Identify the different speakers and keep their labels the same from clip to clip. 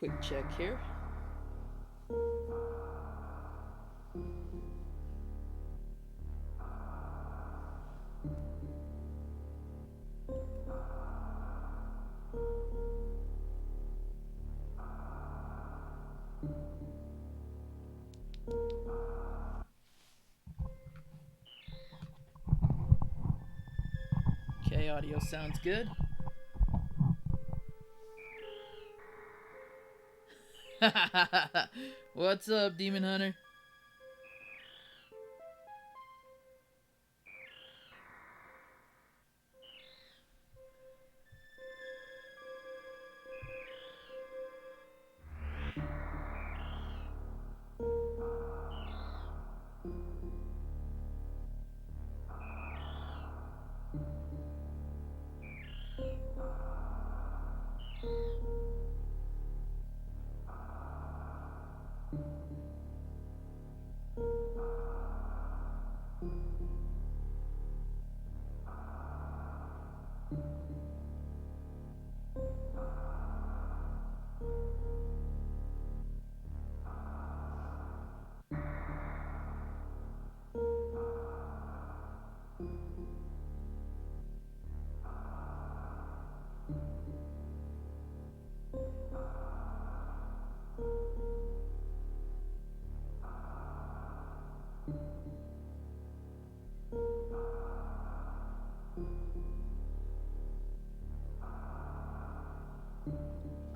Speaker 1: quick check here. Okay, audio sounds good. What's up, Demon Hunter?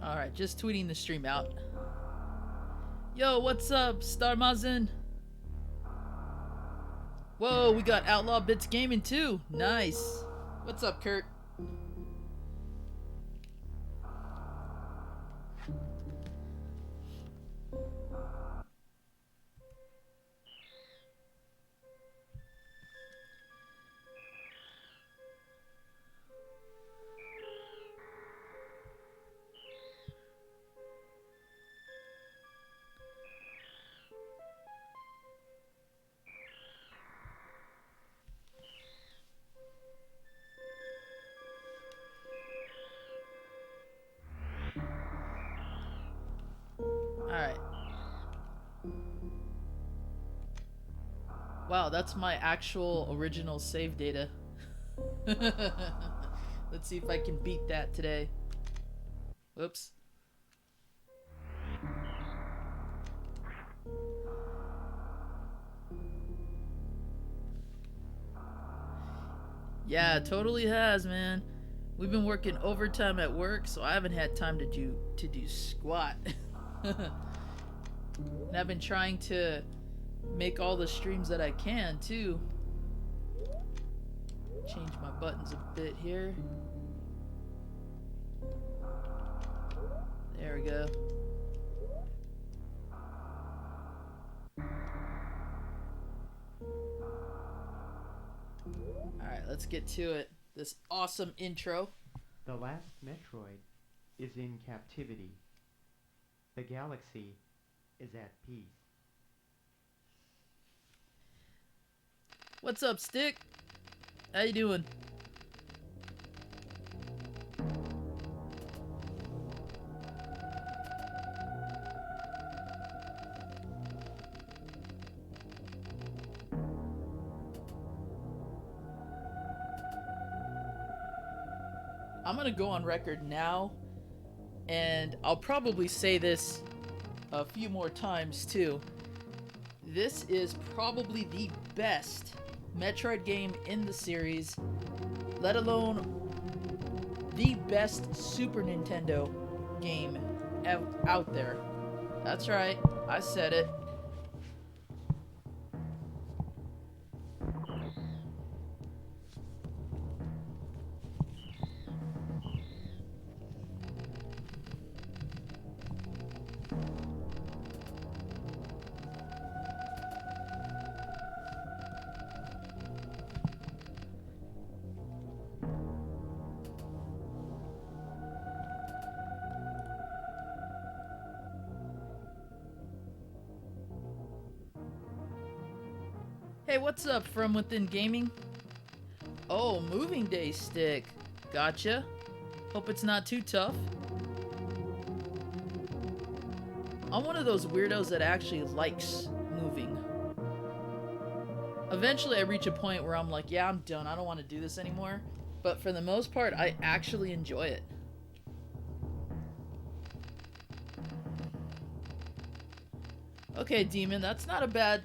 Speaker 1: Alright, just tweeting the stream out. Yo, what's up, Starmazen? Whoa, we got Outlaw Bits Gaming too. Nice. What's up, Kurt? Alright. Wow, that's my actual original save data. Let's see if I can beat that today. Whoops. Yeah, it totally has, man. We've been working overtime at work, so I haven't had time to do squat. And I've been trying to make all the streams that I can too. Change my buttons a bit here. There we go. Alright, let's get to it. This awesome intro.
Speaker 2: The last Metroid is in captivity. The galaxy is at peace.
Speaker 1: What's up, Stick? How you doing? I'm gonna go on record now, and I'll probably say this a few more times too. This is probably the best Metroid game in the series, let alone the best Super Nintendo game out there. That's right, I said it. Hey, what's up, From Within Gaming? Oh, moving day stick. Gotcha. Hope it's not too tough. I'm one of those weirdos that actually likes moving. Eventually I reach a point where I'm like, yeah, I'm done. I don't want to do this anymore. But for the most part, I actually enjoy it. Okay, Demon, that's not a bad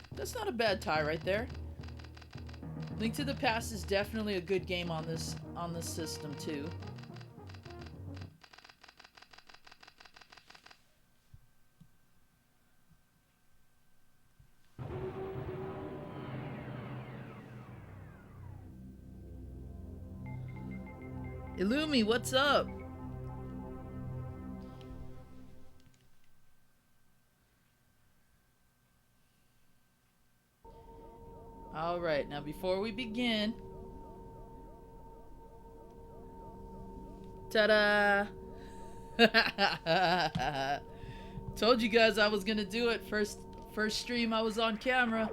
Speaker 1: tie right there. Link to the Past is definitely a good game on this system too. Illumi, what's up? Alright, now before we begin... Ta-da! Told you guys I was gonna do it. First stream I was on camera.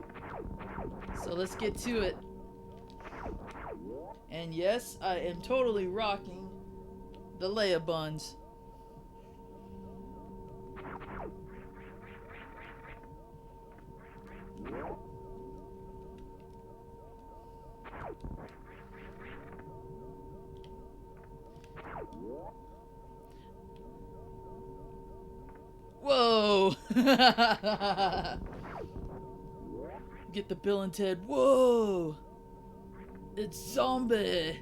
Speaker 1: So let's get to it. And yes, I am totally rocking the Leia Buns. Whoa! Get the Bill and Ted. Whoa! It's zombie!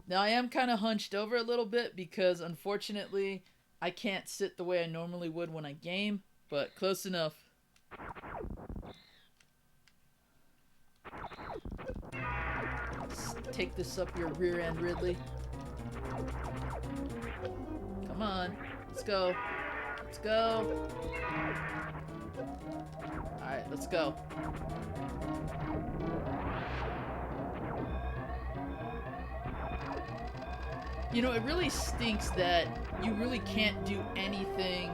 Speaker 1: Now I am kind of hunched over a little bit because unfortunately I can't sit the way I normally would when I game, but close enough. Let's take this up your rear end, Ridley. Come on, let's go. Let's go. Alright, let's go. You know, it really stinks that you really can't do anything.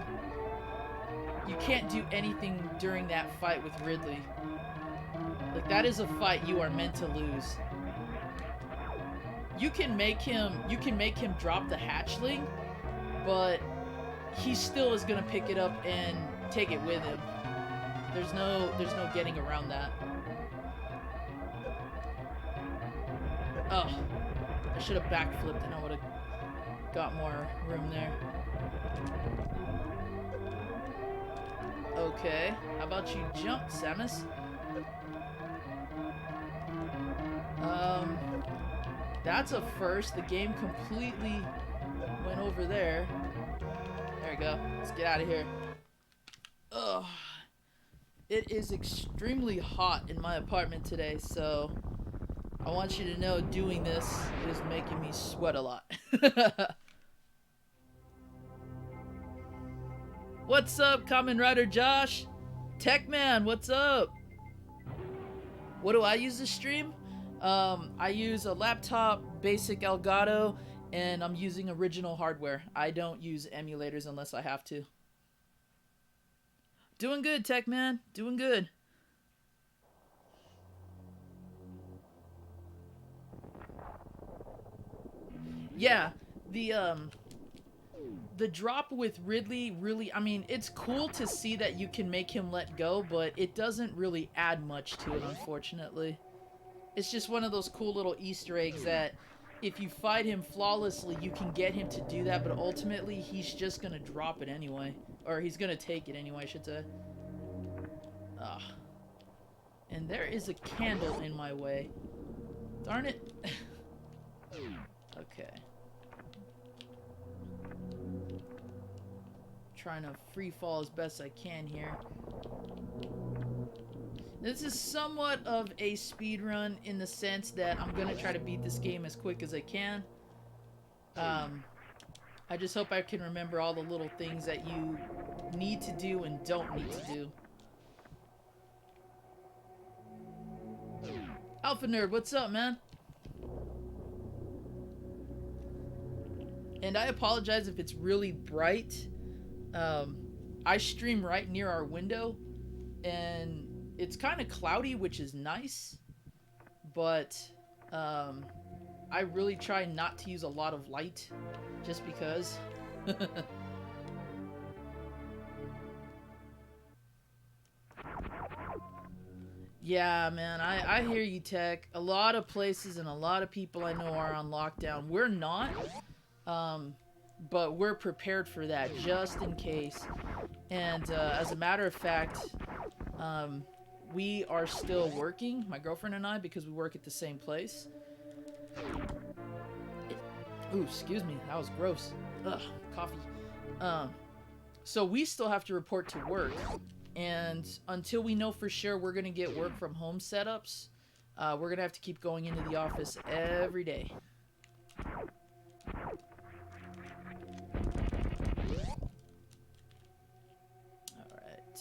Speaker 1: You can't do anything during that fight with Ridley. Like, that is a fight you are meant to lose. You can make him drop the hatchling, but he still is gonna pick it up and take it with him. There's no getting around that. Oh, I should have backflipped and I would have got more room there. Okay, how about you jump, Samus? That's a first. The game completely went over there. There we go. Let's get out of here. Ugh. It is extremely hot in my apartment today, so I want you to know doing this is making me sweat a lot. What's up, Kamen Rider Josh? Techman, what's up? What do I use to stream? I use a laptop, basic Elgato, and I'm using original hardware. I don't use emulators unless I have to. Doing good, Techman. Doing good. Yeah, the drop with Ridley really, I mean, it's cool to see that you can make him let go, but it doesn't really add much to it, unfortunately. It's just one of those cool little Easter eggs that if you fight him flawlessly, you can get him to do that, but ultimately he's just gonna drop it anyway. Or he's gonna take it anyway, I should say. Ugh. And there is a candle in my way. Darn it. Okay. Trying to free fall as best I can here. This is somewhat of a speed run in the sense that I'm gonna try to beat this game as quick as I can. I just hope I can remember all the little things that you need to do and don't need to do. Alpha Nerd, what's up, man? And I apologize if it's really bright. I stream right near our window, and it's kind of cloudy, which is nice, but I really try not to use a lot of light, just because Yeah, man, I hear you, Tech. A lot of places and a lot of people I know are on lockdown. We're not, um, but we're prepared for that just in case. And as a matter of fact, um, we are still working, my girlfriend and I, because we work at the same place. Ooh, excuse me, that was gross. Ugh, coffee. Um, so we still have to report to work, and until we know for sure we're gonna get work from home setups, we're gonna have to keep going into the office every day. Alright.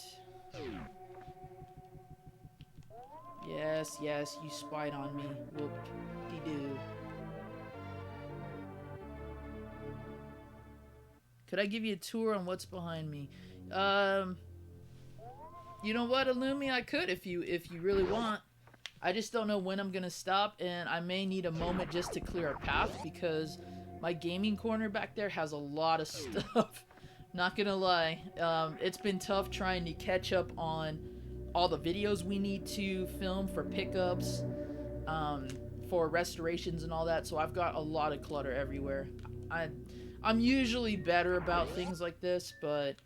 Speaker 1: Yes, yes, you spied on me. Whoop-de-doo. Could I give you a tour on what's behind me? You know what, Illumi? I could if you really want. I just don't know when I'm gonna stop, and I may need a moment just to clear a path because my gaming corner back there has a lot of stuff. Not gonna lie, it's been tough trying to catch up on all the videos we need to film for pickups, for restorations and all that. So I've got a lot of clutter everywhere. I'm usually better about things like this, but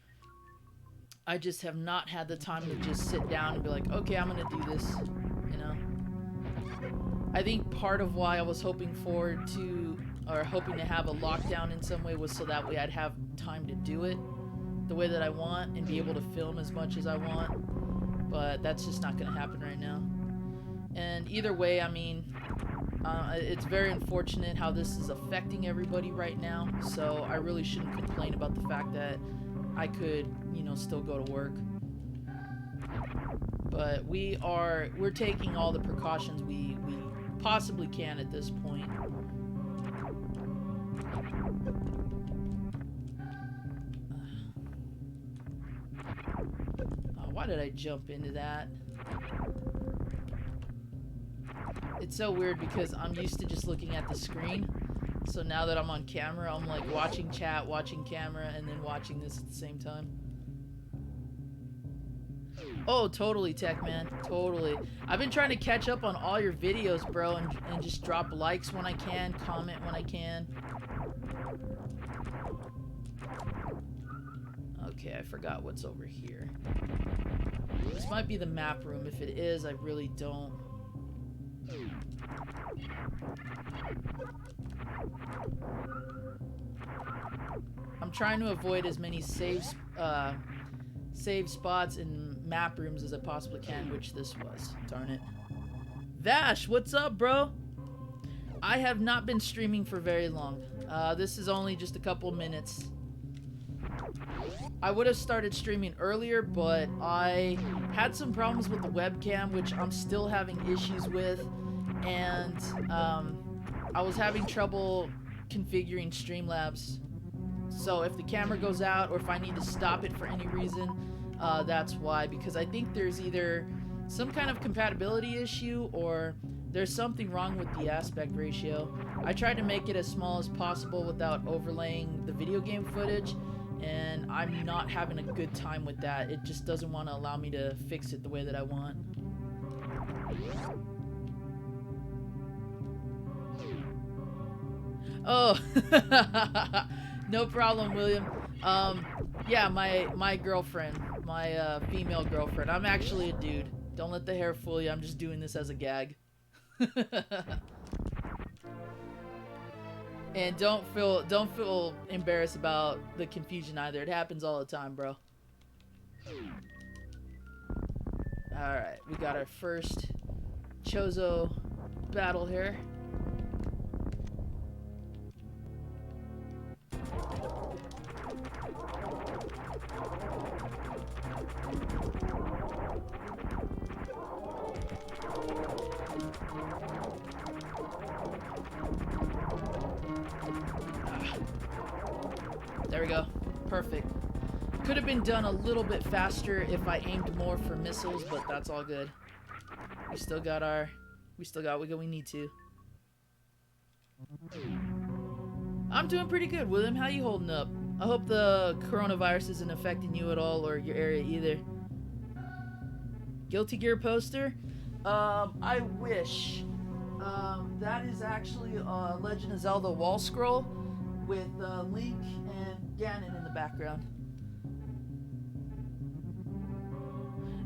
Speaker 1: I just have not had the time to just sit down and be like, okay, I'm gonna do this, you know? I think part of why I was hoping to have a lockdown in some way was so that way I'd have time to do it the way that I want and be able to film as much as I want, but that's just not gonna happen right now. And either way, I mean, it's very unfortunate how this is affecting everybody right now, so I really shouldn't complain about the fact that I could, you know, still go to work. But we're taking all the precautions we possibly can at this point. Why did I jump into that? It's so weird because I'm used to just looking at the screen. So now that I'm on camera, I'm like watching chat, watching camera, and then watching this at the same time. Oh, totally, Tech Man. Totally. I've been trying to catch up on all your videos, bro, and just drop likes when I can, comment when I can. Okay, I forgot what's over here. This might be the map room. If it is, I really don't. I'm trying to avoid as many save spots and map rooms as I possibly can, which this was. Darn it. Vash, what's up, bro? I have not been streaming for very long. This is only just a couple minutes. I would have started streaming earlier, but I had some problems with the webcam, which I'm still having issues with, and I was having trouble configuring Streamlabs. So if the camera goes out or if I need to stop it for any reason, that's why, because I think there's either some kind of compatibility issue or there's something wrong with the aspect ratio. I tried to make it as small as possible without overlaying the video game footage, and I'm not having a good time with that. It just doesn't want to allow me to fix it the way that I want. Oh, no problem, William. Yeah, my girlfriend, my female girlfriend. I'm actually a dude. Don't let the hair fool you. I'm just doing this as a gag. And don't feel embarrassed about the confusion either. It happens all the time, bro. Alright, we got our first Chozo battle here. There we go. Perfect. Could have been done a little bit faster if I aimed more for missiles, but that's all good. We still got what we need to. I'm doing pretty good, William. How you holding up? I hope the coronavirus isn't affecting you at all or your area either. Guilty Gear poster? I wish. That is actually a Legend of Zelda wall scroll with Link and Ganon in the background.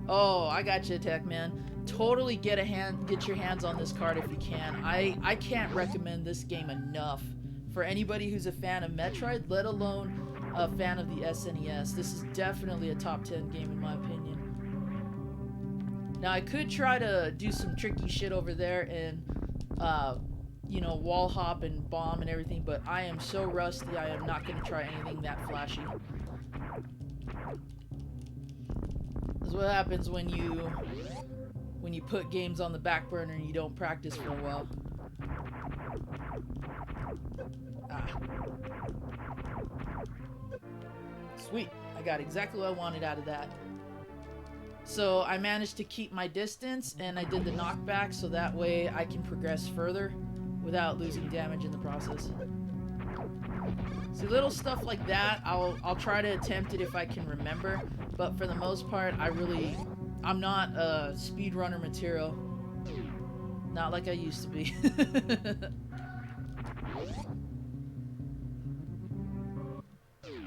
Speaker 1: Oh, I got you, Tech Man. Totally get your hands on this card if you can. I can't recommend this game enough for anybody who's a fan of Metroid, let alone a fan of the SNES. This is definitely a top 10 game in my opinion. Now I could try to do some tricky shit over there and you know, wall hop and bomb and everything, but I am so rusty I am not going to try anything that flashy. That's what happens when you put games on the back burner and you don't practice for a while. Ah. Sweet. I got exactly what I wanted out of that. So I managed to keep my distance and I did the knockback so that way I can progress further without losing damage in the process. See, little stuff like that, I'll try to attempt it if I can remember, but for the most part, I'm not a speedrunner material. Not like I used to be.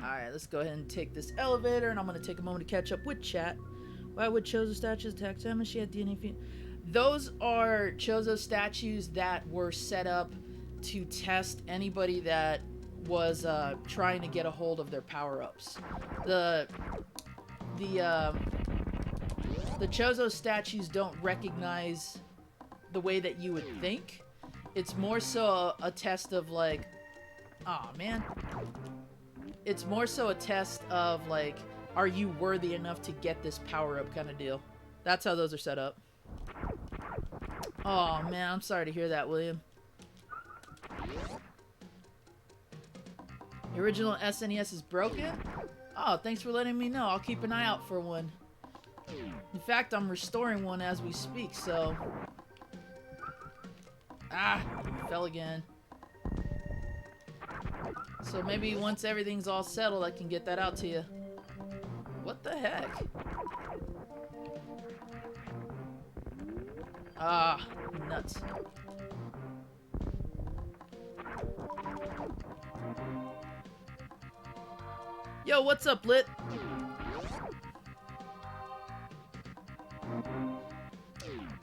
Speaker 1: Alright, let's go ahead and take this elevator, and I'm going to take a moment to catch up with chat. Why would Chozo statues attack them and she had DNA feed? Those are Chozo statues that were set up to test anybody that was trying to get a hold of their power-ups. The Chozo statues don't recognize the way that you would think. It's more so a test of like, aw, man. It's more so a test of like, are you worthy enough to get this power-up kind of deal. That's how those are set up. Oh man, I'm sorry to hear that, William. The original SNES is broken? Oh, thanks for letting me know. I'll keep an eye out for one. In fact, I'm restoring one as we speak, so... Ah, fell again. So maybe once everything's all settled, I can get that out to you. What the heck? Ah, nuts. Yo, what's up, Lit?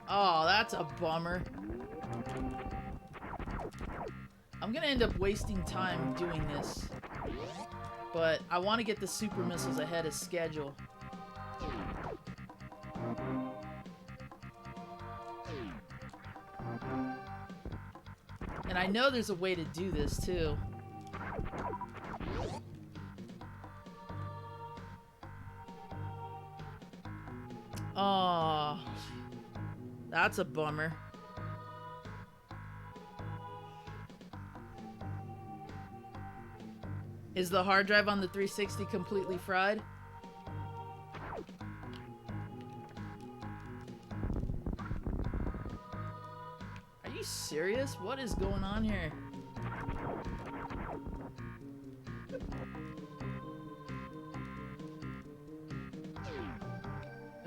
Speaker 1: Oh, that's a bummer. I'm gonna end up wasting time doing this. But I want to get the super missiles ahead of schedule. And I know there's a way to do this too. Oh, that's a bummer. Is the hard drive on the 360 completely fried? Are you serious? What is going on here?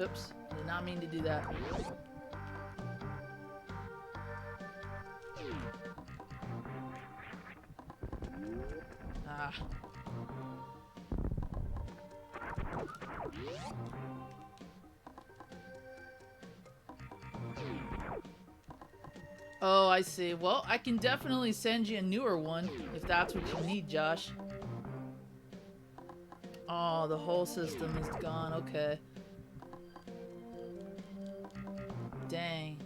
Speaker 1: Oops, did not mean to do that. Ah. Oh, I see. Well, I can definitely send you a newer one if that's what you need, Josh. Oh, the whole system is gone. Okay. Dang.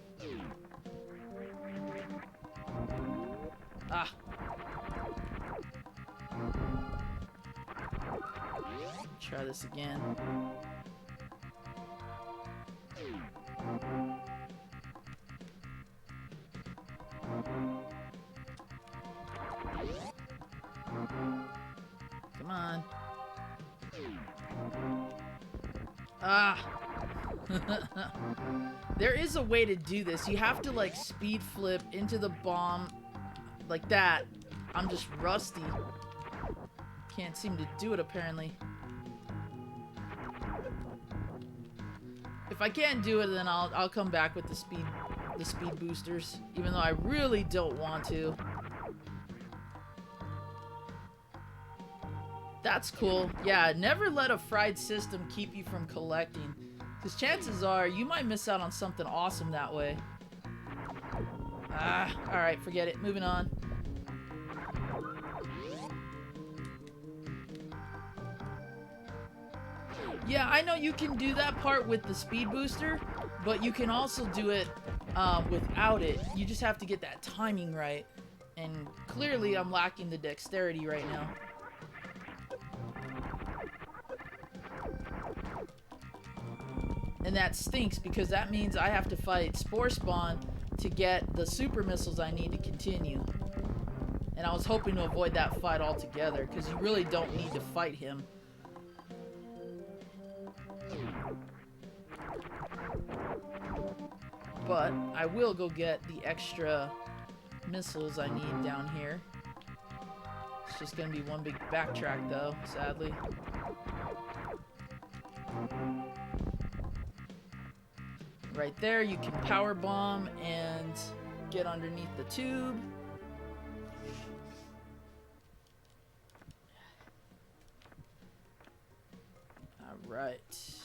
Speaker 1: Ah. Try this again. Come on. Ah. There is a way to do this. You have to like speed flip into the bomb like that. I'm just rusty. can't seem to do it apparently. If I can't do it, then I'll come back with the speed boosters, even though I really don't want to. That's cool. Yeah, never let a fried system keep you from collecting, because chances are you might miss out on something awesome that way. Ah, alright, forget it. Moving on. Yeah, I know you can do that part with the speed booster, but you can also do it without it. You just have to get that timing right. And clearly I'm lacking the dexterity right now. And that stinks because that means I have to fight Spore Spawn to get the super missiles I need to continue. And I was hoping to avoid that fight altogether because you really don't need to fight him. But I will go get the extra missiles I need down here. It's just gonna be one big backtrack though, sadly. Right there, you can power bomb and get underneath the tube. Alright.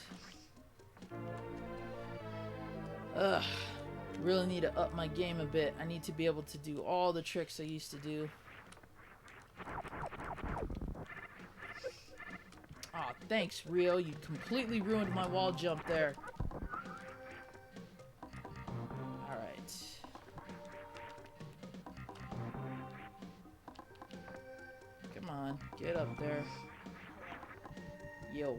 Speaker 1: Ugh. Really need to up my game a bit. I need to be able to do all the tricks I used to do. Aw, thanks, Rio. You completely ruined my wall jump there. Alright. Come on, get up there. Yo.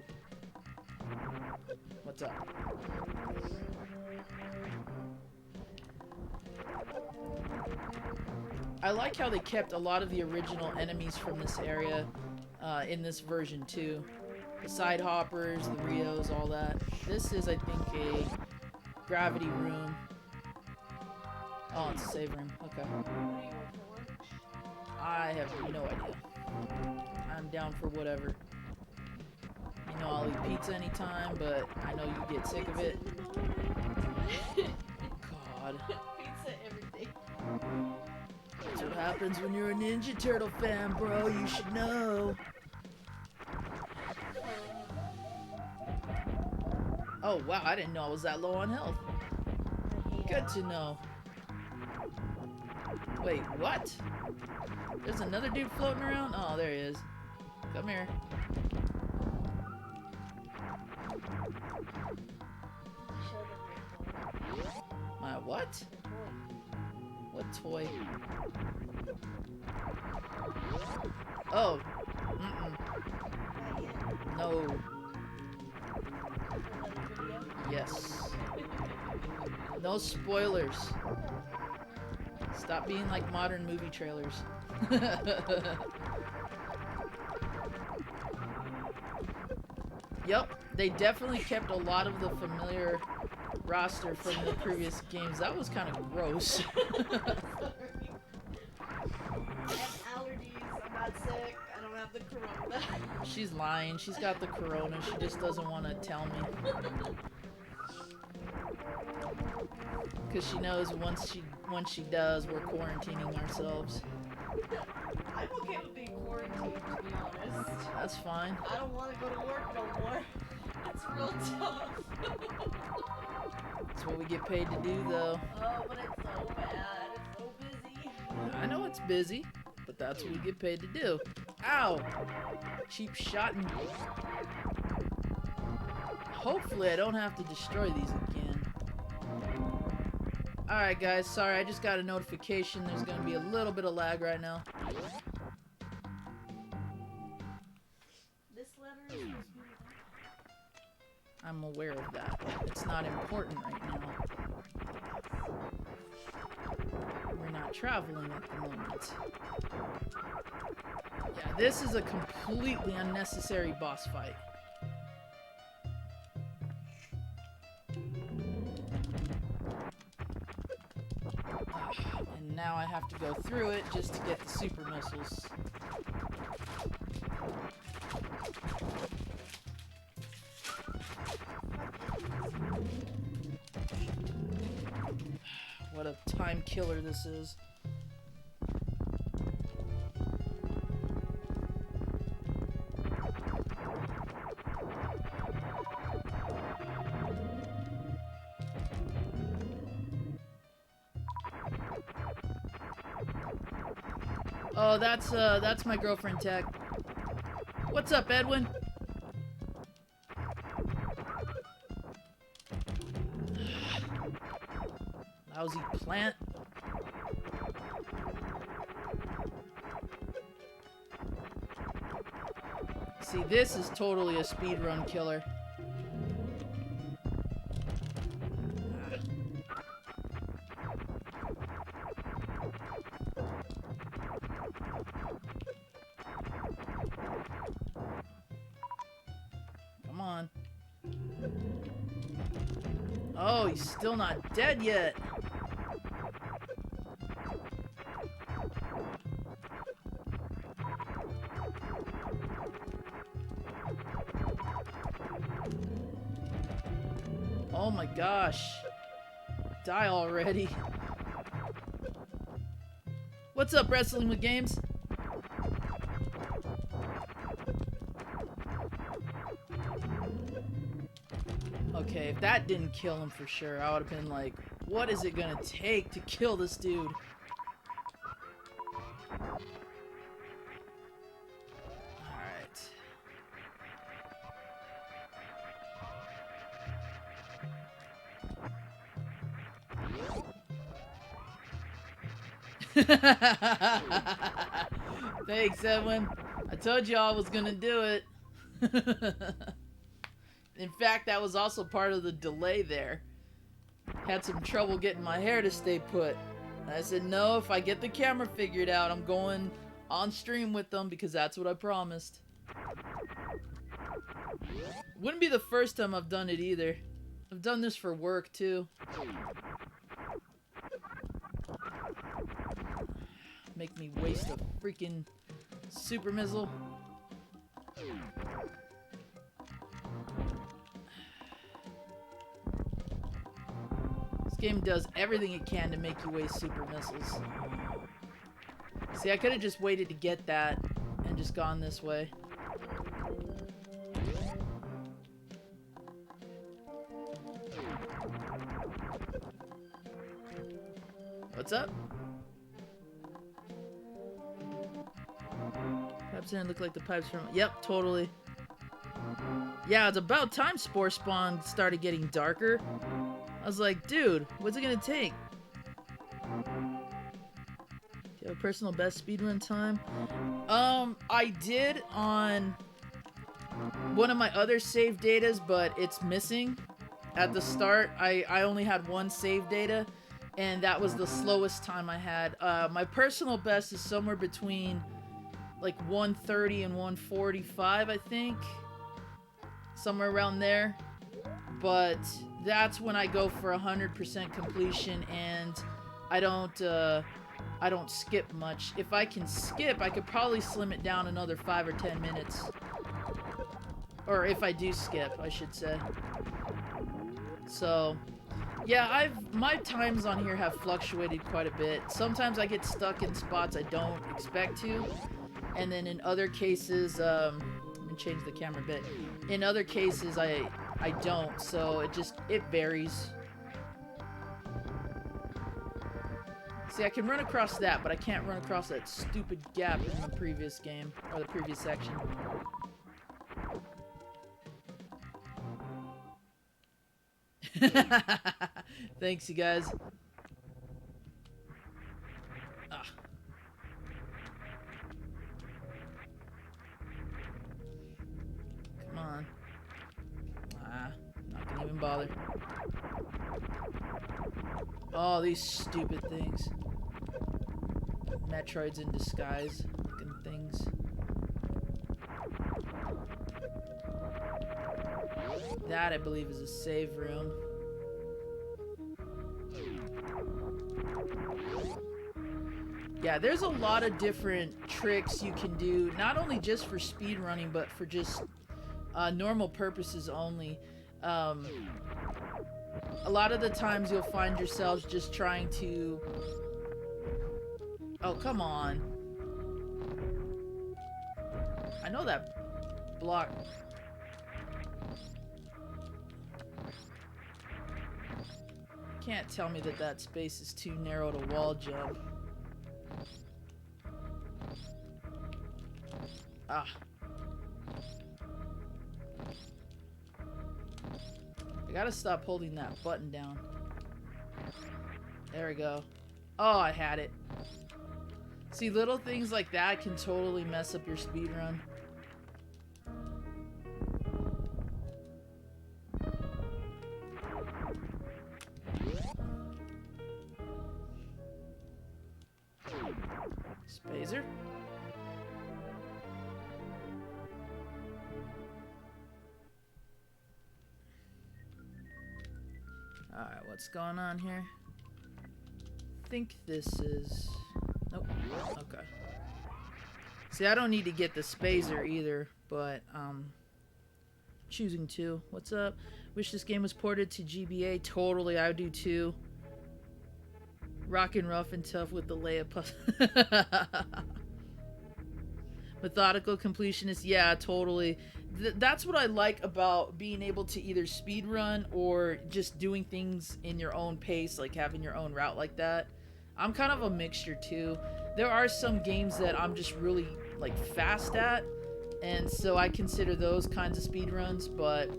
Speaker 1: What's up? I like how they kept a lot of the original enemies from this area in this version too. The side hoppers, the Rios, all that. This is, I think, a gravity room. Oh, it's a save room. Okay. I have no idea. I'm down for whatever. You know, I'll eat pizza anytime, but I know you get sick of it. God.
Speaker 3: Pizza everything.
Speaker 1: That's what happens when you're a Ninja Turtle fan, bro. You should know. Oh, wow. I didn't know I was that low on health. Good to know. Wait, what? There's another dude floating around? Oh, there he is. Come here. My what? What toy? Oh. No. Yes. No spoilers. Stop being like modern movie trailers. Yep, they definitely kept a lot of the familiar roster from the previous games. That was kind of gross.
Speaker 3: I have allergies, I'm not sick, I don't have the corona.
Speaker 1: She's lying. She's got the corona. She just doesn't want to tell me. Because she knows once she does, we're quarantining ourselves.
Speaker 3: I'm okay with being quarantined, to be honest.
Speaker 1: That's fine.
Speaker 3: I don't want to go to work no more. It's real tough.
Speaker 1: That's what we get paid to do, though.
Speaker 3: Oh, but it's so bad. It's so busy.
Speaker 1: I know it's busy, but that's what we get paid to do. Ow! Cheap shot and... Hopefully I don't have to destroy these again. Alright guys, sorry, I just got a notification. There's gonna be a little bit of lag right now.
Speaker 3: This letter is supposed to be...
Speaker 1: I'm aware of that. It's not important right now. We're not traveling at the moment. Yeah, this is a completely unnecessary boss fight. And now I have to go through it just to get the super missiles. what a time killer this is. Oh, that's my girlfriend Tech. What's up, Edwin? Lousy plant. See, this is totally a speedrun killer. Come on. Oh, he's still not dead yet. Oh my gosh. Die already. What's up, Wrestling with Games? Okay, if that didn't kill him for sure, I would have been like, what is it gonna take to kill this dude? Thanks, Edwin. I told you I was gonna do it. In fact, that was also part of the delay there. Had some trouble getting my hair to stay put. I said, no, if I get the camera figured out, I'm going on stream with them because that's what I promised. Wouldn't be the first time I've done it either. I've done this for work too. Make me waste a freaking super missile. This game does everything it can to make you waste super missiles. See, I could have just waited to get that and just gone this way. What's up? Pipes didn't look like the pipes from... Yep, totally. Yeah, it's about time Spore Spawn started getting darker. I was like, dude, what's it gonna take? Do you have a personal best speedrun time? I did on one of my other save datas, but it's missing. At the start, I only had one save data, and that was the slowest time I had. My personal best is somewhere between like 130 and 145, I think. Somewhere around there. But that's when I go for 100% completion, and I don't skip much. If I can skip, I could probably slim it down another 5 or 10 minutes. Or if I do skip, I should say. So, yeah, my times on here have fluctuated quite a bit. Sometimes I get stuck in spots I don't expect to, and then in other cases, let me change the camera a bit. In other cases, I don't, so it varies. See, I can run across that, but I can't run across that stupid gap in the previous game, or the previous section. Thanks, you guys. Ah. Come on. Not gonna even bother. Oh, these stupid things. Metroids in disguise looking things. That, I believe, is a save room. Yeah, there's a lot of different tricks you can do, not only just for speedrunning, but for just normal purposes only. a lot of the times you'll find yourselves just trying to... Oh, come on. I know that block... Can't tell me that that space is too narrow to wall jump. Ah. I gotta stop holding that button down. There we go. Oh, I had it. See, little things like that can totally mess up your speedrun. Spazer? Alright, what's going on here? I think this is... Nope. Okay. See, I don't need to get the spazer either, but, choosing to. What's up? Wish this game was ported to GBA. Totally, I do too. Rockin' rough and tough with the Leia puzzle. Methodical completionist. Yeah, totally. That's what I like about being able to either speedrun or just doing things in your own pace, like having your own route like that. I'm kind of a mixture too. There are some games that I'm just really like fast at, and so I consider those kinds of speedruns, but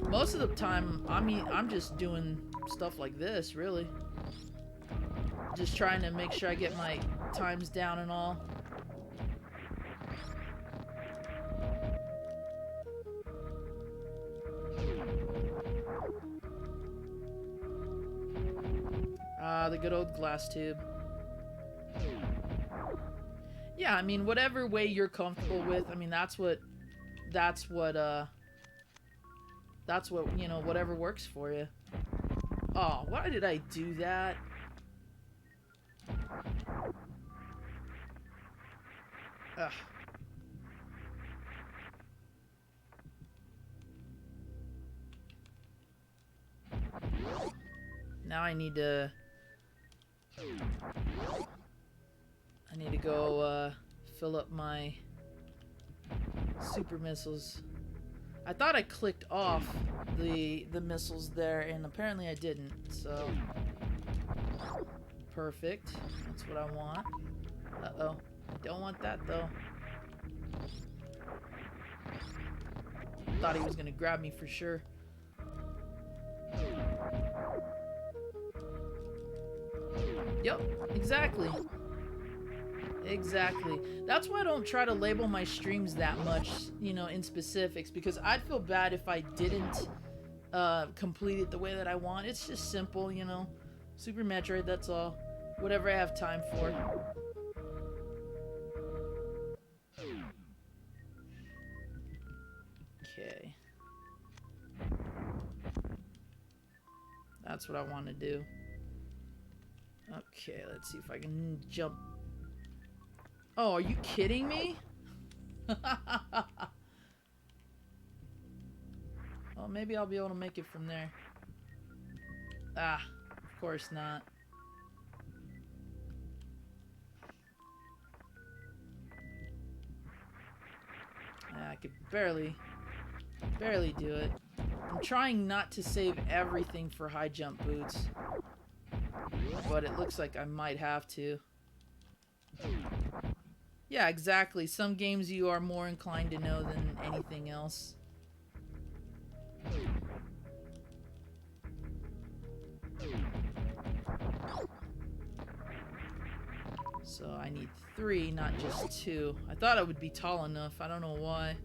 Speaker 1: most of the time, I mean, I'm just doing stuff like this, really. Just trying to make sure I get my times down and all. Ah, the good old glass tube. Yeah, I mean, whatever way you're comfortable with. I mean, that's what, you know, whatever works for you. Oh, why did I do that? Ugh. Now I need to go fill up my super missiles. I thought I clicked off the missiles there, and apparently I didn't. So perfect. That's what I want. Uh-oh. I don't want that though. Thought he was gonna grab me for sure. Yep, exactly. Exactly. That's why I don't try to label my streams that much, you know, in specifics, because I'd feel bad if I didn't complete it the way that I want. It's just simple, you know. Super Metroid, that's all. Whatever I have time for. Okay. That's what I want to do. Okay, let's see if I can jump. Oh, are you kidding me? Well, maybe I'll be able to make it from there. Ah, of course not. I could barely do it. I'm trying not to save everything for high jump boots, but it looks like I might have to. Yeah, exactly. Some games you are more inclined to know than anything else. So I need 3, not just 2. I thought I would be tall enough. I don't know why.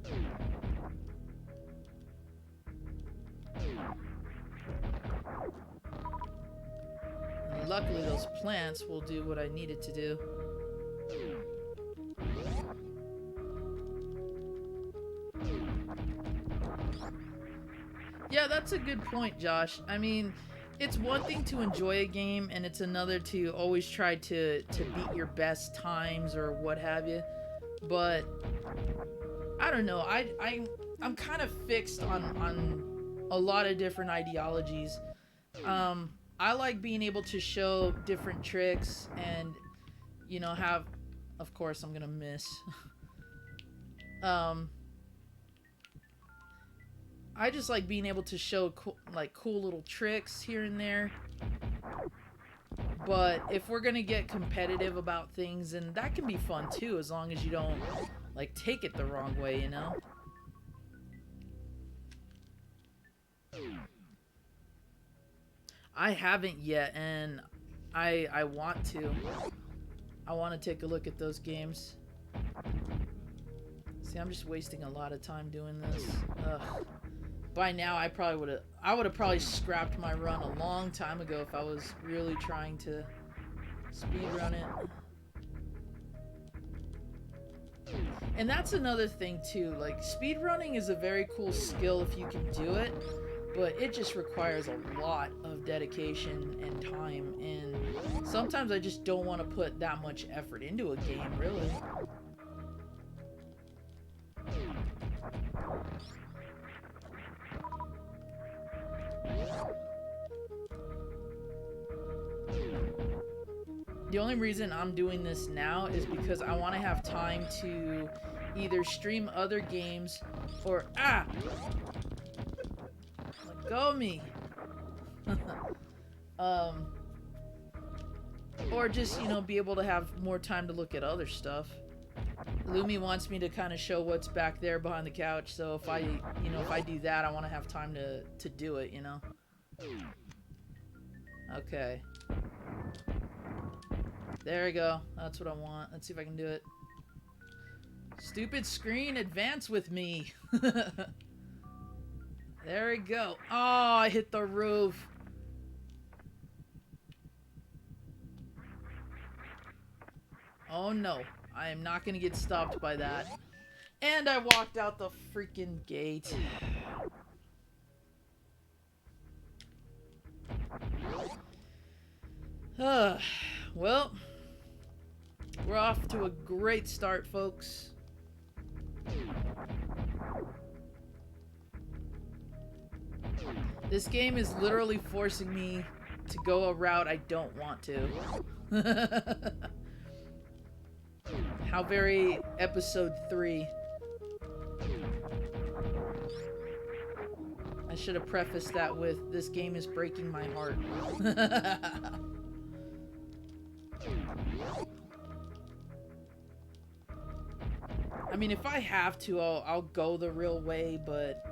Speaker 1: And luckily those plants will do what I needed to do. Yeah, that's a good point, Josh. I mean, it's one thing to enjoy a game, and it's another to always try to beat your best times or what have you. But I don't know. I'm kind of fixed on a lot of different ideologies. I like being able to show different tricks and, you know, have, of course I'm gonna miss. I just like being able to show cool little tricks here and there. But if we're gonna get competitive about things, and that can be fun too, as long as you don't like take it the wrong way, you know? I haven't yet, and I want to. I want to take a look at those games. See, I'm just wasting a lot of time doing this. Ugh. By now, I would have probably scrapped my run a long time ago if I was really trying to speedrun it. And that's another thing too. Like, speedrunning is a very cool skill if you can do it, but it just requires a lot of dedication and time. And sometimes I just don't want to put that much effort into a game, really. The only reason I'm doing this now is because I want to have time to either stream other games or let go of me. Or just, you know, be able to have more time to look at other stuff. Lumi wants me to kind of show what's back there behind the couch, so if I do that, I want to have time to do it, you know. Okay. There we go. That's what I want. Let's see if I can do it. Stupid screen, advance with me. There we go. Oh, I hit the roof. Oh no. I am not going to get stopped by that. And I walked out the freaking gate. Well, we're off to a great start, folks. This game is literally forcing me to go a route I don't want to. How very episode 3. I should have prefaced that with, this game is breaking my heart. I mean, if I have to, I'll go the real way, but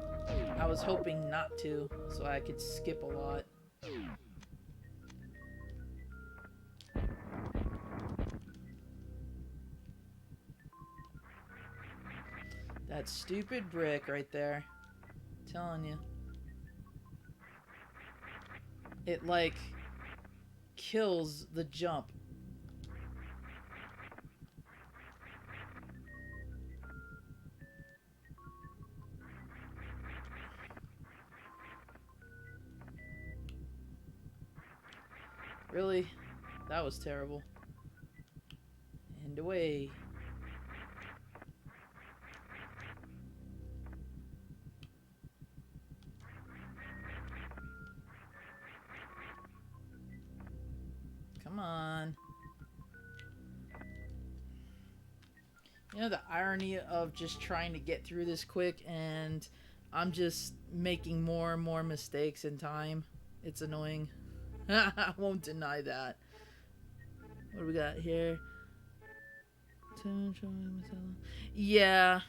Speaker 1: I was hoping not to, so I could skip a lot. That stupid brick right there. I'm telling you. It, like, kills the jump. Really? That was terrible. And away. Come on. You know, the irony of just trying to get through this quick and I'm just making more and more mistakes in time. It's annoying. I won't deny that. What do we got here? Yeah,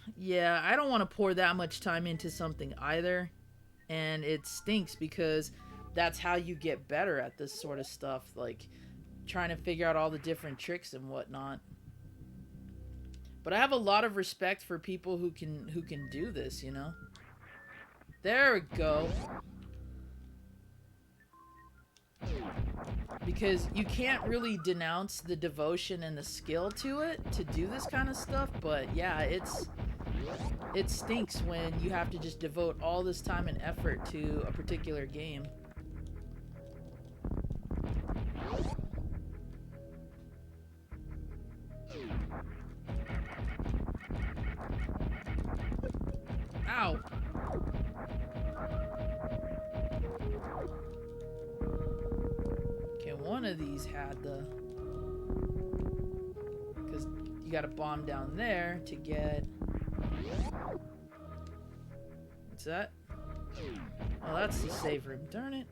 Speaker 1: I don't want to pour that much time into something either. And it stinks because that's how you get better at this sort of stuff. Like, trying to figure out all the different tricks and whatnot. But I have a lot of respect for people who can do this, you know? There we go. Because you can't really denounce the devotion and the skill to it to do this kind of stuff, but yeah, it stinks when you have to just devote all this time and effort to a particular game. Ow! of these had the... Because you got a bomb down there to get... What's that? Oh, that's the save room. Darn it.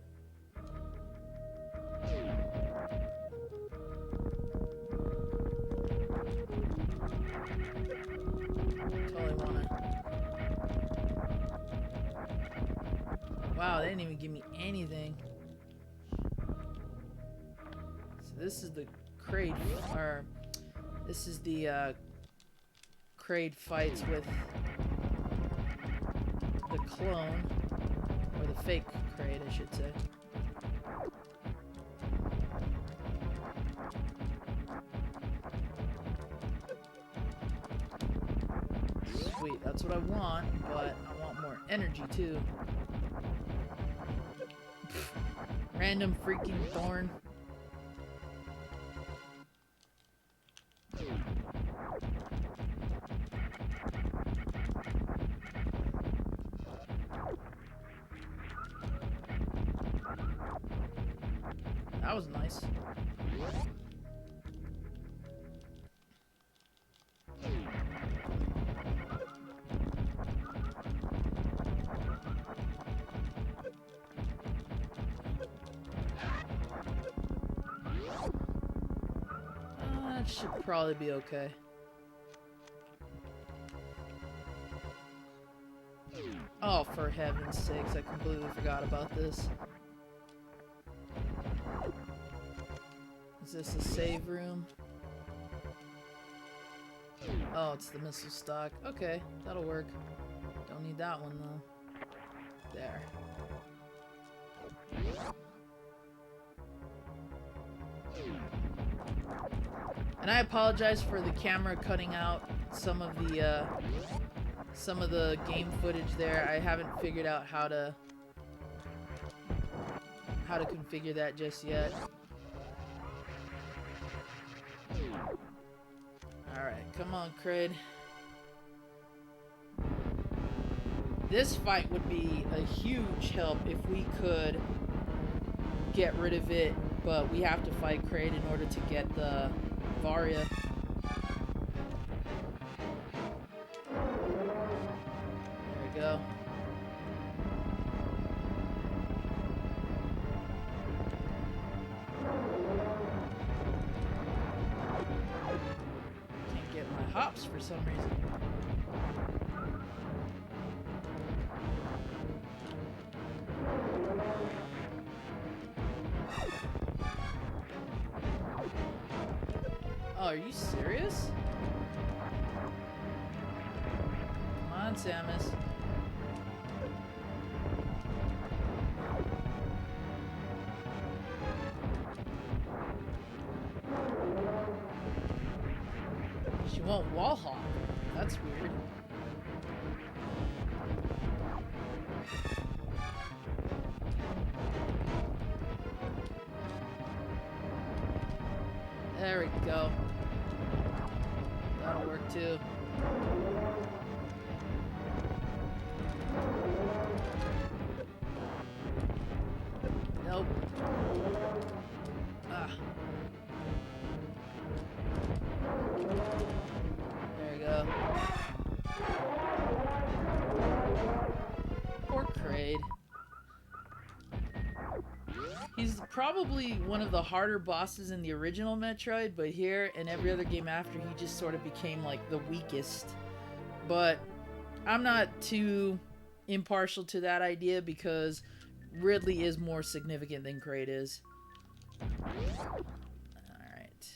Speaker 1: Totally wanna... Wow, they didn't even give me anything. So this is the Kraid, or this is the Kraid fights with the clone, or the fake Kraid, I should say. Sweet, that's what I want, but I want more energy too. Random freaking thorn. That was nice. That should probably be okay. Oh, for heaven's sakes, I completely forgot about this. Is this a save room? Oh, it's the missile stock. Okay, that'll work. Don't need that one, though. There. And I apologize for the camera cutting out some of the game footage there. I haven't figured out how to configure that just yet. Alright, come on, Kraid. This fight would be a huge help if we could get rid of it, but we have to fight Kraid in order to get the Varia. There we go. Can't get my hops for some reason. Oh, are you serious? Come on, Samus. She won't wall hop. That's weird. There we go. That'll work too. Nope. Ah. There we go. Poor Kraid. He's probably one of the harder bosses in the original Metroid, but here and every other game after, he just sort of became like the weakest. But I'm not too impartial to that idea because Ridley is more significant than Kraid is. Alright.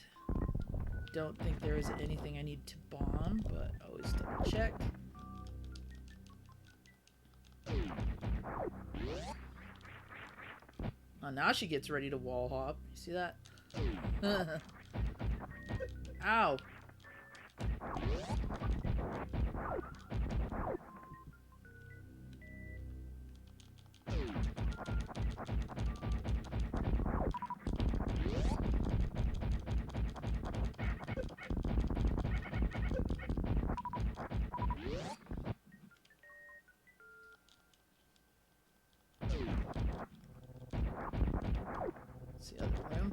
Speaker 1: Don't think there is anything I need to bomb, but always double check. Oh, now she gets ready to wall hop. You see that? Ow. It's the other room.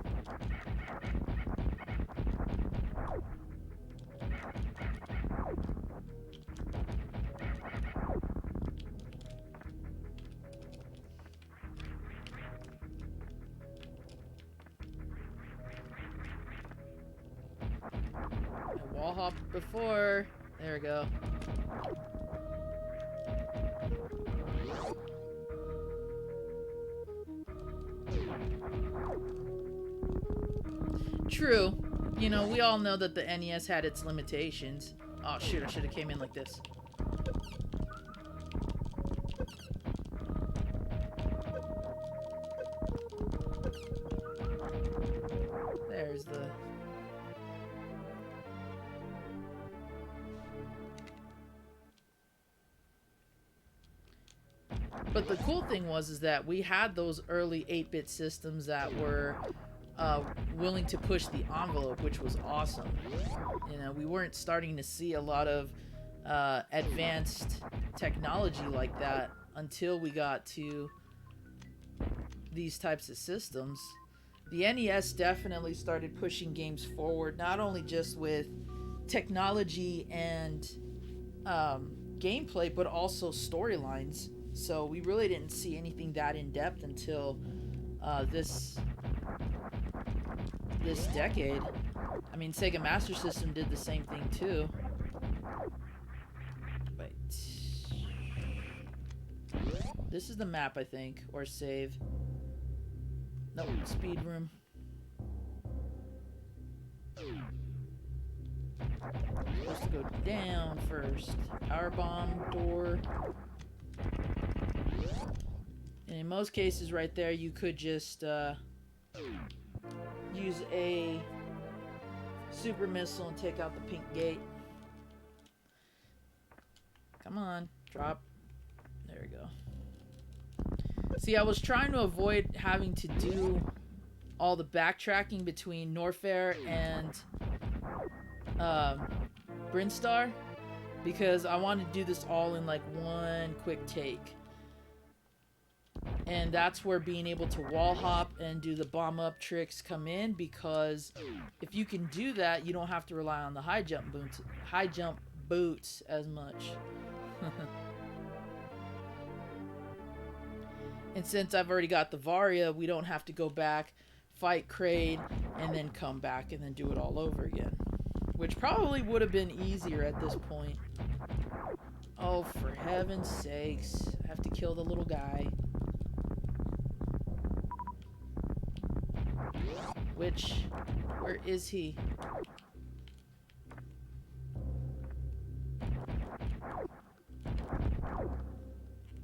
Speaker 1: wall hop before. There we go. True. You know, we all know that the NES had its limitations. Oh shoot, I should have came in like this. There's the... But the cool thing was that we had those early 8-bit systems that were willing to push the envelope, which was awesome. You know, we weren't starting to see a lot of advanced technology like that until we got to these types of systems. The NES definitely started pushing games forward, not only just with technology and gameplay, but also storylines. So we really didn't see anything that in-depth until this decade. I mean, Sega Master System did the same thing too. Wait. This is the map, I think, or save. No, speed room. Supposed to go down first. Power bomb door. And in most cases right there, you could just use a super missile and take out the pink gate. Come on, drop. There we go. See, I was trying to avoid having to do all the backtracking between Norfair and Brinstar, because I wanted to do this all in like one quick take. And that's where being able to wall hop and do the bomb up tricks come in, because if you can do that, you don't have to rely on the high jump boots as much. And since I've already got the Varia, we don't have to go back, fight Kraid, and then come back and then do it all over again. Which probably would have been easier at this point. Oh, for heaven's sakes. I have to kill the little guy. Where is he?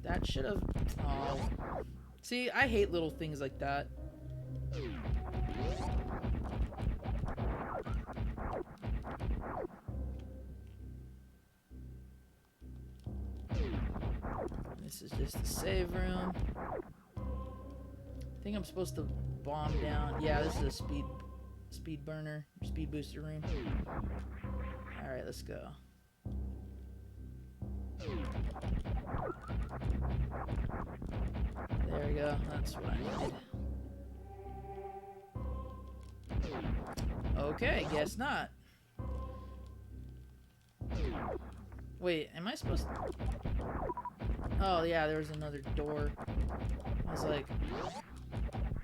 Speaker 1: That should have... Oh. See, I hate little things like that. This is just the save room. I think I'm supposed to bomb down. Yeah, this is a speed burner, speed booster room. Alright, let's go. There we go. That's what I needed. Okay, guess not. Wait, am I supposed to... Oh, yeah, there was another door. I was like...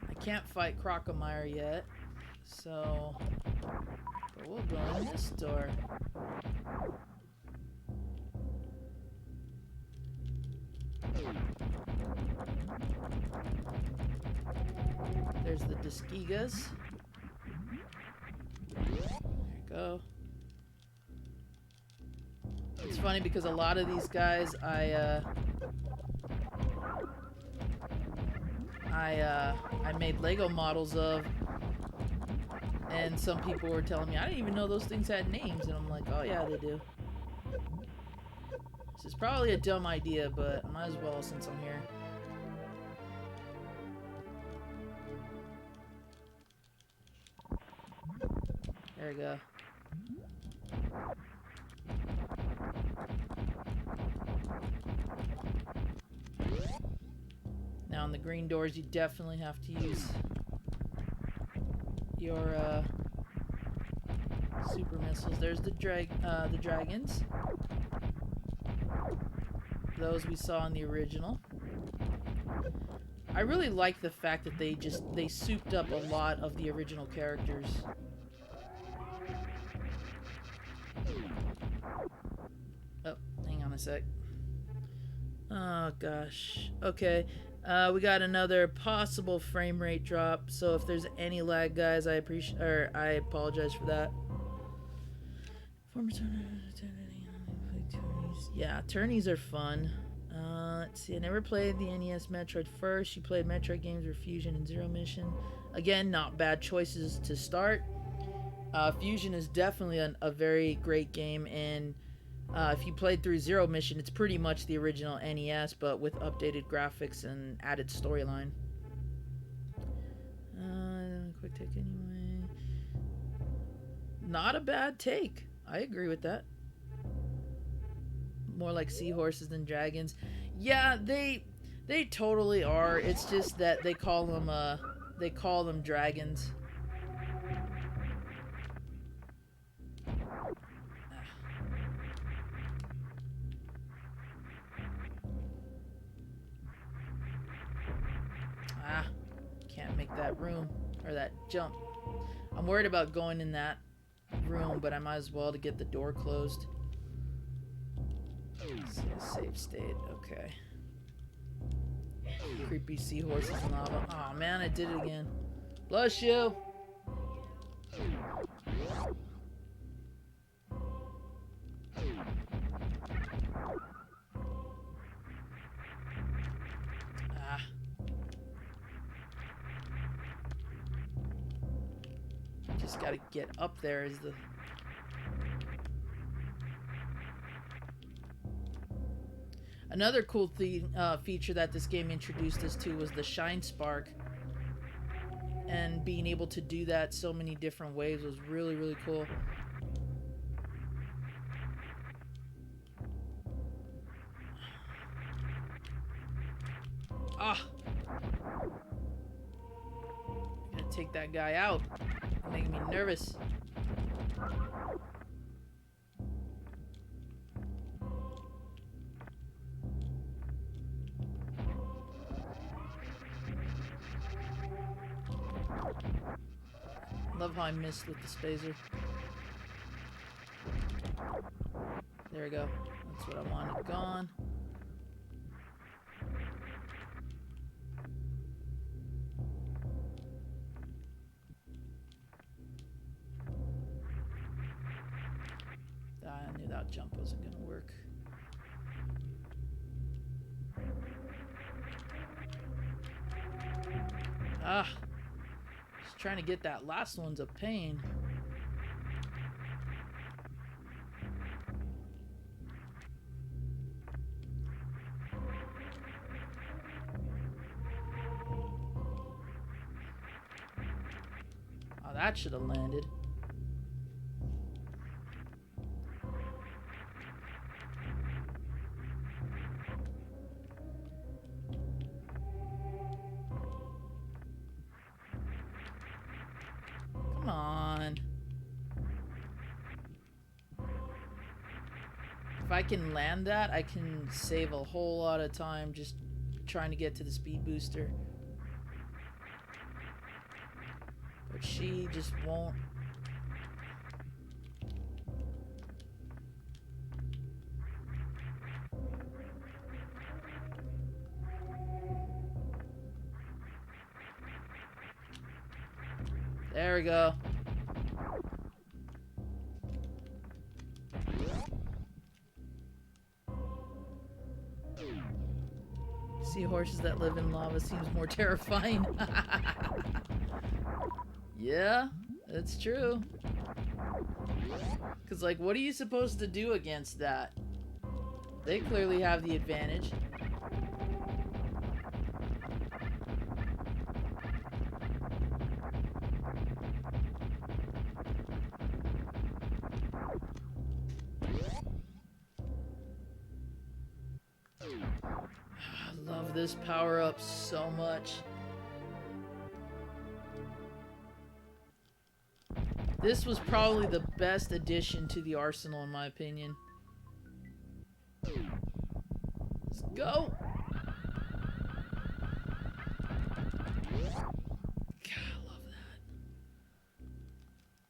Speaker 1: I can't fight Crocomire yet, so... But we'll go in this door. There's the Disgigas. There you go. It's funny because a lot of these guys I made Lego models of, and some people were telling me I didn't even know those things had names, and I'm like, oh yeah, they do. This is probably a dumb idea, but I might as well since I'm here. There we go. Now on the green doors, you definitely have to use your super missiles. There's the dragons. Those we saw in the original. I really like the fact that they souped up a lot of the original characters. sec. Oh gosh. Okay. We got another possible frame rate drop. So if there's any lag, guys, I apologize for that. Yeah, tourneys are fun. Let's see. I never played the NES Metroid first. You played Metroid games where Fusion and Zero Mission. Again, not bad choices to start. Fusion is definitely a very great game, and if you played through Zero Mission, it's pretty much the original NES, but with updated graphics and added storyline. Quick take anyway. Not a bad take. I agree with that. More like seahorses than dragons. Yeah, they totally are. It's just that they call them dragons. Can't make that room or that jump. I'm worried about going in that room, but I might as well to get the door closed. Let's see, a save state. Okay. Creepy seahorses and lava. Oh man, I did it again. Bless you. Just gotta get up there is the... Another cool feature that this game introduced us to was the Shine Spark. And being able to do that so many different ways was really, really cool. I'm gonna take that guy out. Making me nervous. Love how I missed with the spazer. There we go. That's what I wanted gone. I knew that jump wasn't going to work. Just trying to get that last one's a pain. Oh, that should have landed. Come on. If I can land that, I can save a whole lot of time just trying to get to the speed booster. But she just won't. There we go. Seahorses that live in lava seems more terrifying. Yeah, that's true. Because, like, what are you supposed to do against that? They clearly have the advantage. I love this power-up so much. This was probably the best addition to the arsenal in my opinion. Let's go! God, I love that.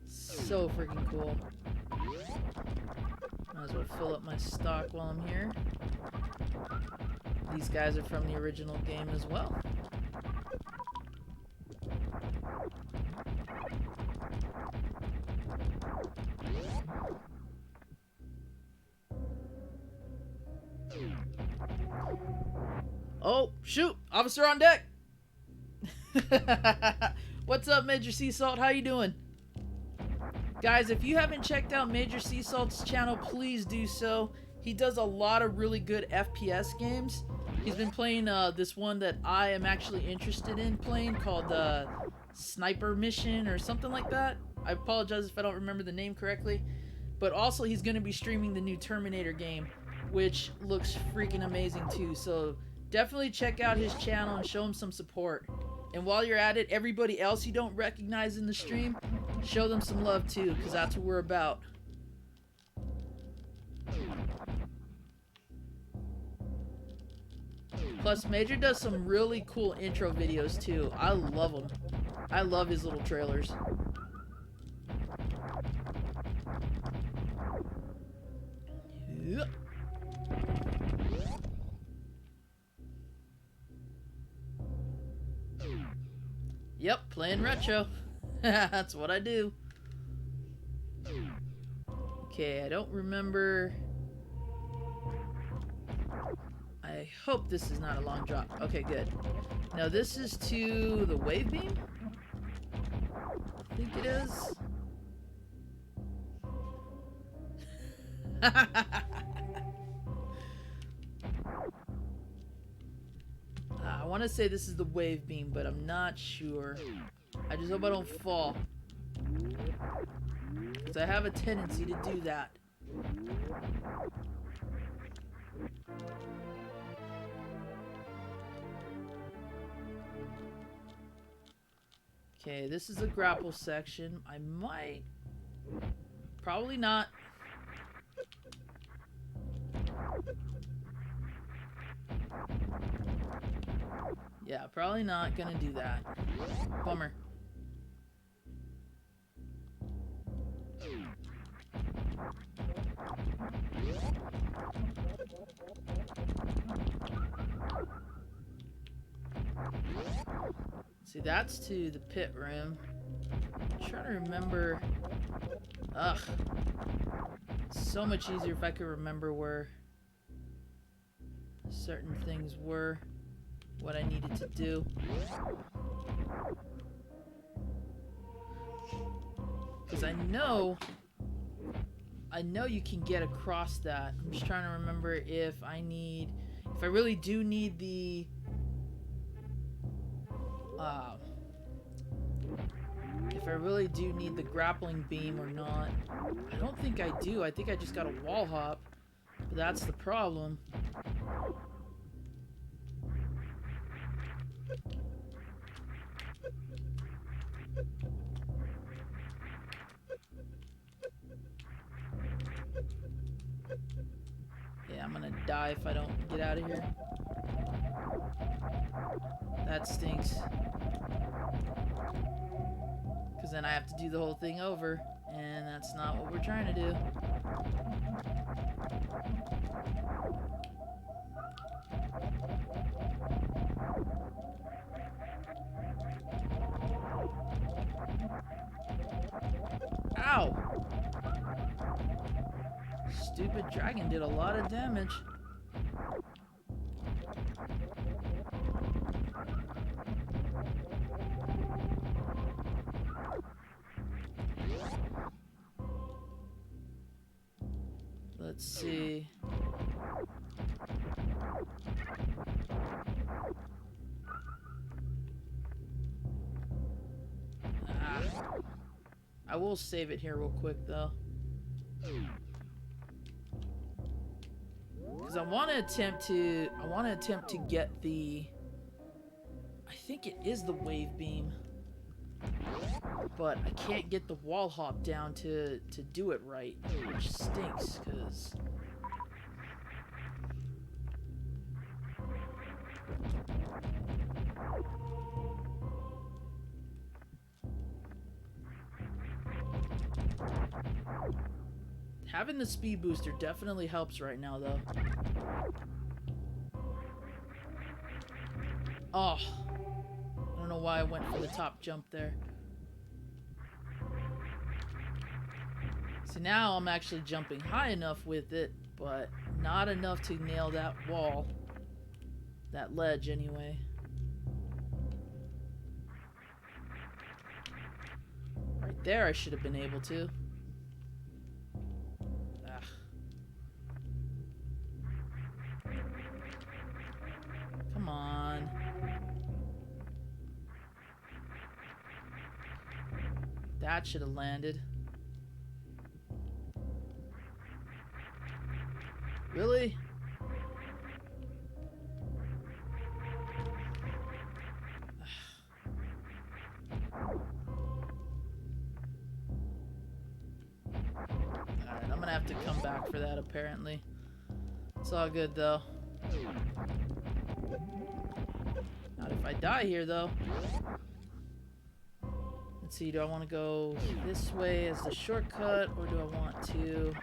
Speaker 1: So freaking cool. Might as well fill up my stock while I'm here. These guys are from the original game as well. Oh, shoot! Officer on deck! What's up, Major Sea Salt? How you doing? Guys, if you haven't checked out Major Sea Salt's channel, please do so. He does a lot of really good FPS games. He's been playing this one that I am actually interested in playing called Sniper Mission or something like that. I apologize if I don't remember the name correctly. But also he's going to be streaming the new Terminator game, which looks freaking amazing too. So definitely check out his channel and show him some support. And while you're at it, everybody else you don't recognize in the stream, show them some love too, because that's what we're about. Plus, Major does some really cool intro videos too. I love them. I love his little trailers. Yep. Yep, playing retro. That's what I do. Okay, I don't remember. I hope this is not a long drop. Okay, good. Now this is to the wave beam? I think it is. I want to say this is the wave beam, but I'm not sure. I just hope I don't fall, because I have a tendency to do that. Okay, this is a grapple section. I might... Probably not. Yeah, probably not gonna do that. Bummer. See, that's to the pit room. I'm trying to remember. Ugh. It's so much easier if I could remember where certain things were, what I needed to do. Because I know you can get across that. I'm just trying to remember if I really do need the if I really do need the grappling beam or not. I don't think I do. I think I just got a wall hop. But that's the problem. Yeah, I'm gonna die if I don't get out of here. That stinks. Because then I have to do the whole thing over, and that's not what we're trying to do. Ow! Stupid dragon did a lot of damage. Let's see. I will save it here real quick though, because I want to attempt to get the, I think it is the wave beam, but I can't get the wall hop down to do it right, which stinks, because Having the speed booster definitely helps right now, though. Oh. I don't know why I went for the top jump there. So now I'm actually jumping high enough with it, but not enough to nail that wall. That ledge, anyway. Right there I should have been able to. Ugh. Come on. That should have landed. Really? Alright, I'm gonna have to come back for that apparently. It's all good though. Not if I die here though. Let's see, do I want to go this way as the shortcut, or do I want to...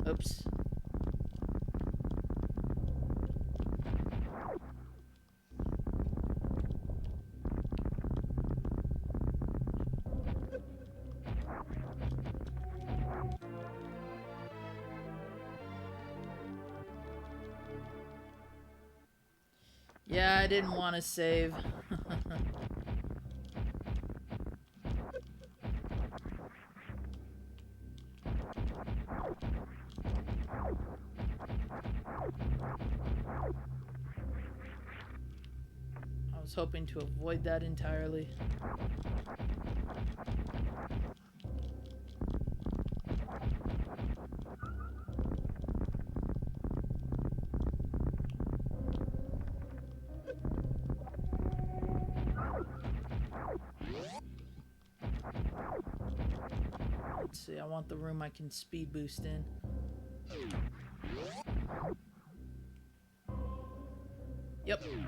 Speaker 1: Oops. Yeah, I didn't want to save. I was hoping to avoid that entirely. Let's see, I want the room I can speed boost in. Yep. Did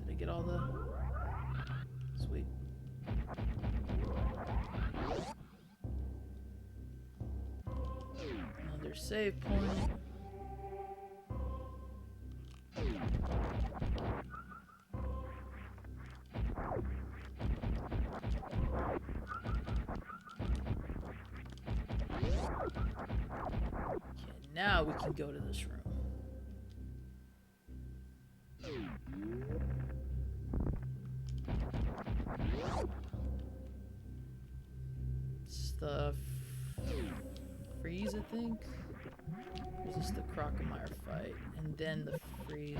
Speaker 1: I get all the... Sweet. Another save point. Now we can go to this room. It's the freeze, I think. Or is this the Crocomire fight? And then the freeze.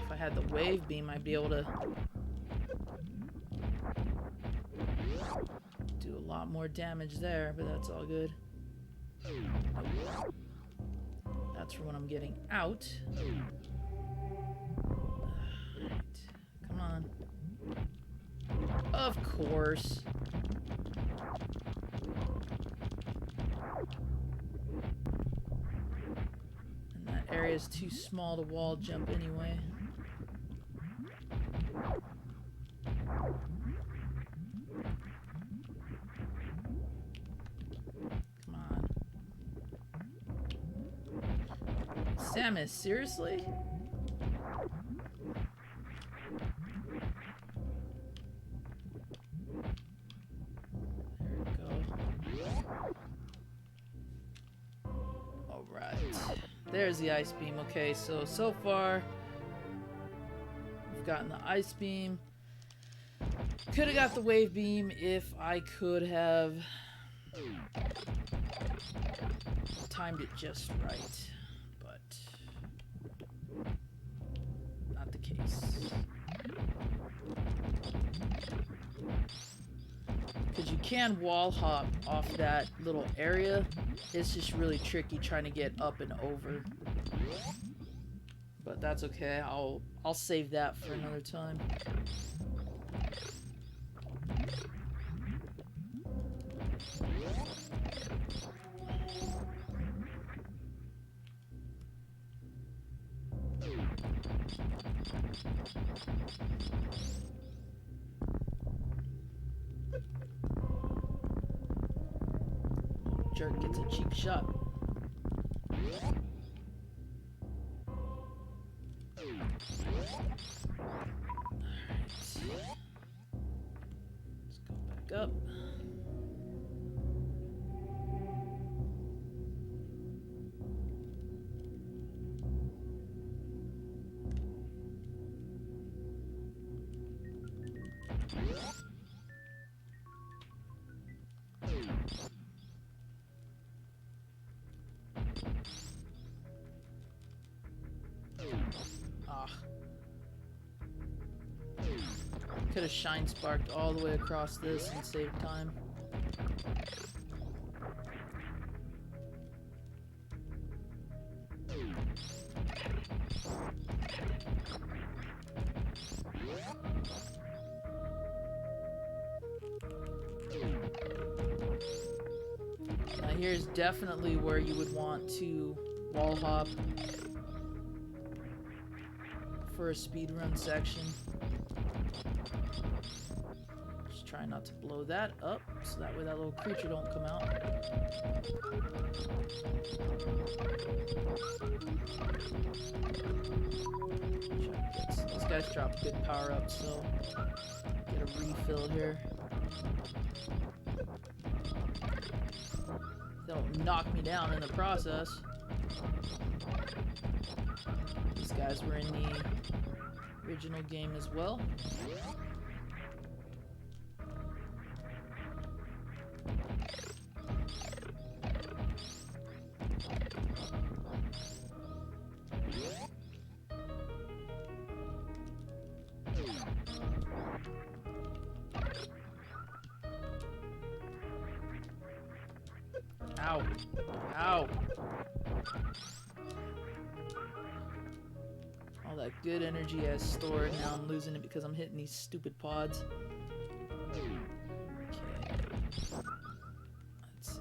Speaker 1: If I had the wave beam, I'd be able to do a lot more damage there, but that's all good. That's for when I'm getting out. Right. Come on. Of course. And that area is too small to wall jump anyway. Come on. Samus, seriously? There's the ice beam. Okay, so far we've gotten the ice beam. Could have got the wave beam if I could have timed it just right, but not the case. Because you can wall hop off that little area. It's just really tricky trying to get up and over. But but that's okay. I'll save that for another time. Jerk gets a cheap shot. Let's go back up. Could have shine sparked all the way across this and saved time. Now here's definitely where you would want to wall hop for a speedrun section. Just try not to blow that up, so that way that little creature don't come out. These guys drop good power-ups, so get a refill here. Don't knock me down in the process. These guys were in the original game as well. Ow. Ow. All that good energy I stored, now I'm losing it because I'm hitting these stupid pods. Okay. Let's see.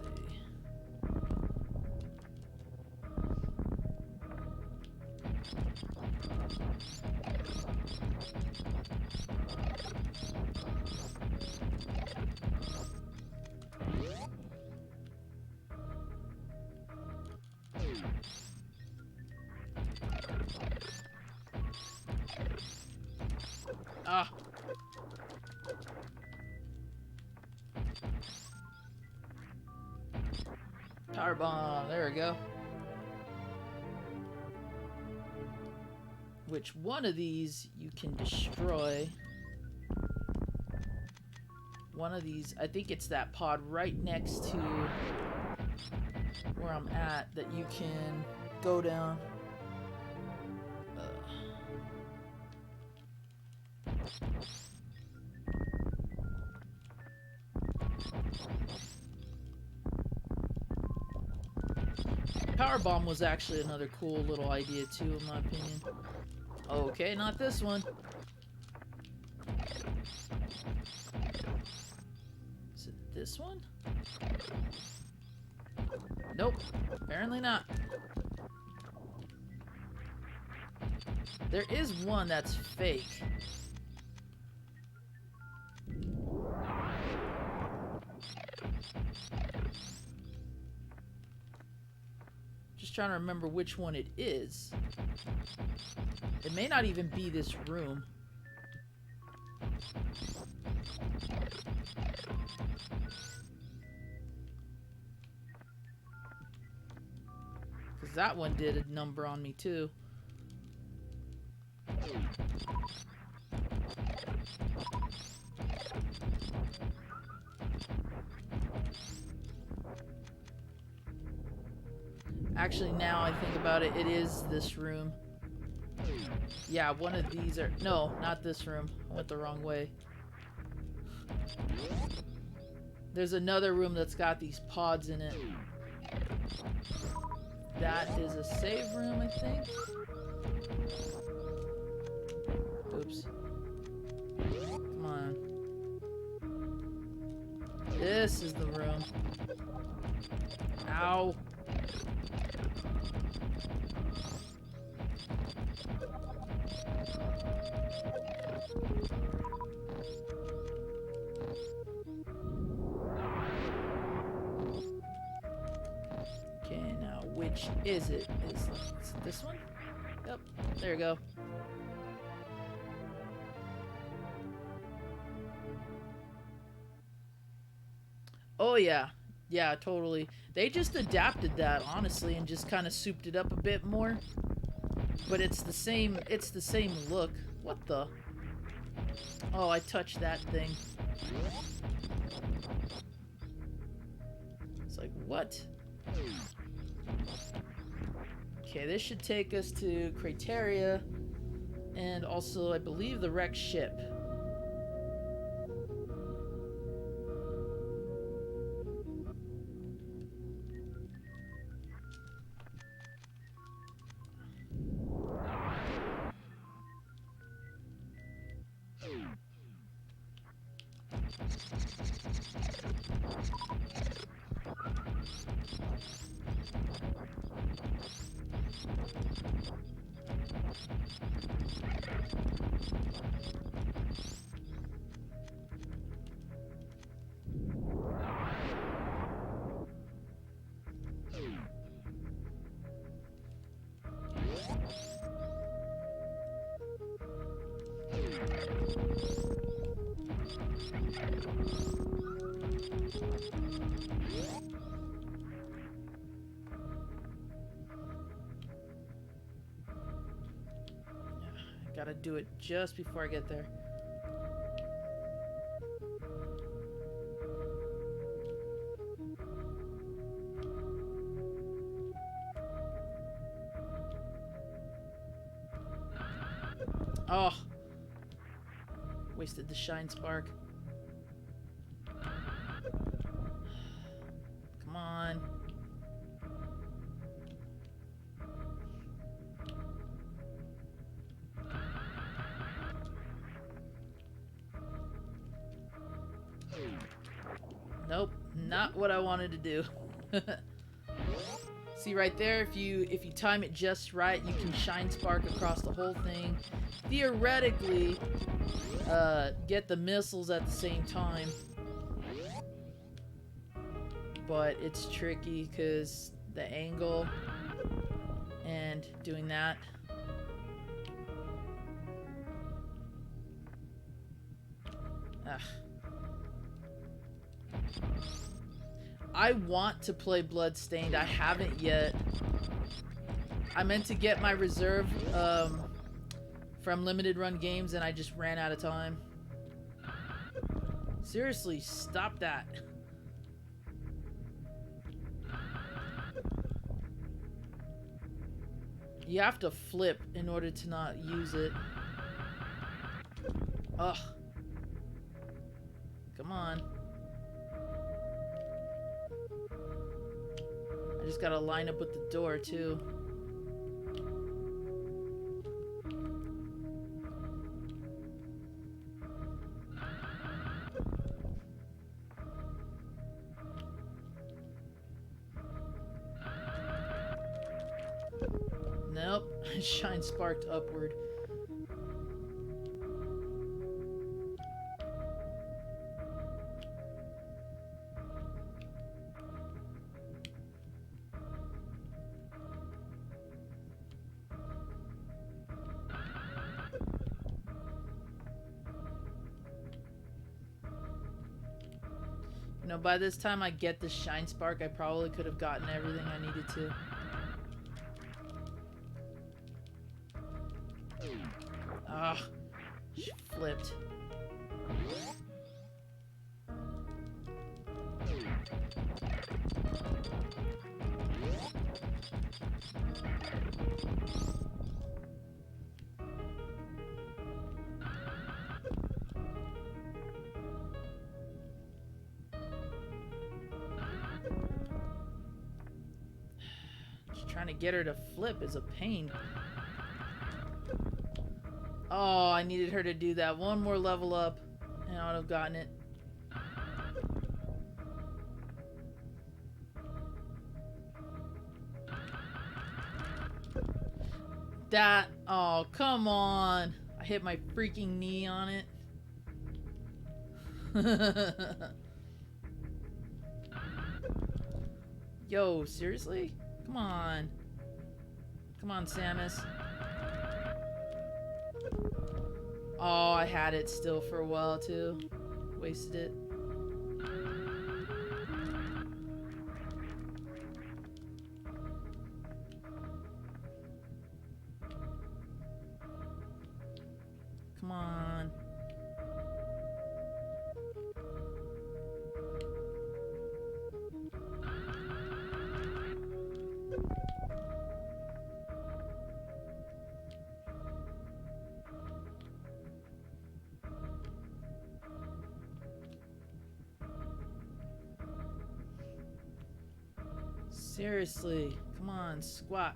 Speaker 1: Ah. Power bomb, there we go. Which one of these you can destroy? One of these, I think it's that pod right next to where I'm at that you can go down. Power bomb was actually another cool little idea too, in my opinion. Okay, not this one. Is it this one? Nope, apparently not. There is one that's fake. Just trying to remember which one it is. It may not even be this room. Because that one did a number on me too. Actually, now I think about it, it is this room. Yeah, one of these are... No, not this room. I went the wrong way. There's another room that's got these pods in it. That is a save room, I think. Oops. Come on. This is the room. Ow. Okay, now which is it? Is it this one? Yep, there you go. Oh yeah. Yeah, totally. They just adapted that, honestly, and just kind of souped it up a bit more. But it's the same look. What the? Oh, I touched that thing. It's like, what? Okay, this should take us to Crateria, and also, I believe, the wrecked ship. Gotta do it just before I get there. Oh! Wasted the shine spark. Come on. Nope, not what I wanted to do. See right there, if you time it just right, you can shine spark across the whole thing. Theoretically, get the missiles at the same time. But it's tricky because the angle and doing that. Ugh. I want to play Bloodstained. I haven't yet. I meant to get my reserve from limited run games and I just ran out of time. Seriously, stop that. You have to flip in order to not use it. Ugh. Come on. I just gotta line up with the door, too. Nope. Shine sparked upward. You know, by this time I get the shine spark, I probably could have gotten everything I needed to. Ah, she flipped. Just trying to get her to flip is a pain. Oh, I needed her to do that. One more level up, and I would have gotten it. That, oh, come on. I hit my freaking knee on it. Yo, seriously? Come on. Come on, Samus. Oh, I had it still for a while, too. Wasted it. Come on. Seriously. Come on, squat.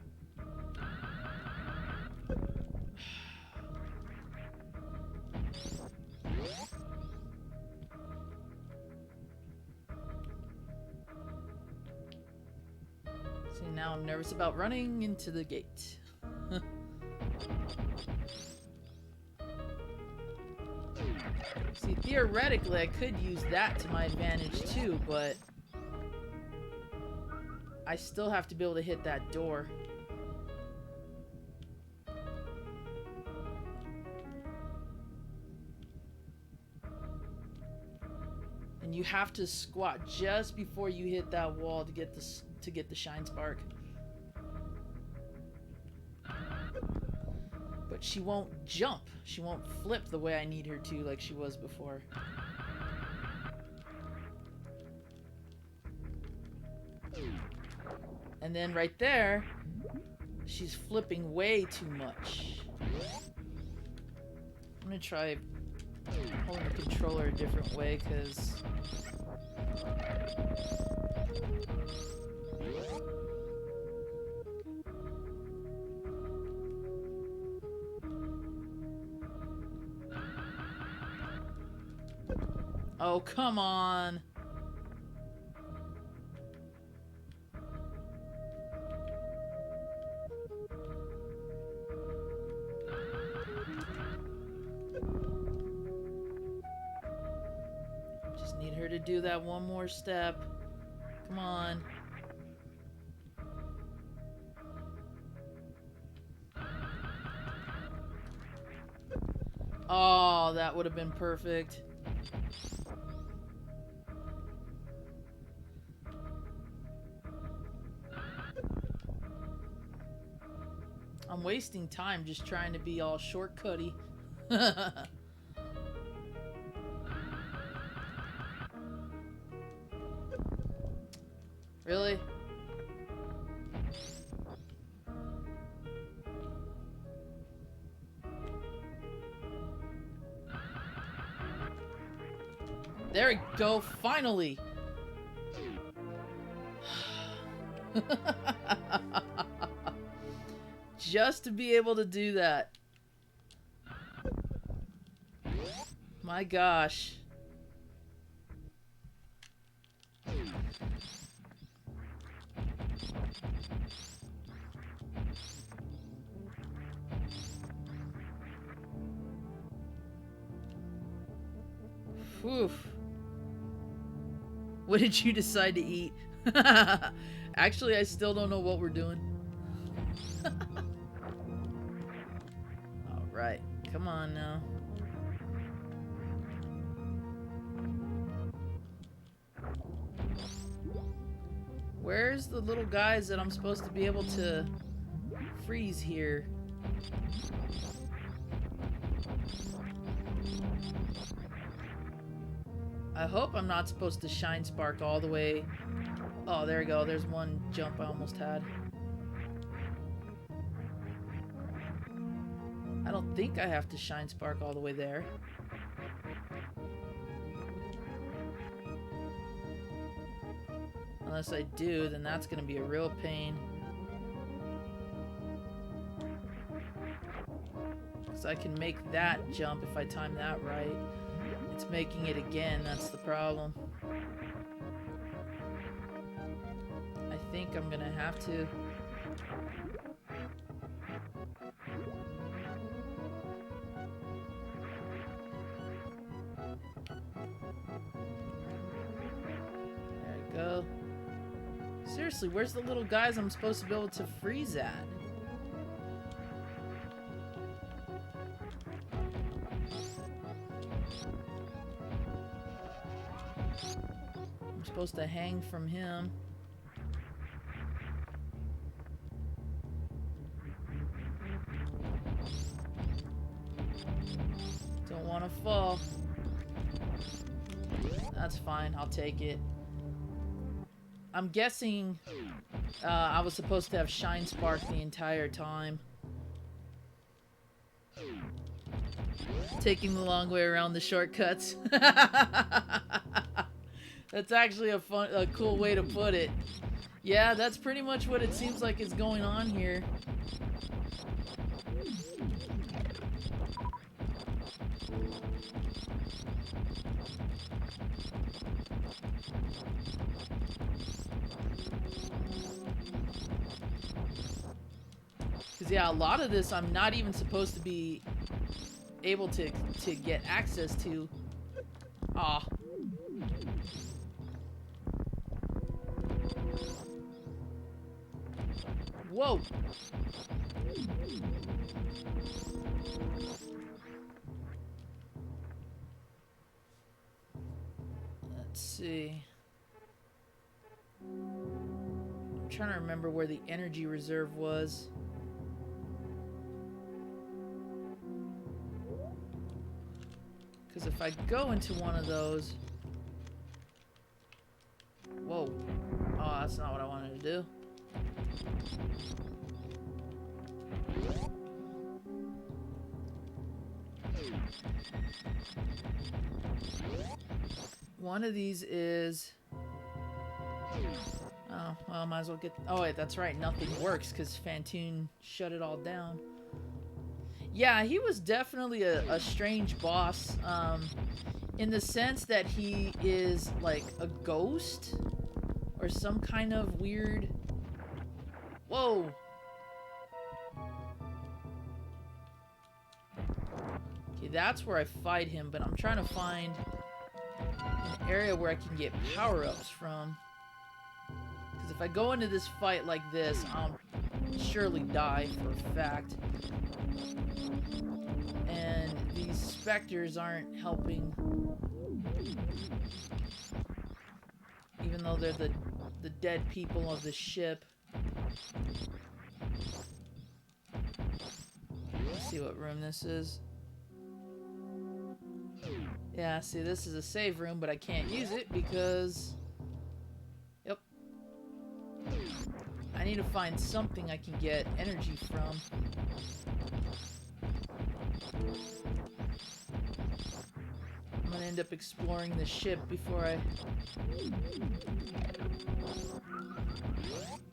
Speaker 1: See, now I'm nervous about running into the gate. See, theoretically, I could use that to my advantage too, but I still have to be able to hit that door. And you have to squat just before you hit that wall to get the shine spark. But she won't jump. She won't flip the way I need her to, like she was before. And then right there, she's flipping way too much. I'm gonna try holding the controller a different way, because oh, come on. Just need her to do that one more step. Come on. Oh, that would have been perfect. I'm wasting time just trying to be all shortcutty. Really? There we go, finally! Just to be able to do that. My gosh. Whew. What did you decide to eat? Actually, I still don't know what we're doing. Alright, come on now. Where's the little guys that I'm supposed to be able to freeze here? I hope I'm not supposed to shine spark all the way. Oh, there we go. There's one jump I almost had. I don't think I have to shine spark all the way there. Unless I do, then that's going to be a real pain. because I can make that jump if I time that right. It's making it again, that's the problem. I think I'm gonna have to. There we go. Seriously, where's the little guys I'm supposed to be able to freeze at? I'm supposed to hang from him. Don't want to fall. That's fine, I'll take it. I'm guessing I was supposed to have Shine Spark the entire time. Taking the long way around the shortcuts. That's actually a cool way to put it. Yeah, that's pretty much what it seems like is going on here. Because yeah, a lot of this I'm not even supposed to be able to get access to. Aw. Whoa. Let's see. I'm trying to remember where the energy reserve was. Because if I go into one of those... Whoa. Oh, that's not what I wanted to do. One of these is... Oh, well, might as well get... Oh, wait, that's right. Nothing works because Fantoon shut it all down. Yeah, he was definitely a strange boss, in the sense that he is like a ghost or some kind of weird... Whoa! Okay, that's where I fight him, but I'm trying to find an area where I can get power-ups from. Because if I go into this fight like this, I'll surely die for a fact. And these specters aren't helping. Even though they're the dead people of the ship. Let's see what room this is. Yeah, see, this is a save room, but I can't use it because... Yep. I need to find something I can get energy from. I'm gonna end up exploring the ship before I...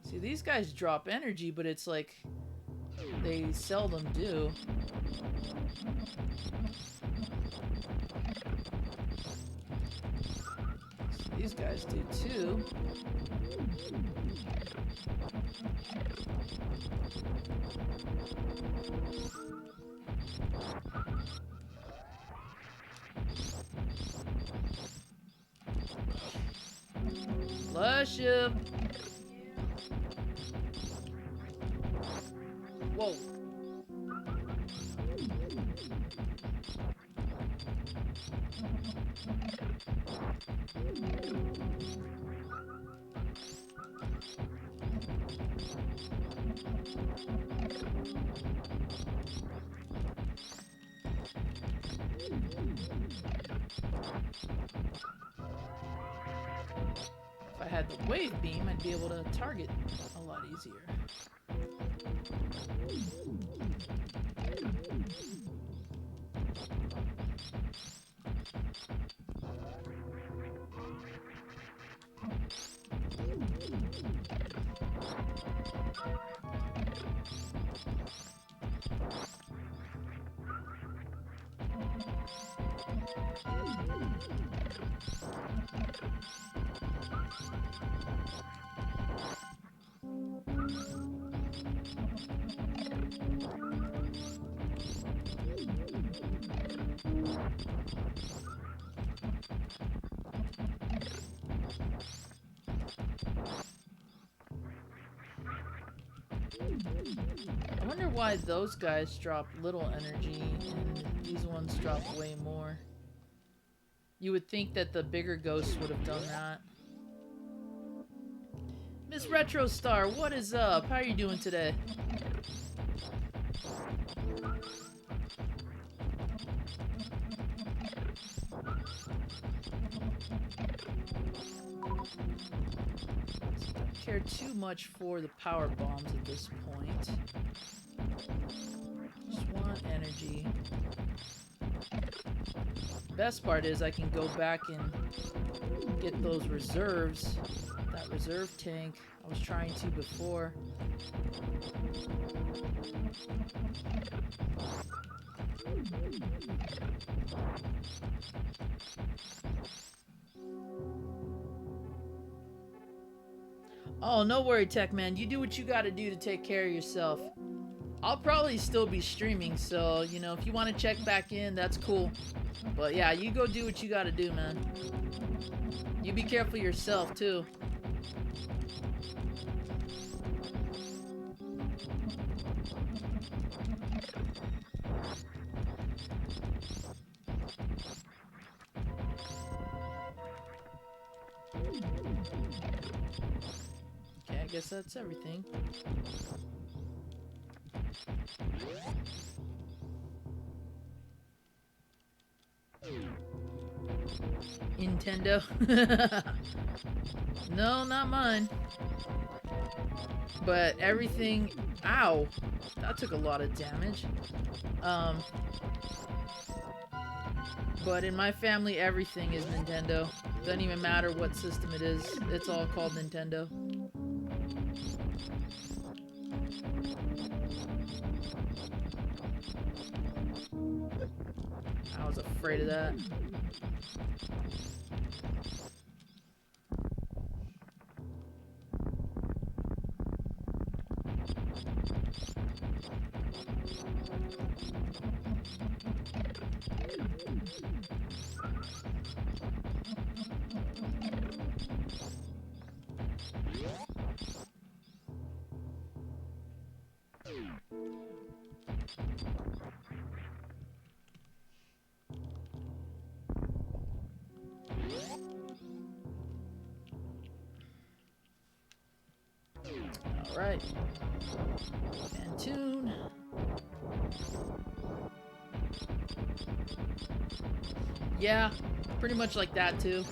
Speaker 1: See, these guys drop energy, but it's like... They seldom do. So these guys do too. Flush him. Whoa. If I had the wave beam, I'd be able to target a lot easier. I wonder why those guys drop little energy and these ones drop way more. You would think that the bigger ghosts would have done that. Miss Retro Star, what is up? How are you doing today? Don't care too much for the power bombs at this point. Just want energy. Best part is I can go back and get those reserves. That reserve tank I was trying to before. Oh, no worry, Tech Man. You do what you gotta do to take care of yourself. I'll probably still be streaming, so, you know, if you want to check back in, that's cool. But yeah, you go do what you gotta do, man. You be careful yourself, too. Okay, I guess that's everything. Nintendo. No, not mine. But everything... Ow! That took a lot of damage. But in my family, everything is Nintendo. Doesn't even matter what system it is. It's all called Nintendo. I was afraid of that. Alright. And tune. Yeah, pretty much like that too.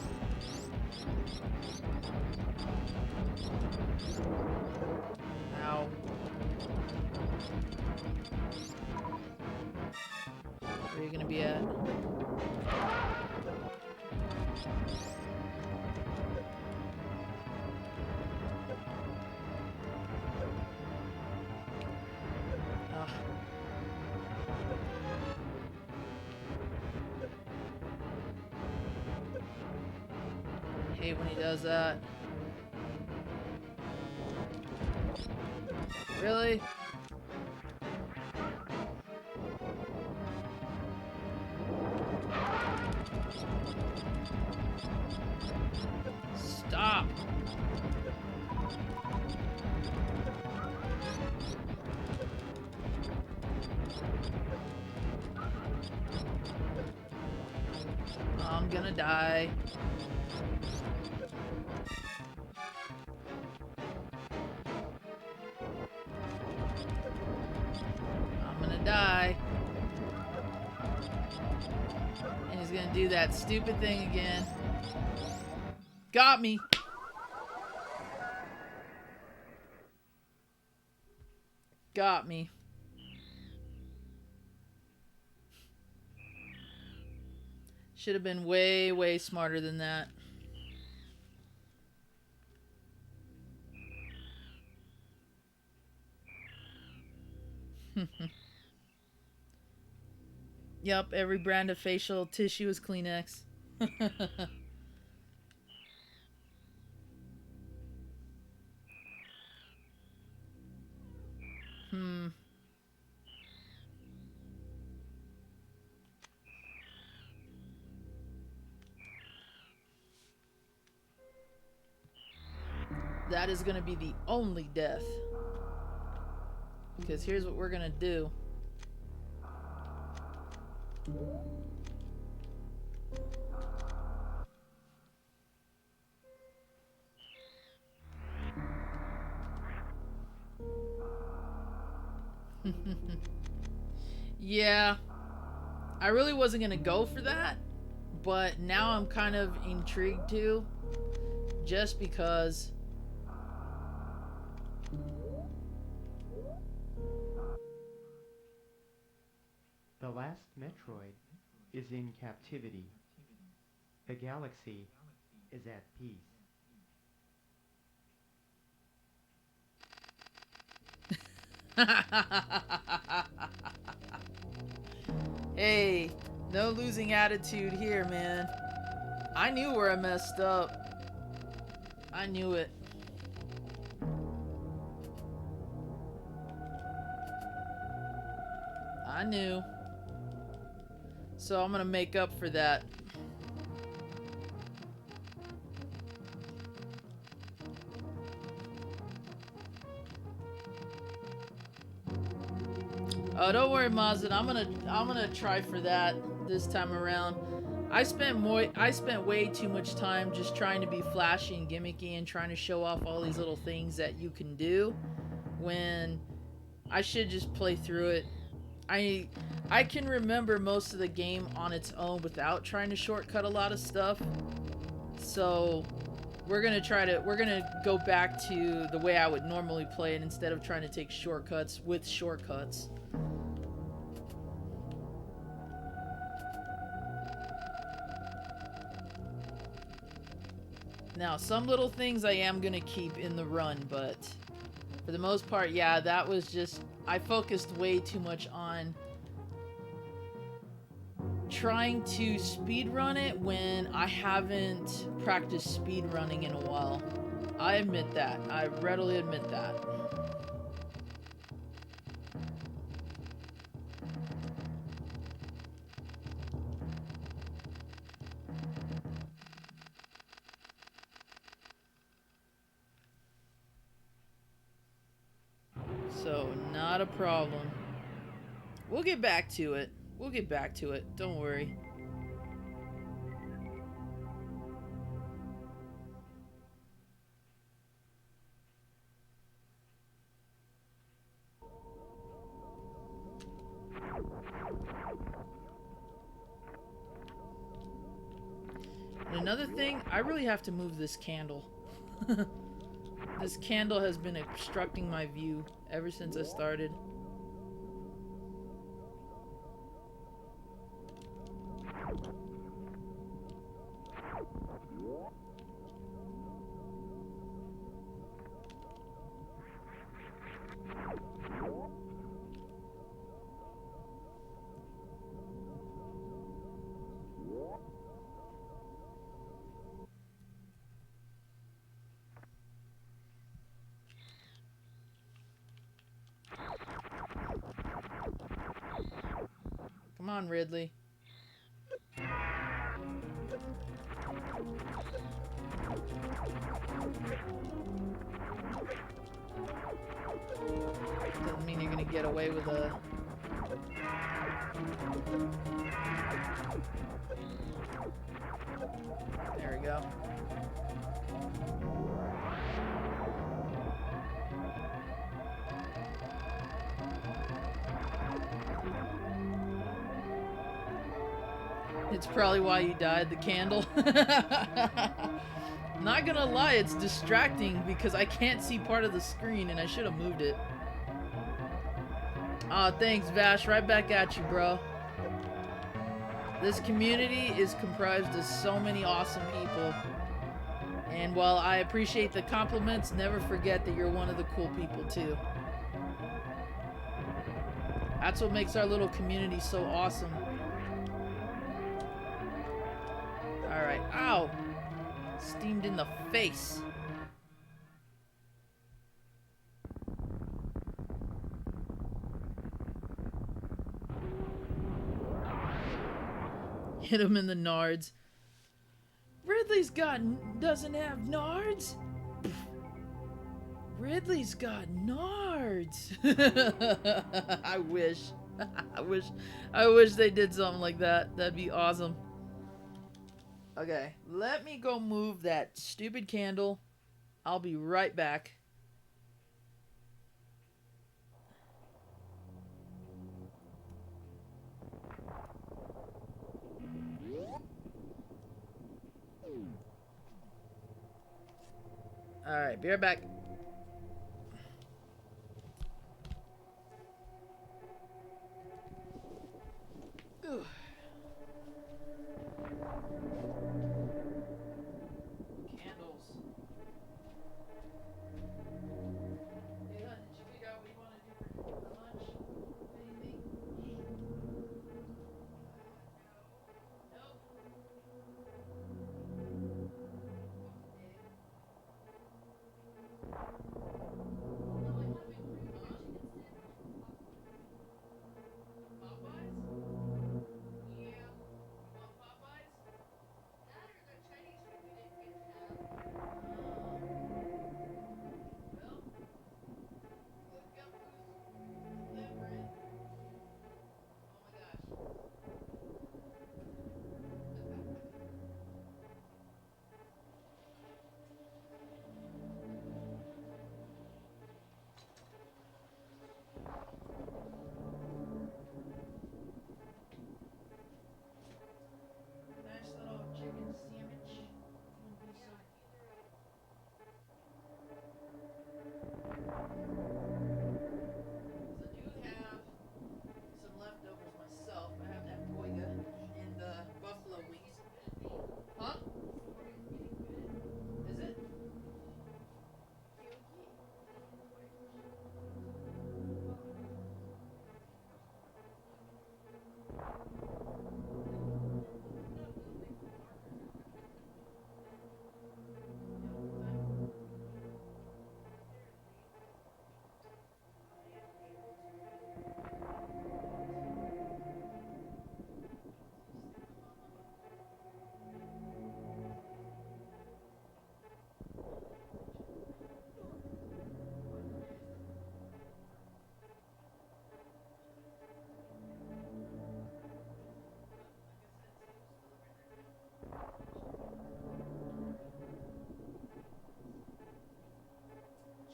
Speaker 1: Ow. Where are you gonna be at? Hate when he does that. Really? Stop! I'm gonna die. Die. And he's gonna do that stupid thing again. Got me. Got me. Should have been way, way smarter than that. Yep, every brand of facial tissue is Kleenex. Hmm. That is gonna be the only death. Because here's what we're gonna do. Yeah, I really wasn't gonna go for that, but now I'm kind of intrigued too, just because.
Speaker 2: The last Metroid is in captivity. The galaxy is at peace.
Speaker 1: Hey, no losing attitude here, man. I knew where I messed up. I knew it. I knew. So I'm gonna make up for that. Oh, don't worry, Mazin. I'm gonna try for that this time around. I spent way too much time just trying to be flashy and gimmicky and trying to show off all these little things that you can do, when I should just play through it. I can remember most of the game on its own without trying to shortcut a lot of stuff. So we're gonna go back to the way I would normally play it instead of trying to take shortcuts with shortcuts. Now, some little things I am gonna keep in the run, but for the most part, yeah, that was just, I focused way too much on trying to speedrun it when I haven't practiced speedrunning in a while. I admit that. I readily admit that. So, not a problem. We'll get back to it. We'll get back to it. Don't worry. And another thing, I really have to move this candle. This candle has been obstructing my view ever since I started. Come on, Ridley. Doesn't mean you're gonna get away with a... There we go. It's probably why you died, the candle. Not gonna lie, it's distracting because I can't see part of the screen and I should have moved it. Aw, thanks, Vash. Right back at you, bro. This community is comprised of so many awesome people. And while I appreciate the compliments, never forget that you're one of the cool people, too. That's what makes our little community so awesome. steamed in the face. Hit him in the nards. Ridley's doesn't have nards. Ridley's got nards. I wish. I wish they did something like that. That'd be awesome. Okay, let me go move that stupid candle. I'll be right back. Alright, be right back. Ugh. Candles. Hey, hon, did you figure out what you want to do for lunch? Anything? No. Popeyes? Yeah. You want Popeyes? That or the Chinese food we didn't get to have. Well, look up who's delivering. Oh my gosh. Nice little chicken sandwich. One piece of. I do have some leftovers myself. I have that boiga and the buffalo wings. Huh? Is it?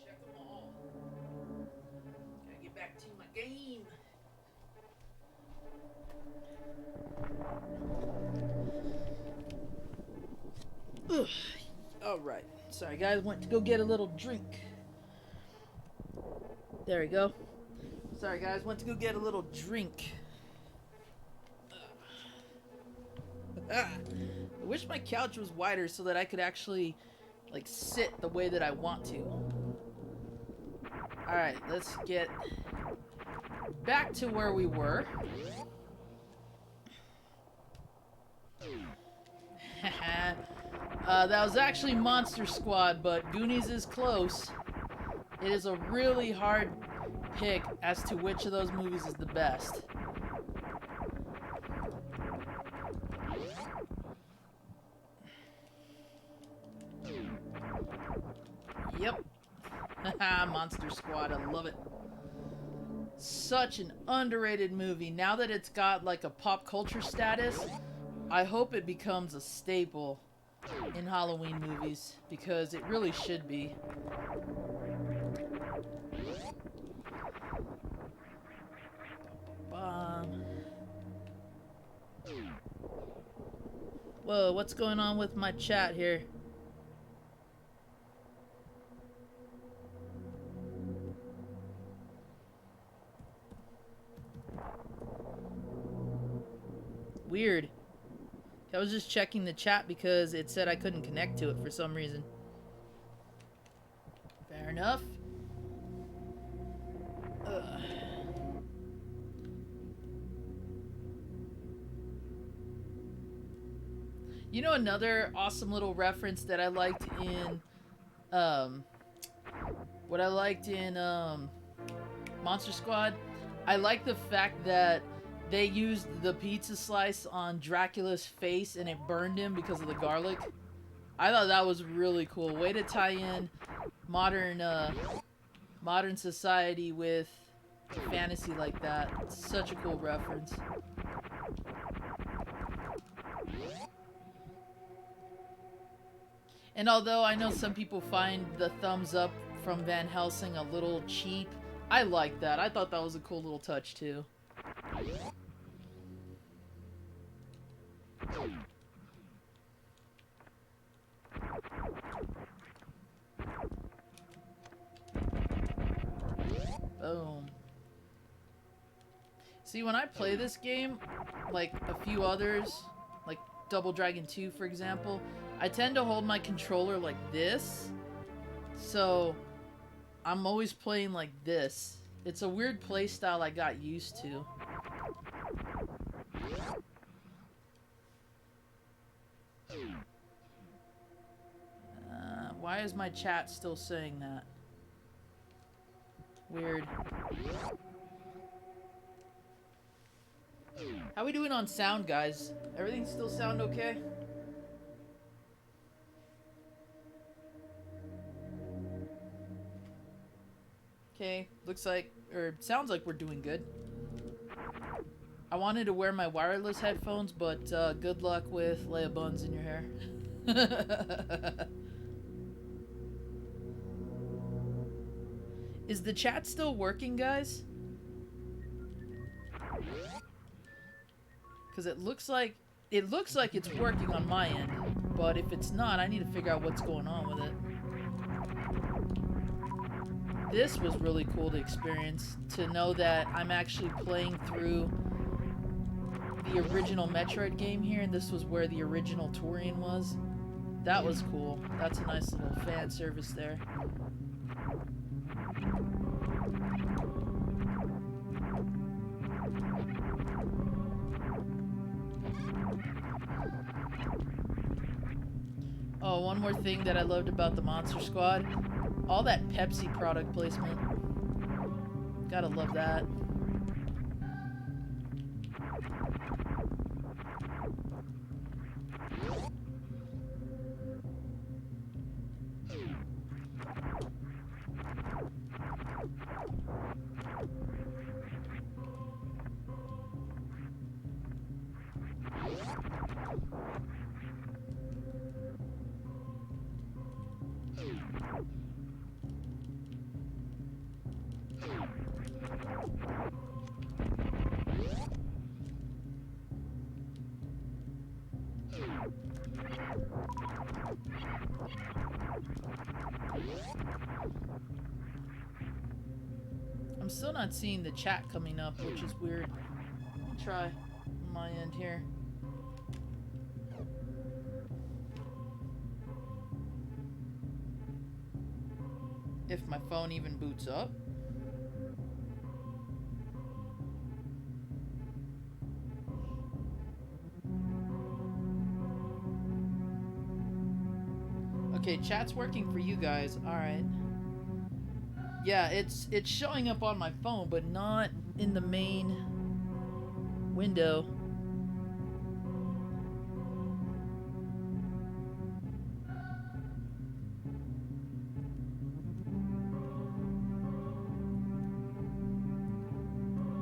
Speaker 1: Check them all. Gotta get back to my game. Ugh. All right. Sorry, guys. Went to go get a little drink. There we go. Sorry, guys. Went to go get a little drink. I wish my couch was wider so that I could actually, like, sit the way that I want to. All right. Let's get back to where we were. That was actually Monster Squad, but Goonies is close. It is a really hard pick as to which of those movies is the best. Yep. Monster Squad, I love it. Such an underrated movie. Now that it's got like a pop culture status, I hope it becomes a staple in Halloween movies, because it really should be. Whoa, what's going on with my chat here? Weird. I was just checking the chat because it said I couldn't connect to it for some reason. Fair enough. Ugh. You know another awesome little reference that I liked in, um, what I liked in, Monster Squad? I like the fact that they used the pizza slice on Dracula's face and it burned him because of the garlic. I thought that was really cool. Way to tie in modern, modern society with fantasy like that. It's such a cool reference. And although I know some people find the thumbs up from Van Helsing a little cheap, I like that. I thought that was a cool little touch too. Boom. See, when I play this game, like a few others, like Double Dragon 2 for example, I tend to hold my controller like this. So, I'm always playing like this. It's a weird play style I got used to. Why is my chat still saying that? Weird. How we doing on sound, guys? Everything still sound okay? Okay, looks like, or sounds like we're doing good. I wanted to wear my wireless headphones, but good luck with Leia Buns in your hair. Is the chat still working, guys? Because it looks like it's working on my end, but if it's not, I need to figure out what's going on with it. This was really cool to experience, to know that I'm actually playing through the original Metroid game here, and this was where the original Torian was. That was cool. That's a nice little fan service there. Oh, one more thing that I loved about the Monster Squad. All that Pepsi product placement. Gotta love that. I'm still not seeing the chat coming up, which is weird. I'll try on my end here. If my phone even boots up. Okay, chat's working for you guys. All right. Yeah, it's showing up on my phone, but not in the main window.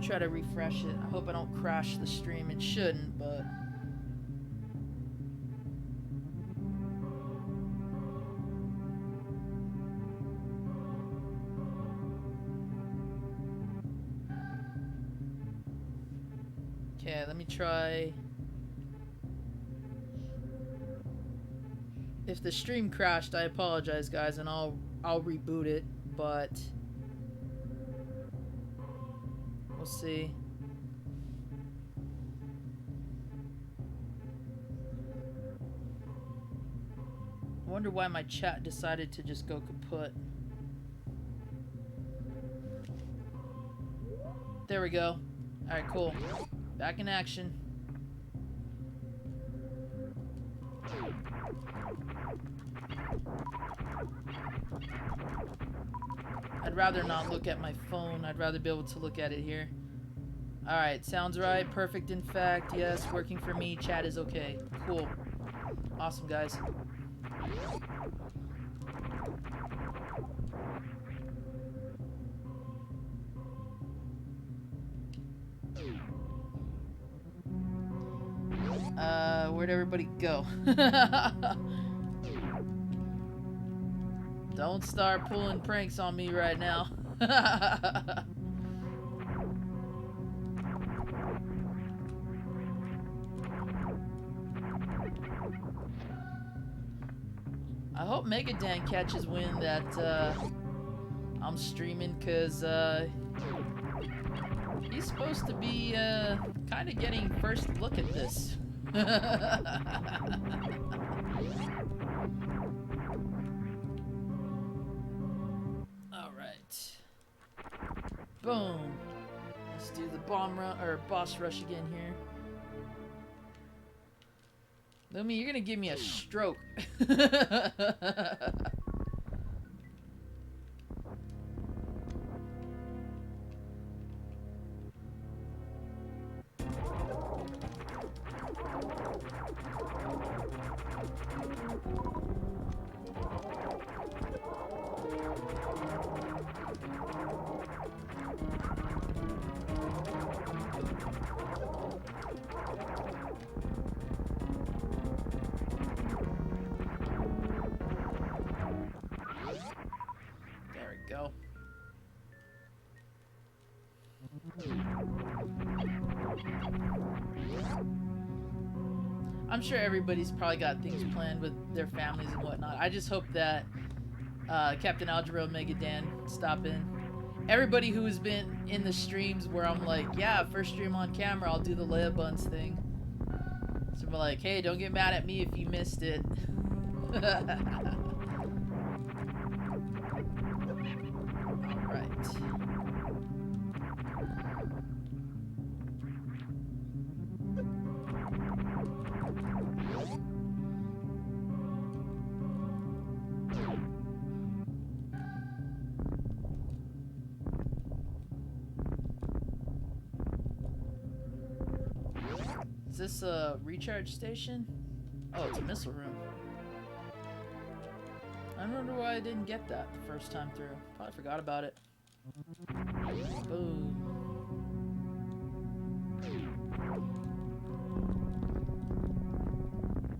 Speaker 1: Try to refresh it. I hope I don't crash the stream. It shouldn't, but... Okay, let me try. If the stream crashed, I apologize, guys, and I'll reboot it, but we'll see. I wonder why my chat decided to just go kaput. There we go. Alright, cool. Back in action. I'd rather not look at my phone. I'd rather be able to look at it here. Alright, sounds right. Perfect, in fact. Yes, working for me. Chat is okay. Cool. Awesome, guys. Where'd everybody go? Don't start pulling pranks on me right now. I hope Megadan catches wind that I'm streaming, because he's supposed to be kind of getting first look at this. Alright. Boom. Let's do the bomb run, or boss rush again here. Lumi, you're gonna give me a stroke. There we go. I'm sure everybody's probably got things planned with their families and whatnot. I just hope that Captain Algebra, Megadan stop in. Everybody who has been in the streams where I'm like, yeah, first stream on camera, I'll do the Leia Buns thing. So we're like, hey, don't get mad at me if you missed it. Alright. Is this a recharge station? Oh, it's a missile room. I wonder why I didn't get that the first time through. Probably forgot about it. Boom.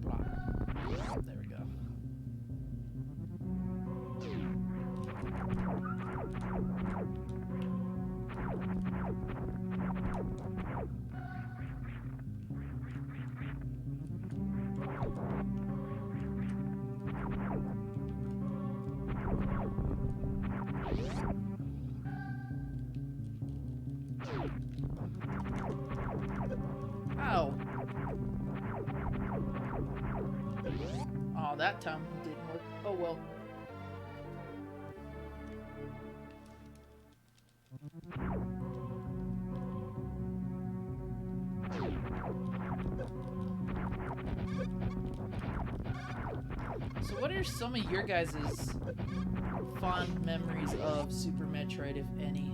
Speaker 1: Blah. There we go. Ow. Oh, that time didn't work. Oh well. So what are some of your guys' fond memories of Super Metroid, if any?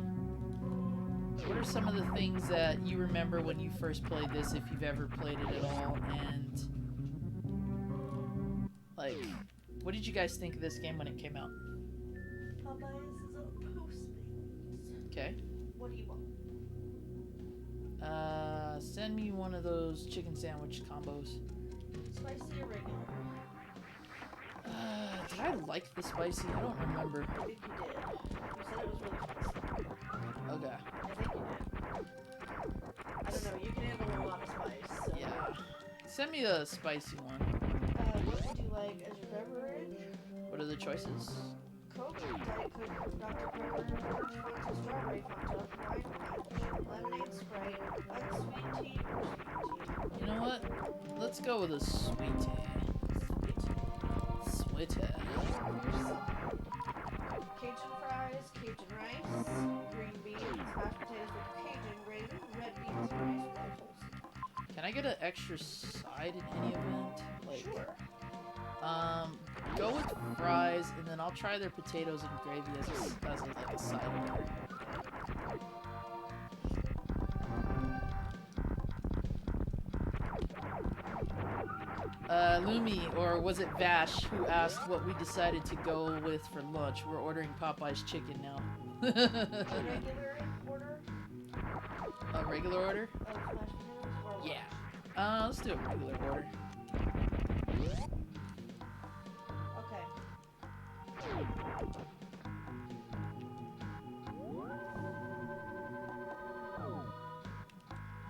Speaker 1: What are some of the things that you remember when you first played this, if you've ever played it at all? And, like, what did you guys think of this game when it came out?
Speaker 3: Popeyes is a Postmates.
Speaker 1: Okay.
Speaker 3: What do you want?
Speaker 1: Send me one of those chicken sandwich combos.
Speaker 3: Spicy or regular?
Speaker 1: Did I like the spicy? I don't remember.
Speaker 3: I think you did. You said it was really spicy.
Speaker 1: Okay.
Speaker 3: I think you did. I don't know. You can handle a lot of spice. So.
Speaker 1: Yeah. Send me a spicy one.
Speaker 3: What would you like as your beverage?
Speaker 1: What are the choices?
Speaker 3: Coke, Diet Coke, Dr. Pepper, Orange Fanta, Strawberry Fanta, Wine Punch, Lemonade Sprite, unsweet tea, or sweet tea.
Speaker 1: You know what? Let's go with a sweet tea. Sweet tea.
Speaker 3: Cajun fries, Cajun rice, green beans, mashed potatoes with Cajun gravy, red beans and rice waffles.
Speaker 1: Can I get an extra side in any event? Like,
Speaker 3: Sure.
Speaker 1: Go with fries, and then I'll try their potatoes and gravy as like a side order. Lumi, or was it Vash, who asked what we decided to go with for lunch. We're ordering Popeye's chicken now.
Speaker 3: Regular order
Speaker 1: A regular order?
Speaker 3: of mashed potatoes or what?
Speaker 1: Yeah. Let's do a regular order.
Speaker 3: Okay.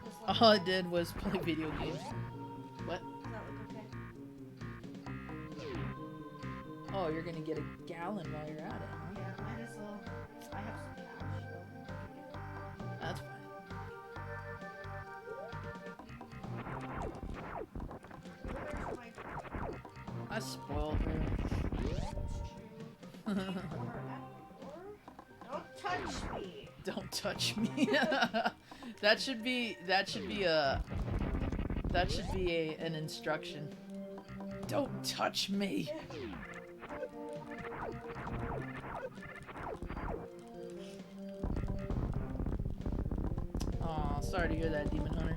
Speaker 3: This one,
Speaker 1: All I did was play video games. What?
Speaker 3: does that look okay?
Speaker 1: Oh, you're gonna get a gallon while you're at it, huh?
Speaker 3: Yeah, might as well. I have some cash, so.
Speaker 1: That's fine.
Speaker 3: Where's my
Speaker 1: I spoiled her.
Speaker 3: Don't touch me.
Speaker 1: Don't touch me. that should be an instruction. Don't touch me. Aw, sorry to hear that, Demon Hunter.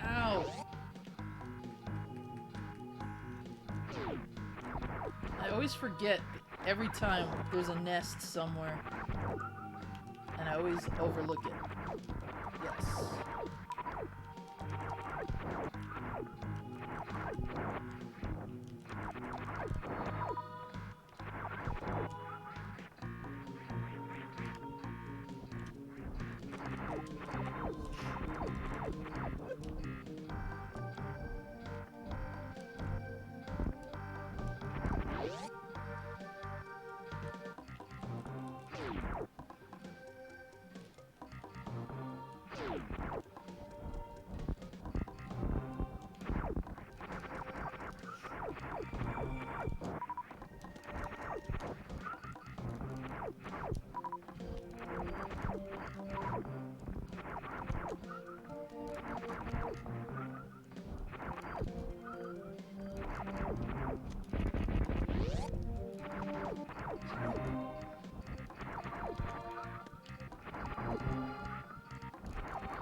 Speaker 1: Ow! I always forget every time there's a nest somewhere. And I always overlook it. Yes.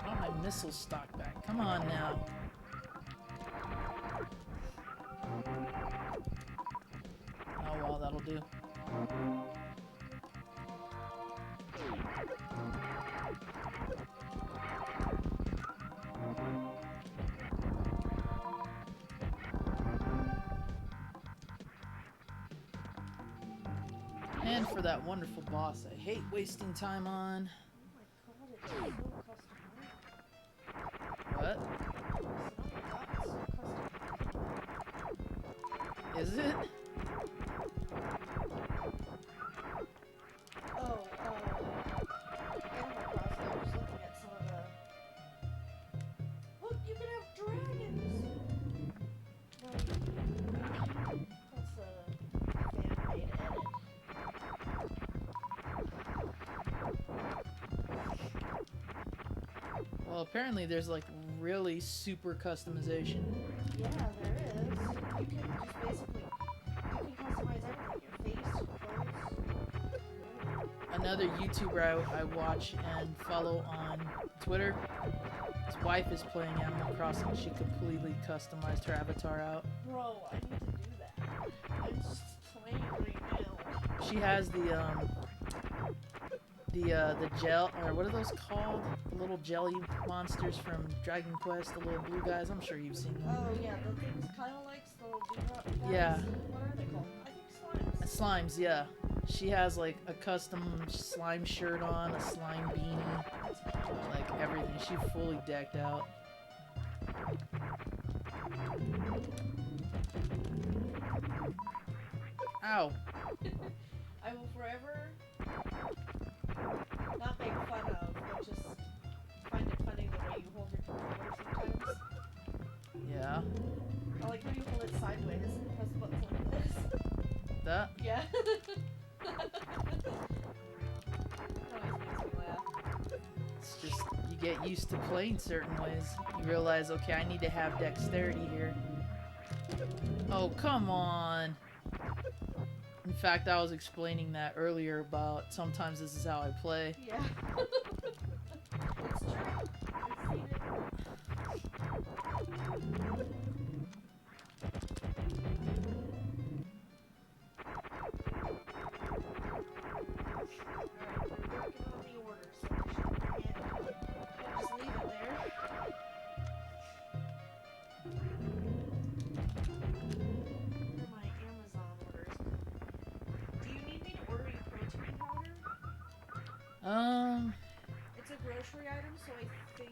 Speaker 1: Oh, my missile stock back. Come on now. Oh well, that'll do. And for that wonderful boss I hate wasting time on.
Speaker 3: Oh my god,
Speaker 1: What?
Speaker 3: it's so customized.
Speaker 1: Is it?
Speaker 3: Oh, Animal Crossing, I was looking at some of the... Look, you can have dragons! No, that's a fan-made edit.
Speaker 1: Well, apparently there's like really super customization.
Speaker 3: Yeah, there is. You can just basically... You can customize everything. Your face, your clothes.
Speaker 1: Another YouTuber I watch and follow on Twitter, his wife is playing Animal Crossing. She completely customized her avatar out.
Speaker 3: Bro, I need to do that. I'm just playing right now.
Speaker 1: She has the gel, or what are those called? The little jelly monsters from Dragon Quest, the little blue guys. I'm sure you've seen them.
Speaker 3: Oh yeah, the things Kyle likes, the little guys.
Speaker 1: Yeah.
Speaker 3: What are they called? I think slimes.
Speaker 1: Slimes, yeah. She has like a custom slime shirt on, a slime beanie, like everything. She's fully decked out. Ow.
Speaker 3: I will forever not make fun of, but just find it funny the way you hold your controller sometimes.
Speaker 1: Yeah.
Speaker 3: I like how you hold it sideways and press buttons like this.
Speaker 1: That?
Speaker 3: Yeah. Always makes me laugh.
Speaker 1: It's just, you get used to playing certain ways. You realize, okay, I need to have dexterity here. Oh, come on. In fact, I was explaining that earlier about sometimes this is how I play.
Speaker 3: Yeah. It's true. I've seen it. Alright, we're working on the order, so we can't just leave it there. Where are my Amazon orders? Do you need me to order you protein powder? It's a grocery item, so I think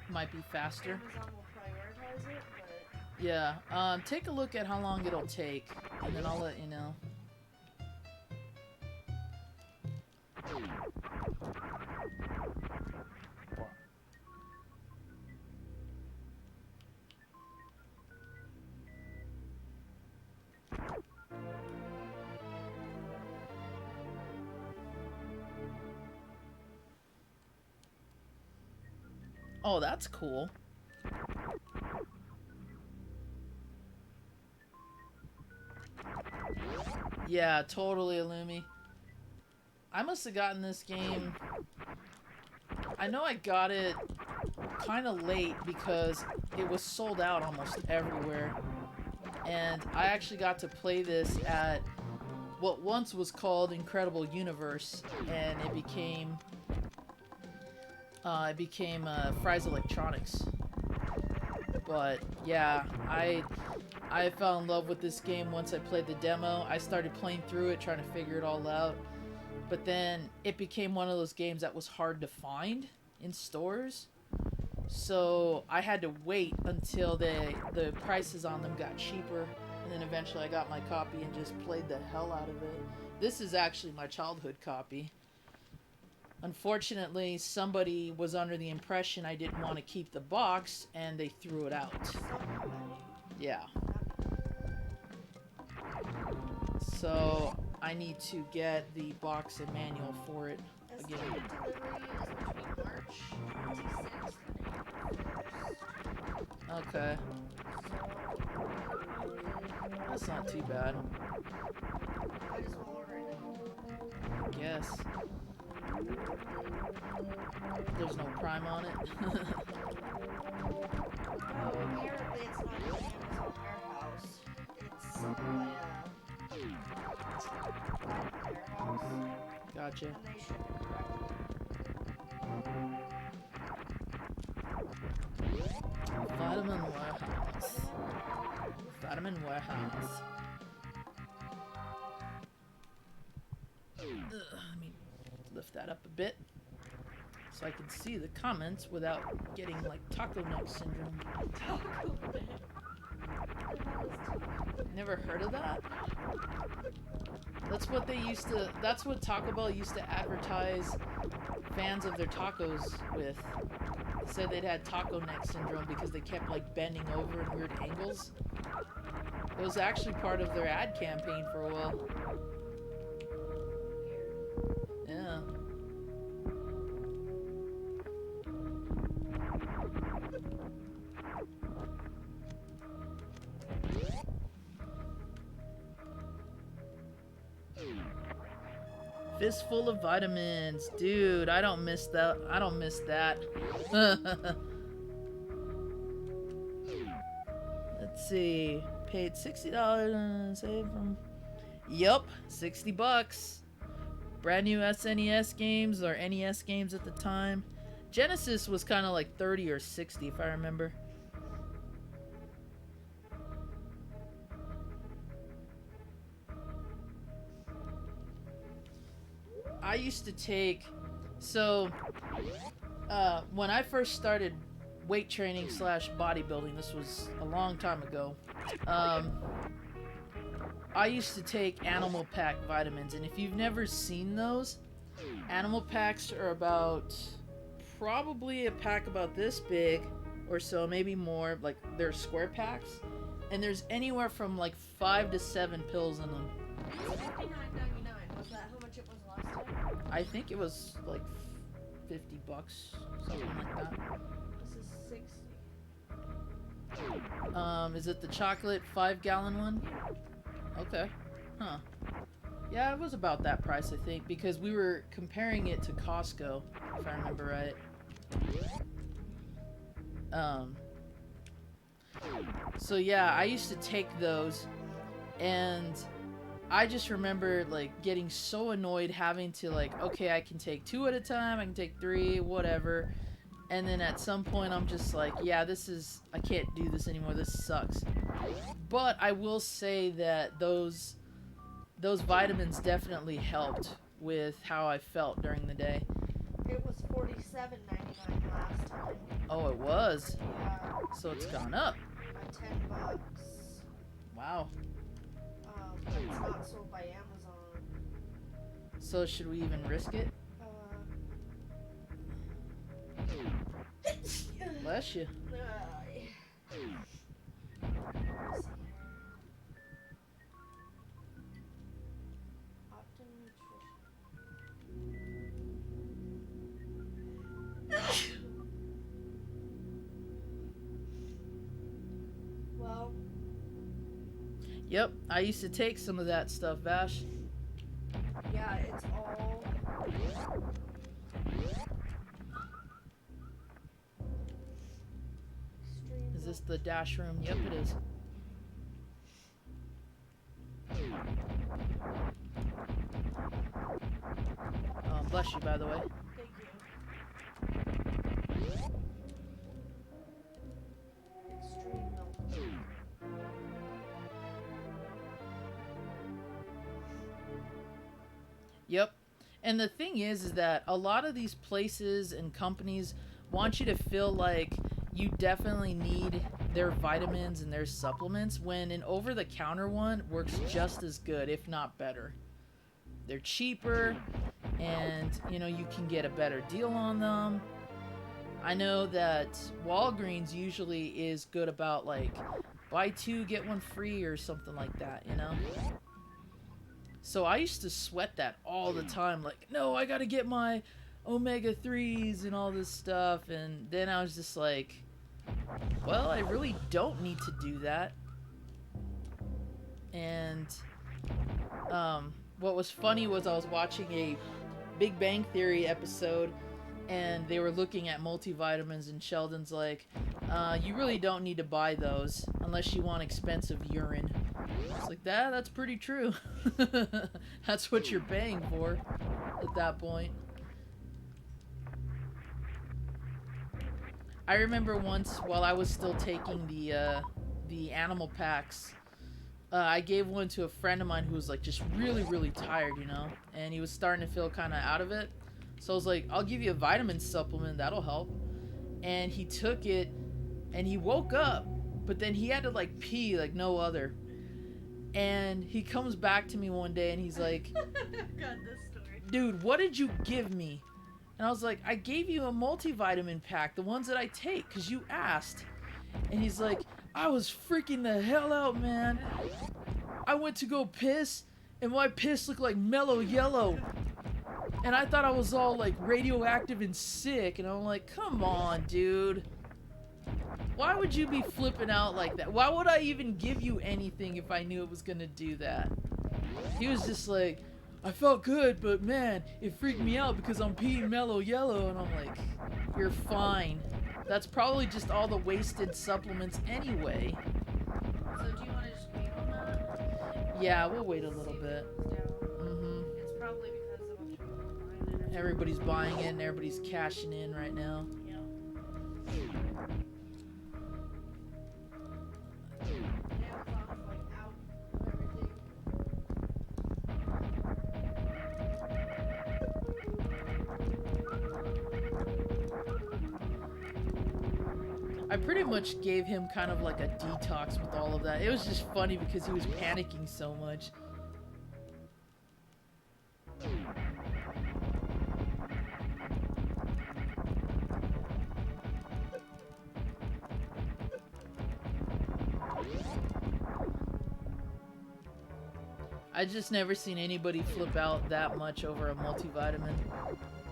Speaker 1: Might be faster.
Speaker 3: Amazon will prioritize it, but
Speaker 1: Yeah. Take a look at how long it'll take, and then I'll let you know. Oh, that's cool. Yeah, totally, Illumi. I must have gotten this game... I know I got it kind of late because it was sold out almost everywhere. And I actually got to play this at what once was called Incredible Universe, and it became Fry's Electronics. But yeah, I fell in love with this game once I played the demo. I started playing through it, trying to figure it all out. But then it became one of those games that was hard to find in stores. So I had to wait until the prices on them got cheaper. And then eventually I got my copy and just played the hell out of it. This is actually my childhood copy. Unfortunately, somebody was under the impression I didn't want to keep the box, and they threw it out. Yeah. So I need to get the box and manual for it again.
Speaker 3: estimated delivery is between March 26th and April 1st.
Speaker 1: Okay. That's not too bad.
Speaker 3: Might as well order it now.
Speaker 1: Guess. There's no Prime on it.
Speaker 3: Oh, apparently it's not in the Amazon warehouse. It's by warehouse.
Speaker 1: Gotcha.
Speaker 3: And they ship it directly.
Speaker 1: Vitamin Warehouse. Vitamin Warehouse. Let me lift that up a bit so I can see the comments without getting like taco neck syndrome.
Speaker 3: Taco neck. What the hell is taco?
Speaker 1: Never heard of that? That's what they used to, that's what Taco Bell used to advertise fans of their tacos with. They said they'd had taco neck syndrome because they kept like bending over in weird angles. It was actually part of their ad campaign for a while. Yeah. Fistful of vitamins. Dude, I don't miss that. I don't miss that. Let's see. Paid $60 and saved from... Yup, 60 bucks. Brand new SNES games or NES games at the time. Genesis was kind of like 30 or 60 if I remember. I used to take, so when I first started weight training / bodybuilding, this was a long time ago. I used to take animal pack vitamins, and if you've never seen those, animal packs are about probably a pack about this big or so, maybe more. Like they're square packs, and there's anywhere from like 5 to 7 pills in them.
Speaker 3: $59.99. Was that how much it was last time?
Speaker 1: I think it was like $50, something like that.
Speaker 3: This is 60.
Speaker 1: Is it the chocolate 5-gallon one? Okay. Huh. Yeah, it was about that price, I think, because we were comparing it to Costco, if I remember right. So yeah, I used to take those, and I just remember like getting so annoyed having to like, okay, I can take 2 at a time, I can take 3, whatever. And then at some point I'm just like, yeah, I can't do this anymore, this sucks. But I will say that those vitamins definitely helped with how I felt during the day.
Speaker 3: It was $47.99 last time.
Speaker 1: Oh, it was?
Speaker 3: Yeah,
Speaker 1: So it's gone up.
Speaker 3: by $10.
Speaker 1: Wow.
Speaker 3: But it's not sold by Amazon.
Speaker 1: So should we even risk it? Bless you.
Speaker 3: Well,
Speaker 1: Yep, I used to take some of that stuff, Vash.
Speaker 3: yeah, it's all extreme.
Speaker 1: Is this the dash room? Yep, it is. Bless you, by the way.
Speaker 3: Thank you. Extreme milk.
Speaker 1: Yep. And the thing is that a lot of these places and companies want you to feel like you definitely need their vitamins and their supplements, when an over-the-counter one works just as good, if not better. They're cheaper, and you can get a better deal on them. I know that Walgreens usually is good about like buy 2 get 1 free or something like that, So I used to sweat that all the time, like, no, I gotta get my omega-3s and all this stuff, and then I was just like, well, I really don't need to do that. And what was funny was I was watching a Big Bang Theory episode, and they were looking at multivitamins, and Sheldon's like, you really don't need to buy those unless you want expensive urine. It's like, that's pretty true. That's what you're paying for at that point. I remember once while I was still taking the animal packs, I gave one to a friend of mine who was like just really, really tired, and he was starting to feel kind of out of it. So I was like, I'll give you a vitamin supplement, that'll help. And he took it, and he woke up, but then he had to like pee like no other. And he comes back to me one day and he's like,
Speaker 3: God, this story.
Speaker 1: dude, what did you give me? And I was like, I gave you a multivitamin pack, the ones that I take, because you asked. And he's like, I was freaking the hell out, man. I went to go piss, and my piss looked like mellow yellow. And I thought I was all like radioactive and sick, and I'm like, come on, dude. Why would you be flipping out like that? Why would I even give you anything if I knew it was gonna do that? He was just like, I felt good, but man, it freaked me out because I'm peeing mellow yellow. And I'm like, you're fine. That's probably just all the wasted supplements anyway.
Speaker 3: So do you want to just wait on that?
Speaker 1: Yeah, we'll wait a little
Speaker 3: See if
Speaker 1: bit.
Speaker 3: it goes down.
Speaker 1: Mm-hmm.
Speaker 3: It's probably because of what you're buying it.
Speaker 1: Everybody's buying it and everybody's cashing in right now.
Speaker 3: Yeah. Amazon's like out of everything.
Speaker 1: I I pretty much gave him kind of like a detox with all of that. It was just funny because he was panicking so much. I just never seen anybody flip out that much over a multivitamin.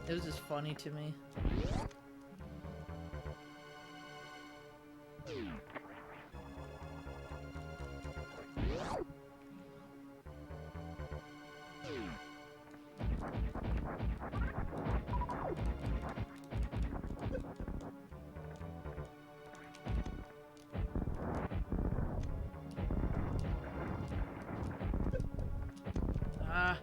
Speaker 1: It was just funny to me. Ah.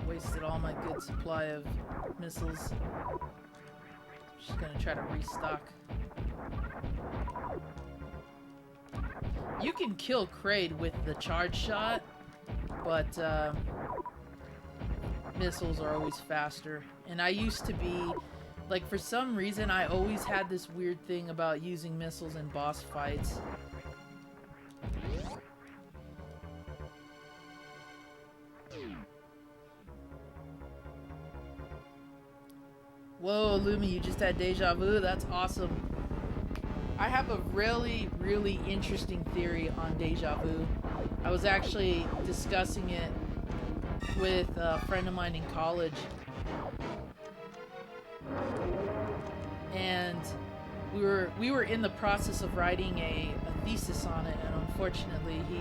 Speaker 1: Wasted all my good supply of missiles. Just gonna try to restock. You can kill Kraid with the charge shot, but missiles are always faster. And I used to be, like, for some reason, I always had this weird thing about using missiles in boss fights. Whoa, Lumi, you just had deja vu? That's awesome. I have a really, really interesting theory on deja vu. I was actually discussing it with a friend of mine in college. And we were in the process of writing a thesis on it, and unfortunately he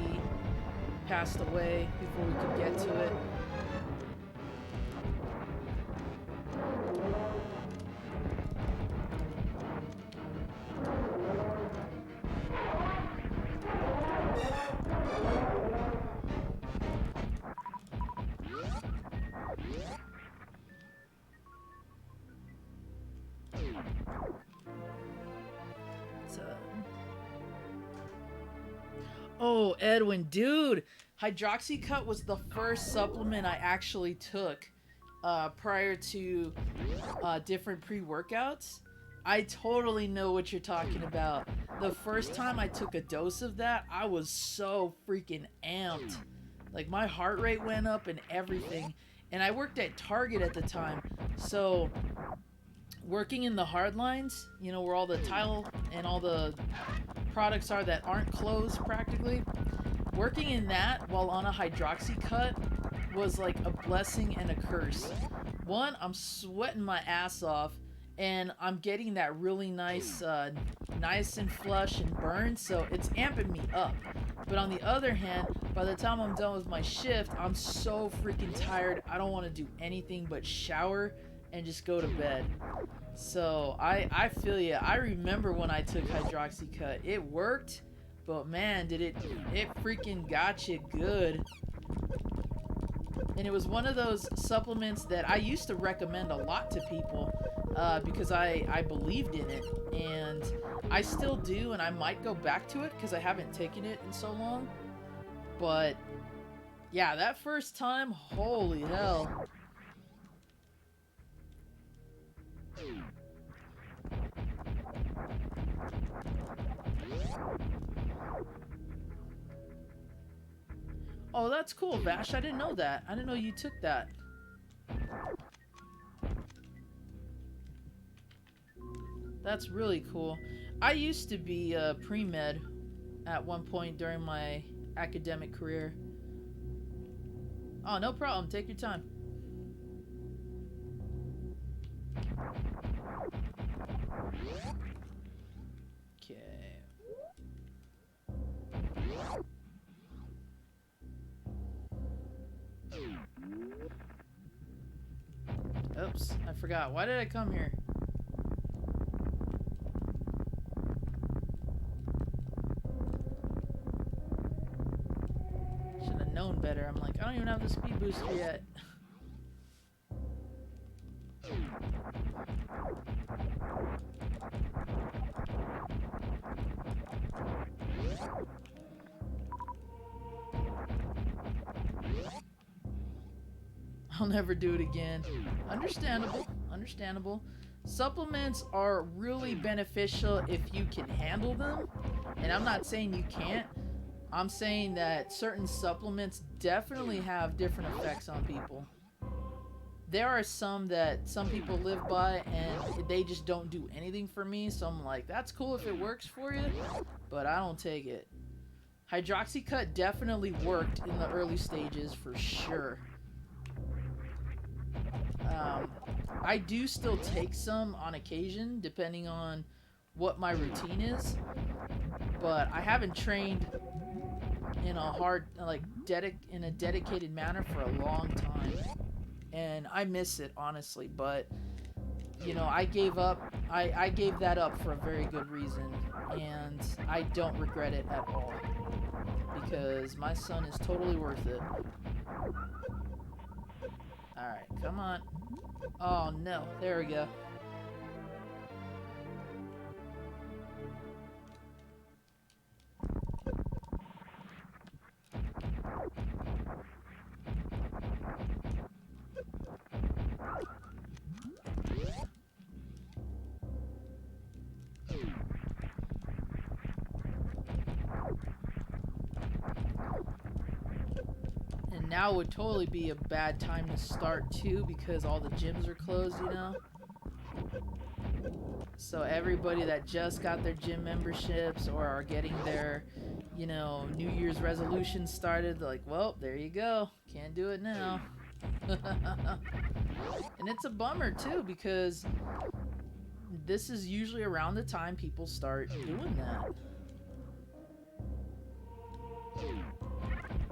Speaker 1: passed away before we could get to it. Oh, Edwin, dude! Hydroxycut was the first supplement I actually took prior to different pre-workouts. I totally know what you're talking about. The first time I took a dose of that, I was so freaking amped. Like, my heart rate went up and everything. And I worked at Target at the time, so working in the hard lines, you know, where all the tile and all the products are that aren't closed practically, working in that while on a hydroxycut was like a blessing and a curse. One, I'm sweating my ass off and I'm getting that really nice nice and flush and burn, so it's amping me up. But on the other hand, by the time I'm done with my shift, I'm so freaking tired. I don't want to do anything but shower and just go to bed. So I feel ya. I remember when I took hydroxycut. It worked, but man, did it freaking got you good. And it was one of those supplements that I used to recommend a lot to people because I believed in it, and I still do, and I might go back to it because I haven't taken it in so long. But yeah, that first time, holy hell. Oh, that's cool, Vash. I didn't know that. I didn't know you took that. That's really cool. I used to be pre-med at one point during my academic career. Oh, no problem. Take your time. Okay. Oops, I forgot. Why did I come here? Should have known better. I'm like, I don't even have the speed booster yet. I'll never do it again. Understandable. Understandable. Supplements are really beneficial if you can handle them. And I'm not saying you can't. I'm saying that certain supplements definitely have different effects on people. There are some that some people live by and they just don't do anything for me. So I'm like, that's cool if it works for you, but I don't take it. Hydroxycut definitely worked in the early stages for sure. I do still take some on occasion, depending on what my routine is, but I haven't trained in a hard, like, in a dedicated manner for a long time, and I miss it, honestly. But you know, I gave that up for a very good reason, and I don't regret it at all, because my son is totally worth it. Alright, come on. Oh no, there we go. And now would totally be a bad time to start too, because all the gyms are closed, you know? So everybody that just got their gym memberships or are getting their, you know, New Year's resolutions started, like, well, there you go. Can't do it now. And it's a bummer too, because this is usually around the time people start doing that.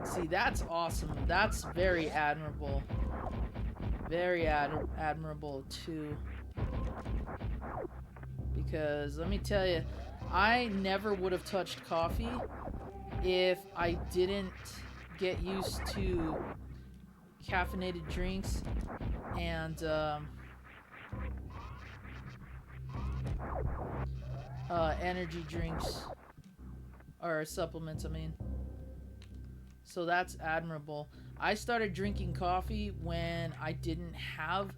Speaker 1: See, that's awesome. That's very admirable. Very admirable too. Because let me tell you, I never would have touched coffee if I didn't get used to caffeinated drinks and energy drinks, or supplements, I mean. So that's admirable. I started drinking coffee when I didn't have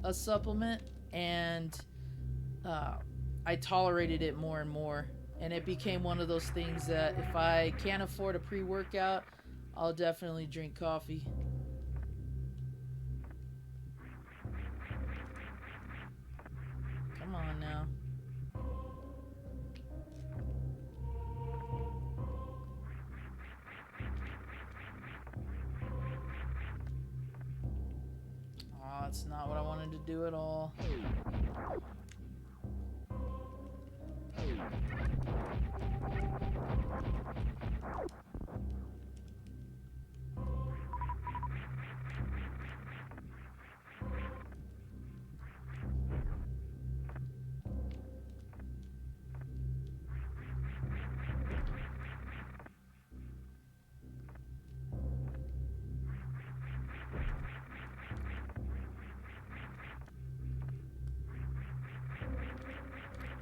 Speaker 1: a supplement, and I tolerated it more and more. And it became one of those things that if I can't afford a pre-workout, I'll definitely drink coffee. Come on now. Oh, that's not what I wanted to do at all.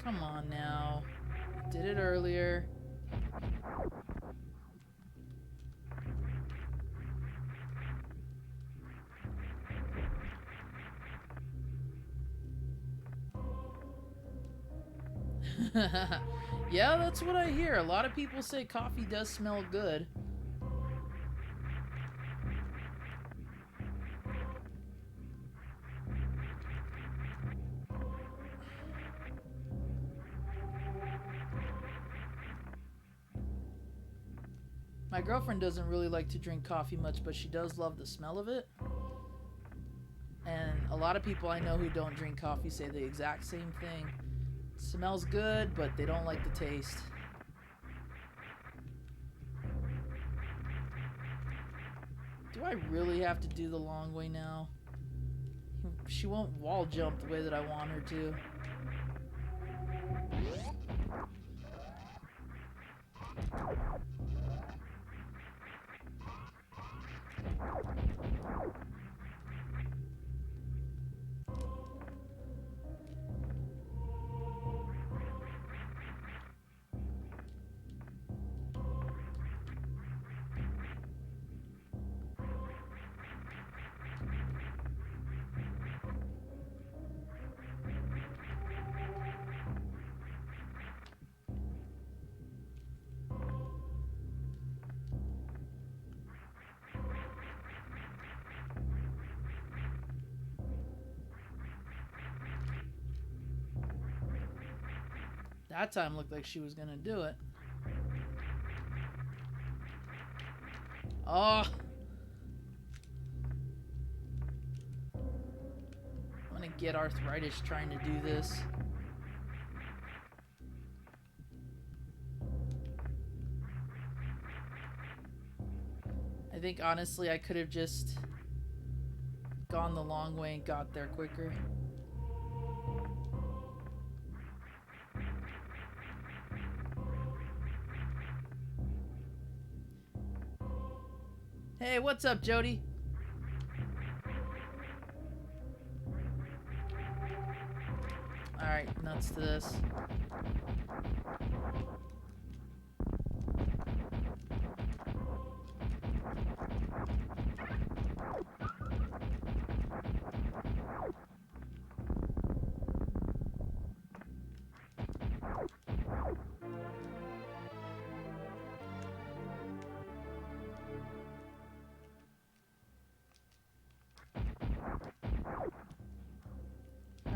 Speaker 1: Come on now. Did it earlier. Yeah, that's what I hear. A lot of people say coffee does smell good. My girlfriend doesn't really like to drink coffee much, but she does love the smell of it. And a lot of people I know who don't drink coffee say the exact same thing. It smells good, but they don't like the taste. Do I really have to do the long way now? She won't wall jump the way that I want her to. That time looked like she was gonna do it. Oh! I'm gonna get arthritis trying to do this. I think honestly I could have just gone the long way and got there quicker. Hey, what's up, Jody? Alright, nuts to this.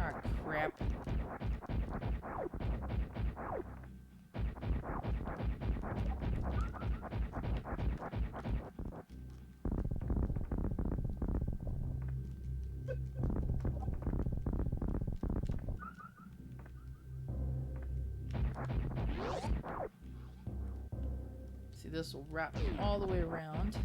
Speaker 1: Ah, crap. See, this will wrap me all the way around.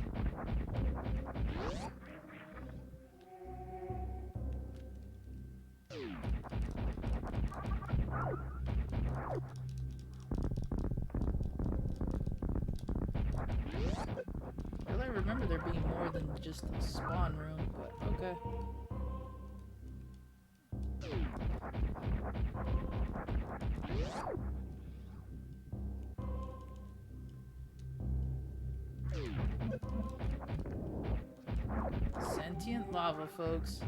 Speaker 1: Well, I remember there being more than just the spawn room, but okay. Sentient lava, folks.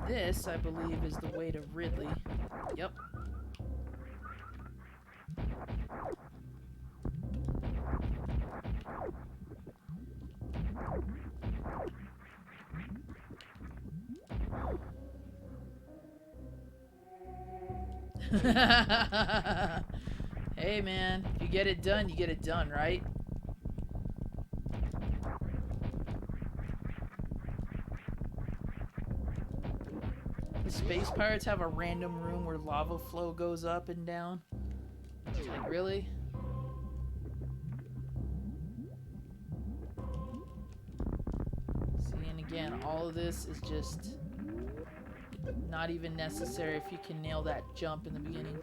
Speaker 1: This, I believe, is the way to Ridley. Yep. Hey man, if you get it done, you get it done, right? The space pirates have a random room where lava flow goes up and down. It's like, really? See, and again, all of this is just not even necessary if you can nail that jump in the beginning.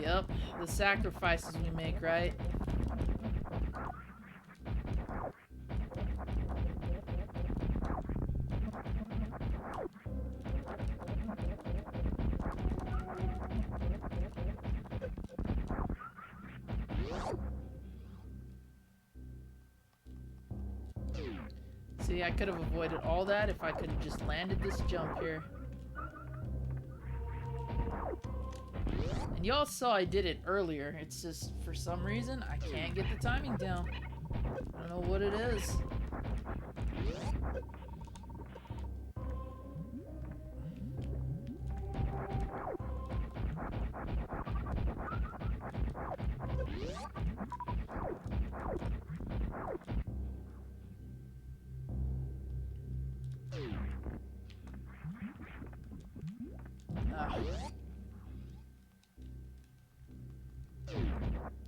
Speaker 1: Yep, the sacrifices we make, right? See, I could have avoided all that if I could have just landed this jump here. And y'all saw I did it earlier. It's just, for some reason, I can't get the timing down. I don't know what it is.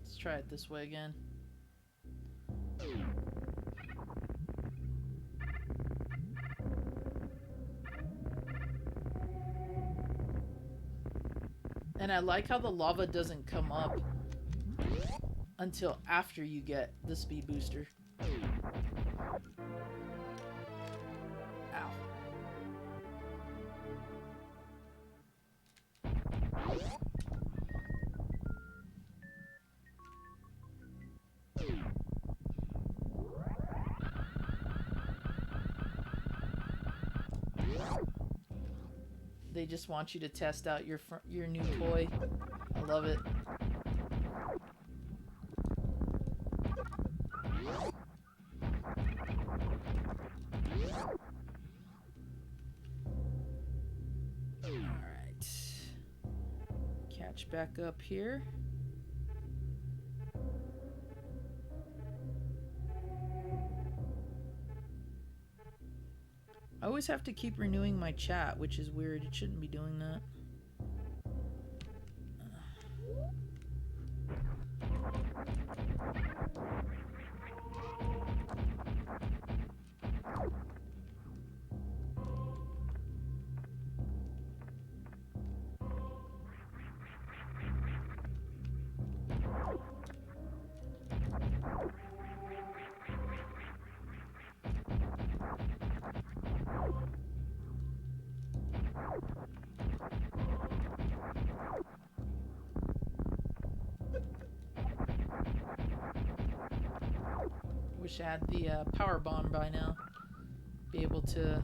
Speaker 1: Let's try it this way again. And I like how the lava doesn't come up until after you get the speed booster. Ow. They just want you to test out your new toy. I love it. Alright. Catch back up here. I always have to keep renewing my chat, which is weird. It shouldn't be doing that. Wish I had the power bomb by now. Be able to...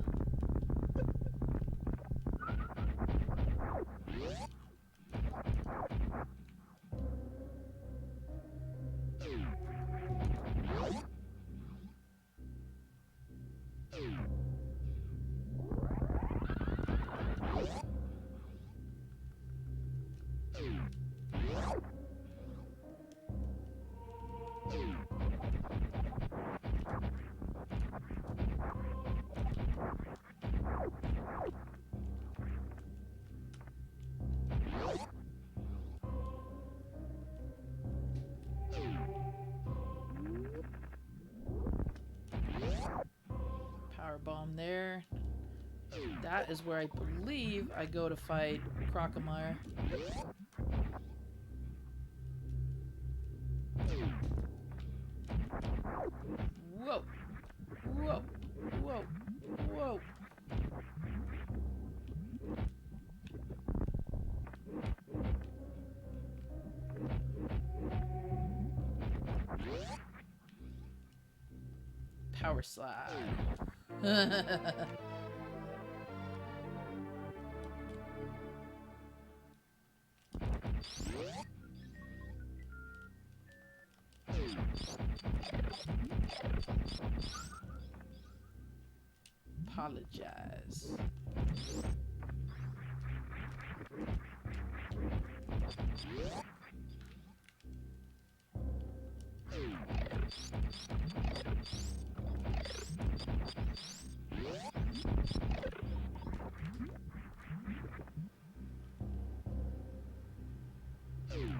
Speaker 1: Power bomb there. That is where I believe I go to fight Crocomire. Whoa! Whoa! Whoa! Whoa! Power slide. Apologize.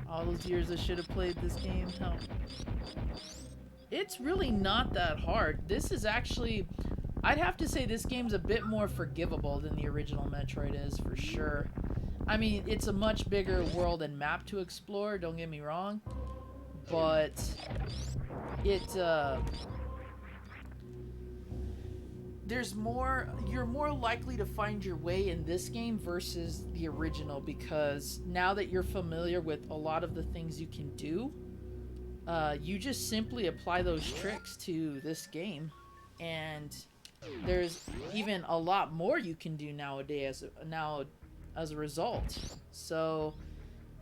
Speaker 1: All those years I should have played this game. Hell. It's really not that hard. This is actually... I'd have to say this game's a bit more forgivable than the original Metroid is, for sure. I mean, it's a much bigger world and map to explore, don't get me wrong. But... there's more... You're more likely to find your way in this game versus the original, because now that you're familiar with a lot of the things you can do, you just simply apply those tricks to this game. And there's even a lot more you can do nowadays as a result. So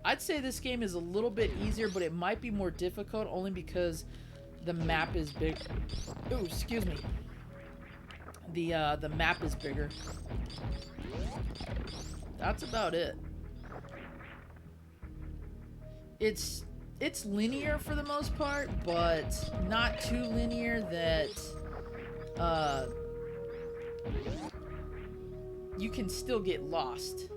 Speaker 1: I'd say this game is a little bit easier, but it might be more difficult only because the map is big. Oh, excuse me. The map is bigger. That's about it. It's linear for the most part, but not too linear that you can still get lost.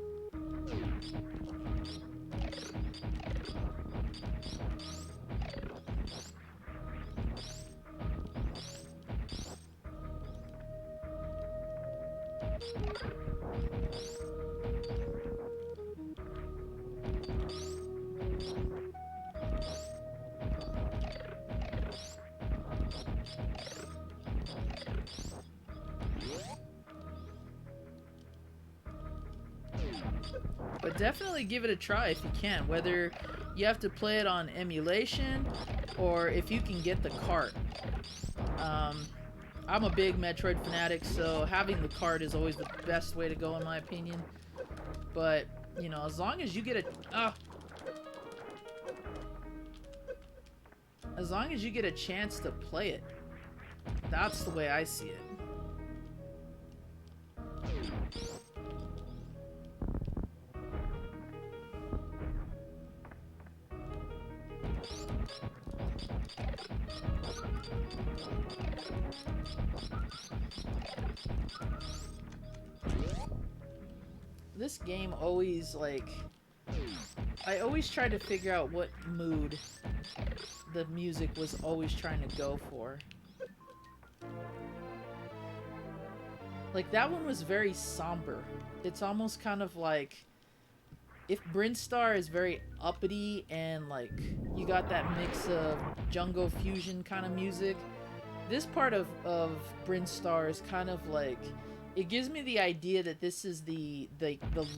Speaker 1: But definitely give it a try if you can, whether you have to play it on emulation or if you can get the cart. I'm a big Metroid fanatic, so having the cart is always the best way to go in my opinion. But, you know, as long as you get as long as you get a chance to play it, that's the way I see it. This game always, like, I always try to figure out what mood the music was always trying to go for. Like, that one was very somber. It's almost kind of like, if Brinstar is very uppity and, like, you got that mix of jungle fusion kind of music, this part of Brinstar is kind of like, it gives me the idea that this is the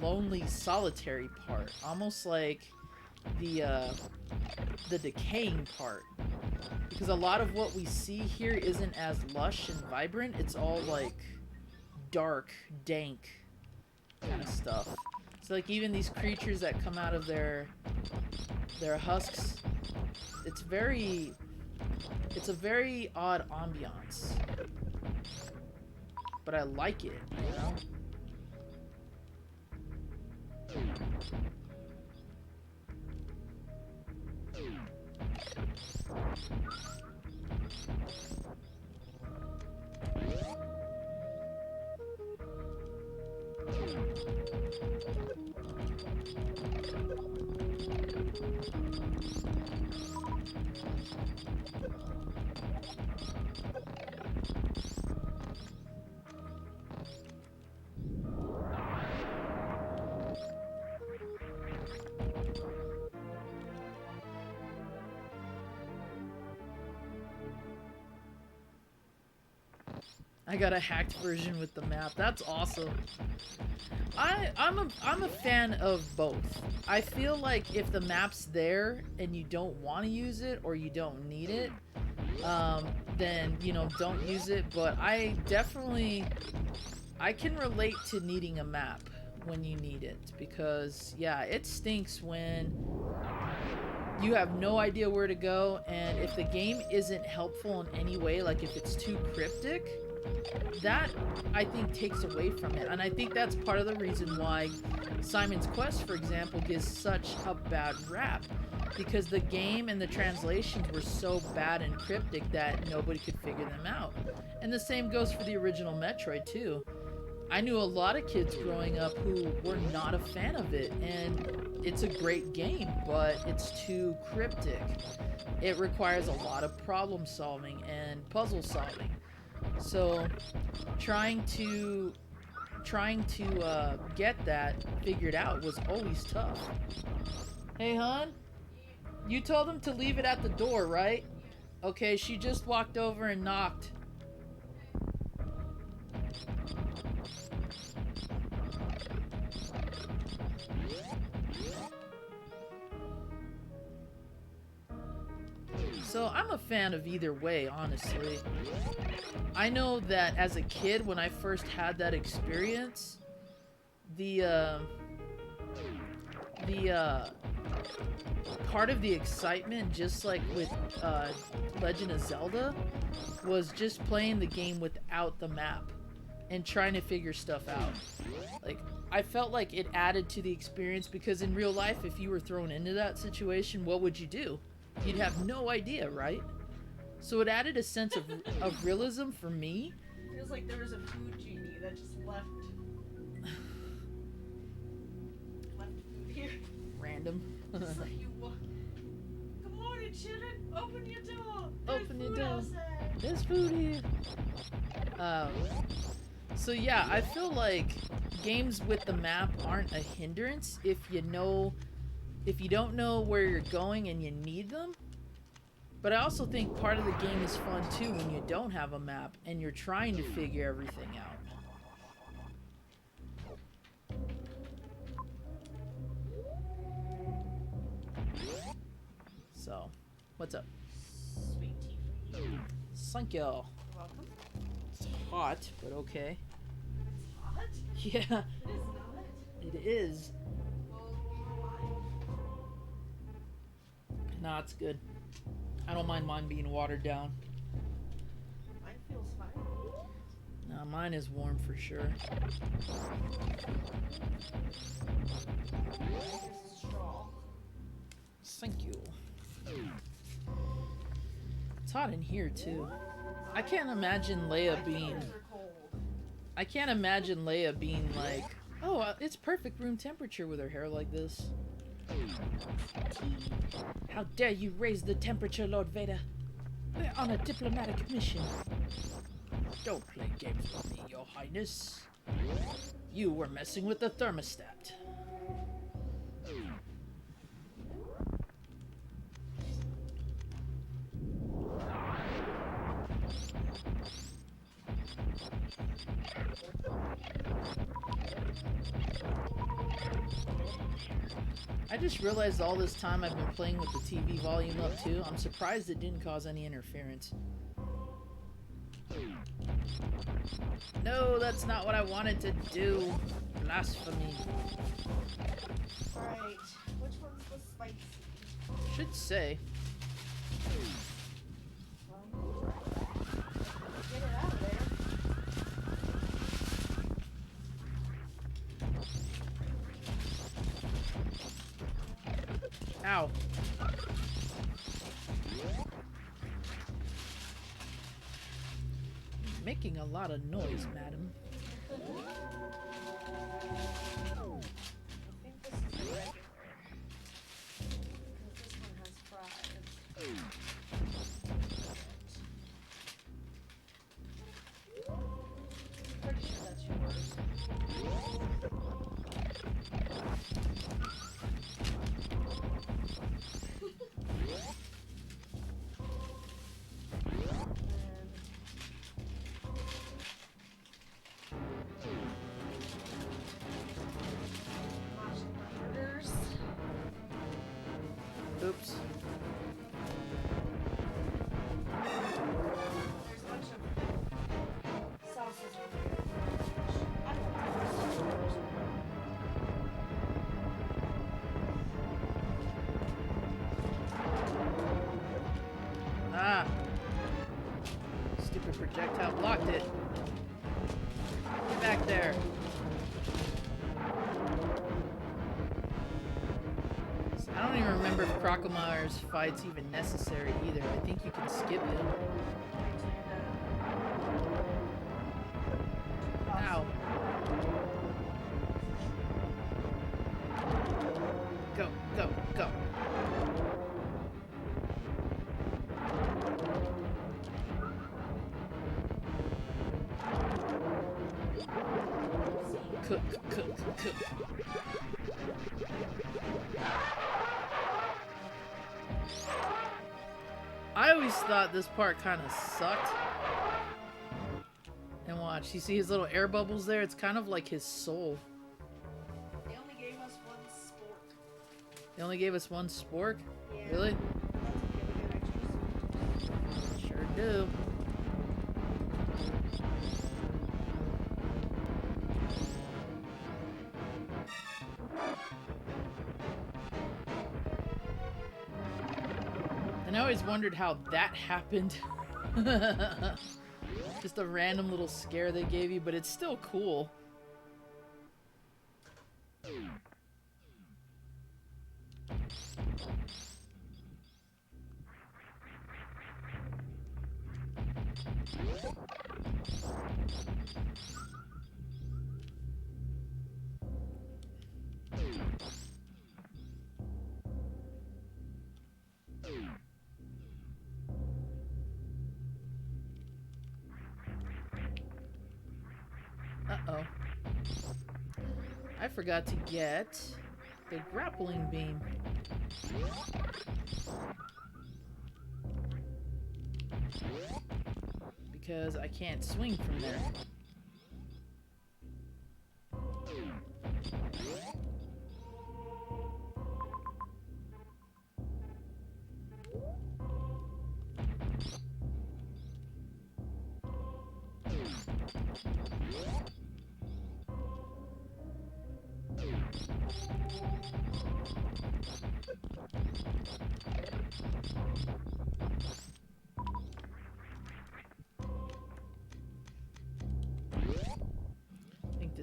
Speaker 1: lonely, solitary part, almost like the decaying part, because a lot of what we see here isn't as lush and vibrant. It's all like dark, dank kind of stuff. So like even these creatures that come out of their husks, it's a very odd ambiance. But I like it, you know? I got a hacked version with the map. That's awesome. I'm a fan of both. I feel like if the map's there and you don't want to use it or you don't need it, then, you know, don't use it. But I can relate to needing a map when you need it, because yeah, it stinks when you have no idea where to go, and if the game isn't helpful in any way, like if it's too cryptic, that I think takes away from it. And I think that's part of the reason why Simon's Quest, for example, gets such a bad rap, because the game and the translations were so bad and cryptic that nobody could figure them out. And the same goes for the original Metroid too. I knew a lot of kids growing up who were not a fan of it, and it's a great game, but it's too cryptic. It requires a lot of problem solving and puzzle solving. So trying to get that figured out was always tough. Hey, hon? You told him to leave it at the door, right? Okay, she just walked over and knocked. So I'm a fan of either way, honestly. I know that as a kid, when I first had that experience, the part of the excitement, just like with Legend of Zelda, was just playing the game without the map and trying to figure stuff out. Like, I felt like it added to the experience, because in real life, if you were thrown into that situation, what would you do? You'd have no idea, right? So it added a sense of realism for me.
Speaker 3: Feels like there was a food genie that just left food here.
Speaker 1: Random.
Speaker 3: Just like you Good morning, children. Open your door.
Speaker 1: Open your door.
Speaker 3: Outside.
Speaker 1: There's food here. So yeah, I feel like games with the map aren't a hindrance if you don't know where you're going and you need them. But I also think part of the game is fun too when you don't have a map and you're trying to figure everything out. So, what's up?
Speaker 3: Sweet tea for you.
Speaker 1: Thank you.
Speaker 3: You're welcome.
Speaker 1: It's hot, but okay.
Speaker 3: It's hot.
Speaker 1: Yeah.
Speaker 3: It is not.
Speaker 1: It is.
Speaker 3: Well, you don't mind.
Speaker 1: Nah, it's good. I don't mind mine being watered down.
Speaker 3: Mine feels fine.
Speaker 1: Nah, mine is warm for sure.
Speaker 3: This is straw.
Speaker 1: Thank you. It's hot in here too. I can't imagine Leia being.
Speaker 3: Fingers are cold.
Speaker 1: I can't imagine Leia being like, oh, it's perfect room temperature with her hair like this. How dare you raise the temperature, Lord Vader? We're on a diplomatic mission. Don't play games with me, Your Highness. You were messing with the thermostat. I just realized all this time I've been playing with the TV volume up too. I'm surprised it didn't cause any interference. No, that's not what I wanted to do. Blasphemy.
Speaker 3: Alright, which one's the spicy?
Speaker 1: Should say.
Speaker 3: Well, get it out of there.
Speaker 1: Ow. Making a lot of noise, madam.
Speaker 3: I think this is the regular. Because this one has fries. Pretty sure that's yours. Burgers.
Speaker 1: Oops.
Speaker 3: There's a bunch of sauces over here. I don't know.
Speaker 1: Ah. Stupid projectile blocked it. Get back there. I don't even remember if Crocodile's fight's even necessary either. I think you can skip it. Ow. Go, go, go. Cook, cook, cook. I always thought this part kind of sucked. And watch, you see his little air bubbles there? It's kind of like his soul.
Speaker 3: They only gave us one sport.
Speaker 1: They only gave us one spork?
Speaker 3: Yeah.
Speaker 1: Really?
Speaker 3: That's okay, we get extra
Speaker 1: Sure do. And I always wondered how that happened. Just a random little scare they gave you, but it's still cool. Uh-oh. I forgot to get the grappling beam. Because I can't swing from there.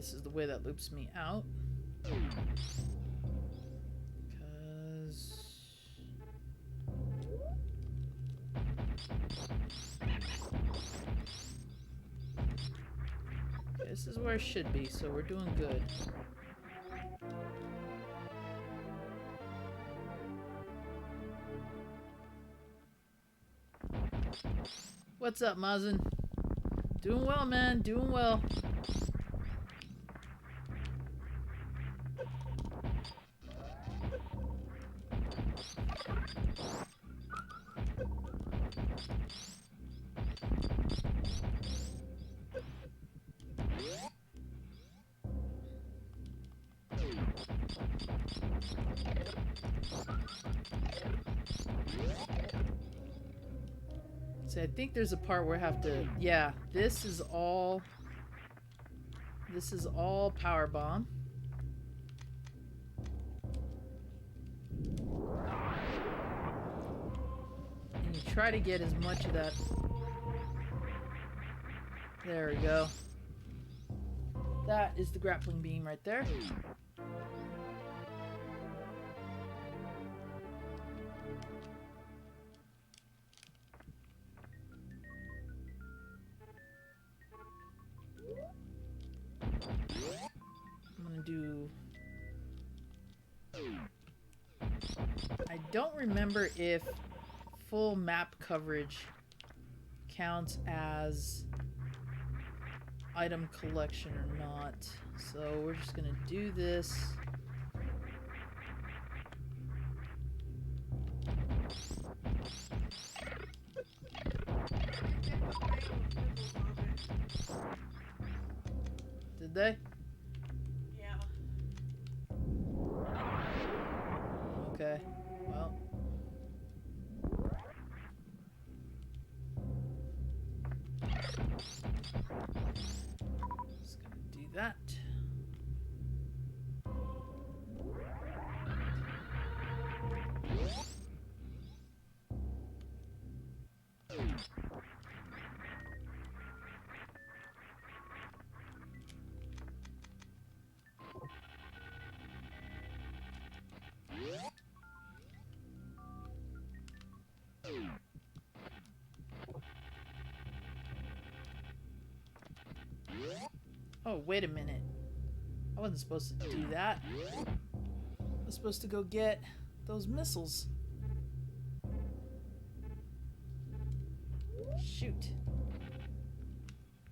Speaker 1: this is the way that loops me out. Because... this is where it should be, so we're doing good. What's up, Mazin? Doing well, man. Doing well. So I think there's a part where I have to... yeah, this is all power bomb. And you try to get as much of that... there we go. That is the grappling beam right there. I don't remember if full map coverage counts as item collection or not. So we're just gonna do this. Did they?
Speaker 3: Yeah.
Speaker 1: Okay. Well. Just gonna do that. Oh, wait a minute. I wasn't supposed to do that. I was supposed to go get those missiles. Shoot.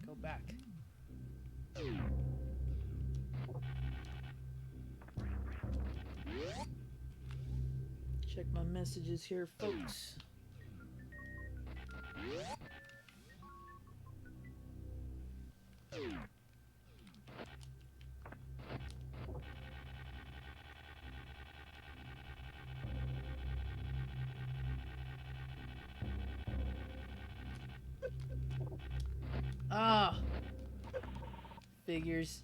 Speaker 1: Go back. Check my messages here, folks. Ah, figures.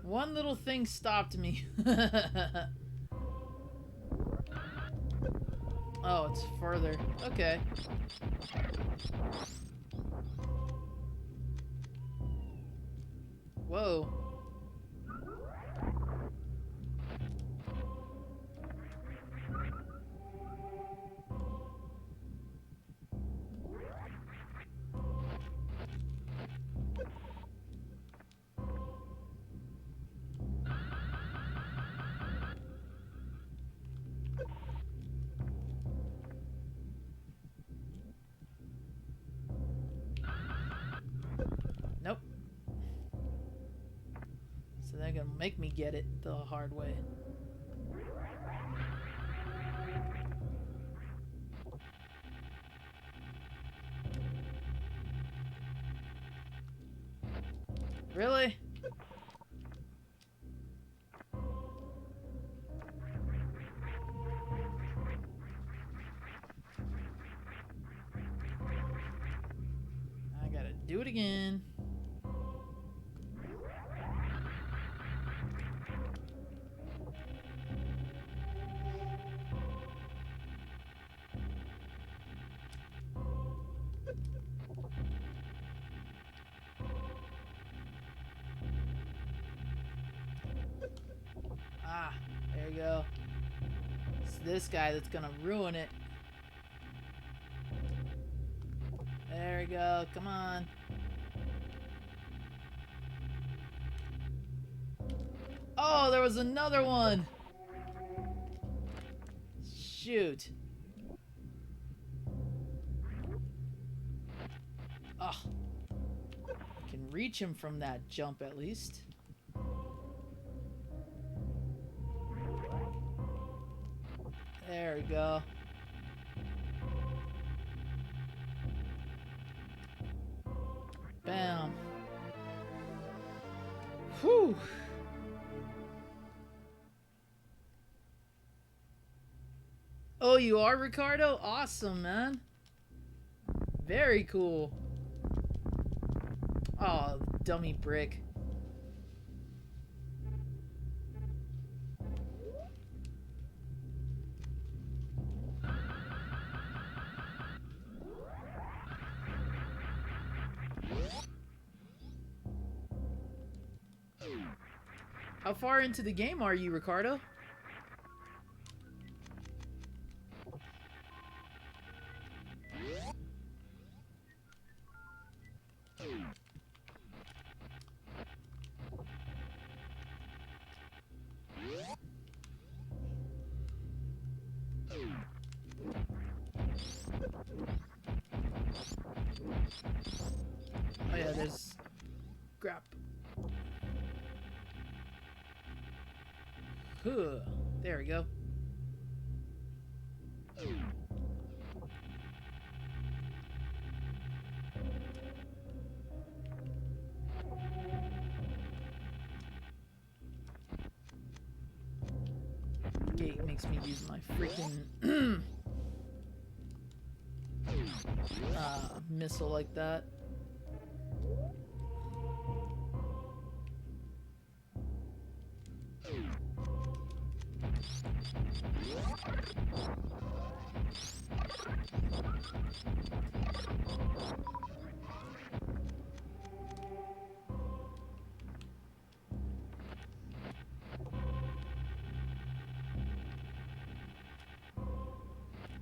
Speaker 1: One little thing stopped me. Oh, it's further. Okay. Whoa. Nope. So they're gonna make me get it the hard way. Really? do it again. Ah, there you go. It's this guy that's gonna ruin it. There we go. Come on. Oh, there was another one. Shoot. Oh. I can reach him from that jump at least. There we go. Bam. Whew. Oh, you are, Ricardo? Awesome, man. Very cool. Oh, dummy brick. How far into the game are you, Ricardo? Oh yeah, there's grab. Huh. There we go. Gate makes me use my freaking missile like that.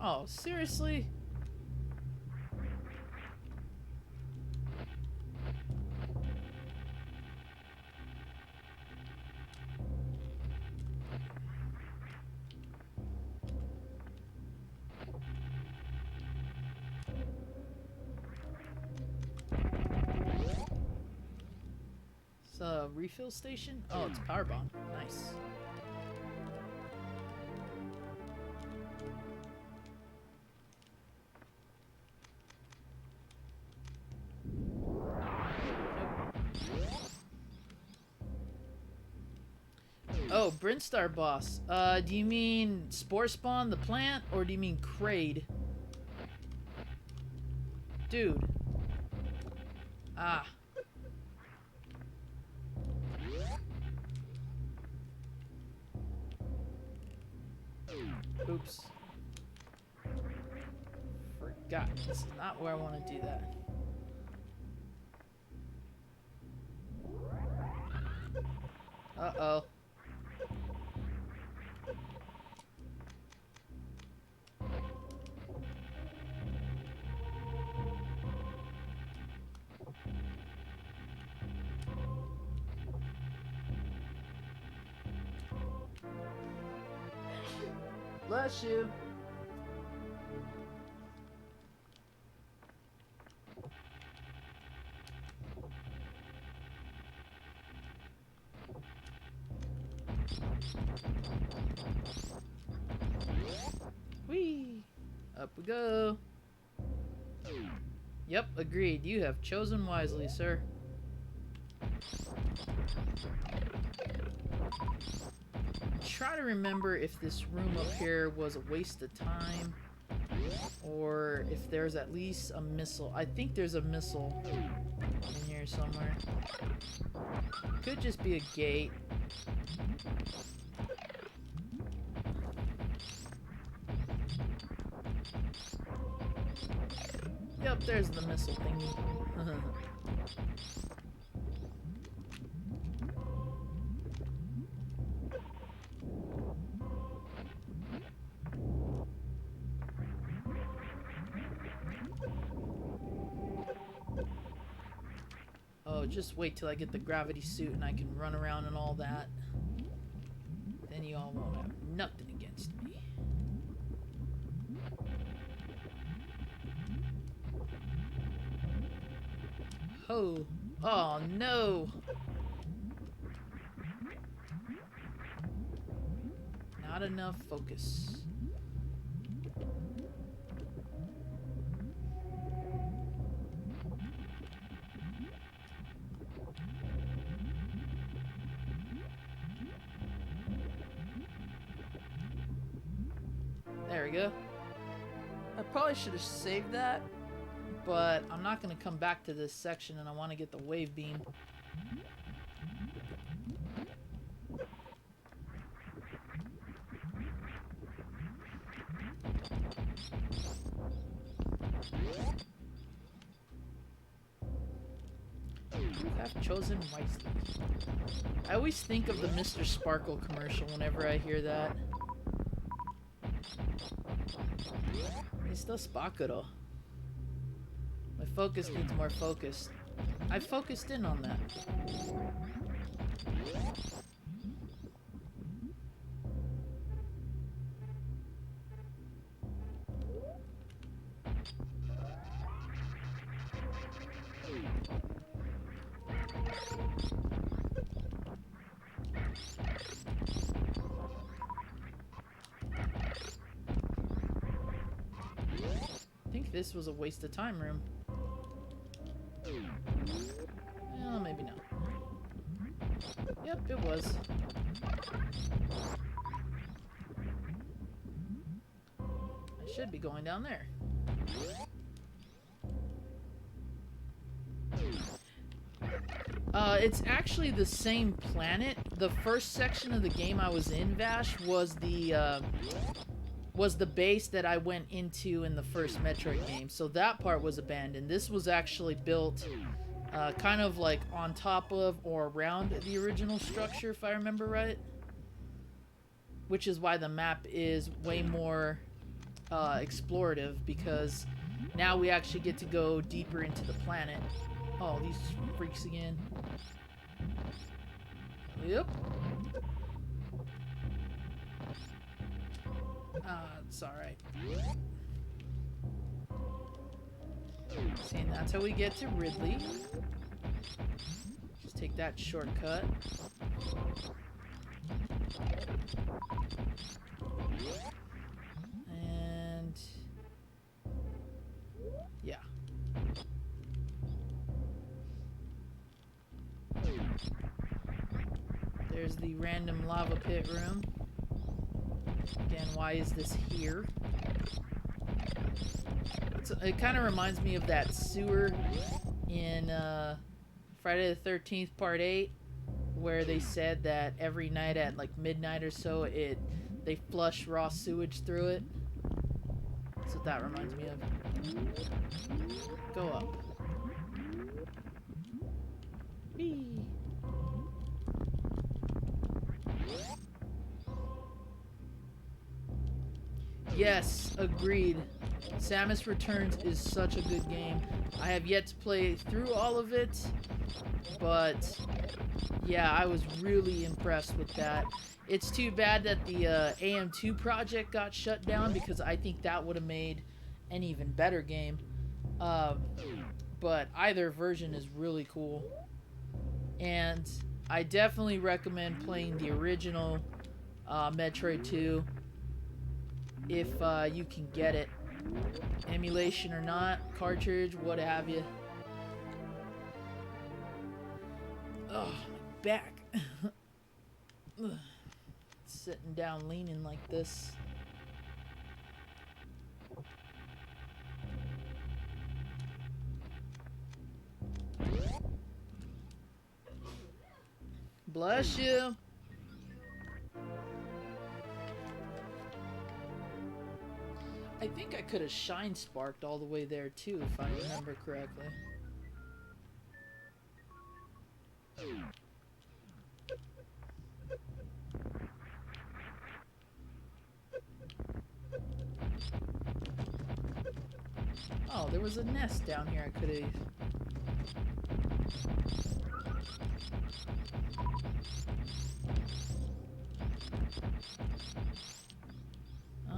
Speaker 1: Oh, seriously? It's a refill station? Oh, it's a power bomb. Nice. Oh, Brinstar boss. Do you mean Spore Spawn, the plant, or do you mean Kraid? Dude. Ah. Oops. Forgot. This is not where I want to do that. Uh-oh. Bless you. Whee! Up we go. Yep, agreed. You have chosen wisely, sir. Try to remember if this room up here was a waste of time Or if there's at least a missile. I think there's a missile in here somewhere. Could just be a gate. Yep, there's the missile thingy. Oh, just wait till I get the gravity suit and I can run around and all that. Then you all won't have nothing against me. Oh, oh no! Not enough focus. There we go. I probably should have saved that, but I'm not going to come back to this section and I want to get the wave beam. You have chosen wisely. I always think of the Mr. Sparkle commercial whenever I hear that. Mr. Sparkle. My focus needs more focus. I focused in on that. I think this was a waste of time room. Well, maybe not. Yep, it was. I should be going down there. It's actually the same planet. The first section of the game I was in, Vash, was the base that I went into in the first Metroid game. So that part was abandoned. This was actually built kind of like on top of or around the original structure, if I remember right. Which is why the map is way more explorative, because now we actually get to go deeper into the planet. Oh, these freaks again. Yep. It's alright. See, and that's how we get to Ridley. Just take that shortcut. And... yeah. There's the random lava pit room. Again, why is this here? It kind of reminds me of that sewer in Friday the 13th Part 8, where they said that every night at like midnight or so, they flush raw sewage through it. That's what that reminds me of. Go up. Whee! Yes, agreed. Samus Returns is such a good game. I have yet to play through all of it, but yeah, I was really impressed with that. It's too bad that the AM2 project got shut down, because I think that would have made an even better game. But either version is really cool. And I definitely recommend playing the original Metroid 2 if you can get it. Emulation or not, cartridge, what have you. Oh, my back. Sitting down leaning like this. Bless you. I think I could have shine sparked all the way there too, if I remember correctly. Oh, there was a nest down here I could have.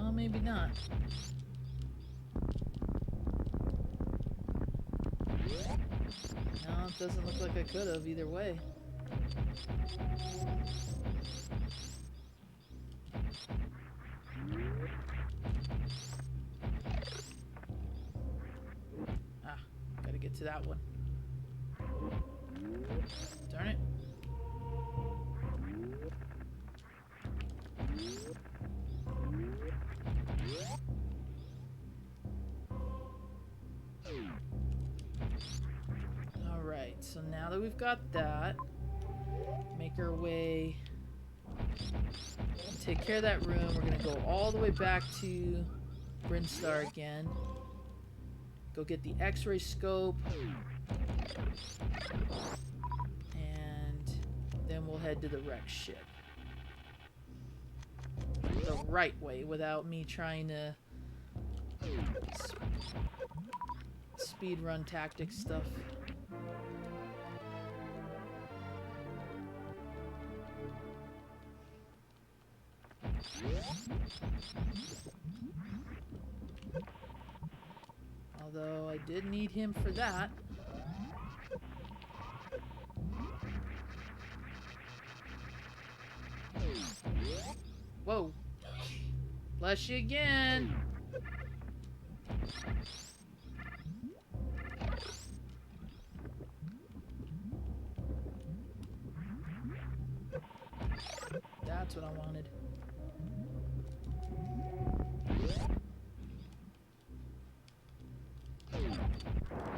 Speaker 1: Oh, maybe not. No, it doesn't look like I could have either way. Ah, gotta get to that one. Darn it. Alright, so now that we've got that, make our way, take care of that room. We're gonna go all the way back to Brinstar again. Go get the X-ray scope. And then we'll head to the wreck ship. The right way, without me trying to speed run tactic stuff. Although I did need him for that. Whoa. Bless you again. That's what I wanted.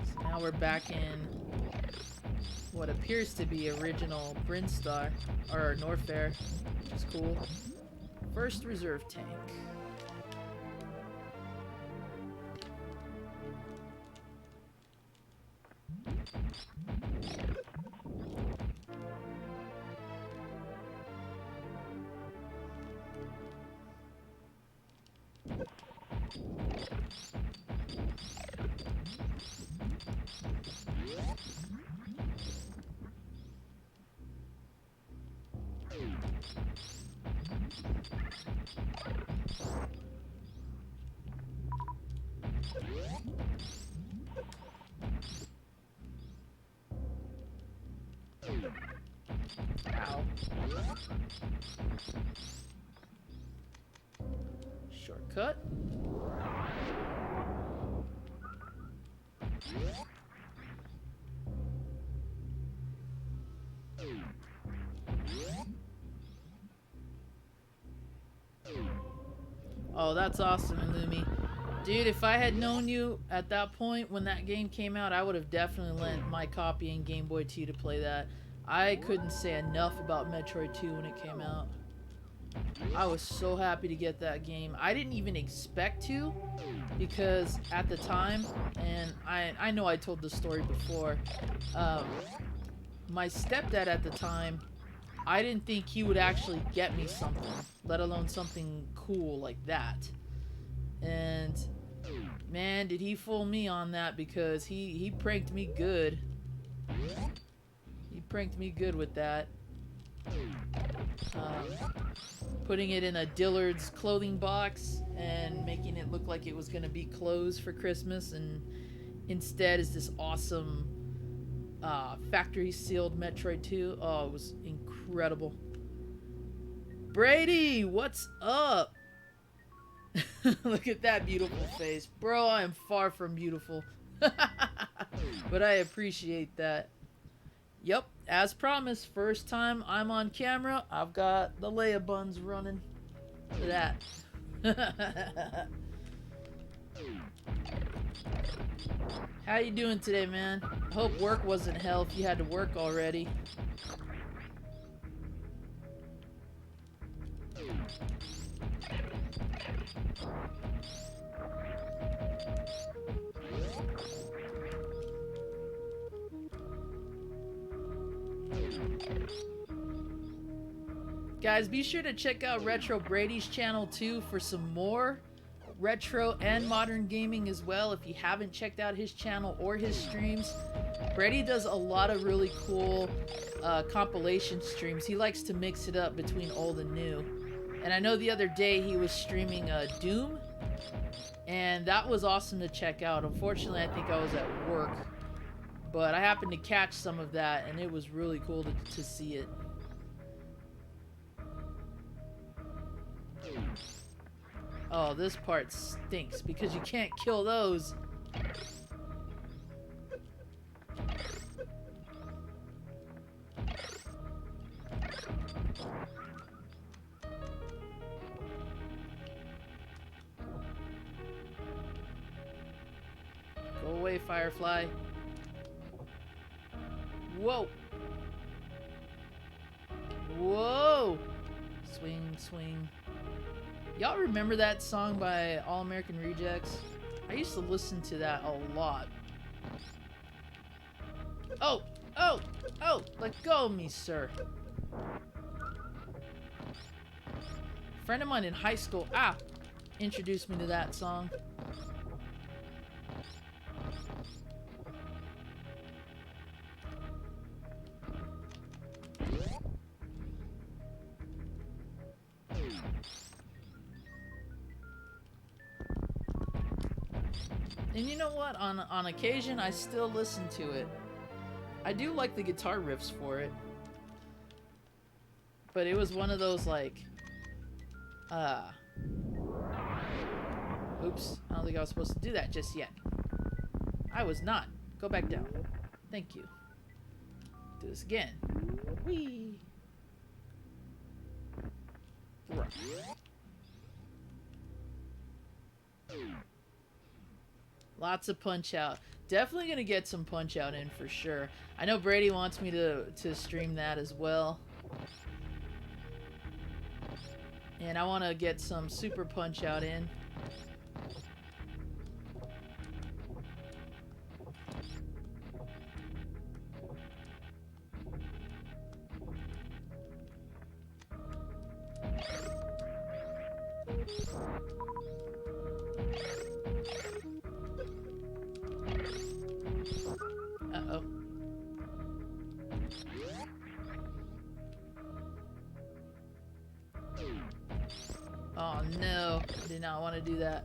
Speaker 1: So now we're back in what appears to be original Brinstar, or Norfair, which is cool. First reserve tank. Ow. Shortcut. Oh, that's awesome, Illumi. Dude, if I had known you at that point when that game came out, I would have definitely lent my copy in Game Boy 2 to play that. I couldn't say enough about Metroid 2 when it came out. I was so happy to get that game. I didn't even expect to, because at the time, and I know I told the story before, my stepdad at the time, I didn't think he would actually get me something, let alone something cool like that. And man, did he fool me on that, because he pranked me good. He pranked me good with that. Putting it in a Dillard's clothing box and making it look like it was gonna be clothes for Christmas, and instead is this awesome factory sealed Metroid 2. Oh, it was incredible. Brady, what's up? Look at that beautiful face. Bro, I am far from beautiful. But I appreciate that. Yep, as promised, first time I'm on camera, I've got the Leia Buns running. Look at that. How you doing today, man? I hope work wasn't hell if you had to work already. Guys, be sure to check out Retro Brady's channel too for some more retro and modern gaming as well. If you haven't checked out his channel or his streams, Brady does a lot of really cool compilation streams. He likes to mix it up between old and new. And I know the other day he was streaming Doom, and that was awesome to check out. Unfortunately, I think I was at work, but I happened to catch some of that, and it was really cool to see it. Oh, this part stinks because you can't kill those. Go away, Firefly. Whoa. Whoa. Swing, swing. Y'all remember that song by All American Rejects? I used to listen to that a lot. Oh! Oh! Oh! Let go of me, sir. A friend of mine in high school, introduced me to that song. And you know what? On occasion, I still listen to it. I do like the guitar riffs for it. But it was one of those, like... Oops. I don't think I was supposed to do that just yet. I was not. Go back down. Thank you. Do this again. Whee! Right. Lots of Punch Out. Definitely gonna get some Punch Out in for sure. I know Brady wants me to stream that as well. And I want to get some Super Punch Out in. Uh-oh. Oh no, I did not want to do that.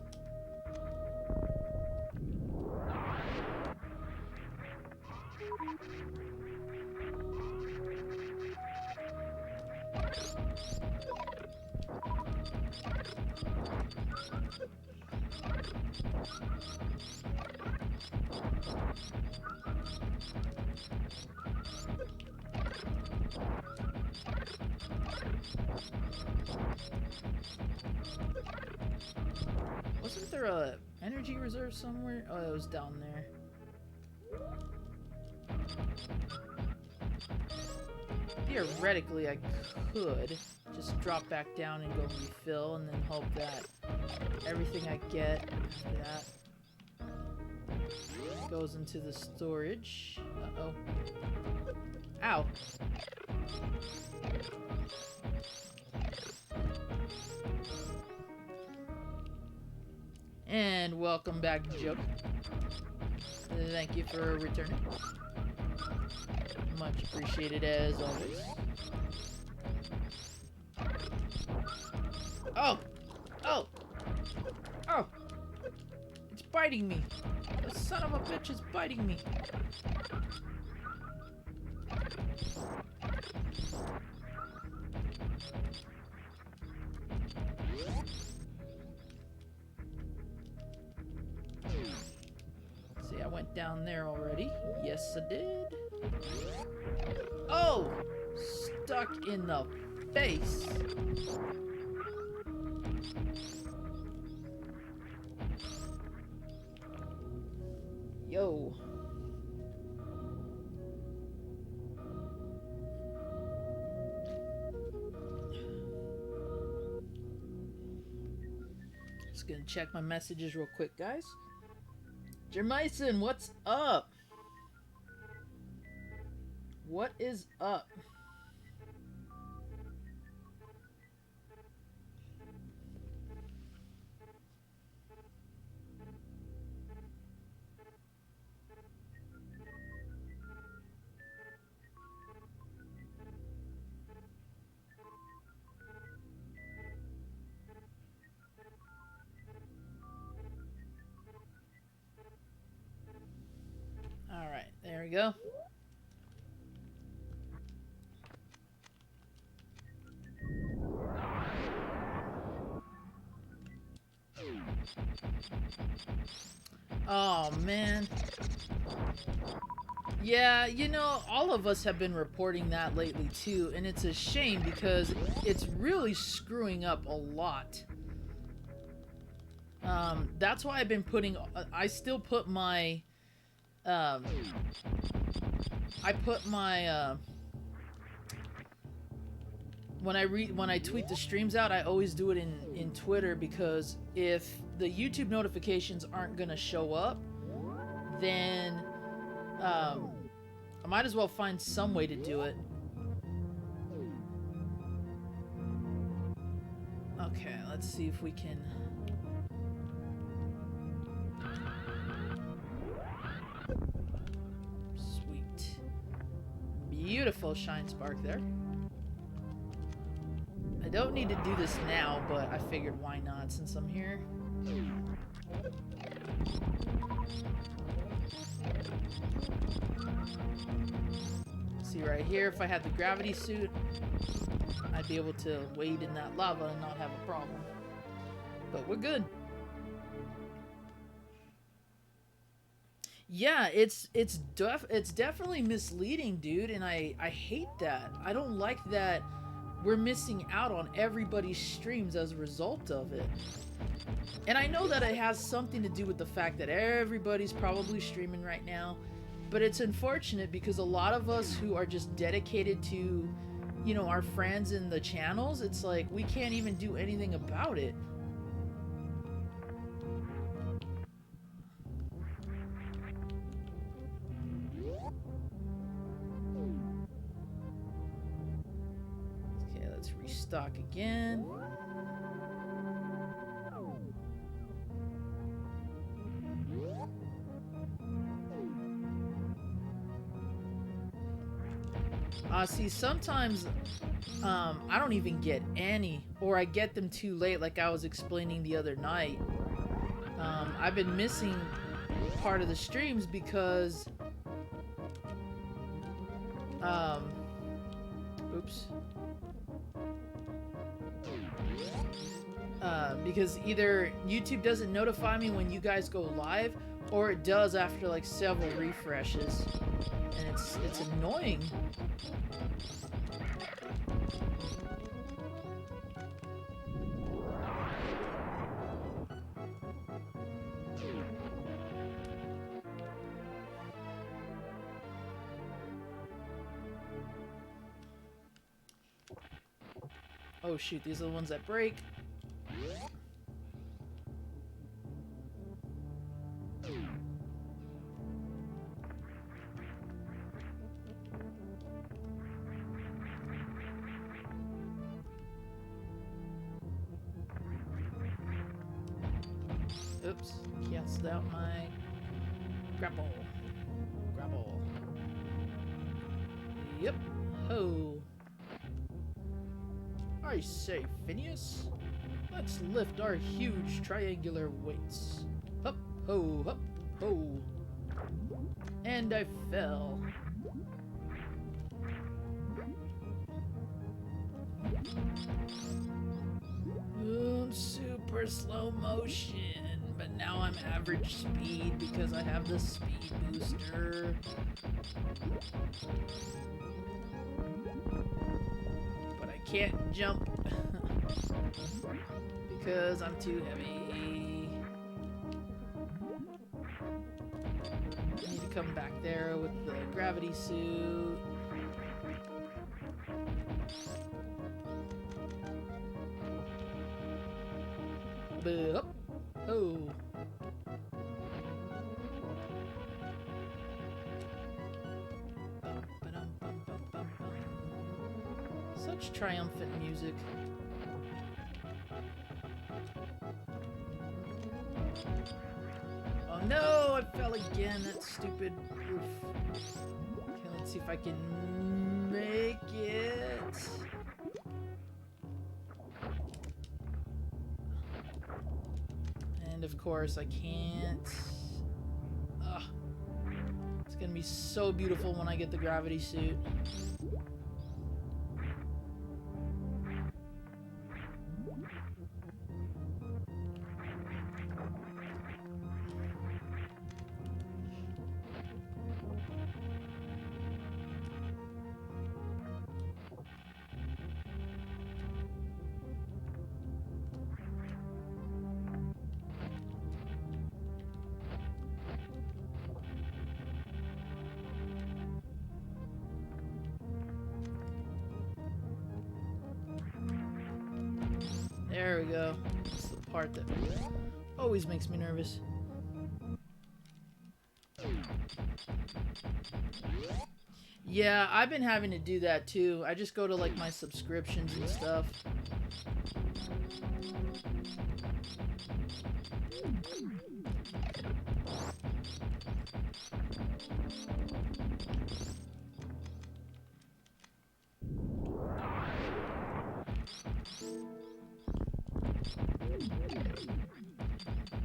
Speaker 1: Wasn't there a energy reserve somewhere? Oh, it was down there. Theoretically, I could just drop back down and go refill, and then hope that everything I get after that goes into the storage. Uh-oh. Ow! And welcome back, Joke. Thank you for returning. Much appreciated as always. Oh! Oh! Oh! It's biting me! The son of a bitch is biting me! See, I went down there already. Yes, I did. Oh! Stuck in the face. Yo. Just gonna check my messages real quick, guys. Jermison, what's up? What is up? Alright, there we go. Oh, man. Yeah, you know, all of us have been reporting that lately, too, and it's a shame because it's really screwing up a lot. That's why I've been putting... I still put my... I put my... when I tweet the streams out, I always do it in Twitter, because if the YouTube notifications aren't gonna show up, then I might as well find some way to do it. Okay, let's see if we can. Sweet, beautiful shine spark there. I don't need to do this now, but I figured why not since I'm here. See right here, if I had the gravity suit, I'd be able to wade in that lava and not have a problem. But we're good. Yeah, it's definitely misleading, dude, and I hate that. I don't like that we're missing out on everybody's streams as a result of it. And I know that it has something to do with the fact that everybody's probably streaming right now, but it's unfortunate because a lot of us who are just dedicated to, you know, our friends in the channels, it's like we can't even do anything about it. Okay, let's restock again. See, sometimes I don't even get any, or I get them too late, like I was explaining the other night. I've been missing part of the streams because oops. Because either YouTube doesn't notify me when you guys go live, or it does after like several refreshes, and it's annoying. Oh shoot, these are the ones that break. Oops, canceled out my grapple. Grapple. Yep. Ho. I say, Phineas, let's lift our huge triangular weights. Hup, ho, hup, ho. And I fell. Super slow motion, but now I'm average speed because I have the speed booster. But I can't jump because I'm too heavy. I need to come back there with the gravity suit. Up. Oh. Such triumphant music. Oh no, I fell again, that stupid roof. Okay, let's see if I can make it. And of course I can't. Ugh. It's gonna be so beautiful when I get the gravity suit. There we go. That's the part that always makes me nervous. Yeah, I've been having to do that too. I just go to like my subscriptions and stuff.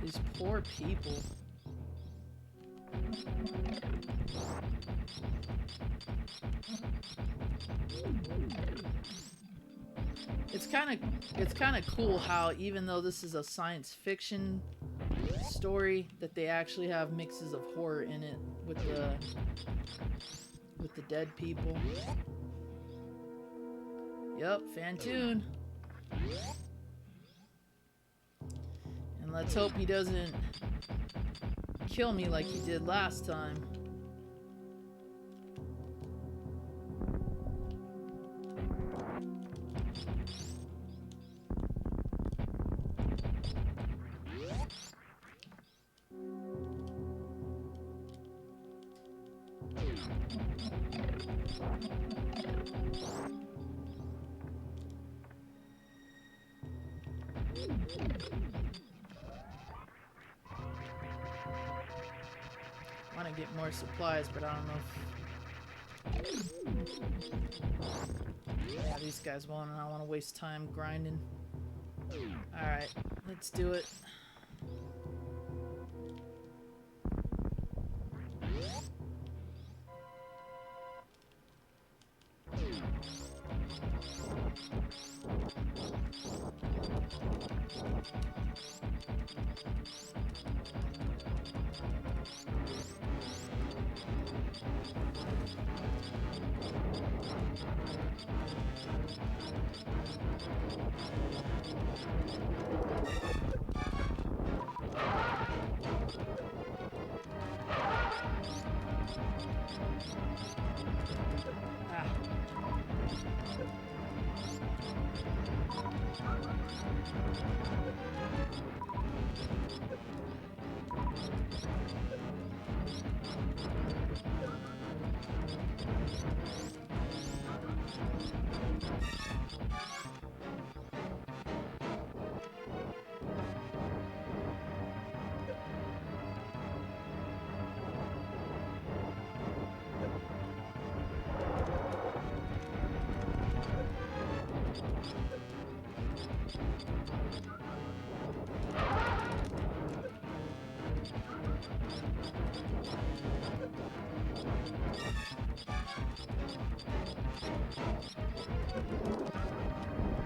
Speaker 1: These poor people. It's kind of cool how even though this is a science fiction story, that they actually have mixes of horror in it with the dead people. Yep, Fantoon. And let's hope he doesn't kill me like he did last time. I want to get more supplies, but I don't know if... Yeah, these guys won't, and I don't want to waste time grinding. Alright, let's do it.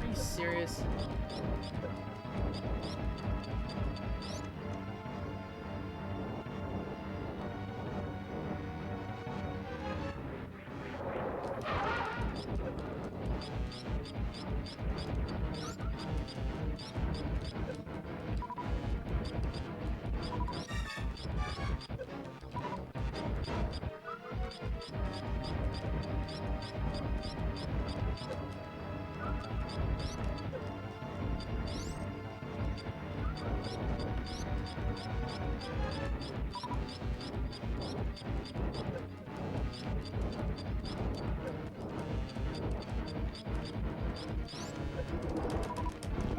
Speaker 1: Are you serious?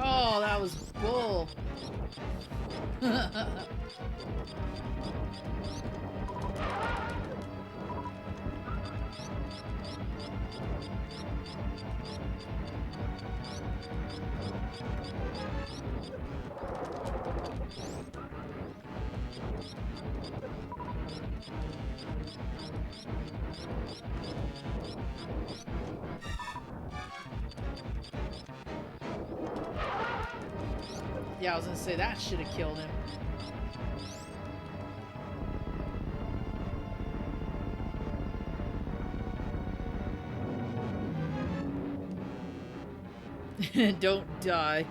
Speaker 1: Oh, that was bull. Yeah, I was gonna say that should have killed him. Don't die.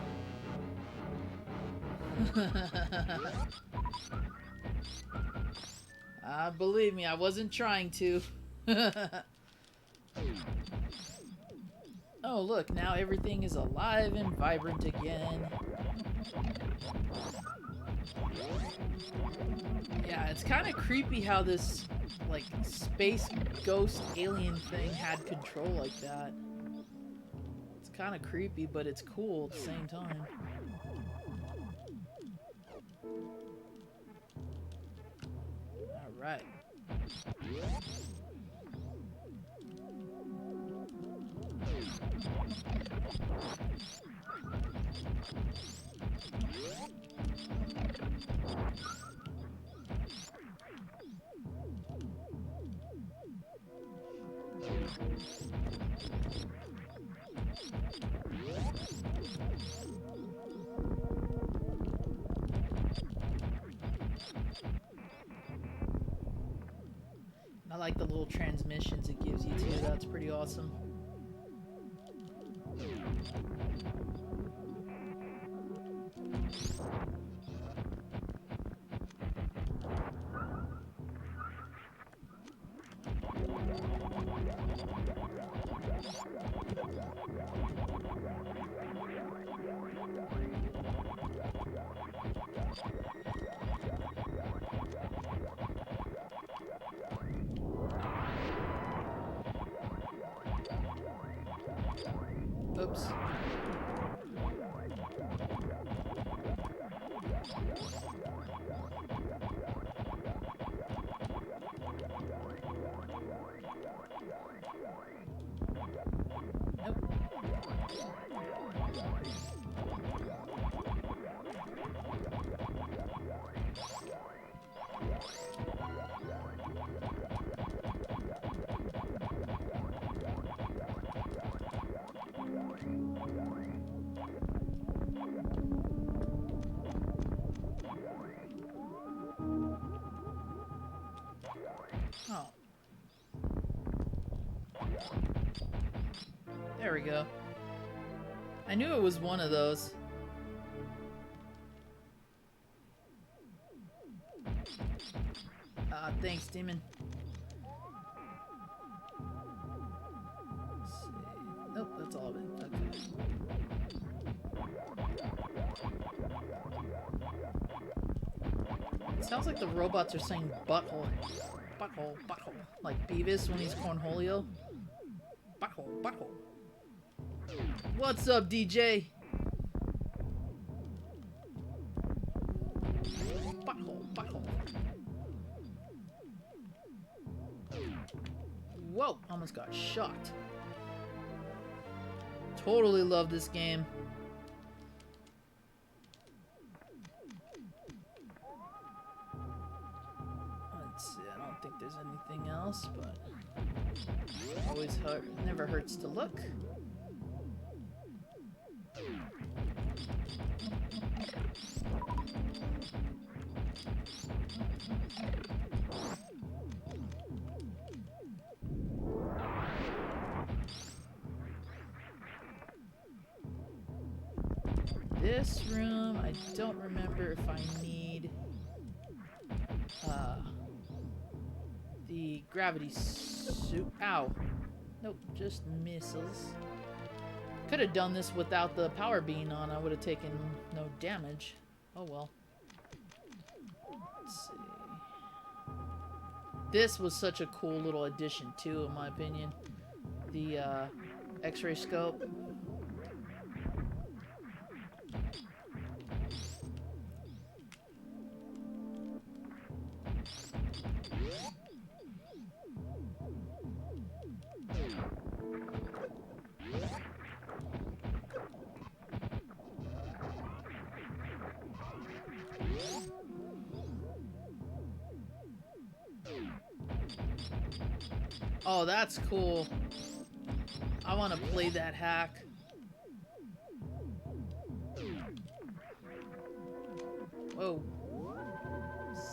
Speaker 1: Believe me, I wasn't trying to. Oh, look, now everything is alive and vibrant again. Yeah, it's kind of creepy how this, like, space ghost alien thing had control like that. It's kind of creepy, but it's cool at the same time. Alright. I like the little transmissions it gives you too, that's pretty awesome. Oops. Nope. Oh. There we go. I knew it was one of those. Thanks, demon. Let's see. Nope, that's all of it. Okay. It sounds like the robots are saying butthole. Butthole, butthole. Like Beavis when he's Cornholio. Butthole, butthole. What's up, DJ? Butthole, butthole. Whoa, almost got shot. Totally love this game. Let's see, I don't think there's anything else, but always never hurts to look. This room, I don't remember if I need the gravity suit. Ow. Nope, just missiles. Could have done this without the power being on. I would have taken no damage. Oh well. Let's see. This was such a cool little addition too, in my opinion. The X-ray scope. Oh, that's cool. I want to play that hack. Whoa.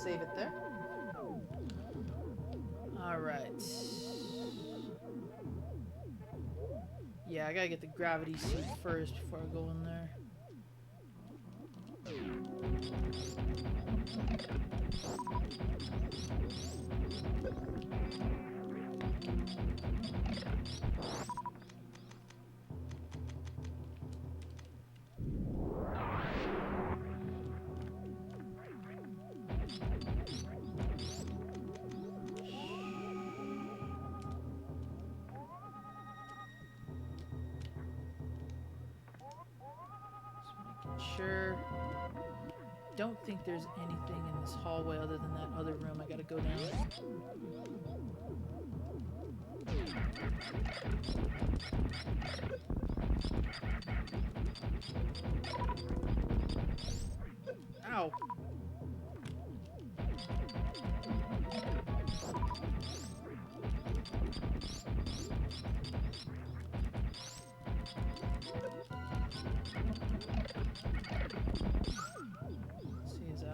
Speaker 1: Save it there. Alright. Yeah, I gotta get the gravity suit first before I go in there. Sure. Don't think there's anything in this hallway other than that other room. I gotta go down. Ow.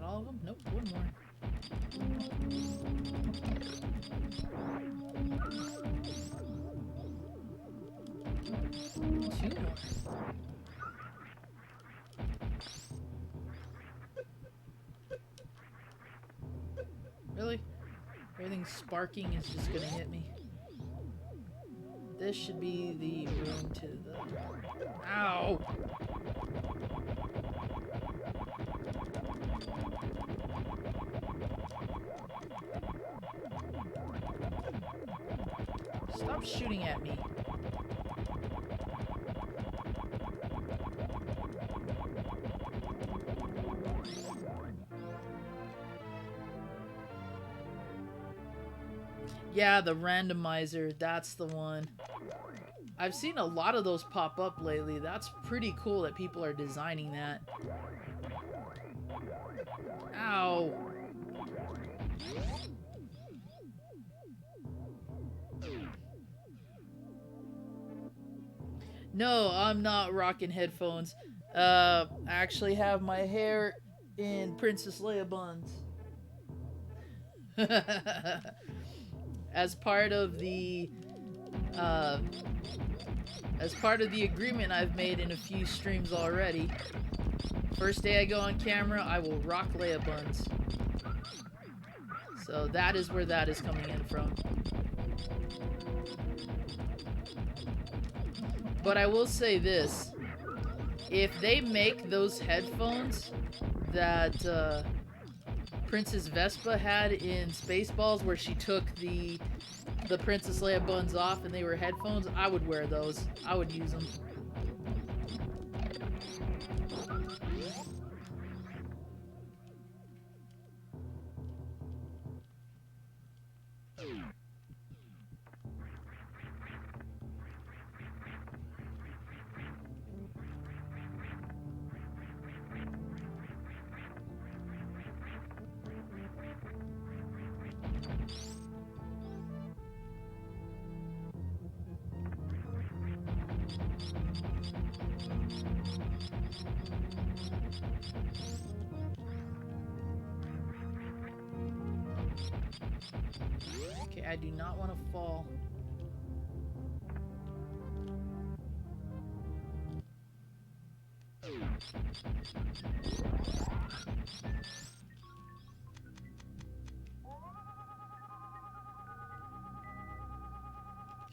Speaker 1: All of them? Nope, one more. Two more. Really? Everything sparking is just gonna hit me. This should be the room to the... Ow! Stop shooting at me. Yeah, the randomizer, that's the one. I've seen a lot of those pop up lately. That's pretty cool that people are designing that. Ow. No, I'm not rocking headphones. I actually have my hair in Princess Leia Buns. As part of the agreement I've made in a few streams already. First day I go on camera, I will rock Leia Buns. So that is where that is coming in from. But I will say this. If they make those headphones that Princess Vespa had in Spaceballs, where she took the Princess Leia Buns off and they were headphones, I would wear those. I would use them. Okay, I do not want to fall. Okay,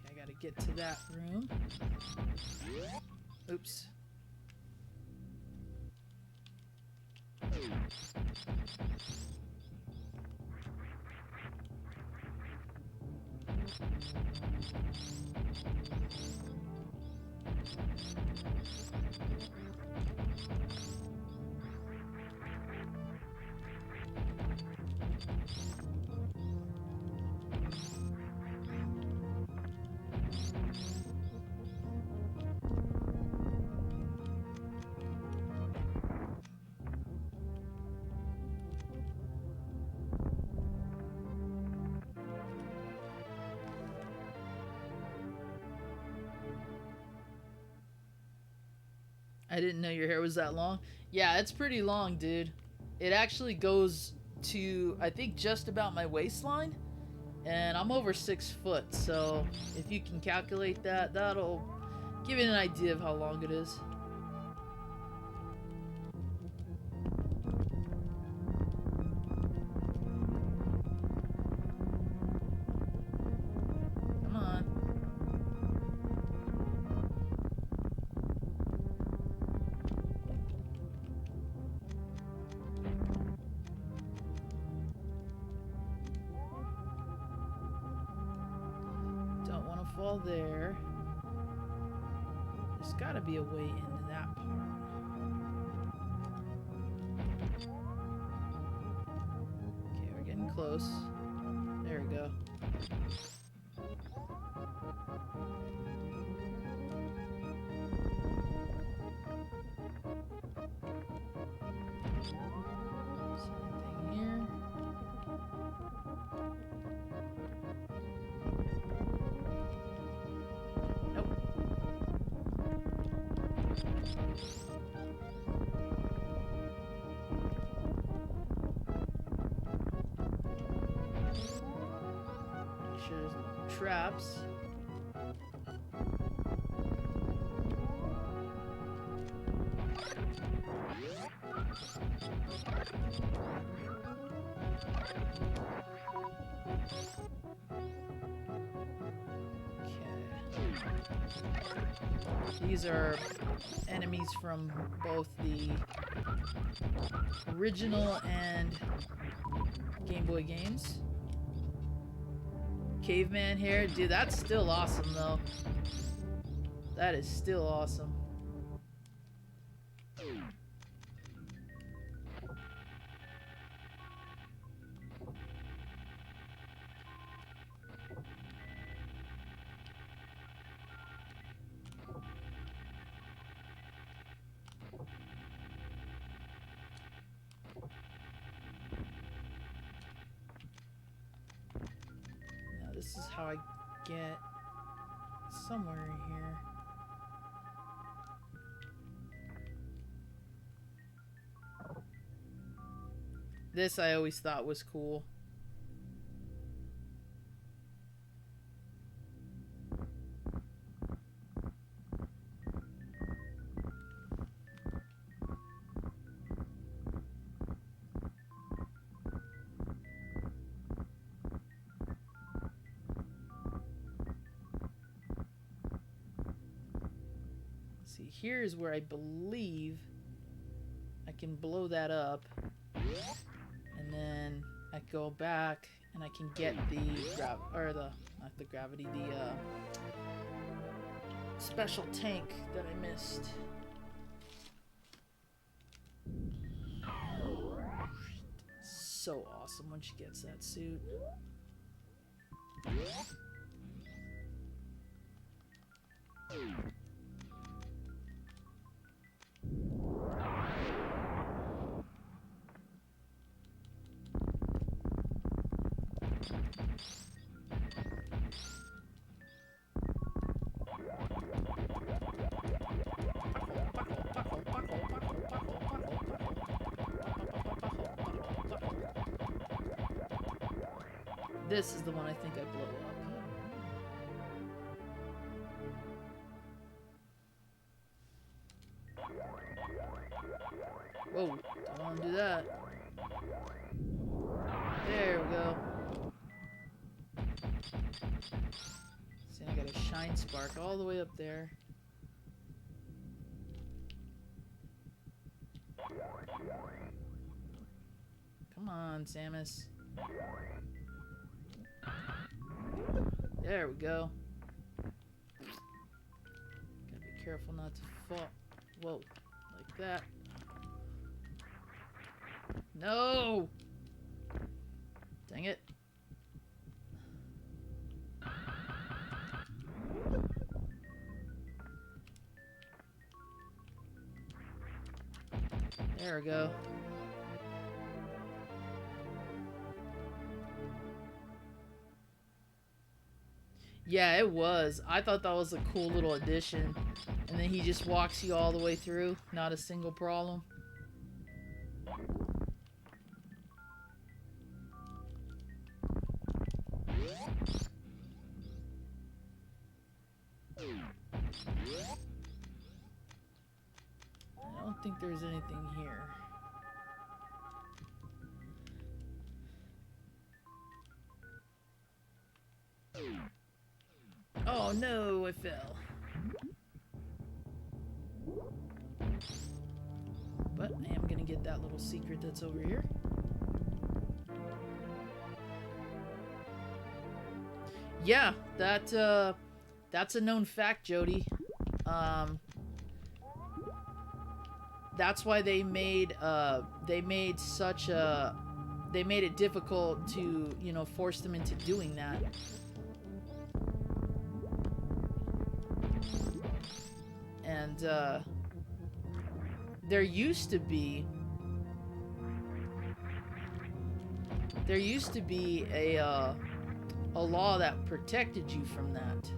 Speaker 1: I gotta get to that room. Oops. I didn't know your hair was that long. Yeah, it's pretty long, dude. It actually goes to, I think, just about my waistline. And I'm over 6 foot, so if you can calculate that, that'll give you an idea of how long it is. Come on. Don't want to fall there. There's got to be a way into that part. Okay, we're getting close. There we go. Same thing here. Nope. Make sure there's no traps. These are enemies from both the original and Game Boy games. Caveman hair, dude, that's still awesome though. That is still awesome. This is how I get somewhere in here. This I always thought was cool. See, here's where I believe I can blow that up, and then I go back and I can get the not the gravity, the special tank that I missed. So awesome when she gets that suit. This is the one I think I blow up. Whoa, don't want to do that. There we go. See, I got a shine spark all the way up there. Come on, Samus. There we go. Gotta be careful not to fall. Whoa, like that. No! Dang it. There we go. Yeah, it was. I thought that was a cool little addition. And then he just walks you all the way through. Not a single problem. I don't think there's anything here. Oh no, I fell. But I am gonna get that little secret that's over here. Yeah, that's a known fact, Jody. That's why they made it difficult to, you know, force them into doing that. And there used to be a law that protected you from that.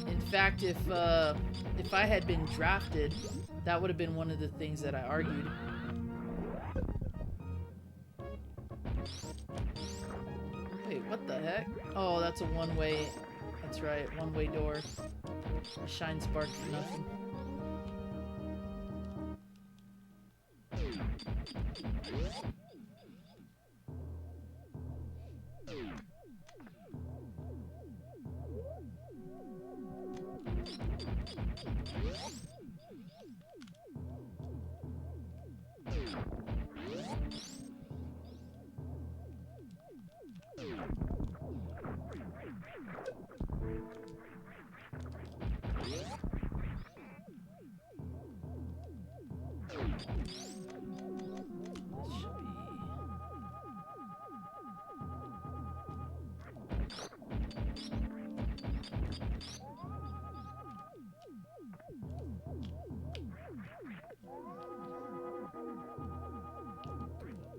Speaker 1: In fact, if I had been drafted, that would have been one of the things that I argued. Wait, what the heck? Oh, that's a one-way. That's right, one-way door. A shine spark for nothing.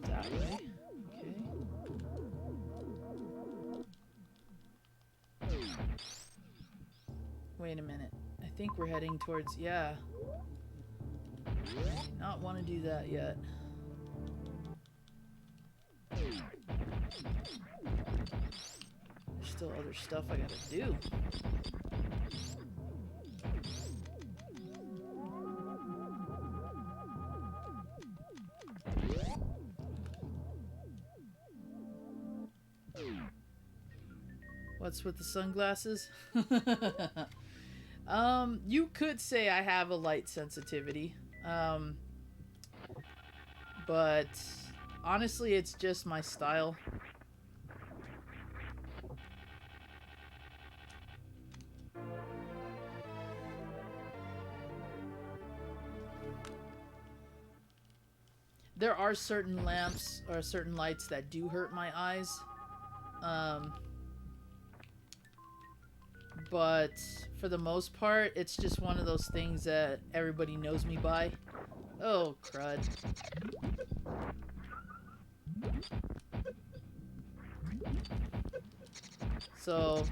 Speaker 1: That way. Okay. Wait a minute. I think we're heading towards... Yeah. I do not want to do that yet. There's still other stuff I gotta do. What's with the sunglasses? You could say I have a light sensitivity. But honestly, it's just my style. There are certain lamps or certain lights that do hurt my eyes. But for the most part, it's just one of those things that everybody knows me by. Oh, crud. So,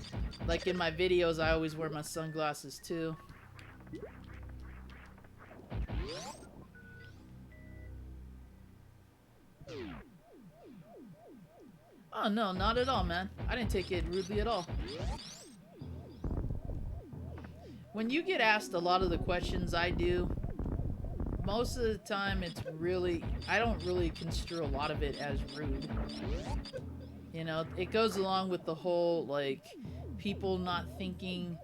Speaker 1: like in my videos, I always wear my sunglasses too. Oh, no, not at all, man. I didn't take it rudely at all. When you get asked a lot of the questions I do, most of the time it's really... I don't really construe a lot of it as rude. You know, it goes along with the whole, like, people not thinking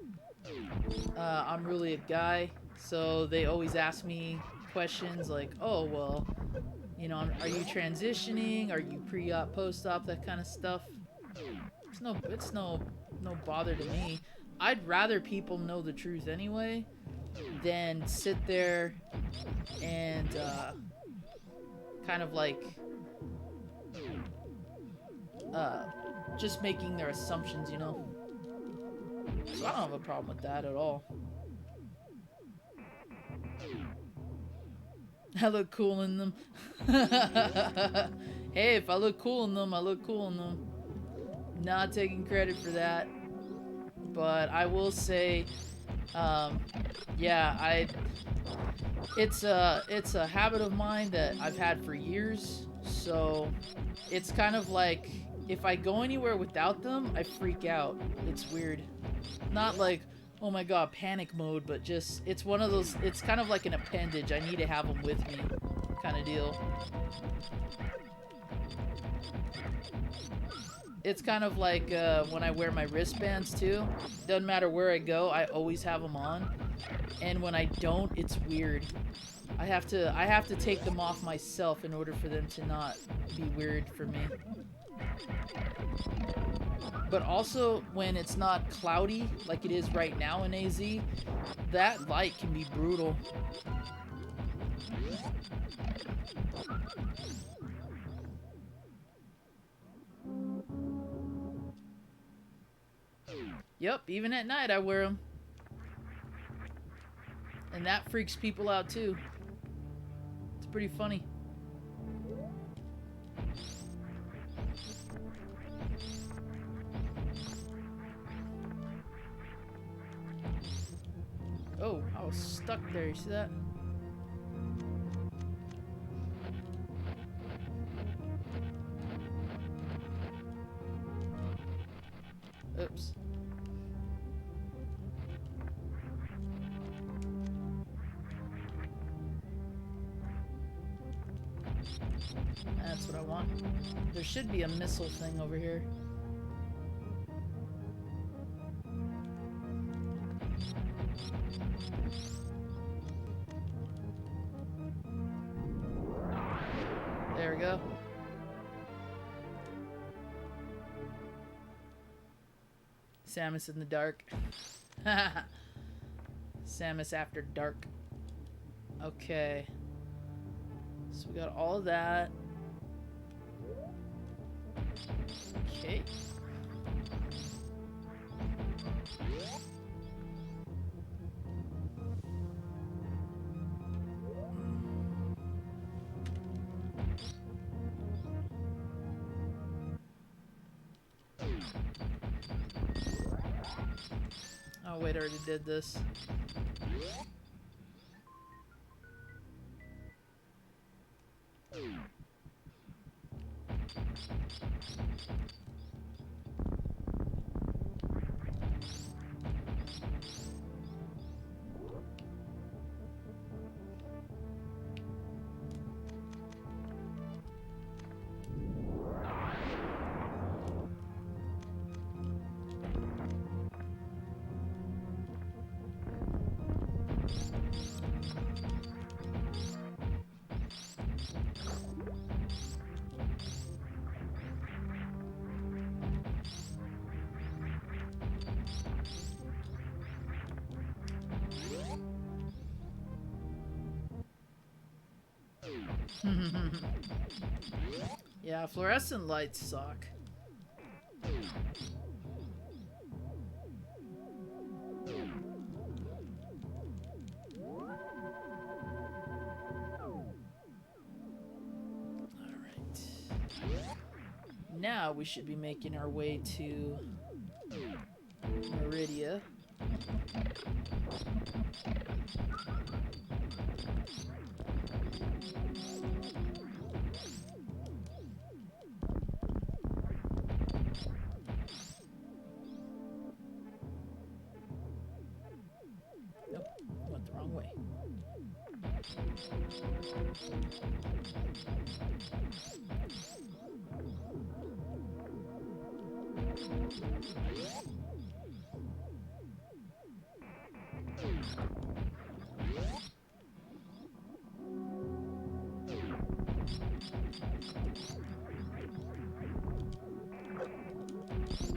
Speaker 1: I'm really a guy. So they always ask me questions like, oh, well, you know, are you transitioning? Are you pre-op, post-op, that kind of stuff? It's no bother to me. I'd rather people know the truth anyway than sit there and kind of like just making their assumptions, you know. So I don't have a problem with that at all. I look cool in them. Hey, if I look cool in them, I look cool in them. Not taking credit for that. But I will say, yeah, it's a habit of mine that I've had for years. So it's kind of like if I go anywhere without them, I freak out. It's weird. Not like, oh my god, panic mode, but just, it's one of those, it's kind of like an appendage. I need to have them with me kind of deal. It's kind of like when I wear my wristbands too. Doesn't matter where I go, I always have them on. And when I don't, it's weird. I have to take them off myself in order for them to not be weird for me. But also, when it's not cloudy, like it is right now in AZ, that light can be brutal. Yep, even at night I wear them. And that freaks people out too. It's pretty funny. Oh, I was stuck there. You see that? Oops. That's what I want. There should be a missile thing over here. There we go. Samus in the dark. Samus after dark. Okay. So we got all of that. Okay. Oh wait, I already did this. Yeah, fluorescent lights suck. Alright. Now we should be making our way to Meridia. Nope, went the wrong way.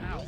Speaker 1: Ow.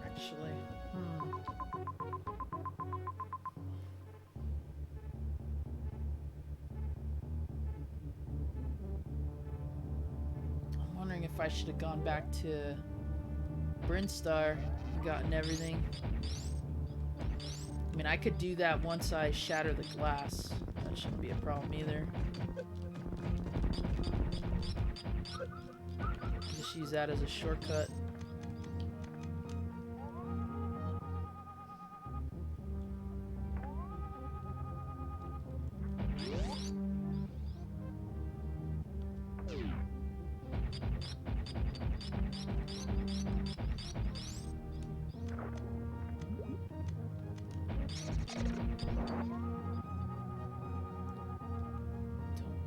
Speaker 1: Actually, I'm wondering if I should have gone back to Brinstar and gotten everything. I mean, I could do that once I shatter the glass. That shouldn't be a problem either. Just use that as a shortcut.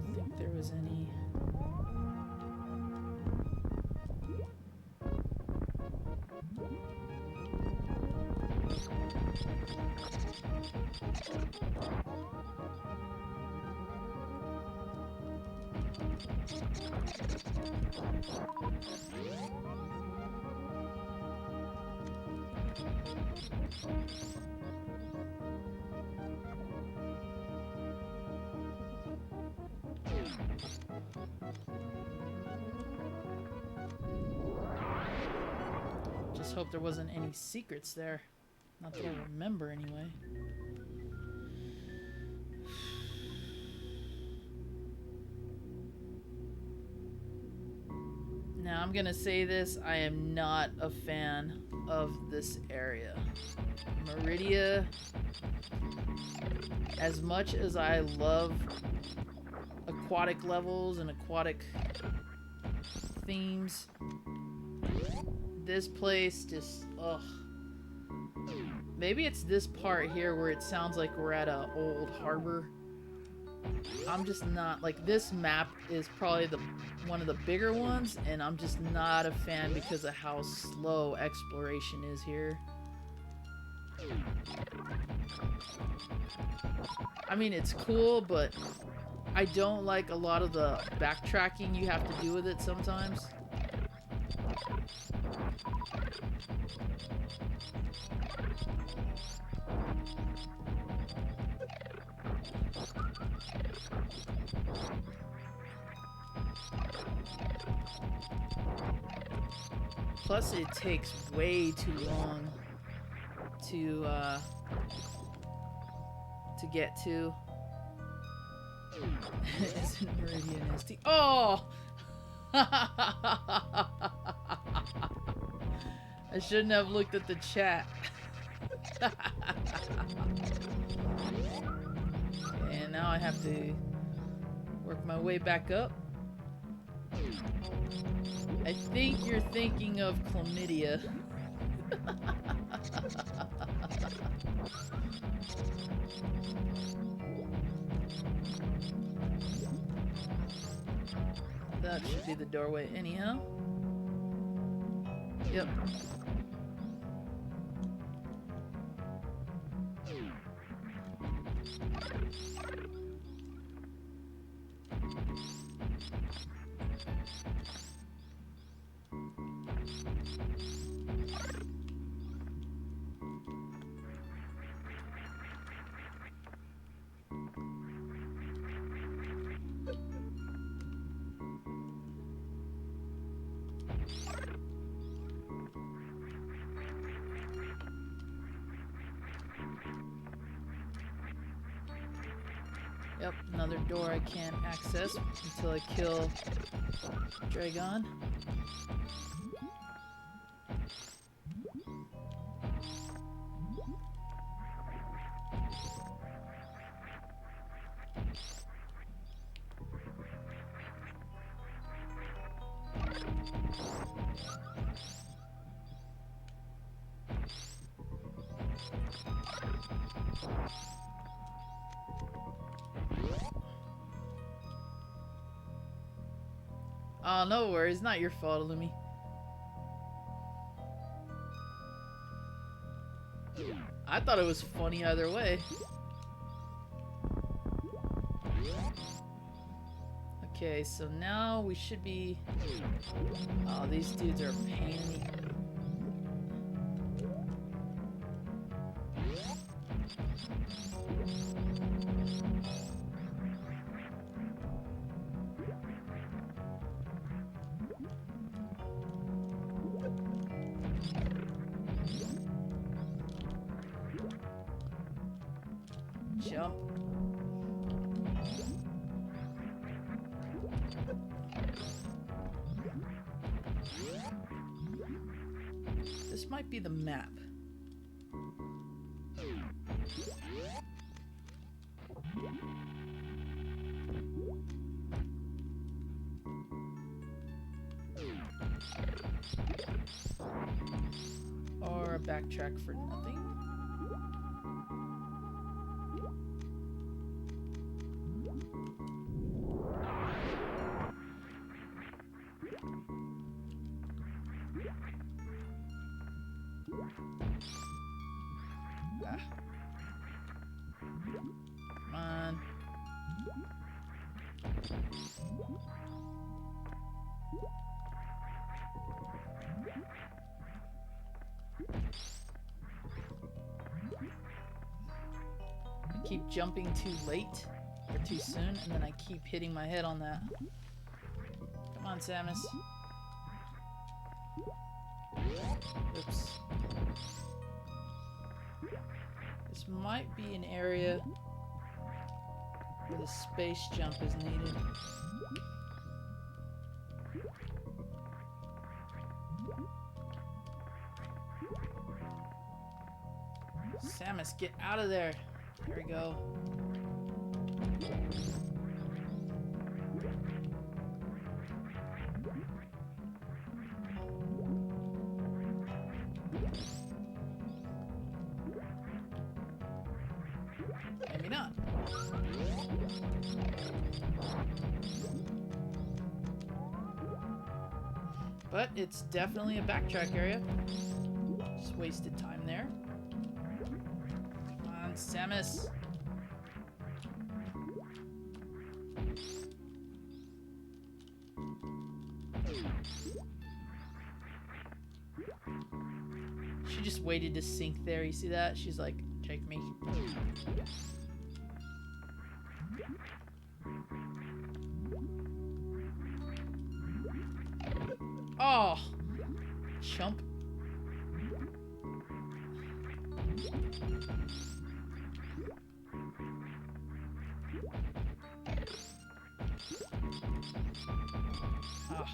Speaker 1: Don't think there was any. Just hope there wasn't any secrets there. Not that I remember, anyway. Now, I'm gonna say this, I am not a fan of this area. Meridia, as much as I love aquatic levels and aquatic themes, this place just, ugh. Maybe it's this part here where it sounds like we're at an old harbor. I'm just not, like, this map is probably one of the bigger ones, and I'm just not a fan because of how slow exploration is here. I mean, it's cool, but I don't like a lot of the backtracking you have to do with it sometimes. Plus, it takes way too long to get to. Isn't Meridian ST? Oh! I shouldn't have looked at the chat. And now I have to work my way back up. I think you're thinking of chlamydia. That should be the doorway anyhow. Yep. Yep, another door I can't access until I kill Dragon. Oh, no worries. Not your fault, Lumi. I thought it was funny either way. Okay, so now we should be... Oh, these dudes are a pain in the... Jump. This might be the map. Or a backtrack for nothing. Come on. I keep jumping too late or too soon, and then I keep hitting my head on that. Come on, Samus. Oops. This might be an area where the space jump is needed. Samus, get out of there. There we go. Maybe not. But it's definitely a backtrack area. Just wasted time there. Come on, Samus. She just waited to sink there. You see that? She's like, take me. Oh, chump. Oh,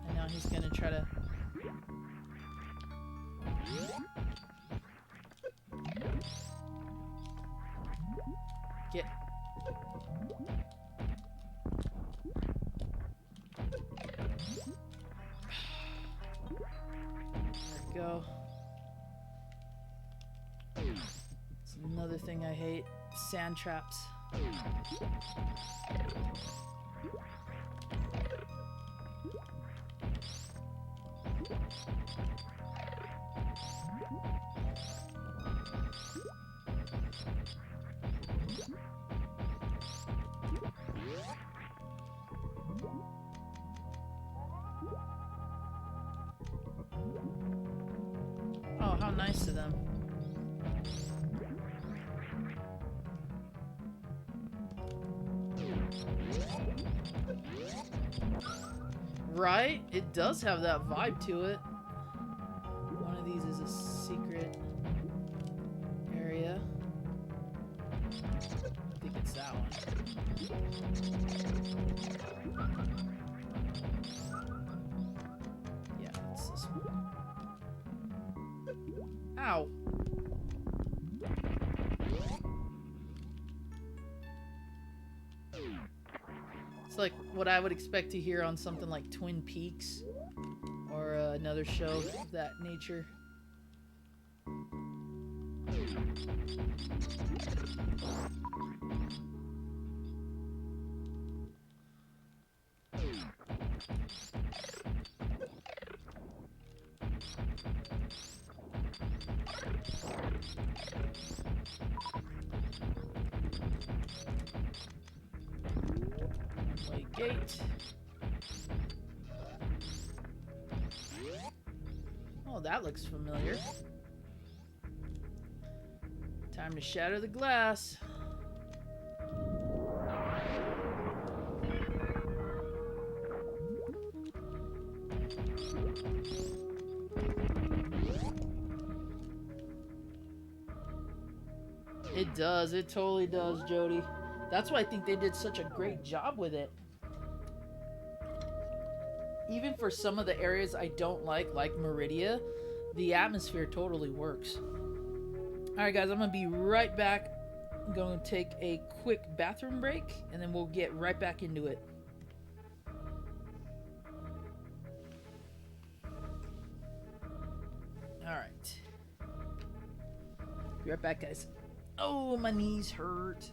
Speaker 1: and now he's gonna try to... Get... There we go. It's another thing I hate. Sand traps. Oh, how nice of them. Right? It does have that vibe to it. One of these is a secret area. I think it's that one. Yeah, it's this one. Ow! It's like what I would expect to hear on something like Twin Peaks or another show of that nature. One-way gate. Oh, that looks familiar. Time to shatter the glass. It does. It totally does, Jody. That's why I think they did such a great job with it. Even for some of the areas I don't like Meridia, the atmosphere totally works. Alright guys, I'm going to be right back. I'm going to take a quick bathroom break, and then we'll get right back into it. Alright. Be right back, guys. Oh, my knees hurt.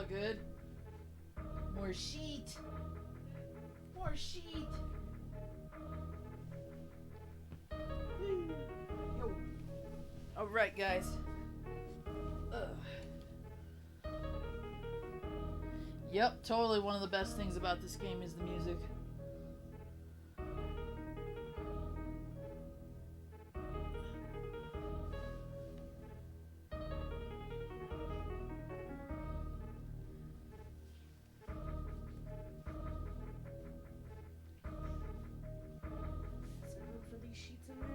Speaker 1: not good. More sheet. More sheet. Yo. All right, guys. Yep, totally one of the best things about this game is the music.
Speaker 3: Is there room for these sheets in there?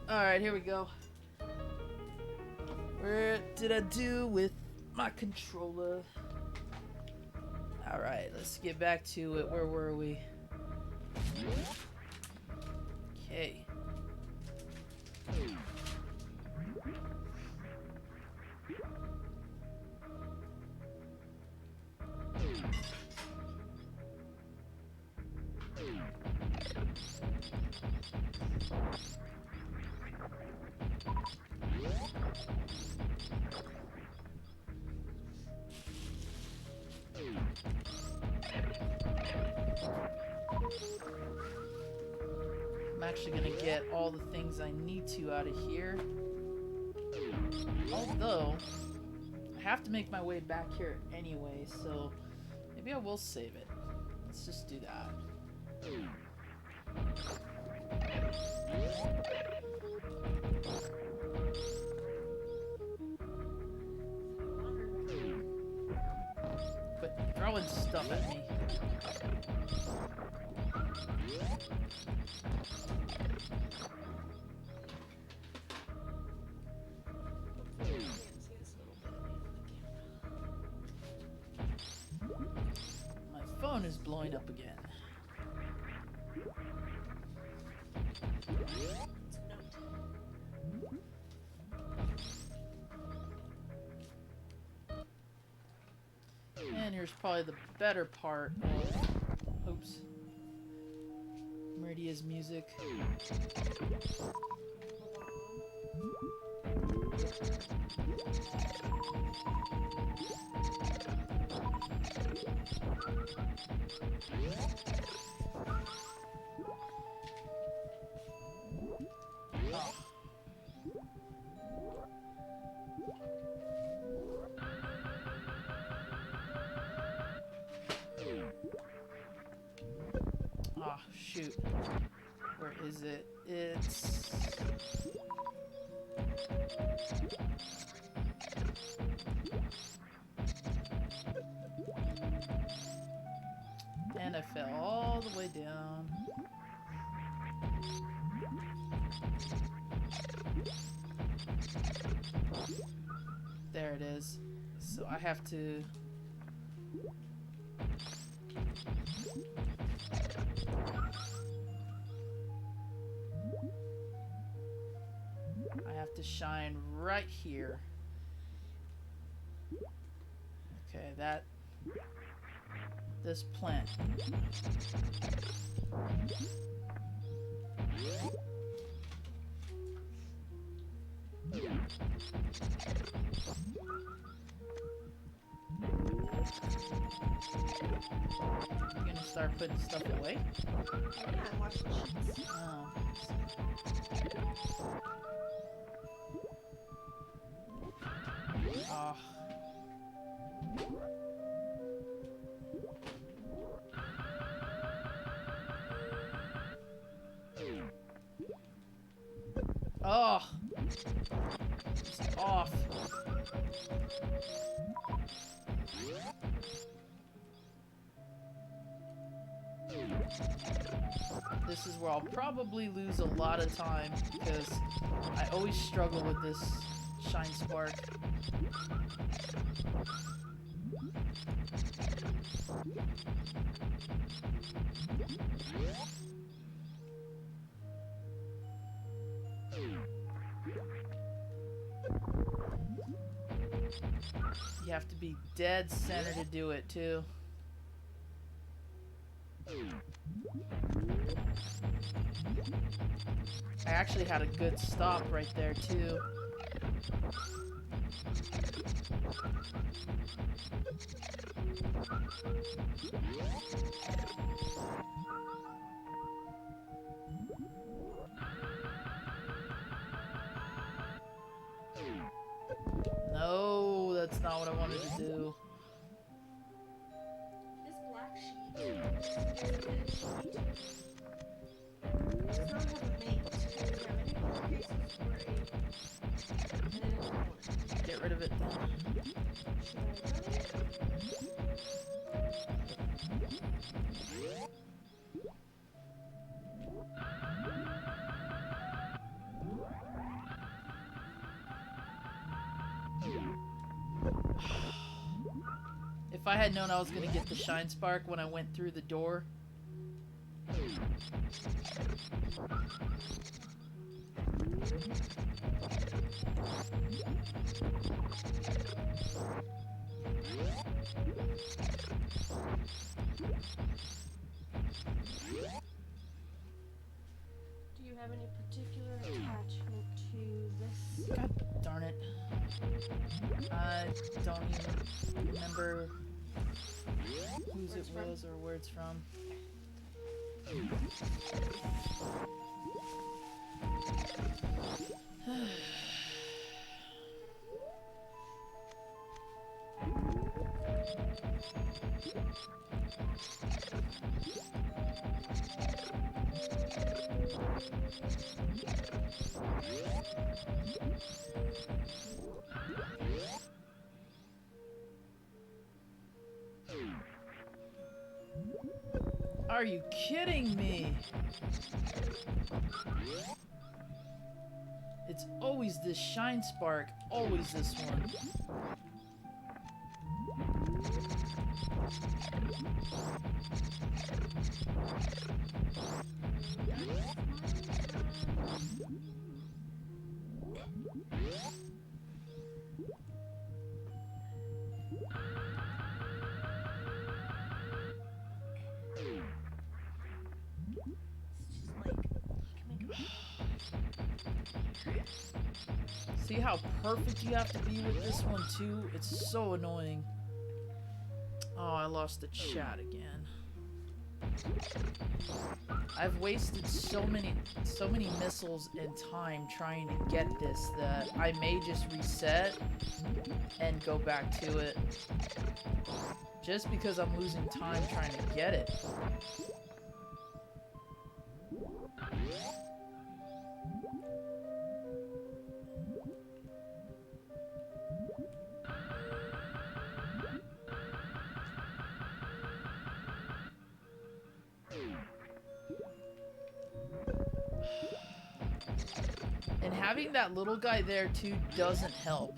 Speaker 1: Alright, here we go. What did I do with my controller? Alright, let's get back to it. Where were we? Okay. I'm actually gonna get all the things I need to out of here. Although, I have to make my way back here anyway, so maybe I will save it. Let's just do that. Quit throwing stuff at me. My phone is blowing up again. And here's probably the better part of, oops, Meridia's music. Ah, shoot. Where is it? It's... And I fell all the way down. There it is. So I have to... I have to shine right here. Okay, this plant. You gonna start putting stuff away?
Speaker 3: Yeah, I'm watching sheets.
Speaker 1: Oh. Oh. Oh. It's off. This is where I'll probably lose a lot of time because I always struggle with this shine spark. You have to be dead center to do it too. I actually had a good stop right there too. No, that's not what I wanted to do.
Speaker 3: This black sheet does not have a mate. Does it have any pillowcases or a... And it is one.
Speaker 1: Get rid of it then. If I had known I was gonna get the shine spark when I went through the door.
Speaker 3: Do you have any particular attachment to this?
Speaker 1: God darn it. I don't even remember whose it was or where it's from. Are you kidding me? It's always this shine spark, always this one. See how perfect you have to be with this one too? It's so annoying. Oh, I lost the chat again. I've wasted so many missiles and time trying to get this that I may just reset and go back to it. Just because I'm losing time trying to get it. And having that little guy there too doesn't help.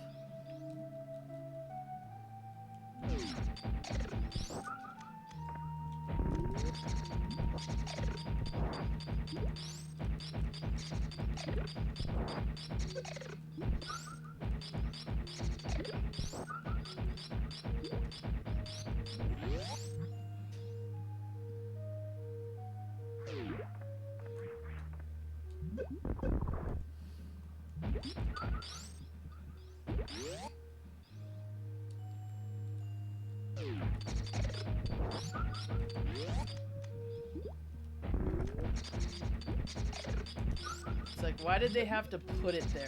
Speaker 1: It's like, why did they have to put it there?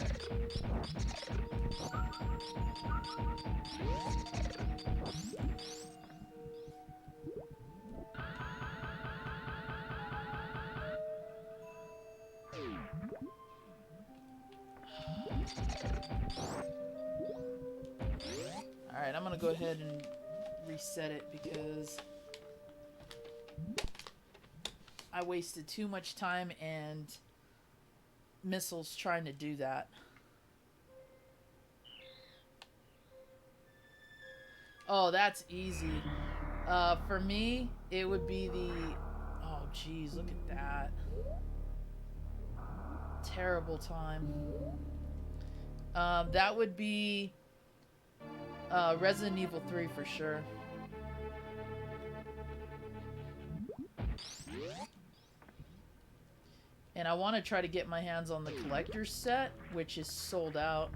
Speaker 1: Alright, I'm gonna go ahead and reset it because I wasted too much time and missiles trying to do that. Oh, that's easy. For me, it would be the... Oh, geez, look at that. Terrible time. That would be Resident Evil 3 for sure. And I want to try to get my hands on the collector's set, which is sold out.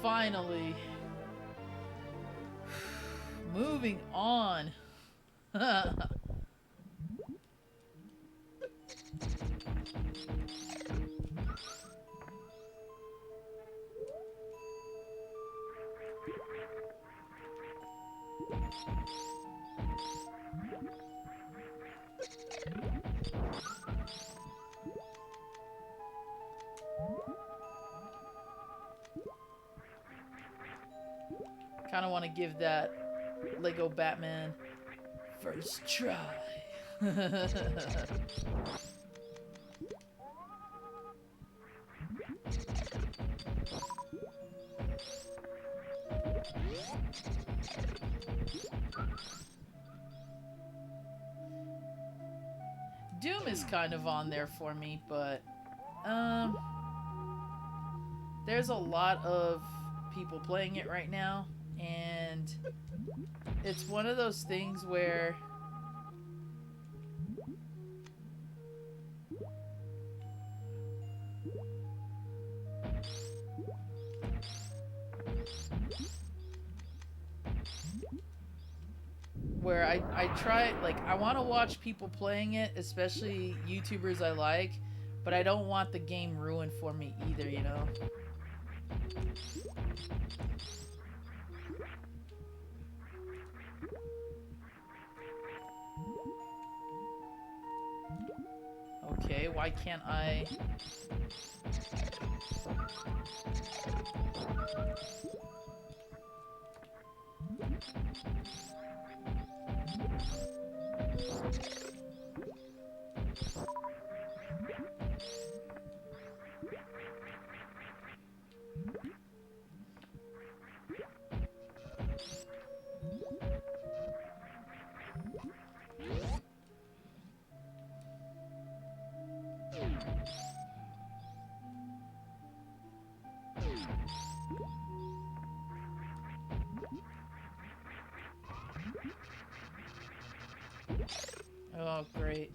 Speaker 1: Finally. Moving on. Kind of want to give that Lego Batman first try. Doom is kind of on there for me, but there's a lot of people playing it right now, and it's one of those things where I try, like, I want to watch people playing it, especially YouTubers I like, but I don't want the game ruined for me either, you know? Okay, why can't I... Oh, great.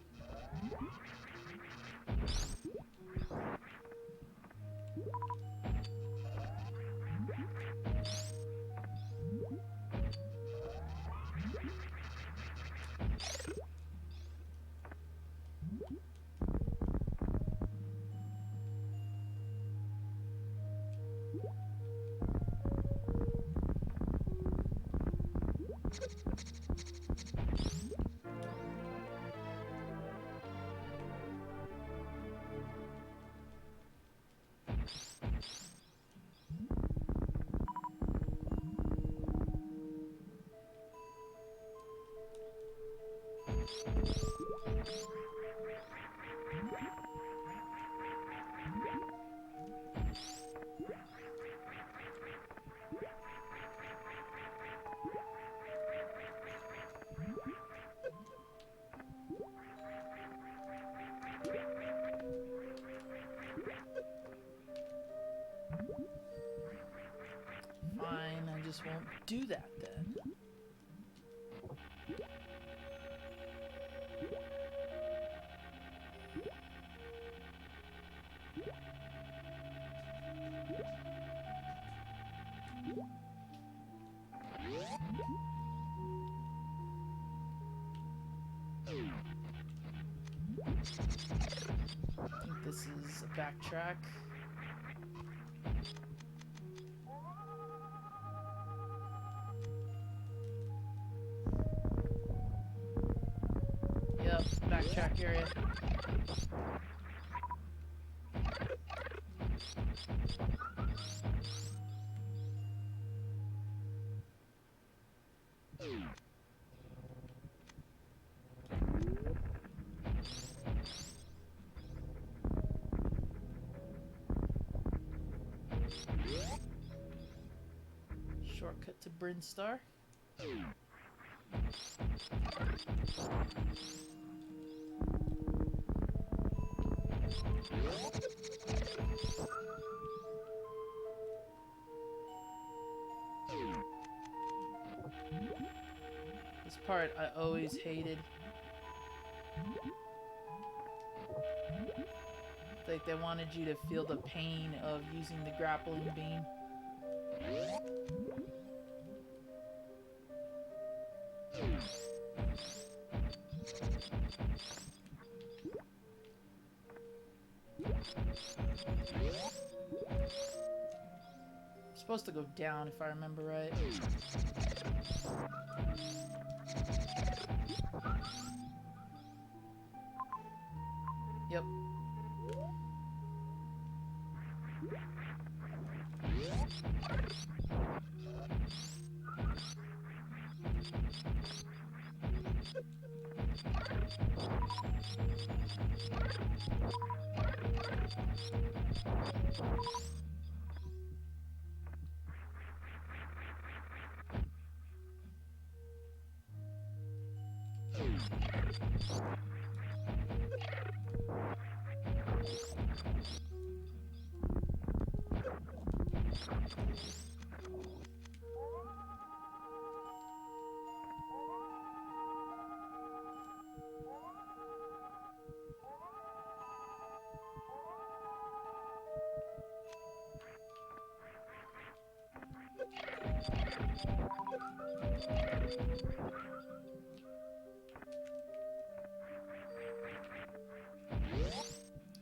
Speaker 1: Fine, I just won't do that then. I think this is a backtrack. Yep, backtrack area. Shortcut to Brinstar. This part I always hated. Like they wanted you to feel the pain of using the grappling beam. Supposed to go down if I remember right. Yep.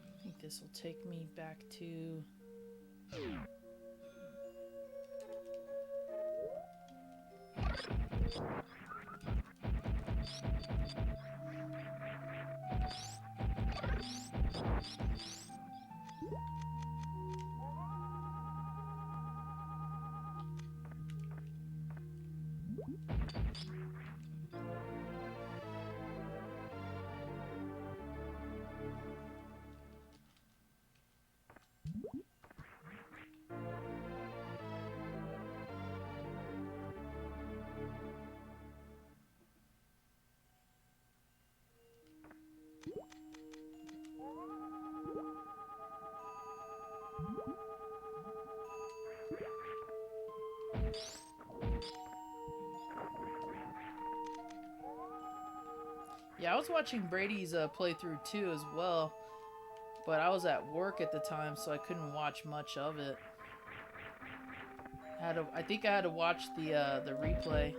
Speaker 1: I think this will take me back to... Yeah, I was watching Brady's playthrough too as well, but I was at work at the time, so I couldn't watch much of it. I think I had to watch the replay.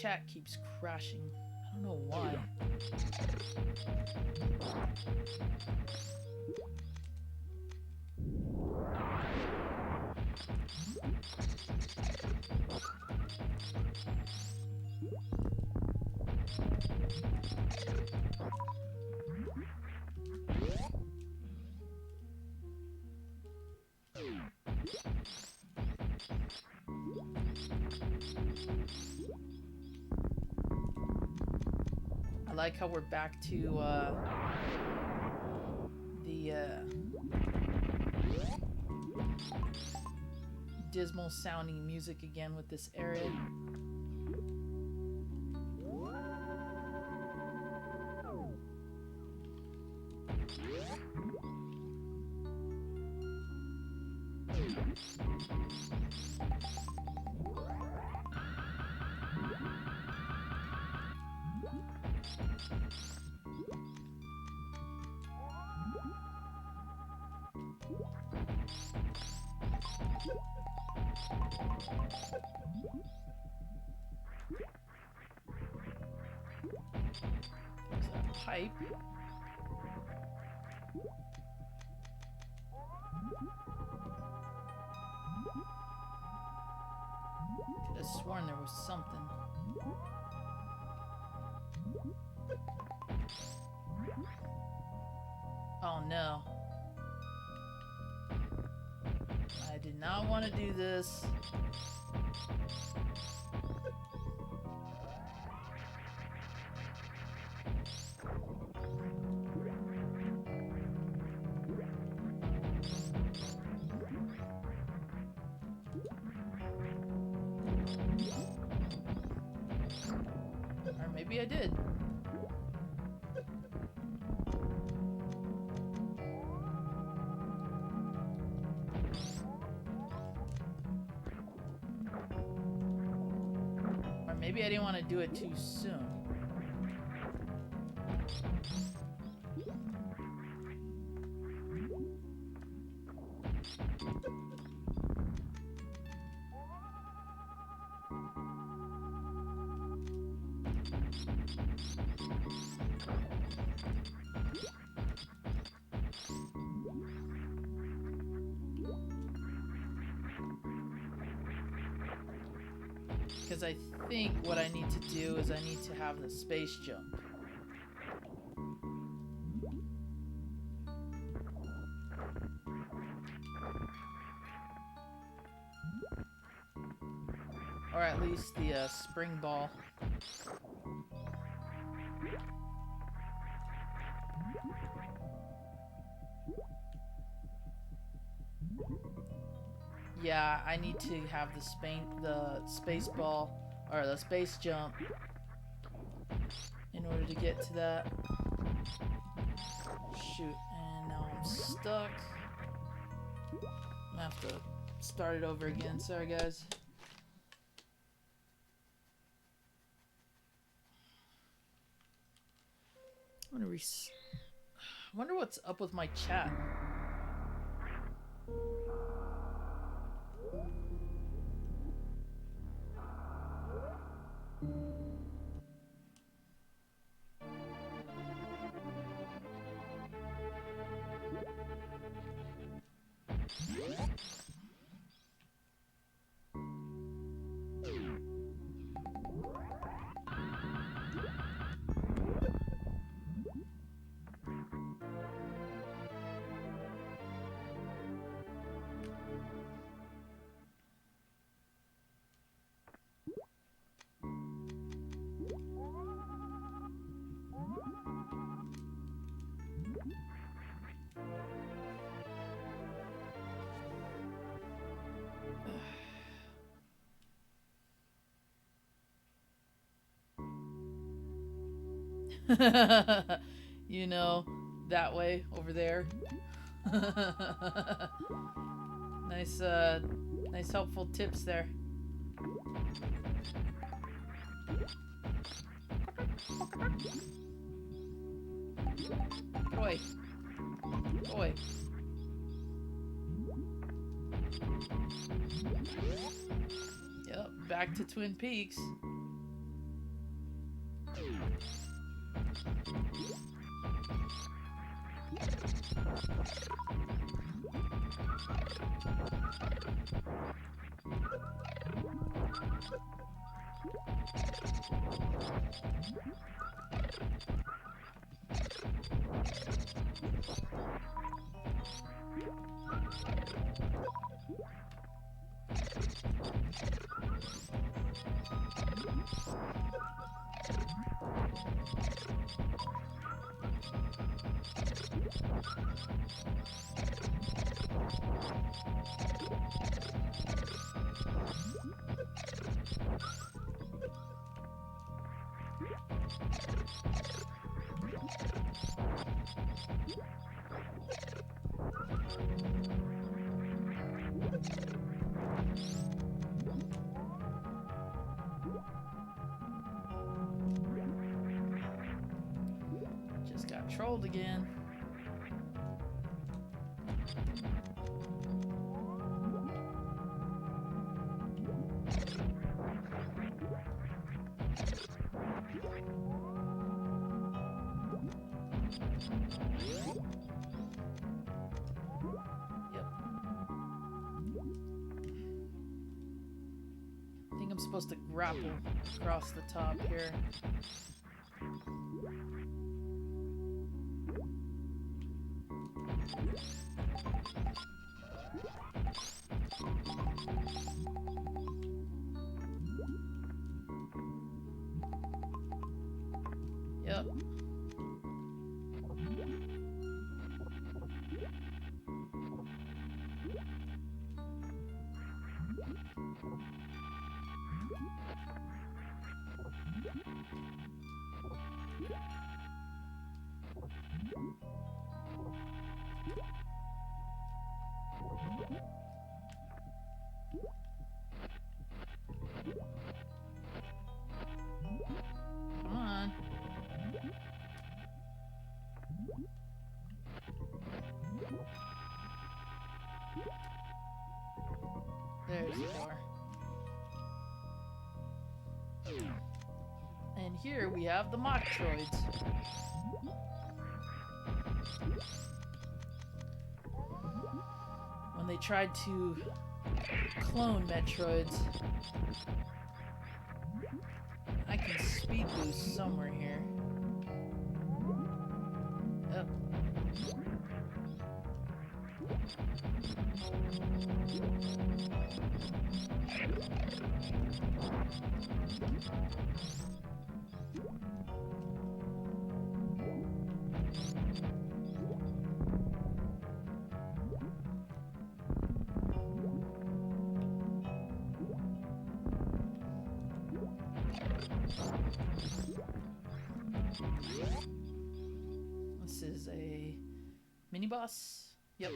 Speaker 1: chat keeps crashing. I don't know why. I like how we're back to the dismal sounding music again with this area. There's a pipe. Could have sworn there was something. Oh no. I did not want to do this. Or maybe I did. Or maybe I didn't want to do it too soon. Because I think what I need to do is I need to have the space jump. Or at least the spring ball. Yeah, I need to have the space ball or the space jump in order to get to that. Shoot, and now I'm stuck. I'm gonna have to start it over again. Sorry, guys. I'm gonna I wonder what's up with my chat. You know, that way over there. Nice nice helpful tips there. Boy. Boy. Yep, back to Twin Peaks. Just got trolled again. Yep. I think I'm supposed to grapple across the top here. Yep. Come on. There's the door. And here we have the Metroids. When they tried to clone Metroids, I can speed boost somewhere here. Yep. This is a mini boss. Yep.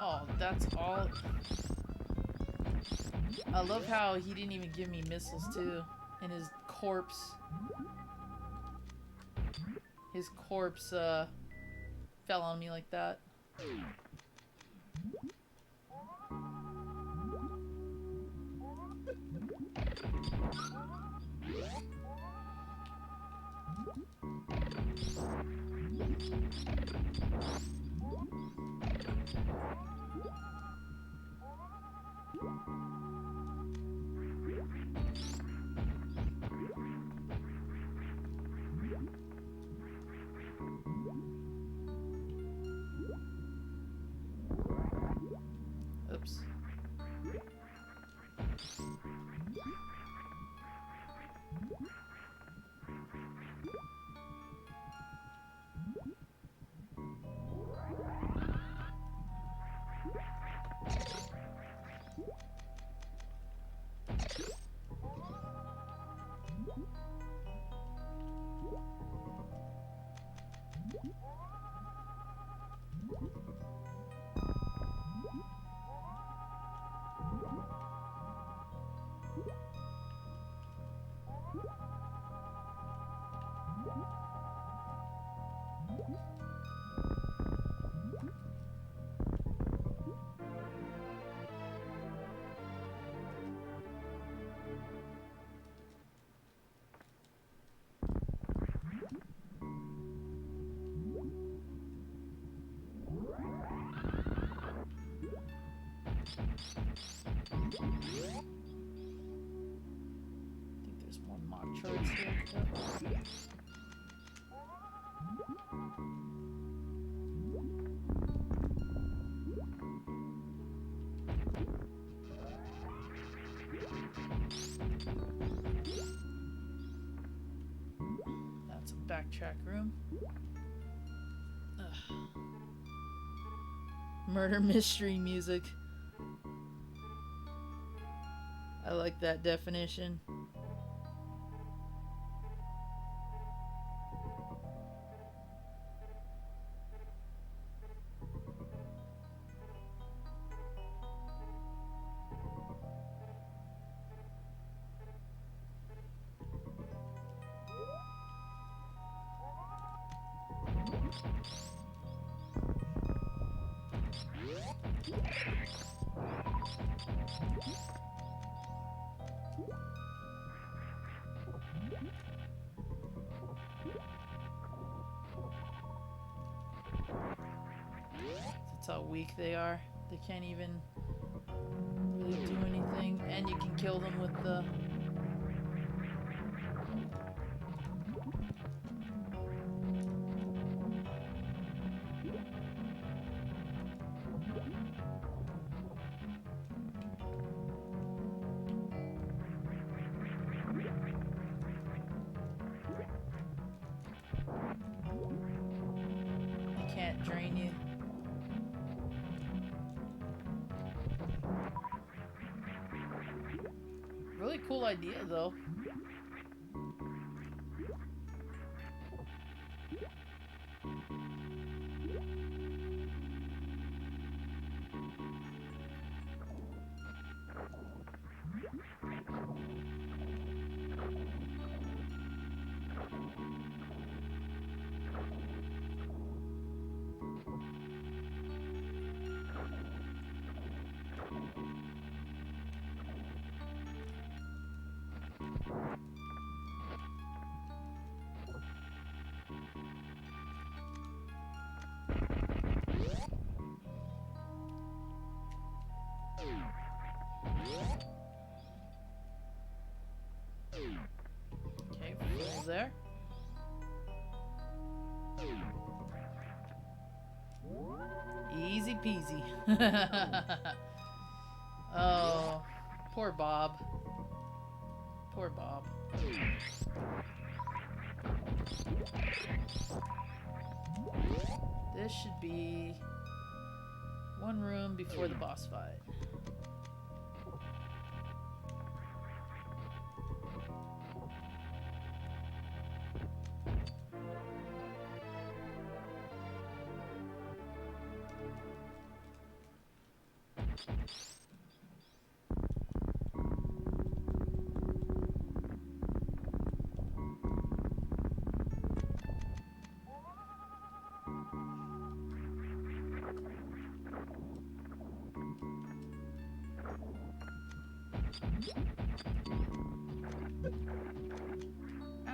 Speaker 1: Oh, that's all. I love how he didn't even give me missiles too. And his corpse. His corpse fell on me like that. Metroids here. Yep. That's a backtrack room. Ugh. Murder mystery music. I like that definition. That's how weak they are. They can't even really do anything. And you can kill them with the... They can't drain you. Really cool idea, though. Okay, full there. Easy peasy. Oh, poor Bob. Poor Bob. This should be one room before the boss fight.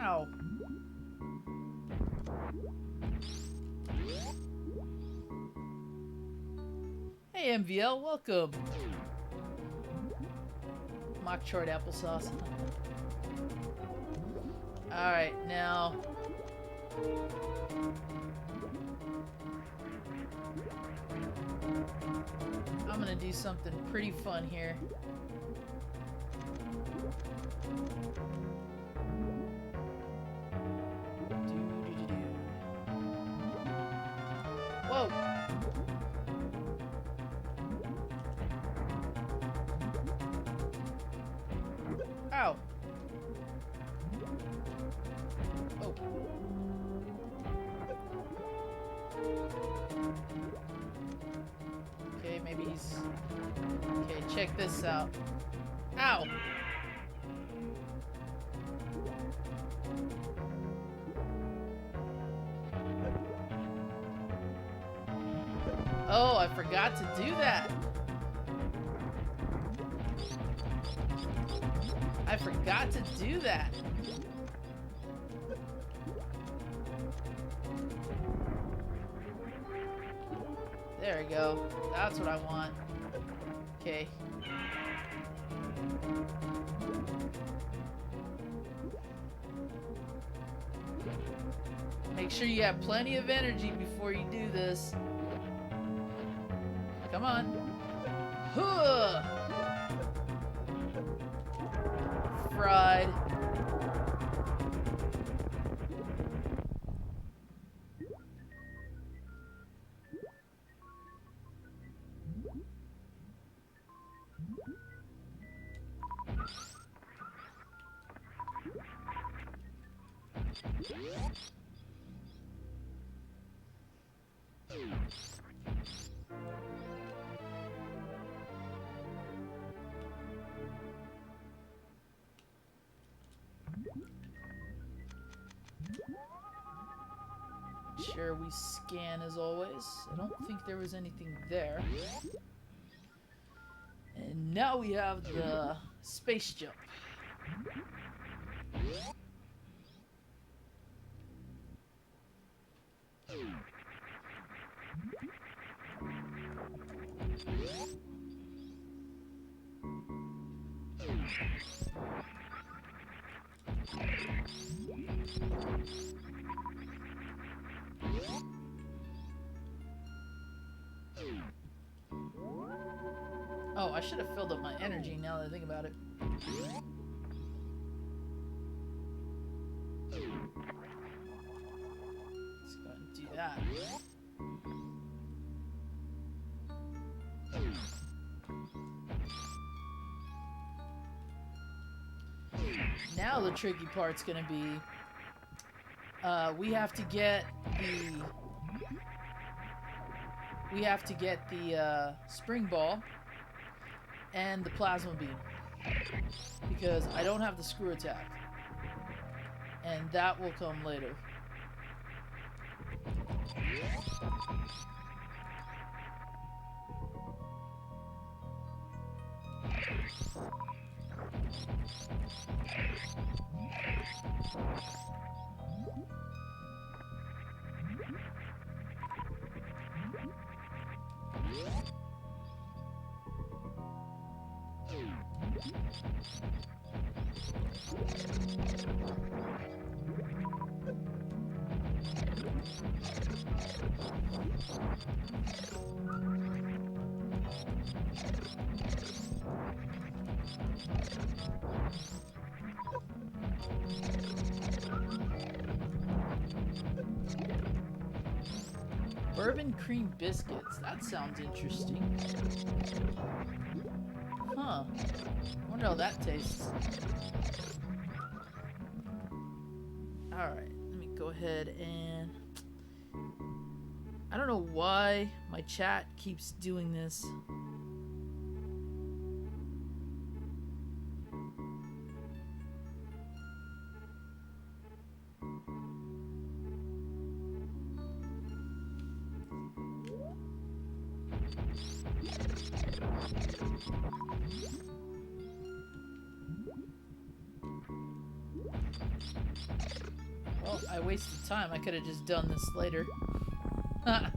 Speaker 1: Ow. Hey MVL, welcome. Metroid applesauce. Alright, now I'm gonna do something pretty fun here. Whoa! Ow! Oh. Okay, maybe he's... Okay, check this out. Ow! Oh, I forgot to do that. I forgot to do that. There we go. That's what I want. Okay. Make sure you have plenty of energy before you do this. Come on. Huh! Fried. Sure, we scan as always. I don't think there was anything there. And now we have the space jump. Oh, I should have filled up my energy now that I think about it. Let's go ahead and do that. Now the tricky part's gonna be we have to get the spring ball and the plasma beam, because I don't have the screw attack, and that will come later. Bourbon cream biscuits. That sounds interesting. Huh. Wonder how that tastes. Alright, let me go ahead and... I don't know why my chat keeps doing this. Well, I wasted time. I could have just done this later. Uh-oh.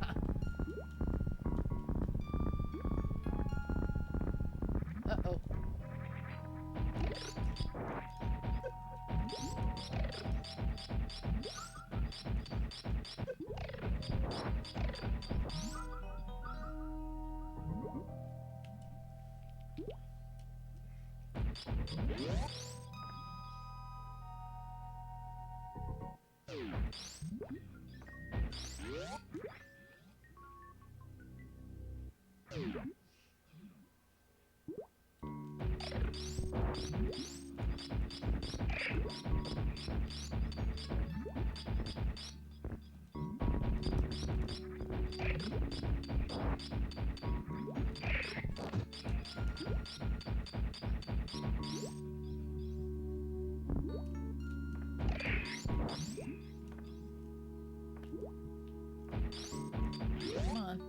Speaker 1: Come on.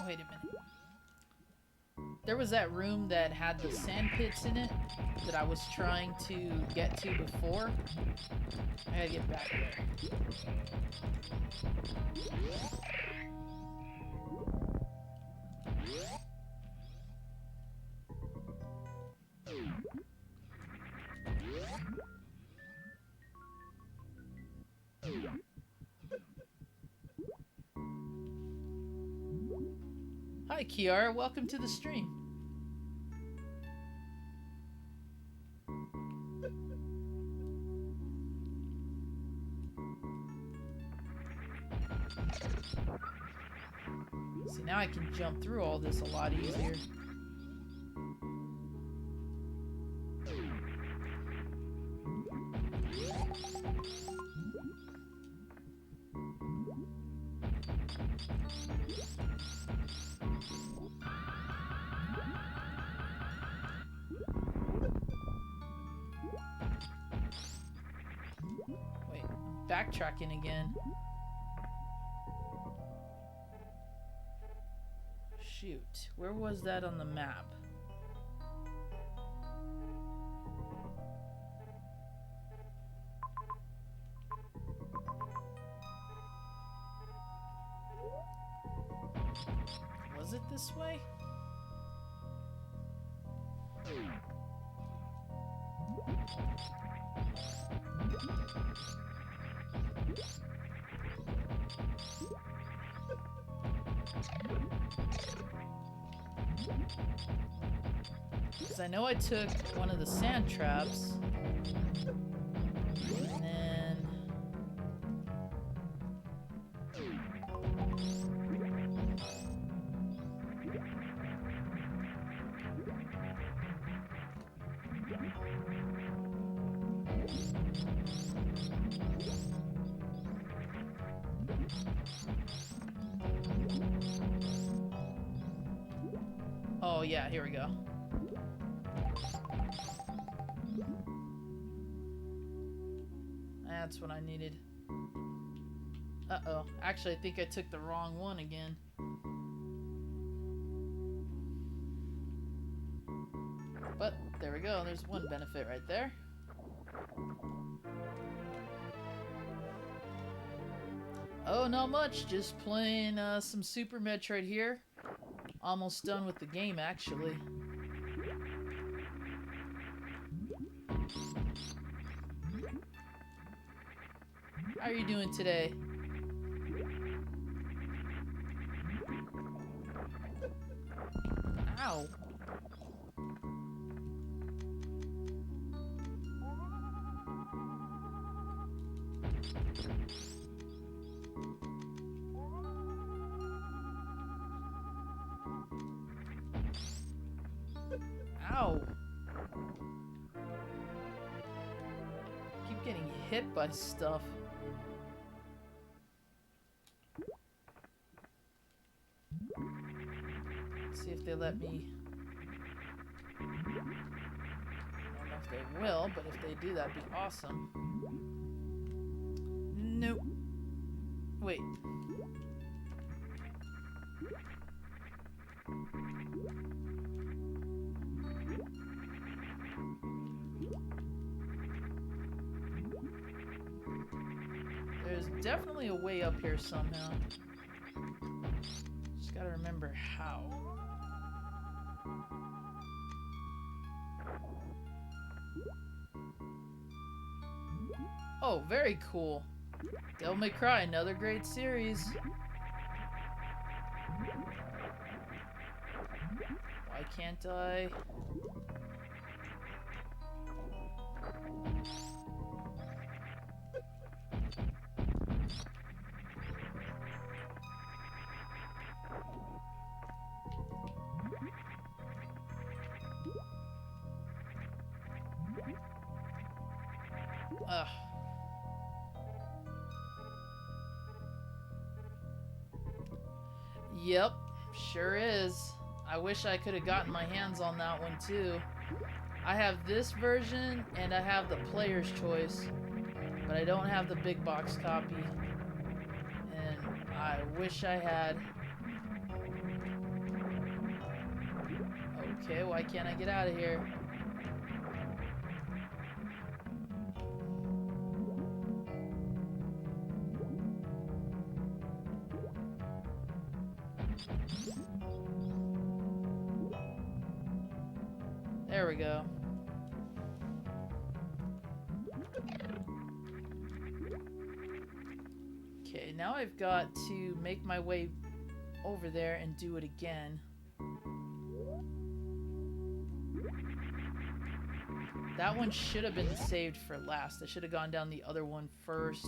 Speaker 1: Wait a minute. there was that room that had the sand pits in it that I was trying to get to before. I gotta get back there. Hi, Kiara. Welcome to the stream. See, now I can jump through all this a lot easier. Wait, backtracking again. Shoot, where was that on the map? Was it this way? Because I know I took one of the sand traps. And then... Oh yeah, here we go. That's what I needed. Uh-oh. Actually, I think I took the wrong one again. But there we go. There's one benefit right there. Oh, not much. Just playing some Super Metroid here. Almost done with the game, actually. How are you doing today? Ow. Ow. Keep getting hit by stuff. Let's see if they let me. I don't know if they will, but if they do, that'd be awesome. Nope. Wait. There's definitely a way up here somehow. Just gotta remember how. Oh, very cool. Devil May Cry, another great series. Why can't I? Ugh. Yep, sure is. I wish I could have gotten my hands on that one too. I have this version and I have the player's choice, but I don't have the big box copy. And I wish I had. Okay, why can't I get out of here? There we go. Okay, now I've got to make my way over there and do it again. That one should have been saved for last. I should have gone down the other one first.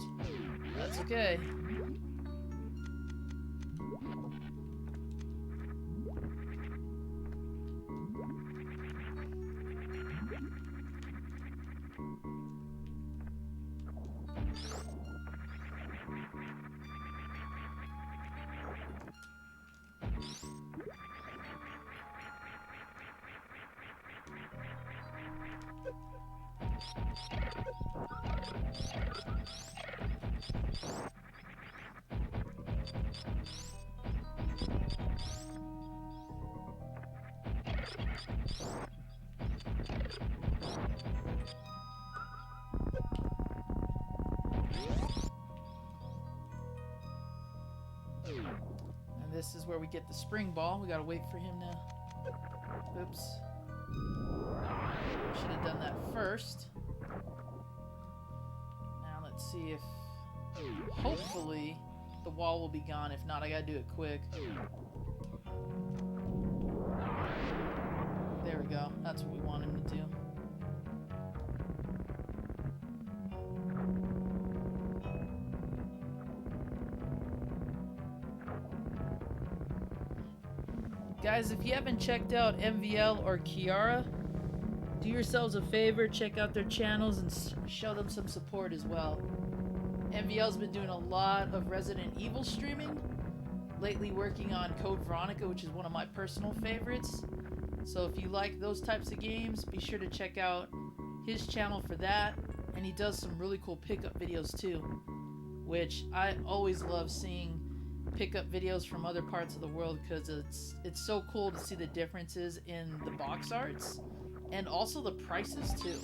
Speaker 1: That's okay. And this is where we get the spring ball. We gotta wait for him to... Oops. Should have done that first. Now let's see if... Hopefully the wall will be gone. If not, I gotta do it quick. There we go. That's what we want him to do. Guys, if you haven't checked out MVL or Kiara, do yourselves a favor, check out their channels and show them some support as well. MVL's been doing a lot of Resident Evil streaming, lately working on Code Veronica, which is one of my personal favorites. So if you like those types of games, be sure to check out his channel for that. And he does some really cool pickup videos too, which I always love seeing pickup videos from other parts of the world, because it's so cool to see the differences in the box arts and also the prices too.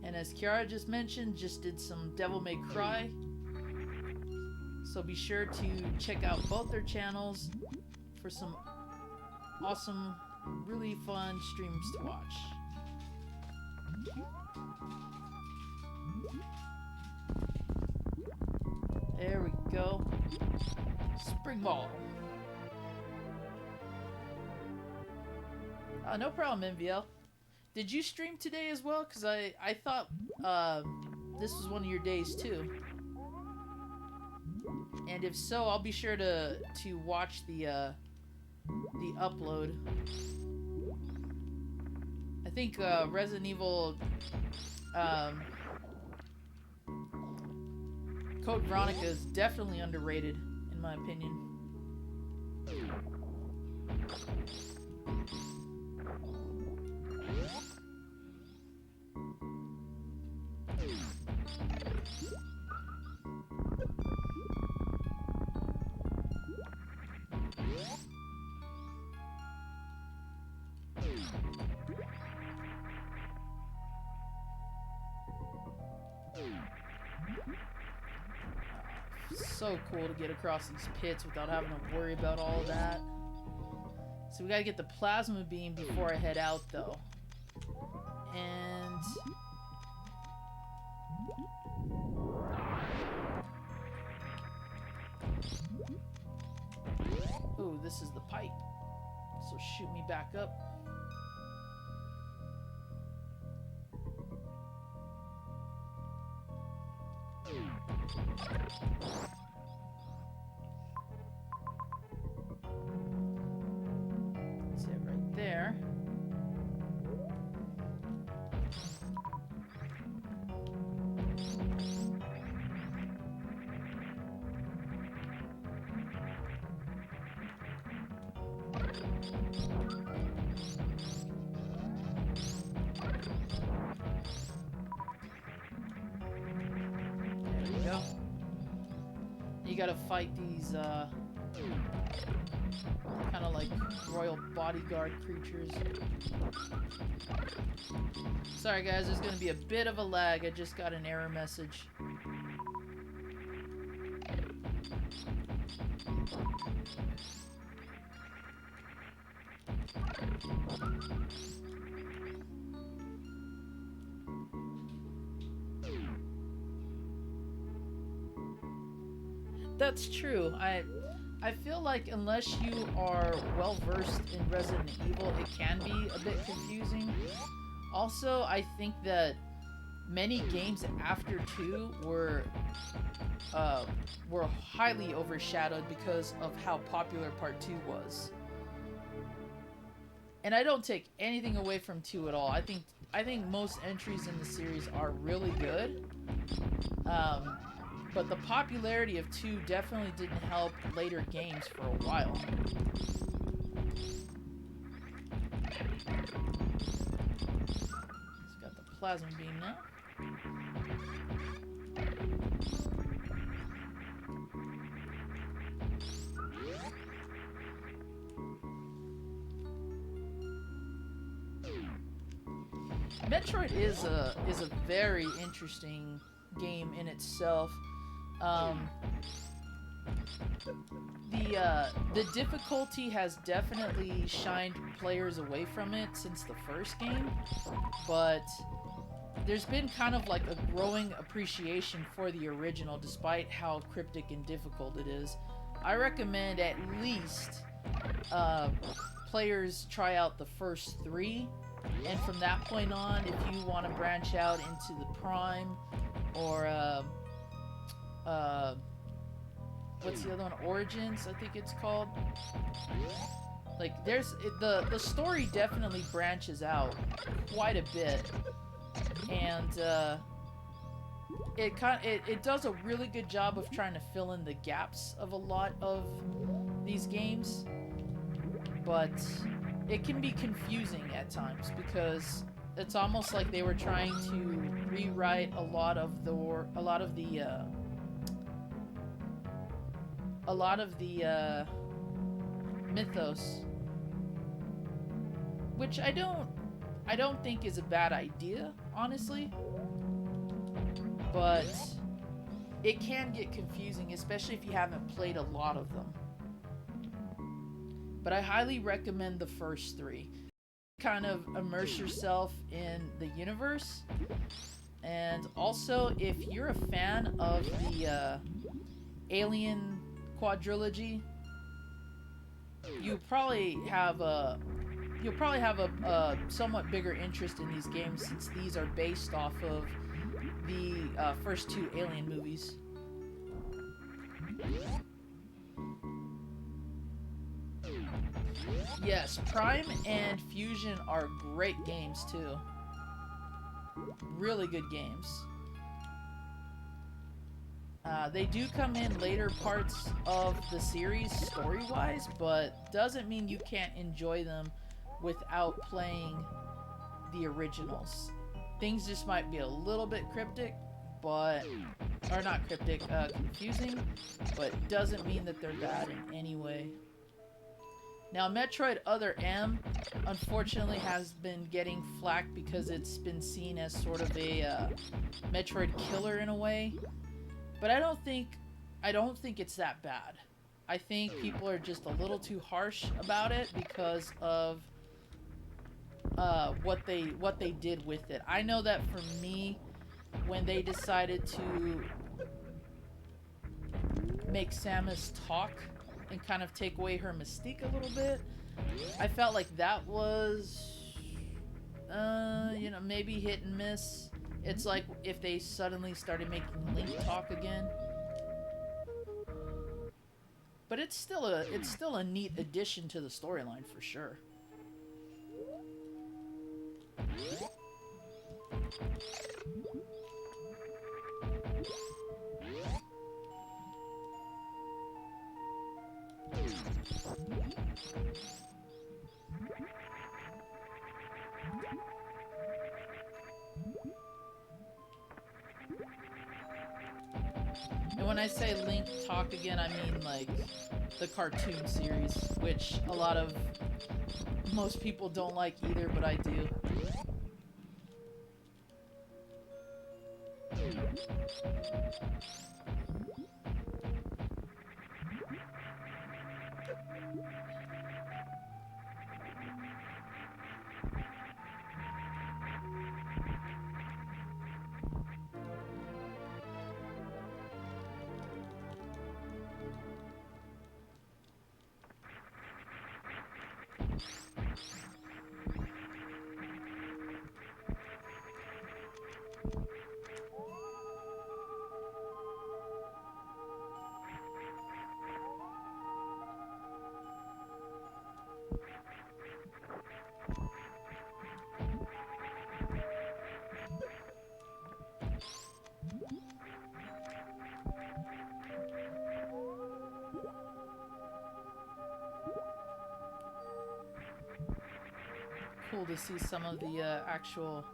Speaker 1: And as Kiara just mentioned, just did some Devil May Cry, so be sure to check out both their channels for some awesome, really fun streams to watch. There we go. Spring ball. No problem, MVL. Did you stream today as well? Because I thought this was one of your days too. And if so, I'll be sure to watch the upload. I think Resident Evil Code Veronica is definitely underrated, in my opinion. So cool to get across these pits without having to worry about all of that. So we gotta get the plasma beam before I head out though. And... ooh, this is the pipe. So shoot me back up. That's it right there. You gotta fight these Kind of like royal bodyguard creatures. Sorry guys, there's gonna be a bit of a lag. I just got an error message. That's true. I feel like unless you are well versed in Resident Evil, it can be a bit confusing. Also, I think that many games after 2 were highly overshadowed because of how popular Part 2 was. And I don't take anything away from 2 at all. I think most entries in the series are really good. But the popularity of 2 definitely didn't help later games for a while. It's got the plasma beam now. Metroid is a very interesting game in itself. The difficulty has definitely shined players away from it since the first game, but there's been kind of like a growing appreciation for the original despite how cryptic and difficult it is. I recommend at least players try out the first 3, and from that point on, if you want to branch out into the Prime or what's the other one? Origins, I think it's called. Like, the story definitely branches out quite a bit, and it does a really good job of trying to fill in the gaps of a lot of these games, but it can be confusing at times because it's almost like they were trying to rewrite a lot of the mythos, which I don't think is a bad idea, honestly, but it can get confusing, especially if you haven't played a lot of them. But I highly recommend the first 3. Kind of immerse yourself in the universe, and also if you're a fan of the Alien quadrilogy, you'll probably have a somewhat bigger interest in these games since these are based off of the first 2 Alien movies. Yes, Prime and Fusion are great games too. Really good games. They do come in later parts of the series story-wise, but doesn't mean you can't enjoy them without playing the originals. Things just might be a little bit cryptic, but... or not cryptic, confusing, but doesn't mean that they're bad in any way. Now, Metroid Other M, unfortunately, has been getting flack because it's been seen as sort of a Metroid killer in a way. But I don't think it's that bad. I think people are just a little too harsh about it because of what they did with it. I know that for me, when they decided to make Samus talk and kind of take away her mystique a little bit, I felt like that was, you know, maybe hit and miss. It's like if they suddenly started making Link talk again. But it's still a neat addition to the storyline for sure. And when I say Link talk again, I mean like the cartoon series, which a lot of most people don't like either, but I do. Cool to see some of the actual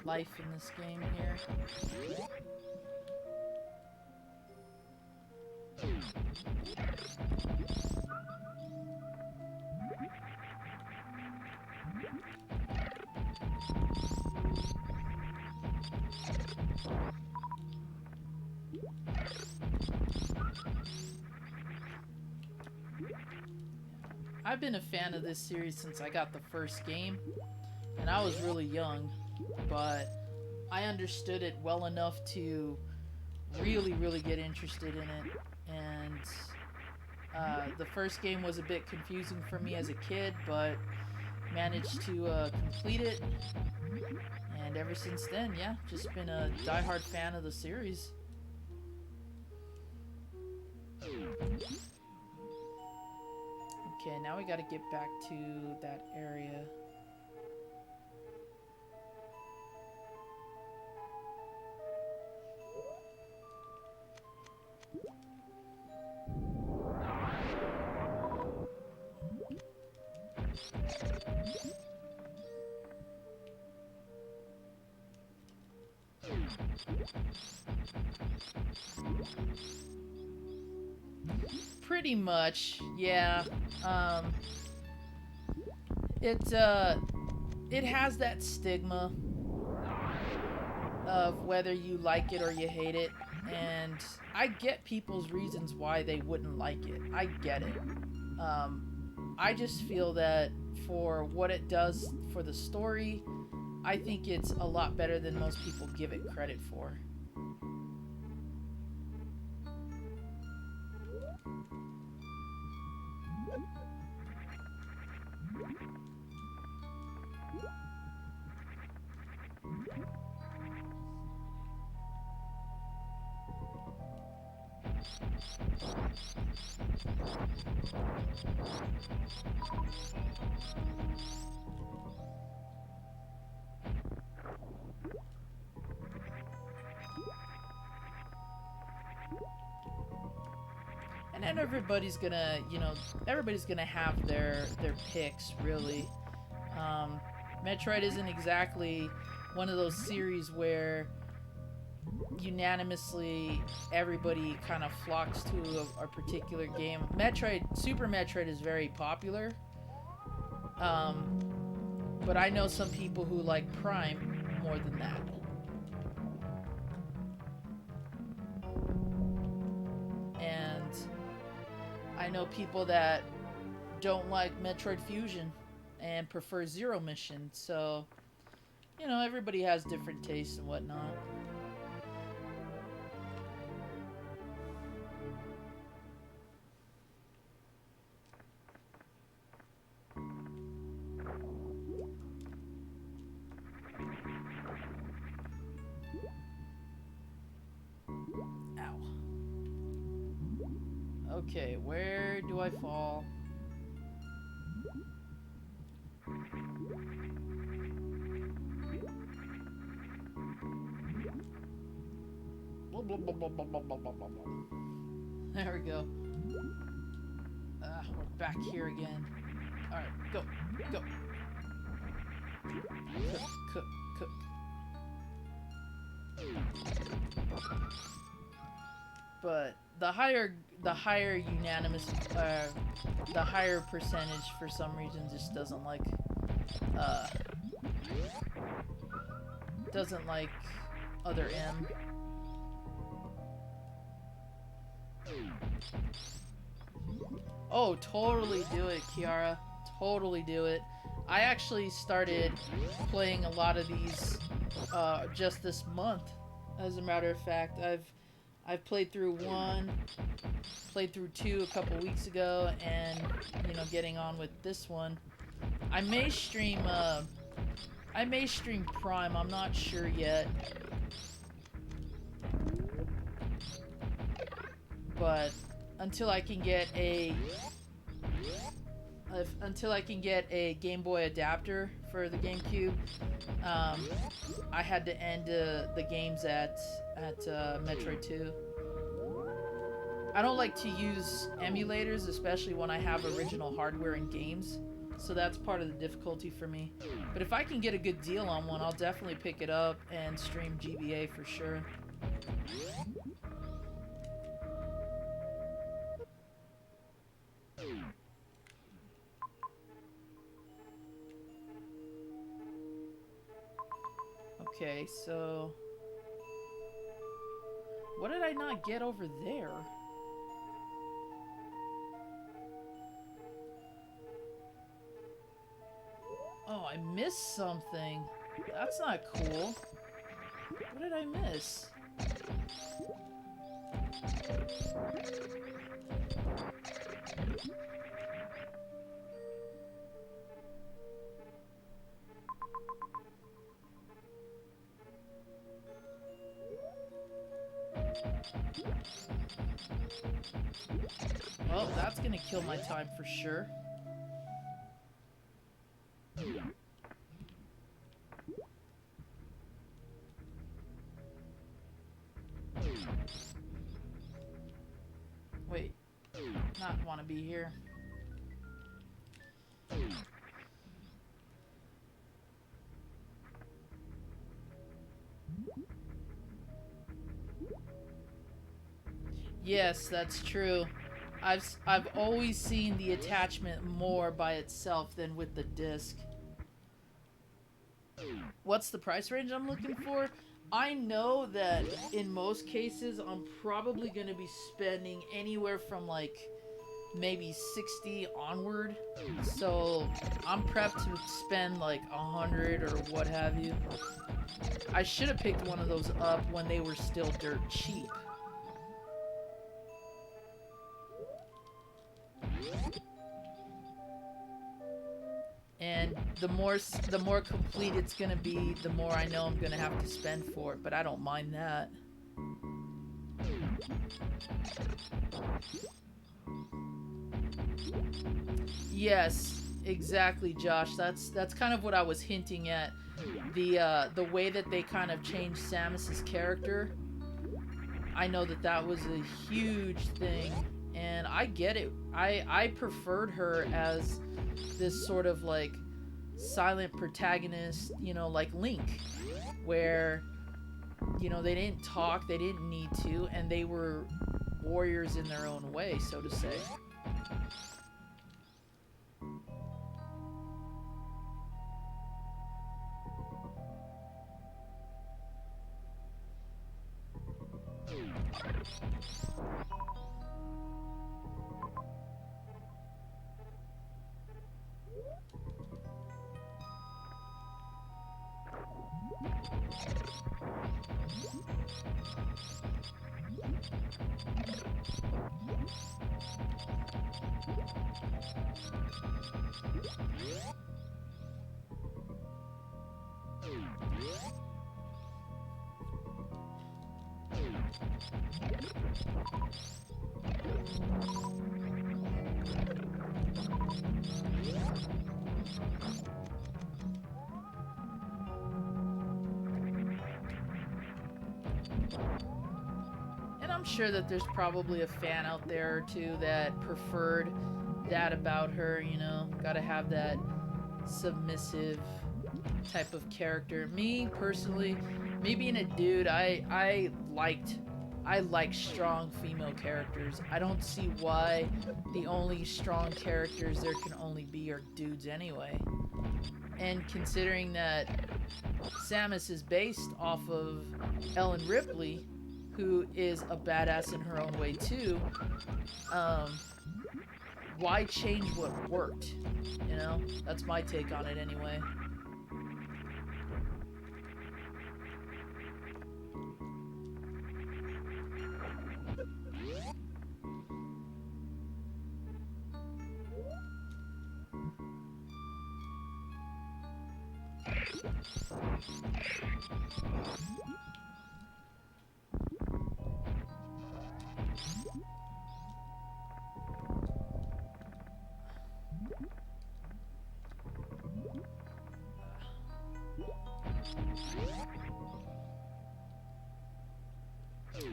Speaker 1: life in this game here. I've been a fan of this series since I got the first game, and I was really young, but I understood it well enough to really get interested in it. And the first game was a bit confusing for me as a kid, but managed to complete it. And ever since then, yeah, just been a diehard fan of the series. Okay, now we gotta get back to that area. Pretty much, yeah. It has that stigma of whether you like it or you hate it, and I get people's reasons why they wouldn't like it. I get it. I just feel that for what it does for the story, I think it's a lot better than most people give it credit for. And then everybody's gonna, everybody's gonna have their picks, really. Metroid isn't exactly one of those series where unanimously everybody kind of flocks to a particular game. Super Metroid is very popular. But I know some people who like Prime more than that. And I know people that don't like Metroid Fusion and prefer Zero Mission. So, everybody has different tastes and whatnot. Okay, where do I fall? Blah, blah, blah, blah, blah, blah, blah, blah, blah. There we go. We're back here again. Alright, go, go. Cook, cook, cook. But the higher unanimous, the higher percentage for some reason just uh, doesn't like other M. Oh, totally do it, Kiara. Totally do it. I actually started playing a lot of these just this month. As a matter of fact, I've played through 1, played through 2 a couple weeks ago, and you know, getting on with this one. I may stream Prime. I'm not sure yet. But until I can get a Game Boy adapter for the GameCube, I had to end the games at Metroid 2. I don't like to use emulators, especially when I have original hardware and games, so that's part of the difficulty for me. But if I can get a good deal on one, I'll definitely pick it up and stream GBA for sure. Okay, so what did I not get over there? Oh, I missed something. That's not cool. What did I miss? Well, that's gonna kill my time for sure. Wait, not want to be here. Yes, that's true. I've always seen the attachment more by itself than with the disc. What's the price range I'm looking for? I know that in most cases I'm probably going to be spending anywhere from like maybe 60 onward. So I'm prepped to spend like 100 or what have you. I should have picked one of those up when they were still dirt cheap. And the more complete it's gonna be, the more I know I'm gonna have to spend for it, but I don't mind that. Yes, exactly, Josh. That's kind of what I was hinting at. The way that they kind of changed Samus's character. I know that was a huge thing, and I get it. I preferred her as this sort of like silent protagonist, you know, like Link, where, you know, they didn't talk, they didn't need to, and they were warriors in their own way, so to say. And I'm sure that there's probably a fan out there or two that preferred that about her, you know, gotta have that submissive type of character. Me, personally, me being a dude, I liked I like strong female characters. I don't see why the only strong characters there can only be are dudes anyway. And considering that Samus is based off of Ellen Ripley, who is a badass in her own way too, why change what worked? You know? That's my take on it anyway.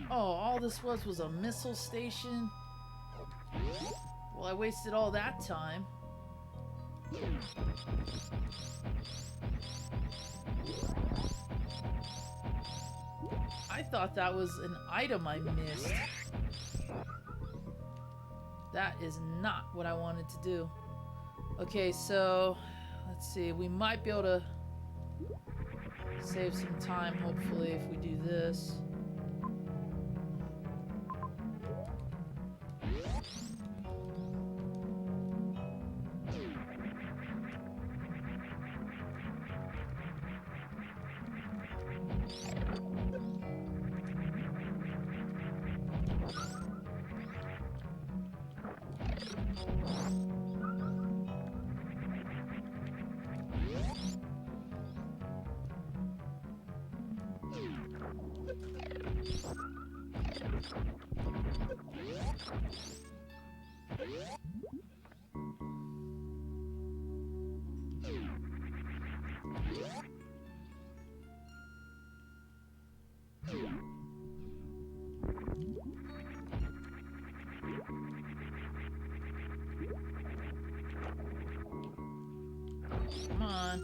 Speaker 1: Oh, all this was a missile station? Well, I wasted all that time. I thought that was an item I missed. That is not what I wanted to do. Okay, so let's see. We might be able to save some time, hopefully, if we do this. Come on.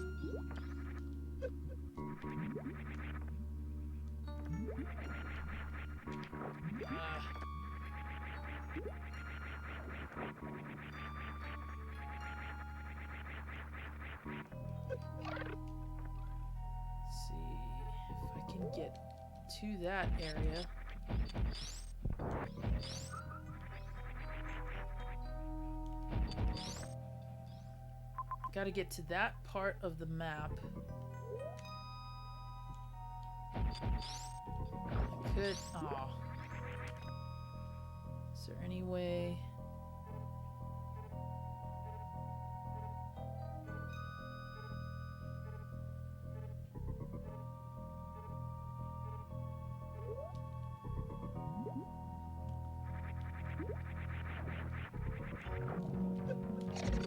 Speaker 1: Let's see if I can get to that area. Gotta get to that part of the map. I could... Aw. Is there any way...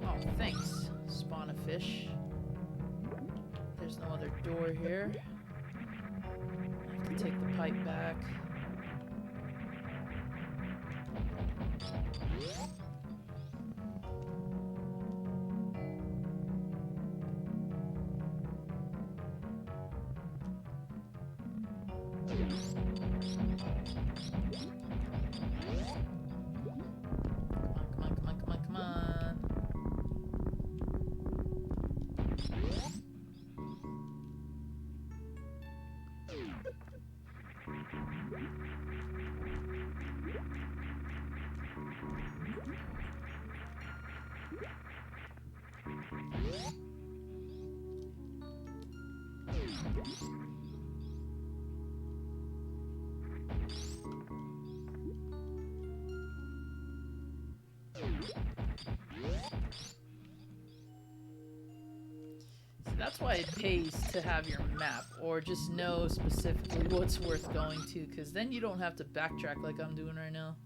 Speaker 1: Oh, thanks. Spawn a fish. There's no other door here. I have to take the pipe back. Come on. That's why it pays to have your map, or just know specifically what's worth going to, because then you don't have to backtrack like I'm doing right now.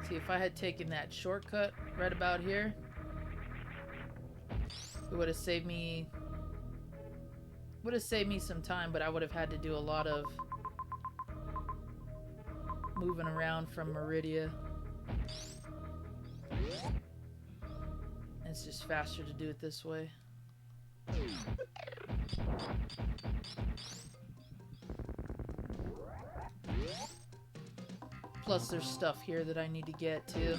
Speaker 1: See, if I had taken that shortcut right about here, it would have saved me some time, but I would have had to do a lot of moving around from Meridia. It's just faster to do it this way. Plus there's stuff here that I need to get too.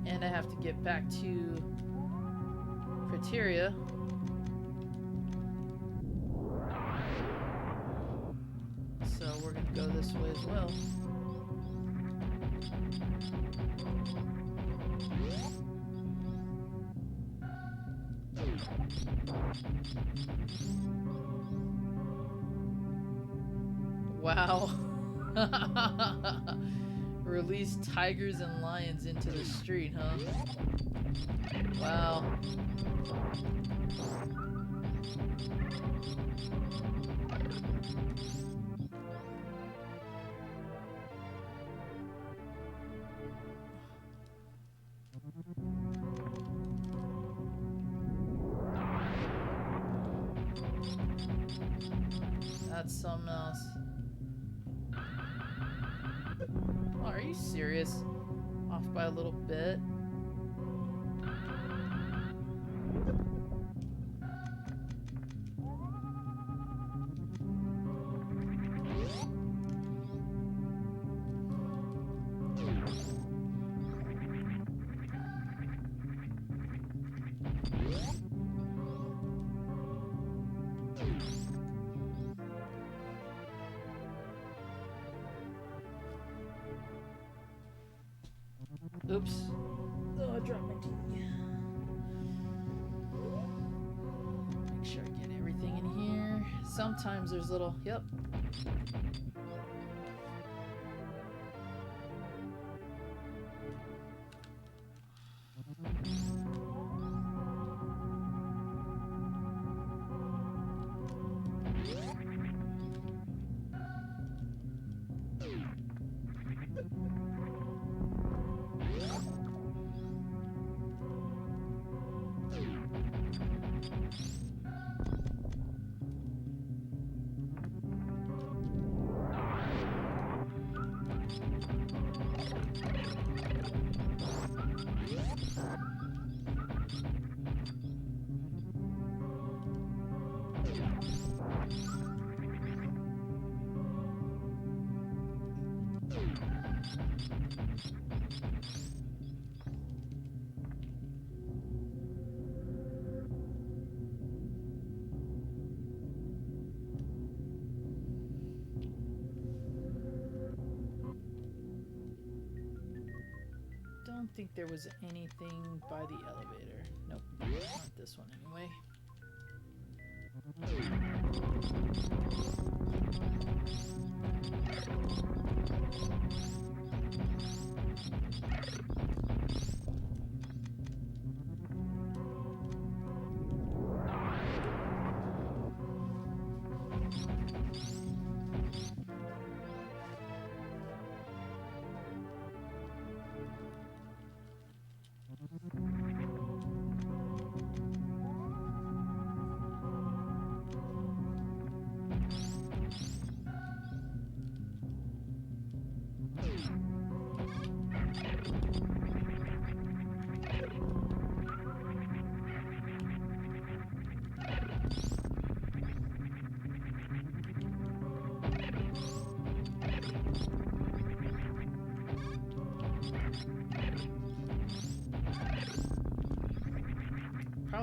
Speaker 1: And I have to get back to Criteria. So we're gonna go this way as well. Wow. Release tigers and lions into the street, huh? Wow. That's something else. Oh, are you serious? Off by a little bit. Oops. Oh, I dropped my tea. Make sure I get everything in here. Sometimes there's little... Yep. I don't think there was anything by the elevator. Nope, not this one anyway.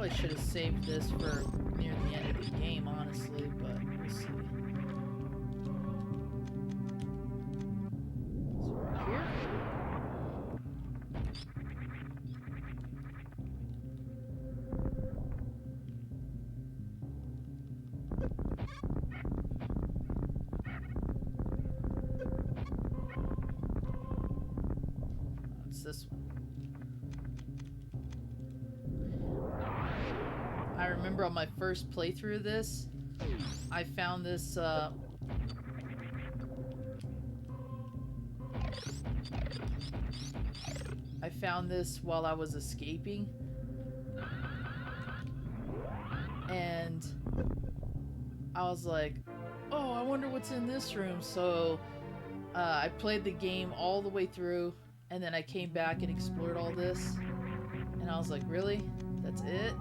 Speaker 1: Probably should have saved this for near the end of the game, honestly, but we'll see. So right here. It's this one. I remember on my first playthrough of this, I found this, while I was escaping. And I was like, oh, I wonder what's in this room. So I played the game all the way through, and then I came back and explored all this. And I was like, really? That's it?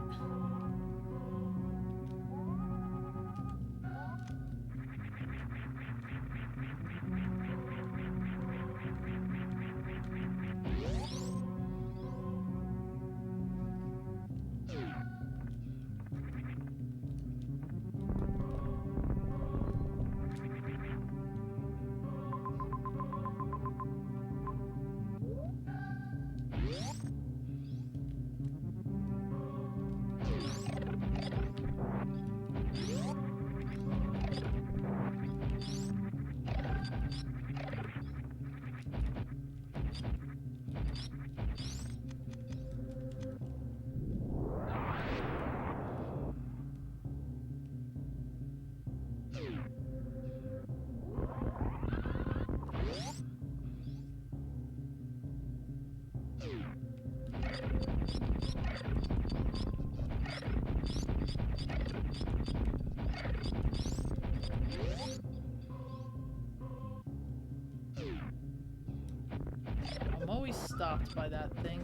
Speaker 1: I'm always stopped by that thing.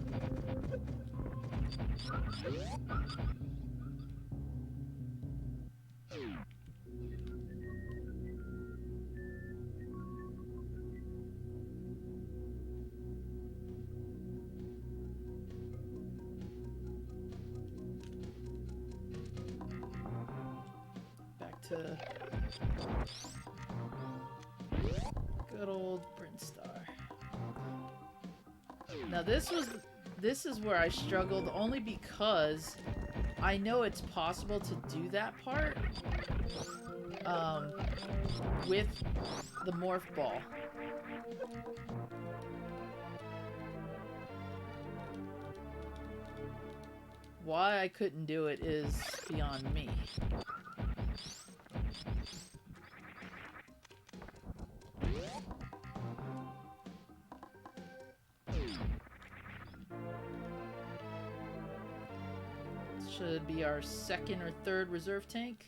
Speaker 1: Back to good old Brinstar. Now this is where I struggled, only because I know it's possible to do that part with the morph ball. Why I couldn't do it is beyond me. Should be our second or third reserve tank.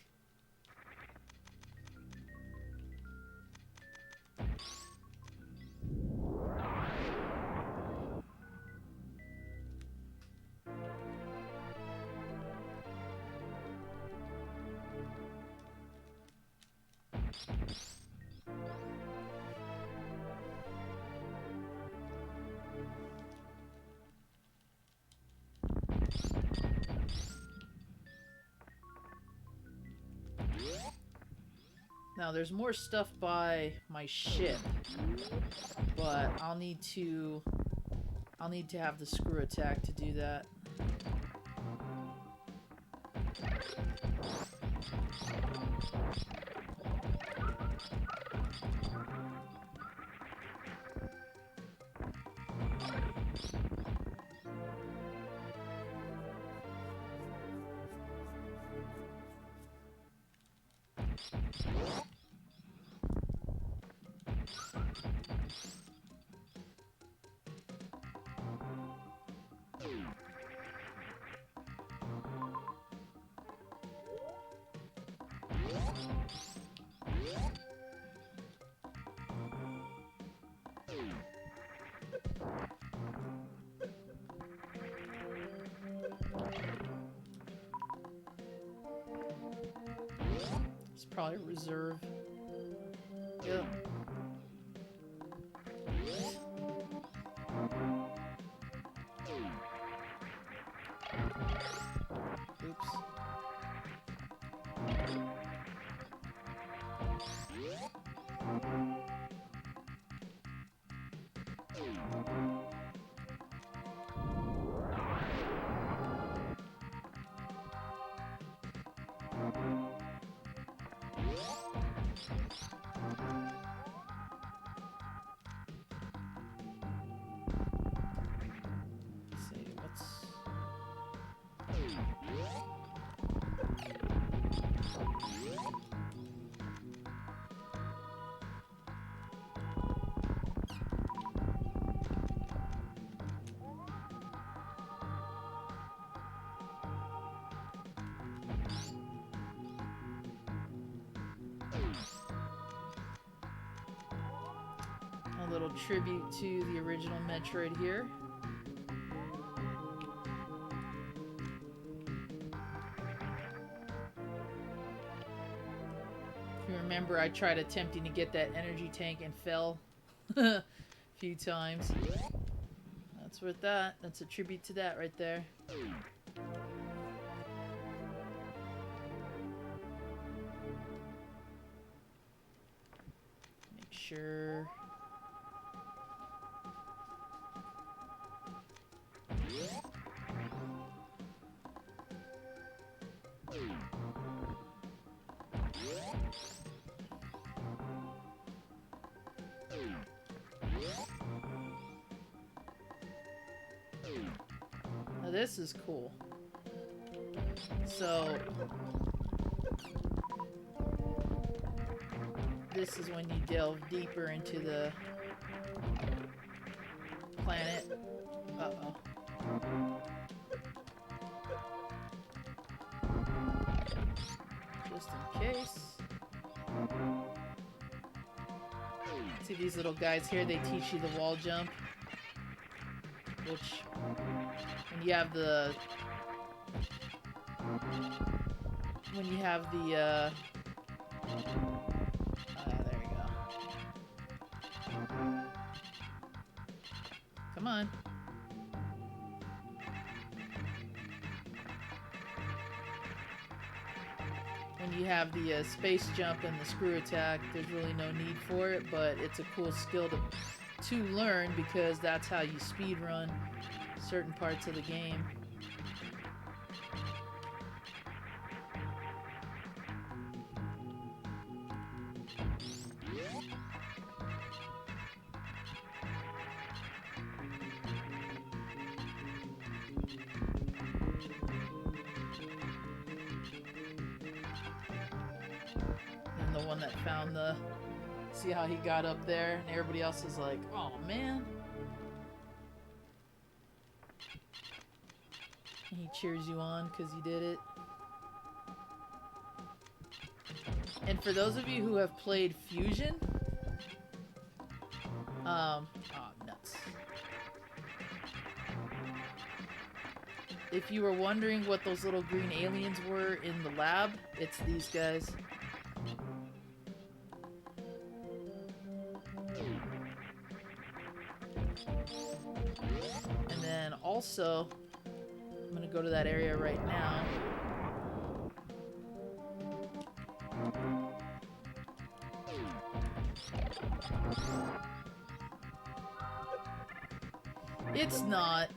Speaker 1: Now there's more stuff by my ship, but I'll need to have the screw attack to do that. It's probably a reserve. Yep. Ooh. Let's see, what's... A little tribute to the original Metroid here. If you remember, I tried attempting to get that energy tank and fell a few times. That's worth that. That's a tribute to that right there. Make sure... Now this is cool. So this is when you delve deeper into the planet. Uh-oh. Just in case. See these little guys here, they teach you the wall jump. Which, when you have the... When you have the, there you go. Come on. When you have the space jump and the screw attack, there's really no need for it, but it's a cool skill to learn because that's how you speed run certain parts of the game. And the one that found the... See how he got up there and everybody else is like, oh man. And he cheers you on because you did it. And for those of you who have played Fusion, oh nuts. If you were wondering what those little green aliens were in the lab, it's these guys. And then also, I'm gonna go to that area right now. It's not.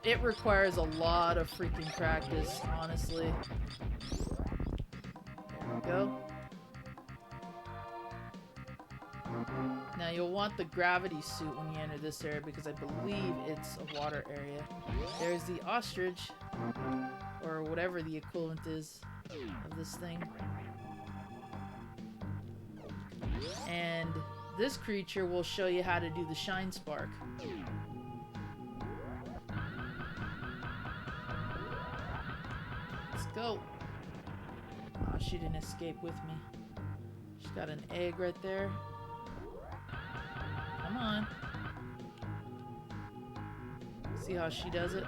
Speaker 1: It requires a lot of freaking practice, honestly. There we go. Now you'll want the gravity suit when you enter this area because I believe it's a water area. There's the ostrich, or whatever the equivalent is of this thing. And this creature will show you how to do the shine spark. Let's go. Oh, she didn't escape with me. She's got an egg right there. Come on. See how she does it?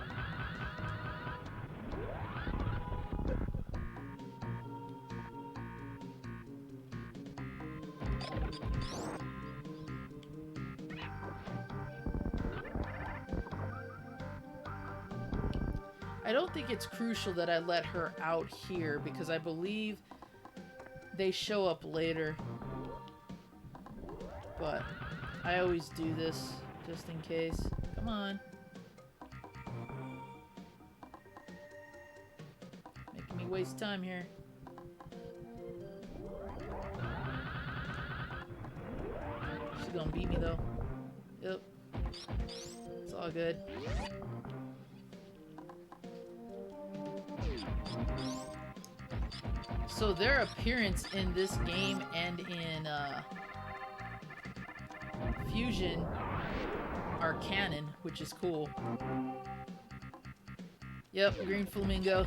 Speaker 1: I don't think it's crucial that I let her out here because I believe they show up later. But I always do this Just in case. Come on. Making me waste time here. She's gonna beat me though. Yep. It's all good. So their appearance in this game and in Fusion are canon, which is cool. Yep, green flamingo.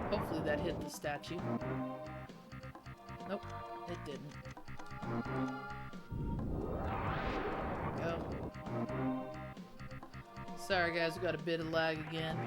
Speaker 1: Hopefully that hit the statue. Nope, it didn't. There we go. Sorry guys, we got a bit of lag again.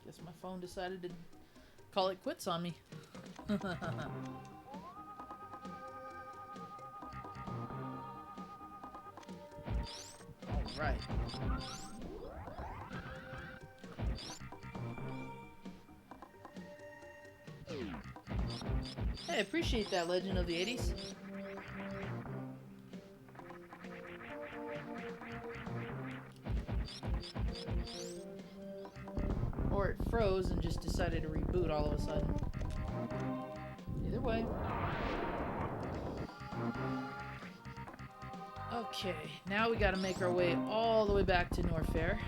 Speaker 1: Guess my phone decided to call it quits on me. Alright. Hey, I appreciate that, Legend of the 80s. Or it froze and just decided to reboot all of a sudden. Either way. Okay, now we gotta make our way all the way back to Norfair.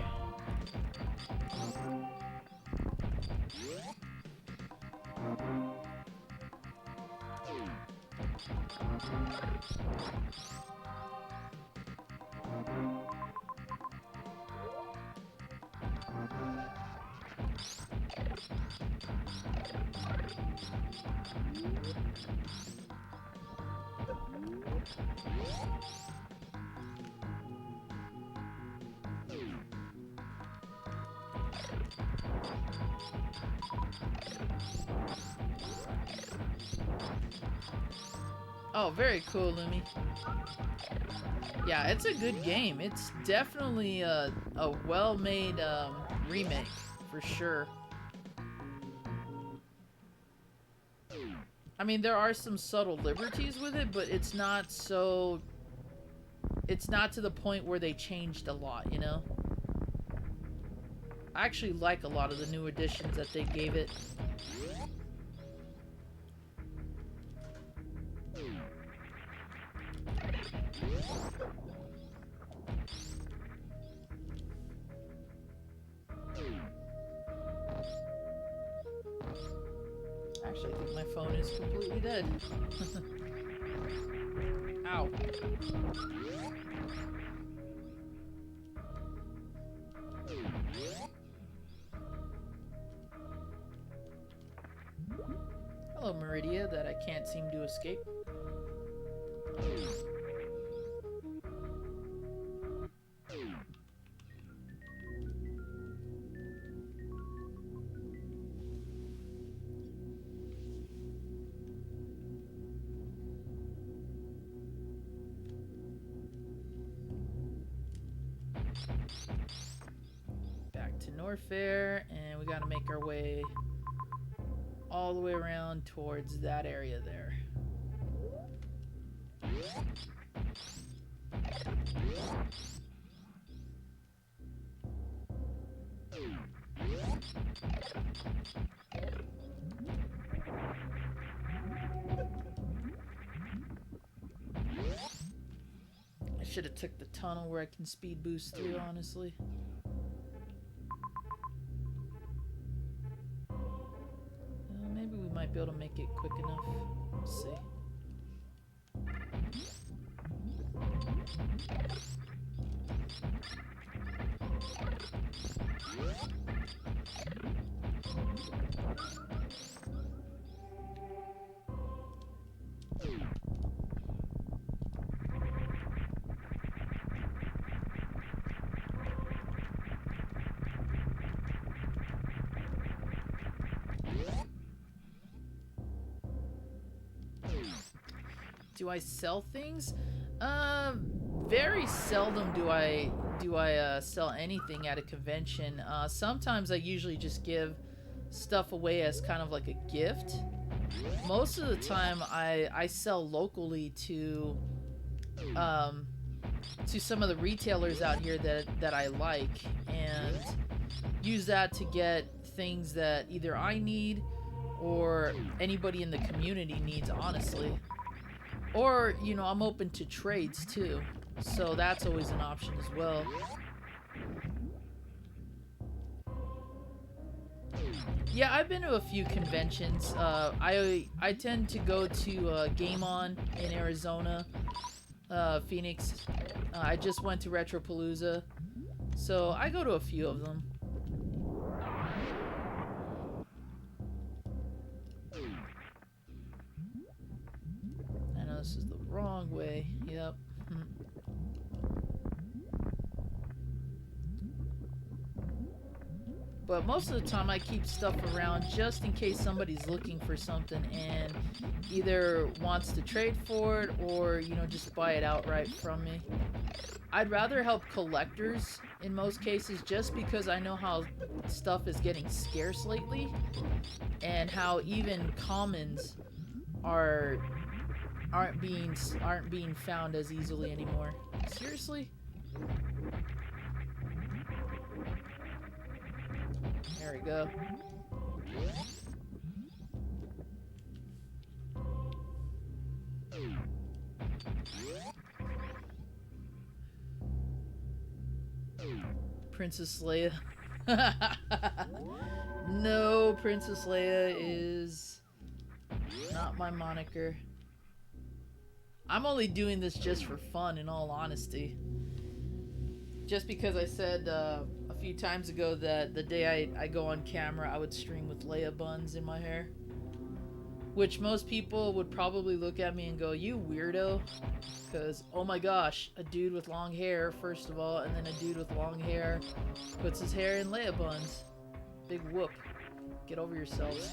Speaker 1: Oh, very cool, Lumi. Yeah, it's a good game. It's definitely a well-made remake, for sure. I mean, there are some subtle liberties with it, but it's not so... It's not to the point where they changed a lot, you know? I actually like a lot of the new additions that they gave it. Actually, I think my phone is completely dead. Ow. Hello, Meridia, that I can't seem to escape. Norfair, and we gotta make our way all the way around towards that area there. I should have took the tunnel where I can speed boost through, honestly. Maybe we might be able to make it quick enough. We'll see. Do I sell things? Very seldom do I sell anything at a convention. Sometimes I usually just give stuff away as kind of like a gift. Most of the time I sell locally to some of the retailers out here that I like, and use that to get things that either I need or anybody in the community needs, honestly. Or, you know, I'm open to trades too, so that's always an option as well. Yeah, I've been to a few conventions. I tend to go to Game On in Arizona, Phoenix. I just went to Retropalooza, so I go to a few of them. I know this is the wrong way. Yep. But most of the time I keep stuff around just in case somebody's looking for something and either wants to trade for it or, you know, just buy it outright from me. I'd rather help collectors in most cases, just because I know how stuff is getting scarce lately and how even commons aren't being found as easily anymore. Seriously? There we go. Princess Leia. No, Princess Leia is not my moniker. I'm only doing this just for fun, in all honesty. Just because I said a few times ago that the day I go on camera, I would stream with Leia Buns in my hair. Which most people would probably look at me and go, "You weirdo." Because, oh my gosh, a dude with long hair, first of all, and then a dude with long hair puts his hair in Leia Buns. Big whoop. Get over yourselves.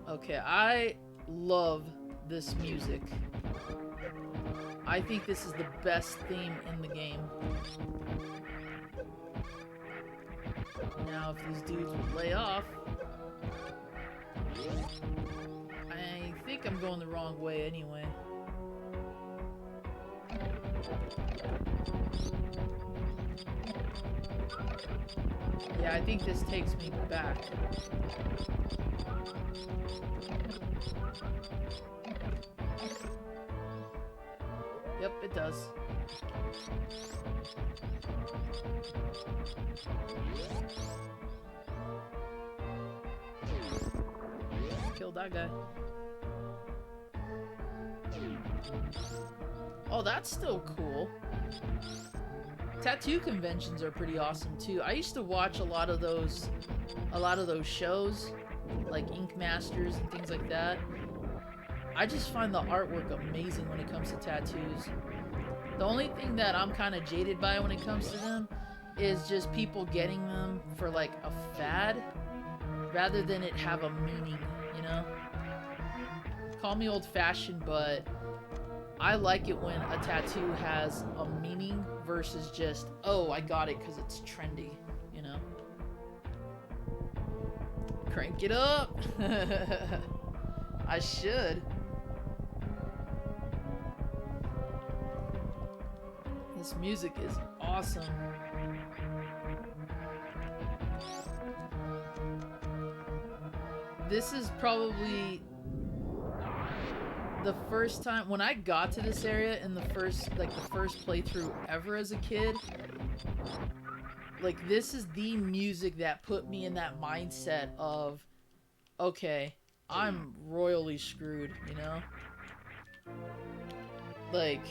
Speaker 1: Okay, I love this music. I think this is the best theme in the game. Now, if these dudes would lay off... I think I'm going the wrong way anyway. Yeah, I think this takes me back. Yep, it does. Killed that guy. Oh, that's still cool. Tattoo conventions are pretty awesome too. I used to watch a lot of those shows, like Ink Masters and things like that. I just find the artwork amazing when it comes to tattoos. The only thing that I'm kind of jaded by when it comes to them is just people getting them for like a fad rather than it have a meaning, you know? Call me old-fashioned, but I like it when a tattoo has a meaning versus just, oh, I got it because it's trendy, you know? Crank it up! I should. This music is awesome. This is probably the first time when I got to this area in the first playthrough ever as a kid. Like, this is the music that put me in that mindset of, okay, I'm royally screwed, you know? Like,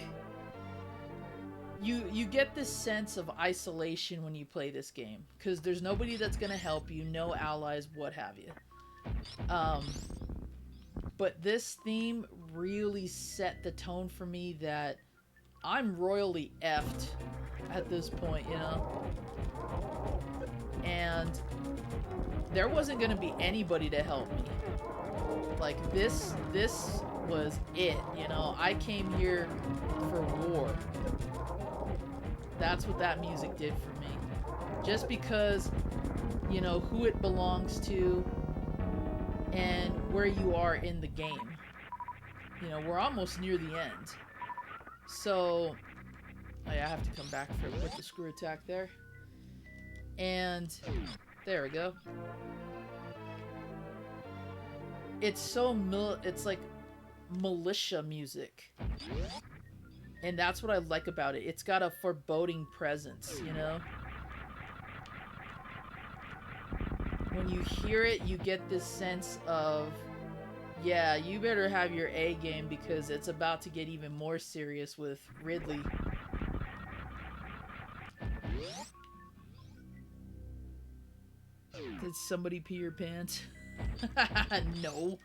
Speaker 1: you get this sense of isolation when you play this game, because there's nobody that's gonna help you, no allies, what have you. But this theme really set the tone for me that I'm royally effed at this point, you know? And there wasn't gonna be anybody to help me. Like, this was it, you know? I came here for war. That's what that music did for me. Just because, you know, who it belongs to and where you are in the game. You know, we're almost near the end. So, I have to come back with the screw attack there. And there we go. It's so it's like militia music. And that's what I like about it. It's got a foreboding presence, you know? When you hear it, you get this sense of, yeah, you better have your A game because it's about to get even more serious with Ridley. Did somebody pee your pants? No.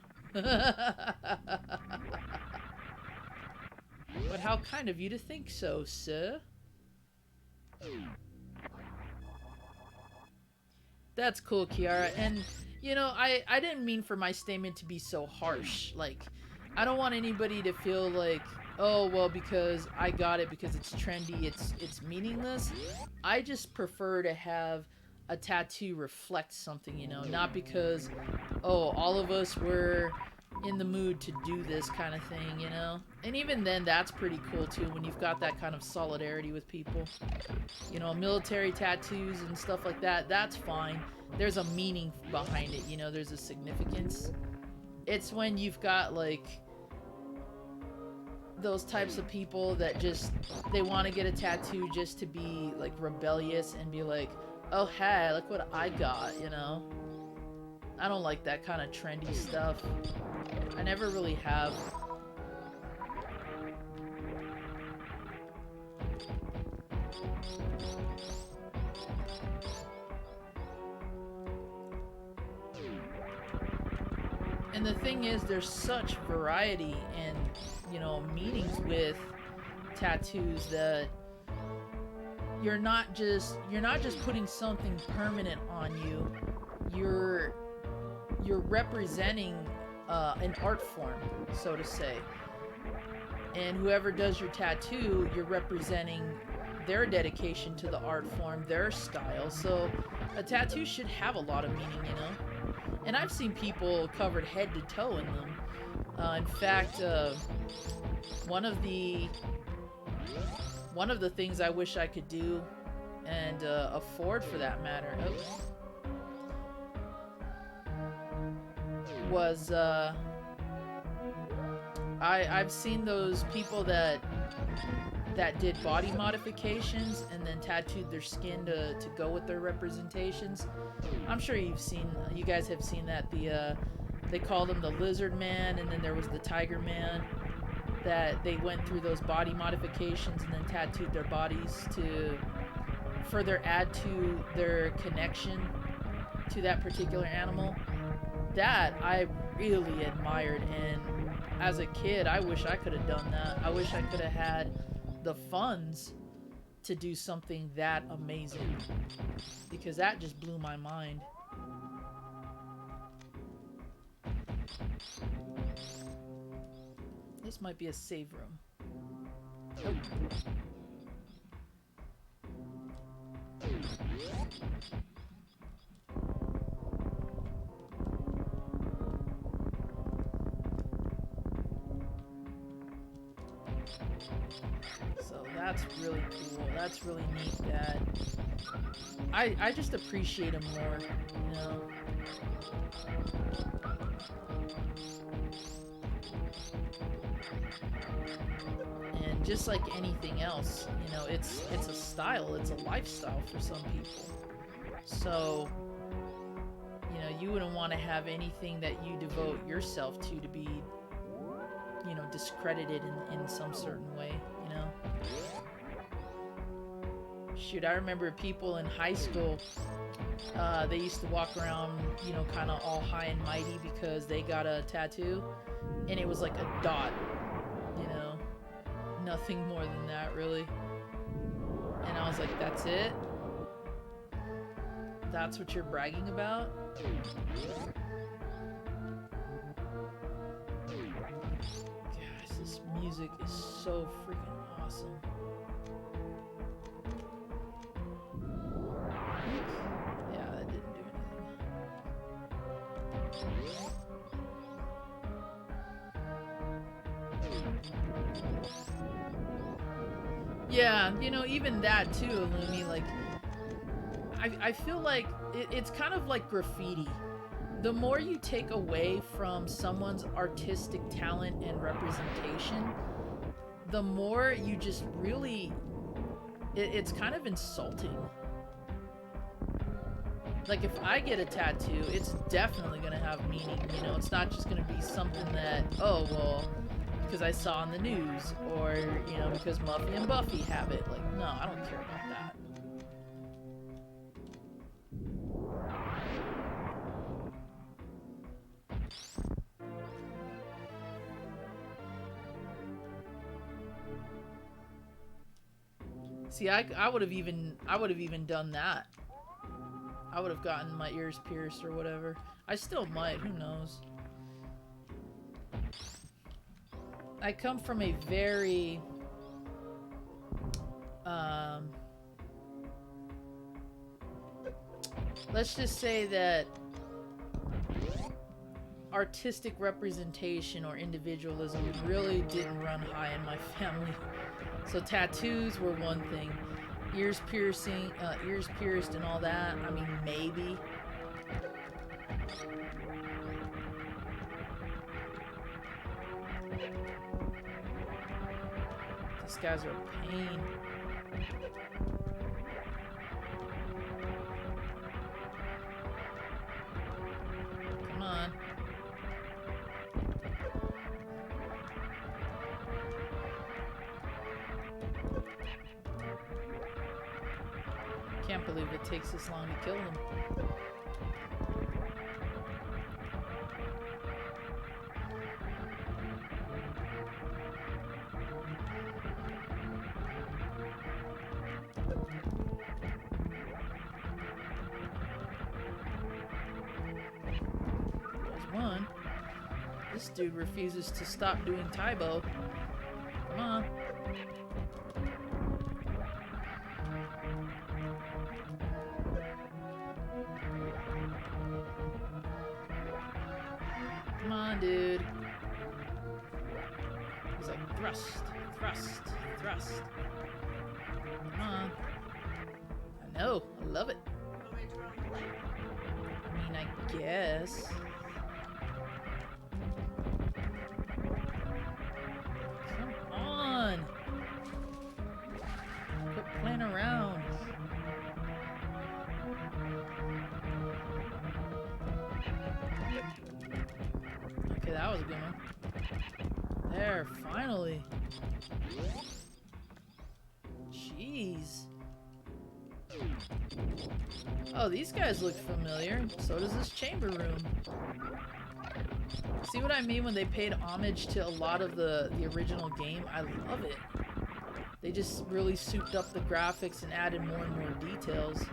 Speaker 1: But how kind of you to think so, sir. That's cool, Kiara. And, you know, I didn't mean for my statement to be so harsh. Like, I don't want anybody to feel like, oh, well, because I got it because it's trendy, it's meaningless. I just prefer to have a tattoo reflect something, you know, not because, oh, all of us were in the mood to do this kind of thing, you know? And even then, that's pretty cool, too, when you've got that kind of solidarity with people. You know, military tattoos and stuff like that, that's fine. There's a meaning behind it, you know? There's a significance. It's when you've got, like, those types of people that just, they want to get a tattoo just to be, like, rebellious and be like, oh, hey, look what I got, you know? I don't like that kind of trendy stuff. I never really have. And the thing is, there's such variety and, you know, meanings with tattoos that you're not just putting something permanent on you. You're representing an art form, so to say. And whoever does your tattoo, you're representing their dedication to the art form, their style. So a tattoo should have a lot of meaning, you know? And I've seen people covered head to toe in them. In fact, one of the things I wish I could do and afford for that matter was I've seen those people that did body modifications and then tattooed their skin to go with their representations. I'm sure you guys have seen that. They called him the Lizard Man, and then there was the Tiger Man, that they went through those body modifications and then tattooed their bodies to further add to their connection to that particular animal. That I really admired, and as a kid, I wish I could have done that. I wish I could have had the funds to do something that amazing, because that just blew my mind. This might be a save room. So that's really cool. That's really neat that I just appreciate him more, you know. And just like anything else, you know, it's a style, it's a lifestyle for some people. So, you know, you wouldn't want to have anything that you devote yourself to be, you know, discredited in some certain way, you know. Shoot, I remember people in high school, they used to walk around, you know, kind of all high and mighty because they got a tattoo, and it was like a dot, you know, nothing more than that, really. And I was like, that's it? That's what you're bragging about? Gosh, this music is so freaking awesome. Yeah, that didn't do anything. Yeah, you know, even that too, Illumi, like, I feel like it's kind of like graffiti. The more you take away from someone's artistic talent and representation, the more you just really, it's kind of insulting. Like, if I get a tattoo, it's definitely gonna have meaning, you know? It's not just gonna be something that, oh, well, because I saw on the news, or, you know, because Muffy and Buffy have it. Like, no, I don't care about that. See, I would have even done that. I would have gotten my ears pierced or whatever. I still might, who knows. I come from a very let's just say that artistic representation or individualism really didn't run high in my family. So tattoos were one thing. Ears pierced and all that, I mean, maybe. These guys are a pain. Come on. Can't believe it takes this long to kill them. There's one. This dude refuses to stop doing Taibo. Come on. Come on, dude. He's like, thrust, thrust, thrust. Come on. I know, I love it. I mean, I guess. Come on. Quit playing around. Okay, that was a good one. There, finally. Jeez. Oh, these guys look familiar. So does this chamber room. See what I mean when they paid homage to a lot of the original game? I love it. They just really souped up the graphics and added more and more details.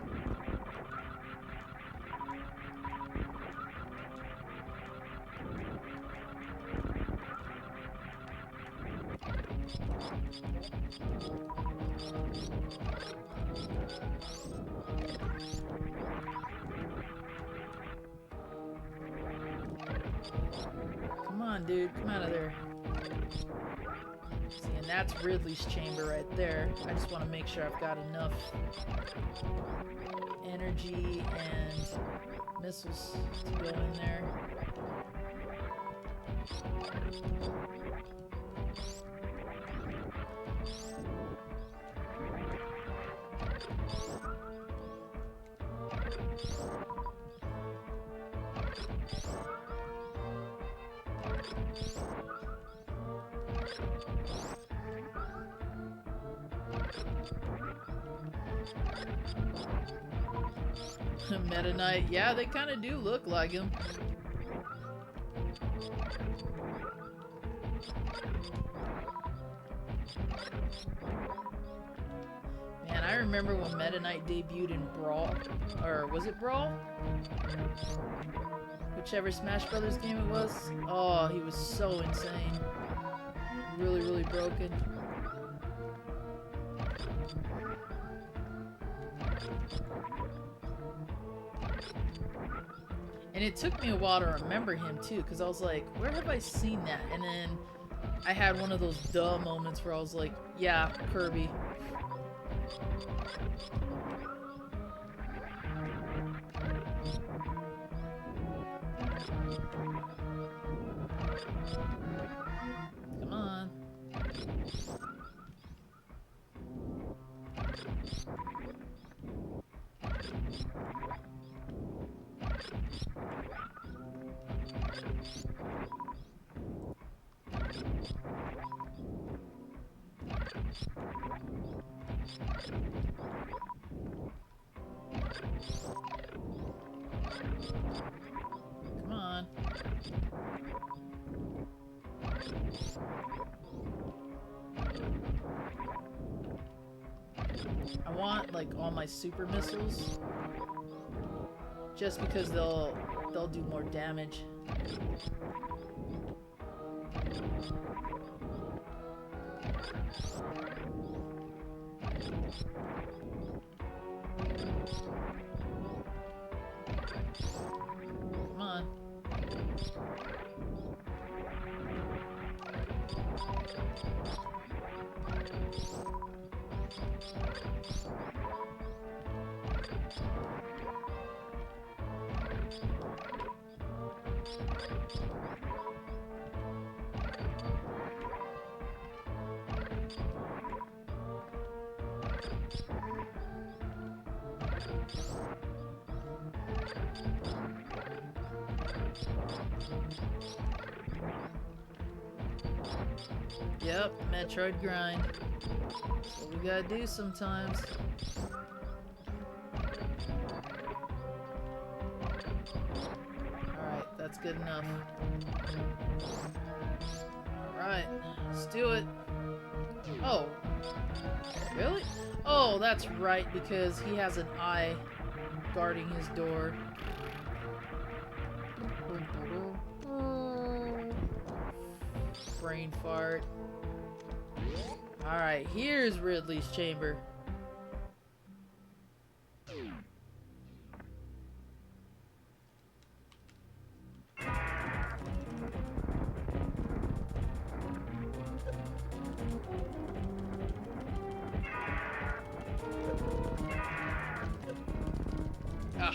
Speaker 1: Come on, dude. Come out of there. See, and that's Ridley's chamber right there. I just want to make sure I've got enough energy and missiles to go in there. Meta Knight, yeah, they kind of do look like him. Man, I remember when Meta Knight debuted in Brawl, or was it Brawl? Whichever Smash Brothers game it was. Oh, he was so insane. Really, really broken. And it took me a while to remember him too, because I was like, where have I seen that? And then I had one of those duh moments where I was like, yeah, Kirby. Come on. Come on. I want like all my super missiles just because they'll do more damage. Come on. Yep, Metroid grind. That's what we gotta do sometimes. Alright, that's good enough. Alright, let's do it. Oh. Really? Oh, that's right, because he has an eye guarding his door. Brain fart. Alright, here's Ridley's chamber. Ah.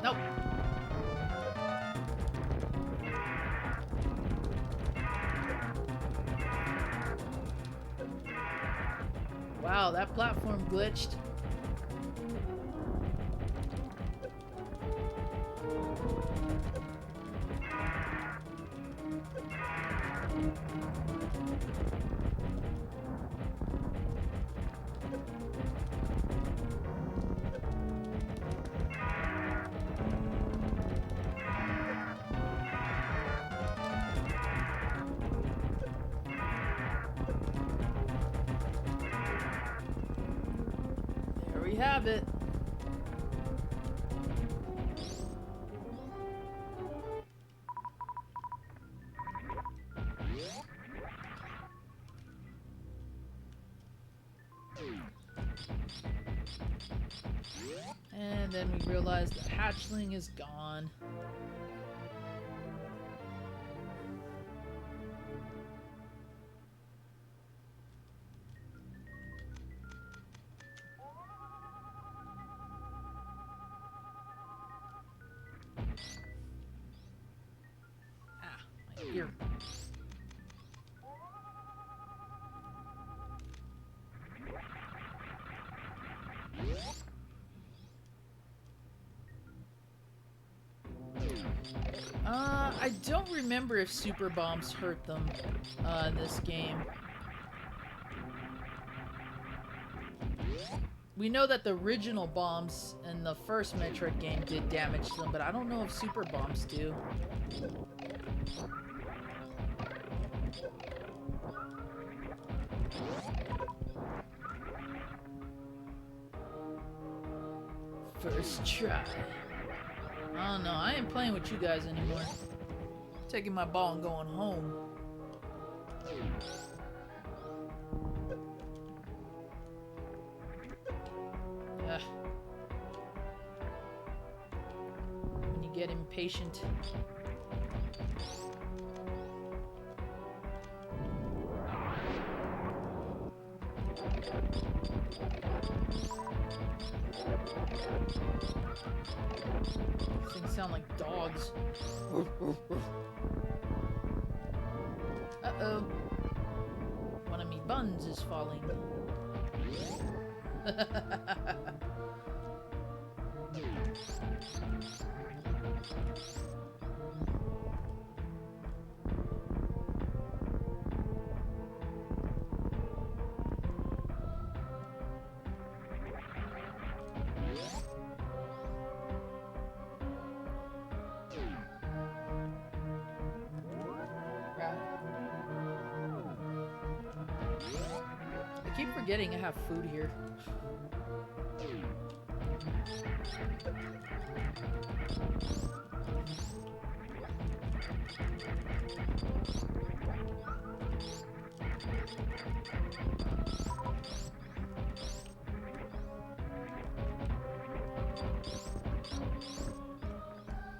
Speaker 1: Nope. Wow, that platform glitched. we have it. And then we realize the hatchling is gone. Ah, my ear. I don't remember if super bombs hurt them in this game. We know that the original bombs in the first Metroid game did damage to them, but I don't know if super bombs do. First try. Oh no, I ain't playing with you guys anymore. Taking my ball and going home. Ugh. When you get impatient. These things sound like dogs. Uh-oh. One of me buns is falling. I keep forgetting I have food here.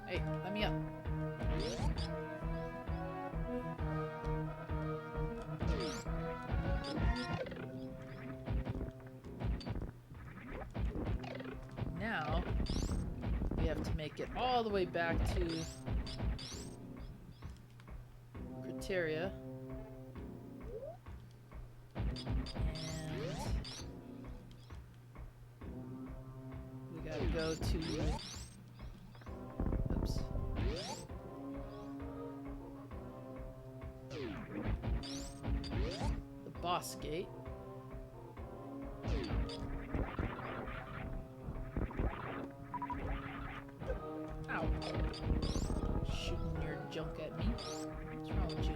Speaker 1: Hey, let me up. Now, we have to make it all the way back to Criteria. And we gotta go to... Oops. The boss gate. Ow. Shooting your junk at me. What's wrong with you?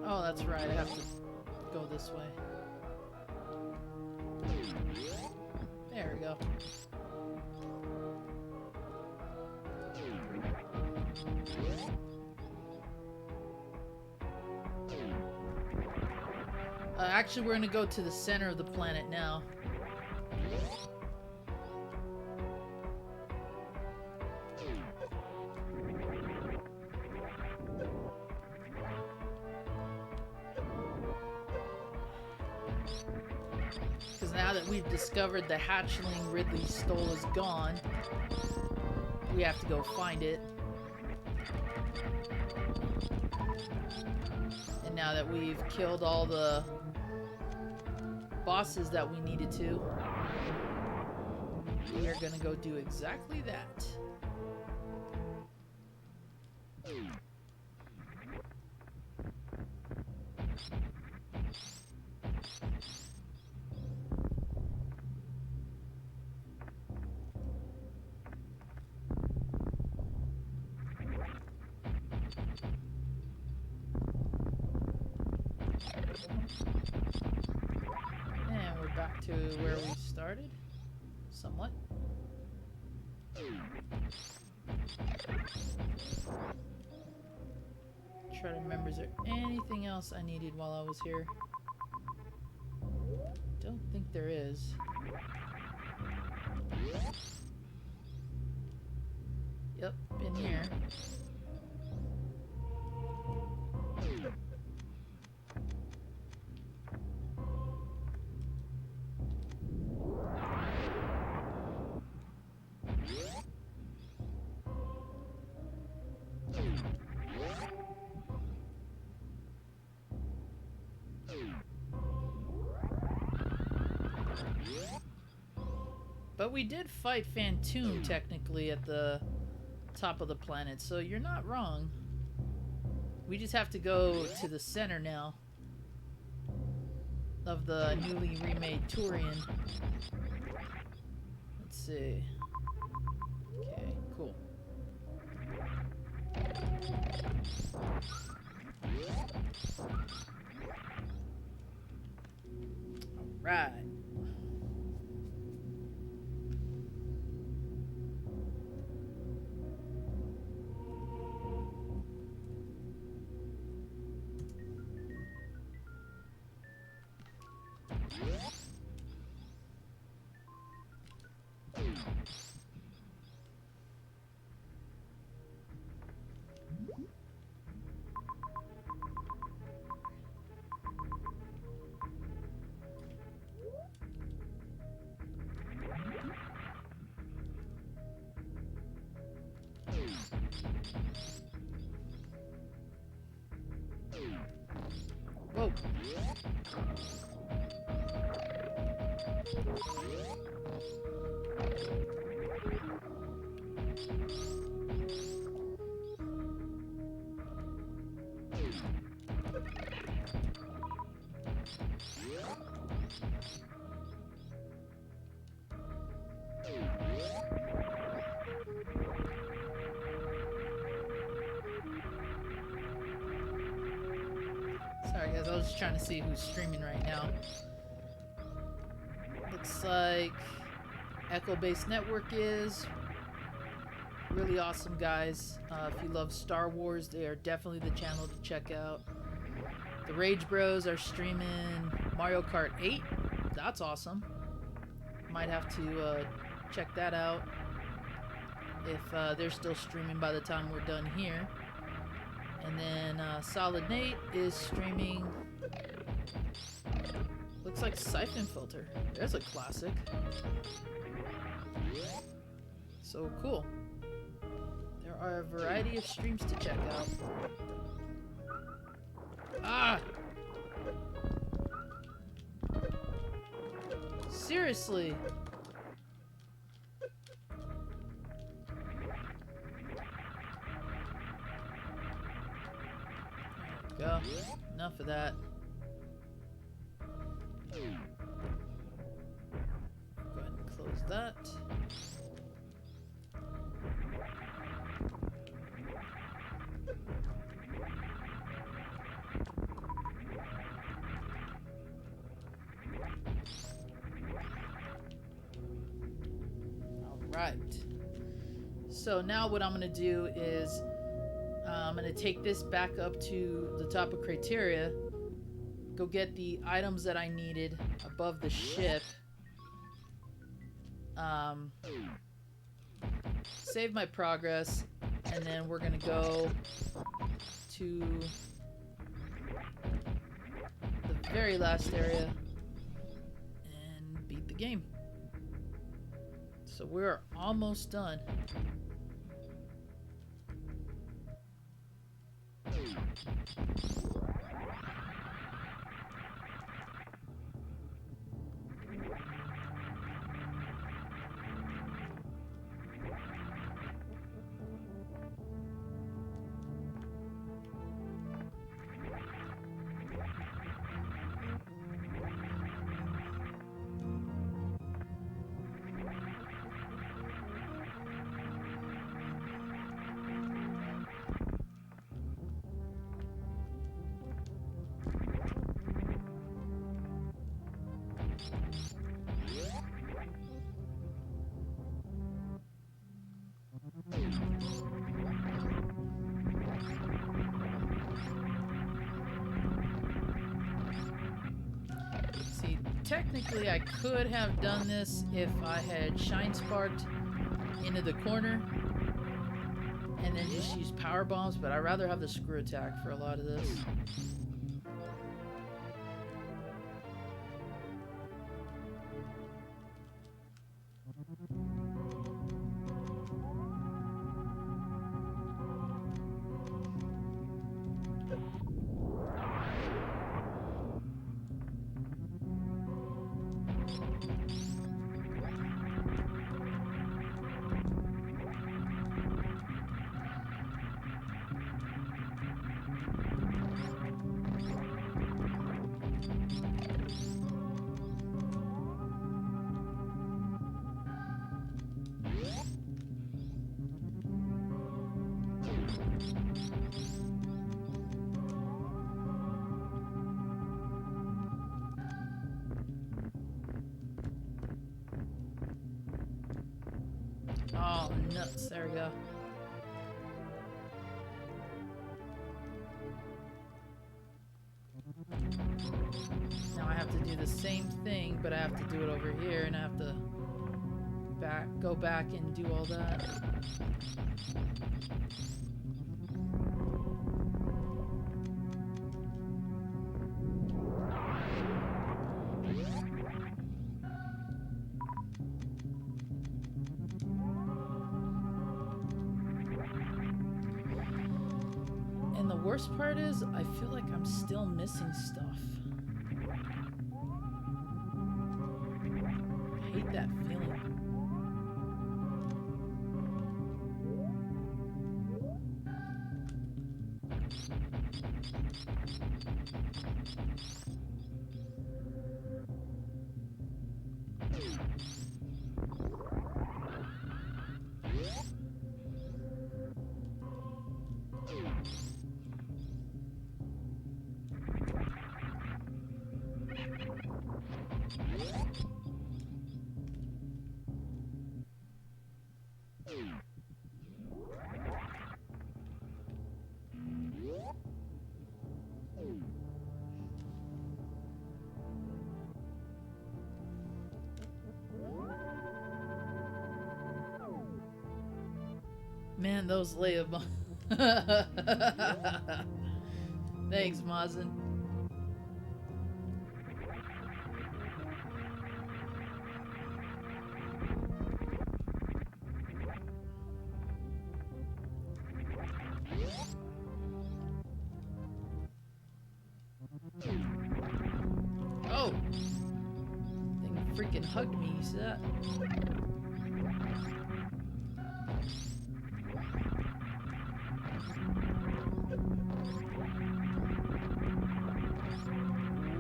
Speaker 1: Oh, that's right. I have to go this way. There we go. Actually, we're gonna go to the center of the planet now. Because now that we've discovered the hatchling Ridley stole is gone, we have to go find it. And now that we've killed all the bosses that we needed to, we are gonna go do exactly that. And we're back to where we started, somewhat. Try to remember, is there anything else I needed while I was here? Don't think there is. Yep, in here. But we did fight Fantoon technically at the top of the planet, so you're not wrong. We just have to go to the center now of the newly remade Turian. Let's see. Okay, cool. All right. Whoa. Sorry guys, I was just trying to see who's streaming right now. Looks like Echo Base Network is. Really awesome guys. If you love Star Wars, they are definitely the channel to check out. The Rage Bros are streaming Mario Kart 8. That's awesome. Might have to check that out if they're still streaming by the time we're done here. And then Solid Nate is streaming, looks like Siphon Filter. There's a classic. So cool. There are a variety of streams to check out. Ah! Seriously! Go. Enough of that. Go ahead and close that. Alright. So now what I'm going to do is I'm going to take this back up to the top of Criteria, go get the items that I needed above the ship, save my progress, and then we're going to go to the very last area and beat the game. So we're almost done. See, technically I could have done this if I had Shine Sparked into the corner and then just use power bombs, but I'd rather have the screw attack for a lot of this. Oh, nuts. There we go. Now I have to do the same thing, but I have to do it over here, and I have to go back and do all that. And the worst part is, I feel like I'm still missing stuff. I hate that feeling. Man, those Leia Buns. Thanks, Mazin. Oh! Thing freaking hugged me, you see that?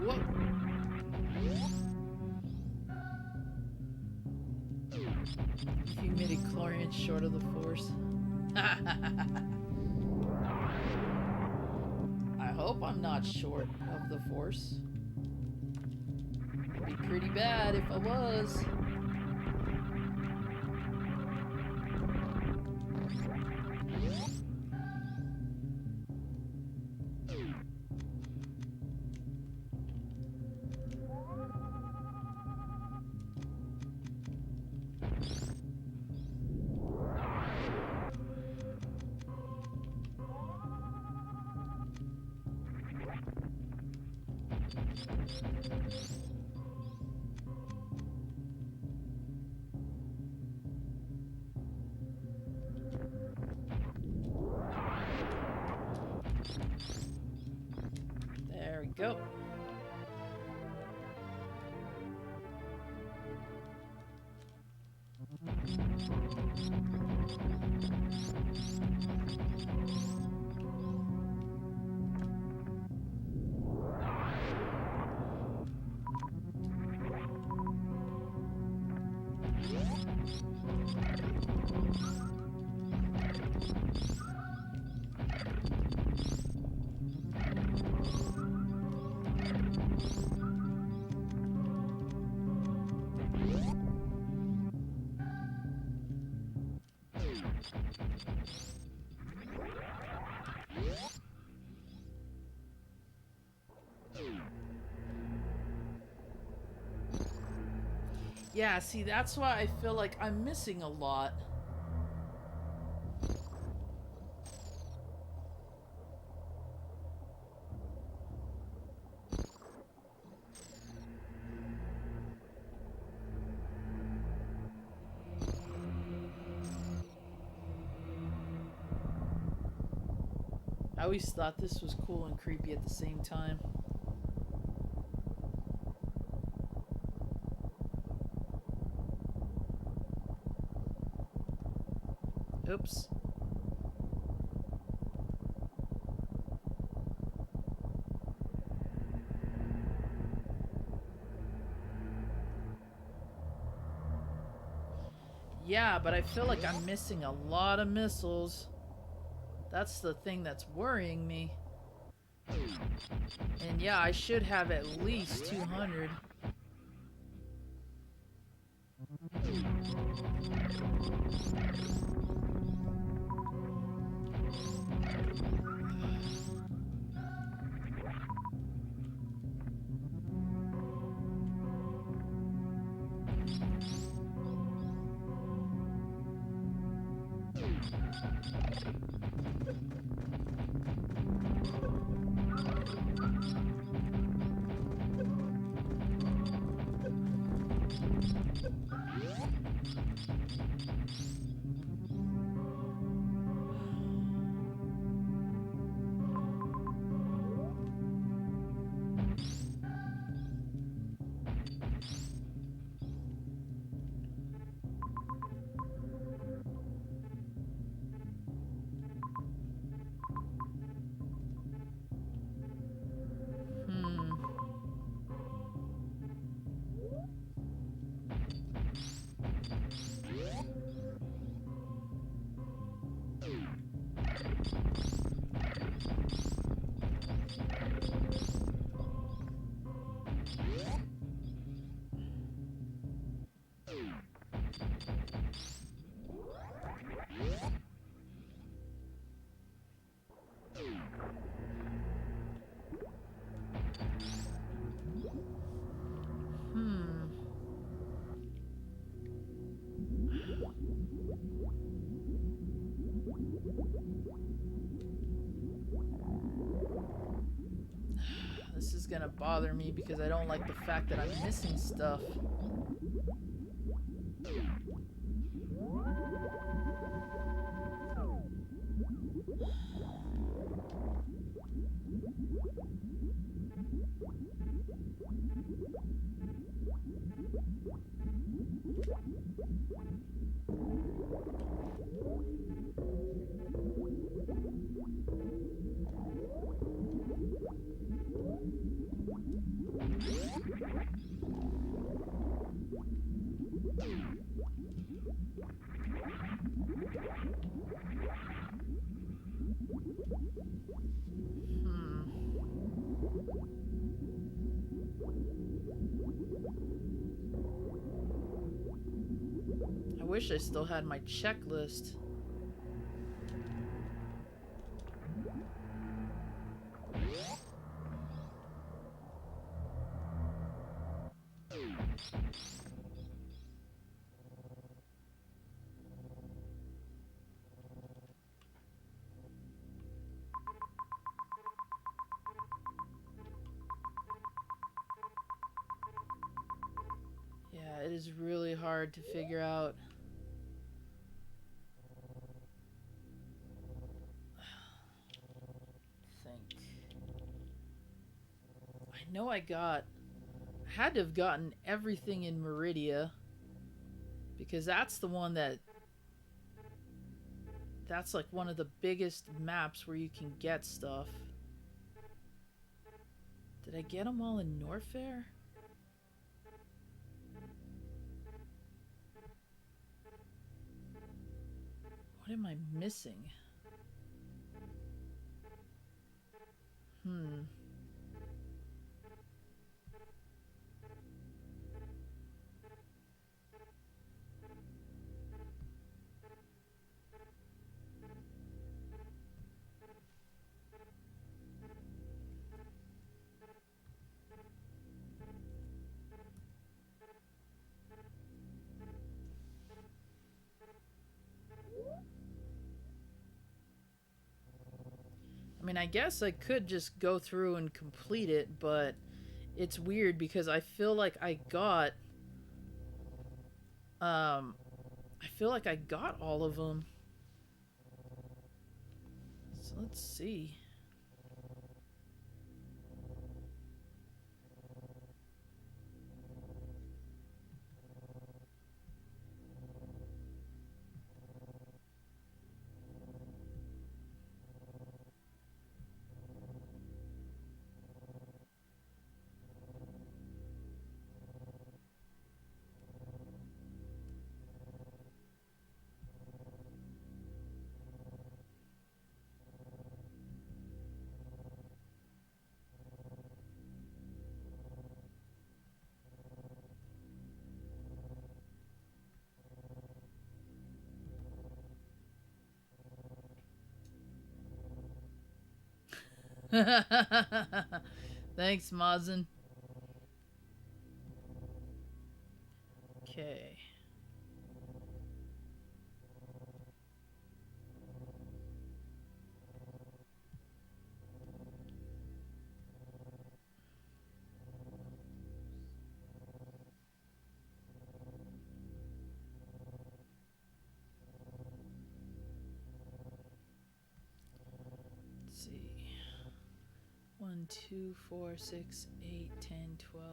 Speaker 1: Whoa! Few midi-chlorians short of the Force. I hope I'm not short of the Force. It'd be pretty bad if I was. There we go. Yeah, see, that's why I feel like I'm missing a lot. I always thought this was cool and creepy at the same time. Oops. Yeah, but I feel like I'm missing a lot of missiles. That's the thing that's worrying me. And yeah, I should have at least 200. This is gonna bother me because I don't like the fact that I'm missing stuff. I wish I still had my checklist. is really hard to figure out. Think. I know I had to have gotten everything in Meridia, because that's the one that's like one of the biggest maps where you can get stuff. Did I get them all in Norfair? What am I missing? I mean, I guess I could just go through and complete it, but it's weird because I feel like I got all of them. So let's see. Thanks, Mazen. Okay. Let's see. 1, 2, 4, 6, 8, 10, 12.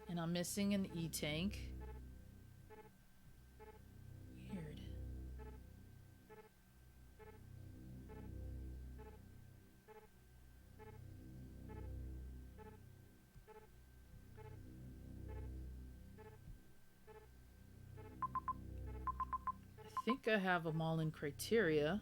Speaker 1: And I'm missing an E-tank. Weird. I think I have them all in criteria.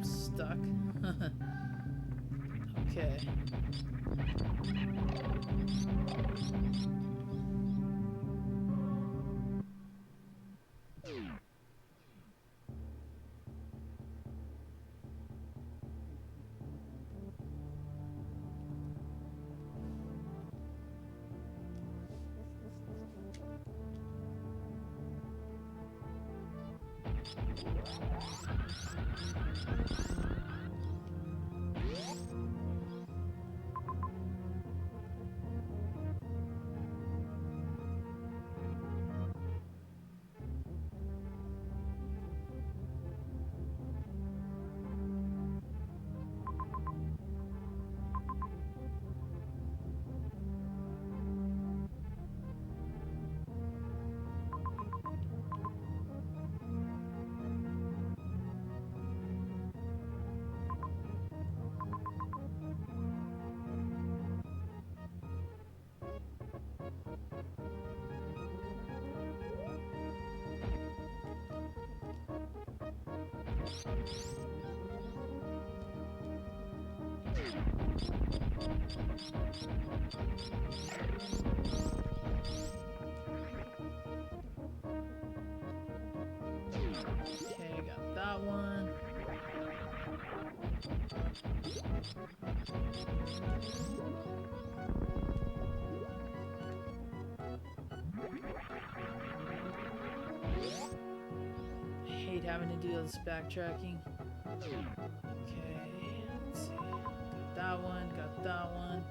Speaker 1: Stuck. Okay. Okay, got that one. I hate having to do this backtracking. Okay, let's see. Got that one, got that one.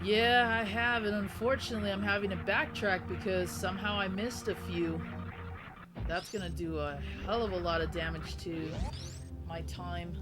Speaker 1: Yeah, I have, and unfortunately I'm having to backtrack because somehow I missed a few. That's gonna do a hell of a lot of damage to my time.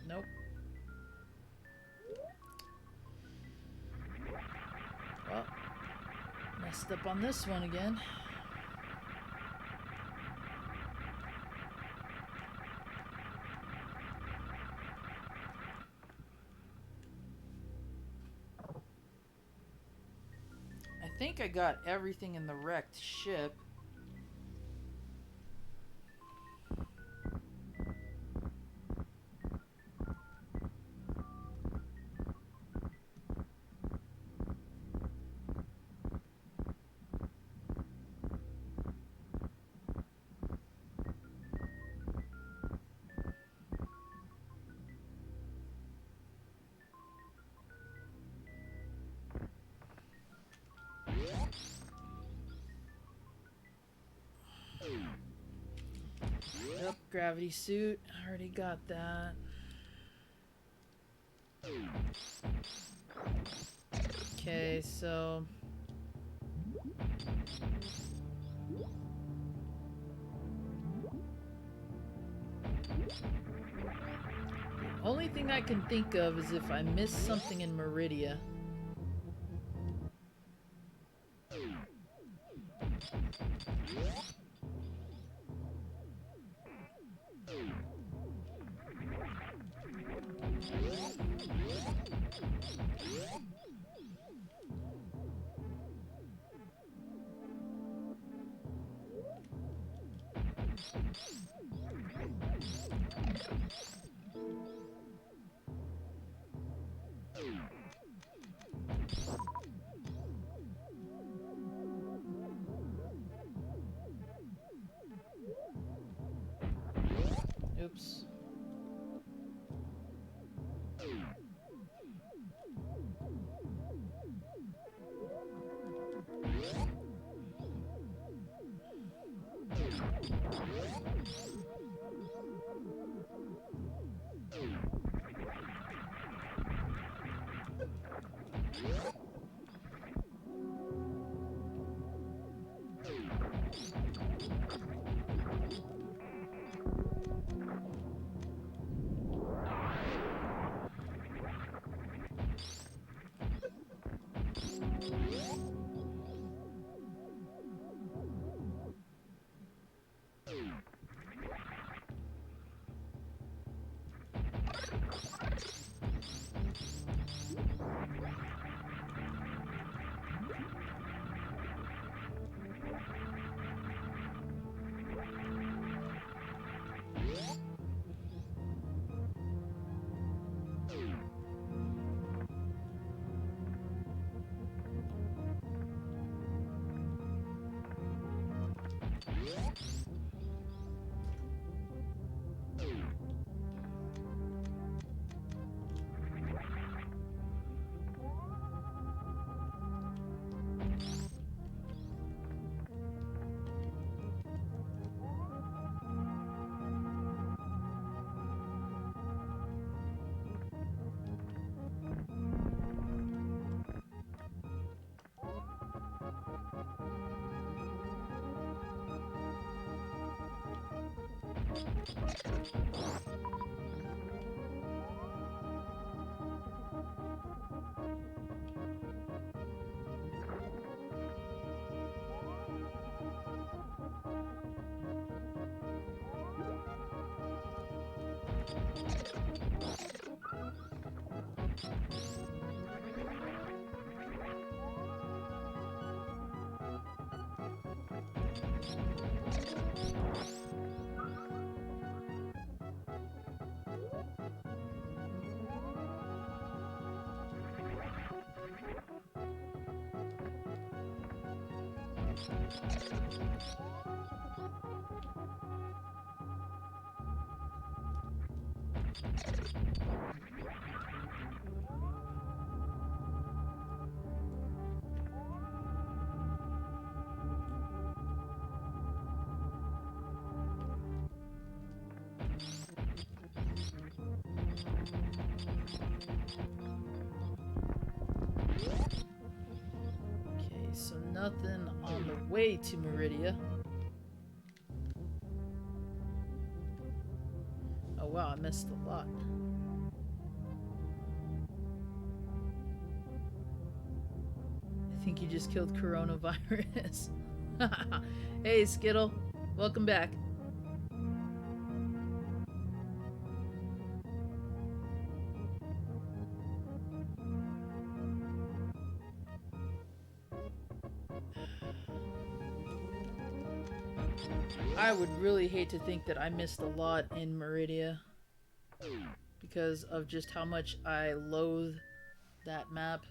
Speaker 1: Nope. Well, messed up on this one again. I think I got everything in the wrecked ship. Yep, gravity suit. I already got that. Okay, so... Only thing I can think of is if I missed something in Meridia. Oops. Okay, so nothing on the way to Meridia. Oh wow, I missed a lot. I think you just killed coronavirus. Hey Skittle, welcome back. I would really hate to think that I missed a lot in Meridia because of just how much I loathe that map.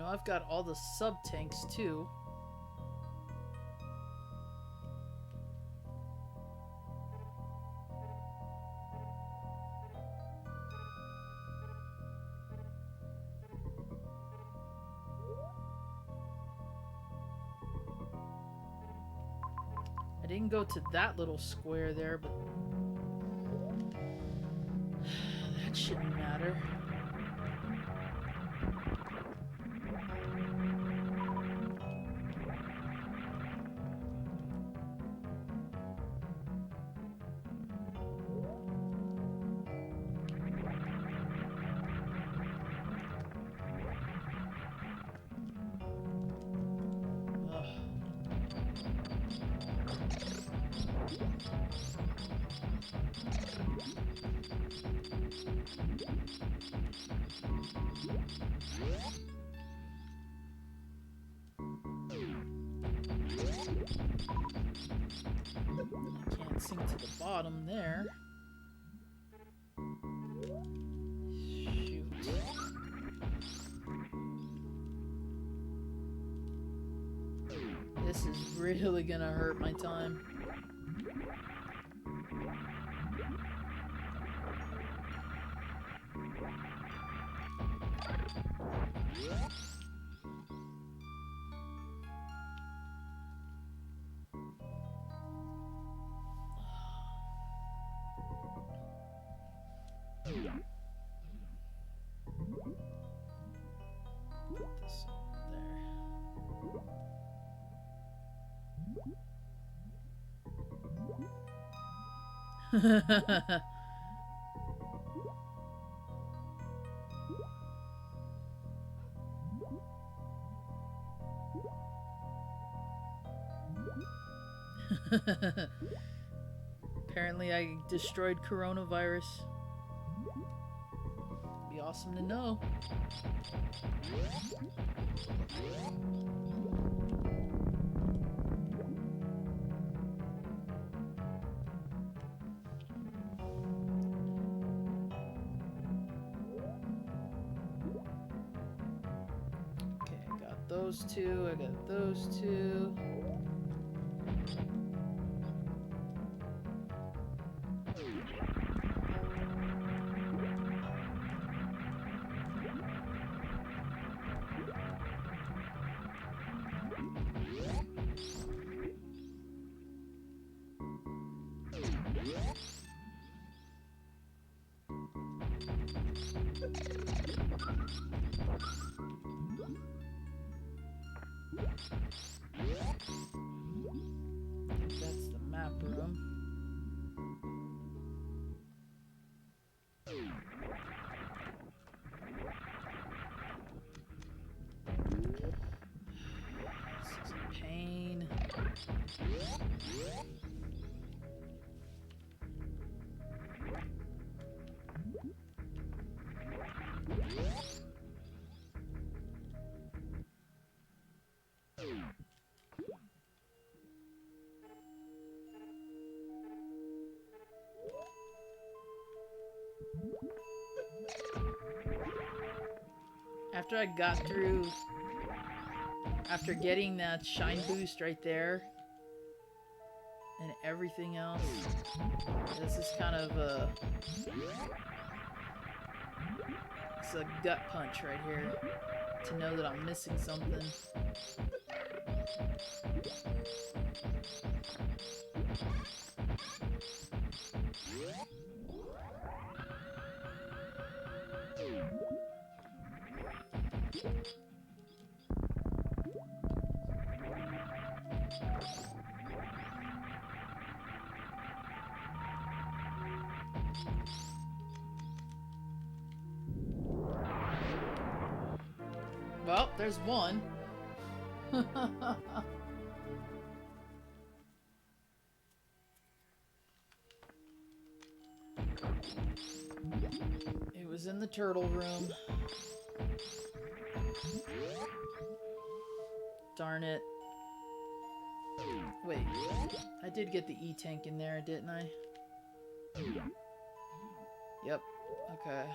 Speaker 1: Now I've got all the sub-tanks too. I didn't go to that little square there, but that shouldn't matter. Can't sink to the bottom there. Shoot. This is really gonna hurt my time. Put this there. Apparently I destroyed coronavirus. Be awesome to know. Okay, I got those two, I got those two. That's the map room. This is a pain. After I got through, after getting that shine boost right there, and everything else, this is kind of it's a gut punch right here, to know that I'm missing something. Well, there's one. It was in the turtle room. Darn it. Wait, I did get the E-tank in there, didn't I? Yep, okay.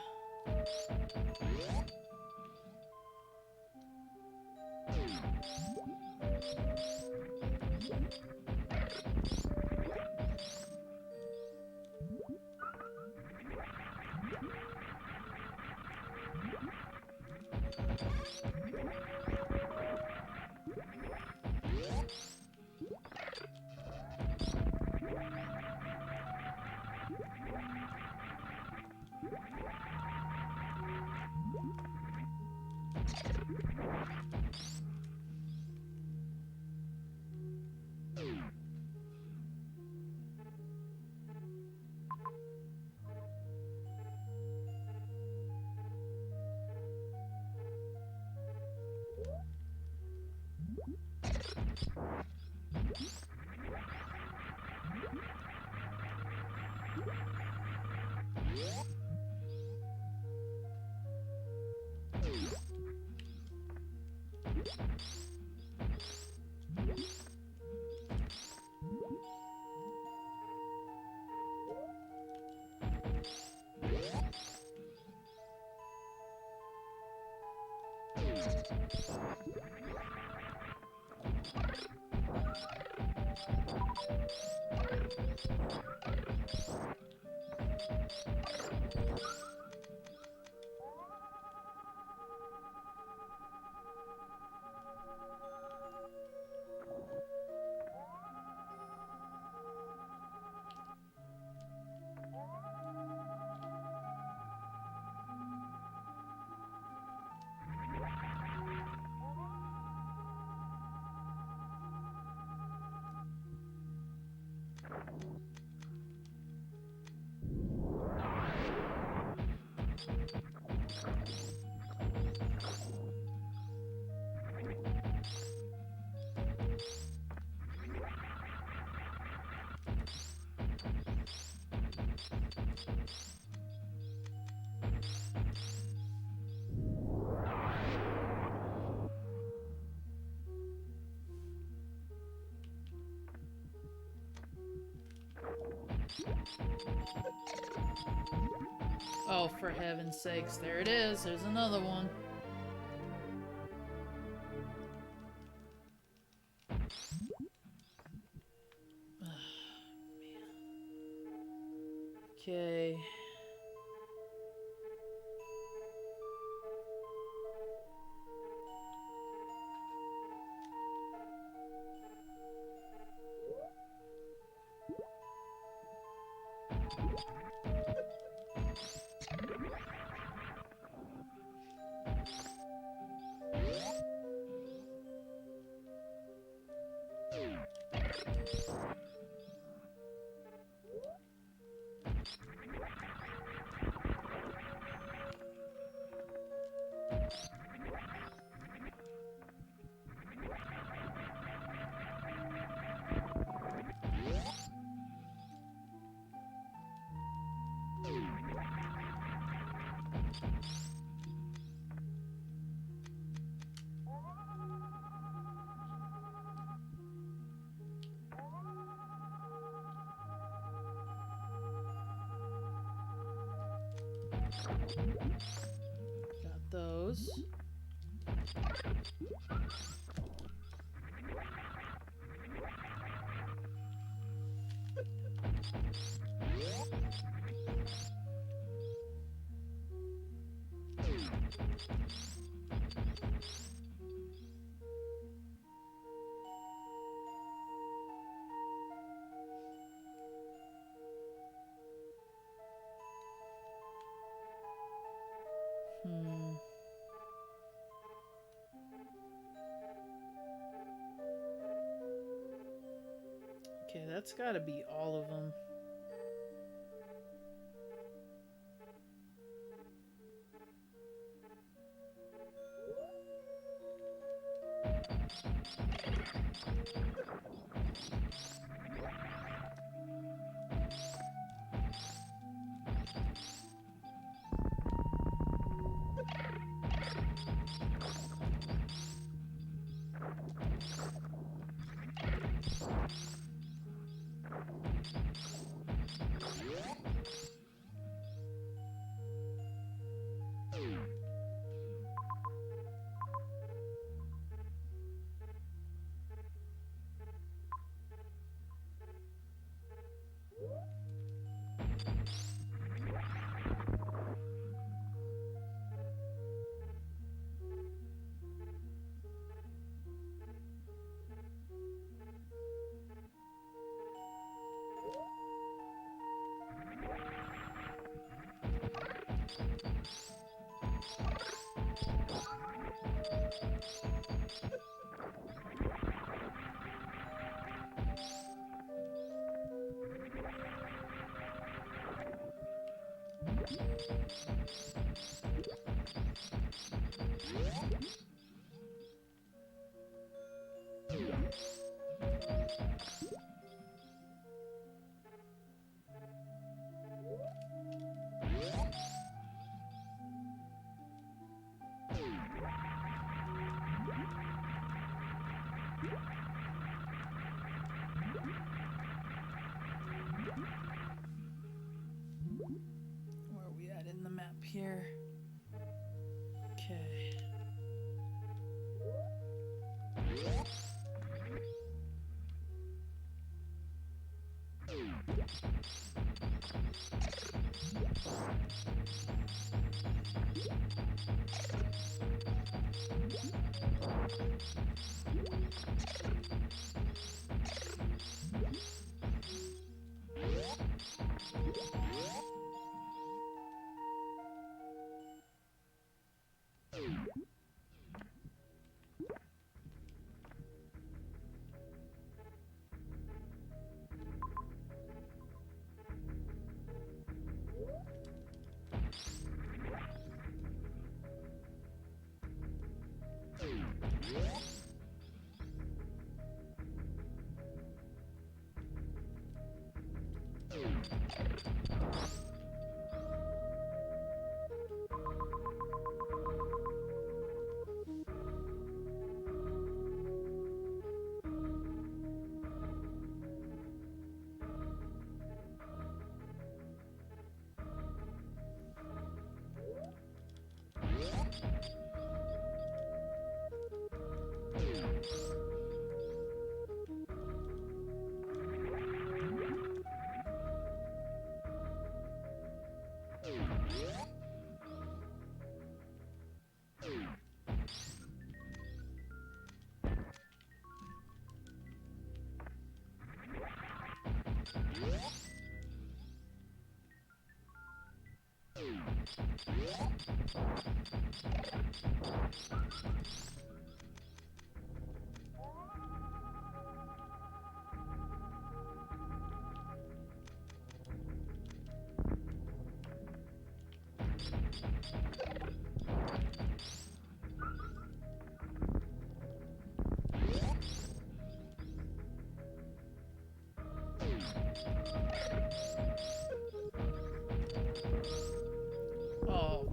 Speaker 1: Oh, for heaven's sakes, there it is. There's another one. Okay. Got those. Okay, that's gotta be all of them. Where are we at in the map here? Okay. Oh.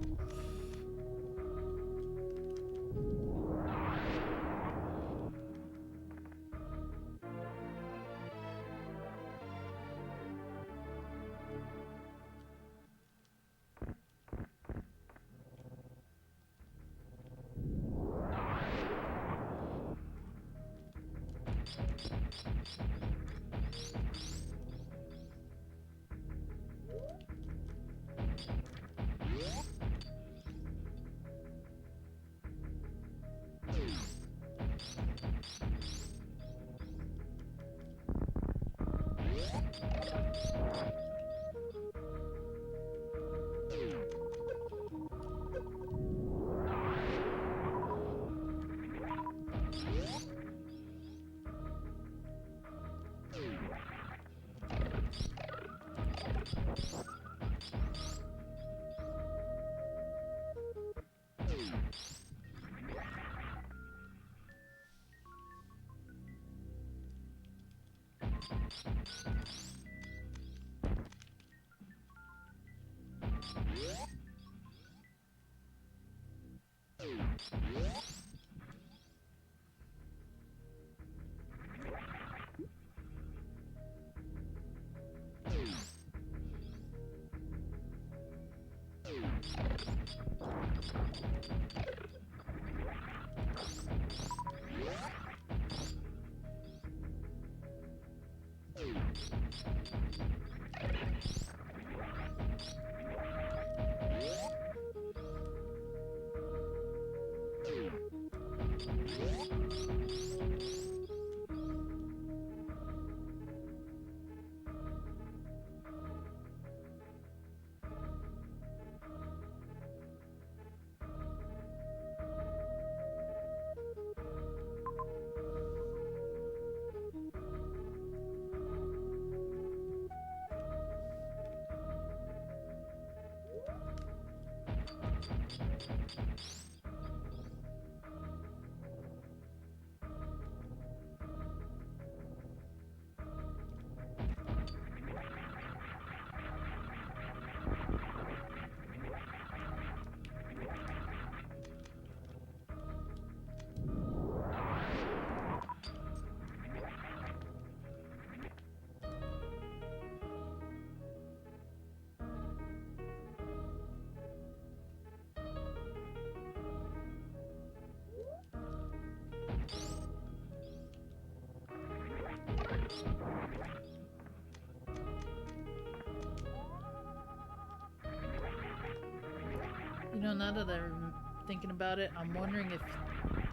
Speaker 1: You know, now that I'm thinking about it, I'm wondering if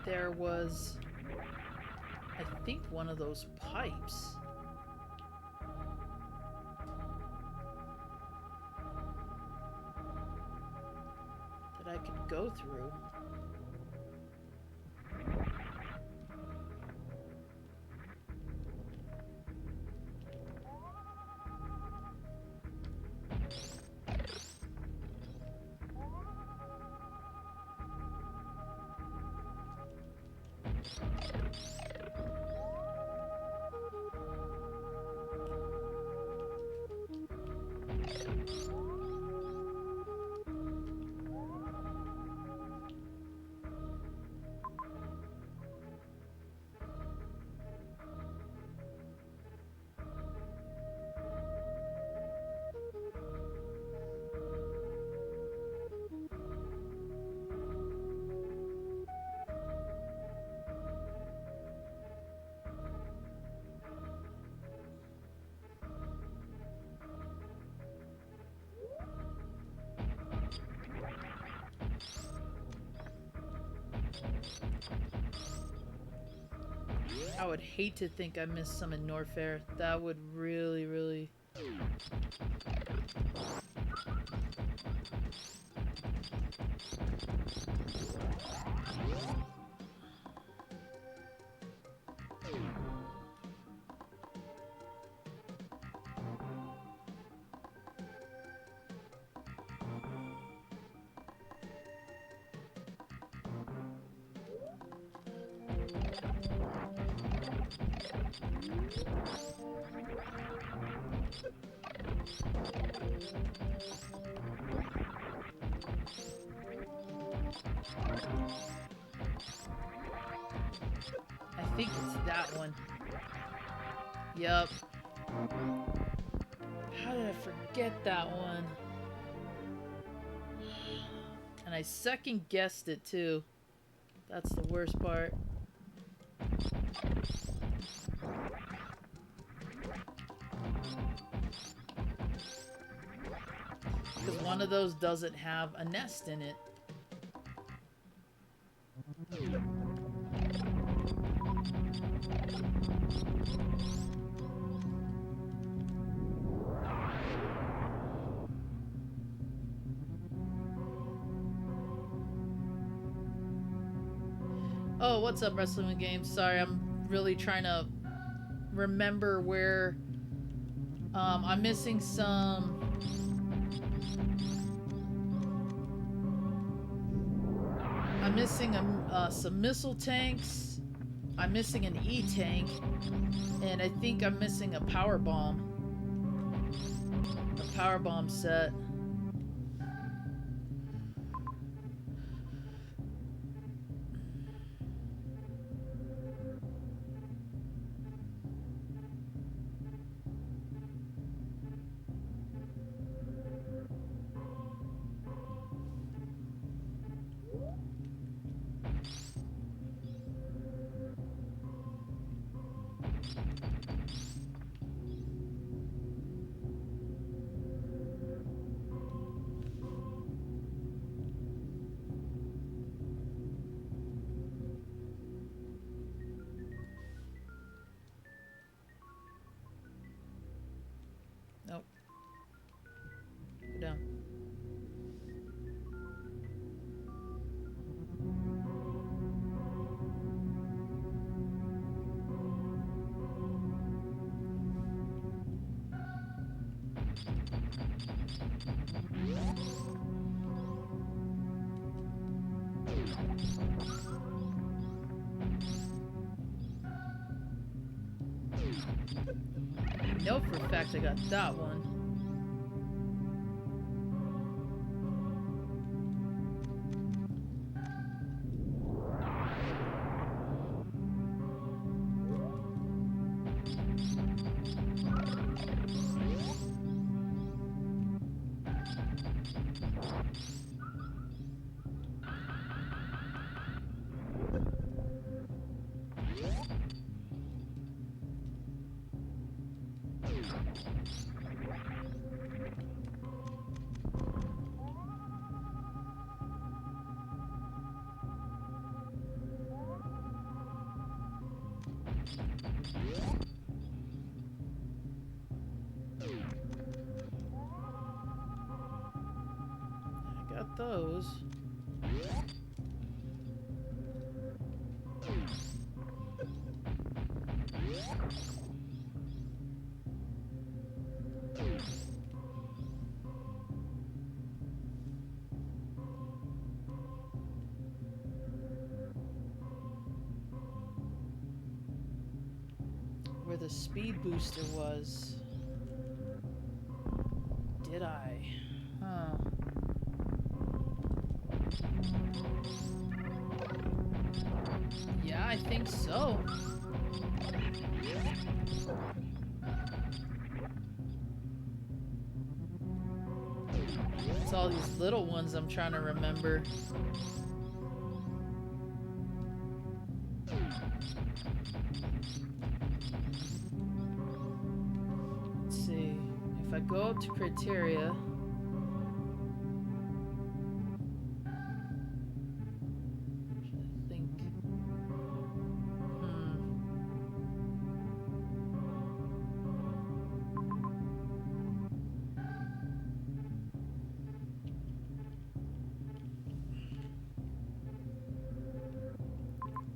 Speaker 1: there was, I think, one of those pipes. That I could go through. I would hate to think I missed some in Norfair. That would really, really... I think it's that one. Yup. How did I forget that one? And I second guessed it too. That's the worst part. Because one of those doesn't have a nest in it. Oh, what's up, Wrestling with Games? Sorry, I'm really trying to remember where I'm missing some. I'm missing some missile tanks. I'm missing an E-tank, and I think I'm missing a power bomb. A power bomb set. Nope. Go down. I know for a fact I got that one. I got those. Where the speed booster was. Did I? Huh. Yeah, I think so. It's all these little ones I'm trying to remember. Let's see. If I go up to criteria. I think.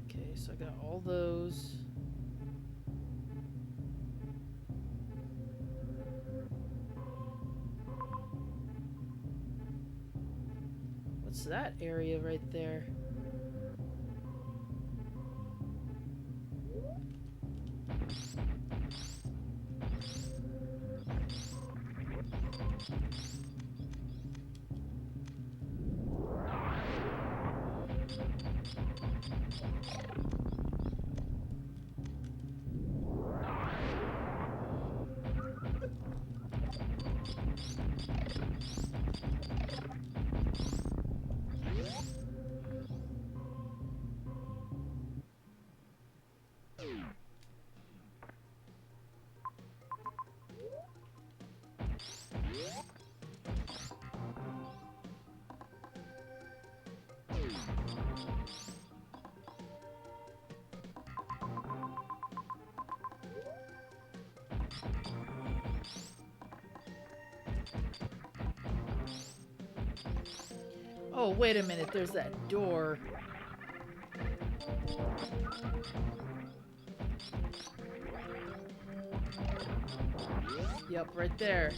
Speaker 1: Okay, so I got all those. What's that area right there? Oh, wait a minute, there's that door. Yep, right there.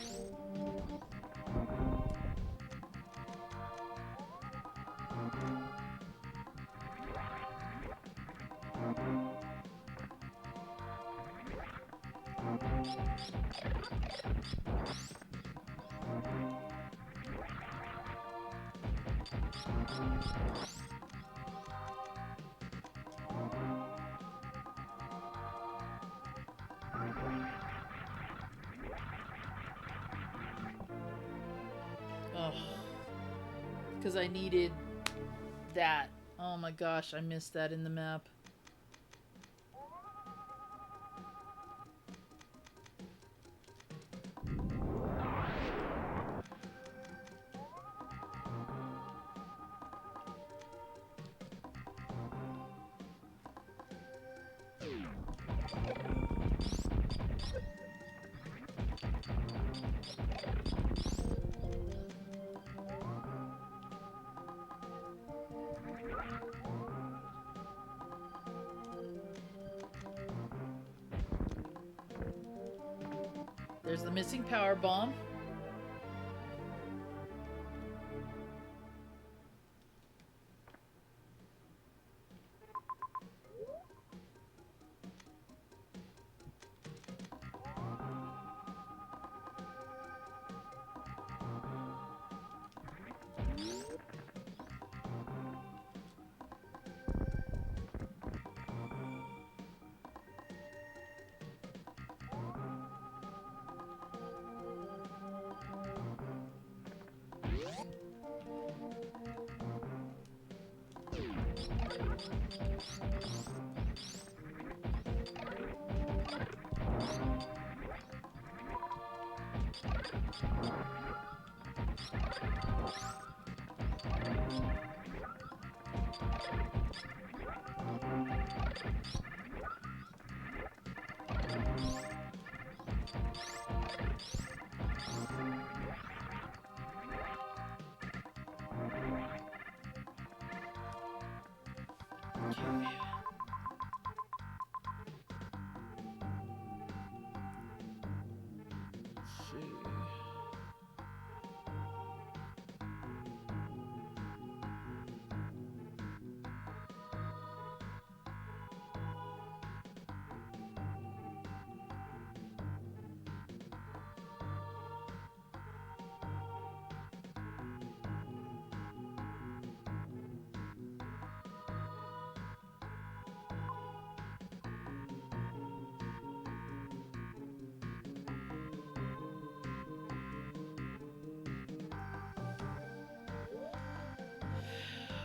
Speaker 1: Oh, because I needed that. Oh my gosh, I missed that in the map. There's the missing power bomb.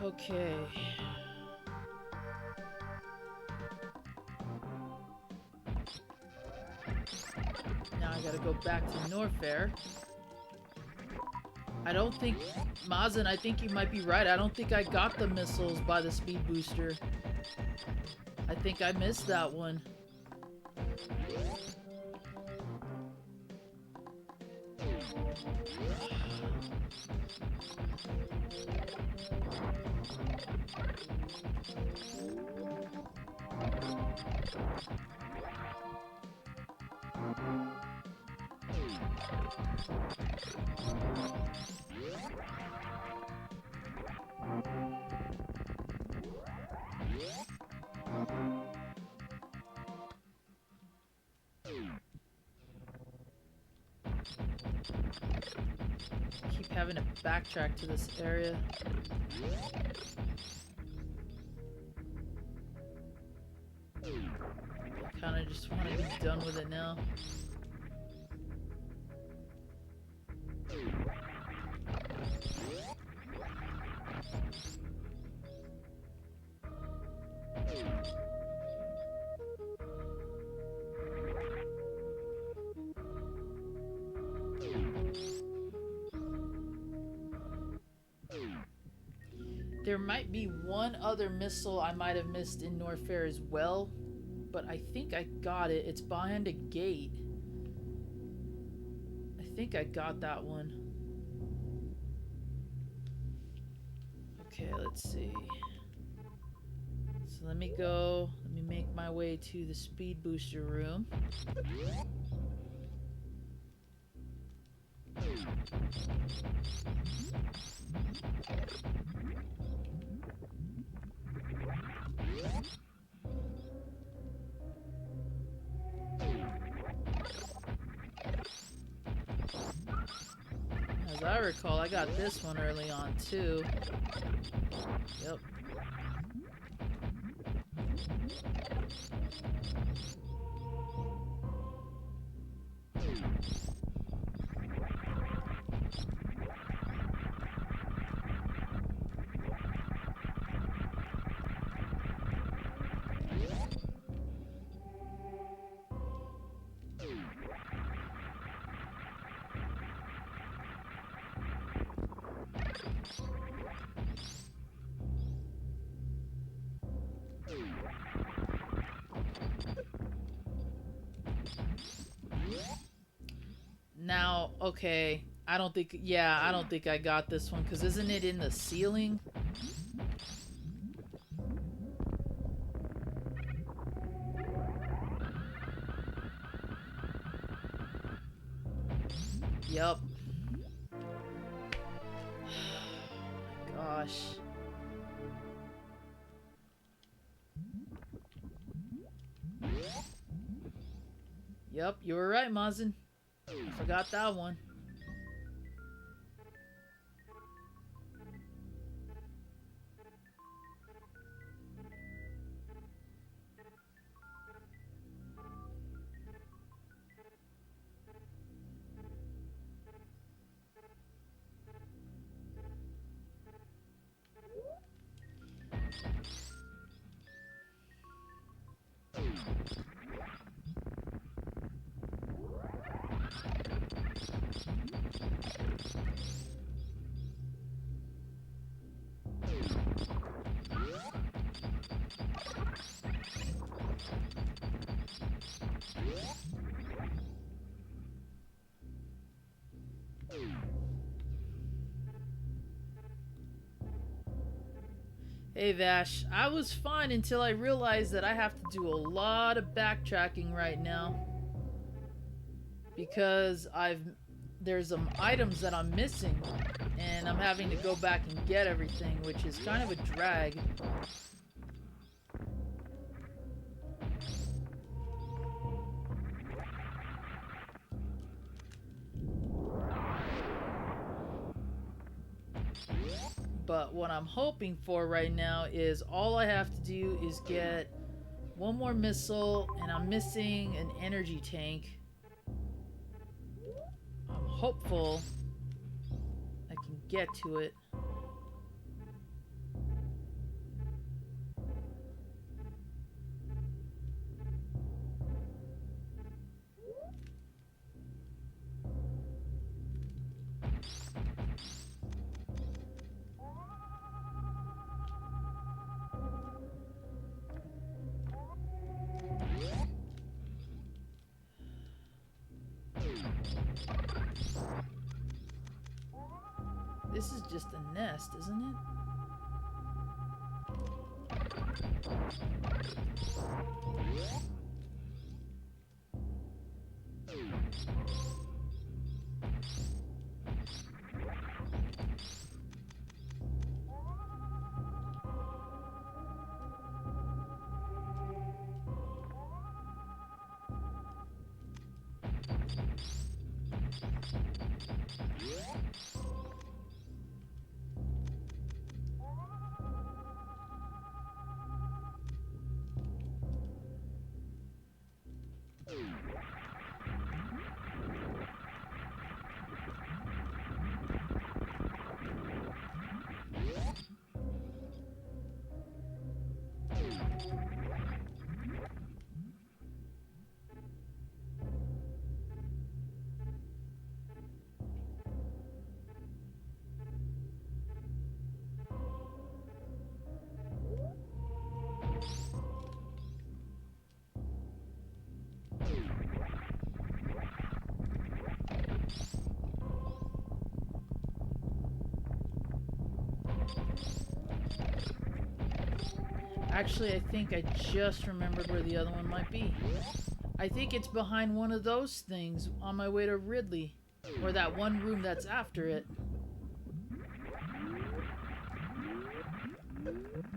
Speaker 1: Okay. Now I gotta go back to Norfair. I don't think... Mazin, I think you might be right. I don't think I got the missiles by the speed booster. I think I missed that one. Keep having to backtrack to this area. Kinda just want to be done with it now. There might be one other missile I might have missed in Norfair as well, but I think I got it. It's behind a gate. I think I got that one. Okay, let's see. So let me make my way to the speed booster room. As I recall, I got this one early on too. Yep. Now, okay, I don't think I got this one, because isn't it in the ceiling? Yep. Gosh. Yep, you were right, Mazin. I forgot that one. Hey Vash, I was fine until I realized that I have to do a lot of backtracking right now. Because there's some items that I'm missing, and I'm having to go back and get everything, which is kind of a drag. But what I'm hoping for right now is all I have to do is get one more missile, and I'm missing an energy tank. I'm hopeful I can get to it. This is just a nest, isn't it? Actually, I think I just remembered where the other one might be. I think it's behind one of those things on my way to Ridley. Or that one room that's after it.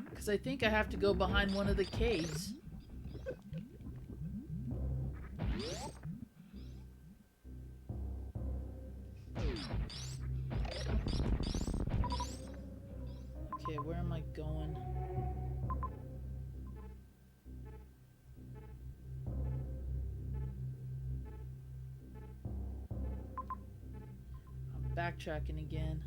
Speaker 1: Because I think I have to go behind one of the caves. Okay, where am I going? I'm backtracking again.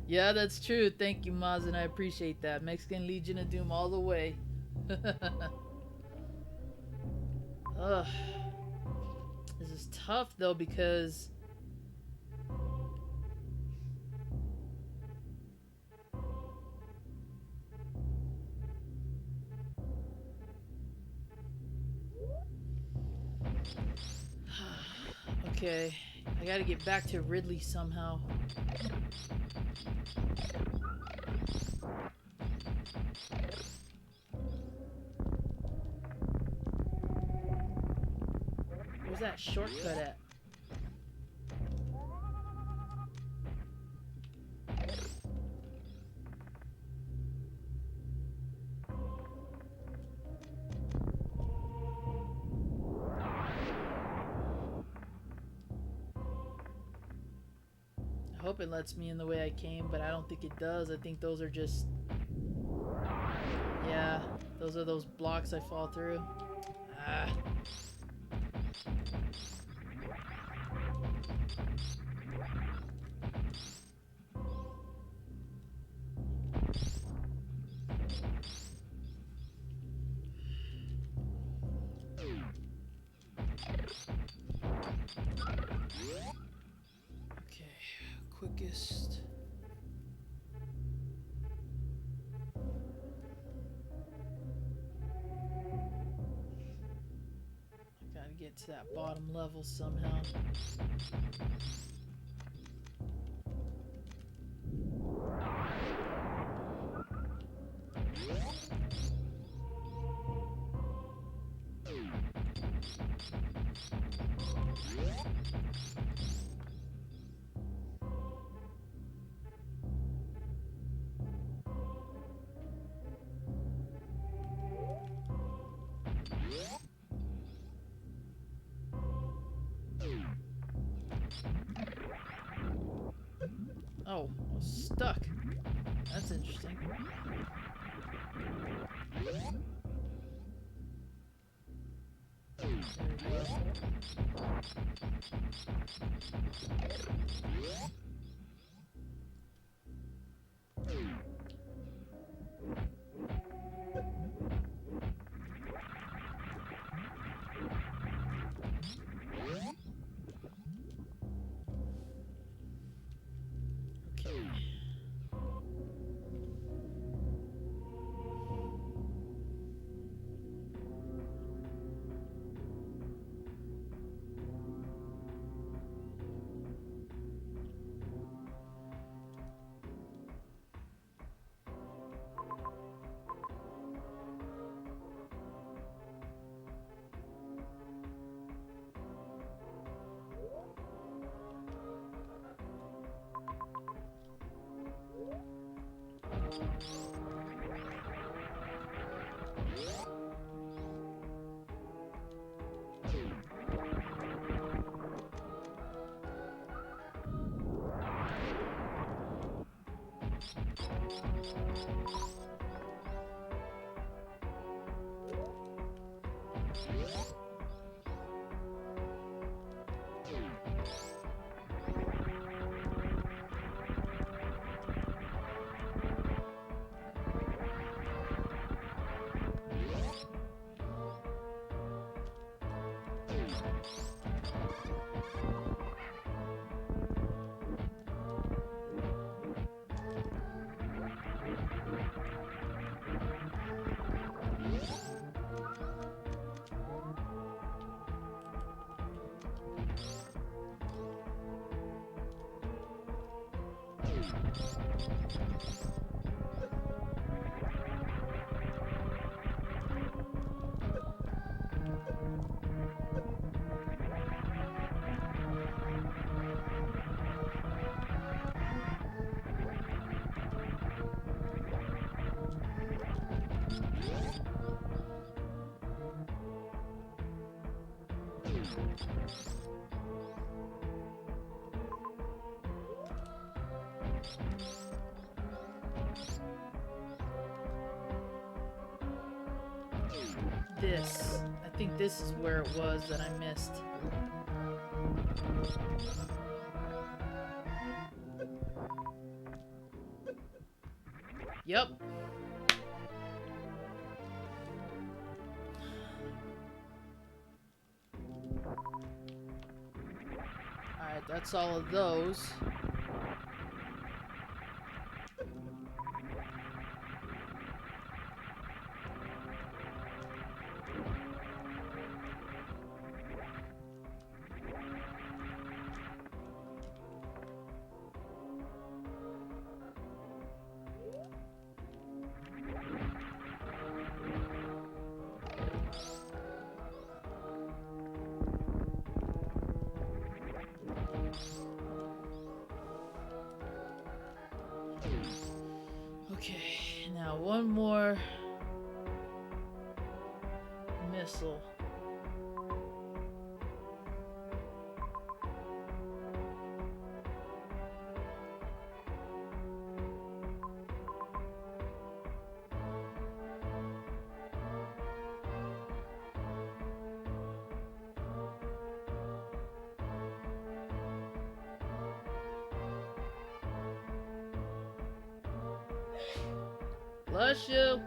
Speaker 1: Yeah, that's true. Thank you, Maz, and I appreciate that. Mexican Legion of Doom all the way. Ugh. This is tough though because okay, I gotta get back to Ridley somehow. Where's that shortcut at? I hope it lets me in the way I came, but I don't think it does. I think those are just... yeah, those are those blocks I fall through. Ah. Okay, quickest. I gotta get to that bottom level somehow. Oh, I was stuck. That's interesting. There we go. This. I think this is where it was that I missed. Yep. Alright, that's all of those. Okay, now one more missile. Bless you. Oh,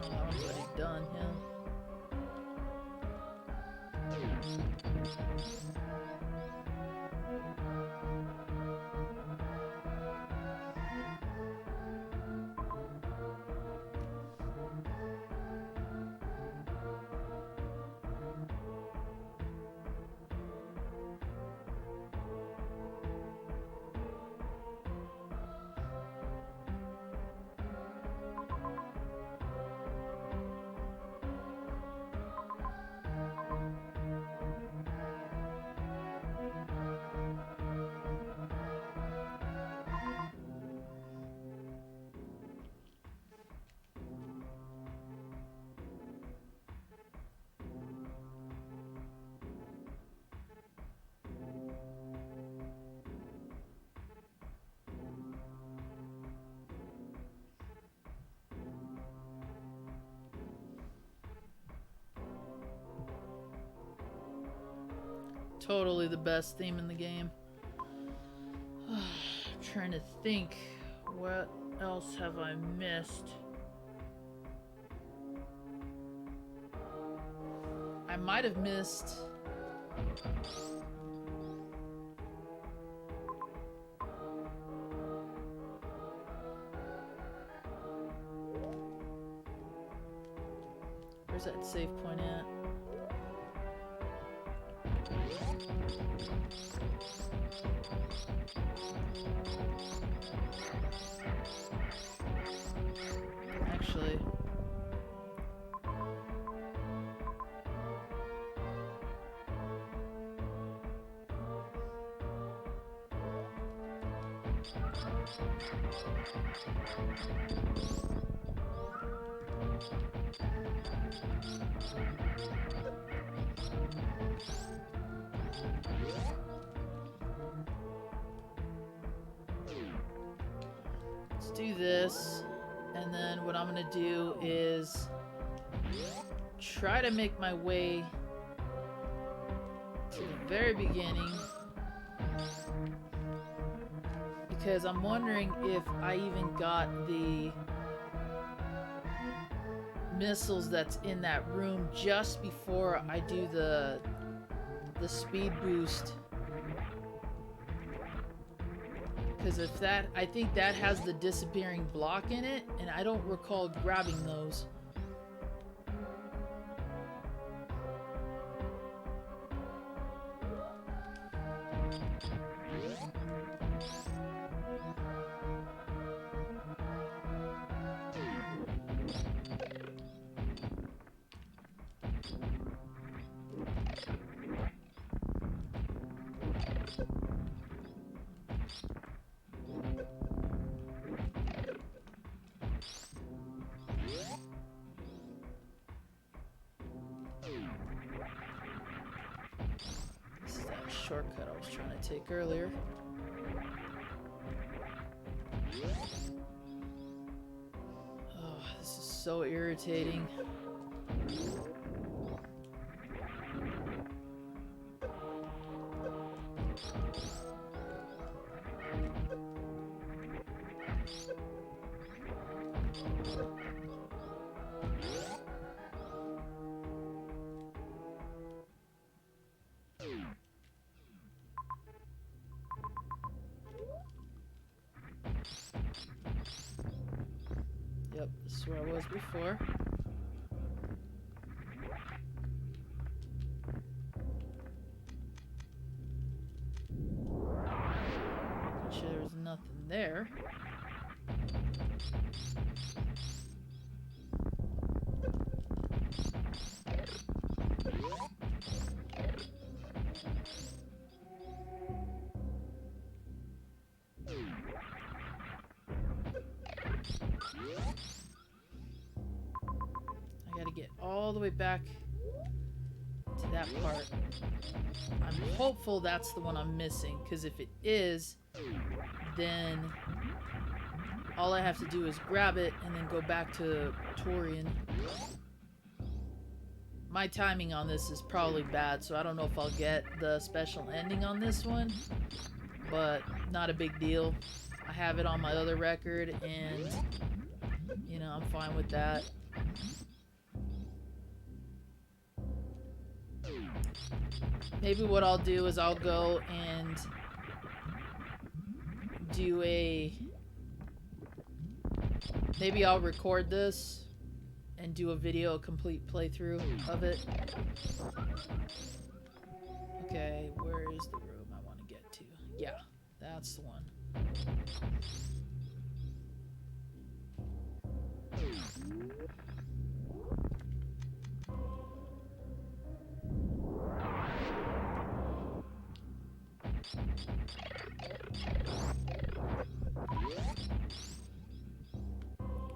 Speaker 1: that one's already done, yeah. totally the best theme in the game. I'm trying to think, what else have I missed? I might have missed... Where's that save point at? Actually... Let's do this, and then what I'm gonna do is try to make my way to the very beginning, because I'm wondering if I even got the missiles that's in that room just before I do the speed boost. Because if that, I think that has the disappearing block in it, and I don't recall grabbing those. This is that shortcut I was trying to take earlier. Oh, this is so irritating. Yep, this is where I was before. Pretty sure there was nothing there. I gotta get all the way back to that part. I'm hopeful that's the one I'm missing, because if it is, then all I have to do is grab it and then go back to Torian. My timing on this is probably bad, so I don't know if I'll get the special ending on this one, but not a big deal. I have it on my other record, and, you know, I'm fine with that. Maybe what I'll do is I'll go and do a... Maybe I'll record this and do a video, a complete playthrough of it. Okay, where is the room I want to get to? Yeah, that's the one.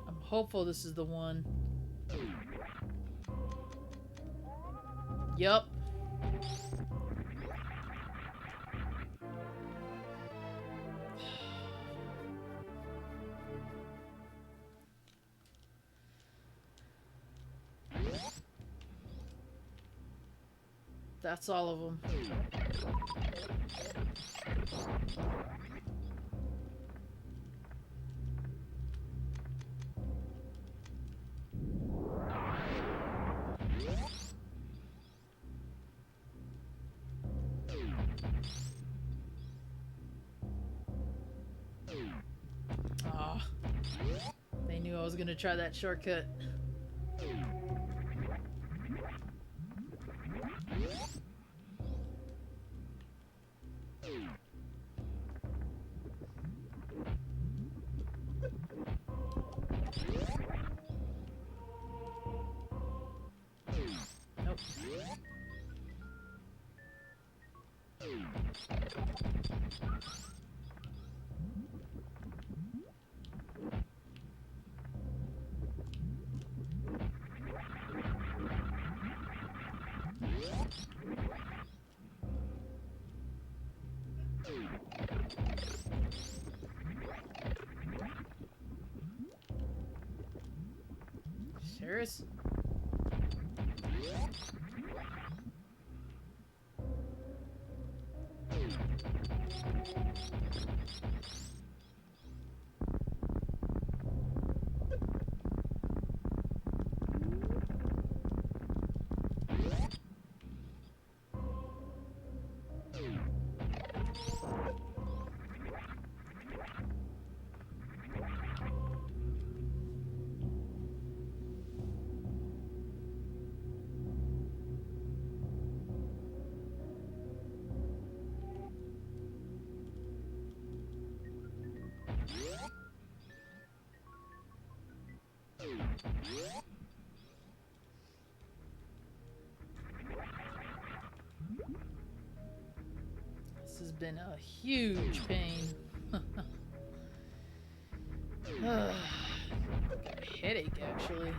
Speaker 1: I'm hopeful this is the one. Yup. That's all of them. Ah, they knew I was gonna try that shortcut. Nope. Serious? This has been a huge pain. Got a headache, actually.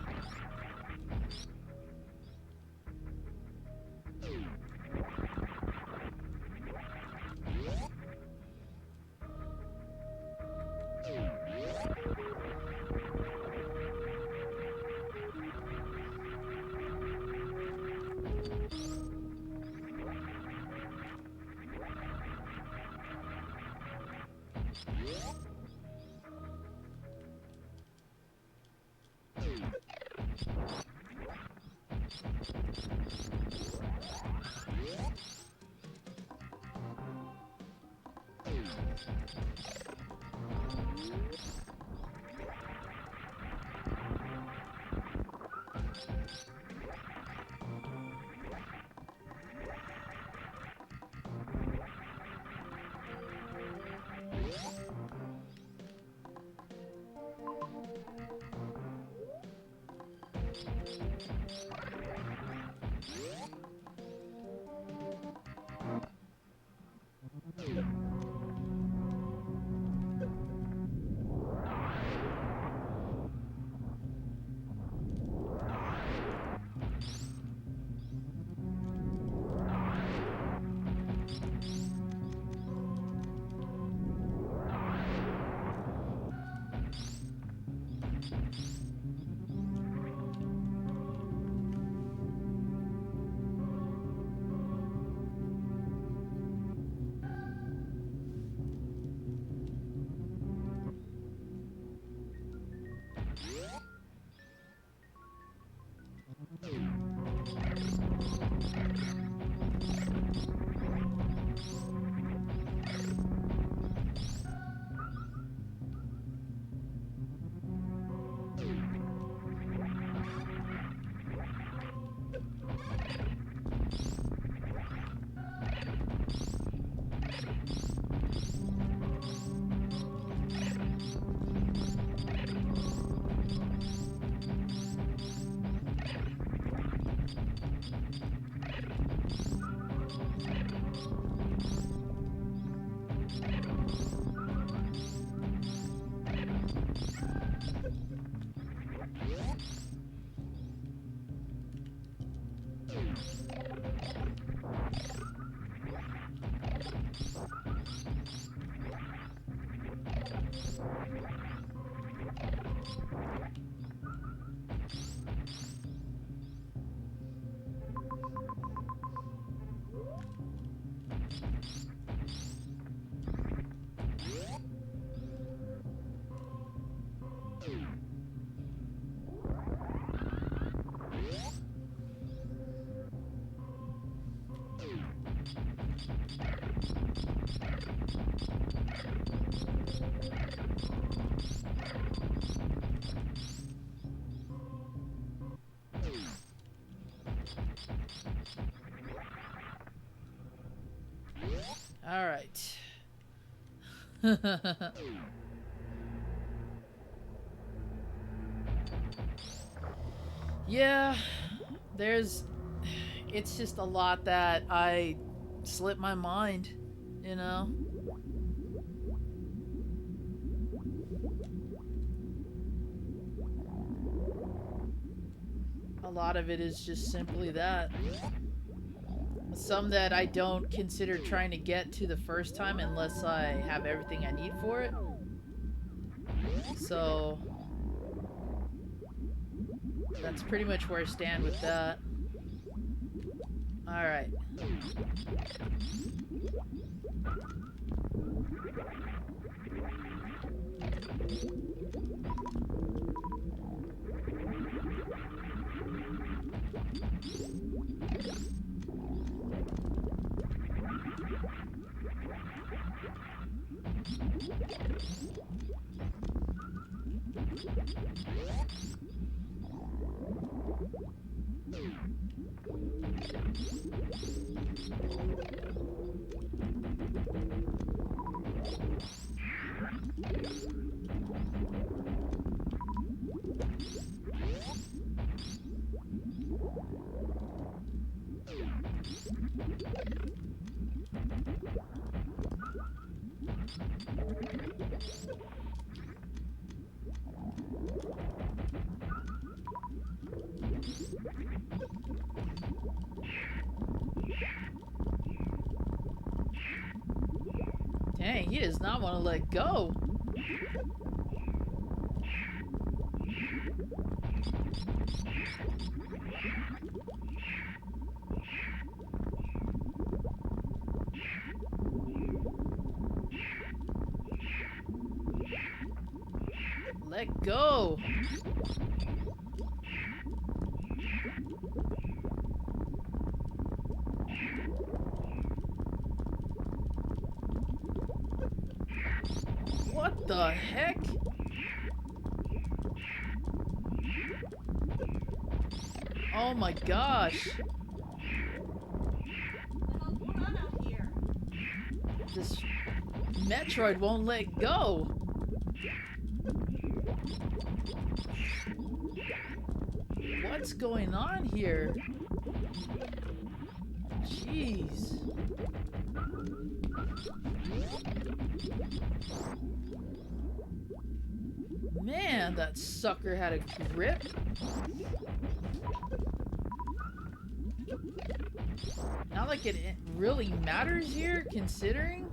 Speaker 1: All right. Yeah, it's just a lot that I slipped my mind, you know? A lot of it is just simply that. Some that I don't consider trying to get to the first time unless I have everything I need for it. So that's pretty much where I stand with that. Alright. Dang, he does not want to let go. Let go. What the heck? Oh my gosh.
Speaker 3: What's going on out here?
Speaker 1: This Metroid won't let go. What's going on here? Jeez. Man, that sucker had a grip. Not like it really matters here, considering.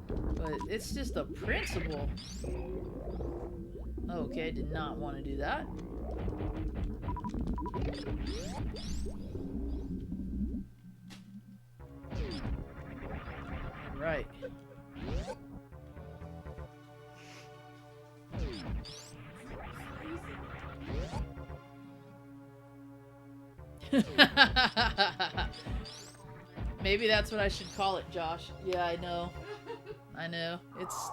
Speaker 1: But it's just a principle. Okay, did not want to do that. Right. Maybe that's what I should call it, Josh. Yeah, I know. I know. It's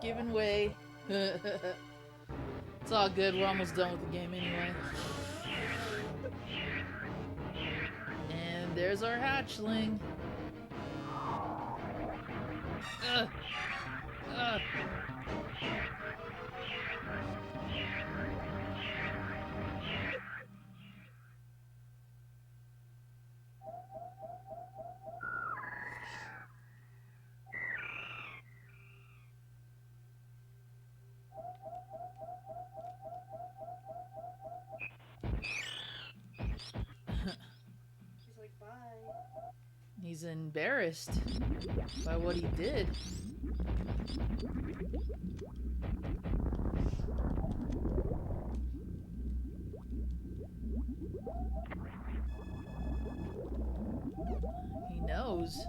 Speaker 1: giving way. It's all good. We're almost done with the game anyway. And there's our hatchling. Ugh. Ugh.
Speaker 3: He's like, bye.
Speaker 1: He's embarrassed by what he did. He knows.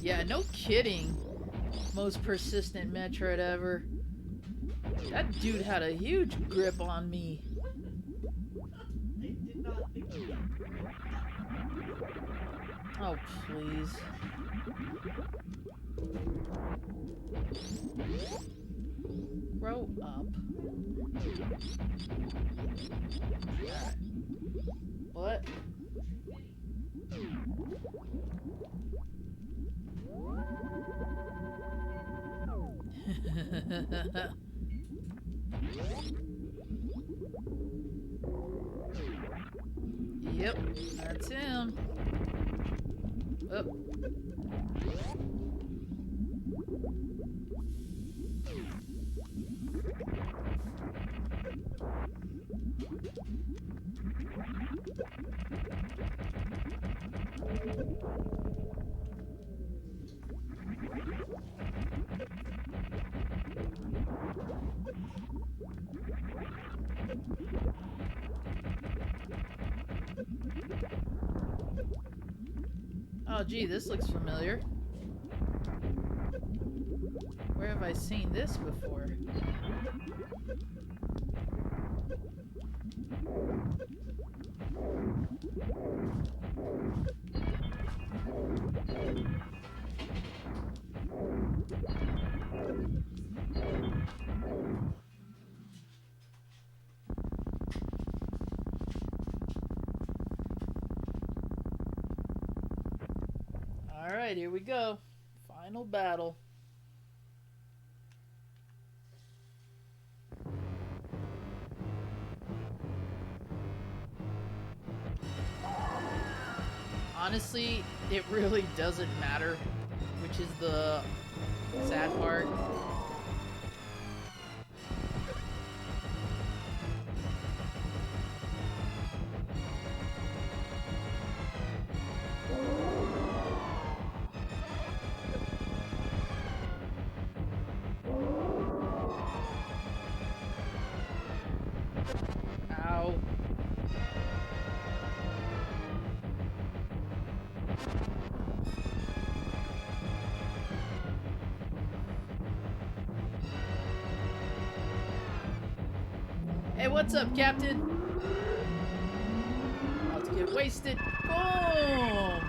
Speaker 1: Yeah, no kidding. Most persistent Metroid ever. That dude had a huge grip on me.
Speaker 3: I did not think of that.
Speaker 1: Oh, please. Grow up. Alright. What? Yep, that's him. Oh. Oh, gee, this looks familiar. Where have I seen this before? Alright, here we go. Final battle. Honestly, it really doesn't matter, which is the sad part. Ow. Hey, what's up, Captain? About to get wasted. Boom!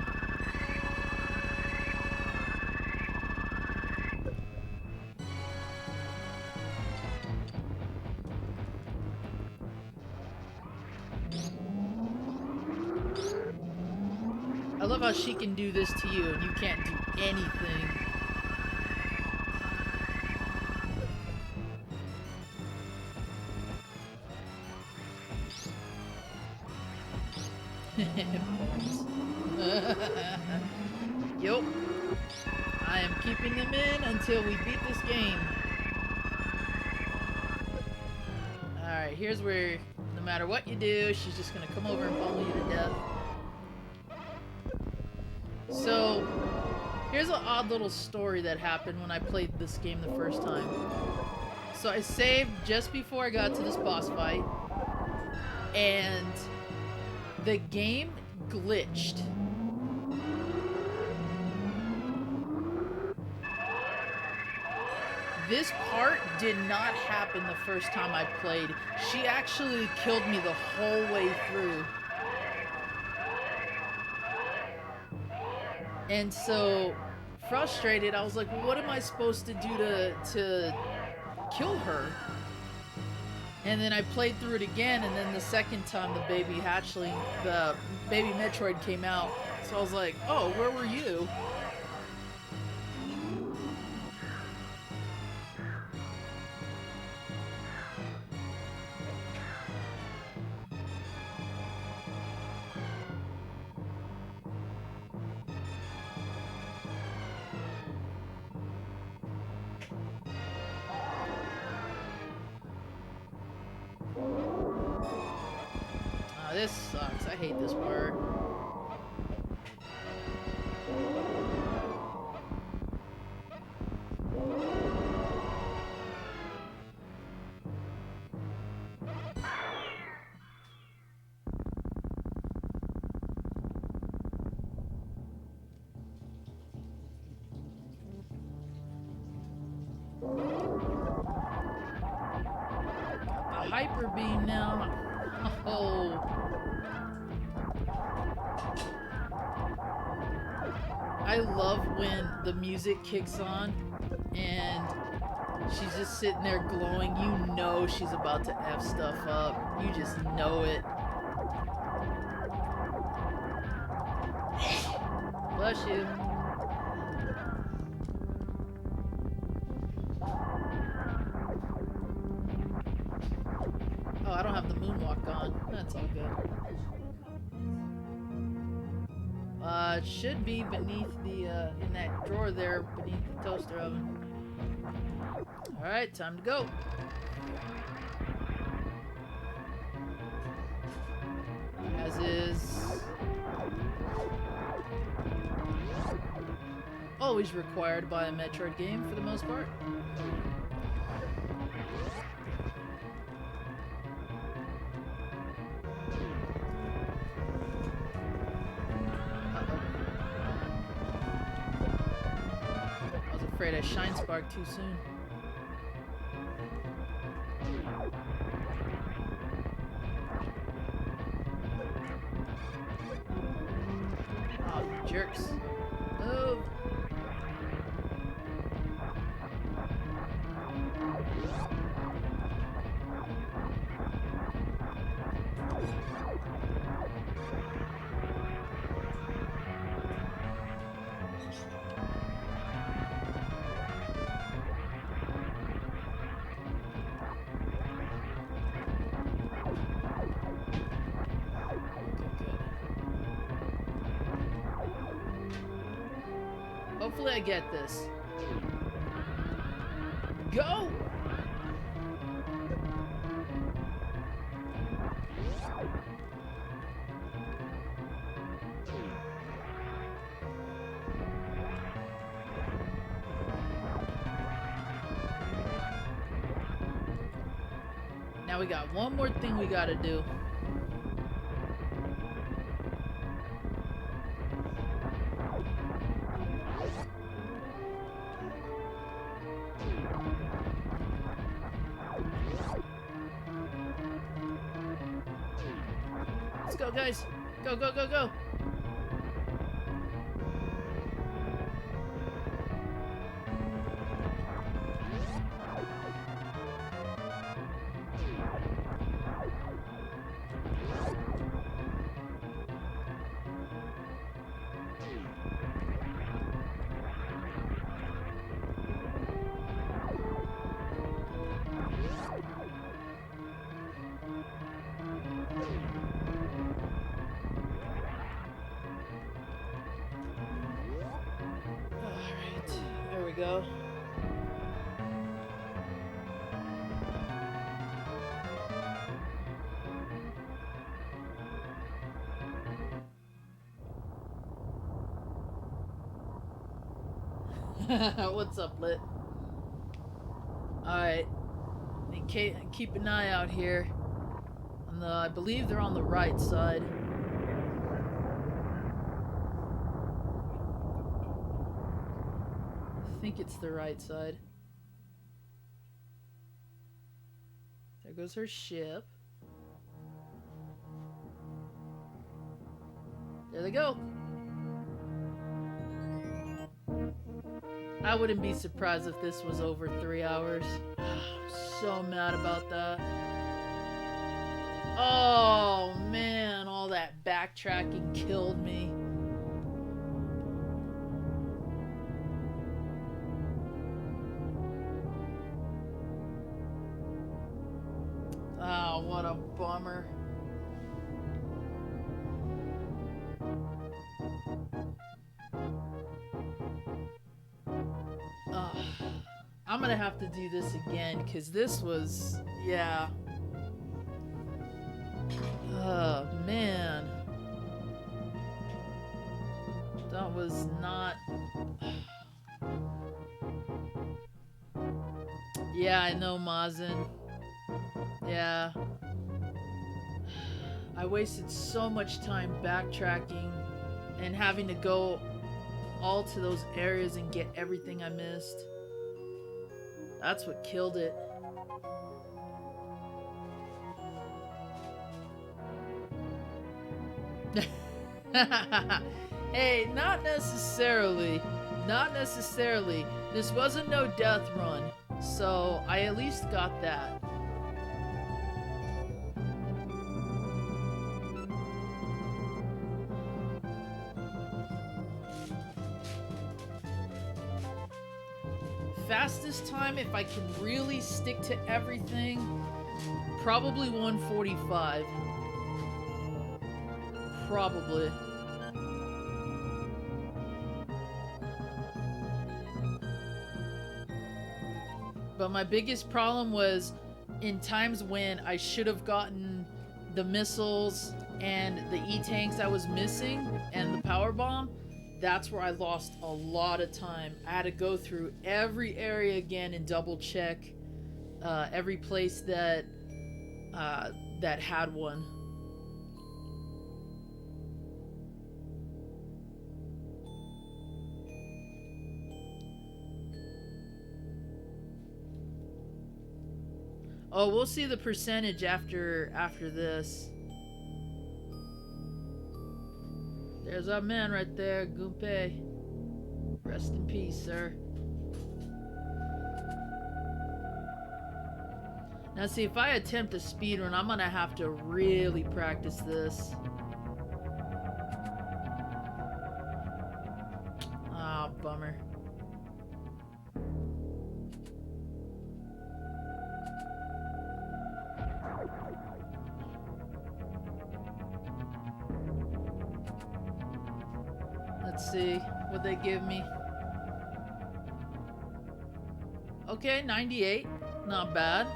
Speaker 1: I love how she can do this to you and you can't do anything. Yup. I am keeping them in until we beat this game. Alright, here's where no matter what you do, she's just gonna come over and pummel you to death. So, here's an odd little story that happened when I played this game the first time. So I saved just before I got to this boss fight, and the game glitched. This part did not happen the first time I played. She actually killed me the whole way through. And so, frustrated, I was like, well, what am I supposed to do to kill her? And then I played through it again, and then the second time the baby Metroid came out. So I was like, oh, where were you? This sucks. I hate this part. hyper beam now. Oh. I love when the music kicks on and she's just sitting there glowing. You know she's about to F stuff up. You just know it. Bless you. Oh, I don't have the moonwalk on. That's all good. It should be beneath the, in that drawer there, beneath the toaster oven. Alright, time to go. As is... always required by a Metroid game, for the most part. Afraid I shine spark too soon. Oh, you jerks. Move. Hopefully I get this. Go! Now we got one more thing we gotta do. Let's go, guys. Go, go, go, go. There we go. What's up, Lit? Alright. Keep an eye out here. I believe they're on the right side. I think it's the right side. There goes her ship. There they go. I wouldn't be surprised if this was over 3 hours. I'm so mad about that. Oh man, all that backtracking killed me. Oh, what a bummer. I'm gonna have to do this again because this was, yeah. Oh man, that was not. Yeah, I know, Mazin. Yeah. I wasted so much time backtracking and having to go all to those areas and get everything I missed. That's what killed it. Hey, not necessarily. Not necessarily. This wasn't no death run, so I at least got that. Fastest time, if I can really stick to everything, probably 145. Probably. But my biggest problem was in times when I should have gotten the missiles and the E-tanks I was missing and the power bomb. That's where I lost a lot of time. I had to go through every area again and double check every place that that had one. Oh, we'll see the percentage after this. There's our man right there, Gunpei. Rest in peace, sir. Now see, if I attempt a speedrun, I'm gonna have to really practice this. Ah, oh, bummer. Let's see what they give me. Okay, 98. Not bad.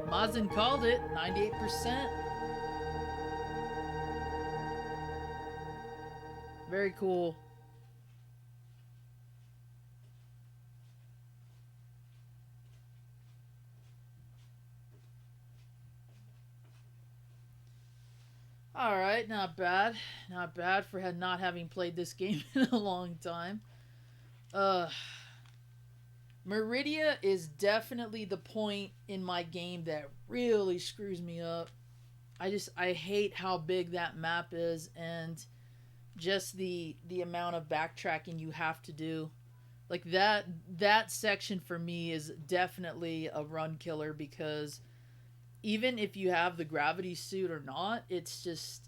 Speaker 1: Mazin called it. 98%. Very cool. Alright, not bad. Not bad for not having played this game in a long time. Meridia is definitely the point in my game that really screws me up. I hate how big that map is and just the amount of backtracking you have to do. Like that section for me is definitely a run killer because even if you have the gravity suit or not, it's just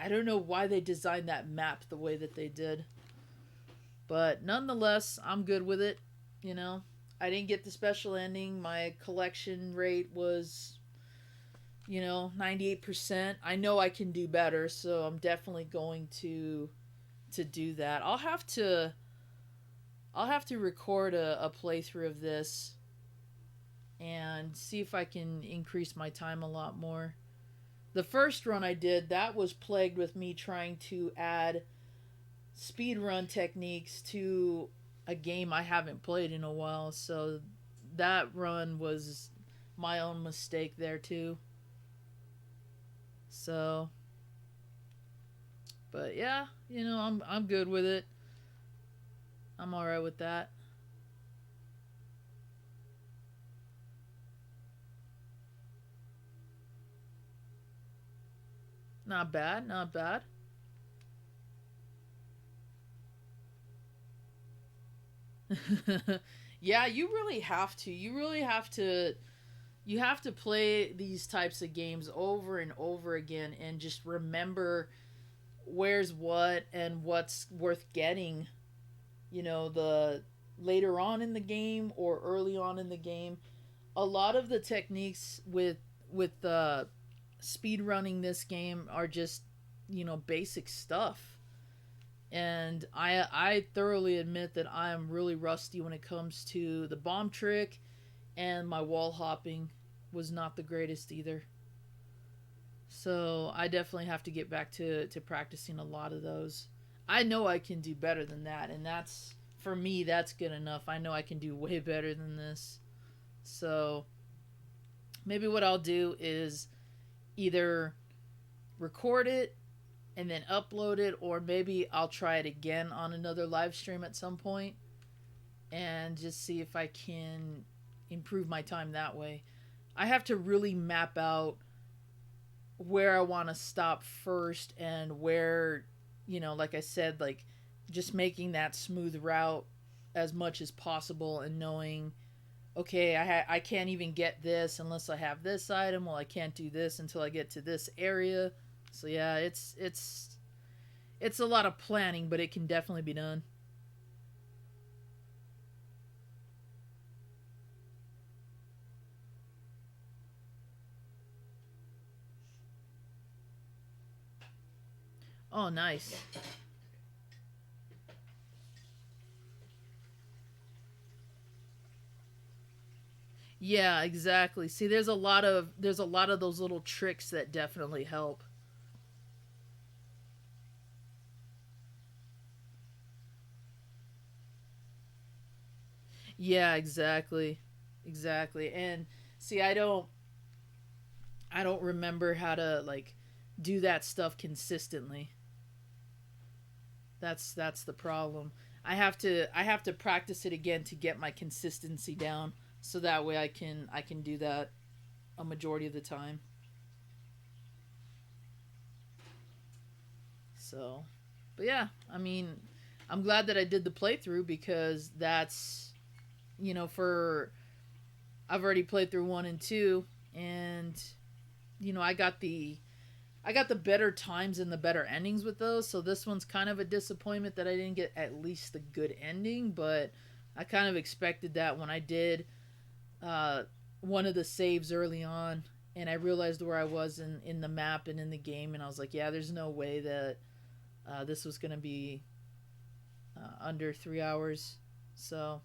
Speaker 1: I don't know why they designed that map the way that they did. But nonetheless, I'm good with it. You know, I didn't get the special ending. My collection rate was, 98%. I know I can do better, so I'm definitely going to do that. I'll have to record a playthrough of this and see if I can increase my time a lot more. The first run I did, that was plagued with me trying to add speedrun techniques to a game I haven't played in a while, so that run was my own mistake there too. So, but yeah, I'm good with it. I'm all right with that. Not bad, not bad. Yeah, you really have to. You have to play these types of games over and over again and just remember where's what and what's worth getting, the later on in the game or early on in the game. A lot of the techniques with speed running this game are just, basic stuff. And I thoroughly admit that I am really rusty when it comes to the bomb trick, and my wall hopping was not the greatest either. So I definitely have to get back to practicing a lot of those. I know I can do better than that, and that's, for me, that's good enough. I know I can do way better than this. So maybe what I'll do is either record it and then upload it, or maybe I'll try it again on another live stream at some point and just see if I can improve my time that way. I have to really map out where I want to stop first and where, like I said, like just making that smooth route as much as possible and knowing, okay, I can't even get this unless I have this item. Well, I can't do this until I get to this area. So yeah, it's a lot of planning, but it can definitely be done. Oh, nice. Yeah, exactly. See, there's a lot of those little tricks that definitely help. Yeah, exactly. Exactly. And see, I don't remember how to like do that stuff consistently. That's the problem. I have to practice it again to get my consistency down so that way I can do that a majority of the time. So, but yeah, I mean, I'm glad that I did the playthrough because that's, for I've already played through 1 and 2 and I got the better times and the better endings with those. So this one's kind of a disappointment that I didn't get at least the good ending, but I kind of expected that when I did uh, one of the saves early on, and I realized where I was in the map and in the game, and I was like, yeah, there's no way that this was gonna be under 3 hours. So,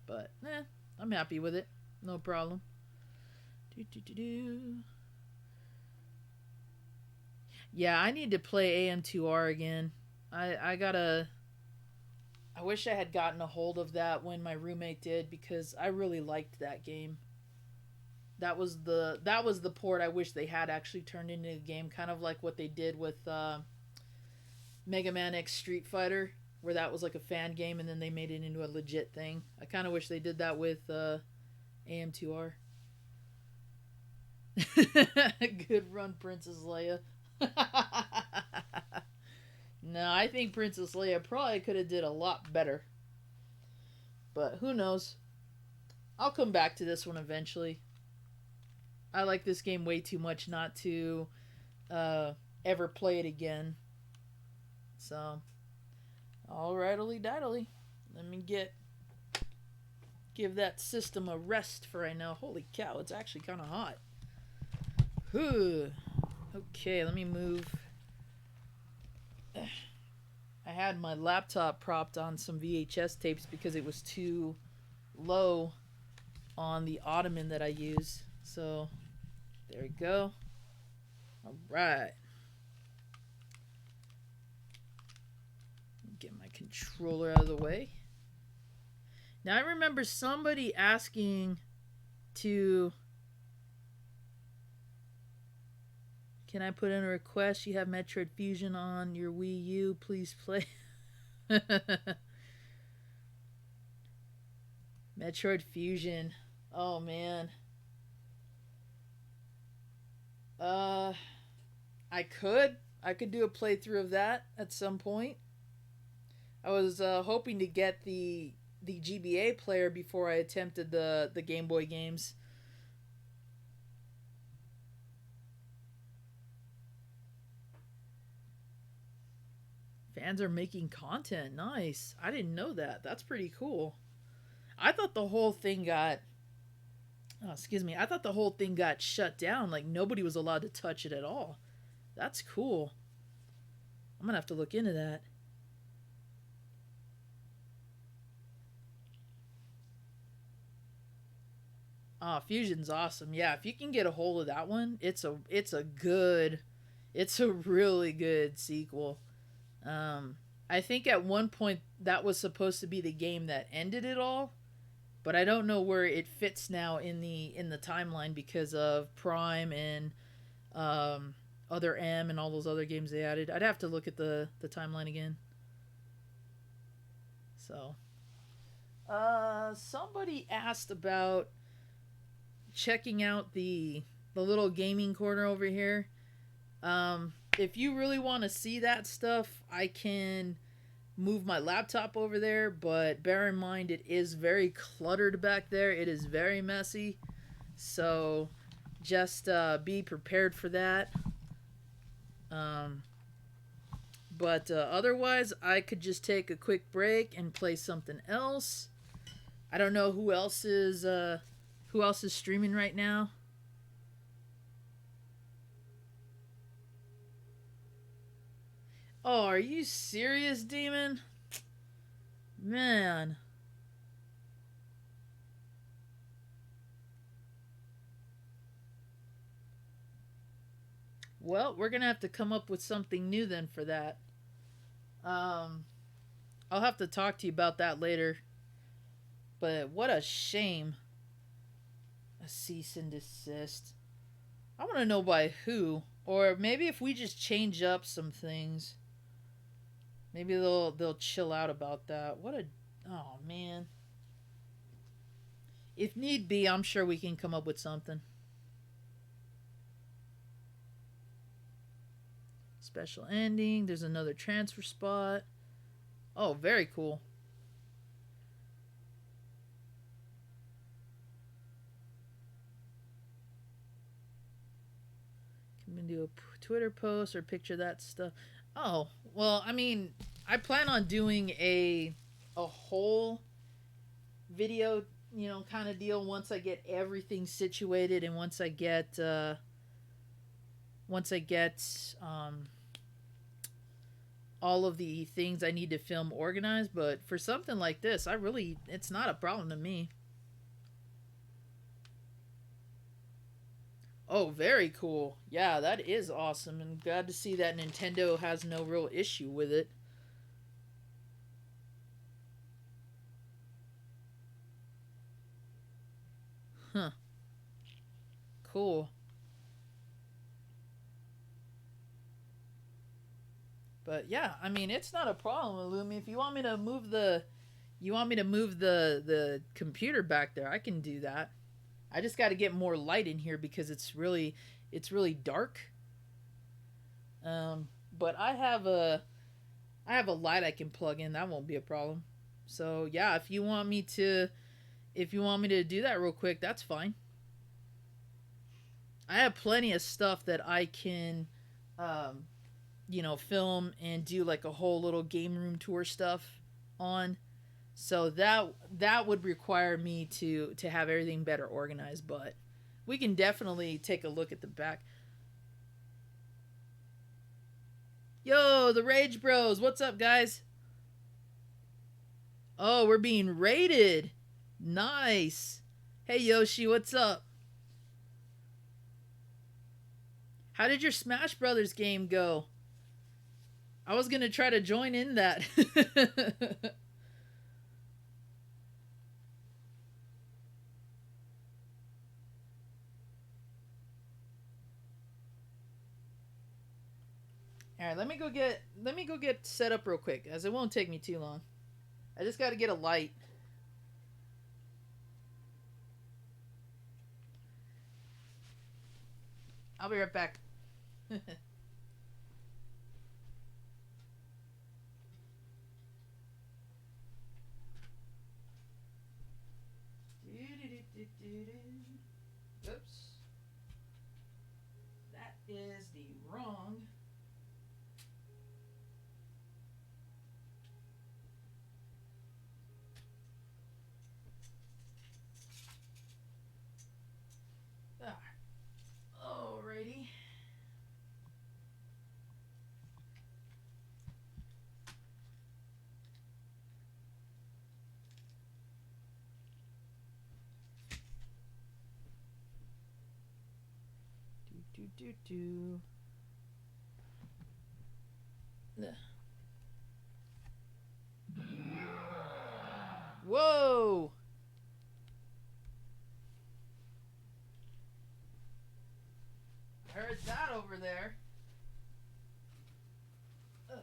Speaker 1: but I'm happy with it. No problem. Do, do, do, do. Yeah, I need to play AM2R again. I gotta. I wish I had gotten a hold of that when my roommate did because I really liked that game. That was the port I wish they had actually turned into a game, kind of like what they did with Mega Man X Street Fighter, where that was like a fan game and then they made it into a legit thing. I kind of wish they did that with AM2R. Good run, Princess Leia. No, I think Princess Leia probably could have did a lot better, but who knows? I'll come back to this one eventually. I like this game way too much not to uh, ever play it again. So, alrightly diddly. Let me give that system a rest for right now. Holy cow, it's actually kind of hot. Whew. Okay, let me move. I had my laptop propped on some VHS tapes because it was too low on the ottoman that I use. So, there we go. All right. Get my controller out of the way. Now, I remember somebody asking to. Can I put in a request? You have Metroid Fusion on your Wii U. Please play. Metroid Fusion. Oh, man. Uh, I could. I could do a playthrough of that at some point. I was hoping to get the GBA player before I attempted the Game Boy games. Fans are making content. Nice. I didn't know that. That's pretty cool. I thought the whole thing got. Oh, excuse me. I thought the whole thing got shut down. Like nobody was allowed to touch it at all. That's cool. I'm gonna have to look into that. Fusion's awesome. Yeah, if you can get a hold of that one, it's a really good sequel. I think at one point that was supposed to be the game that ended it all, but I don't know where it fits now in the timeline because of Prime and um, other M and all those other games they added. I'd have to look at the timeline again. So, somebody asked about checking out the little gaming corner over here. If you really want to see that stuff, I can move my laptop over there, but bear in mind it is very cluttered back there. It is very messy. So just be prepared for that. Um, but otherwise, I could just take a quick break and play something else. I don't know who else is streaming right now. Oh, are you serious, Demon? Man. Well, we're gonna have to come up with something new then for that. Um, I'll have to talk to you about that later. But what a shame. A cease and desist. I want to know by who, or maybe if we just change up some things, maybe they'll chill out about that. What a oh man. If need be, I'm sure we can come up with something. Special ending. There's another transfer spot. Oh, very cool. Can do a Twitter post or picture that stuff. Oh, well, I mean, I plan on doing a whole video, kind of deal once I get everything situated and once I get all of the things I need to film organized. But for something like this, it's not a problem to me. Oh, very cool. Yeah, that is awesome. And glad to see that Nintendo has no real issue with it. Huh. Cool. But yeah, I mean, it's not a problem, Illumi. If you want me to move the computer back there, I can do that. I just got to get more light in here because it's really dark. But I have a light I can plug in. That won't be a problem. So yeah, if you want me to do that real quick, that's fine. I have plenty of stuff that I can, film and do like a whole little game room tour stuff on. So that would require me to have everything better organized, but we can definitely take a look at the back. Yo, the Rage Bros, what's up, guys? Oh, we're being raided. Nice. Hey, Yoshi, what's up? How did your Smash Brothers game go? I was gonna try to join in that. All right, let me go get set up real quick, as it won't take me too long. I just got to get a light. I'll be right back. Oops. That is the wrong. Alrighty. Do. Whoa! Heard that over there. Ugh.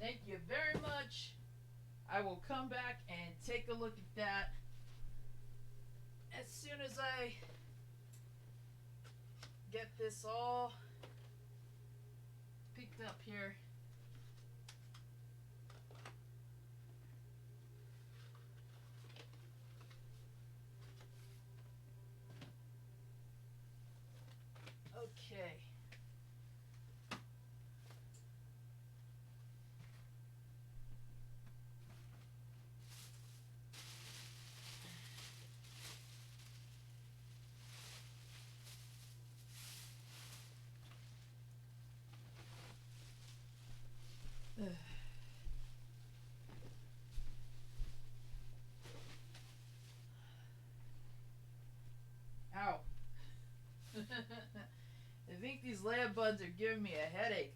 Speaker 1: Thank you very much. I will come back and take a look at that. as soon as I get this all picked up here. Okay. Ow. I think these Leia Buns are giving me a headache.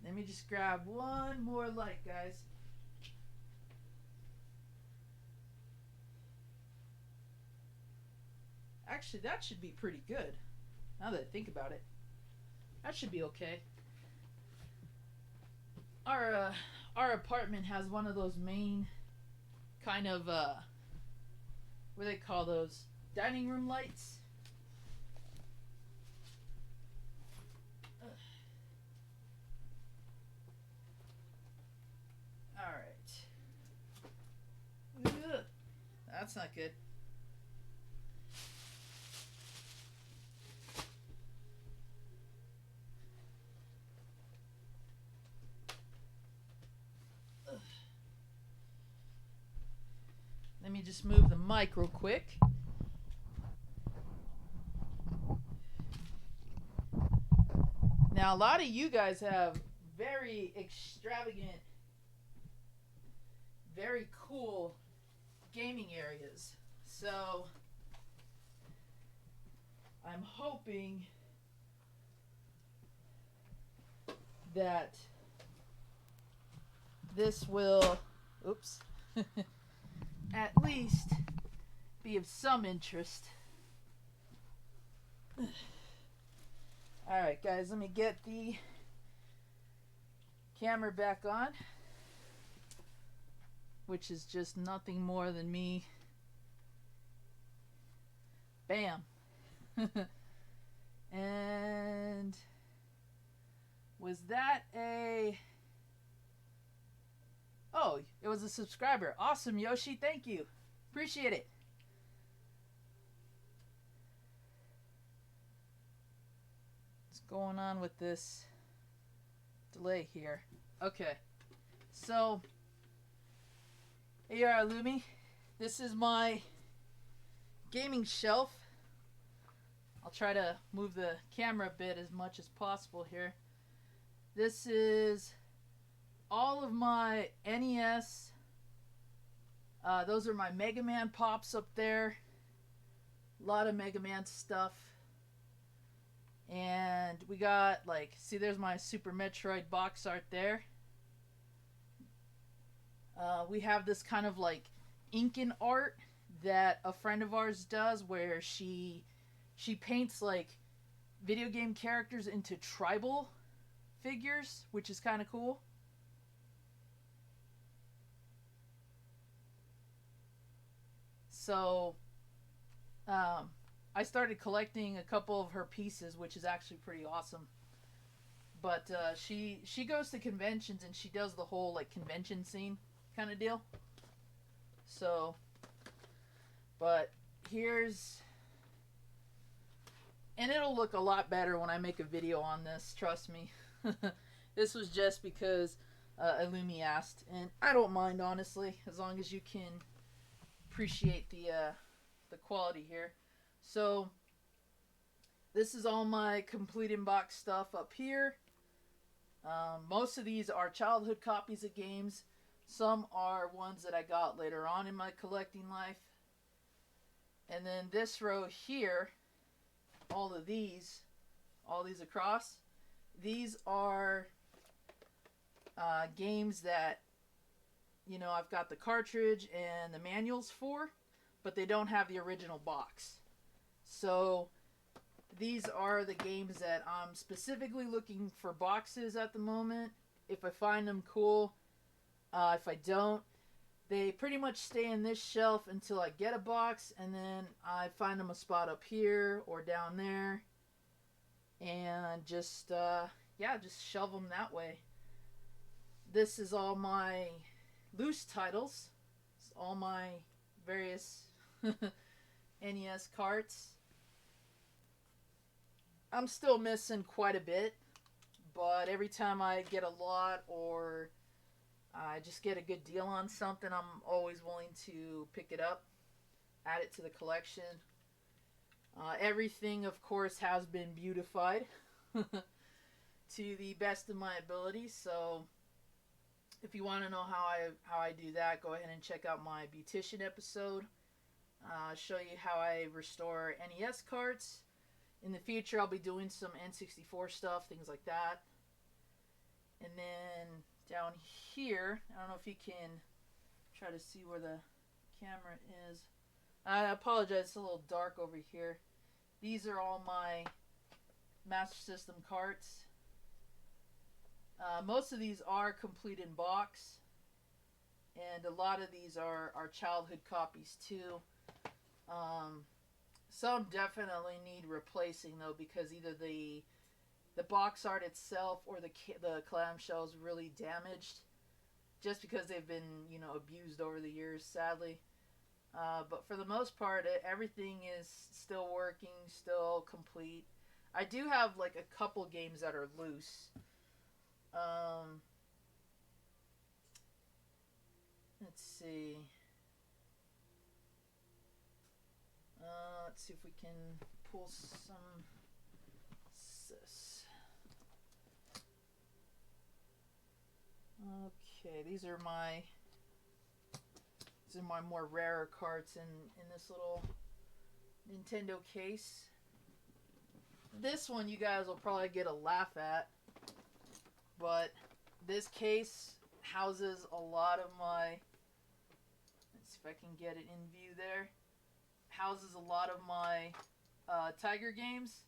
Speaker 1: Let me just grab one more light, guys. Actually, that should be pretty good. Now that I think about it. That should be okay. Our apartment has one of those main kind of what do they call those? Dining room lights. Alright. That's not good. Let me just move the mic real quick. Now, a lot of you guys have very extravagant, very cool gaming areas. So, I'm hoping that this will, oops, at least be of some interest. Alright guys, let me get the camera back on, which is just nothing more than me. Bam. And was that a... Oh, it was a subscriber. Awesome, Yoshi. Thank you. Appreciate it. What's going on with this delay here? Okay. So, here, Lumi. This is my gaming shelf. I'll try to move the camera a bit as much as possible here. This is all of my NES. Those are my Mega Man pops up there. A lot of Mega Man stuff. And we got, like, see, there's my Super Metroid box art there. We have this kind of, like, inking art that a friend of ours does where she paints, like, video game characters into tribal figures, which is kind of cool. So, I started collecting a couple of her pieces, which is actually pretty awesome. But she goes to conventions and she does the whole, like, convention scene kind of deal. So, but here's, and it'll look a lot better when I make a video on this, trust me. This was just because Illumi asked, and I don't mind, honestly, as long as you can appreciate the quality here. So This is all my complete in-box stuff up here. Most of these are childhood copies of games. Some are ones that I got later on in my collecting life. And then this row here, all these across, these are games that, you know, I've got the cartridge and the manuals for, but they don't have the original box. So these are the games that I'm specifically looking for boxes at the moment. If I find them, cool. If I don't, they pretty much stay in this shelf until I get a box, and then I find them a spot up here or down there, and just shelve them that way. This is all my loose titles. It's all my various NES carts. I'm still missing quite a bit, but every time I get a lot or I just get a good deal on something, I'm always willing to pick it up, add it to the collection. Everything, of course, has been beautified to the best of my ability. So if you want to know how I do that, go ahead and check out my beautician episode. Show you how I restore NES carts. In the future, I'll be doing some N64 stuff, things like that. And then down here, I don't know if you can try to see where the camera is. I apologize, it's a little dark over here. These are all my Master System carts. Most of these are complete in box, and a lot of these are childhood copies too. Some definitely need replacing though, because either the box art itself or the clamshells really damaged, just because they've been, you know, abused over the years, sadly. But for the most part, everything is still working, still complete. I do have like a couple games that are loose. Let's see. Let's see if we can pull some. Okay, these are my more rarer carts in this little Nintendo case. This one you guys will probably get a laugh at, but this case houses a lot of my, let's see if I can get it in view there, houses a lot of my Tiger games,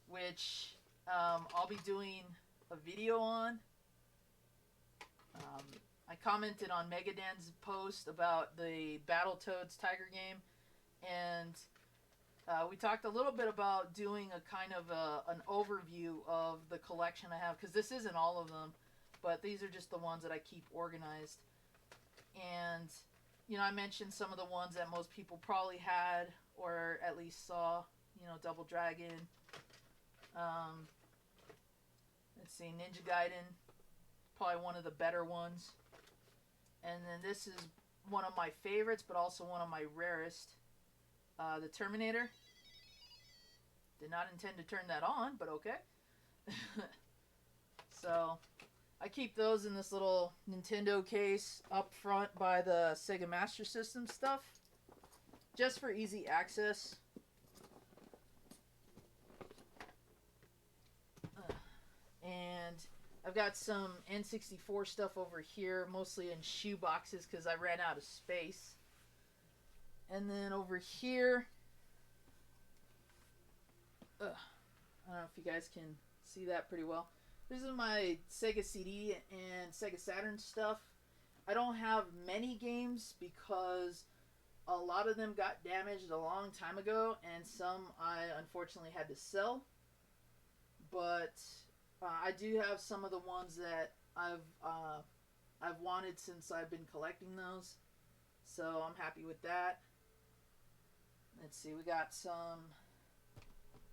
Speaker 1: which I'll be doing a video on. I commented on Megadan's post about the Battletoads Tiger game, and we talked a little bit about doing a kind of an overview of the collection I have, because this isn't all of them, but these are just the ones that I keep organized. And, you know, I mentioned some of the ones that most people probably had, or at least saw, you know, Double Dragon. Let's see, Ninja Gaiden, probably one of the better ones. And then this is one of my favorites, but also one of my rarest. The Terminator. Did not intend to turn that on, but okay. So, I keep those in this little Nintendo case up front by the Sega Master System stuff, just for easy access. And I've got some N64 stuff over here, mostly in shoe boxes because I ran out of space. And then over here, I don't know if you guys can see that pretty well. This is my Sega CD and Sega Saturn stuff. I don't have many games because a lot of them got damaged a long time ago, and some I unfortunately had to sell. But I do have some of the ones that I've wanted since I've been collecting those, so I'm happy with that. Let's see, we got some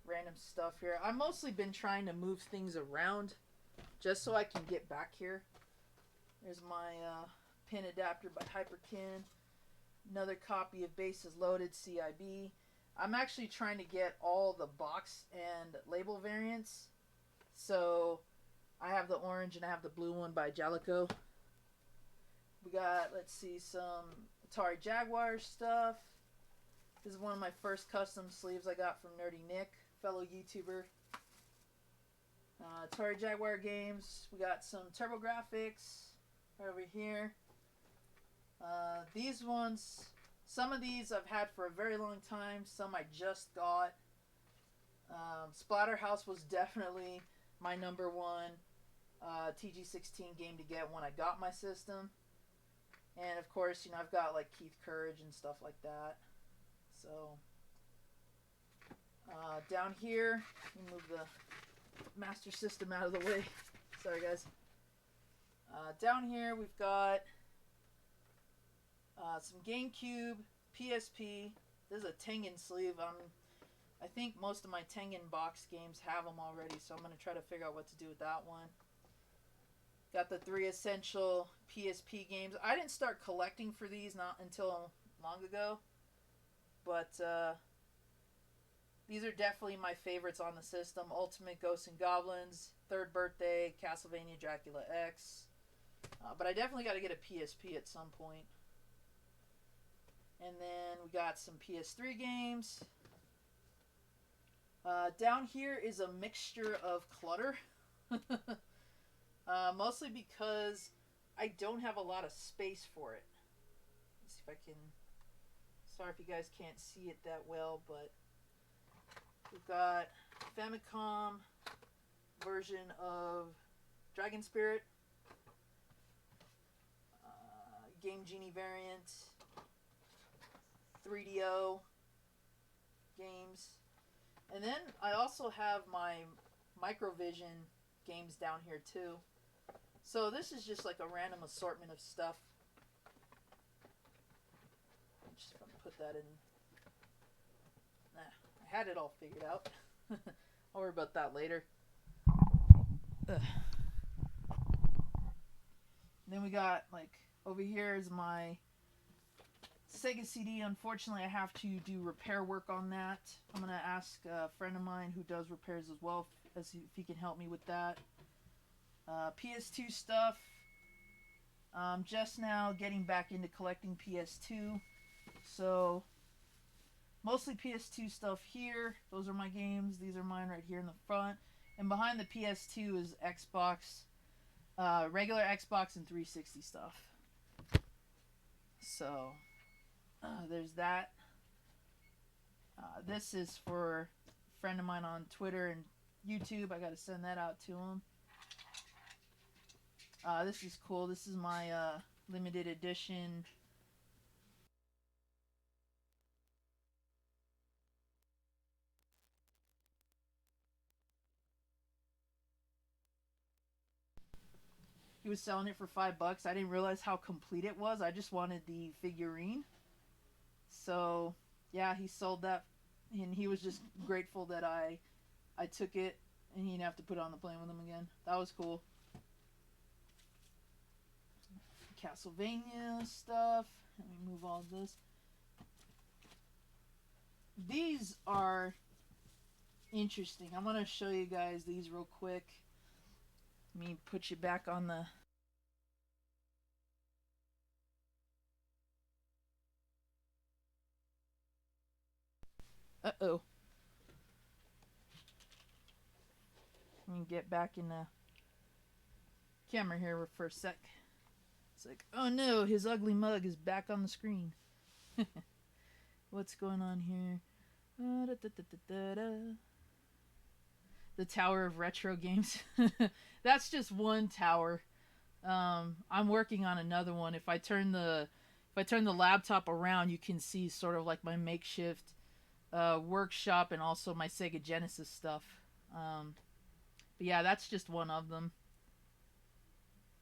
Speaker 1: random stuff here. I've mostly been trying to move things around just so I can get back here. There's my pin adapter by Hyperkin. Another copy of Bases Loaded CIB. I'm actually trying to get all the box and label variants. So I have the orange and I have the blue one by Jalico. We got, let's see, some Atari Jaguar stuff. This is one of my first custom sleeves I got from Nerdy Nick, fellow YouTuber. Atari Jaguar games. We got some TurboGrafx right over here. These ones, some of these I've had for a very long time. Some I just got. Splatterhouse was definitely my number one TG16 game to get when I got my system. And of course, I've got like Keith Courage and stuff like that. So, down here, let me move the Master System out of the way. Sorry, guys. Down here, we've got some GameCube, PSP. This is a Tengen sleeve. I think most of my Tengen box games have them already, so I'm going to try to figure out what to do with that one. Got the 3 essential PSP games. I didn't start collecting for these not until long ago, but these are definitely my favorites on the system. Ultimate Ghosts and Goblins, Third Birthday, Castlevania Dracula X. But I definitely got to get a PSP at some point. And then we got some PS3 games. Down here is a mixture of clutter. Mostly because I don't have a lot of space for it. Let's see if I can... Sorry if you guys can't see it that well, but we've got Famicom version of Dragon Spirit, Game Genie variant, 3DO games, and then I also have my Microvision games down here too. So this is just like a random assortment of stuff. I'm just gonna put that in. Nah, I had it all figured out. I'll worry about that later. Ugh. Then we got, like, over here is my Sega CD. Unfortunately, I have to do repair work on that. I'm gonna ask a friend of mine who does repairs as well if he can help me with that. PS2 stuff. Just now getting back into collecting PS2. So, mostly PS2 stuff here. Those are my games. These are mine right here in the front. And behind the PS2 is Xbox, regular Xbox and 360 stuff. So, there's that. This is for a friend of mine on Twitter and YouTube. I gotta send that out to him. This is cool. This is my limited edition. He was selling it for $5. I didn't realize how complete it was. I just wanted the figurine. So, yeah, he sold that, and he was just grateful that I took it, and he didn't have to put it on the plane with him again. That was cool. Castlevania stuff. Let me move all this. These are interesting. I'm going to show you guys these real quick. Let me put you back on the... Uh-oh. Let me get back in the camera here for a sec. It's like, oh no, his ugly mug is back on the screen. What's going on here? The Tower of Retro Games. That's just one tower. I'm working on another one. If I turn the laptop around, you can see sort of like my makeshift workshop and also my Sega Genesis stuff. But yeah, that's just one of them.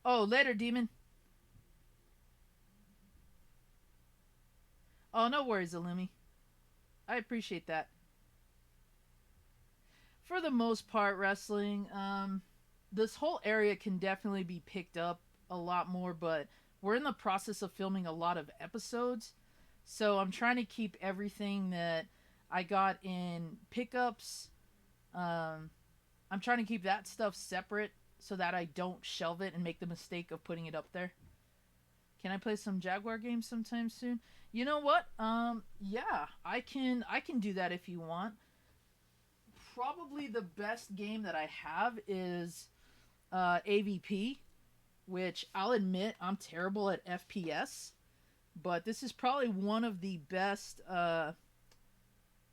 Speaker 1: Oh, later, demon. Oh, no worries, Illumi. I appreciate that. For the most part, wrestling, this whole area can definitely be picked up a lot more, but we're in the process of filming a lot of episodes, so I'm trying to keep everything that I got in pickups. I'm trying to keep that stuff separate so that I don't shelve it and make the mistake of putting it up there. Can I play some Jaguar games sometime soon? You know what? Yeah, I can do that if you want. Probably the best game that I have is AVP, which I'll admit I'm terrible at FPS, but this is probably one of the best.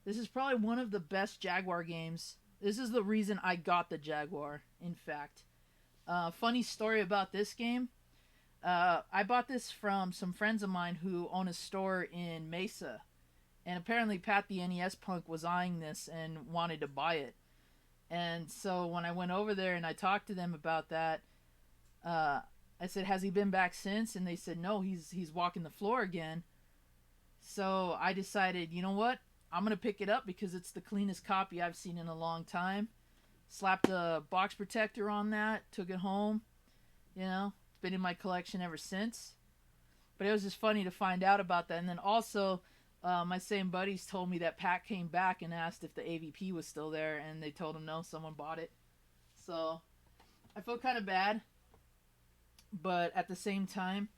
Speaker 1: This is probably one of the best Jaguar games. This is the reason I got the Jaguar. In fact, funny story about this game. I bought this from some friends of mine who own a store in Mesa, and apparently Pat the NES punk was eyeing this and wanted to buy it. And so when I went over there and I talked to them about that, I said, "Has he been back since?" And they said, "No, he's walking the floor again." So I decided, you know what? I'm gonna pick it up because it's the cleanest copy I've seen in a long time. Slapped a box protector on that, took it home. You know, it's been in my collection ever since. But it was just funny to find out about that. And then also, my same buddies told me that Pat came back and asked if the AVP was still there, and they told him no, someone bought it. So I feel kind of bad, but at the same time,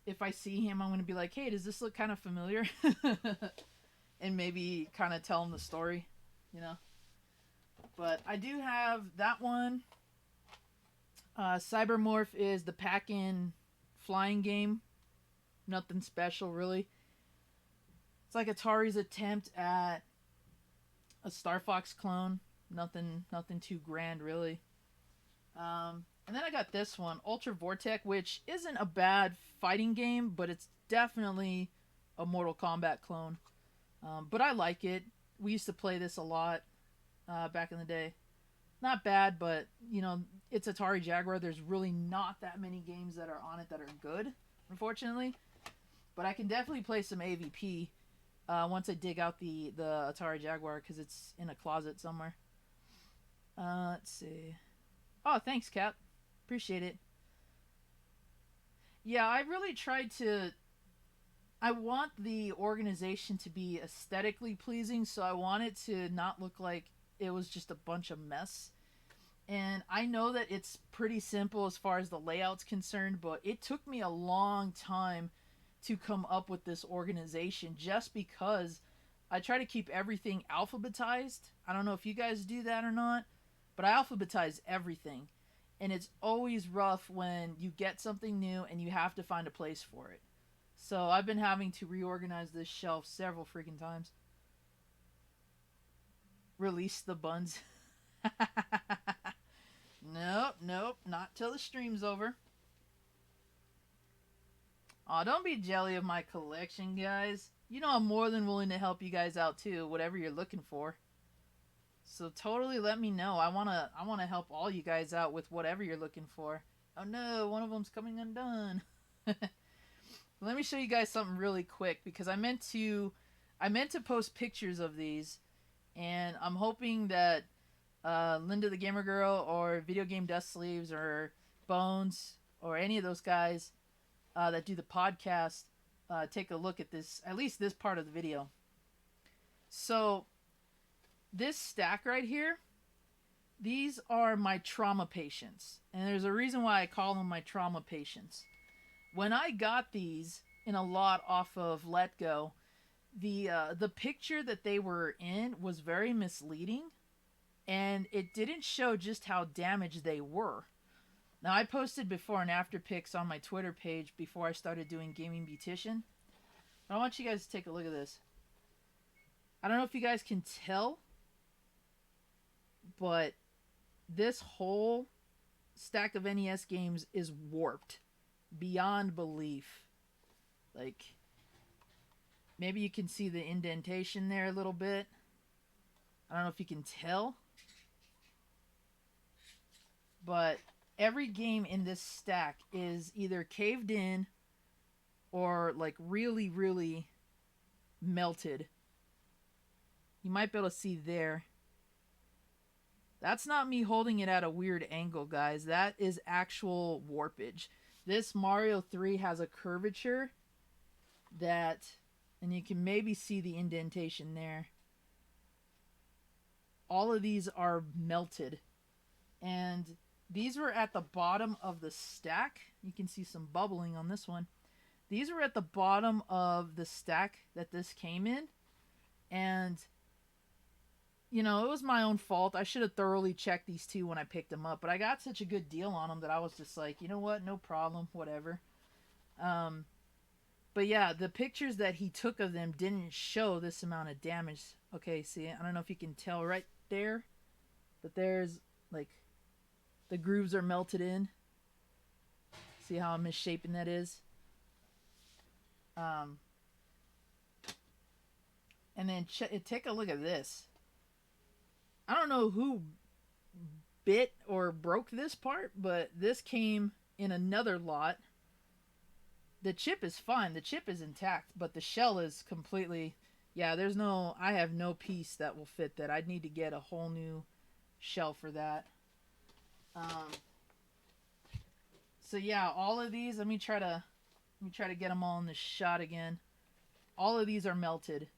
Speaker 1: if I see him, I'm going to be like, "Hey, does this look kind of familiar?" And maybe kind of tell him the story, you know. But I do have that one. Cybermorph is the pack-in flying game. Nothing special, really. It's like Atari's attempt at a Star Fox clone. Nothing too grand, really. And then I got this one, Ultra Vortec, which isn't a bad fighting game, but it's definitely a Mortal Kombat clone. But I like it. We used to play this a lot back in the day. Not bad, but, you know, it's Atari Jaguar. There's really not that many games that are on it that are good, unfortunately. But I can definitely play some AVP once I dig out the Atari Jaguar, because it's in a closet somewhere. Let's see. Oh, thanks, Cap. Appreciate it. Yeah, I really tried to... I want the organization to be aesthetically pleasing, so I want it to not look like it was just a bunch of mess. And I know that it's pretty simple as far as the layout's concerned, but it took me a long time to come up with this organization just because I try to keep everything alphabetized. I don't know if you guys do that or not, but I alphabetize everything. And it's always rough when you get something new and you have to find a place for it. So I've been having to reorganize this shelf several freaking times. Release the buns. Nope, not till the stream's over. Aw, don't be jelly of my collection, guys. You know I'm more than willing to help you guys out too, whatever you're looking for. So totally let me know. I wanna help all you guys out with whatever you're looking for. Oh no, one of them's coming undone. Let me show you guys something really quick because I meant to post pictures of these, and I'm hoping that Linda the Gamer Girl or Video Game Dust Sleeves or Bones or any of those guys that do the podcast take a look at this, at least this part of the video. So this stack right here, these are my trauma patients, and there's a reason why I call them my trauma patients. When I got these in a lot off of Let Go, the picture that they were in was very misleading, and it didn't show just how damaged they were. Now, I posted before and after pics on my Twitter page before I started doing Gaming Beautician. I want you guys to take a look at this. I don't know if you guys can tell, but this whole stack of NES games is warped beyond belief. Like, maybe you can see the indentation there a little bit. I don't know if you can tell, but every game in this stack is either caved in or like really, really melted. You might be able to see there. That's not me holding it at a weird angle, guys. That is actual warpage. This Mario 3 has a curvature that, And you can maybe see the indentation there. All of these are melted. And these were at the bottom of the stack. You can see some bubbling on this one. These were at the bottom of the stack that this came in. And, you know, it was my own fault. I should have thoroughly checked these two when I picked them up. But I got such a good deal on them that I was just like, you know what? No problem. Whatever. But yeah, the pictures that he took of them didn't show this amount of damage. Okay, see, I don't know if you can tell right there. But there's, like, the grooves are melted in. See how misshapen that is? And then take a look at this. I don't know who bit or broke this part, but this came in another lot. The chip is fine. The chip is intact, but the shell is completely... Yeah, I have no piece that will fit that. I'd need to get a whole new shell for that. So yeah, all of these, let me try to get them all in the shot again. All of these are melted.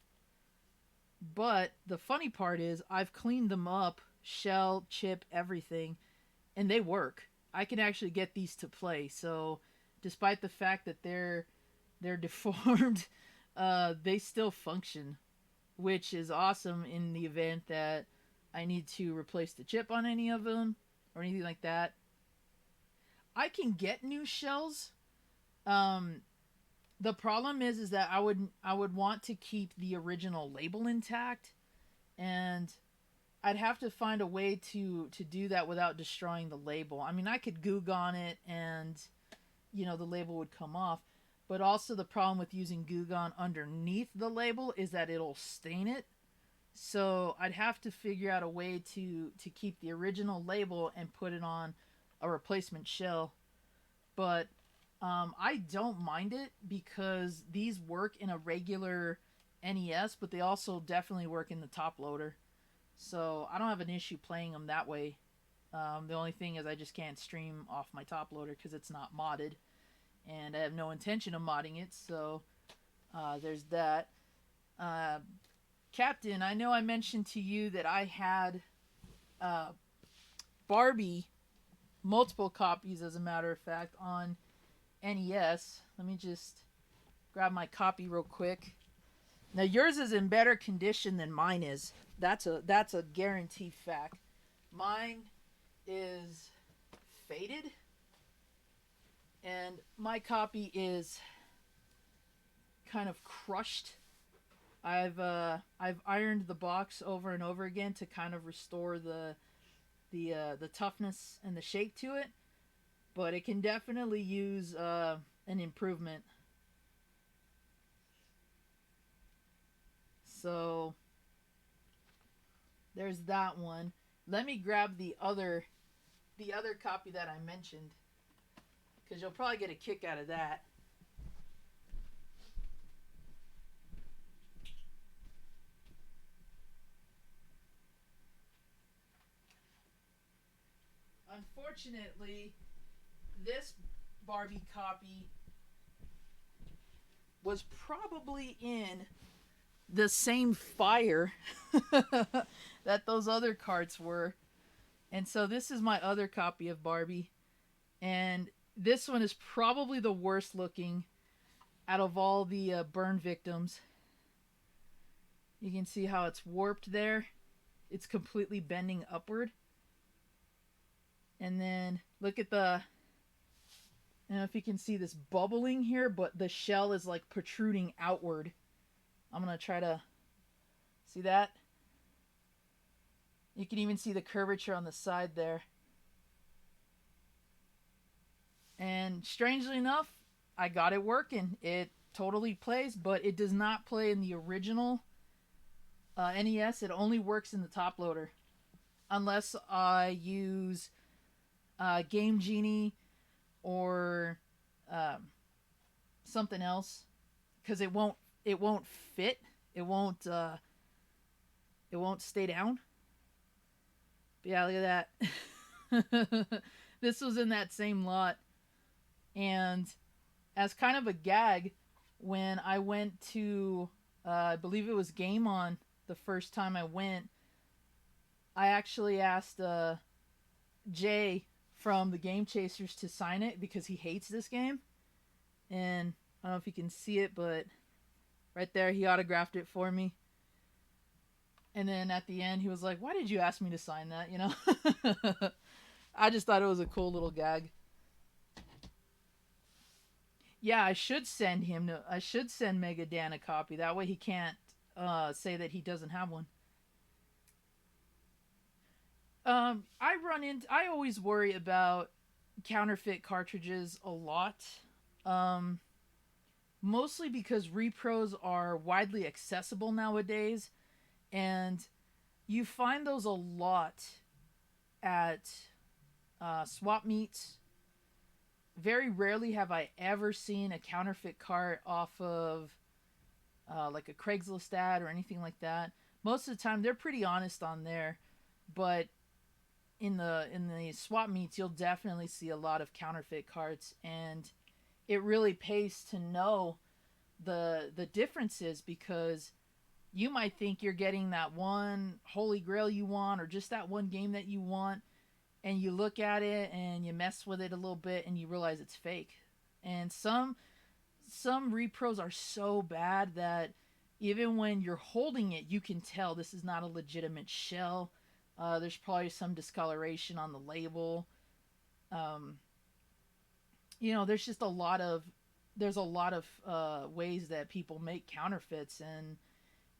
Speaker 1: But the funny part is I've cleaned them up, shell, chip, everything, and they work. I can actually get these to play. So despite the fact that they're deformed, they still function, which is awesome in the event that I need to replace the chip on any of them or anything like that. I can get new shells. The problem is that I would want to keep the original label intact, and I'd have to find a way to do that without destroying the label. I mean, I could Goog on it and, you know, the label would come off, but also the problem with using Goo Gone underneath the label is that it'll stain it. So I'd have to figure out a way to keep the original label and put it on a replacement shell. But I don't mind it because these work in a regular NES, but they also definitely work in the top loader. So I don't have an issue playing them that way. The only thing is I just can't stream off my top loader because it's not modded. And I have no intention of modding it, so there's that. Captain, I know I mentioned to you that I had Barbie, multiple copies as a matter of fact, on NES. Let me just grab my copy real quick. Now yours is in better condition than mine is. That's a guaranteed fact. Mine is faded, and my copy is kind of crushed. I've ironed the box over and over again to kind of restore the toughness and the shape to it, but it can definitely use an improvement. So there's that one. Let me grab the other copy that I mentioned, because you'll probably get a kick out of that. Unfortunately, this Barbie copy was probably in the same fire that those other carts were. And so this is my other copy of Barbie. And this one is probably the worst looking out of all the burn victims. You can see how it's warped there. It's completely bending upward. And then look at I don't know if you can see this bubbling here, but the shell is like protruding outward. I'm going to try to see that. You can even see the curvature on the side there. And strangely enough, I got it working. It totally plays, but it does not play in the original NES. It only works in the top loader. Unless I use Game Genie or something else, because it won't fit. It won't stay down. But yeah, look at that. This was in that same lot, and as kind of a gag, when I went to, I believe it was Game On the first time I went, I actually asked Jay from the Game Chasers to sign it because he hates this game. And I don't know if you can see it, but right there, he autographed it for me. And then at the end, he was like, "Why did you ask me to sign that?" You know? I just thought it was a cool little gag. Yeah, I should send him. I should send Mega Dan a copy. That way he can't say that he doesn't have one. I always worry about counterfeit cartridges a lot. Um, Mostly because repros are widely accessible nowadays, and you find those a lot at swap meets. Very rarely have I ever seen a counterfeit cart off of like a Craigslist ad or anything like that. Most of the time, they're pretty honest on there, but in the swap meets, you'll definitely see a lot of counterfeit carts, and it really pays to know the differences, because you might think you're getting that one holy grail you want, or just that one game that you want, and you look at it and you mess with it a little bit and you realize it's fake. And some repros are so bad that even when you're holding it, you can tell this is not a legitimate shell. There's probably some discoloration on the label. Um, there's just a lot of ways that people make counterfeits, and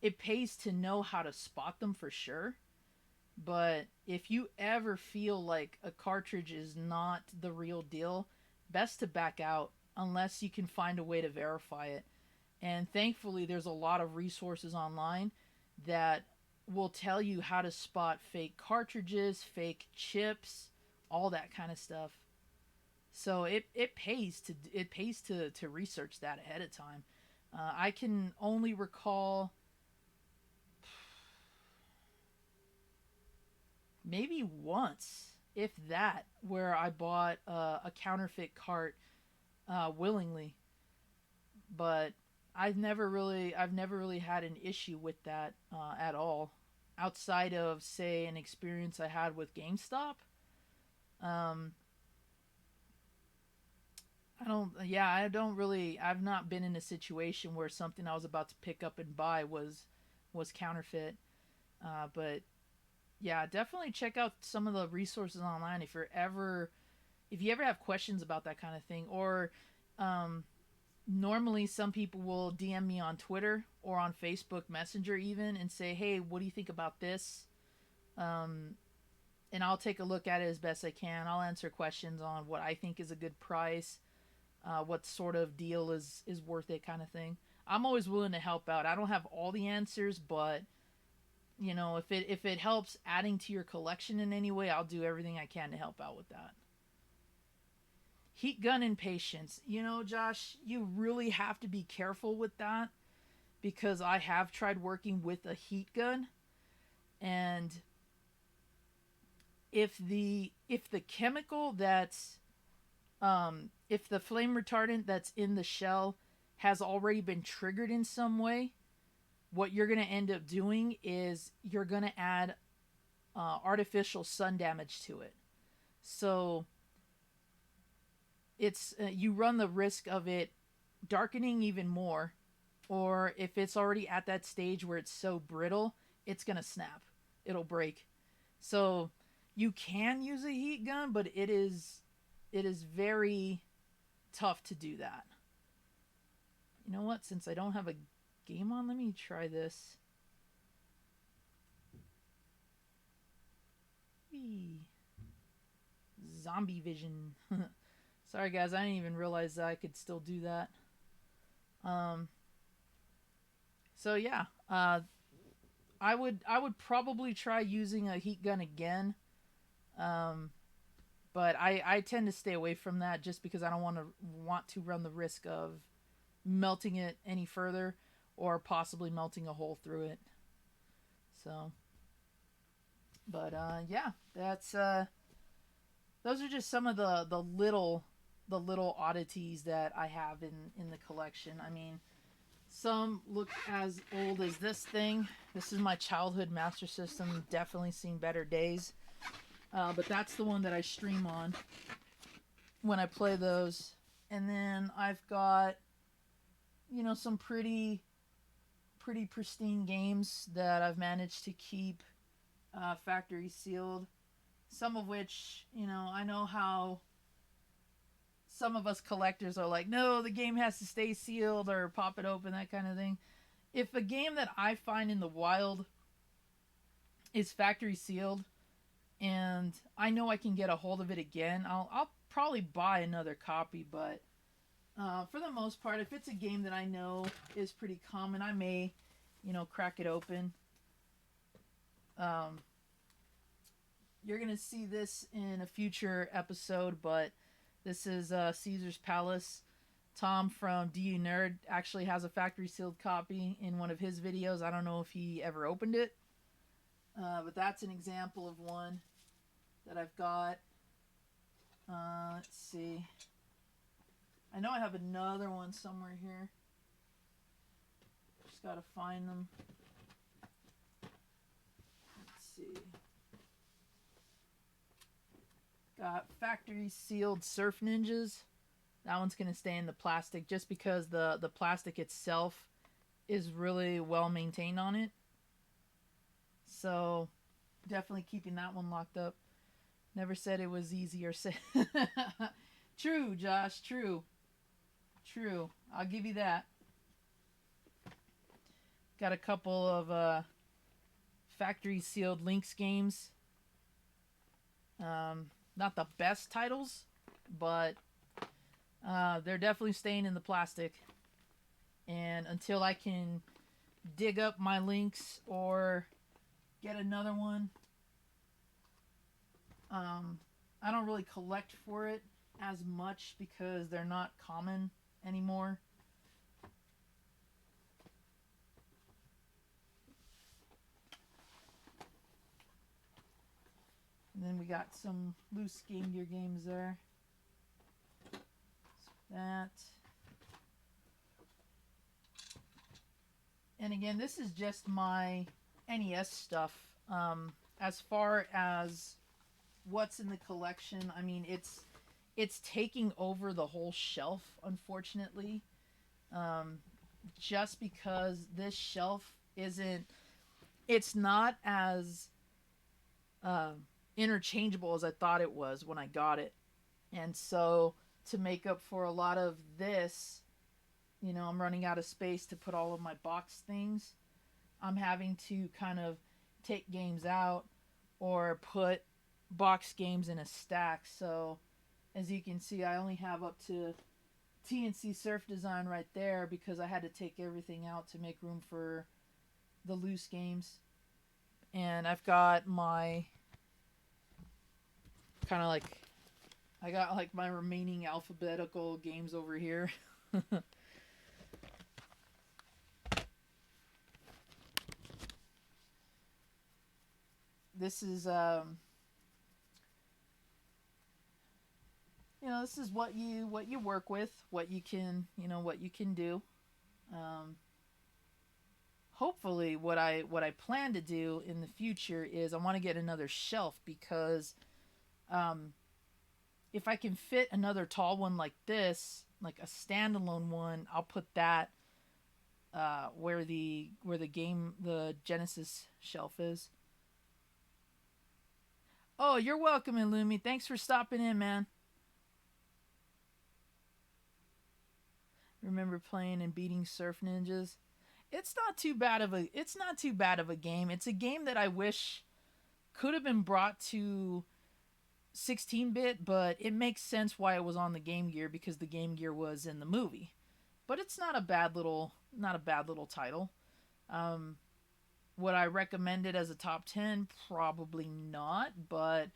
Speaker 1: it pays to know how to spot them for sure. But if you ever feel like a cartridge is not the real deal, best to back out unless you can find a way to verify it. And thankfully, there's a lot of resources online that will tell you how to spot fake cartridges, fake chips, all that kind of stuff. So it pays to research that ahead of time. I can only recall maybe once, if that, where I bought a counterfeit cart willingly, but I've never really had an issue with that at all, outside of, say, an experience I had with GameStop. Um, I've not been in a situation where something I was about to pick up and buy was counterfeit. But yeah, definitely check out some of the resources online if you ever have questions about that kind of thing. Or um, normally some people will DM me on Twitter or on Facebook Messenger even, and say, "Hey, what do you think about this?" Um, and I'll take a look at it as best I can. I'll answer questions on what I think is a good price, what sort of deal is worth it, kind of thing. I'm always willing to help out. I don't have all the answers, but if it helps adding to your collection in any way, I'll do everything I can to help out with that. Heat gun impatience. Josh, you really have to be careful with that, because I have tried working with a heat gun, and if the chemical that's if the flame retardant that's in the shell has already been triggered in some way, what you're going to end up doing is you're going to add artificial sun damage to it. So you run the risk of it darkening even more, or if it's already at that stage where it's so brittle, it's going to snap. It'll break. So you can use a heat gun, but it is very tough to do that. You know what? Since I don't have a game on, let me try this. Whee. Zombie vision. Sorry guys, I didn't even realize that I could still do that. Um so yeah, I would probably try using a heat gun again. Um but I tend to stay away from that, just because I don't want to run the risk of melting it any further, or possibly melting a hole through it. So, but yeah, that's those are just some of the little the little oddities that I have in the collection. I mean, some look as old as this thing. This is my childhood Master System. Definitely seen better days. But that's the one that I stream on when I play those. And then I've got, some pretty pristine games that I've managed to keep factory sealed. Some of which, I know how some of us collectors are like, no, the game has to stay sealed or pop it open, that kind of thing. If a game that I find in the wild is factory sealed and I know I can get a hold of it again, I'll probably buy another copy. But for the most part, if it's a game that I know is pretty common, I may, crack it open. You're going to see this in a future episode, but this is Caesar's Palace. Tom from DU Nerd actually has a factory sealed copy in one of his videos. I don't know if he ever opened it, but that's an example of one that I've got. Let's see. I know I have another one somewhere here. Just gotta find them. Let's see. Got factory sealed Surf Ninjas. That one's going to stay in the plastic just because the plastic itself is really well maintained on it. So definitely keeping that one locked up. Never said it was easy or said. True, Josh, true. True. I'll give you that. Got a couple of factory sealed Lynx games. Not the best titles, but they're definitely staying in the plastic. And until I can dig up my Lynx or get another one, I don't really collect for it as much because they're not common anymore. And then we got some loose Game Gear games there. That. And again, this is just my NES stuff. As far as what's in the collection, I mean, it's taking over the whole shelf, unfortunately. Just because this shelf it's not as interchangeable as I thought it was when I got it. And so to make up for a lot of this, I'm running out of space to put all of my box things. I'm having to kind of take games out or put box games in a stack. So as you can see, I only have up to TNC Surf Design right there because I had to take everything out to make room for the loose games. And I've got my I got my remaining alphabetical games over here. This is this is what you work with, what you can do. Hopefully what I plan to do in the future is I want to get another shelf because if I can fit another tall one like this, like a standalone one, I'll put that where the Genesis shelf is. Oh, you're welcome, Illumi. Thanks for stopping in, man. Remember playing and beating Surf Ninjas? It's not too bad of a game. It's a game that I wish could have been brought to 16-bit, but it makes sense why it was on the Game Gear because the Game Gear was in the movie. But it's not a bad little title. Would I recommend it as a top 10? Probably not, but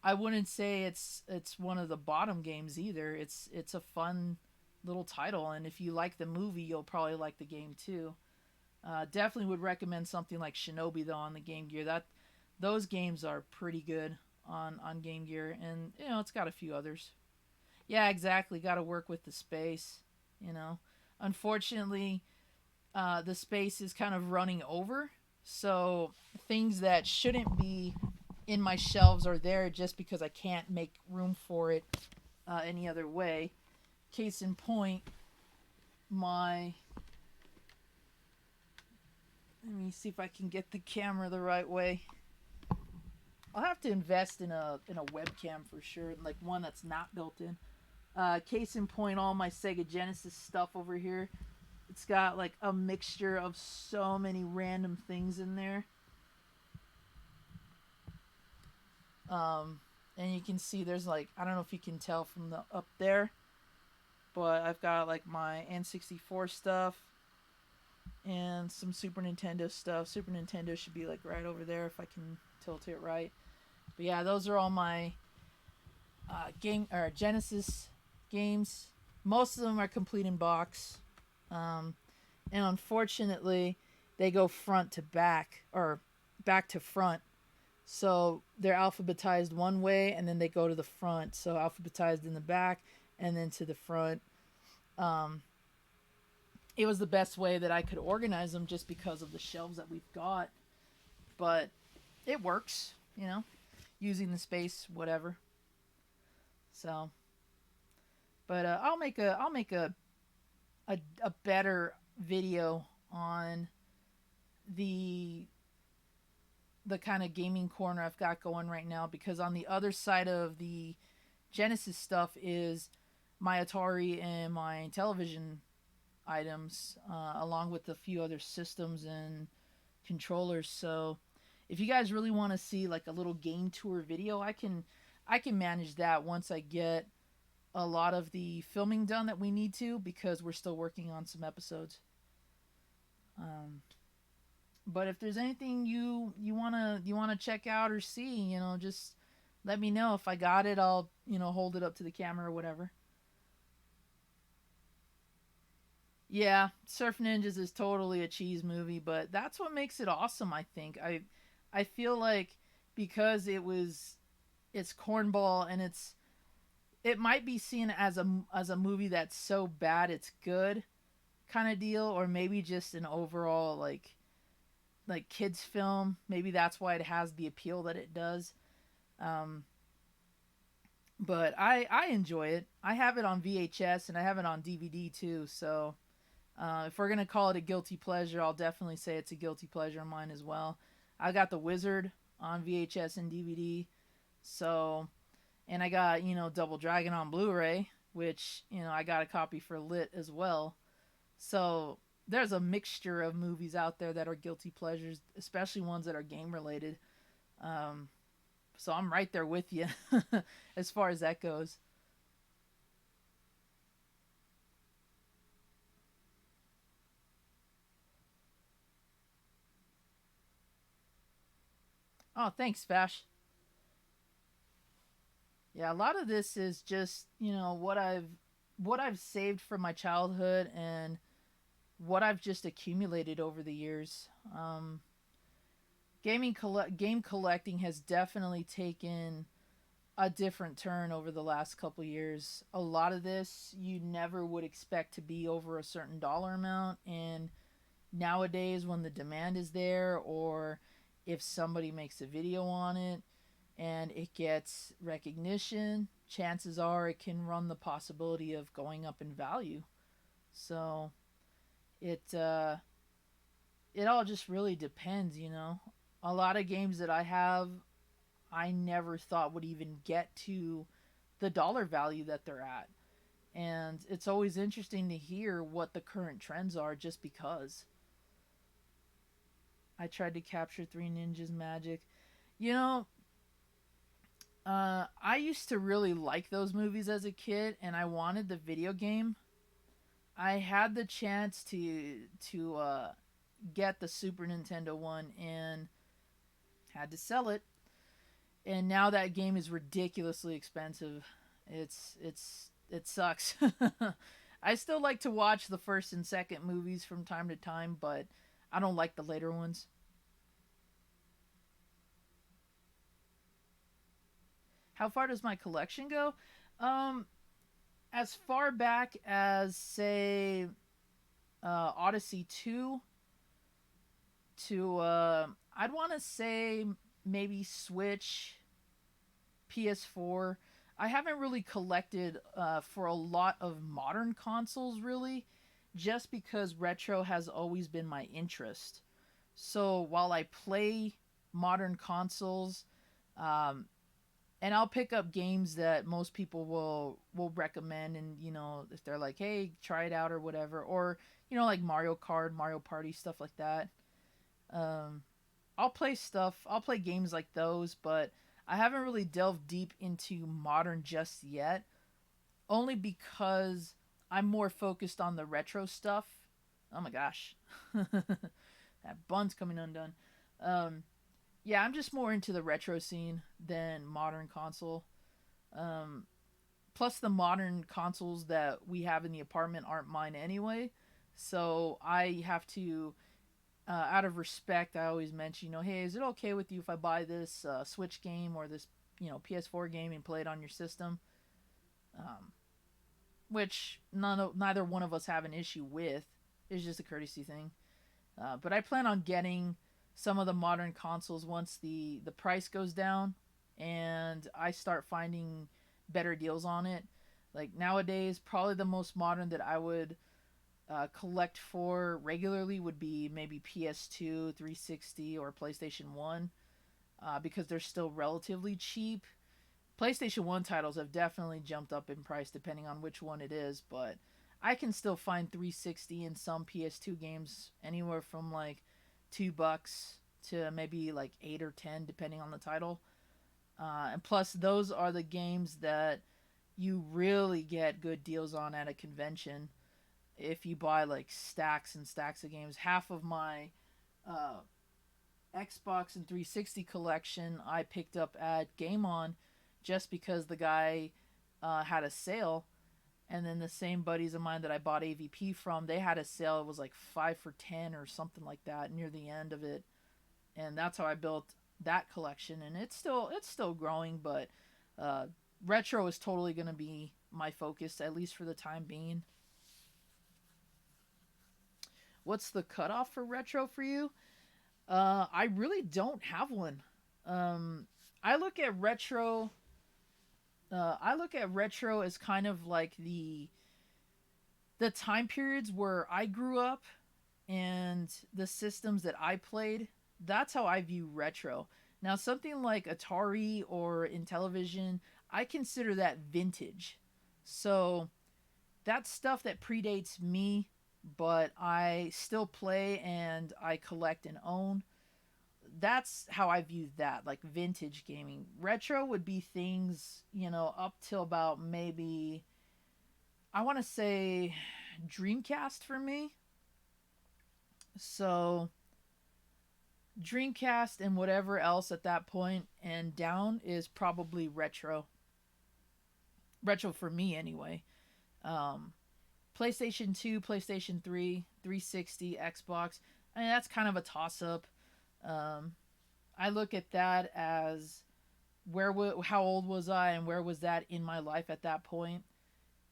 Speaker 1: I wouldn't say it's one of the bottom games either. It's a fun little title, and if you like the movie, you'll probably like the game too. Definitely would recommend something like Shinobi though on the Game Gear. Those games are pretty good on Game Gear, and it's got a few others. Yeah, exactly. Got to work with the space, you know. Unfortunately, the space is kind of running over. So things that shouldn't be in my shelves are there just because I can't make room for it any other way. Case in point, my. Let me see if I can get the camera the right way. I'll have to invest in a webcam for sure, like one that's not built in. Case in point, all my Sega Genesis stuff over here. It's got like a mixture of so many random things in there. Um, and you can see there's like, I don't know if you can tell from the up there, but I've got like my N64 stuff and some Super Nintendo stuff. Super Nintendo should be like right over there if I can tilt it right. But yeah, those are all my game or Genesis games. Most of them are complete in box, and unfortunately, they go front to back or back to front. So they're alphabetized one way, and then they go to the front. So alphabetized in the back, and then to the front. Um, it was the best way that I could organize them, just because of the shelves that we've got. But it works, you know, using the space, whatever. So, but I'll make a better video on the kind of gaming corner I've got going right now, because on the other side of the Genesis stuff is my Atari and my television items, along with a few other systems and controllers. So if you guys really want to see like a little game tour video, I can manage that once I get a lot of the filming done that we need to, because we're still working on some episodes. Um, but if there's anything you wanna check out or see, just let me know. If I got it, I'll hold it up to the camera or whatever. Yeah, Surf Ninjas is totally a cheese movie, but that's what makes it awesome. I think I feel like, because it's cornball, and it might be seen as a movie that's so bad it's good kind of deal, or maybe just an overall like kids film. Maybe that's why it has the appeal that it does. Um, but I enjoy it. I have it on VHS and I have it on DVD too. So if we're gonna call it a guilty pleasure, I'll definitely say it's a guilty pleasure of mine as well. I got The Wizard on VHS and DVD. So, and I got Double Dragon on Blu-ray, which I got a copy for lit as well. So there's a mixture of movies out there that are guilty pleasures, especially ones that are game related. Um, so I'm right there with you as far as that goes. Oh, thanks, Vash. Yeah, a lot of this is just what I've saved from my childhood, and what I've just accumulated over the years. Game collecting has definitely taken a different turn over the last couple years. A lot of this you never would expect to be over a certain dollar amount, and nowadays when the demand is there, or if somebody makes a video on it and it gets recognition, chances are it can run the possibility of going up in value. So it it all just really depends. A lot of games that I have, I never thought would even get to the dollar value that they're at. And it's always interesting to hear what the current trends are, just because. I tried to capture Three Ninjas Magic. You know, I used to really like those movies as a kid, and I wanted the video game. I had the chance to get the Super Nintendo one, and had to sell it. And now that game is ridiculously expensive. It sucks. I still like to watch the first and second movies from time to time, but I don't like the later ones. How far does my collection go? Um, as far back as say Odyssey 2 to I'd want to say maybe Switch, PS4. I haven't really collected for a lot of modern consoles really, just because retro has always been my interest. So while I play modern consoles, um, and I'll pick up games that most people will recommend, and if they're like, hey, try it out or whatever, or like Mario Kart, Mario Party, stuff like that. Um, I'll play games like those, but I haven't really delved deep into modern just yet, only because I'm more focused on the retro stuff. Oh my gosh. That bun's coming undone. Um, yeah, I'm just more into the retro scene than modern console. Um, Plus, the modern consoles that we have in the apartment aren't mine anyway. So I have to, out of respect, I always mention, hey, is it okay with you if I buy this Switch game or this, PS4 game and play it on your system? Um, which neither one of us have an issue with. It's just a courtesy thing. But I plan on getting some of the modern consoles once the price goes down and I start finding better deals on it. Like nowadays, probably the most modern that I would collect for regularly would be maybe PS2, 360, or PlayStation 1 because they're still relatively cheap. PlayStation 1 titles have definitely jumped up in price depending on which one it is, but I can still find 360 in some PS2 games anywhere from like $2 to maybe like 8 or 10 depending on the title. And plus those are the games that you really get good deals on at a convention if you buy like stacks and stacks of games. Half of my uh, Xbox and 360 collection I picked up at Game On just because the guy had a sale. And then the same buddies of mine that I bought AVP from, they had a sale. It was like 5 for 10 or something like that near the end of it, and that's how I built that collection. And it's still growing, but uh, retro is totally gonna be my focus at least for the time being. What's the cutoff for retro for you? I really don't have one. Um, I look at retro. I look at retro as kind of like the time periods where I grew up and the systems that I played. That's how I view retro. Now, something like Atari or Intellivision, I consider that vintage. So that's stuff that predates me, but I still play and I collect and own. That's how I view that, like vintage gaming. Retro would be things, up till about maybe, I want to say Dreamcast for me. So Dreamcast and whatever else at that point and down is probably retro. Retro for me anyway. Um, PlayStation 2, PlayStation 3, 360, Xbox. I mean, that's kind of a toss up. Um, I look at that as how old was I and where was that in my life at that point,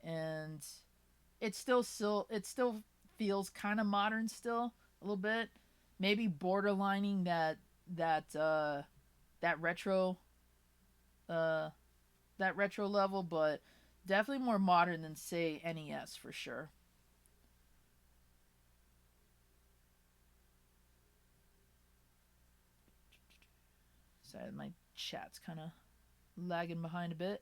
Speaker 1: and it still feels kind of modern still a little bit, maybe borderlining that retro uh that retro level, but definitely more modern than say NES for sure. Sorry, my chat's kind of lagging behind a bit.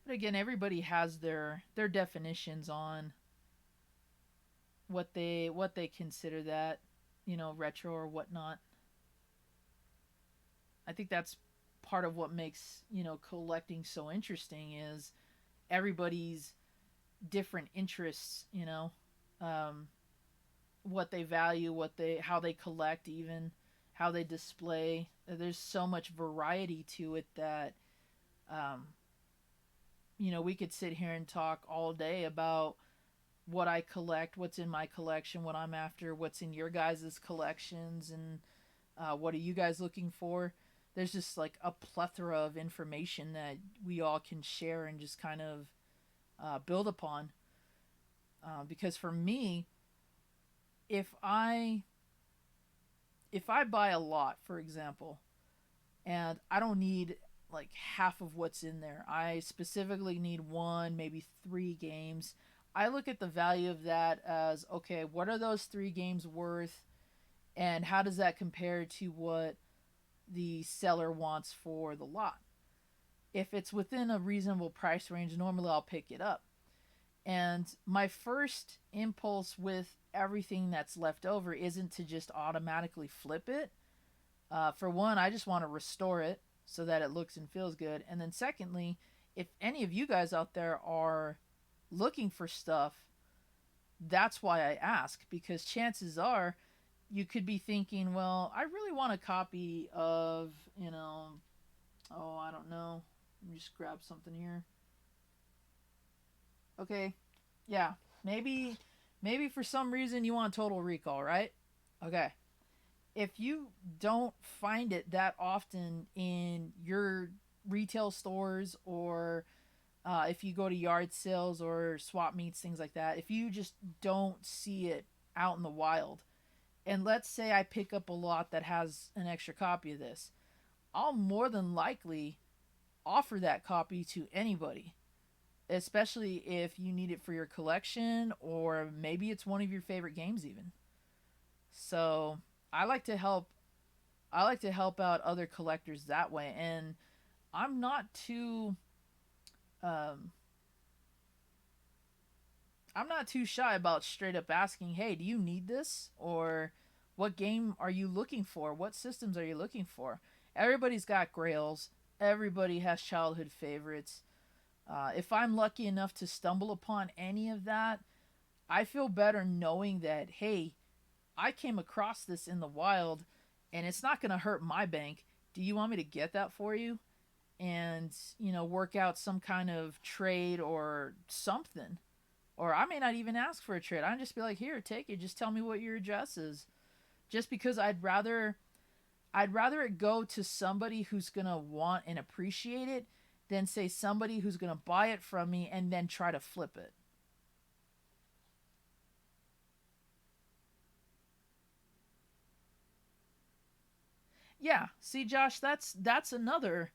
Speaker 1: But again, everybody has their definitions on what they consider that, retro or whatnot. I think that's part of what makes collecting so interesting is everybody's different interests. Um, what they value, how they collect, even how they display. There's so much variety to it that we could sit here and talk all day about what I collect, what's in my collection, what I'm after, what's in your guys' collections, and what are you guys looking for. There's just like a plethora of information that we all can share and just kind of build upon. Because for me, if I if I buy a lot, for example, and I don't need like half of what's in there. I specifically need one, maybe three games. I look at the value of that as okay, what are those three games worth, and how does that compare to what the seller wants for the lot? If it's within a reasonable price range, normally I'll pick it up. And my first impulse with everything that's left over isn't to just automatically flip it. For one, I just want to restore it so that it looks and feels good. And then, secondly, if any of you guys out there are looking for stuff, that's why I ask, because chances are you could be thinking, well, I really want a copy of, oh, I don't know. Let me just grab something here. Okay, yeah, maybe for some reason you want Total Recall, right? Okay, if you don't find it that often in your retail stores, or if you go to yard sales or swap meets, things like that, if you just don't see it out in the wild, and let's say I pick up a lot that has an extra copy of this, I'll more than likely offer that copy to anybody, especially if you need it for your collection or maybe it's one of your favorite games even. So I like to help I like to help out other collectors that way, and I'm not too um, I'm not too shy about straight up asking, "Hey, do you need this?" or "What game are you looking for? What systems are you looking for?" Everybody's got grails. Everybody has childhood favorites. If I'm lucky enough to stumble upon any of that, I feel better knowing that, hey, I came across this in the wild and it's not going to hurt my bank. Do you want me to get that for you? And, work out some kind of trade or something. Or I may not even ask for a trade. I'd just be like, here, take it. Just tell me what your address is. Just because I'd rather it go to somebody who's going to want and appreciate it than say somebody who's going to buy it from me and then try to flip it. Yeah, see Josh, that's another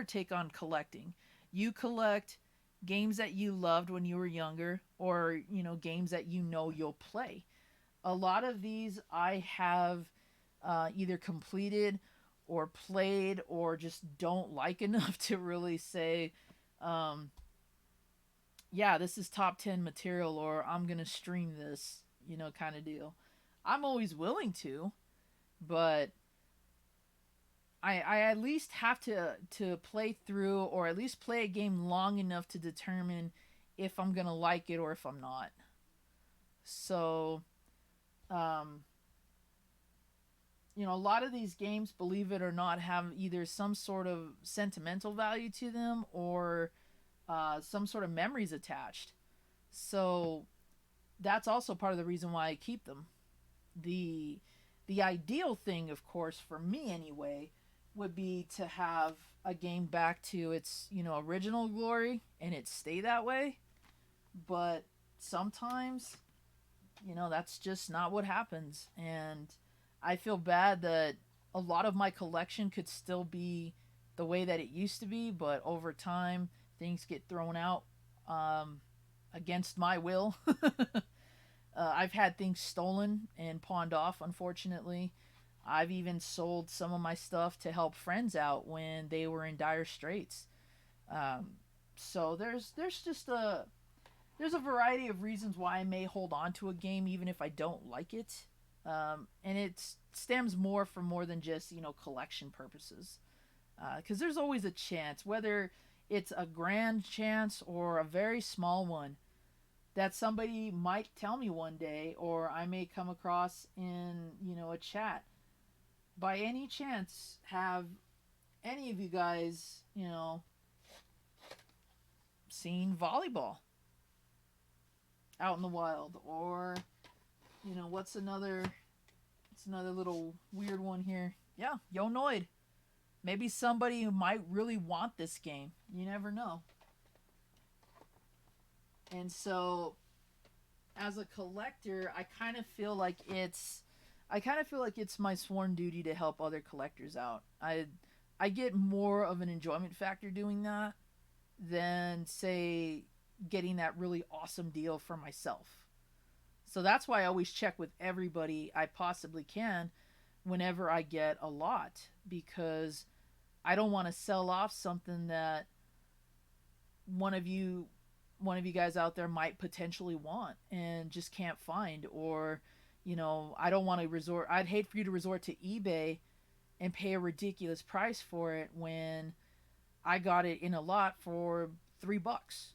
Speaker 1: take on collecting. You collect games that you loved when you were younger, or games that you'll play. A lot of these I have either completed or played or just don't like enough to really say, um, yeah, this is top 10 material, or I'm going to stream this, kind of deal. I'm always willing to, but I at least have to play through, or at least play a game long enough to determine if I'm going to like it or if I'm not. So, um, a lot of these games, believe it or not, have either some sort of sentimental value to them, or some sort of memories attached. So that's also part of the reason why I keep them. The the ideal thing, of course, for me anyway, would be to have a game back to its original glory and it stay that way. But sometimes that's just not what happens, and I feel bad that a lot of my collection could still be the way that it used to be, but over time things get thrown out, um, against my will. I've had things stolen and pawned off, unfortunately. I've even sold some of my stuff to help friends out when they were in dire straits. Um, so there's a variety of reasons why I may hold on to a game even if I don't like it, and it stems more from more than just collection purposes. Because there's always a chance, whether it's a grand chance or a very small one, that somebody might tell me one day, or I may come across in a chat. By any chance, have any of you guys seen volleyball? out in the wild. Or, it's another little weird one here. Yeah, Yo Noid. Maybe somebody who might really want this game. You never know. And so, as a collector, I kind of feel like it's my sworn duty to help other collectors out. I get more of an enjoyment factor doing that than, say, getting that really awesome deal for myself. So that's why I always check with everybody I possibly can whenever I get a lot, because I don't want to sell off something that one of you guys out there might potentially want and just can't find. Or I don't want to resort I'd hate for you to resort to eBay and pay a ridiculous price for it when I got it in a lot for $3,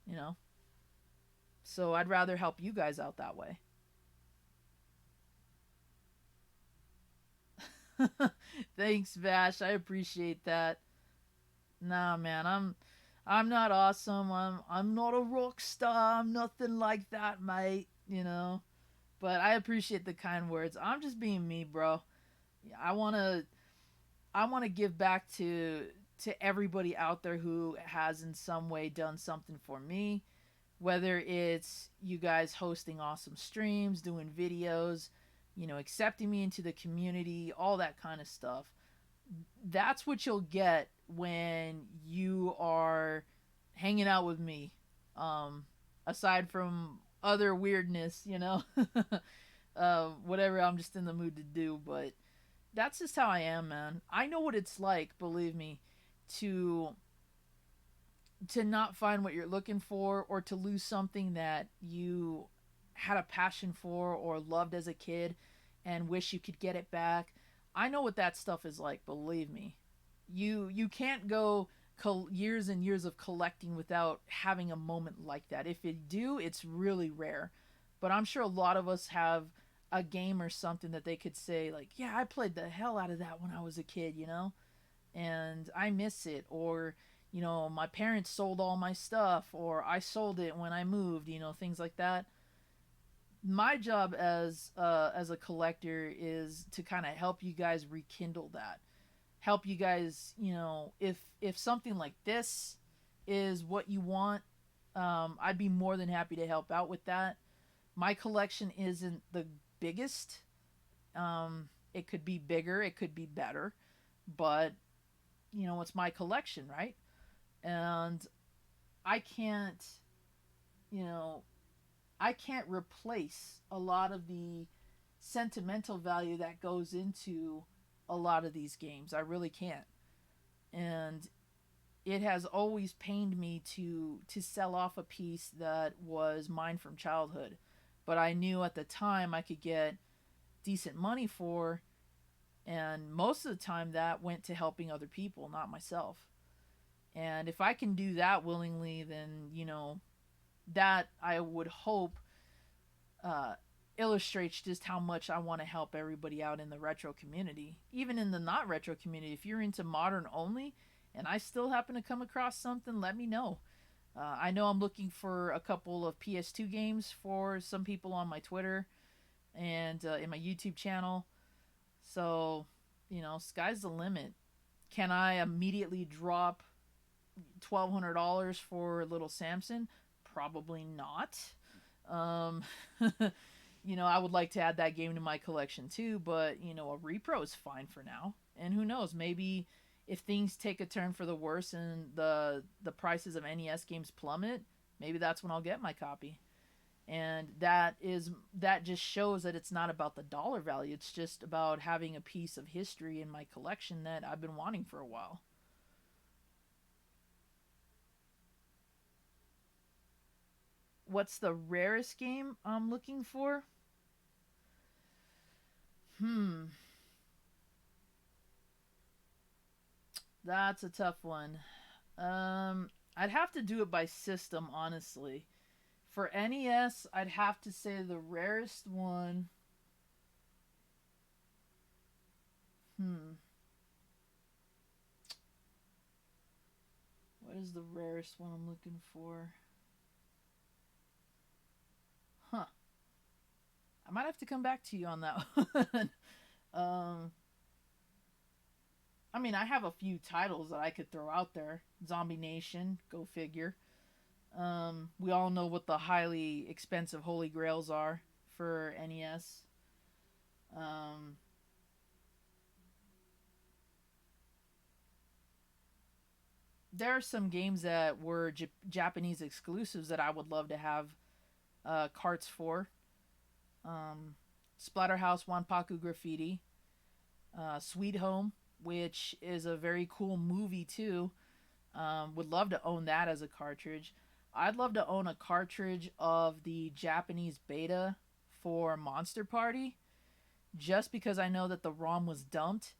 Speaker 1: you know. So I'd rather help you guys out that way. Thanks, Vash. I appreciate that. Nah, man, I'm not awesome. I'm not a rock star. I'm nothing like that, mate. But I appreciate the kind words. I'm just being me, bro. I wanna give back to everybody out there who has in some way done something for me. Whether it's you guys hosting awesome streams, doing videos, accepting me into the community, all that kind of stuff. That's what you'll get when you are hanging out with me. Aside from other weirdness, whatever I'm just in the mood to do. But that's just how I am, man. I know what it's like, believe me, to not find what you're looking for, or to lose something that you had a passion for or loved as a kid and wish you could get it back. I know what that stuff is like, believe me. You can't go years and years of collecting without having a moment like that. If you do, it's really rare. But I'm sure a lot of us have a game or something that they could say, like, yeah, I played the hell out of that when I was a kid, and I miss it. Or, my parents sold all my stuff, or I sold it when I moved, things like that. My job as a collector is to kind of help you guys rekindle that. Help you guys, if something like this is what you want, I'd be more than happy to help out with that. My collection isn't the biggest. It could be bigger, it could be better, but it's my collection, right? And I can't, you know, I can't replace a lot of the sentimental value that goes into a lot of these games. I really can't. And it has always pained me to sell off a piece that was mine from childhood. But I knew at the time I could get decent money for, and most of the time that went to helping other people, not myself. And if I can do that willingly, then that I would hope uh, illustrates just how much I want to help everybody out in the retro community. Even in the not retro community, if you're into modern only and I still happen to come across something, let me know. I know I'm looking for a couple of PS2 games for some people on my Twitter and in my YouTube channel. So, sky's the limit. Can I immediately drop $1,200 for Little Samson? Probably not. Um, I would like to add that game to my collection too, but a repro is fine for now. And who knows, maybe if things take a turn for the worse and the prices of NES games plummet, maybe that's when I'll get my copy. And that just shows that it's not about the dollar value. It's just about having a piece of history in my collection that I've been wanting for a while. What's the rarest game I'm looking for? That's a tough one. I'd have to do it by system, honestly. For NES, I'd have to say the rarest one. What is the rarest one I'm looking for? I might have to come back to you on that one. um, I mean, I have a few titles that I could throw out there. Zombie Nation, go figure. We all know what the highly expensive Holy Grails are for NES. Um, there are some games that were Japanese exclusives that I would love to have carts for. Um, Splatterhouse Wanpaku Graffiti, Sweet Home, which is a very cool movie too. Would love to own that as a cartridge. I'd love to own a cartridge of the Japanese beta for Monster Party, just because I know that the ROM was dumped,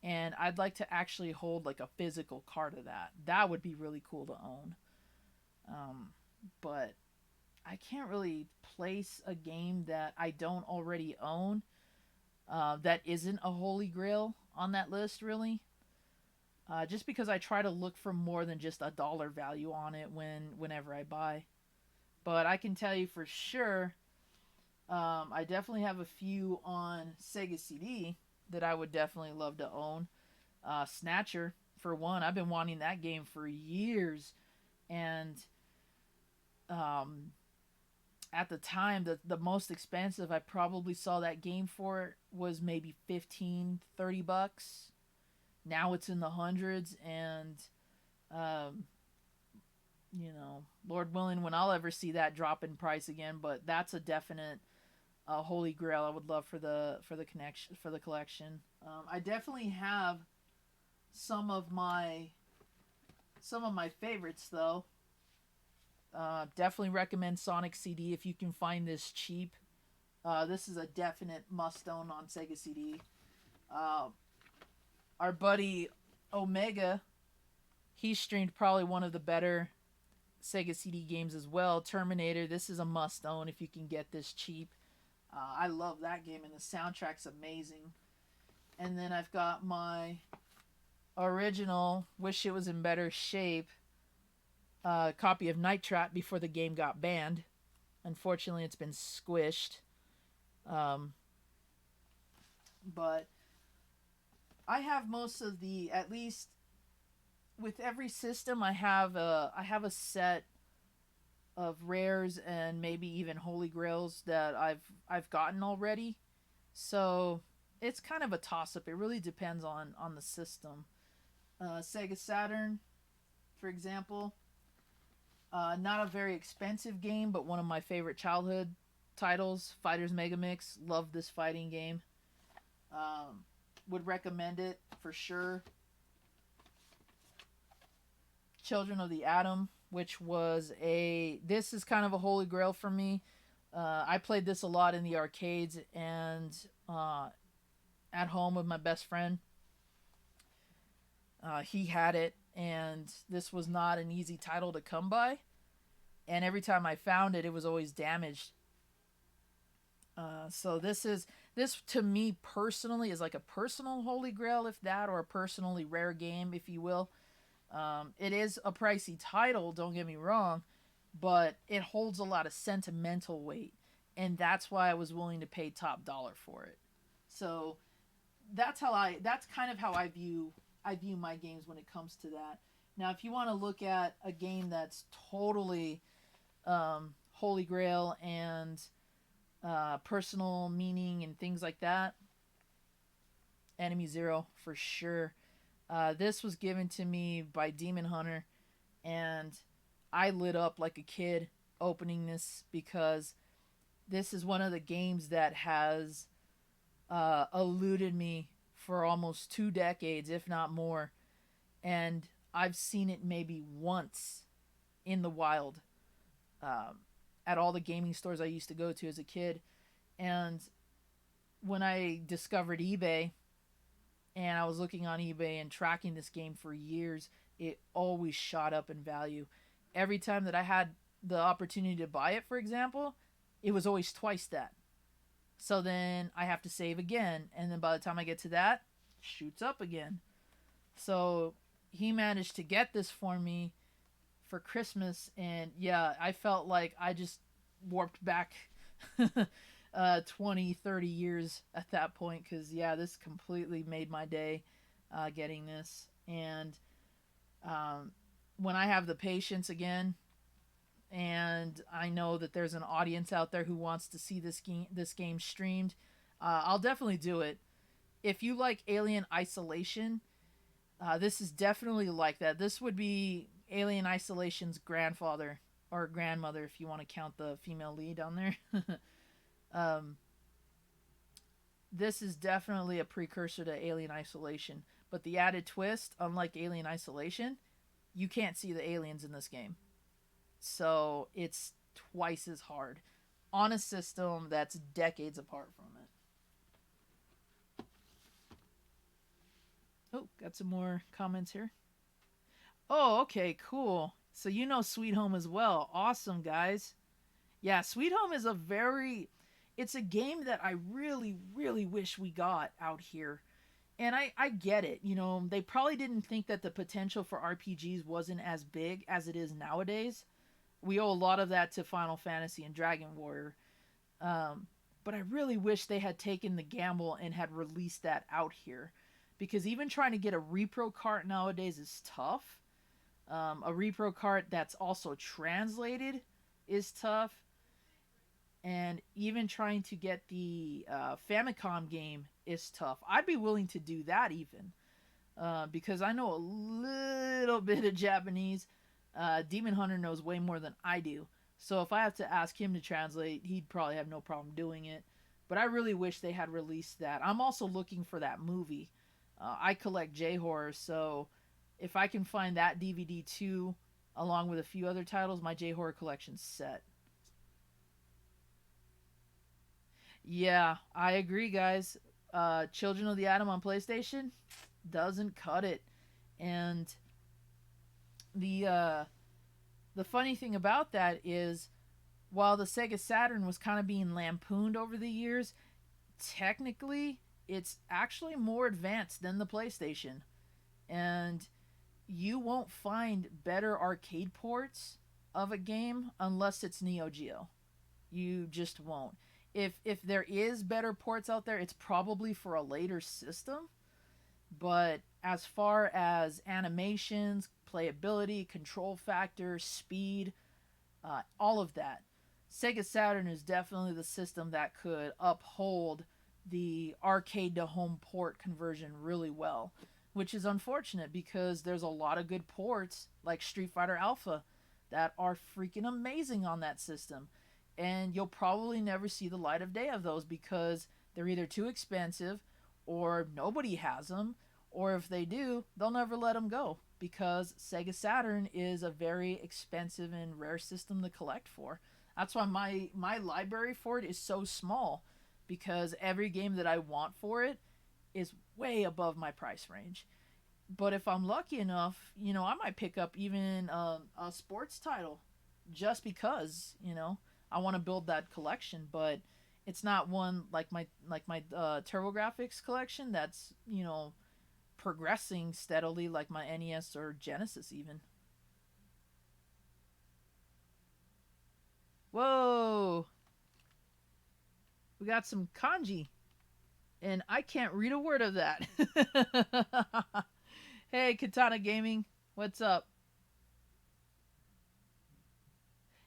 Speaker 1: and I'd like to actually hold like a physical card of that. That would be really cool to own. Um, but I can't really place a game that I don't already own that isn't a Holy Grail on that list, really. Just because I try to look for more than just a dollar value on it whenever I buy. But I can tell you for sure, I definitely have a few on Sega CD that I would definitely love to own. Snatcher, for one, I've been wanting that game for years, and um, at the time, the most expensive I probably saw that game for was maybe 15-30 bucks. Now it's in the hundreds, and um, Lord willing, when I'll ever see that drop in price again. But that's a definite holy grail I would love for the collection. I definitely have some of my favorites though. Definitely recommend Sonic CD if you can find this cheap. This is a definite must own on Sega CD. Uh, our buddy Omega, he streamed probably one of the better Sega CD games as well. Terminator, this is a must own if you can get this cheap. I love that game, and the soundtrack's amazing. And then I've got my original, wish it was in better shape, copy of Night Trap before the game got banned. Unfortunately, it's been squished. But I have most of the, at least with every system, I have a set of rares and maybe even holy grails that I've gotten already. So it's kind of a toss up. It really depends on the system. Sega Saturn, for example, not a very expensive game, but one of my favorite childhood titles. Fighters Megamix. Love this fighting game. Would recommend it for sure. Children of the Atom, which was this is kind of a holy grail for me. I played this a lot in the arcades and at home with my best friend. He had it, and this was not an easy title to come by. And every time I found it, it was always damaged. So this to me personally is like a personal holy grail, if that, or a personally rare game, if you will. It is a pricey title, don't get me wrong, but it holds a lot of sentimental weight, and that's why I was willing to pay top dollar for it. So that's kind of how I view my games when it comes to that. Now, if you want to look at a game that's totally holy grail and personal meaning and things like that, Enemy Zero for sure. This was given to me by Demon Hunter, and I lit up like a kid opening this because this is one of the games that has eluded me for almost 2 decades, if not more. And I've seen it maybe once in the wild at all the gaming stores I used to go to as a kid. And when I discovered eBay, and I was looking on eBay and tracking this game for years, it always shot up in value. Every time that I had the opportunity to buy it, for example, it was always twice that. So then I have to save again, and then by the time I get to that, it shoots up again. So he managed to get this for me for Christmas, and yeah, I felt like I just warped back 20, 30 years at that point. Because, yeah, this completely made my day getting this. And um, when I have the patience again, and I know that there's an audience out there who wants to see this game streamed, I'll definitely do it. If you like Alien Isolation, this is definitely like that. This would be Alien Isolation's grandfather or grandmother, if you want to count the female lead on there. um, this is definitely a precursor to Alien Isolation, but the added twist, unlike Alien Isolation, you can't see the aliens in this game, so it's twice as hard on a system that's decades apart from it. Oh, got some more comments here. Oh, okay, cool. So you know Sweet Home as well. Awesome, guys. Yeah, Sweet Home is a very it's a game that I really really wish we got out here. And I get it. You know, they probably didn't think that the potential for RPGs wasn't as big as it is nowadays. We owe a lot of that to Final Fantasy and Dragon Warrior. Um, but I really wish they had taken the gamble and had released that out here. Because even trying to get a repro cart nowadays is tough. A repro cart that's also translated is tough. And even trying to get the Famicom game is tough. I'd be willing to do that even. Because I know a little bit of Japanese. Demon Hunter knows way more than I do. So if I have to ask him to translate, he'd probably have no problem doing it. But I really wish they had released that. I'm also looking for that movie. I collect J horror, so if I can find that DVD too, along with a few other titles, my J horror collection's set. Yeah, I agree, guys. Children of the Atom on PlayStation doesn't cut it, and the uh, the funny thing about that is, while the Sega Saturn was kind of being lampooned over the years, technically it's actually more advanced than the PlayStation, and you won't find better arcade ports of a game unless it's Neo Geo. You just won't. If there is better ports out there, it's probably for a later system. But as far as animations, playability, control factor, speed, all of that, Sega Saturn is definitely the system that could uphold the arcade to home port conversion really well, which is unfortunate because there's a lot of good ports like Street Fighter Alpha that are freaking amazing on that system. And you'll probably never see the light of day of those because they're either too expensive or nobody has them, or if they do, they'll never let them go because Sega Saturn is a very expensive and rare system to collect for. That's why my library for it is so small, because every game that I want for it is way above my price range. But if I'm lucky enough, I might pick up even a sports title just because, I want to build that collection. But it's not one like my TurboGrafx collection that's progressing steadily like my NES or Genesis even. Whoa, we got some kanji, and I can't read a word of that. Hey, Katana Gaming, what's up?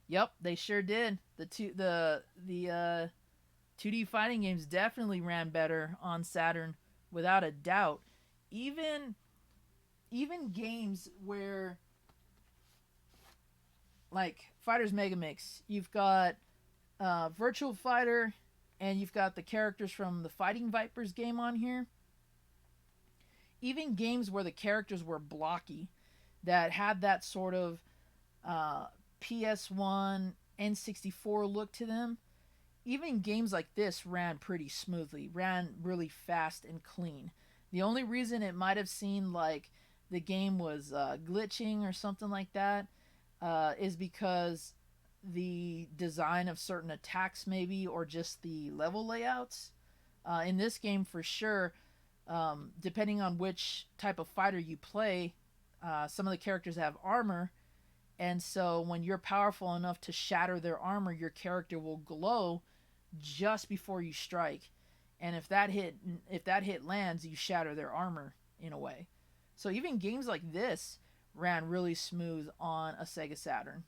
Speaker 1: Yep, they sure did. The 2D fighting games definitely ran better on Saturn, without a doubt. Even even games where, like Fighters Megamix, you've got Virtual Fighter, and you've got the characters from the Fighting Vipers game on here. Even games where the characters were blocky, that had that sort of uh, PS1, N64 look to them, even games like this ran pretty smoothly, ran really fast and clean. The only reason it might have seemed like the game was glitching or something like that is because the design of certain attacks, maybe, or just the level layouts. In this game, for sure, depending on which type of fighter you play, some of the characters have armor, and so when you're powerful enough to shatter their armor, your character will glow just before you strike, and if that hit lands, you shatter their armor in a way. So even games like this ran really smooth on a Sega Saturn.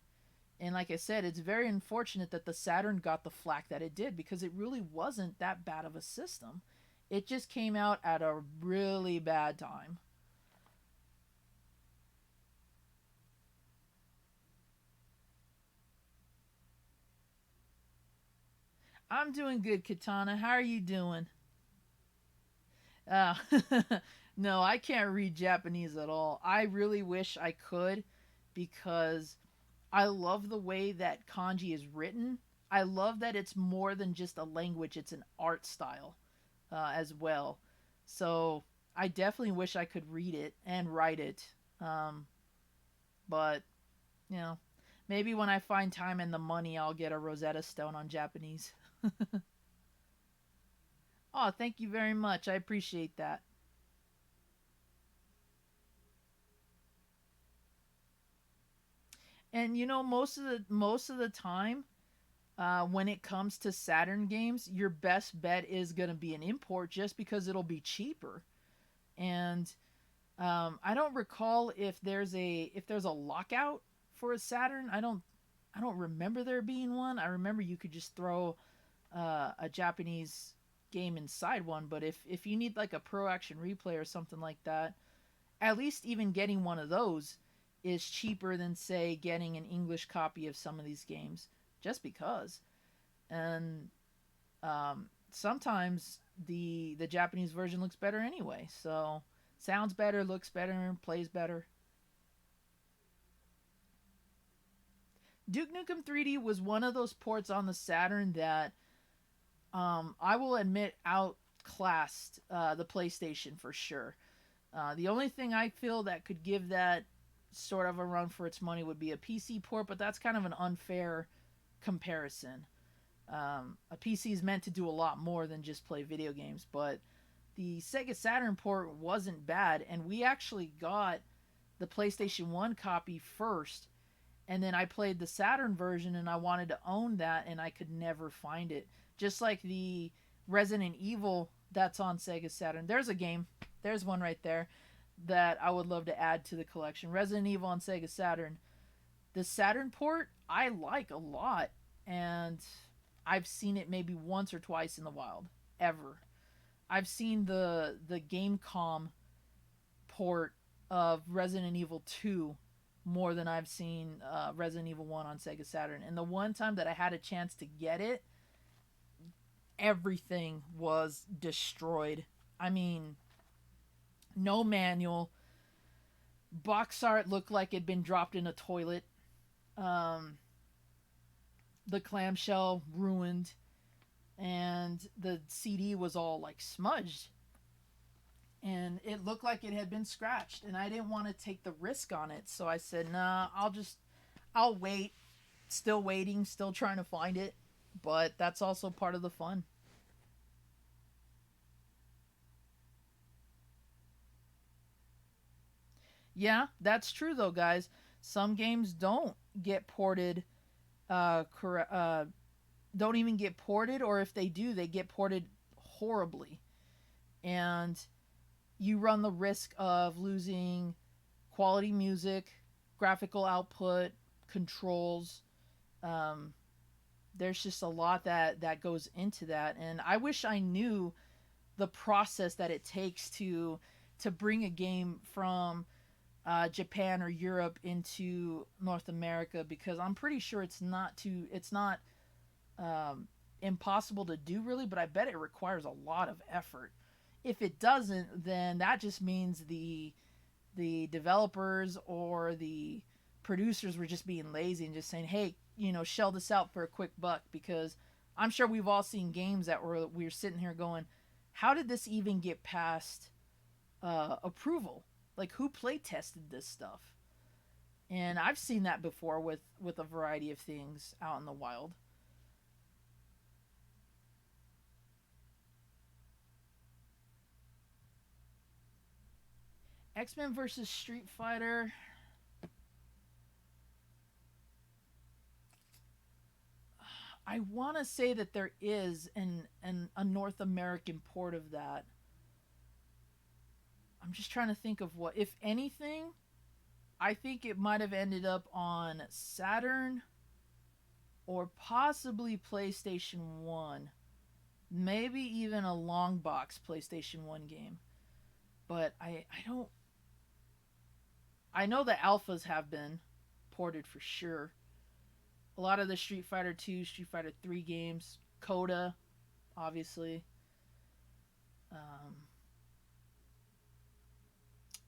Speaker 1: And like I said, it's very unfortunate that the Saturn got the flack that it did because it really wasn't that bad of a system. It just came out at a really bad time. I'm doing good, Katana. How are you doing? Uh, no, I can't read Japanese at all. I really wish I could because I love the way that kanji is written. I love that it's more than just a language, it's an art style as well. So I definitely wish I could read it and write it. Um, but, you know, maybe when I find time and the money, I'll get a Rosetta Stone on Japanese. Oh, thank you very much. I appreciate that. And most of the time, when it comes to Saturn games, your best bet is gonna be an import just because it'll be cheaper. And I don't recall if there's a lockout for a Saturn. I don't remember there being one. I remember you could just throw a Japanese game inside one. But if you need like a Pro Action Replay or something like that, at least even getting one of those is cheaper than say getting an English copy of some of these games, just because. And sometimes the Japanese version looks better anyway. So sounds better, looks better, plays better. Duke Nukem 3D was one of those ports on the Saturn that I will admit outclassed the PlayStation for sure. The only thing I feel that could give that sort of a run for its money would be a PC port, but that's kind of an unfair comparison. A PC is meant to do a lot more than just play video games, but the Sega Saturn port wasn't bad, and we actually got the PlayStation 1 copy first, and then I played the Saturn version and I wanted to own that and I could never find it. Just like the Resident Evil that's on Sega Saturn. There's a game. There's one right there that I would love to add to the collection. Resident Evil on Sega Saturn. The Saturn port I like a lot, and I've seen it maybe once or twice in the wild ever. I've seen the Gamecom port of Resident Evil 2 more than I've seen Resident Evil 1 on Sega Saturn. And the one time that I had a chance to get it, everything was destroyed. I mean, no manual. Box art looked like it'd been dropped in a toilet. Um, the clamshell ruined, and the CD was all like smudged. And it looked like it had been scratched, and I didn't want to take the risk on it. So I said, nah, I'll wait. Still waiting, still trying to find it. But that's also part of the fun. Yeah, that's true though, guys. Some games get ported correct don't even get ported, or if they do, they get ported horribly. And you run the risk of losing quality music, graphical output, controls. Um, there's just a lot that goes into that, and I wish I knew the process that it takes to bring a game from Japan or Europe into North America, because I'm pretty sure it's not um, impossible to do really, but I bet it requires a lot of effort. If it doesn't, then that just means the developers or the producers were just being lazy and just saying, hey, shell this out for a quick buck. Because I'm sure we've all seen games that we're sitting here going, how did this even get past approval? Like, who play tested this stuff? And I've seen that before with a variety of things out in the wild. X-Men versus Street Fighter. I want to say that there is an a North American port of that. I'm just trying to think of what, if anything, I think it might have ended up on Saturn or possibly PlayStation 1. Maybe even a long box PlayStation 1 game. But I don't. I know the alphas have been ported for sure. A lot of the Street Fighter 2, Street Fighter 3 games, Coda, obviously. Um,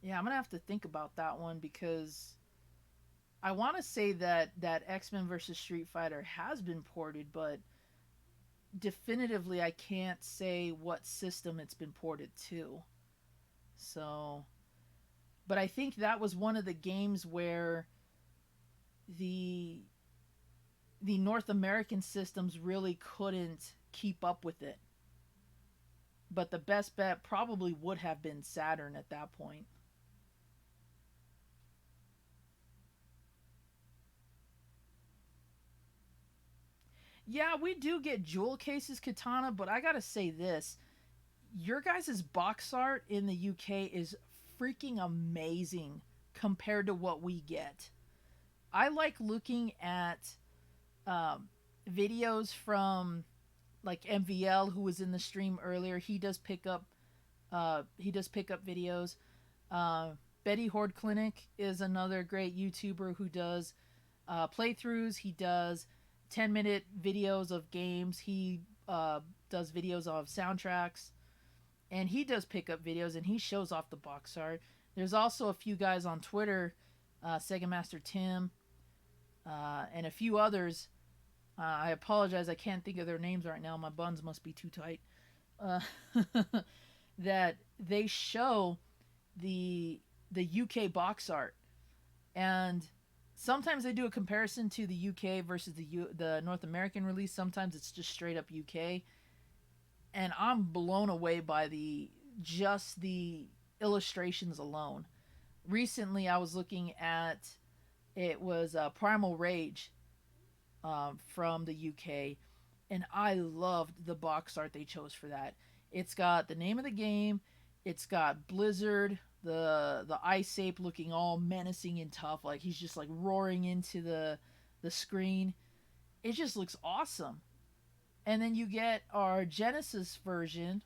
Speaker 1: yeah, I'm gonna have to think about that one because I want to say that X Men versus Street Fighter has been ported, but definitively I can't say what system it's been ported to. So, but I think that was one of the games where the the North American systems really couldn't keep up with it. But the best bet probably would have been Saturn at that point. Yeah, we do get jewel cases, Katana, but I gotta say this. Your guys' box art in the UK is freaking amazing compared to what we get. I like looking at um, videos from like MVL, who was in the stream earlier. He does pick up videos. Uh, Betty Horde Clinic is another great YouTuber who does playthroughs. He does 10-minute videos of games. He does videos of soundtracks, and he does pick up videos and he shows off the box art. There's also a few guys on Twitter, Sega Master Tim, and a few others. I apologize, I can't think of their names right now. My buns must be too tight. Uh, that they show the UK box art, and sometimes they do a comparison to the UK versus the North American release. Sometimes it's just straight up UK, and I'm blown away by the illustrations alone. Recently, I was looking at, it was Primal Rage from the UK, and I loved the box art they chose for that. It's got the name of the game, it's got Blizzard, the ice ape looking all menacing and tough, like he's just like roaring into the screen. It just looks awesome. And then you get our Genesis version,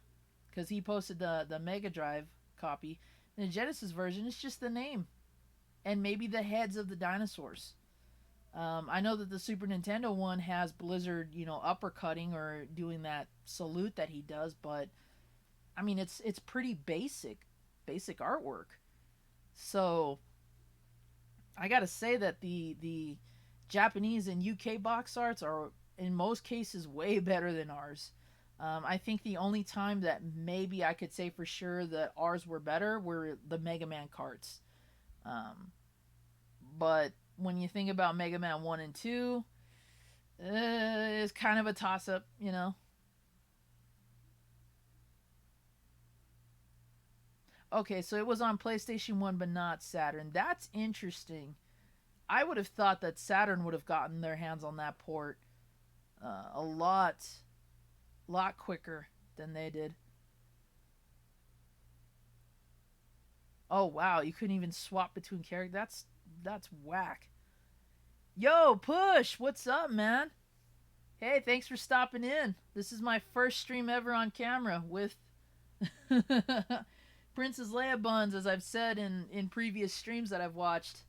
Speaker 1: because he posted the Mega Drive copy. And the Genesis version is just the name and maybe the heads of the dinosaurs. I know that the Super Nintendo one has Blizzard, uppercutting or doing that salute that he does, but I mean, it's pretty basic artwork. So I gotta say that the Japanese and UK box arts are in most cases way better than ours. I think the only time that maybe I could say for sure that ours were better were the Mega Man carts. Um, but when you think about Mega Man 1 and 2, it's kind of a toss up. Okay, so it was on PlayStation 1 but not Saturn. That's interesting. I would have thought that Saturn would have gotten their hands on that port a lot quicker than they did. Oh wow, you couldn't even swap between characters. That's whack. Yo, Push, what's up, man? Hey, thanks for stopping in. This is my first stream ever on camera with Princess Leia Buns, as I've said in previous streams that I've watched.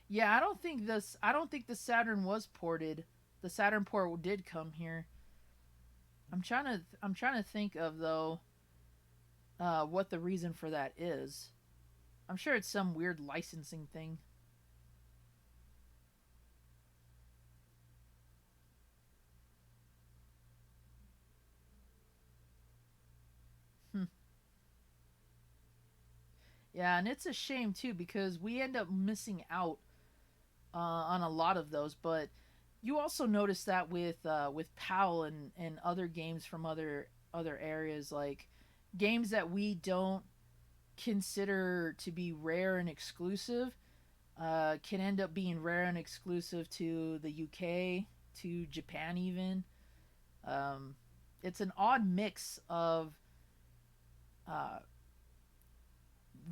Speaker 1: Yeah, I don't think the Saturn was ported. The Saturn port did come here. I'm trying to think of though what the reason for that is. I'm sure it's some weird licensing thing. Hmm. Yeah, and it's a shame too because we end up missing out on a lot of those. But you also notice that with PAL and other games from other areas, like games that we don't consider to be rare and exclusive. Can end up being rare and exclusive to the UK, to Japan even. Um, it's an odd mix of uh,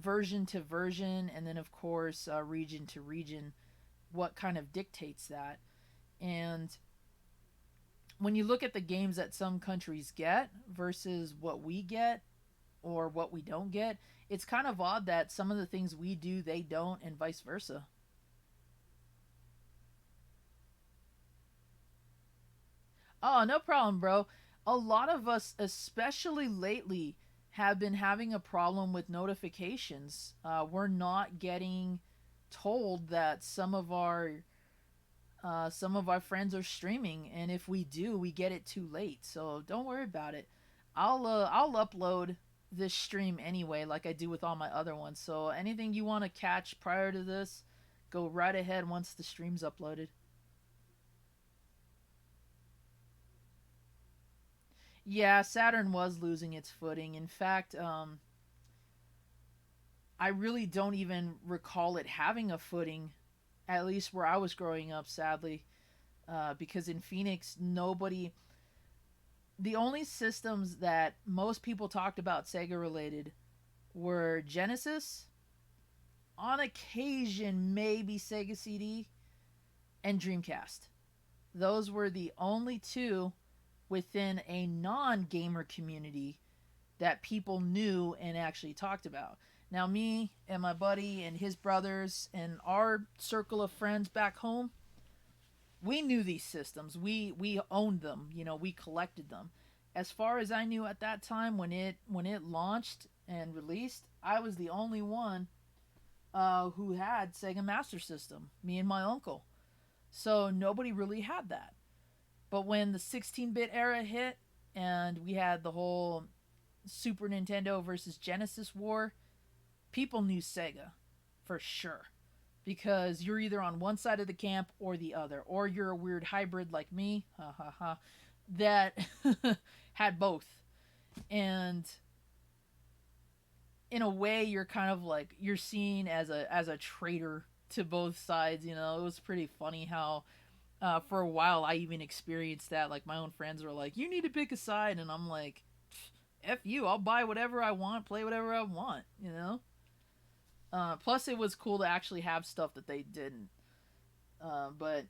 Speaker 1: version to version, and then of course region to region. What kind of dictates that? And when you look at the games that some countries get versus what we get or what we don't get, it's kind of odd that some of the things we do they don't, and vice versa. Oh, no problem, bro. A lot of us, especially lately, have been having a problem with notifications. We're not getting told that some of our friends are streaming, and if we do, we get it too late. So don't worry about it. I'll upload this stream anyway, like I do with all my other ones. So anything you want to catch prior to this, go right ahead once the stream's uploaded. Yeah, Saturn was losing its footing. In fact, I really don't even recall it having a footing, at least where I was growing up, sadly. Because in Phoenix, nobody. The only systems that most people talked about Sega related were Genesis, on occasion, maybe Sega CD, and Dreamcast. Those were the only two within a non gamer community that people knew and actually talked about. Now, me and my buddy and his brothers and our circle of friends back home, we knew these systems. We owned them. You know, we collected them. As far as I knew at that time, when it launched and released, I was the only one who had Sega Master System. Me and my uncle. So nobody really had that. But when the 16-bit era hit and we had the whole Super Nintendo versus Genesis war, people knew Sega for sure. Because you're either on one side of the camp or the other, or you're a weird hybrid like me, ha ha ha, that had both. And in a way, you're kind of like you're seen as a traitor to both sides. You know, it was pretty funny how for a while I even experienced that. Like my own friends were like, "You need to pick a side," and I'm like, "F you! I'll buy whatever I want, play whatever I want." You know. Plus, it was cool to actually have stuff that they didn't. But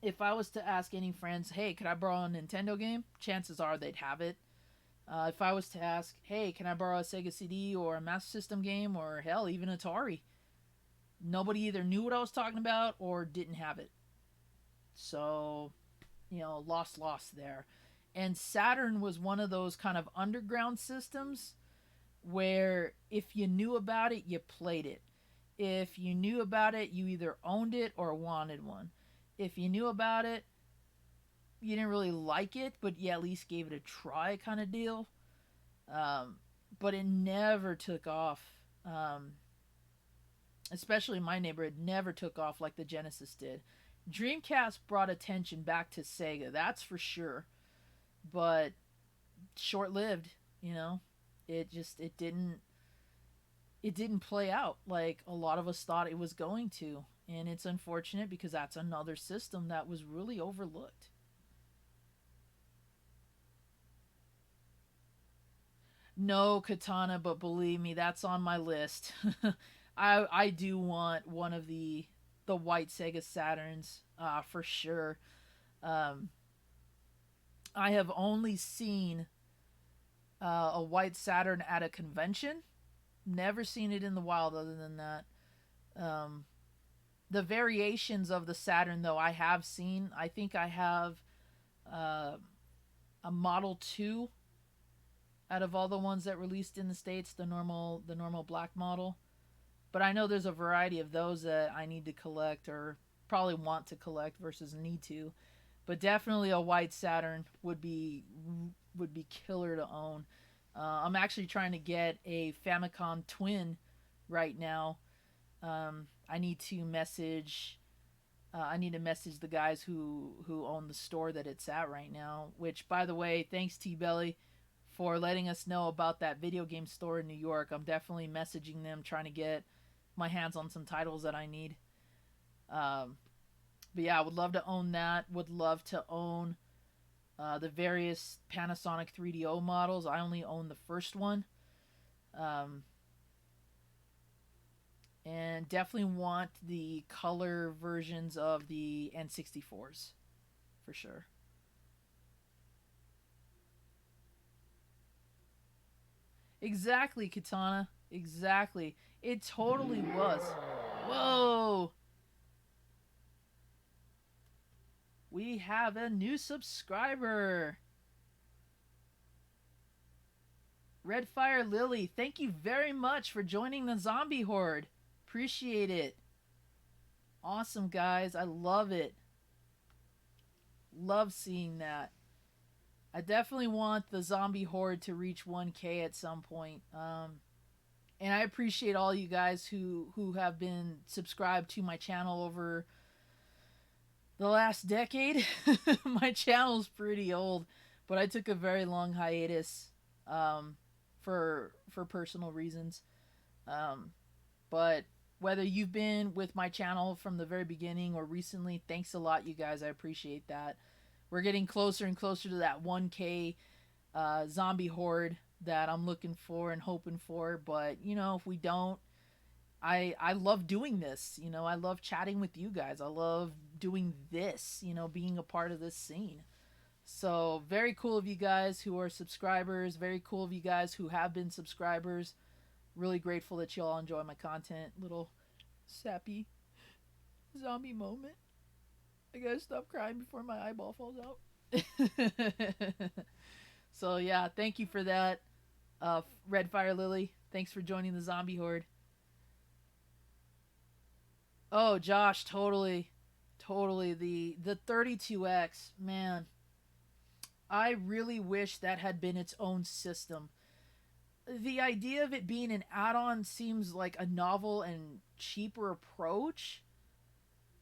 Speaker 1: if I was to ask any friends, "Hey, could I borrow a Nintendo game?" Chances are they'd have it. If I was to ask, "Hey, can I borrow a Sega CD or a Master System game or hell, even Atari?" Nobody either knew what I was talking about or didn't have it. So, you know, lost there. And Saturn was one of those kind of underground systems where if you knew about it, you played it. If you knew about it, you either owned it or wanted one. If you knew about it, you didn't really like it, but you at least gave it a try, kind of deal. Um, but it never took off. Um, Especially in my neighborhood, never took off like the Genesis did. Dreamcast brought attention back to Sega, that's for sure. But short lived, you know. It didn't play out like a lot of us thought it was going to. And it's unfortunate because that's another system that was really overlooked. No Katana, but believe me, that's on my list. I do want one of the white Sega Saturns for sure. Um, I have only seen a white Saturn at a convention. Never seen it in the wild other than that. Um, the variations of the Saturn, though, I have seen. I think I have uh, a Model 2 out of all the ones that released in the States, the normal black model. But I know there's a variety of those that I need to collect or probably want to collect versus need to. But definitely a white Saturn would be killer to own. I'm actually trying to get a Famicom Twin right now. I need to message. I need to message the guys who own the store that it's at right now. Which, by the way, thanks T Belly for letting us know about that video game store in New York. I'm definitely messaging them, trying to get my hands on some titles that I need. Um, but yeah, I would love to own that. Would love to own the various Panasonic 3DO models. I only own the first one. Um, and definitely want the color versions of the N64s for sure. Exactly, Katana. Exactly. It totally was. Whoa! We have a new subscriber. Redfire Lily, thank you very much for joining the zombie horde. Appreciate it. Awesome, guys. I love it. Love seeing that. I definitely want the zombie horde to reach 1K at some point. And I appreciate all you guys who have been subscribed to my channel over the last decade. My channel's pretty old, but I took a very long hiatus for personal reasons. Um, but whether you've been with my channel from the very beginning or recently, thanks a lot, you guys. I appreciate that. We're getting closer and closer to that 1K zombie horde that I'm looking for and hoping for. But you know, if we don't, I love doing this. You know, I love chatting with you guys. I love doing this. You know, being a part of this scene. So very cool of you guys who are subscribers. Very cool of you guys who have been subscribers. Really grateful that you all enjoy my content. Little sappy zombie moment. I gotta stop crying before my eyeball falls out. So yeah, thank you for that, Red Fire Lily. Thanks for joining the zombie horde. Oh, Josh, totally, totally. The 32X, man. I really wish that had been its own system. The idea of it being an add-on seems like a novel and cheaper approach.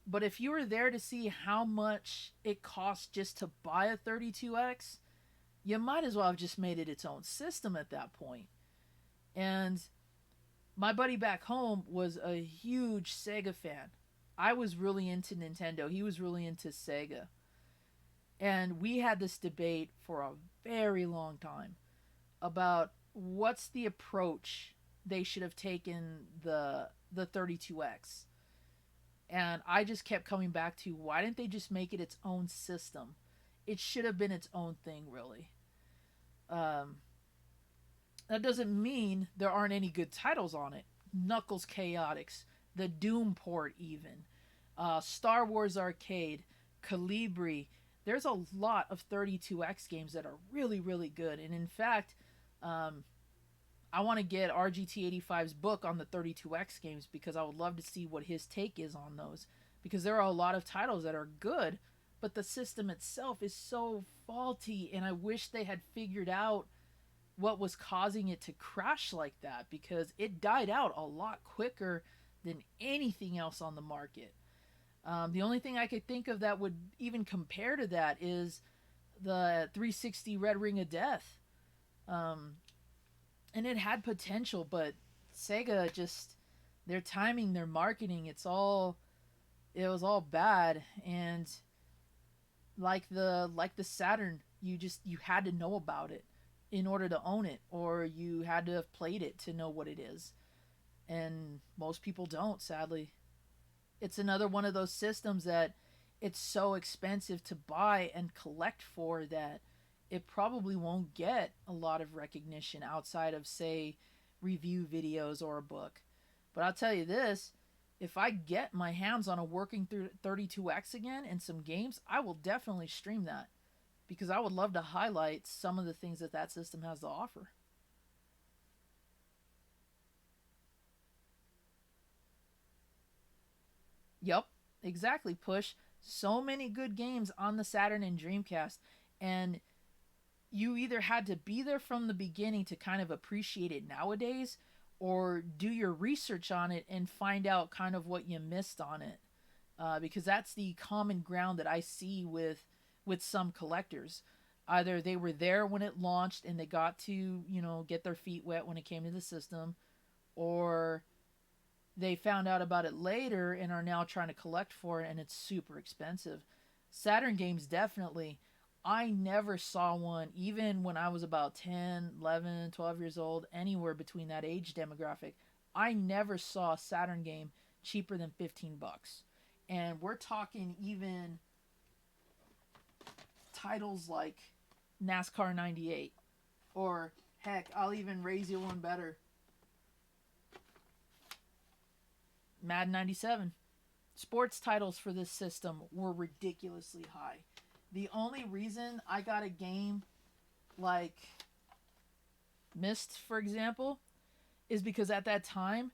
Speaker 1: But if you were there to see how much it costs just to buy a 32X, you might as well have just made it its own system at that point. And my buddy back home was a huge Sega fan. I was really into Nintendo. He was really into Sega. And we had this debate for a very long time about what's the approach they should have taken the 32X. And I just kept coming back to why didn't they just make it its own system? It should have been its own thing, really. Um, that doesn't mean there aren't any good titles on it. Knuckles Chaotix, the Doom port, even Star Wars Arcade, Calibri. There's a lot of 32X games that are really, really good. And in fact, I want to get RGT85's book on the 32X games because I would love to see what his take is on those. Because there are a lot of titles that are good, but the system itself is so faulty, and I wish they had figured out what was causing it to crash like that, because it died out a lot quicker than anything else on the market. The only thing I could think of that would even compare to that is the 360 Red Ring of Death. And it had potential, but Sega just, their timing, their marketing, it was all bad. And like the Saturn, you had to know about it in order to own it, or you had to have played it to know what it is. And most people don't, sadly. It's another one of those systems that it's so expensive to buy and collect for that it probably won't get a lot of recognition outside of, say, review videos or a book. But I'll tell you this, if I get my hands on a working 32X again in some games, I will definitely stream that, because I would love to highlight some of the things that system has to offer. Yep, exactly, Push. So many good games on the Saturn and Dreamcast, and you either had to be there from the beginning to kind of appreciate it nowadays, or do your research on it and find out kind of what you missed on it. Because that's the common ground that I see with some collectors. Either they were there when it launched and they got to, get their feet wet when it came to the system, or they found out about it later and are now trying to collect for it, and it's super expensive. Saturn games, definitely. I never saw one, even when I was about 10, 11, 12 years old, anywhere between that age demographic. I never saw a Saturn game cheaper than 15 bucks. And we're talking even titles like NASCAR 98, or heck, I'll even raise you one better, Madden 97. Sports titles for this system were ridiculously high. The only reason I got a game like Myst, for example, is because at that time,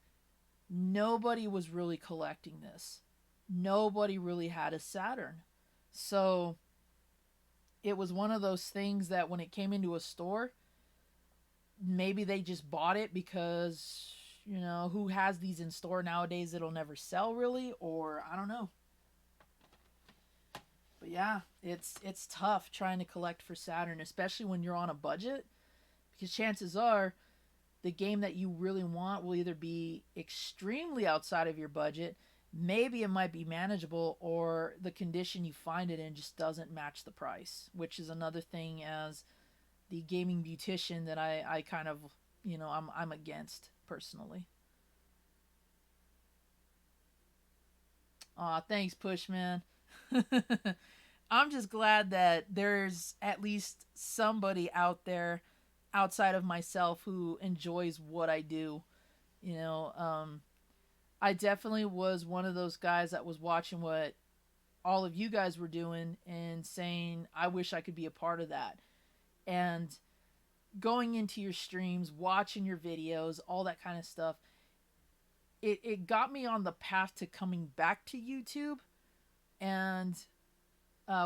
Speaker 1: nobody was really collecting this. Nobody really had a Saturn. So it was one of those things that when it came into a store, maybe they just bought it because, who has these in store nowadays that'll never sell really, or I don't know. But yeah, it's tough trying to collect for Saturn, especially when you're on a budget, because chances are the game that you really want will either be extremely outside of your budget, maybe it might be manageable, or the condition you find it in just doesn't match the price, which is another thing as the gaming beautician that I kind of, I'm against personally. Aw, thanks, Pushman. I'm just glad that there's at least somebody out there outside of myself who enjoys what I do. You know, I definitely was one of those guys that was watching what all of you guys were doing and saying, I wish I could be a part of that. And going into your streams, watching your videos, all that kind of stuff, it got me on the path to coming back to YouTube. And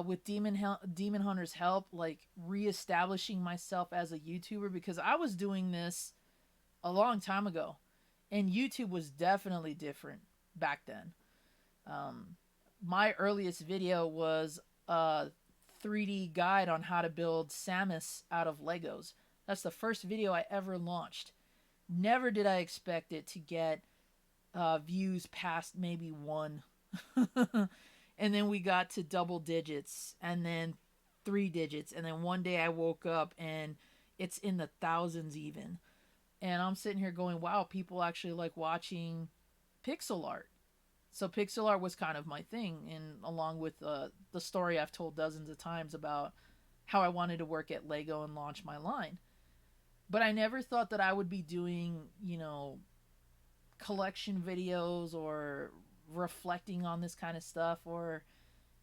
Speaker 1: with Demon Hunter's help, like reestablishing myself as a YouTuber, because I was doing this a long time ago, and YouTube was definitely different back then. My earliest video was a 3D guide on how to build Samus out of Legos. That's the first video I ever launched. Never did I expect it to get views past maybe one. And then we got to double digits, and then 3 digits, and then one day I woke up and it's in the thousands even. And I'm sitting here going, wow, people actually like watching pixel art. So pixel art was kind of my thing, and along with the story I've told dozens of times about how I wanted to work at Lego and launch my line. But I never thought that I would be doing, collection videos or reflecting on this kind of stuff, or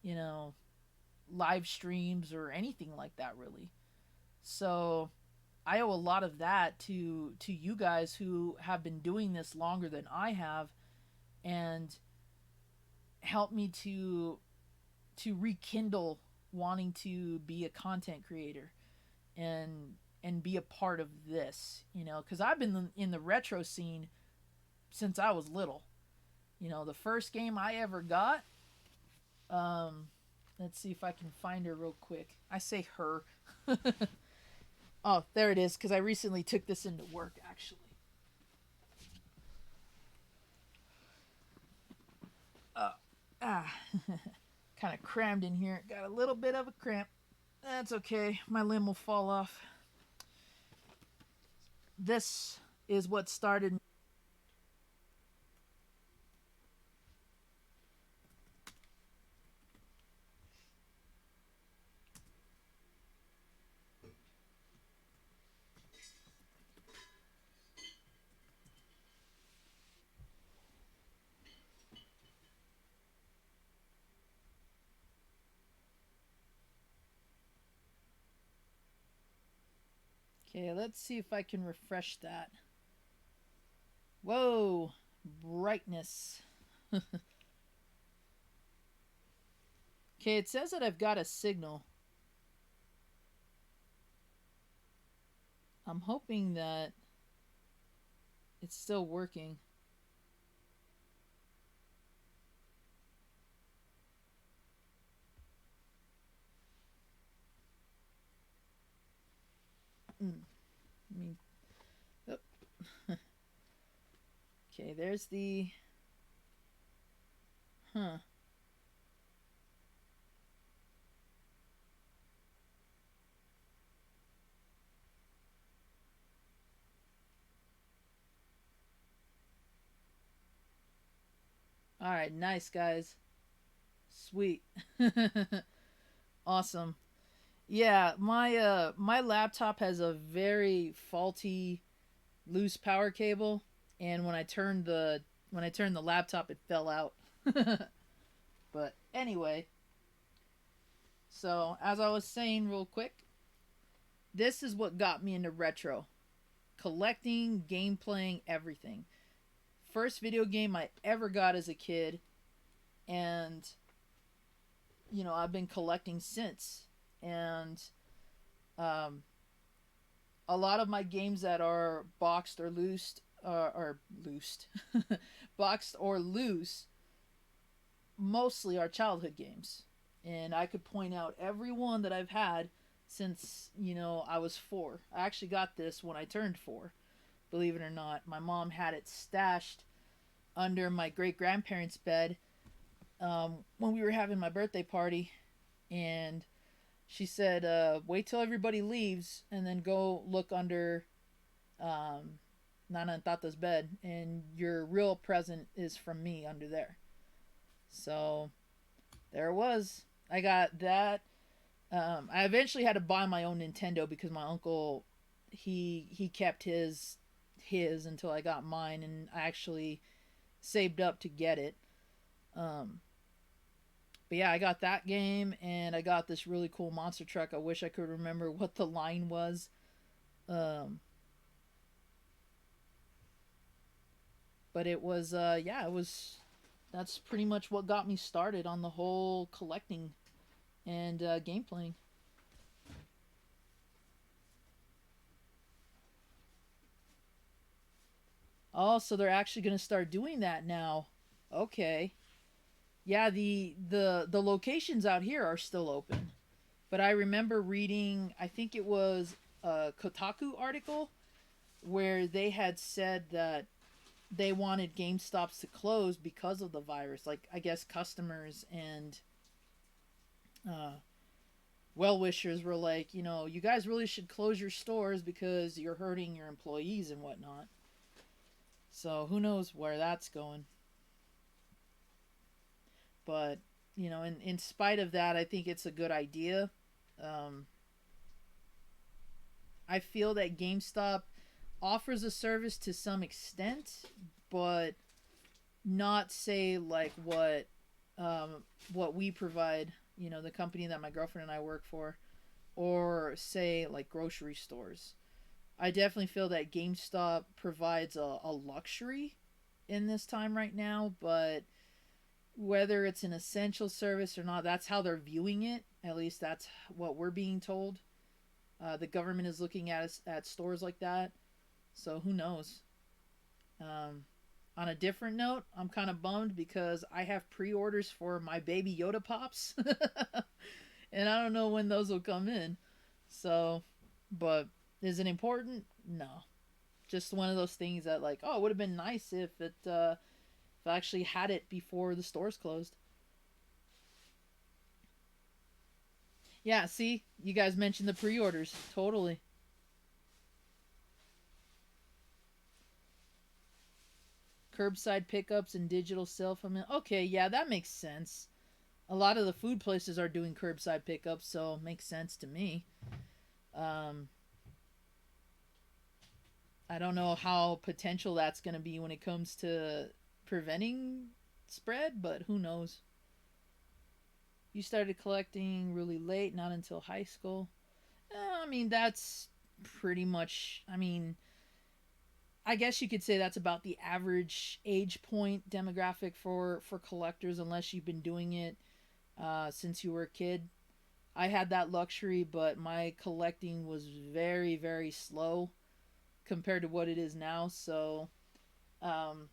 Speaker 1: you know live streams or anything like that really. So I owe a lot of that to you guys who have been doing this longer than I have, and help me to rekindle wanting to be a content creator and be a part of this, because I've been in the retro scene since I was little. The first game I ever got, let's see if I can find her real quick. I say her. Oh, there it is, because I recently took this into work, actually. Kind of crammed in here. Got a little bit of a cramp. That's okay. My limb will fall off. This is what started. Okay, let's see if I can refresh that. Whoa, brightness. Okay, it says that I've got a signal. I'm hoping that it's still working. I mean, oh. Okay, there's the Huh. All right, nice guys. Sweet. Awesome. Yeah, my laptop has a very faulty loose power cable, and when I turned the laptop, it fell out. But anyway, so as I was saying real quick, this is what got me into retro. Collecting, game playing, everything. First video game I ever got as a kid, and I've been collecting since. And um, a lot of my games that are boxed or loosed, or loosed, boxed or loose, mostly are childhood games. And I could point out every one that I've had since, I was 4. I actually got this when I turned 4, believe it or not. My mom had it stashed under my great grandparents' bed when we were having my birthday party. And she said, wait till everybody leaves and then go look under Nana and Tata's bed, and your real present is from me under there. So there it was. I got that. I eventually had to buy my own Nintendo because my uncle he kept his until I got mine, and I actually saved up to get it. Um, but yeah, I got that game, and I got this really cool monster truck. I wish I could remember what the line was. Um, but it was yeah, it was. That's pretty much what got me started on the whole collecting and game playing. Oh, so they're actually going to start doing that now. Okay. Yeah, the locations out here are still open. But I remember reading, I think it was a Kotaku article where they had said that they wanted GameStops to close because of the virus. Like, I guess customers and uh, well wishers were like, you guys really should close your stores because you're hurting your employees and whatnot. So who knows where that's going. But, in spite of that, I think it's a good idea. Um, I feel that GameStop offers a service to some extent, but not say like what we provide, the company that my girlfriend and I work for, or say like grocery stores. I definitely feel that GameStop provides a luxury in this time right now, but whether it's an essential service or not, that's how they're viewing it. At least that's what we're being told. The government is looking at us at stores like that, so who knows? On a different note, I'm kind of bummed because I have pre-orders for my baby Yoda pops, and I don't know when those will come in. So, but is it important? No, just one of those things that like, oh, it would have been nice if I actually had it before the stores closed. Yeah, see, you guys mentioned the pre-orders. Totally. Curbside pickups and digital self-fulfillment. Okay, yeah, that makes sense. A lot of the food places are doing curbside pickups, so it makes sense to me. Um, I don't know how potential that's going to be when it comes to preventing spread, but who knows? You started collecting really late, not until high school. I mean, that's pretty much. I mean, I guess you could say that's about the average age point demographic for collectors, unless you've been doing it since you were a kid. I had that luxury, but my collecting was very, very slow compared to what it is now. So, um,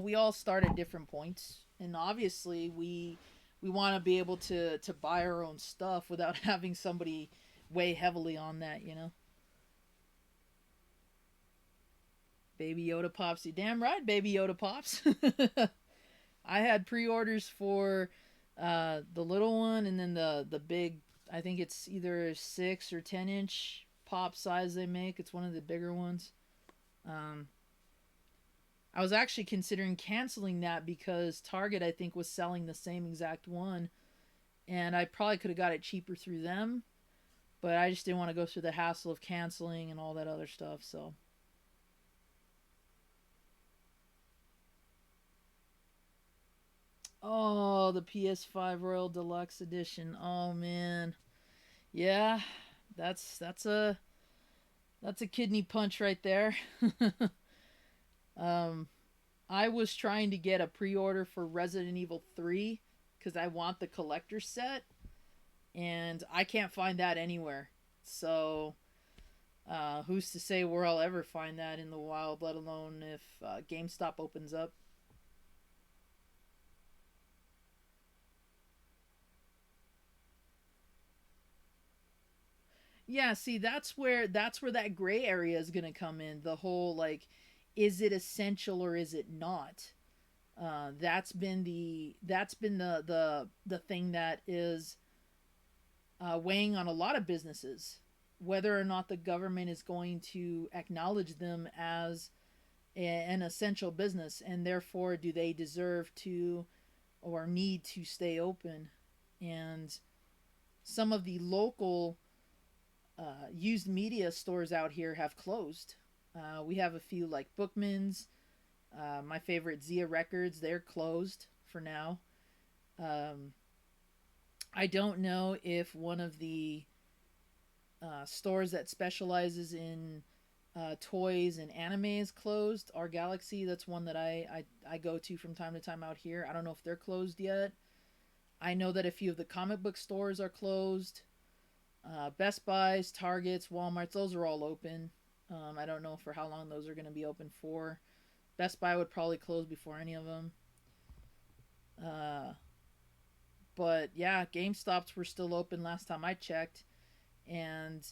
Speaker 1: we all start at different points, and obviously we want to be able to buy our own stuff without having somebody weigh heavily on that. Baby Yoda pops, you damn right, Baby Yoda pops. I had pre-orders for the little one, and then the big. I think it's either 6 or 10 inch pop size they make. It's one of the bigger ones. Um, I was actually considering canceling that because Target, I think, was selling the same exact one, and I probably could have got it cheaper through them, but I just didn't want to go through the hassle of canceling and all that other stuff. So, oh, the PS5 Royal Deluxe Edition. Oh man, yeah, that's a kidney punch right there. um, I was trying to get a pre-order for Resident Evil 3 because I want the collector set, and I can't find that anywhere. So, who's to say where I'll ever find that in the wild, let alone if GameStop opens up? Yeah, see, that's where that gray area is gonna come in. The whole like, is it essential or is it not? That's been the thing that is weighing on a lot of businesses, whether or not the government is going to acknowledge them as an essential business, and therefore do they deserve to or need to stay open. And some of the local used media stores out here have closed. We have a few like Bookman's, my favorite Zia Records, they're closed for now. Um, I don't know if one of the stores that specializes in toys and anime is closed. Our Galaxy, that's one that I go to from time to time out here. I don't know if they're closed yet. I know that a few of the comic book stores are closed. Best Buys, Targets, Walmarts, those are all open. I don't know for how long those are going to be open for. Best Buy would probably close before any of them. Uh, but yeah, GameStops were still open last time I checked, and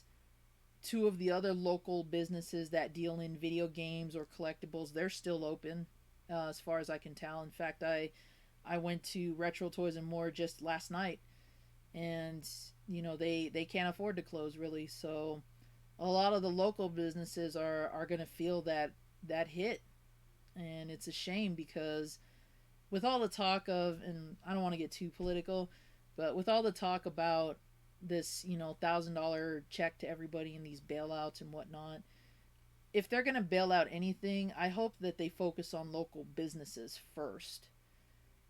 Speaker 1: two of the other local businesses that deal in video games or collectibles, they're still open, as far as I can tell. In fact, I went to Retro Toys and More just last night, and they can't afford to close really. So a lot of the local businesses are going to feel that hit, and it's a shame because with all the talk of, and I don't want to get too political, but with all the talk about this, $1,000 check to everybody in these bailouts and whatnot, if they're going to bail out anything, I hope that they focus on local businesses first,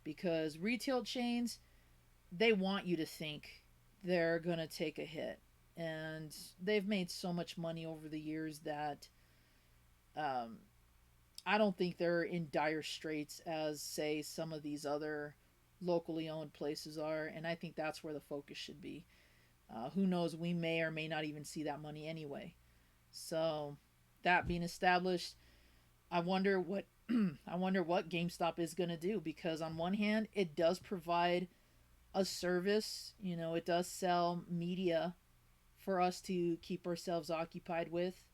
Speaker 1: because retail chains, they want you to think they're going to take a hit, and they've made so much money over the years that um, I don't think they're in dire straits as, say, some of these other locally owned places are, and I think that's where the focus should be. Who knows? We may or may not even see that money anyway. So, that being established, I wonder what I wonder what GameStop is going to do, because on one hand, it does provide a service. It does sell media for us to keep ourselves occupied with.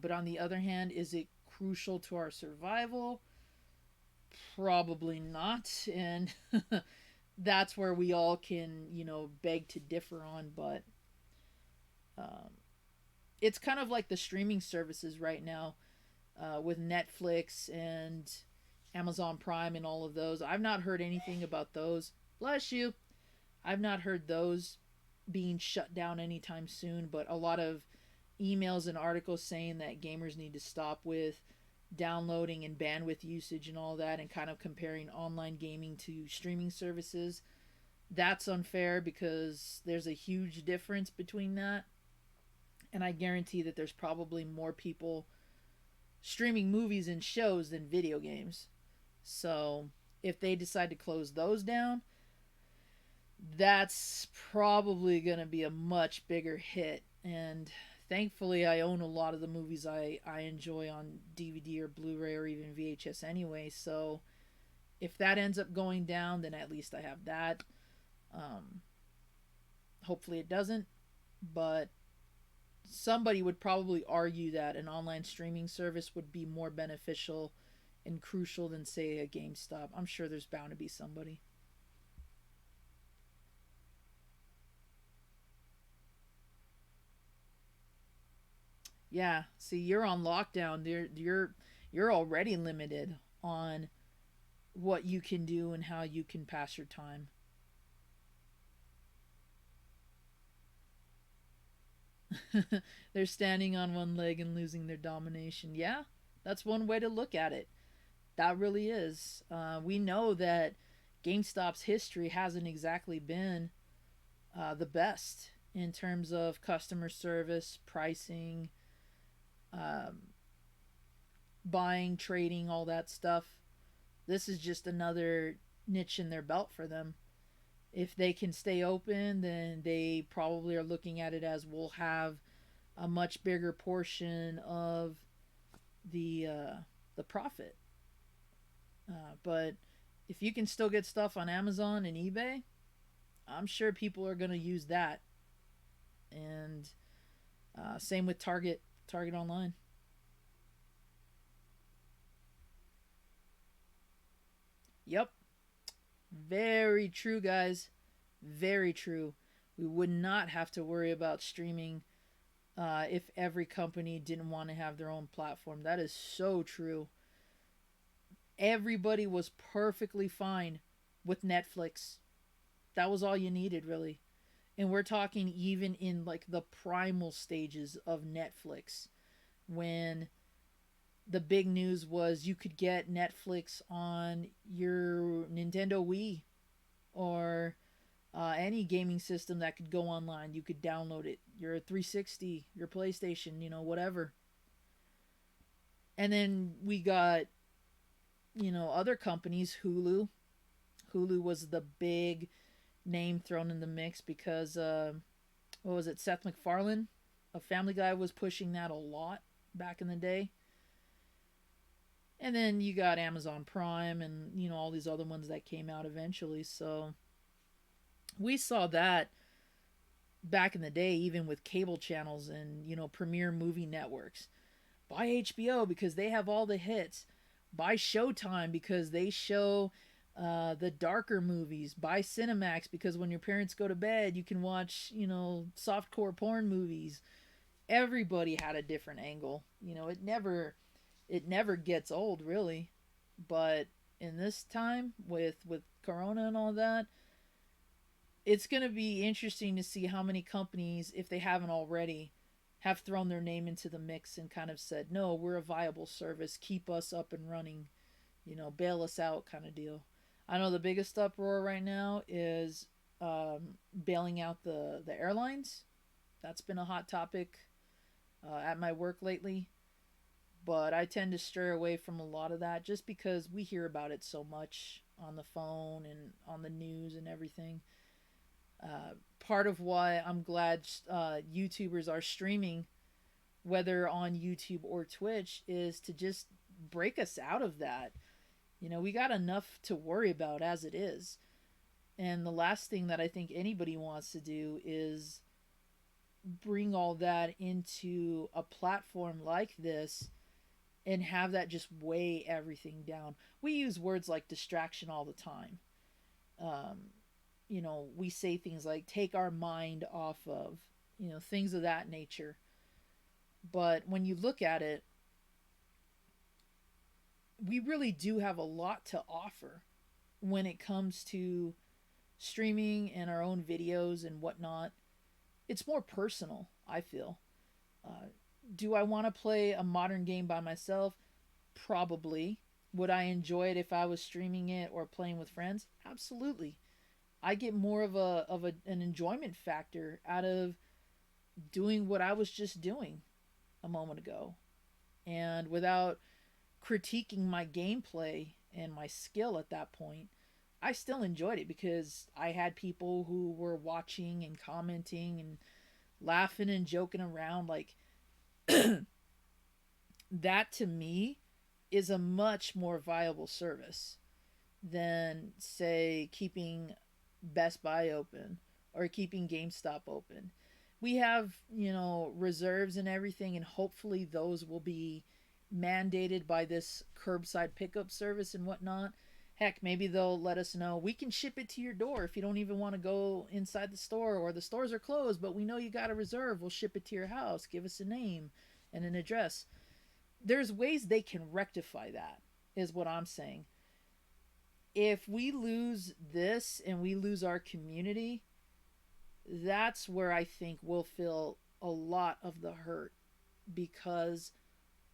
Speaker 1: But on the other hand, is it crucial to our survival? Probably not. And that's where we all can, beg to differ on. But um, it's kind of like the streaming services right now, with Netflix and Amazon Prime and all of those. I've not heard anything about those. Bless you. I've not heard those being shut down anytime soon, but a lot of emails and articles saying that gamers need to stop with downloading and bandwidth usage and all that, and kind of comparing online gaming to streaming services. That's unfair because there's a huge difference between that. And I guarantee that there's probably more people streaming movies and shows than video games. So if they decide to close those down, that's probably going to be a much bigger hit. And thankfully, I own a lot of the movies I enjoy on DVD or Blu-ray or even VHS anyway. So if that ends up going down, then at least I have that. Um, Hopefully it doesn't, but somebody would probably argue that an online streaming service would be more beneficial and crucial than, say, a GameStop. I'm sure there's bound to be somebody. Yeah, see, you're on lockdown. You're already limited on what you can do and how you can pass your time. They're standing on one leg and losing their domination. Yeah, that's one way to look at it. That really is. We know that GameStop's history hasn't exactly been the best in terms of customer service, pricing, um, buying, trading, all that stuff. This is just another niche in their belt for them. If they can stay open, then they probably are looking at it as we'll have a much bigger portion of the profit. But if you can still get stuff on Amazon and eBay, I'm sure people are going to use that. And same with Target Online. Yep, very true, guys. Very true. We would not have to worry about streaming if every company didn't want to have their own platform. That is so true. Everybody was perfectly fine with Netflix. That was all you needed, really. And we're talking even in like the primal stages of Netflix, when the big news was you could get Netflix on your Nintendo Wii or any gaming system that could go online. You could download it. Your 360, your PlayStation, whatever. And then we got, other companies. Hulu was the big name thrown in the mix because, what was it, Seth MacFarlane? A Family Guy was pushing that a lot back in the day. And then you got Amazon Prime and, all these other ones that came out eventually. So we saw that back in the day, even with cable channels and, premier movie networks. Buy HBO because they have all the hits. Buy Showtime because they show the darker movies. Buy Cinemax because when your parents go to bed, you can watch, softcore porn movies. Everybody had a different angle. It never gets old, really. But in this time with Corona and all that, it's going to be interesting to see how many companies, if they haven't already, have thrown their name into the mix and kind of said, no, we're a viable service, keep us up and running, bail us out kind of deal. I know the biggest uproar right now is bailing out the airlines. That's been a hot topic at my work lately. But I tend to stray away from a lot of that just because we hear about it so much on the phone and on the news and everything. Part of why I'm glad YouTubers are streaming, whether on YouTube or Twitch, is to just break us out of that. We got enough to worry about as it is. And the last thing that I think anybody wants to do is bring all that into a platform like this and have that just weigh everything down. We use words like distraction all the time. Um, we say things like take our mind off of, things of that nature. But when you look at it, we really do have a lot to offer when it comes to streaming and our own videos and whatnot. It's more personal, I feel. Uh, do I want to play a modern game by myself? Probably. Would I enjoy it if I was streaming it or playing with friends? Absolutely. I get more of an enjoyment factor out of doing what I was just doing a moment ago, and without critiquing my gameplay and my skill at that point. I still enjoyed it because I had people who were watching and commenting and laughing and joking around. Like, that to me is a much more viable service than, say, keeping Best Buy open or keeping GameStop open. We have, reserves and everything, and hopefully those will be mandated by this curbside pickup service and whatnot, heck, maybe they'll let us know we can ship it to your door if you don't even want to go inside the store, or the stores are closed, but we know you got a reserve. We'll ship it to your house. Give us a name and an address. There's ways they can rectify that, is what I'm saying. If we lose this and we lose our community, that's where I think we'll feel a lot of the hurt, because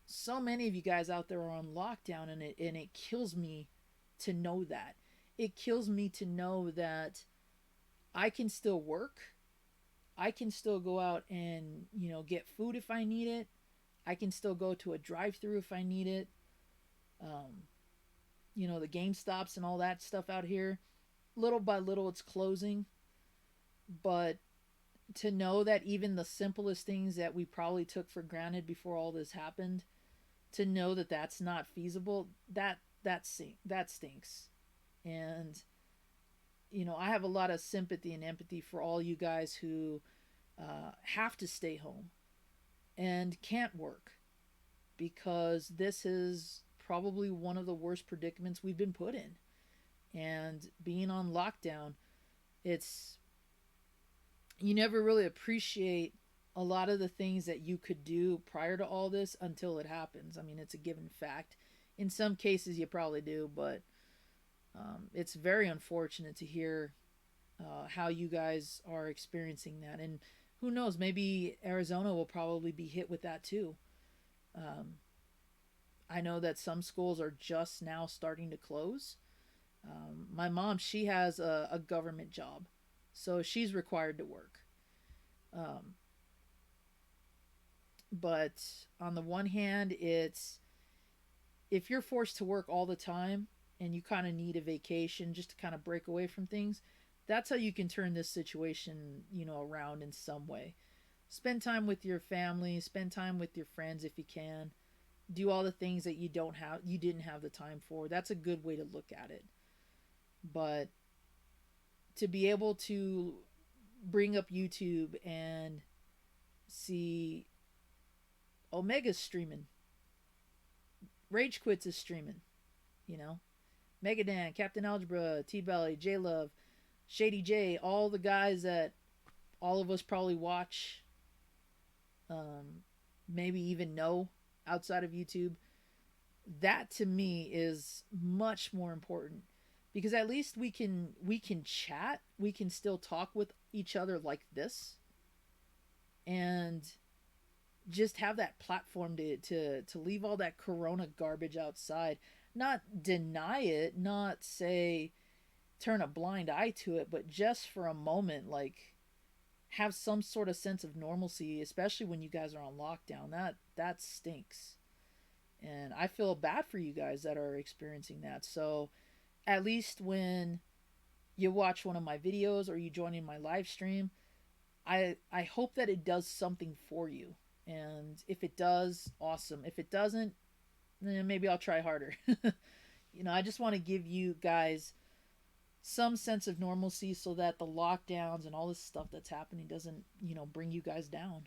Speaker 1: so many of you guys out there are on lockdown, and it kills me to know that. It kills me to know that I can still work. I can still go out and, get food if I need it. I can still go to a drive-through if I need it. The Game Stops and all that stuff out here, little by little it's closing. But to know that even the simplest things that we probably took for granted before all this happened, to know that that's not feasible, that stinks. And I have a lot of sympathy and empathy for all you guys who have to stay home and can't work, because this is probably one of the worst predicaments we've been put in. And being on lockdown, it's you never really appreciate a lot of the things that you could do prior to all this until it happens. I mean, it's a given fact. In some cases, you probably do, but it's very unfortunate to hear how you guys are experiencing that. And who knows, maybe Arizona will probably be hit with that too. I know that some schools are just now starting to close. My mom, she has a government job, so she's required to work. But on the one hand, it's if you're forced to work all the time and you kind of need a vacation just to kind of break away from things, that's how you can turn this situation, around in some way. Spend time with your family, spend time with your friends if you can. Do all the things that you didn't have the time for. That's a good way to look at it. But to be able to bring up YouTube and see Omega's streaming, Rage Quits is streaming, Megadan, Captain Algebra, T Belly, J Love, Shady J, all the guys that all of us probably watch, maybe even know outside of YouTube. That to me is much more important, because at least we can chat, we can still talk with each other like this, and just have that platform to leave all that corona garbage outside, not deny it, not say turn a blind eye to it, but just for a moment, like, have some sort of sense of normalcy, especially when you guys are on lockdown. That stinks. And I feel bad for you guys that are experiencing that. So at least when you watch one of my videos or you join in my live stream, I hope that it does something for you. And if it does, awesome. If it doesn't, then maybe I'll try harder. I just want to give you guys some sense of normalcy so that the lockdowns and all this stuff that's happening doesn't, bring you guys down.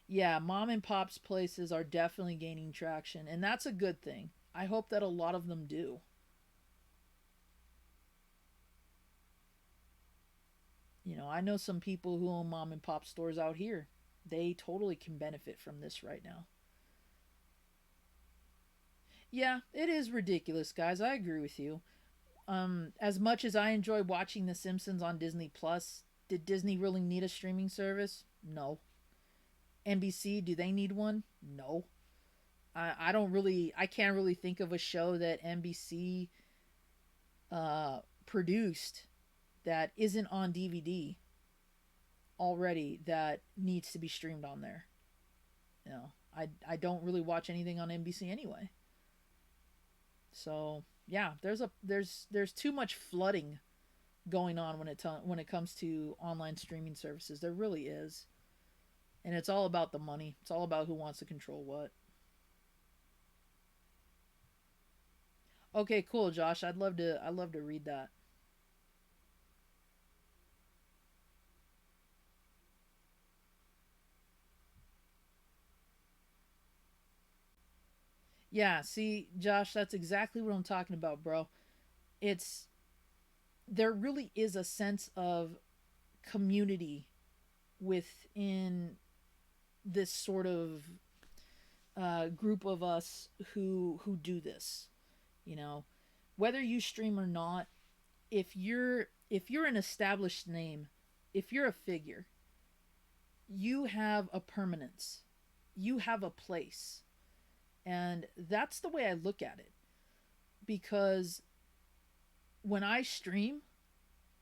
Speaker 1: Yeah, mom and pop's places are definitely gaining traction, and that's a good thing. I hope that a lot of them do. I know some people who own mom and pop stores out here. They totally can benefit from this right now. Yeah, it is ridiculous, guys. I agree with you. As much as I enjoy watching The Simpsons on Disney Plus, did Disney really need a streaming service? No. NBC, do they need one? No. I can't really think of a show that NBC produced that isn't on DVD already that needs to be streamed on there. I don't really watch anything on NBC anyway. So yeah, there's too much flooding going on when it comes to online streaming services. There really is, and it's all about the money. It's all about who wants to control what. Okay, cool, Josh. I'd love to read that. Yeah, see, Josh, that's exactly what I'm talking about, bro. It's there really is a sense of community within this sort of group of us who do this. You know, whether you stream or not, if you're an established name, if you're a figure, you have a permanence, you have a place, and that's the way I look at it. Because when I stream,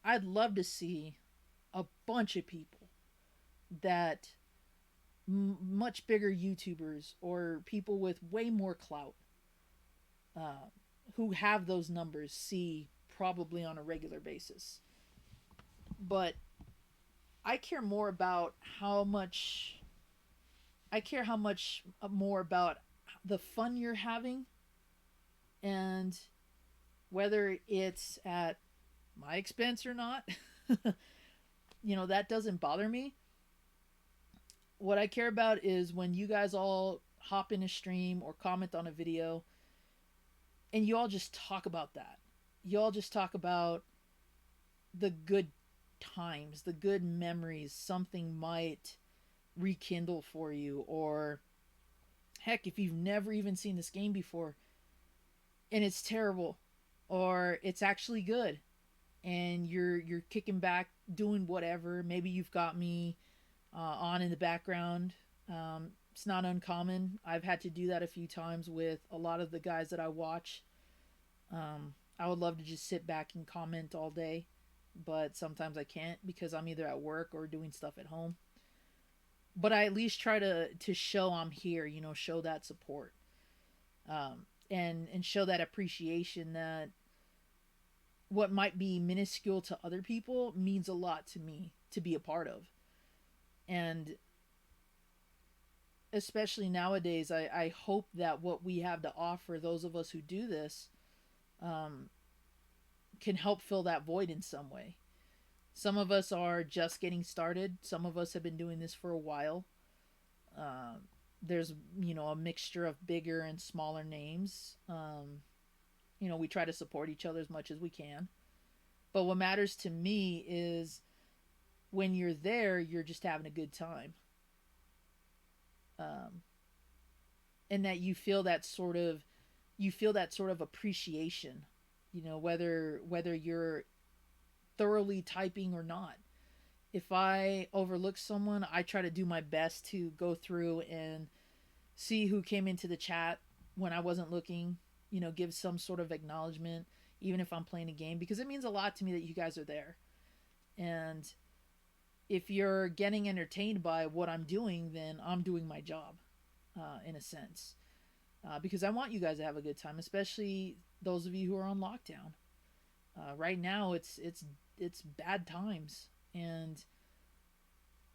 Speaker 1: I'd love to see a bunch of people that much bigger YouTubers or people with way more clout uh, who have those numbers see probably on a regular basis. But I care more about how much I care how much more about the fun you're having, and whether it's at my expense or not. That doesn't bother me. What I care about is when you guys all hop in a stream or comment on a video and you all just talk about that. You all just talk about the good times, the good memories something might rekindle for you, or heck, if you've never even seen this game before and it's terrible, or it's actually good and you're kicking back doing whatever. Maybe you've got me on in the background. It's not uncommon. I've had to do that a few times with a lot of the guys that I watch. I would love to just sit back and comment all day, but sometimes I can't because I'm either at work or doing stuff at home. But I at least try to show I'm here, show that support, and show that appreciation that what might be minuscule to other people means a lot to me to be a part of. And especially nowadays, I hope that what we have to offer, those of us who do this, um, can help fill that void in some way. Some of us are just getting started. Some of us have been doing this for a while. Uh, there's a mixture of bigger and smaller names. We try to support each other as much as we can. But what matters to me is when you're there, you're just having a good time, um, and that you feel that sort of appreciation. Whether you're thoroughly typing or not. If I overlook someone, I try to do my best to go through and see who came into the chat when I wasn't looking, give some sort of acknowledgement, even if I'm playing a game, because it means a lot to me that you guys are there. And if you're getting entertained by what I'm doing, then I'm doing my job, in a sense. Because I want you guys to have a good time, especially those of you who are on lockdown. Right now, it's bad times, and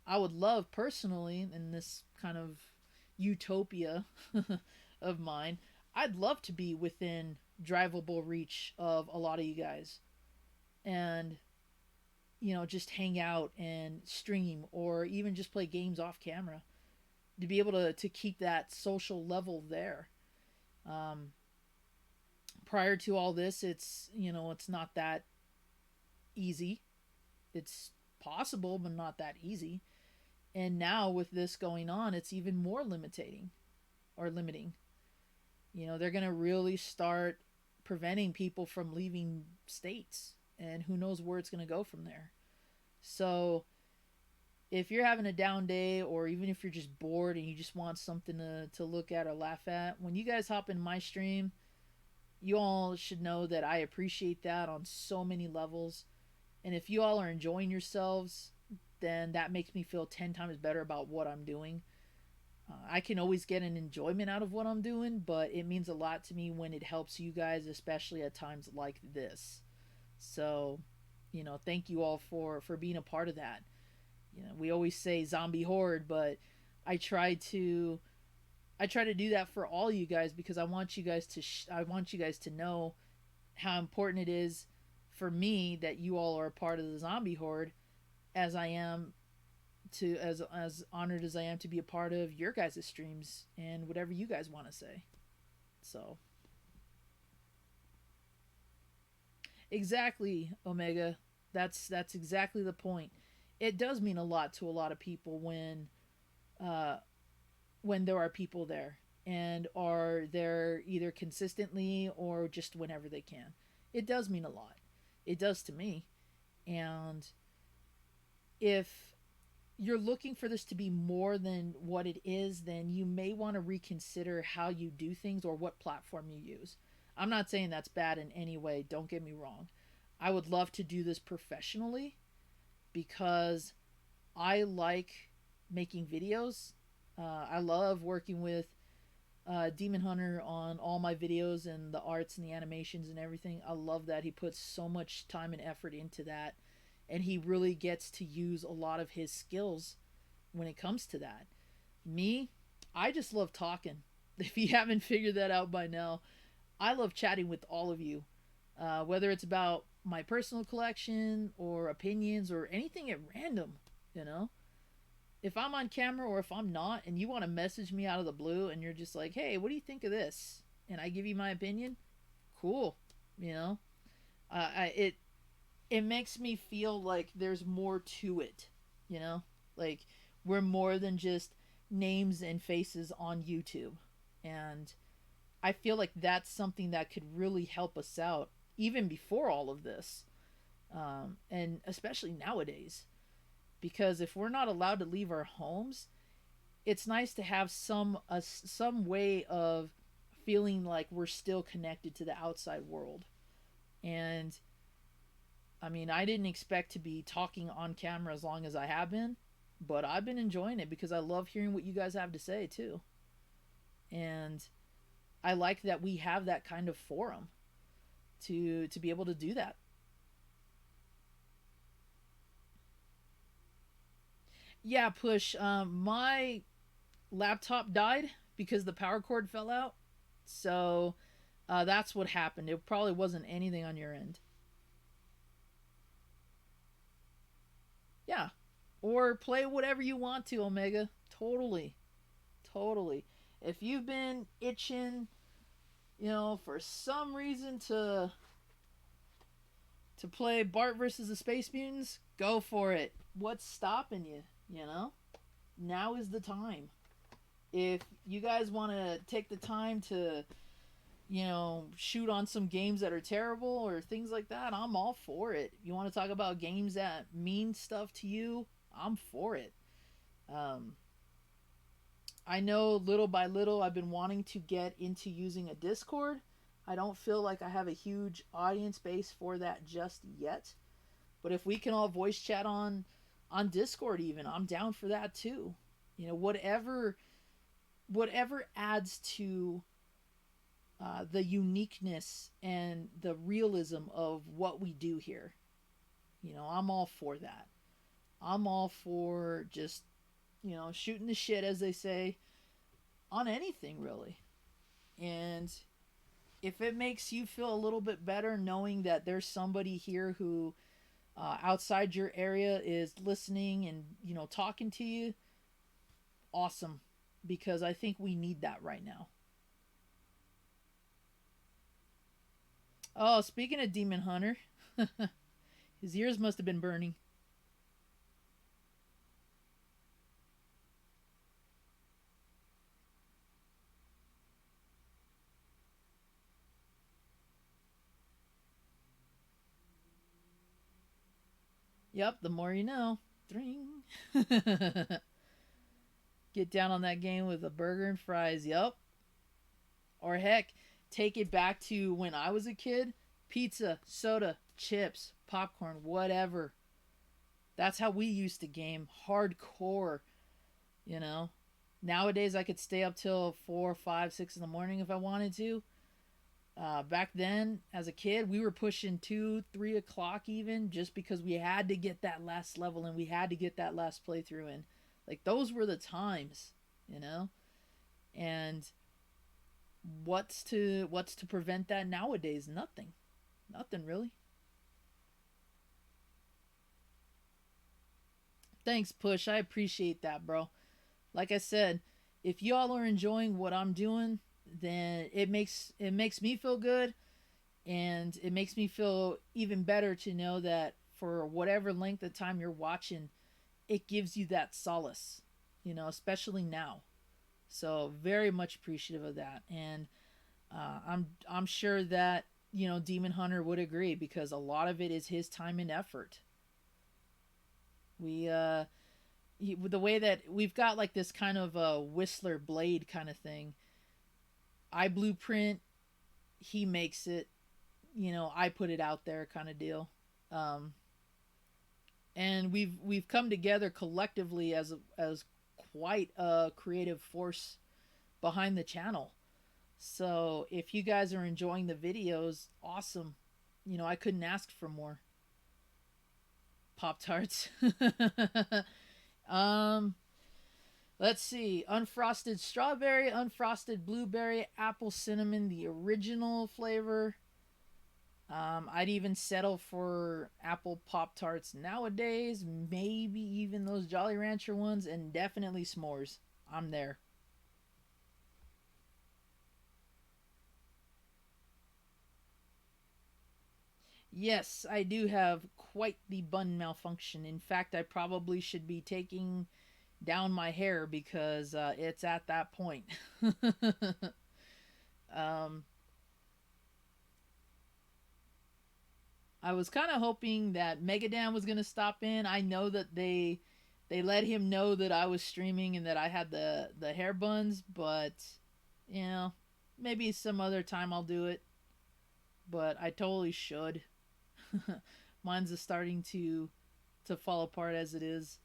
Speaker 1: I would love personally in this kind of utopia of mine, I'd love to be within drivable reach of a lot of you guys, and just hang out and stream or even just play games off camera, to be able to keep that social level there. Um, Prior to all this, it's not that easy. It's possible, but not that easy. And now with this going on, it's even more limiting or limiting. They're going to really start preventing people from leaving states, and who knows where it's going to go from there. So if you're having a down day, or even if you're just bored and you just want something to look at or laugh at, when you guys hop in my stream, you all should know that I appreciate that on so many levels. And if you all are enjoying yourselves, then that makes me feel 10 times better about what I'm doing. I can always get an enjoyment out of what I'm doing, but it means a lot to me when it helps you guys, especially at times like this. So, thank you all for being a part of that. We always say zombie horde, but I try to I try to do that for all you guys, because I want you guys to know how important it is for me that you all are a part of the zombie horde, as I am to as honored as I am to be a part of your guys' streams and whatever you guys want to say. So exactly, Omega. That's exactly the point. It does mean a lot to a lot of people uh, when there are people there and are there either consistently or just whenever they can. It does mean a lot. It does to me. And if you're looking for this to be more than what it is, then you may want to reconsider how you do things or what platform you use. I'm not saying that's bad in any way, don't get me wrong. I would love to do this professionally because I like making videos. I love working with Demon Hunter on all my videos and the arts and the animations and everything. I love that he puts so much time and effort into that, and he really gets to use a lot of his skills when it comes to that. Me, I just love talking. If you haven't figured that out by now, I love chatting with all of you, whether it's about my personal collection or opinions or anything at random, you know? If I'm on camera or if I'm not and you want to message me out of the blue and you're just like, hey, what do you think of this? And I give you my opinion, cool, you know? It makes me feel like there's more to it, you know? Like we're more than just names and faces on YouTube. And I feel like that's something that could really help us out even before all of this. And especially nowadays. Because if we're not allowed to leave our homes, it's nice to have some way of feeling like we're still connected to the outside world. And I mean, I didn't expect to be talking on camera as long as I have been, but I've been enjoying it because I love hearing what you guys have to say too. And I like that we have that kind of forum to be able to do that. Yeah, push. My laptop died because the power cord fell out. So that's what happened. It probably wasn't anything on your end. Yeah. Or play whatever you want to, Omega. Totally. Totally. If you've been itching, for some reason to play Bart versus the Space Mutants, go for it. What's stopping you, you know? Now is the time. If you guys want to take the time to, shoot on some games that are terrible or things like that, I'm all for it. If you want to talk about games that mean stuff to you, I'm for it. Um, I know little by little I've been wanting to get into using a Discord. I don't feel like I have a huge audience base for that just yet. But if we can all voice chat on Discord even, I'm down for that too. Whatever adds to the uniqueness and the realism of what we do here. I'm all for that. I'm all for just, shooting the shit, as they say, on anything really. And if it makes you feel a little bit better knowing that there's somebody here who outside your area is listening and, talking to you, awesome. Because I think we need that right now. Oh, speaking of Demon Hunter, his ears must have been burning. Yep, the more you know. Dring. Get down on that game with a burger and fries. Yep. Or heck, take it back to when I was a kid. Pizza, soda, chips, popcorn, whatever. That's how we used to game. Hardcore, you know. Nowadays, I could stay up till 4, 5, 6 in the morning if I wanted to. Back then, as a kid, we were pushing 2, 3 o'clock even, just because we had to get that last level and we had to get that last playthrough in. Like those were the times, you know. And what's to prevent that nowadays? Nothing really. Thanks, Push. I appreciate that, bro. Like I said, if y'all are enjoying what I'm doing, then it makes me feel good, and it makes me feel even better to know that for whatever length of time you're watching, it gives you that solace, especially now. So very much appreciative of that, and I'm sure that Demon Hunter would agree because a lot of it is his time and effort. We the way that we've got like this kind of a Whistler blade kind of thing. I blueprint, he makes it. I put it out there kind of deal. Um, and we've come together collectively as quite a creative force behind the channel. So if you guys are enjoying the videos, awesome. I couldn't ask for more. Pop Tarts. um, let's see. Unfrosted strawberry, unfrosted blueberry, apple cinnamon, the original flavor. I'd even settle for apple Pop Tarts nowadays, maybe even those Jolly Rancher ones, and definitely s'mores. I'm there. Yes, I do have quite the bun malfunction. In fact, I probably should be taking down my hair because it's at that point. um, I was kind of hoping that Megadan was gonna stop in. I know that they let him know that I was streaming and that I had the hair buns, but you know, maybe some other time I'll do it. But I totally should. Mine's is starting to fall apart as it is.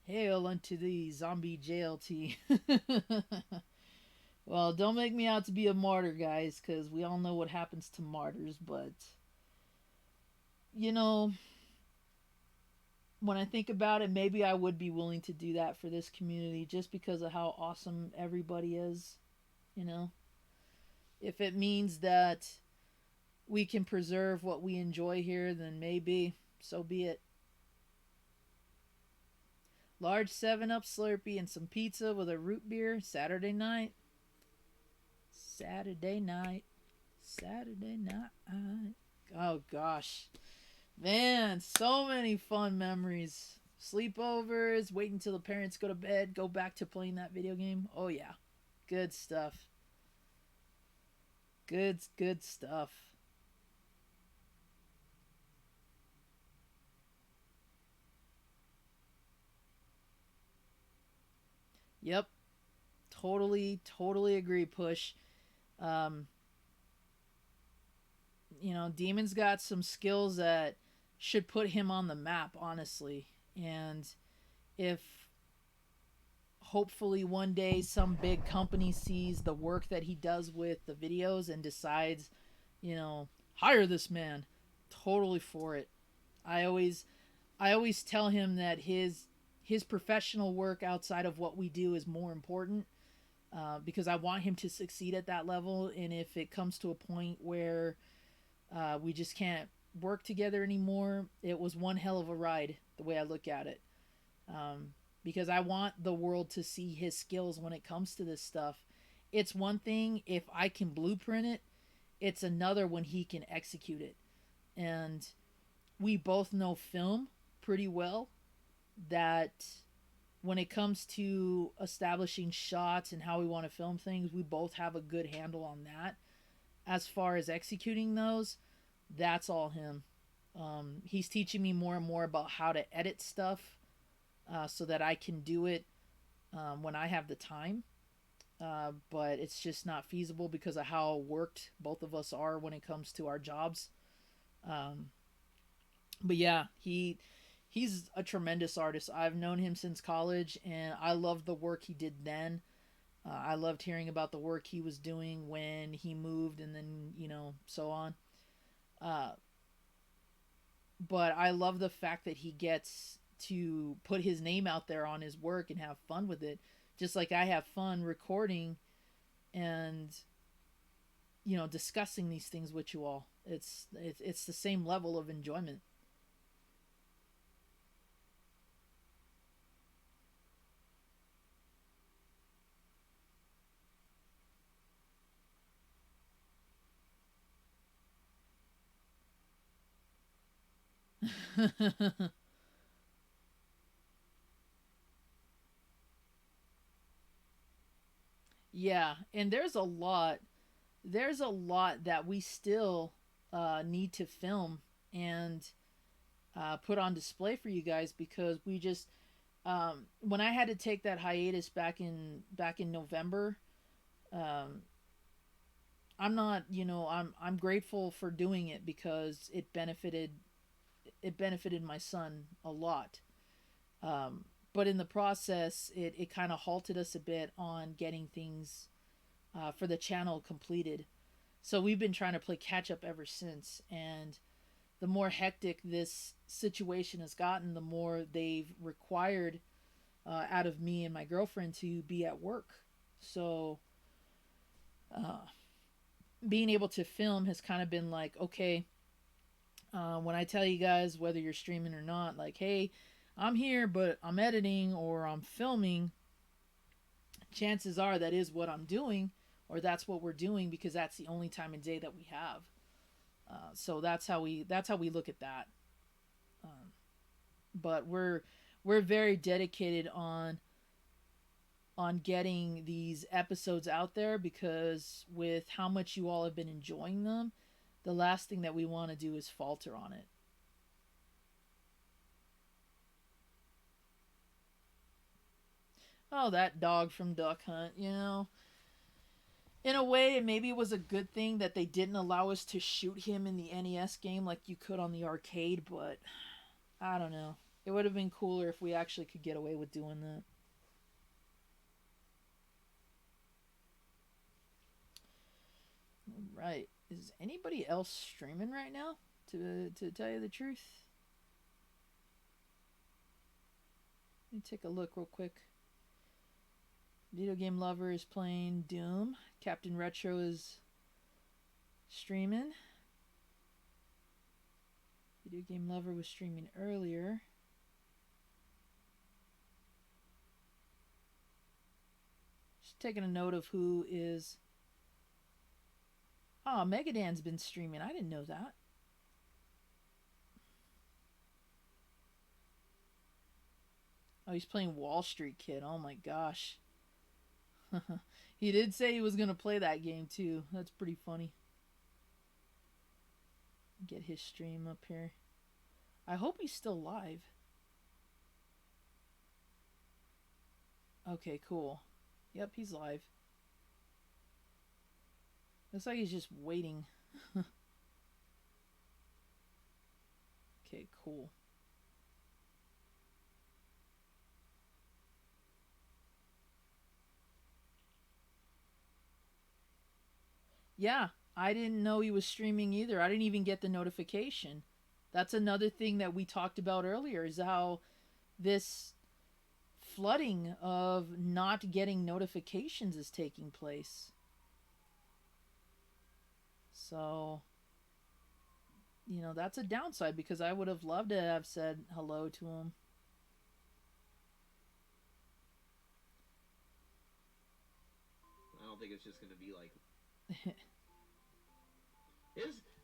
Speaker 1: Hail unto thee, zombie JLT. Well, don't make me out to be a martyr, guys, because we all know what happens to martyrs. But, you know, when I think about it, maybe I would be willing to do that for this community just because of how awesome everybody is. You know, if it means that we can preserve what we enjoy here, then maybe so be it. Large 7 Up Slurpee and some pizza with a root beer Saturday night. Saturday night. Saturday night. Oh gosh. Man, so many fun memories. Sleepovers, wait until the parents go to bed, go back to playing that video game. Oh yeah. Good stuff. Good stuff. Yep. Totally agree, Push. Um, Demon's got some skills that should put him on the map, honestly. And if hopefully one day some big company sees the work that he does with the videos and decides, hire this man, totally for it. I always I always tell him that his professional work outside of what we do is more important, because I want him to succeed at that level. And if it comes to a point where we just can't work together anymore, it was one hell of a ride, the way I look at it. Um, because I want the world to see his skills when it comes to this stuff. It's one thing if I can blueprint it, it's another when he can execute it. And we both know film pretty well, that when it comes to establishing shots and how we want to film things, we both have a good handle on that. As far as executing those, that's all him. He's teaching me more and more about how to edit stuff, so that I can do it when I have the time. But it's just not feasible because of how worked both of us are when it comes to our jobs. Um, but yeah, he's a tremendous artist. I've known him since college, and I loved the work he did then. I loved hearing about the work he was doing when he moved, and then so on. Uh, but I love the fact that he gets to put his name out there on his work and have fun with it, just like I have fun recording and discussing these things with you all. It's the same level of enjoyment. Yeah, and there's a lot that we still need to film and put on display for you guys because we just when I had to take that hiatus back in November, um, I'm not, I'm grateful for doing it because it benefited my son a lot. Um, but in the process, it kind of halted us a bit on getting things for the channel completed. So we've been trying to play catch up ever since, and the more hectic this situation has gotten, the more they've required out of me and my girlfriend to be at work. So uh, being able to film has kind of been like, okay, when I tell you guys whether you're streaming or not, like, hey, I'm here, but I'm editing or I'm filming, chances are that is what I'm doing, or that's what we're doing because that's the only time of day that we have. So that's how we look at that. Um, but we're very dedicated on getting these episodes out there because with how much you all have been enjoying them, the last thing that we want to do is falter on it. Oh, that dog from Duck Hunt, in a way, maybe it was a good thing that they didn't allow us to shoot him in the NES game like you could on the arcade, but I don't know. It would have been cooler if we actually could get away with doing that. Right. Is anybody else streaming right now? To tell you the truth, let me take a look real quick. Video Game Lover is playing Doom. Captain Retro is streaming. Video Game Lover was streaming earlier. Just taking a note of who is. Oh, Megadan's been streaming. I didn't know that. Oh, he's playing Wall Street Kid. Oh my gosh. He did say he was going to play that game too. That's pretty funny. Get his stream up here. I hope he's still live. Okay, cool. Yep, he's live. Looks like he's just waiting. Okay, cool. Yeah, I didn't know he was streaming either. I didn't even get the notification. That's another thing that we talked about earlier is how this flooding of not getting notifications is taking place. So, that's a downside because I would have loved to have said hello to him.
Speaker 4: I don't think it's just gonna be like.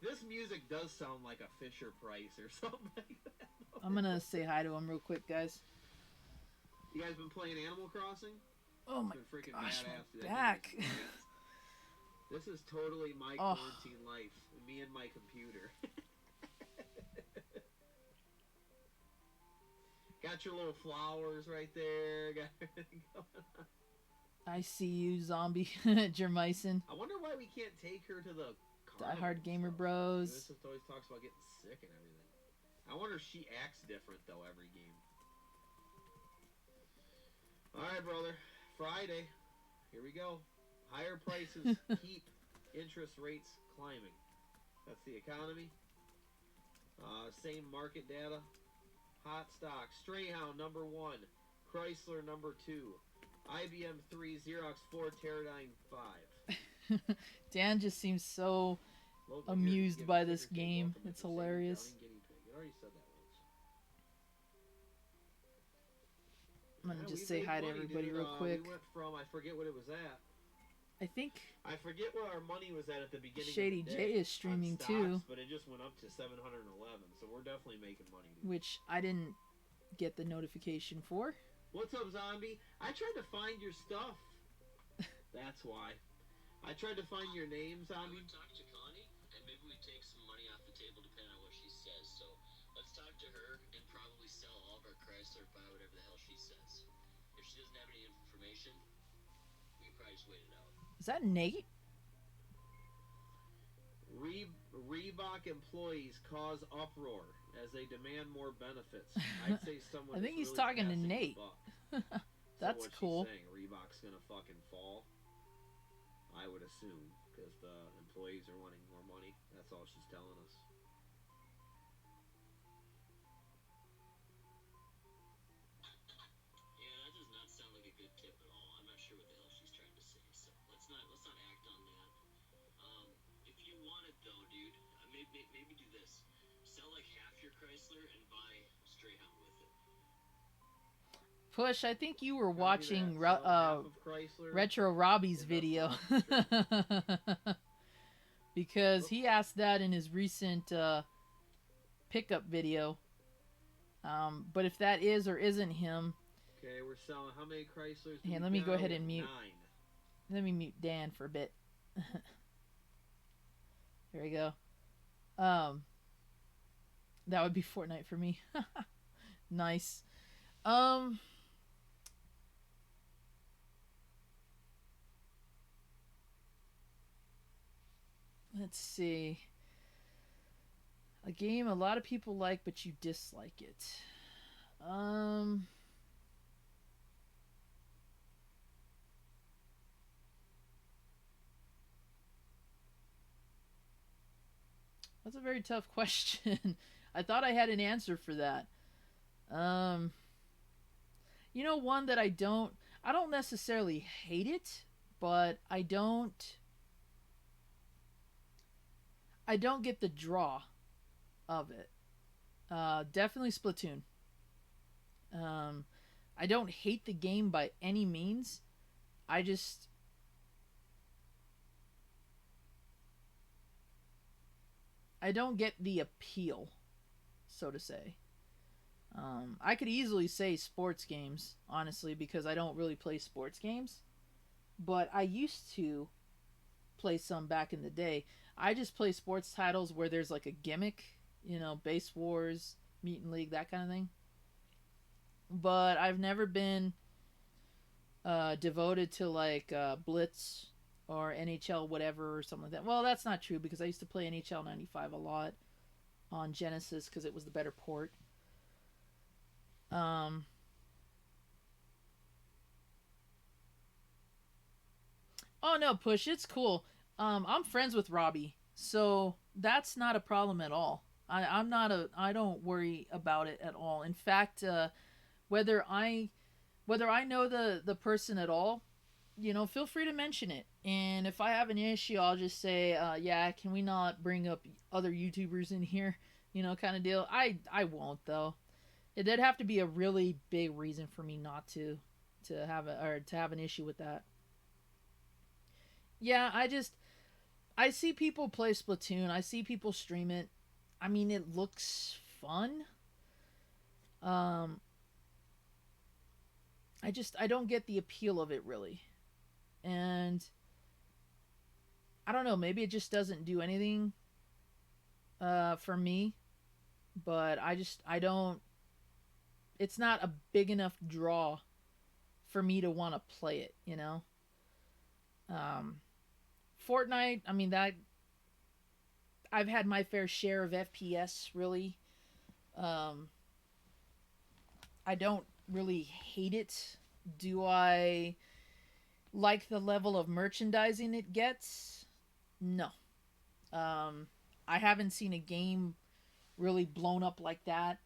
Speaker 4: This music does sound like a Fisher Price or something like that.
Speaker 1: I'm gonna say hi to him real quick, guys.
Speaker 4: You guys been playing Animal Crossing?
Speaker 1: Oh my
Speaker 4: freaking
Speaker 1: gosh,
Speaker 4: badass.
Speaker 1: my back.
Speaker 4: This is totally my quarantine life. Me and my computer. Got your little flowers right there. Got everything going on.
Speaker 1: I see you, zombie Jermison.
Speaker 4: I wonder why we can't take her to the
Speaker 1: Die Hard Gamer Bros.
Speaker 4: This always talks about getting sick and everything. I wonder if she acts different though every game. Alright, brother. Friday. Here we go. Higher prices keep interest rates climbing. That's the economy. Same market data. Hot stock. Strayhound number 1. Chrysler number 2. IBM 3, Xerox 4, Teradyne 5.
Speaker 1: Dan just seems so amused by this game. It's hilarious.
Speaker 4: It already said that once.
Speaker 1: I'm gonna just say hi to everybody real quick.
Speaker 4: We went from, I forget what it was at.
Speaker 1: I think
Speaker 4: I forget where our money was at the beginning
Speaker 1: Shady
Speaker 4: of the
Speaker 1: J
Speaker 4: day
Speaker 1: is streaming
Speaker 4: on stocks,
Speaker 1: too,
Speaker 4: but it just went up to 711, so we're definitely making money, dude.
Speaker 1: which I didn't get the notification for.
Speaker 4: What's up, Zombie? I tried to find your stuff. That's why. I tried to find your name,
Speaker 5: I
Speaker 4: Zombie.
Speaker 5: would talk to Connie, and maybe we take some money off the table depending on what she says. So let's talk to her and probably sell all of our Chrysler, buy whatever the hell she says. If she doesn't have any information, we can probably just wait it out.
Speaker 1: Is that Nate?
Speaker 4: Reebok employees cause uproar as they demand more benefits. I'd say someone.
Speaker 1: I think
Speaker 4: is
Speaker 1: he's
Speaker 4: really
Speaker 1: talking to
Speaker 4: passing the
Speaker 1: Nate.
Speaker 4: buck.
Speaker 1: That's
Speaker 4: so what's
Speaker 1: cool.
Speaker 4: She saying? Reebok's gonna fucking fall. I would assume because the employees are wanting more money. That's all she's telling us.
Speaker 5: Yeah, that does not sound like a good tip at all. I'm not sure what the hell she's trying to say. So let's not act on that. If you want it though, dude, maybe do this. Sell like half your Chrysler and buy Strayhound with it.
Speaker 1: Push, I think you were
Speaker 4: Copy
Speaker 1: watching
Speaker 4: that. Half of Chrysler.
Speaker 1: Retro Robbie's
Speaker 4: Enough
Speaker 1: video.
Speaker 4: for
Speaker 1: Because he asked that in his recent pickup video. But if that is or isn't him,
Speaker 4: Okay, we're selling how many Chryslers?
Speaker 1: Hey, let me go ahead and mute.
Speaker 4: 9.
Speaker 1: let me mute Dan for a bit. There we go. That would be Fortnite for me. Nice. Let's see. A game a lot of people like, but you dislike it. That's a very tough question. I thought I had an answer for that. You know, one that I don't necessarily hate it, but I don't get the draw of it. Definitely Splatoon. I don't hate the game by any means. I don't get the appeal, so to say. I could easily say sports games, honestly, because I don't really play sports games. But I used to play some back in the day. I just play sports titles where there's like a gimmick, you know, Base Wars, Mutant League, that kind of thing. But I've never been devoted to like Blitz or NHL whatever or something like that. Well, that's not true because I used to play NHL 95 a lot on Genesis because it was the better port. Oh no, Push, it's cool. I'm friends with Robbie, so that's not a problem at all. I don't worry about it at all. In fact, whether I know the person at all, you know, feel free to mention it. And if I have an issue, I'll just say, yeah, can we not bring up other YouTubers in here, you know, kind of deal. I won't though. It'd have to be a really big reason for me not to have an issue with that. Yeah, I see people play Splatoon. I see people stream it. I mean, it looks fun. I don't get the appeal of it really. And I don't know, maybe it just doesn't do anything for me. But I don't, it's not a big enough draw for me to want to play it, you know? Fortnite, I mean, that I've had my fair share of FPS, really. I don't really hate it. Do I like the level of merchandising it gets? No. I haven't seen a game really blown up like that.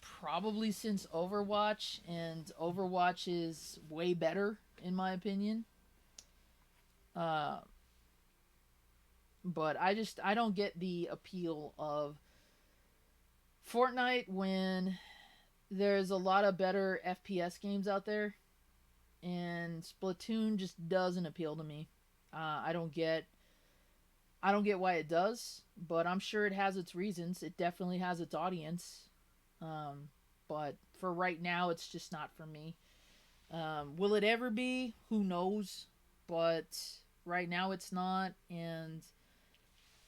Speaker 1: Probably since Overwatch, and Overwatch is way better in my opinion. But I don't get the appeal of Fortnite when there's a lot of better FPS games out there. and Splatoon just doesn't appeal to me. I don't get why it does, but I'm sure it has its reasons. It definitely has its audience. Um, but for right now, it's just not for me. Will it ever be? Who knows? But right now, it's not. And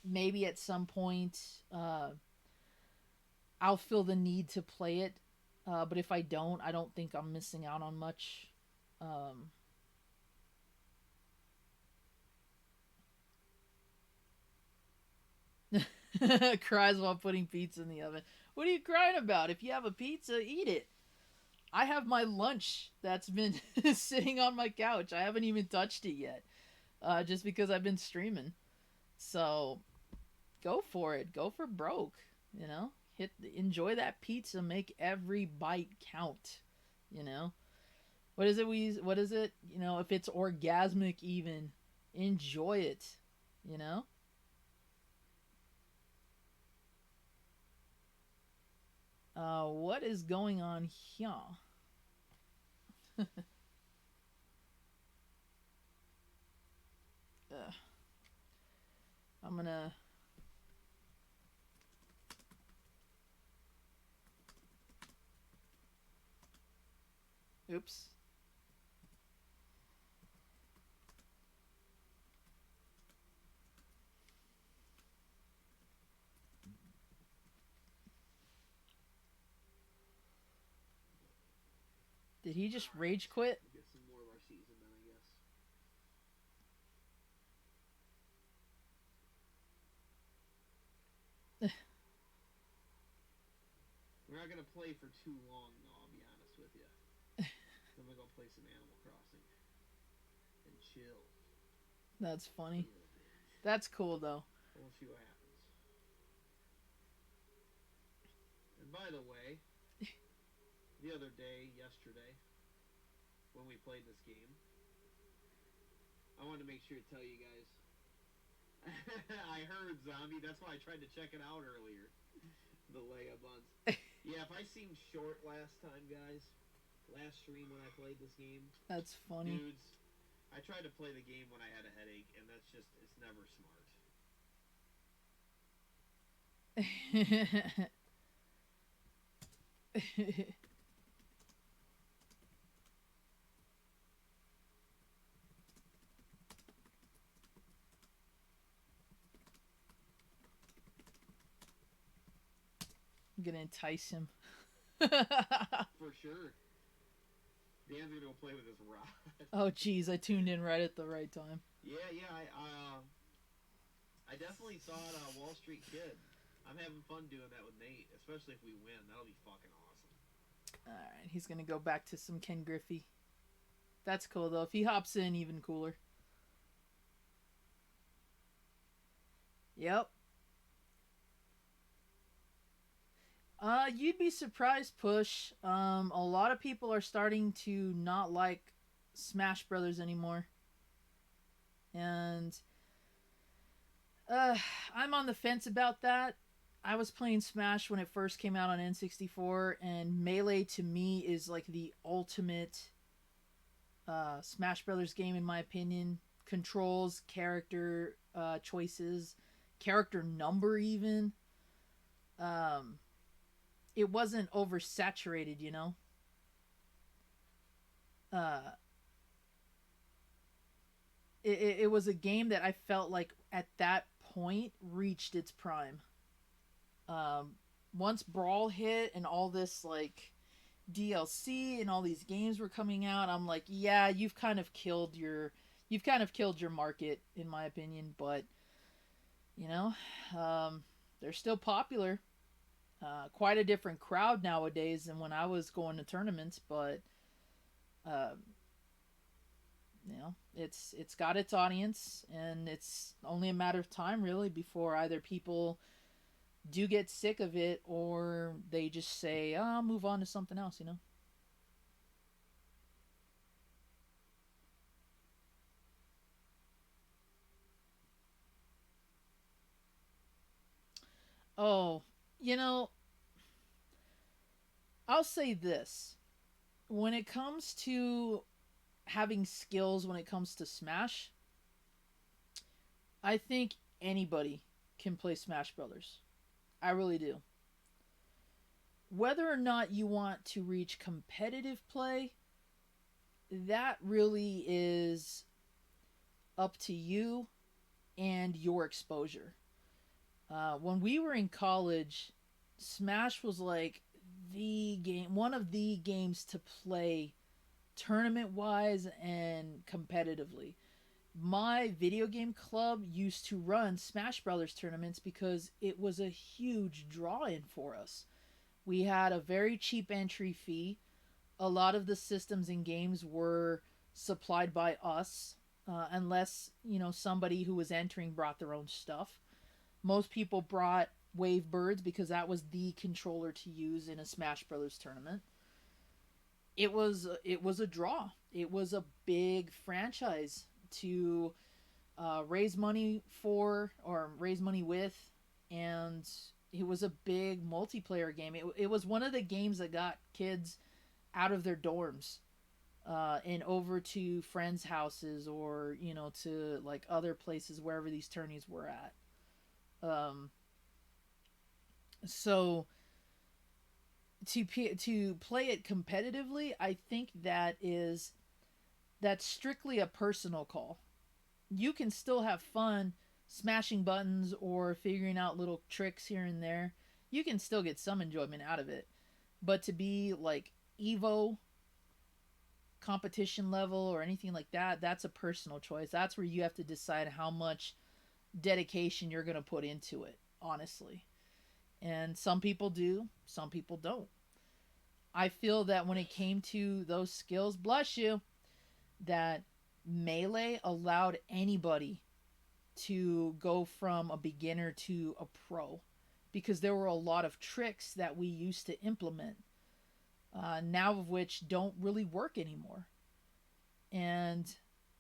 Speaker 1: maybe at some point, I'll feel the need to play it. But if I don't think I'm missing out on much. Um, Cries while putting pizza in the oven. What are you crying about? If you have a pizza, eat it. I have my lunch that's been sitting on my couch. I haven't even touched it yet, just because I've been streaming. So go for it. Go for broke. You know, enjoy that pizza. Make every bite count. You know, what is it? What is it? You know, if it's orgasmic, even enjoy it. You know. What is going on here? I'm gonna. Oops. Did he just rage quit?
Speaker 4: We'll get some more of our season then, I guess. We're not gonna play for too long, though. I'll be honest with you. Then we'll go play some Animal Crossing and chill.
Speaker 1: That's funny. That's cool though.
Speaker 4: We'll see what happens. And by the way, the other day, yesterday, when we played this game, I wanted to make sure to tell you guys. I heard Zombie. That's why I tried to check it out earlier. The Leia Buns. Yeah, if I seemed short last time, guys, last stream when I played this game,
Speaker 1: That's funny.
Speaker 4: dudes, I tried to play the game when I had a headache, and that's just, it's never smart.
Speaker 1: I'm gonna entice him.
Speaker 4: For sure. Dan's gonna go play with his rod.
Speaker 1: Oh jeez, I tuned in right at the right time.
Speaker 4: Yeah, I definitely thought Wall Street Kid. I'm having fun doing that with Nate, especially if we win. That'll be fucking awesome.
Speaker 1: Alright, he's gonna go back to some Ken Griffey. That's cool though. If he hops in, even cooler. Yep. You'd be surprised, Push. A lot of people are starting to not like Smash Brothers anymore. And I'm on the fence about that. I was playing Smash when it first came out on N64, and Melee to me is like the ultimate Smash Brothers game in my opinion. Controls, character choices, character number even. It wasn't oversaturated, you know. It was a game that I felt like at that point reached its prime. Once Brawl hit and all this like DLC and all these games were coming out, I'm like, yeah, you've kind of killed your market in my opinion. But you know, they're still popular. Quite a different crowd nowadays than when I was going to tournaments, but you know, it's got its audience, and it's only a matter of time really before either people do get sick of it or they just say, "Oh, I'll move on to something else," you know. Oh, you know, I'll say this. When it comes to having skills when it comes to Smash, I think anybody can play Smash Brothers. I really do. Whether or not you want to reach competitive play, that really is up to you and your exposure. When we were in college, Smash was like the game, one of the games to play tournament wise and competitively. My video game club used to run Smash Brothers tournaments because it was a huge draw in for us. We had a very cheap entry fee. A lot of the systems and games were supplied by us, unless somebody who was entering brought their own stuff. Most people brought Wavebirds because that was the controller to use in a Smash Brothers tournament. It was a draw. It was a big franchise to raise money for or raise money with, and it was a big multiplayer game. It was one of the games that got kids out of their dorms and over to friends' houses or to like other places wherever these tourneys were at. Um, so to play it competitively, I think that's strictly a personal call. You can still have fun smashing buttons or figuring out little tricks here and there. You can still get some enjoyment out of it. But to be like Evo competition level or anything like that, that's a personal choice. That's where you have to decide how much dedication you're going to put into it, honestly. And some people do, some people don't. I feel that when it came to those skills, bless you, that Melee allowed anybody to go from a beginner to a pro because there were a lot of tricks that we used to implement, now of which don't really work anymore. And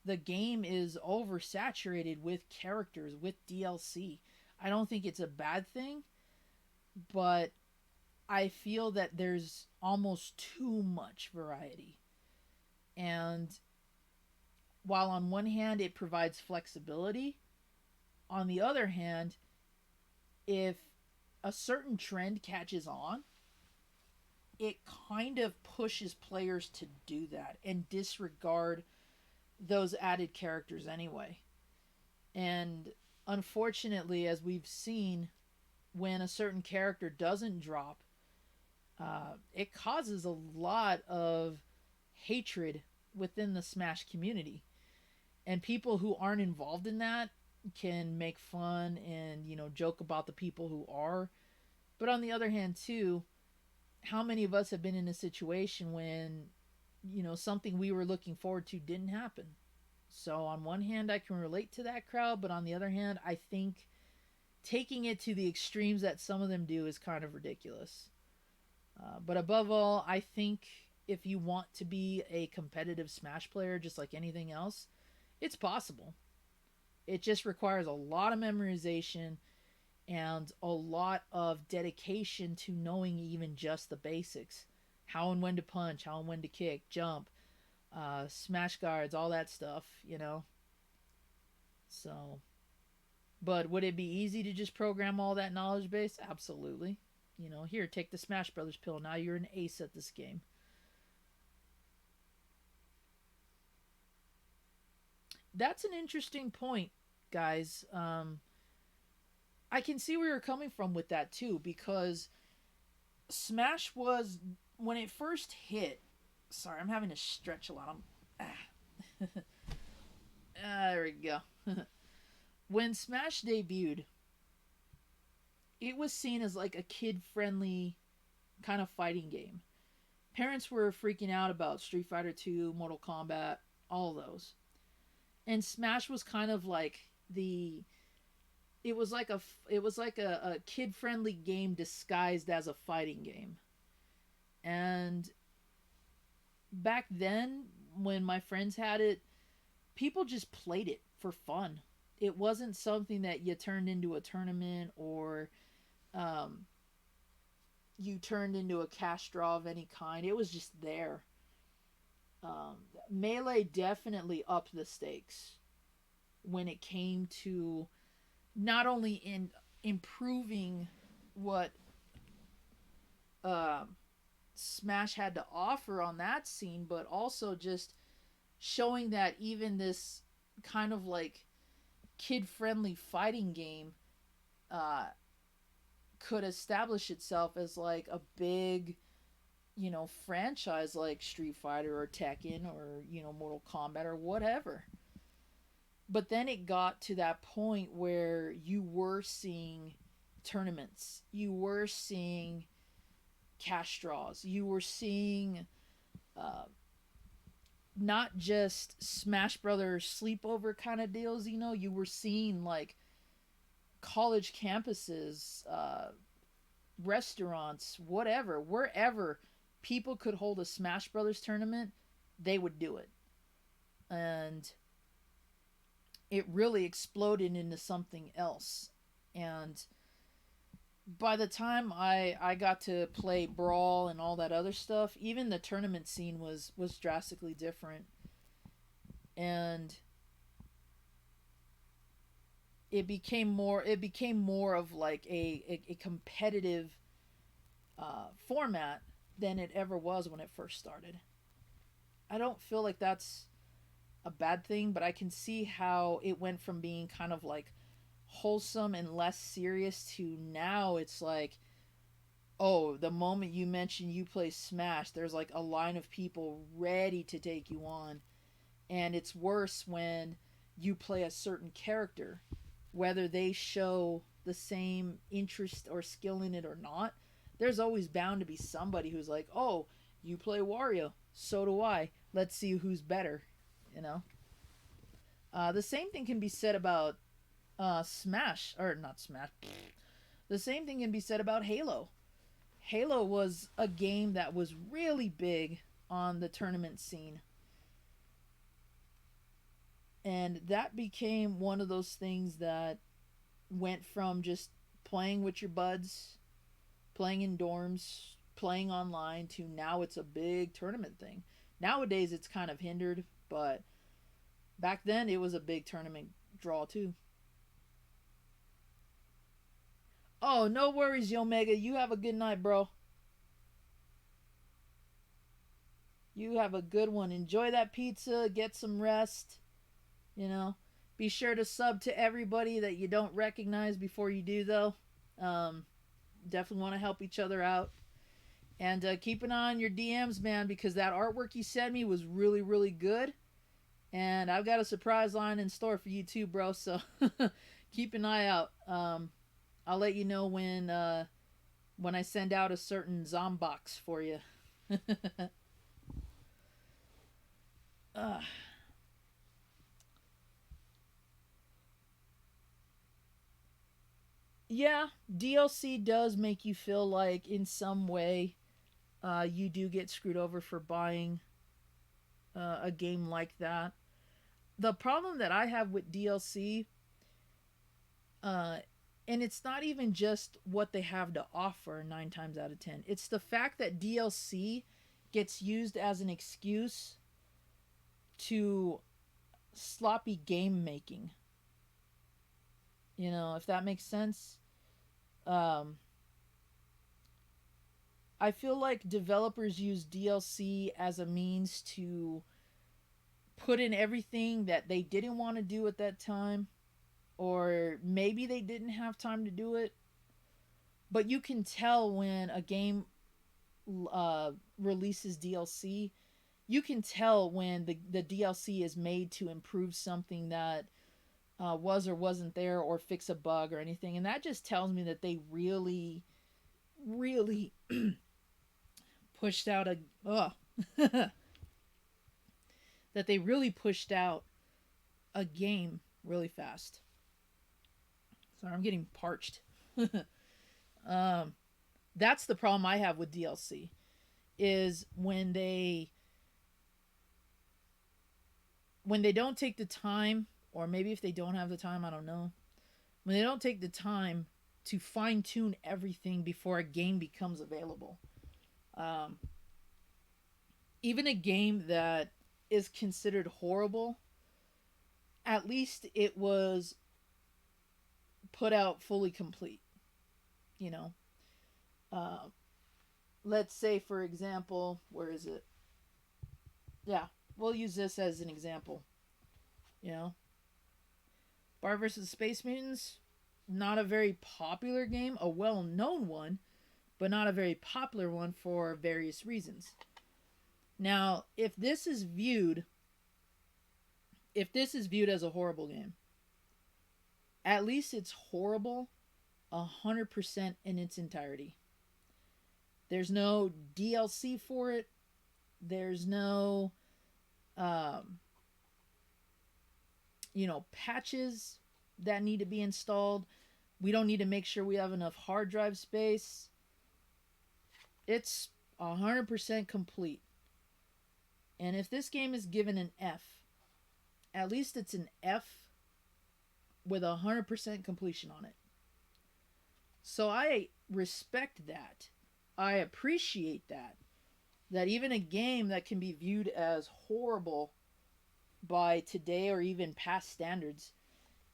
Speaker 1: the game is oversaturated with characters, with DLC. I don't think it's a bad thing, but I feel that there's almost too much variety. And while on one hand it provides flexibility, on the other hand, if a certain trend catches on, it kind of pushes players to do that and disregard those added characters anyway. And unfortunately, as we've seen, when a certain character doesn't drop, it causes a lot of hatred within the Smash community. And people who aren't involved in that can make fun and joke about the people who are. But on the other hand, too, how many of us have been in a situation when something we were looking forward to didn't happen? So on one hand, I can relate to that crowd, but on the other hand, I think taking it to the extremes that some of them do is kind of ridiculous. But above all, I think if you want to be a competitive Smash player, just like anything else, it's possible. It just requires a lot of memorization and a lot of dedication to knowing even just the basics. How and when to punch, how and when to kick, jump, smash guards, all that stuff. So, but would it be easy to just program all that knowledge base? Absolutely. Here, take the Smash Brothers pill. Now you're an ace at this game. That's an interesting point, guys. I can see where you're coming from with that too, because Smash was, when it first hit. Sorry, I'm having to stretch a lot. There we go. When Smash debuted, it was seen as like a kid-friendly kind of fighting game. Parents were freaking out about Street Fighter 2, Mortal Kombat, all those. And Smash was kind of like the it was like a kid-friendly game disguised as a fighting game. And back then, when my friends had it, people just played it for fun. It wasn't something that you turned into a tournament or you turned into a cash draw of any kind. It was just there. Um, Melee definitely upped the stakes when it came to not only in improving what um, Smash had to offer on that scene, but also just showing that even this kind of like kid friendly fighting game uh, could establish itself as like a big, you know, franchise like Street Fighter or Tekken or, you know, Mortal Kombat or whatever. But then it got to that point where you were seeing tournaments, you were seeing cash draws, you were seeing uh, not just Smash Brothers sleepover kind of deals, you know, you were seeing like college campuses, restaurants, whatever, wherever people could hold a Smash Brothers tournament, they would do it. And it really exploded into something else. And by the time I got to play Brawl and all that other stuff, even the tournament scene was drastically different. And it became more of like a competitive format than it ever was when it first started. I don't feel like that's a bad thing, but I can see how it went from being kind of like wholesome and less serious to now it's like, oh, the moment you mention you play Smash, there's like a line of people ready to take you on. And it's worse when you play a certain character, whether they show the same interest or skill in it or not. There's always bound to be somebody who's like, oh, you play Wario, so do I. Let's see who's better, you know? The same thing can be said about Smash, or not Smash. The same thing can be said about Halo. Halo was a game that was really big on the tournament scene. And that became one of those things that went from just playing with your buds, playing in dorms, playing online, to now it's a big tournament thing. Nowadays it's kind of hindered, but back then it was a big tournament draw too. Oh, no worries, Yo Mega. You have a good night, bro. You have a good one. Enjoy that pizza. Get some rest. You know, be sure to sub to everybody that you don't recognize before you do, though. Um, Definitely want to help each other out. And keep an eye on your DMs, man, because that artwork you sent me was really, really good. And I've got a surprise line in store for you too, bro. So keep an eye out. I'll let you know when I send out a certain Zombox for you. uh, yeah, DLC does make you feel like in some way you do get screwed over for buying a game like that. The problem that I have with DLC, uh, and it's not even just what they have to offer 9 times out of 10, it's the fact that DLC gets used as an excuse to sloppy game making. You know, if that makes sense. Um, I feel like developers use DLC as a means to put in everything that they didn't want to do at that time, or maybe they didn't have time to do it. But you can tell when a game releases DLC, you can tell when the DLC is made to improve something that was or wasn't there, or fix a bug or anything. And that just tells me that they really, really pushed out a. That they really pushed out a game really fast. Sorry, I'm getting parched. um, that's the problem I have with DLC, is when they don't take the time, or maybe if they don't have the time, I don't know. When they don't take the time to fine tune everything before a game becomes available. Um, even a game that is considered horrible, at least it was put out fully complete. You know, uh, let's say for example, where is it? Yeah, we'll use this as an example. You know, Bar versus Space Mutants, not a very popular game, a well-known one, but not a very popular one for various reasons. Now, if this is viewed as a horrible game, at least it's horrible 100% in its entirety. There's no DLC for it. There's no, um, patches that need to be installed. We don't need to make sure we have enough hard drive space. It's 100% complete. And if this game is given an F, at least it's an F with 100% completion on it. So I respect that. I appreciate that. That even a game that can be viewed as horrible by today or even past standards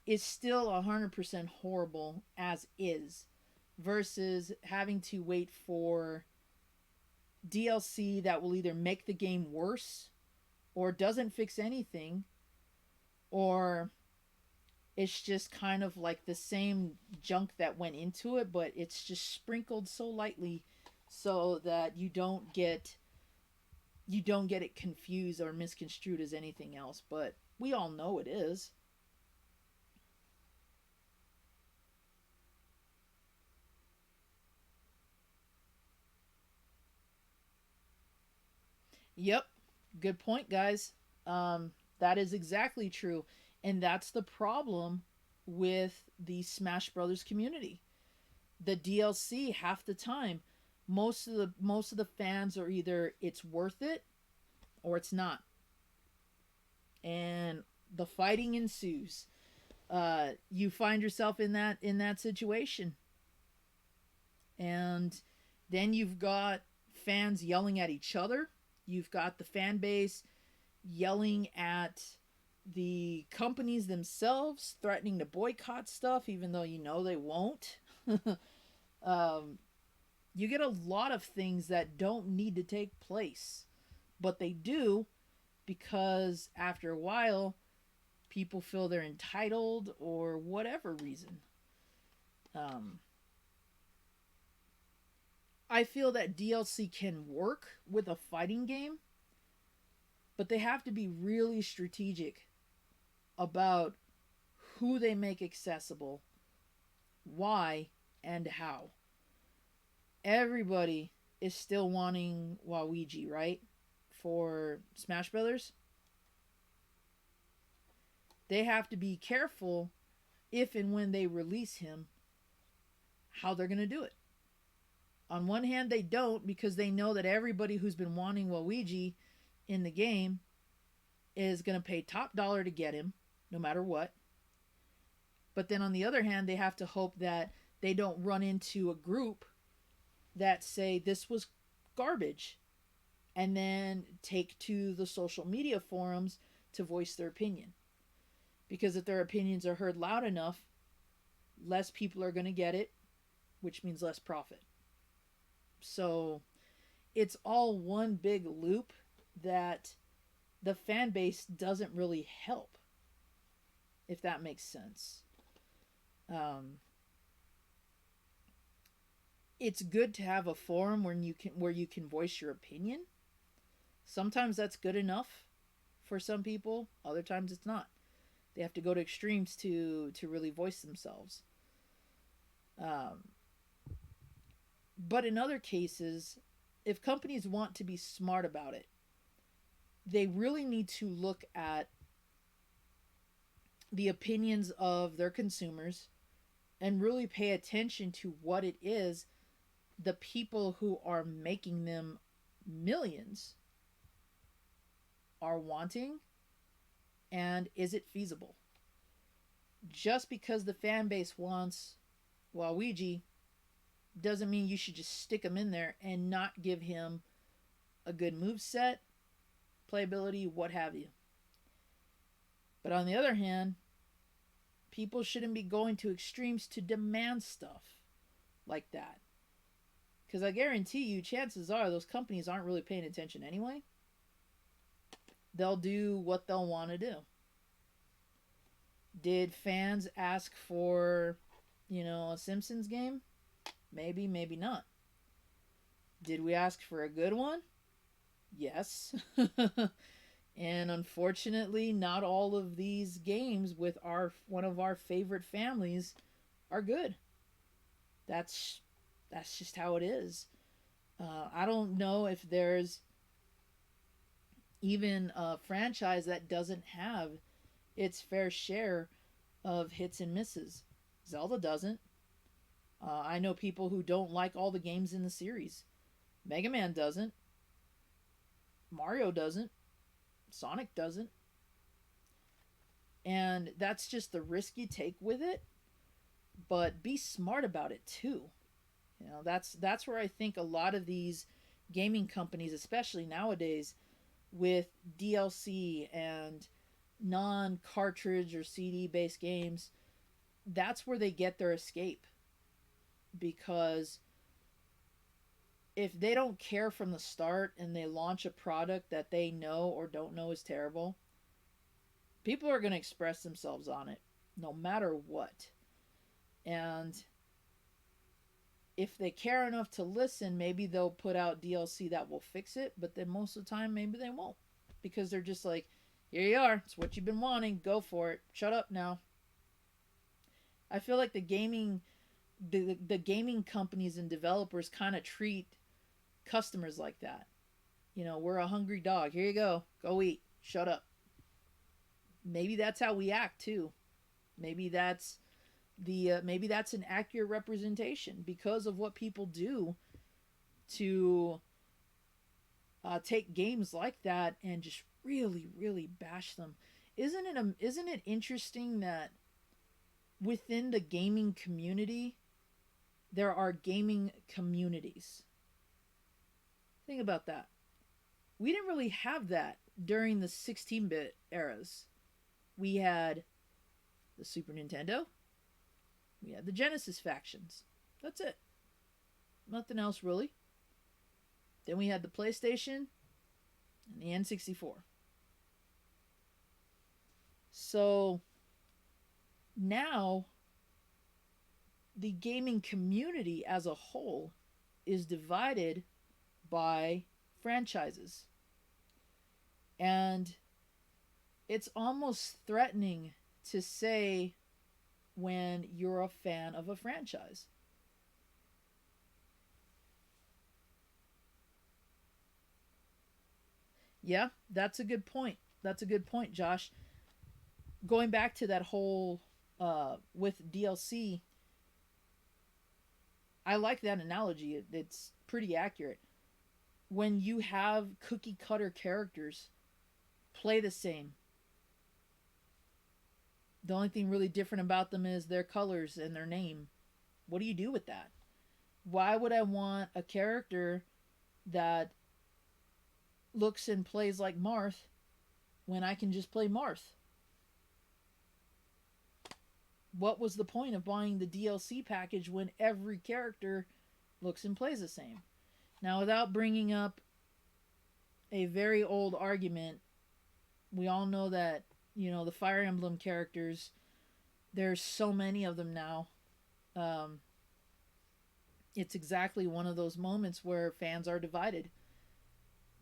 Speaker 1: is still 100% horrible as is, versus having to wait for DLC that will either make the game worse or doesn't fix anything, or it's just kind of like the same junk that went into it, but it's just sprinkled so lightly so that you don't get it confused or misconstrued as anything else, but we all know it is. Yep, good point, guys. That is exactly true, and that's the problem with the Smash Brothers community. The DLC, half the time, most of the fans are either it's worth it or it's not, and the fighting ensues. You find yourself in that situation, and then you've got fans yelling at each other. You've got the fan base yelling at the companies themselves, threatening to boycott stuff, even though you know they won't. um, you get a lot of things that don't need to take place, but they do, because after a while, people feel they're entitled or whatever reason. Um, I feel that DLC can work with a fighting game, but they have to be really strategic about who they make accessible, why, and how. Everybody is still wanting Waluigi, right? For Smash Brothers. They have to be careful if and when they release him, how they're going to do it. On one hand, they don't, because they know that everybody who's been wanting Waluigi in the game is going to pay top dollar to get him, no matter what. But then on the other hand, they have to hope that they don't run into a group that say this was garbage, and then take to the social media forums to voice their opinion. Because if their opinions are heard loud enough, less people are going to get it, which means less profit. So it's all one big loop that the fan base doesn't really help, if that makes sense. It's good to have a forum where you can voice your opinion. Sometimes that's good enough for some people. Other times it's not. They have to go to extremes to really voice themselves. But in other cases, if companies want to be smart about it, they really need to look at the opinions of their consumers and really pay attention to what it is the people who are making them millions are wanting, and is it feasible. Just because the fan base wants Waluigi doesn't mean you should just stick him in there and not give him a good move set playability, what have you. But on the other hand, people shouldn't be going to extremes to demand stuff like that. Because I guarantee you, chances are those companies aren't really paying attention anyway. They'll do what they'll want to do. Did fans ask for, a Simpsons game? Maybe, maybe not. Did we ask for a good one? Yes. And unfortunately, not all of these games with one of our favorite families are good. That's just how it is. I don't know if there's even a franchise that doesn't have its fair share of hits and misses. Zelda doesn't. I know people who don't like all the games in the series. Mega Man doesn't. Mario doesn't. Sonic doesn't. And that's just the risk you take with it. But be smart about it too. That's where I think a lot of these gaming companies, especially nowadays, with DLC and non-cartridge or CD-based games, that's where they get their escape. Because if they don't care from the start and they launch a product that they know or don't know is terrible, people are going to express themselves on it no matter what. And if they care enough to listen, maybe they'll put out DLC that will fix it, but then most of the time maybe they won't, because they're just like, here you are, it's what you've been wanting, go for it, shut up now. I feel like the gaming companies and developers kind of treat customers like that. We're a hungry dog, here you go eat, shut up. Maybe that's how we act too. Maybe that's an accurate representation because of what people do to take games like that and just really, really bash them. Isn't it interesting that within the gaming community there are gaming communities? Think about that. We didn't really have that during the 16-bit eras. We had the Super Nintendo. We had the Genesis factions. That's it. Nothing else really. Then we had the PlayStation and the N64. So now the gaming community as a whole is divided by franchises. And it's almost threatening to say when you're a fan of a franchise. Yeah, that's a good point. That's a good point, Josh. Going back to that whole with DLC, I like that analogy. It's pretty accurate. When you have cookie cutter characters play the same, the only thing really different about them is their colors and their name. What do you do with that? Why would I want a character that looks and plays like Marth when I can just play Marth? What was the point of buying the DLC package when every character looks and plays the same? Now, without bringing up a very old argument, we all know that, the Fire Emblem characters, there's so many of them now. It's exactly one of those moments where fans are divided.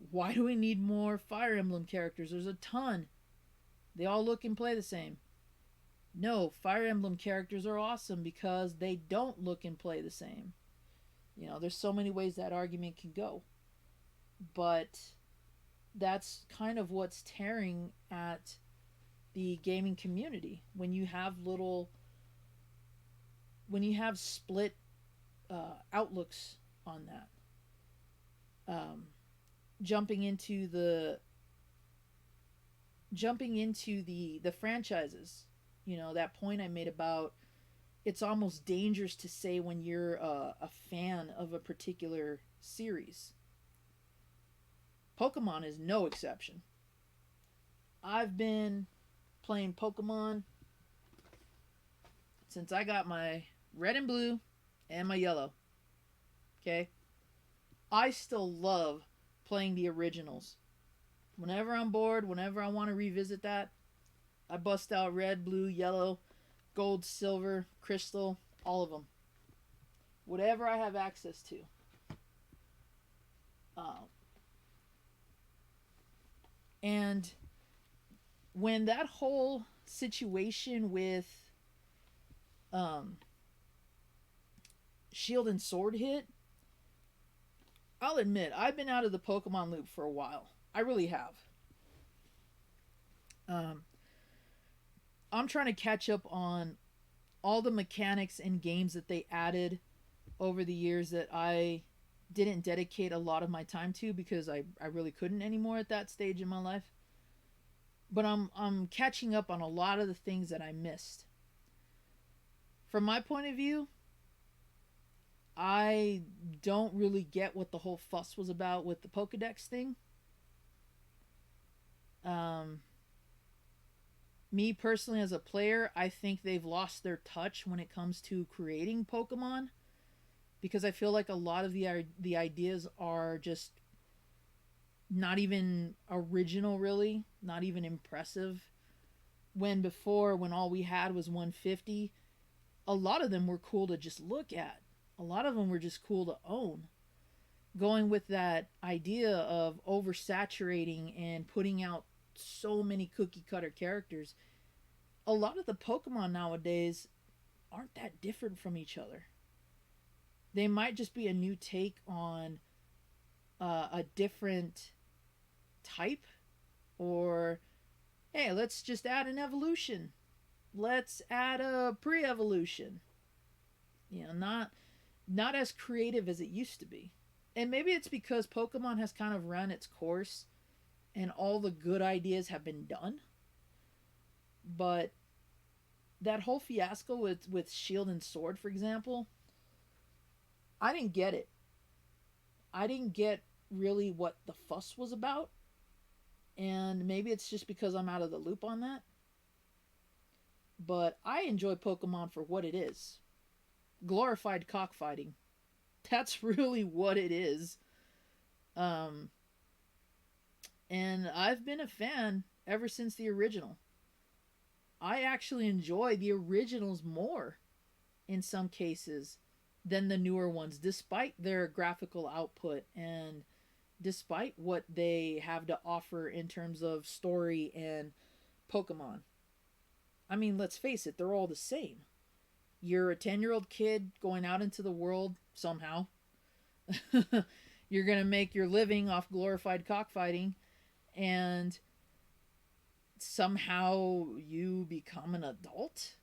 Speaker 1: Why do we need more Fire Emblem characters? There's a ton. They all look and play the same. No, Fire Emblem characters are awesome because they don't look and play the same. There's so many ways that argument can go. But that's kind of what's tearing at the gaming community. When you have split outlooks on that. Jumping into the franchises, that point I made about it's almost dangerous to say when you're a fan of a particular series. Pokemon is no exception. I've been playing Pokemon since I got my red and blue and my yellow. Okay? I still love playing the originals. Whenever I'm bored, whenever I want to revisit that, I bust out red, blue, yellow, gold, silver, crystal, all of them. Whatever I have access to. Uh, and when that whole situation with um, Shield and Sword hit, I'll admit, I've been out of the Pokemon loop for a while. I really have. I'm trying to catch up on all the mechanics and games that they added over the years that I didn't dedicate a lot of my time to because I really couldn't anymore at that stage in my life. But I'm catching up on a lot of the things that I missed. From my point of view, I don't really get what the whole fuss was about with the Pokedex thing. Me personally as a player, I think they've lost their touch when it comes to creating Pokemon because I feel like a lot of the ideas are just not even original really, not even impressive. When before when all we had was 150, a lot of them were cool to just look at. A lot of them were just cool to own. Going with that idea of oversaturating and putting out so many cookie cutter characters, a lot of the Pokemon nowadays aren't that different from each other. They might just be a new take on a different type, or hey, let's just add an evolution. Let's add a pre-evolution. You know, not as creative as it used to be. And maybe it's because Pokemon has kind of run its course and all the good ideas have been done. But that whole fiasco with Shield and Sword, for example, I didn't get it. I didn't get really what the fuss was about. And maybe it's just because I'm out of the loop on that. But I enjoy Pokemon for what it is. Glorified cockfighting. That's really what it is. And I've been a fan ever since the original. I actually enjoy the originals more in some cases than the newer ones, despite their graphical output and despite what they have to offer in terms of story and Pokemon. I mean, let's face it, they're all the same. You're a 10-year-old kid going out into the world somehow. You're going to make your living off glorified cockfighting, and somehow you become an adult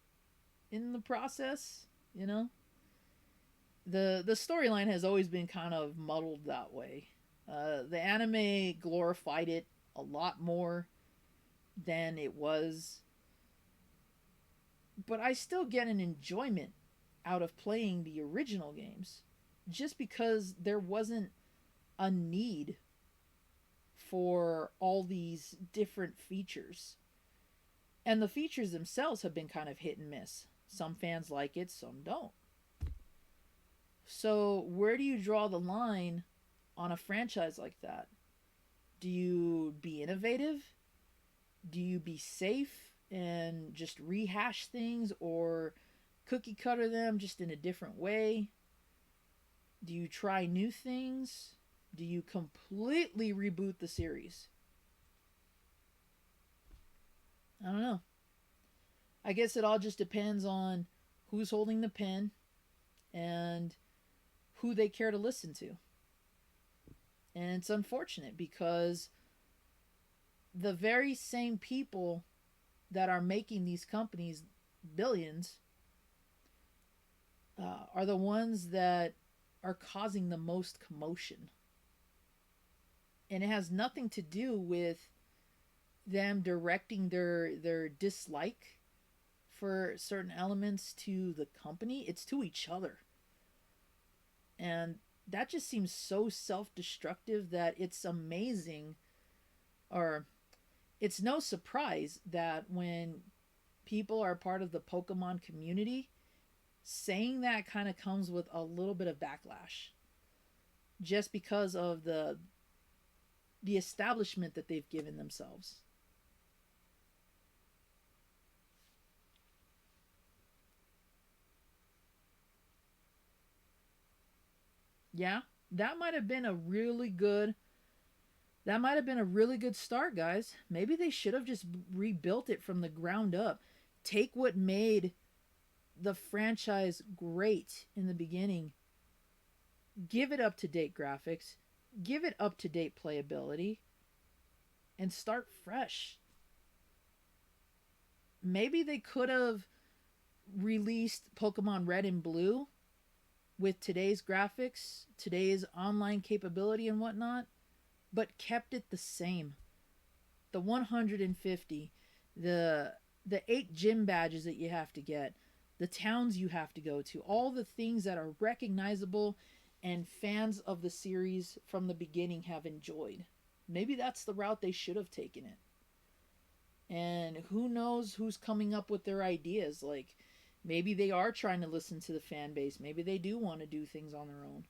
Speaker 1: in the process, you know? The storyline has always been kind of muddled that way. The anime glorified it a lot more than it was. But I still get an enjoyment out of playing the original games just because there wasn't a need for all these different features. And the features themselves have been kind of hit and miss. Some fans like it, some don't. So where do you draw the line on a franchise like that? Do you be innovative? Do you be safe and just rehash things, or cookie cutter them just in a different way? Do you try new things? Do you completely reboot the series? I don't know. I guess it all just depends on who's holding the pen and who they care to listen to. And it's unfortunate because the very same people that are making these companies billions are the ones that are causing the most commotion. And it has nothing to do with them directing their dislike for certain elements to the company. It's to each other. And that just seems so self-destructive that it's amazing, or it's no surprise that when people are part of the Pokemon community, saying that kind of comes with a little bit of backlash just because of the establishment that they've given themselves. Yeah, that might have been a really good that might have been a really good start, guys. Maybe they should have just rebuilt it from the ground up. Take what made the franchise great in the beginning. Give it up to date graphics, give it up to date playability, and start fresh. Maybe they could have released Pokemon Red and Blue with today's graphics, today's online capability, and whatnot, but kept it the same. The 150, the 8 gym badges that you have to get, the towns you have to go to, all the things that are recognizable and fans of the series from the beginning have enjoyed. Maybe that's the route they should have taken it. And who knows who's coming up with their ideas. Like, maybe they are trying to listen to the fan base. Maybe they do want to do things on their own.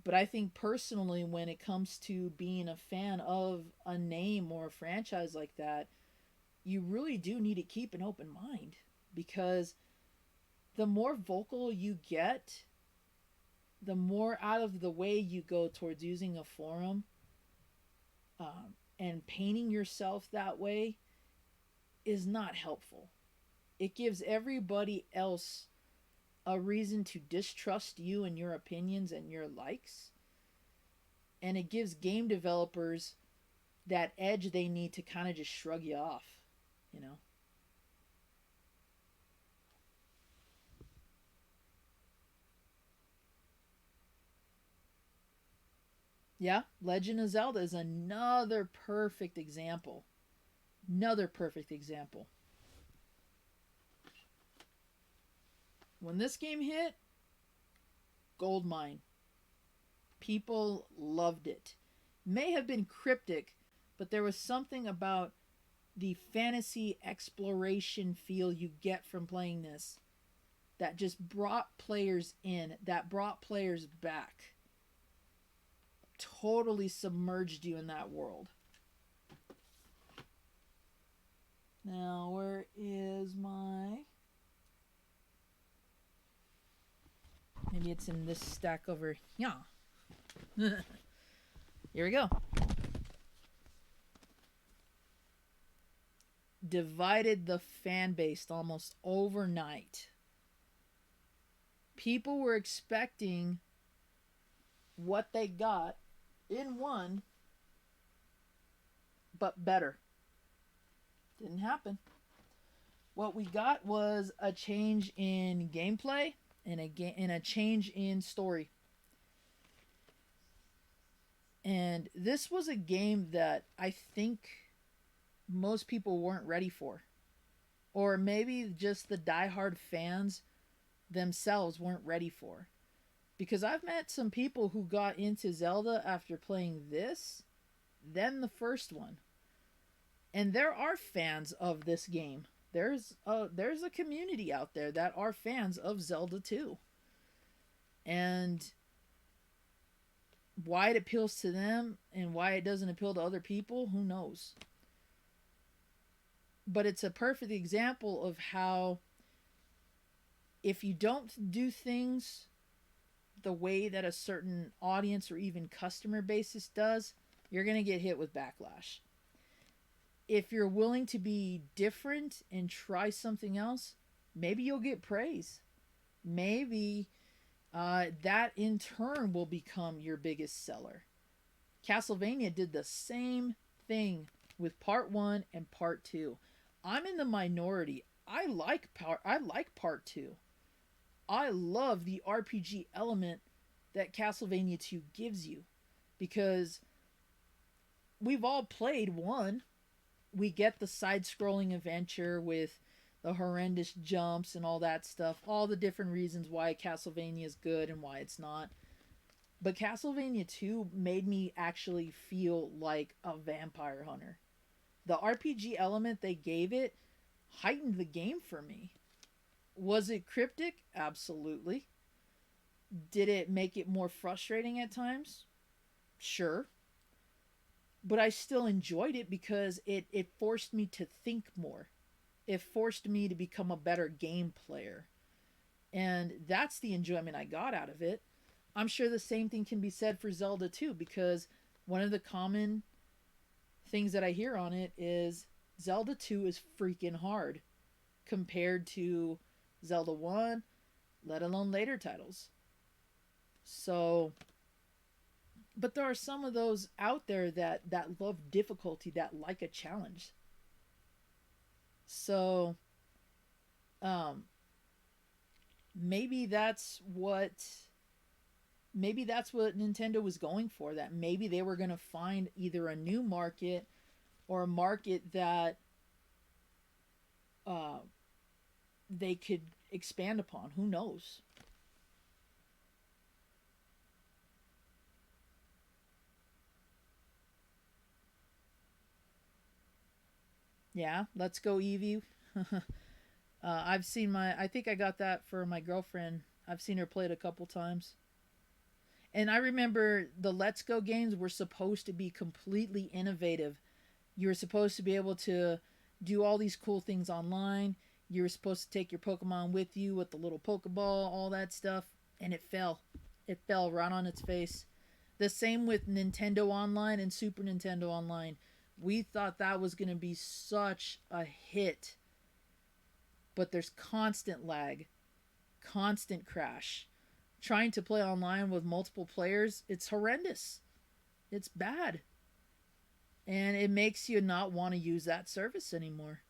Speaker 1: But I think personally, when it comes to being a fan of a name or a franchise like that, you really do need to keep an open mind. Because the more vocal you get, the more out of the way you go towards using a forum and painting yourself that way is not helpful. It gives everybody else a reason to distrust you and your opinions and your likes. And it gives game developers that edge they need to kind of just shrug you off, you know? Yeah, Legend of Zelda is another perfect example. Another perfect example. When this game hit, goldmine. People loved it. May have been cryptic, but there was something about the fantasy exploration feel you get from playing this that just brought players in, that brought players back. Totally submerged you in that world. Now, where is my... Maybe it's in this stack over here. Here we go. Divided the fan base almost overnight. People were expecting what they got in one, but better. Didn't happen. What we got was a change in gameplay and a change in story. And this was a game that I think most people weren't ready for. Or maybe just the diehard fans themselves weren't ready for. Because I've met some people who got into Zelda after playing this, then the first one. And there are fans of this game. There's a community out there that are fans of Zelda 2. And why it appeals to them and why it doesn't appeal to other people, who knows? But it's a perfect example of how if you don't do things the way that a certain audience or even customer basis does, you're going to get hit with backlash. If you're willing to be different and try something else, maybe you'll get praise. Maybe that in turn will become your biggest seller. Castlevania did the same thing with part 1 and part 2. I'm in the minority. I like part 2. I love the RPG element that Castlevania 2 gives you, because we've all played 1. We get the side-scrolling adventure with the horrendous jumps and all that stuff, all the different reasons why Castlevania is good and why it's not. But Castlevania 2 made me actually feel like a vampire hunter. The RPG element they gave it heightened the game for me. Was it cryptic? Absolutely. Did it make it more frustrating at times? Sure. But I still enjoyed it because it forced me to think more. It forced me to become a better game player. And that's the enjoyment I got out of it. I'm sure the same thing can be said for Zelda too, because one of the common things that I hear on it is Zelda 2 is freaking hard compared to Zelda 1, let alone later titles. So, but there are some of those out there that love difficulty, that like a challenge. So, um maybe that's what maybe that's what Nintendo was going for, that maybe they were going to find either a new market or a market that uh they could expand upon. Who knows? Yeah, let's go Eevee. I've seen I think I got that for my girlfriend. I've seen her play it a couple times. And I remember the Let's Go games were supposed to be completely innovative. You were supposed to be able to do all these cool things online. You were supposed to take your Pokemon with you with the little Pokeball, all that stuff. And it fell. It fell right on its face. The same with Nintendo Online and Super Nintendo Online. We thought that was going to be such a hit. But there's constant lag, constant crash. Trying to play online with multiple players, it's horrendous. It's bad. And it makes you not want to use that service anymore.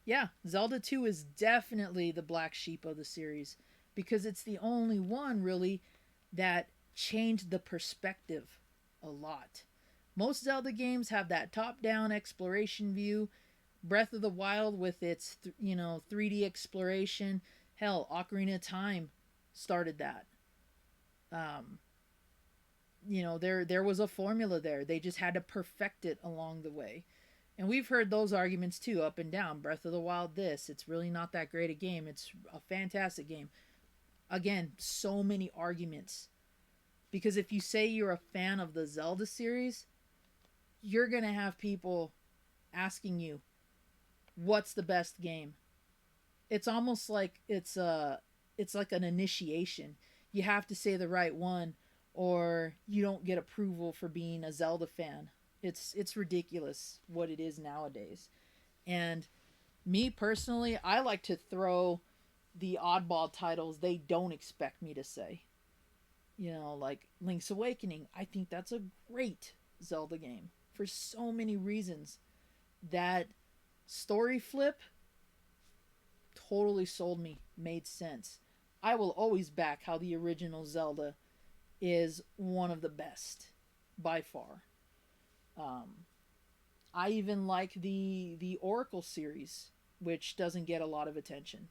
Speaker 1: Yeah, Zelda 2 is definitely the black sheep of the series because it's the only one really that changed the perspective a lot. Most Zelda games have that top-down exploration view. Breath of the Wild with its 3D exploration. Hell, Ocarina of Time started that. Um, there was a formula there. They just had to perfect it along the way. And we've heard those arguments too, up and down. Breath of the Wild, it's really not that great a game. It's a fantastic game. Again, so many arguments. Because if you say you're a fan of the Zelda series, you're going to have people asking you, what's the best game? It's almost like it's like an initiation. You have to say the right one or you don't get approval for being a Zelda fan. It's ridiculous what it is nowadays. And me personally, I like to throw the oddball titles they don't expect me to say. Like Link's Awakening. I think that's a great Zelda game for so many reasons. That story flip totally sold me, made sense. I will always back how the original Zelda is one of the best by far. I even like the Oracle series, which doesn't get a lot of attention.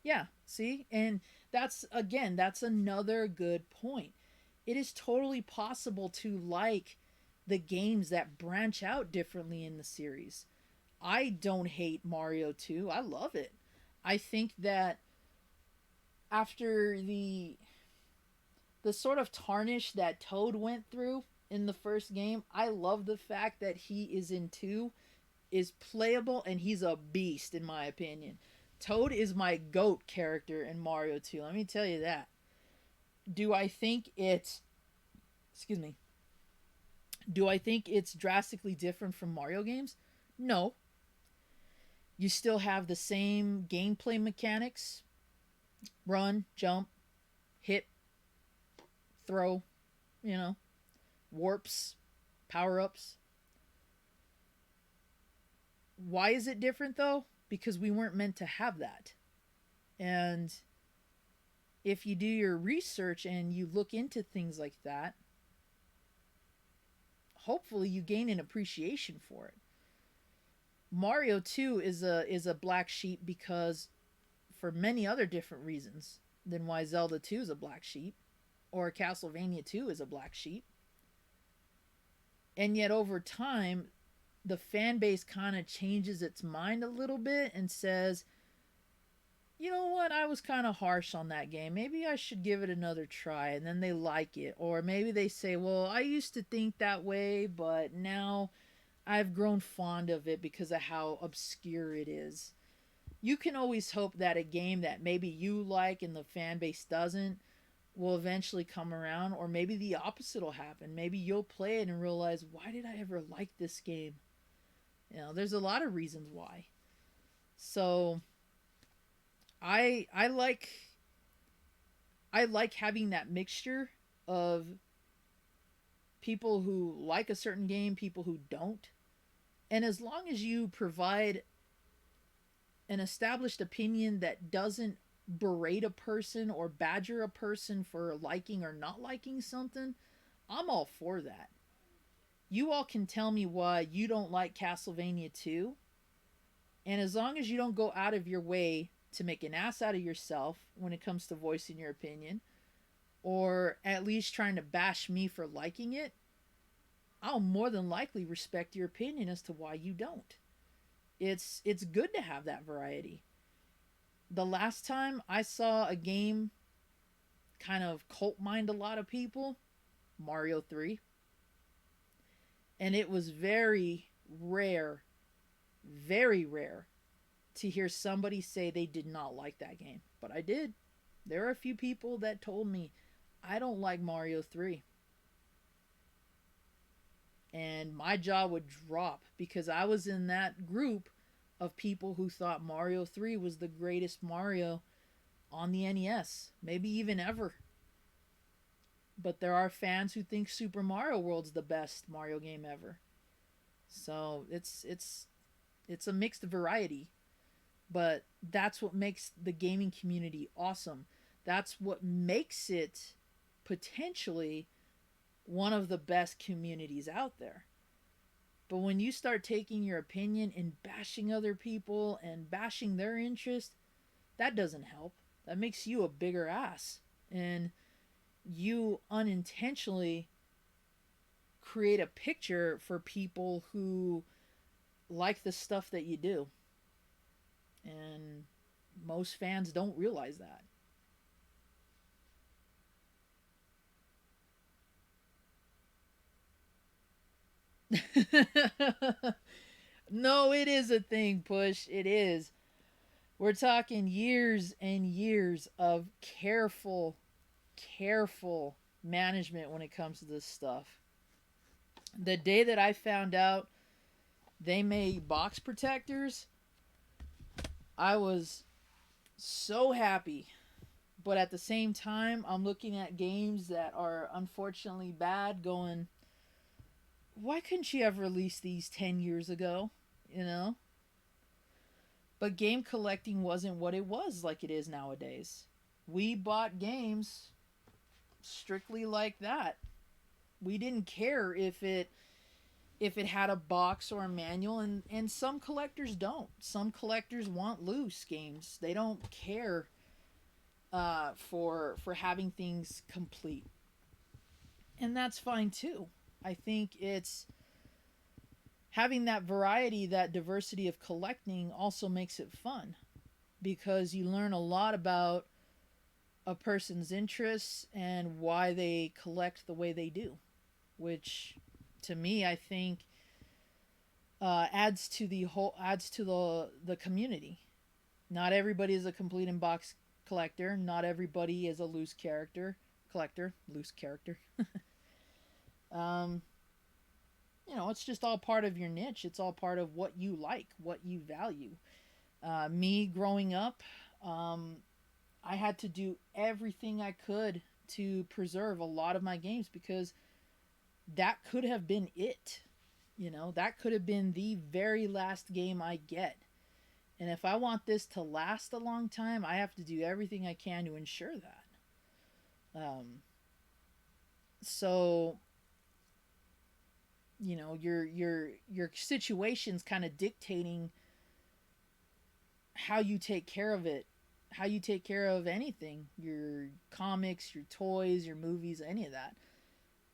Speaker 1: Yeah, see? And that's another good point. It is totally possible to like the games that branch out differently in the series. I don't hate Mario 2. I love it. I think that after the sort of tarnish that Toad went through in the first game, I love the fact that he is in 2, is playable, and he's a beast in my opinion. Toad is my GOAT character in Mario 2. Let me tell you that. Do I think it's excuse me. Do I think it's drastically different from Mario games? No. You still have the same gameplay mechanics. Run, jump, hit, throw, warps, power-ups. Why is it different though? Because we weren't meant to have that. And if you do your research and you look into things like that, hopefully you gain an appreciation for it. Mario 2 is a black sheep because for many other different reasons than why Zelda 2 is a black sheep or Castlevania 2 is a black sheep. And yet over time the fan base kind of changes its mind a little bit and says, you know what, I was kind of harsh on that game. Maybe I should give it another try. And then they like it. Or maybe they say, well, I used to think that way, but now I've grown fond of it because of how obscure it is. You can always hope that a game that maybe you like and the fan base doesn't will eventually come around, or maybe the opposite will happen. Maybe you'll play it and realize, why did I ever like this game? You know, there's a lot of reasons why. So I like having that mixture of people who like a certain game, people who don't. And as long as you provide an established opinion that doesn't berate a person or badger a person for liking or not liking something, I'm all for that. You all can tell me why you don't like Castlevania 2, and as long as you don't go out of your way to make an ass out of yourself when it comes to voicing your opinion, or at least trying to bash me for liking it, I'll more than likely respect your opinion as to why you don't. It's good to have that variety. The last time I saw a game kind of cult mind a lot of people, Mario 3. And it was very rare to hear somebody say they did not like that game. But I did. There are a few people that told me, I don't like Mario 3. And my jaw would drop because I was in that group of people who thought Mario 3 was the greatest Mario on the NES, maybe even ever. But there are fans who think Super Mario World's the best Mario game ever. So it's a mixed variety. But that's what makes the gaming community awesome. That's what makes it potentially one of the best communities out there. But when you start taking your opinion and bashing other people and bashing their interest, that doesn't help. That makes you a bigger ass. And you unintentionally create a picture for people who like the stuff that you do. And most fans don't realize that. No, it is a thing, Push. It is. We're talking years and years of careful management when it comes to this stuff. The day that I found out they made box protectors, I was so happy. But at the same time, I'm looking at games that are unfortunately bad going, why couldn't you have released these 10 years ago? You know? But game collecting wasn't what it was like it is nowadays. We bought games strictly like that. We didn't care if it had a box or a manual, and some collectors don't. Some collectors want loose games. They don't care for having things complete. And that's fine too. I think it's having that variety, that diversity of collecting also makes it fun because you learn a lot about a person's interests and why they collect the way they do, which to me I think adds to the community. Not everybody is a complete in box collector. Not everybody is a loose character collector. Loose character. You know, it's just all part of your niche. It's all part of what you like, what you value. Me growing up, I had to do everything I could to preserve a lot of my games because that could have been it. You know, that could have been the very last game I get. And if I want this to last a long time, I have to do everything I can to ensure that. So you know, your situation's kind of dictating how you take care of it, how you take care of anything, your comics, your toys, your movies, any of that.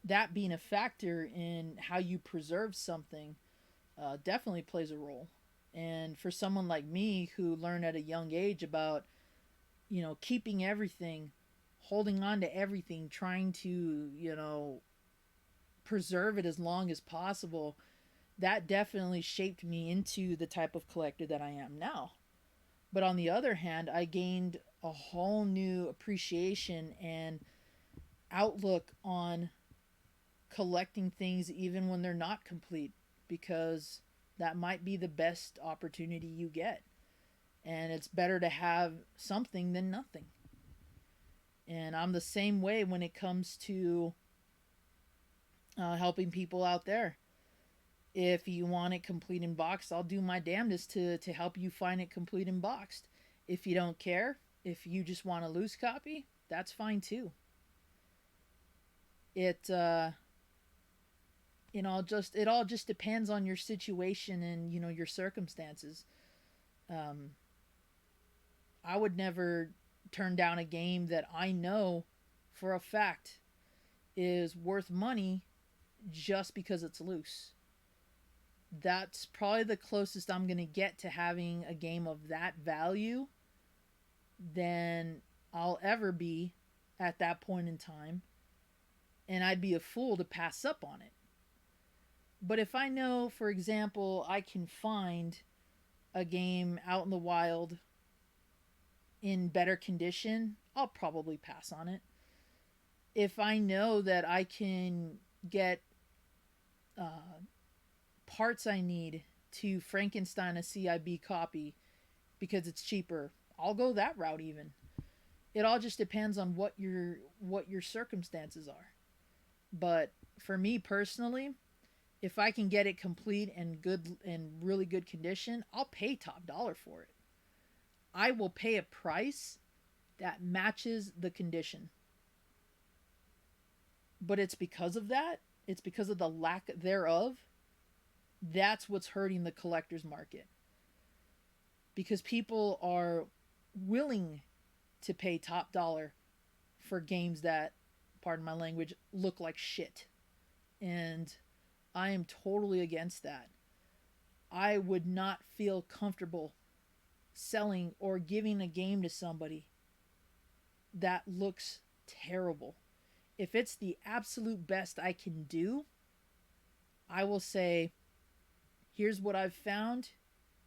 Speaker 1: That being a factor in how you preserve something definitely plays a role. And for someone like me who learned at a young age about, you know, keeping everything, holding on to everything, trying to, you know, preserve it as long as possible, that definitely shaped me into the type of collector that I am now. But on the other hand, I gained a whole new appreciation and outlook on collecting things even when they're not complete, because that might be the best opportunity you get. And it's better to have something than nothing. And I'm the same way when it comes to helping people out there. If you want it complete in boxed, I'll do my damnedest to help you find it complete in boxed. If you don't care, if you just want a loose copy, that's fine too. It it all just depends on your situation and, you know, your circumstances. Um, I would never turn down a game that I know for a fact is worth money just because it's loose. That's probably the closest I'm going to get to having a game of that value than I'll ever be at that point in time. And I'd be a fool to pass up on it. But if I know, for example, I can find a game out in the wild in better condition, I'll probably pass on it. If I know that I can get parts I need to Frankenstein a CIB copy because it's cheaper, I'll go that route even. It all just depends on what your circumstances are. But for me personally, if I can get it complete and good and really good condition, I'll pay top dollar for it. I will pay a price that matches the condition. But it's because of that, it's because of the lack thereof. That's what's hurting the collector's market. Because people are willing to pay top dollar for games that, pardon my language, look like shit. And I am totally against that. I would not feel comfortable selling or giving a game to somebody that looks terrible. If it's the absolute best I can do, I will say, here's what I've found.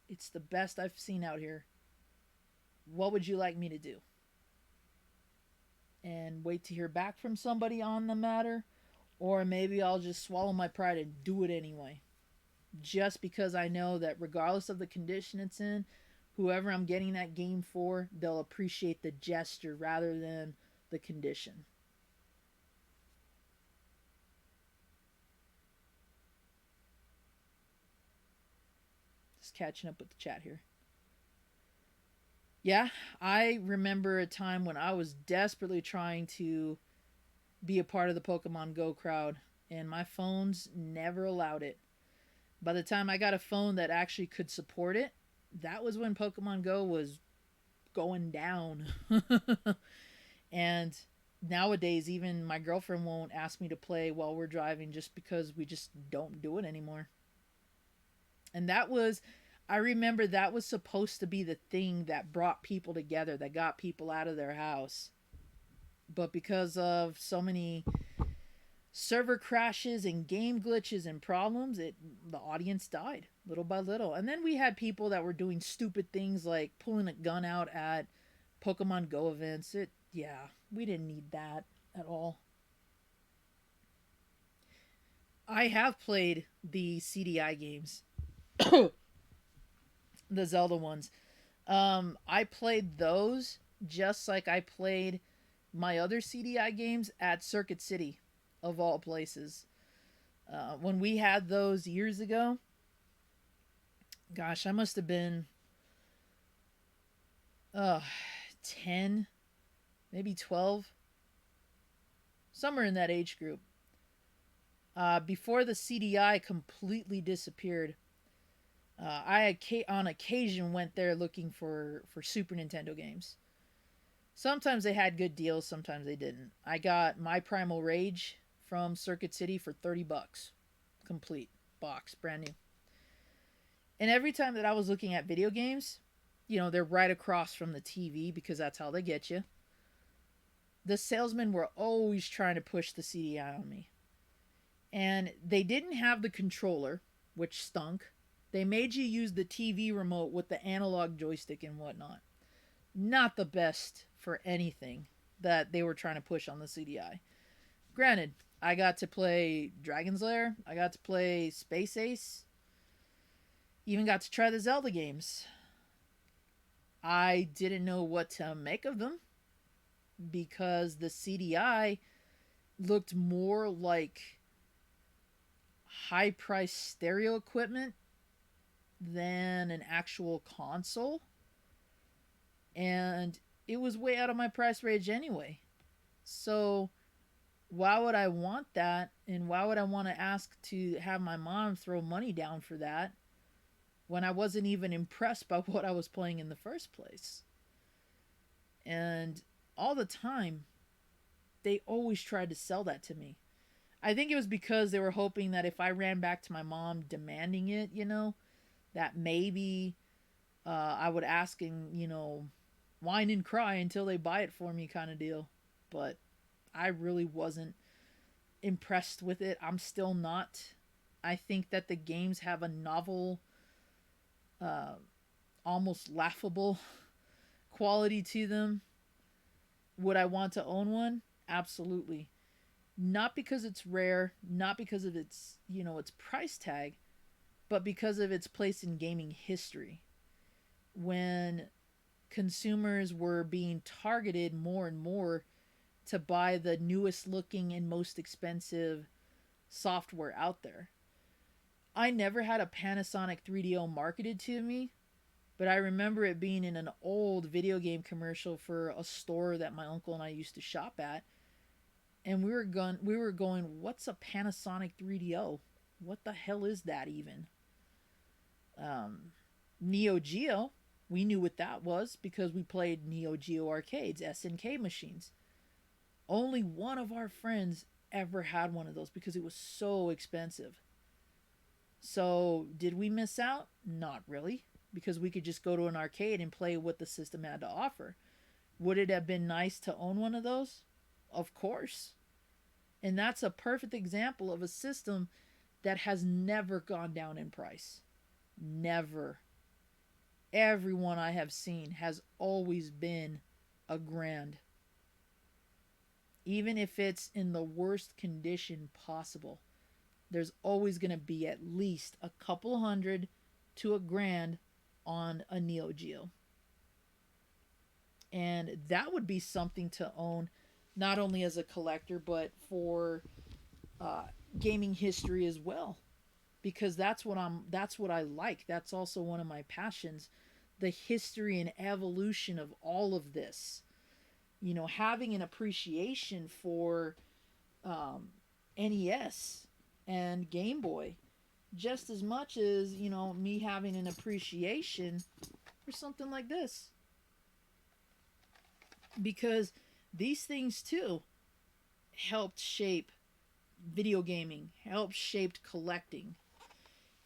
Speaker 1: It's the best I've seen out here. What would you like me to do? And wait to hear back from somebody on the matter. Or maybe I'll just swallow my pride and do it anyway. Just because I know that regardless of the condition it's in, whoever I'm getting that game for, they'll appreciate the gesture rather than the condition. Just catching up with the chat here. Yeah, I remember a time when I was desperately trying to be a part of the Pokemon Go crowd, and my phones never allowed it. By the time I got a phone that actually could support it, that was when Pokemon Go was going down. And nowadays, even my girlfriend won't ask me to play while we're driving just because we just don't do it anymore. And I remember that was supposed to be the thing that brought people together, that got people out of their house. But because of so many server crashes and game glitches and problems, the audience died little by little. And then we had people that were doing stupid things like pulling a gun out at Pokemon Go events. We didn't need that at all. I have played the CDI games. The Zelda ones. I played those just like I played my other CDI games at Circuit City, of all places. When we had those years ago, gosh, I must have been 10, maybe 12, somewhere in that age group. Before the CDI completely disappeared, on occasion went there looking for Super Nintendo games. Sometimes they had good deals, sometimes they didn't. I got My Primal Rage from Circuit City for $30, complete box, brand new. And every time that I was looking at video games, they're right across from the TV because that's how they get you. The salesmen were always trying to push the CDI on me. And they didn't have the controller, which stunk. They made you use the TV remote with the analog joystick and whatnot. Not the best for anything that they were trying to push on the CDI. Granted, I got to play Dragon's Lair. I got to play Space Ace. Even got to try the Zelda games. I didn't know what to make of them because the CDI looked more like high-priced stereo equipment than an actual console. And it was way out of my price range anyway. So why would I want that? And why would I want to ask to have my mom throw money down for that when I wasn't even impressed by what I was playing in the first place? And all the time, they always tried to sell that to me. I think it was because they were hoping that if I ran back to my mom demanding it, that maybe I would ask and, whine and cry until they buy it for me kind of deal. But I really wasn't impressed with it. I'm still not. I think that the games have a novel, almost laughable quality to them. Would I want to own one? Absolutely. Not because it's rare, not because of its, its price tag, but because of its place in gaming history. When consumers were being targeted more and more to buy the newest looking and most expensive software out there. I never had a Panasonic 3DO marketed to me, but I remember it being in an old video game commercial for a store that my uncle and I used to shop at. And we were going, what's a Panasonic 3DO? What the hell is that even? Neo Geo, we knew what that was because we played Neo Geo arcades, SNK machines. Only one of our friends ever had one of those because it was so expensive. So, did we miss out? Not really, because we could just go to an arcade and play what the system had to offer. Would it have been nice to own one of those? Of course. And that's a perfect example of a system that has never gone down in price. Never. Everyone I have seen has always been $1,000. Even if it's in the worst condition possible, there's always going to be at least a couple hundred to $1,000 on a Neo Geo. And that would be something to own, not only as a collector, but for gaming history as well. Because that's what I like. That's also one of my passions, the history and evolution of all of this. Having an appreciation for NES and Game Boy, just as much as, me having an appreciation for something like this. Because these things too helped shape video gaming, helped shape collecting.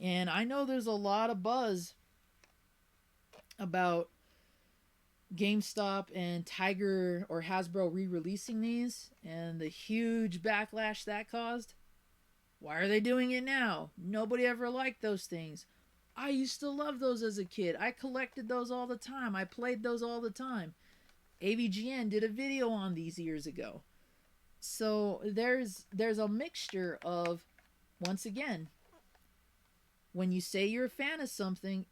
Speaker 1: And I know there's a lot of buzz about GameStop and Tiger or Hasbro re-releasing these and the huge backlash that caused. Why are they doing it now? Nobody ever liked those things. I used to love those as a kid. I collected those all the time. I played those all the time. AVGN did a video on these years ago. So there's a mixture of, once again, when you say you're a fan of something,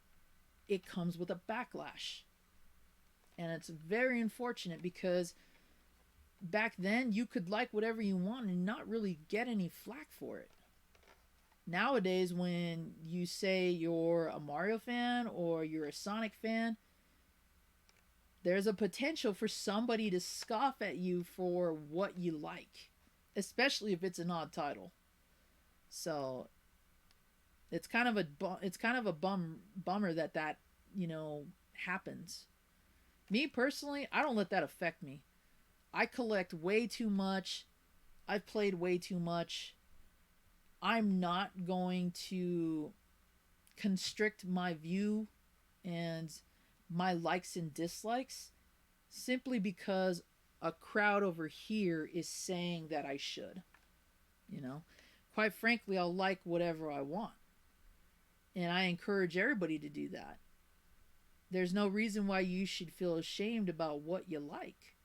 Speaker 1: it comes with a backlash. And it's very unfortunate because back then you could like whatever you want and not really get any flack for it. Nowadays, when you say you're a Mario fan or you're a Sonic fan, there's a potential for somebody to scoff at you for what you like, especially if it's an odd title. So it's kind of a bummer that you know happens. Me personally, I don't let that affect me. I collect way too much. I've played way too much. I'm not going to constrict my view and my likes and dislikes simply because a crowd over here is saying that I should. You know, quite frankly, I'll like whatever I want. And I encourage everybody to do that. There's no reason why you should feel ashamed about what you like.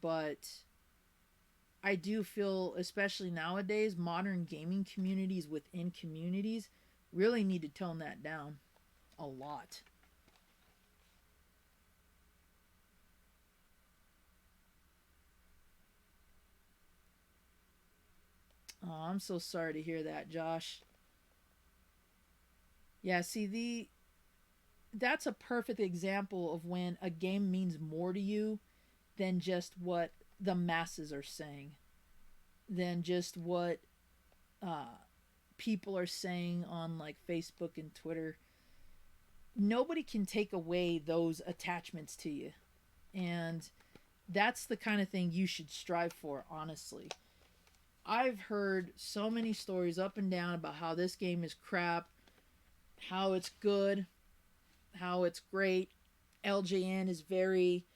Speaker 1: But I do feel, especially nowadays, modern gaming communities within communities really need to tone that down a lot. Oh, I'm so sorry to hear that, Josh. Yeah, see that's a perfect example of when a game means more to you than just what the masses are saying, than just what uh, people are saying on like Facebook and Twitter. Nobody can take away those attachments to you. And that's the kind of thing you should strive for, honestly. I've heard so many stories up and down about how this game is crap, how it's good, how it's great. LJN is very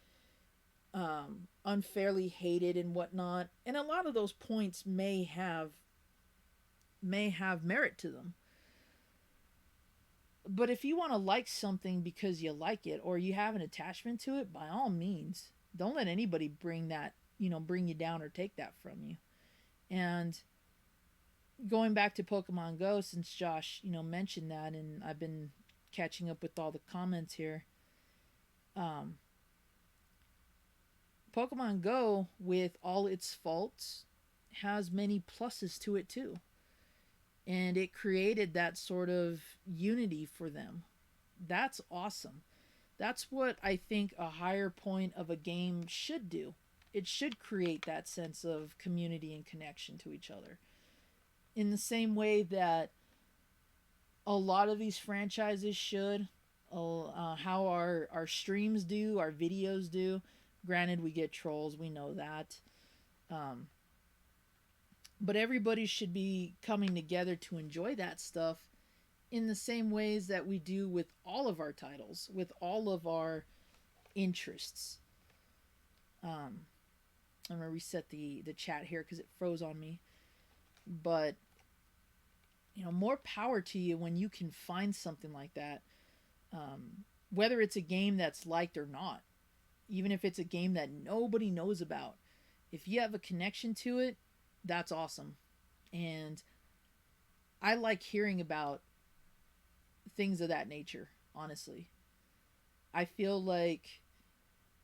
Speaker 1: unfairly hated and whatnot, and a lot of those points may have merit to them. But if you want to like something because you like it or you have an attachment to it, by all means, don't let anybody bring you down or take that from you. And going back to Pokemon Go, since Josh, mentioned that, and I've been catching up with all the comments here. Um, Pokemon Go, with all its faults, has many pluses to it too. And it created that sort of unity for them. That's awesome. That's what I think a higher point of a game should do. It should create that sense of community and connection to each other. In the same way that a lot of these franchises should, how our streams do, our videos do. Granted, we get trolls, we know that. Um, but everybody should be coming together to enjoy that stuff in the same ways that we do with all of our titles, with all of our interests. Um, I'm going to reset the chat here because it froze on me. But, more power to you when you can find something like that. Whether it's a game that's liked or not. Even if it's a game that nobody knows about. If you have a connection to it, that's awesome. And I like hearing about things of that nature, honestly. I feel like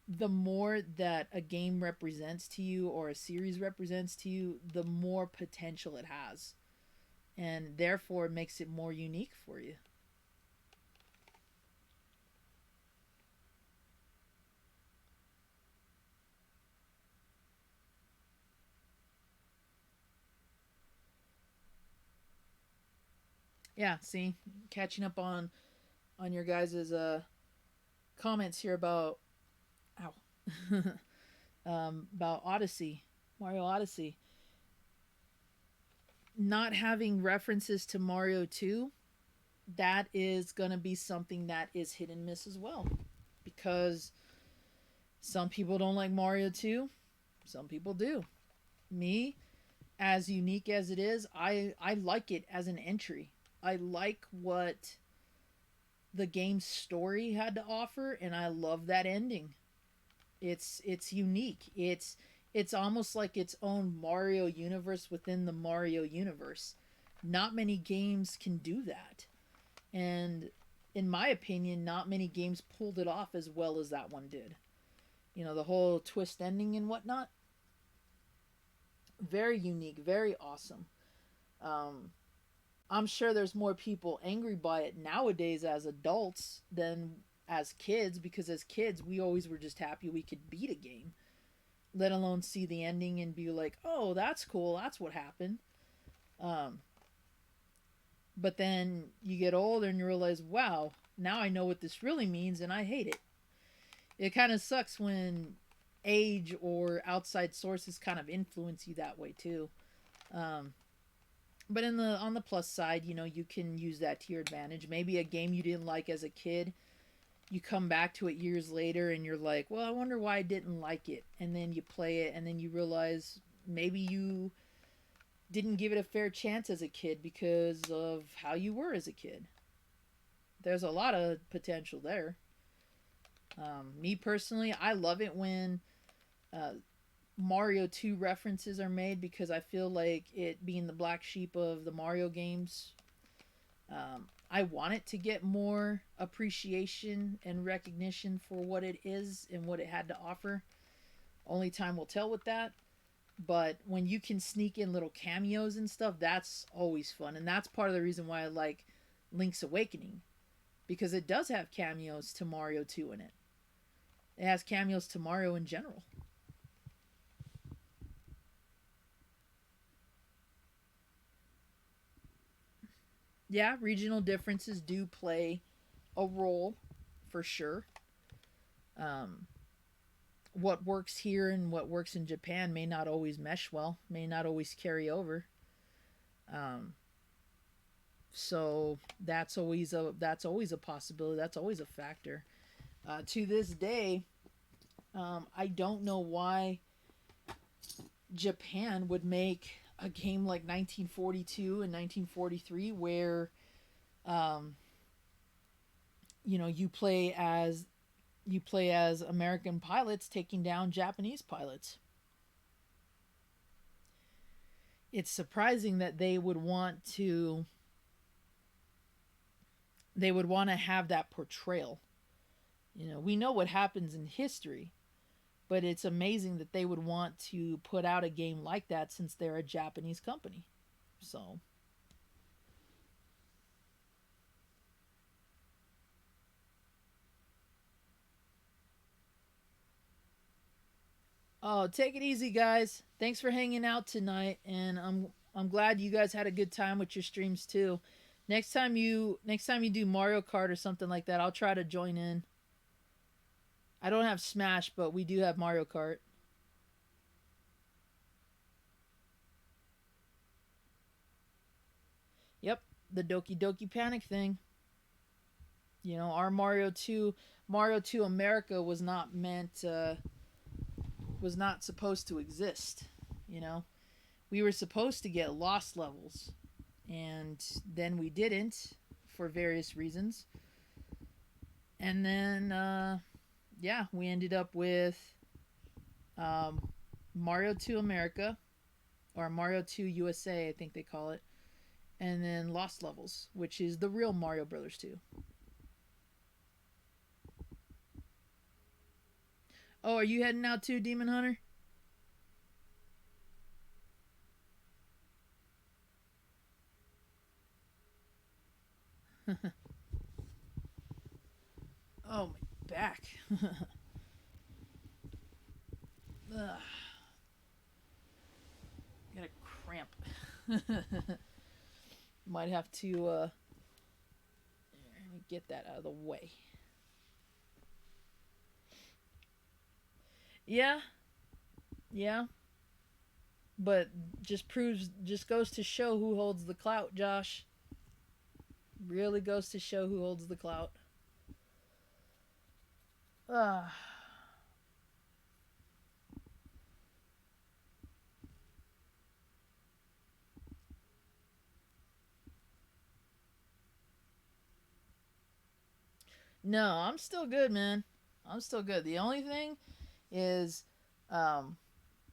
Speaker 1: the more that a game represents to you or a series represents to you, the more potential it has. And therefore it makes it more unique for you. Yeah, see, catching up on your guys' comments here about ow about Odyssey, Mario Odyssey. Not having references to Mario 2, that is going to be something that is hit and miss as well. Because some people don't like Mario 2, some people do. Me, as unique as it is, I like it as an entry. I like what the game's story had to offer, and I love that ending. It's unique. It's almost like its own Mario universe within the Mario universe. Not many games can do that. And in my opinion, not many games pulled it off as well as that one did. The whole twist ending and whatnot. Very unique, very awesome. I'm sure there's more people angry by it nowadays as adults than as kids, because as kids we always were just happy we could beat a game, let alone see the ending and be like, oh, that's cool, that's what happened. Um, but then you get older and you realize, wow, now I know what this really means and I hate it. It kind of sucks when age or outside sources kind of influence you that way too. Um, but in the on the plus side, you know, you can use that to your advantage. Maybe a game you didn't like as a kid, you come back to it years later and you're like, well, I wonder why I didn't like it. And then you play it and then you realize maybe you didn't give it a fair chance as a kid because of how you were as a kid. There's a lot of potential there. Me personally, I love it when uh, Mario 2 references are made because I feel like it being the black sheep of the Mario games, I want it to get more appreciation and recognition for what it is and what it had to offer. Only time will tell with that. But when you can sneak in little cameos and stuff, that's always fun. And that's part of the reason why I like Link's Awakening. Because it does have cameos to Mario 2 in it. It has cameos to Mario in general. Yeah, regional differences do play a role for sure. Um, what works here and what works in Japan may not always mesh well, may not always carry over. Um, so that's always a possibility. That's always a factor. To this day, I don't know why Japan would make a game like 1942 and 1943 where um, you know you play as American pilots taking down Japanese pilots. It's surprising that they would want to have that portrayal. You know, we know what happens in history, but it's amazing that they would want to put out a game like that since they're a Japanese company. So, oh, take it easy, guys. Thanks for hanging out tonight, and I'm glad you guys had a good time with your streams too. Next time you do Mario Kart or something like that, I'll try to join in. I don't have Smash, but we do have Mario Kart. Yep, the Doki Doki Panic thing. You know, our Mario 2 America was not supposed to exist, you know. We were supposed to get lost levels and then we didn't for various reasons. And then yeah, we ended up with um, Mario 2 America or Mario 2 USA, I think they call it. And then Lost Levels, which is the real Mario Brothers 2. Oh, are you heading out too, Demon Hunter? Oh, my back. Ugh. Got a cramp. Might have to let me get that out of the way. Yeah, yeah, but just goes to show who holds the clout, Josh. Really goes to show who holds the clout. Ah. No, I'm still good, man. I'm still good. The only thing is, um,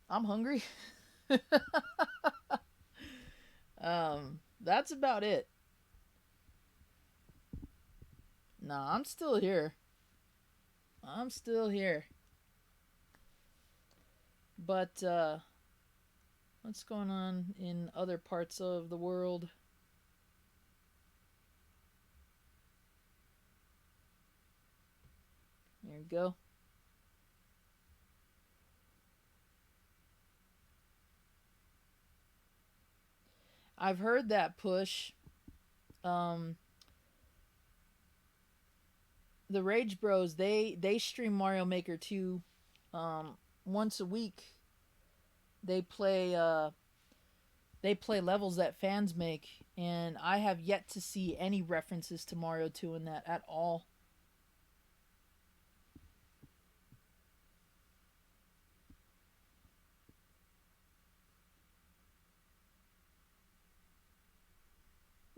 Speaker 1: I'm hungry. That's about it. No, I'm still here. I'm still here. But what's going on in other parts of the world? There you go. I've heard that push. Um, the Rage Bros, they stream Mario Maker 2 once a week. They play they play levels that fans make, and I have yet to see any references to Mario 2 in that at all.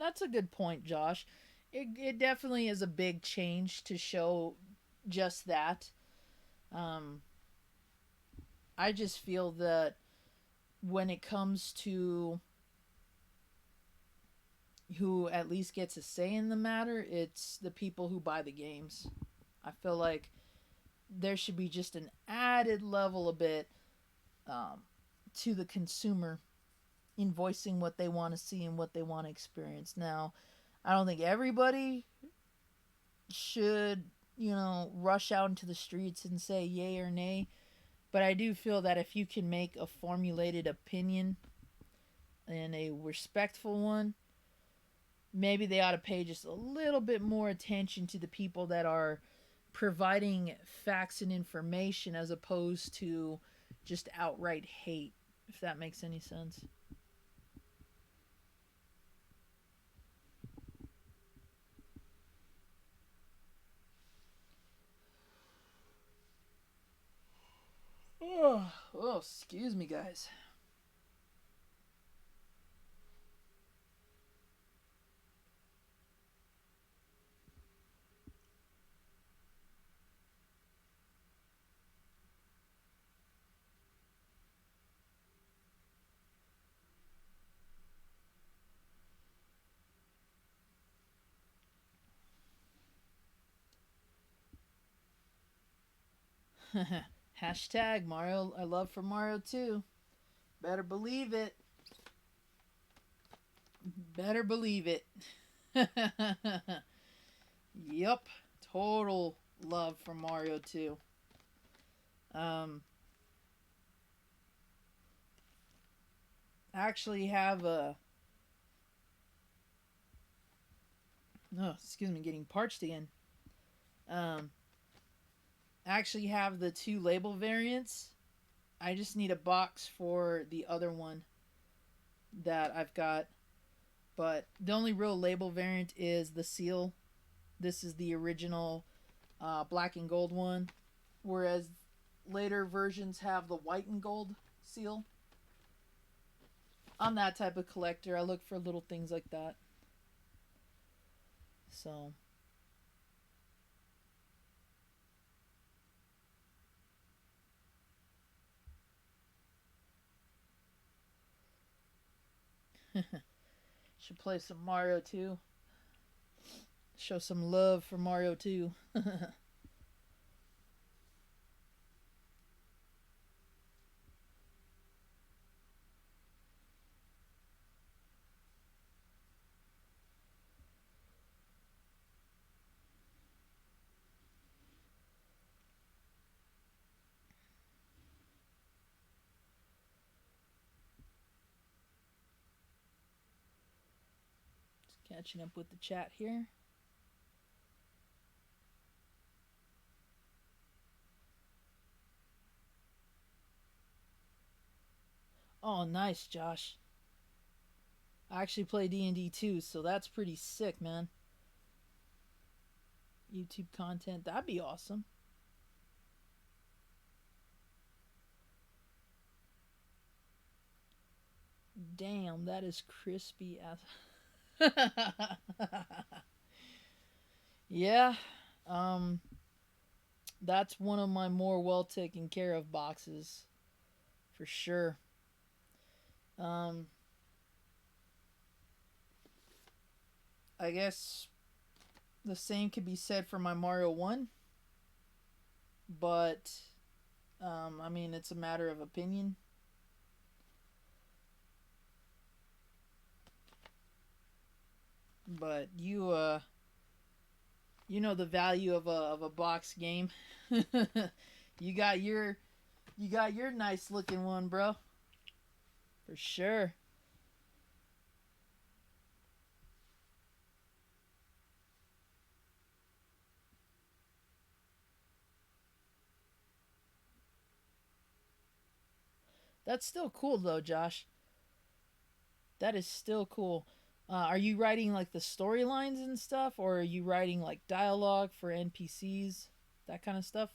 Speaker 1: That's a good point, Josh. It definitely is a big change to show just that. Um, I just feel that when it comes to who at least gets a say in the matter, it's the people who buy the games. I feel like there should be just an added level a bit um, to the consumer in voicing what they want to see and what they want to experience. Now, I don't think everybody should, rush out into the streets and say yay or nay, but I do feel that if you can make a formulated opinion and a respectful one, maybe they ought to pay just a little bit more attention to the people that are providing facts and information as opposed to just outright hate, if that makes any sense. Oh, excuse me, guys. Hashtag Mario. I love for Mario too. Better believe it. Better believe it. Yup. Total love for Mario 2. Um, actually have a. Oh, excuse me, getting parched again. Um, actually have the 2 label variants. I just need a box for the other one that I've got. But the only real label variant is the seal. This is the original black and gold one, whereas later versions have the white and gold seal. I'm that type of collector. I look for little things like that. So. Should play some Mario 2. Show some love for Mario 2. Just catching up with the chat here. Oh, nice, Josh. I actually play D&D too, so that's pretty sick, man. YouTube content, that'd be awesome. Damn, that is crispy as. Yeah, that's one of my more well taken care of boxes, for sure. Um, I guess the same could be said for my Mario 1, but I mean, it's a matter of opinion. But you know the value of a box game. you got your nice looking one, bro. For sure. That's still cool though, Josh. That is still cool. Are you writing like the storylines and stuff, or are you writing like dialogue for NPCs, that kind of stuff?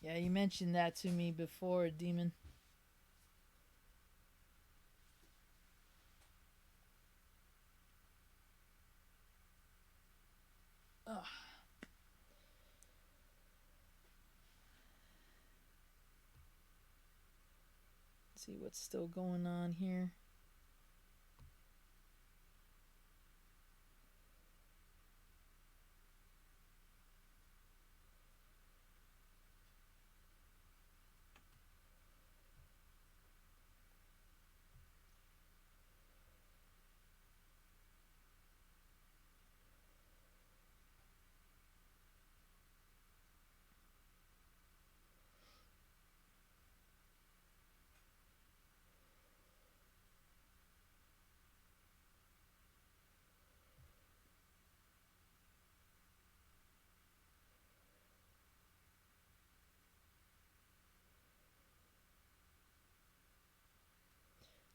Speaker 1: Yeah, you mentioned that to me before, Demon. Ugh. Let's see what's still going on here.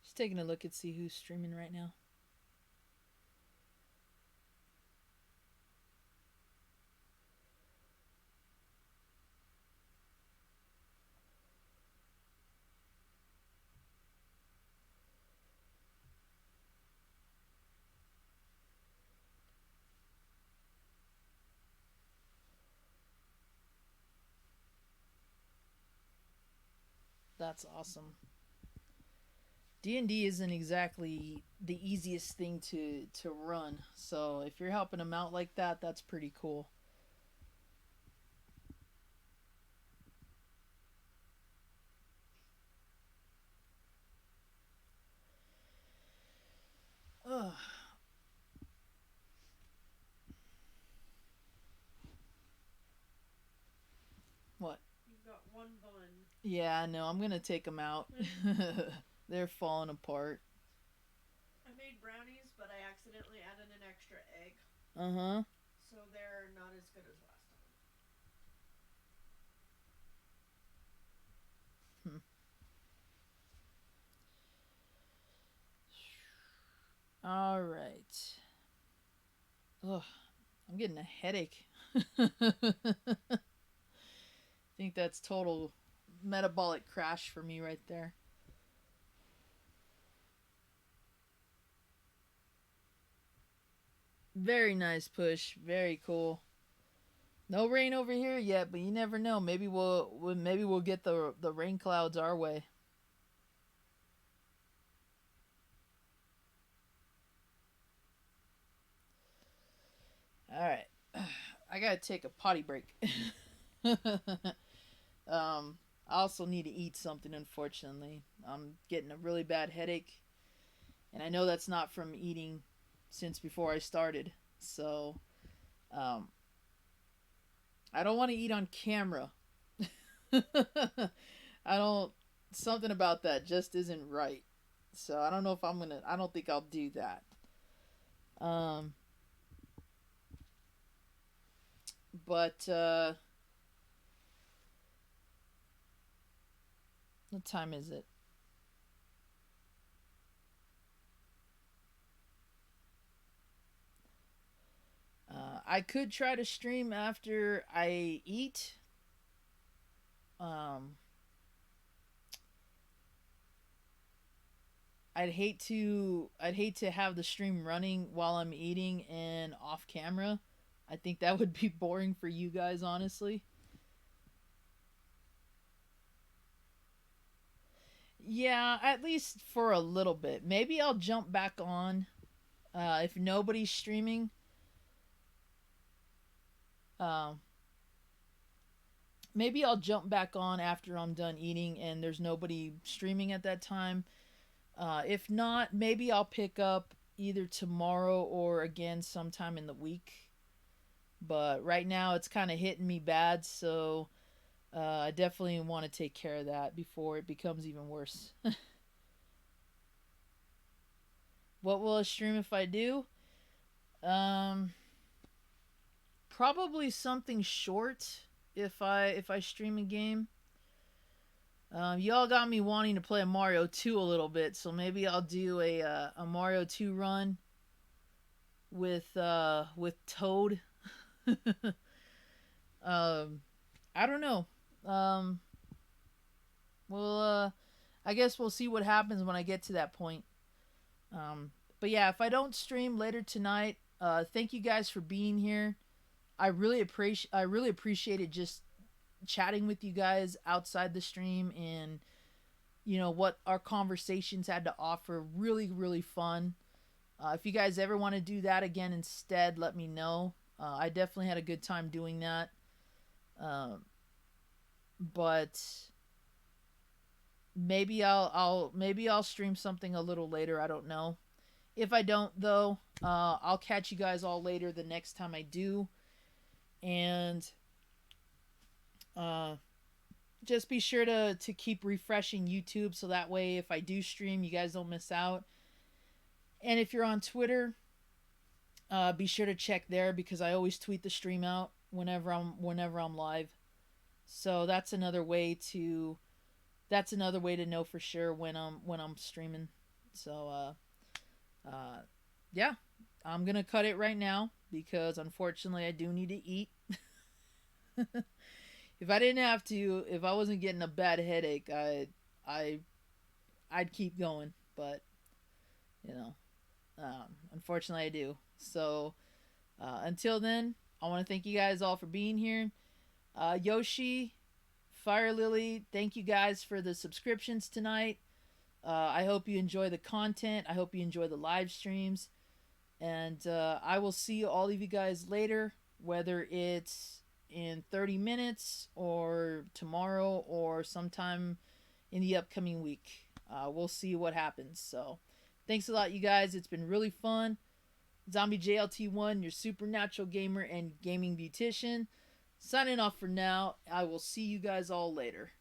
Speaker 1: Just taking a look and see who's streaming right now. That's awesome. D&D isn't exactly the easiest thing to run. So if you're helping them out like that, that's pretty cool. Ugh. What?
Speaker 3: You've got one bun.
Speaker 1: Yeah, I know. I'm gonna take them out. They're falling apart.
Speaker 3: I made brownies, but I accidentally added an extra egg.
Speaker 1: Uh-huh.
Speaker 3: So they're not as good as last time.
Speaker 1: All right. Ugh, I'm getting a headache. I think that's total metabolic crash for me right there. Very nice push. Very cool. No rain over here yet, but you never know. Maybe we'll get the rain clouds our way. All right. I got to take a potty break. I also need to eat something, unfortunately. I'm getting a really bad headache, and I know that's not from eating since before I started. So, um, I don't want to eat on camera. I don't. Something about that just isn't right. So I don't know if I'm gonna. I don't think I'll do that. Um, but what time is it? I could try to stream after I eat. Um, I'd hate to have the stream running while I'm eating and off camera. I think that would be boring for you guys, honestly. Yeah, at least for a little bit. Maybe I'll jump back on if nobody's streaming. Um, Maybe I'll jump back on after I'm done eating and there's nobody streaming at that time. If not, maybe I'll pick up either tomorrow or again sometime in the week. But right now it's kind of hitting me bad, so I definitely want to take care of that before it becomes even worse. What will I stream if I do? Um, Probably something short if I stream a game. Y'all got me wanting to play a Mario 2 a little bit, so maybe I'll do a Mario 2 run with Toad. I don't know. Um, well, I guess we'll see what happens when I get to that point. But yeah, if I don't stream later tonight, thank you guys for being here. I really appreciated just chatting with you guys outside the stream and what our conversations had to offer. Really, really fun. If you guys ever want to do that again instead, let me know. I definitely had a good time doing that. But maybe I'll stream something a little later. I don't know. If I don't though, I'll catch you guys all later the next time I do. And just be sure to keep refreshing YouTube so that way if I do stream, you guys don't miss out. And if you're on Twitter, be sure to check there because I always tweet the stream out whenever I'm live. So that's another way to know for sure when I'm streaming. So yeah, I'm gonna cut it right now because unfortunately I do need to eat. If I didn't have to, if I wasn't getting a bad headache, I'd keep going, but you know, unfortunately I do. So until then, I want to thank you guys all for being here. Yoshi, Fire Lily, thank you guys for the subscriptions tonight. I hope you enjoy the content. I hope you enjoy the live streams. And I will see all of you guys later, whether it's in 30 minutes or tomorrow or sometime in the upcoming week. We'll see what happens. So thanks a lot, you guys. It's been really fun. Zombie JLT1, your supernatural gamer and gaming beautician. Signing off for now. I will see you guys all later.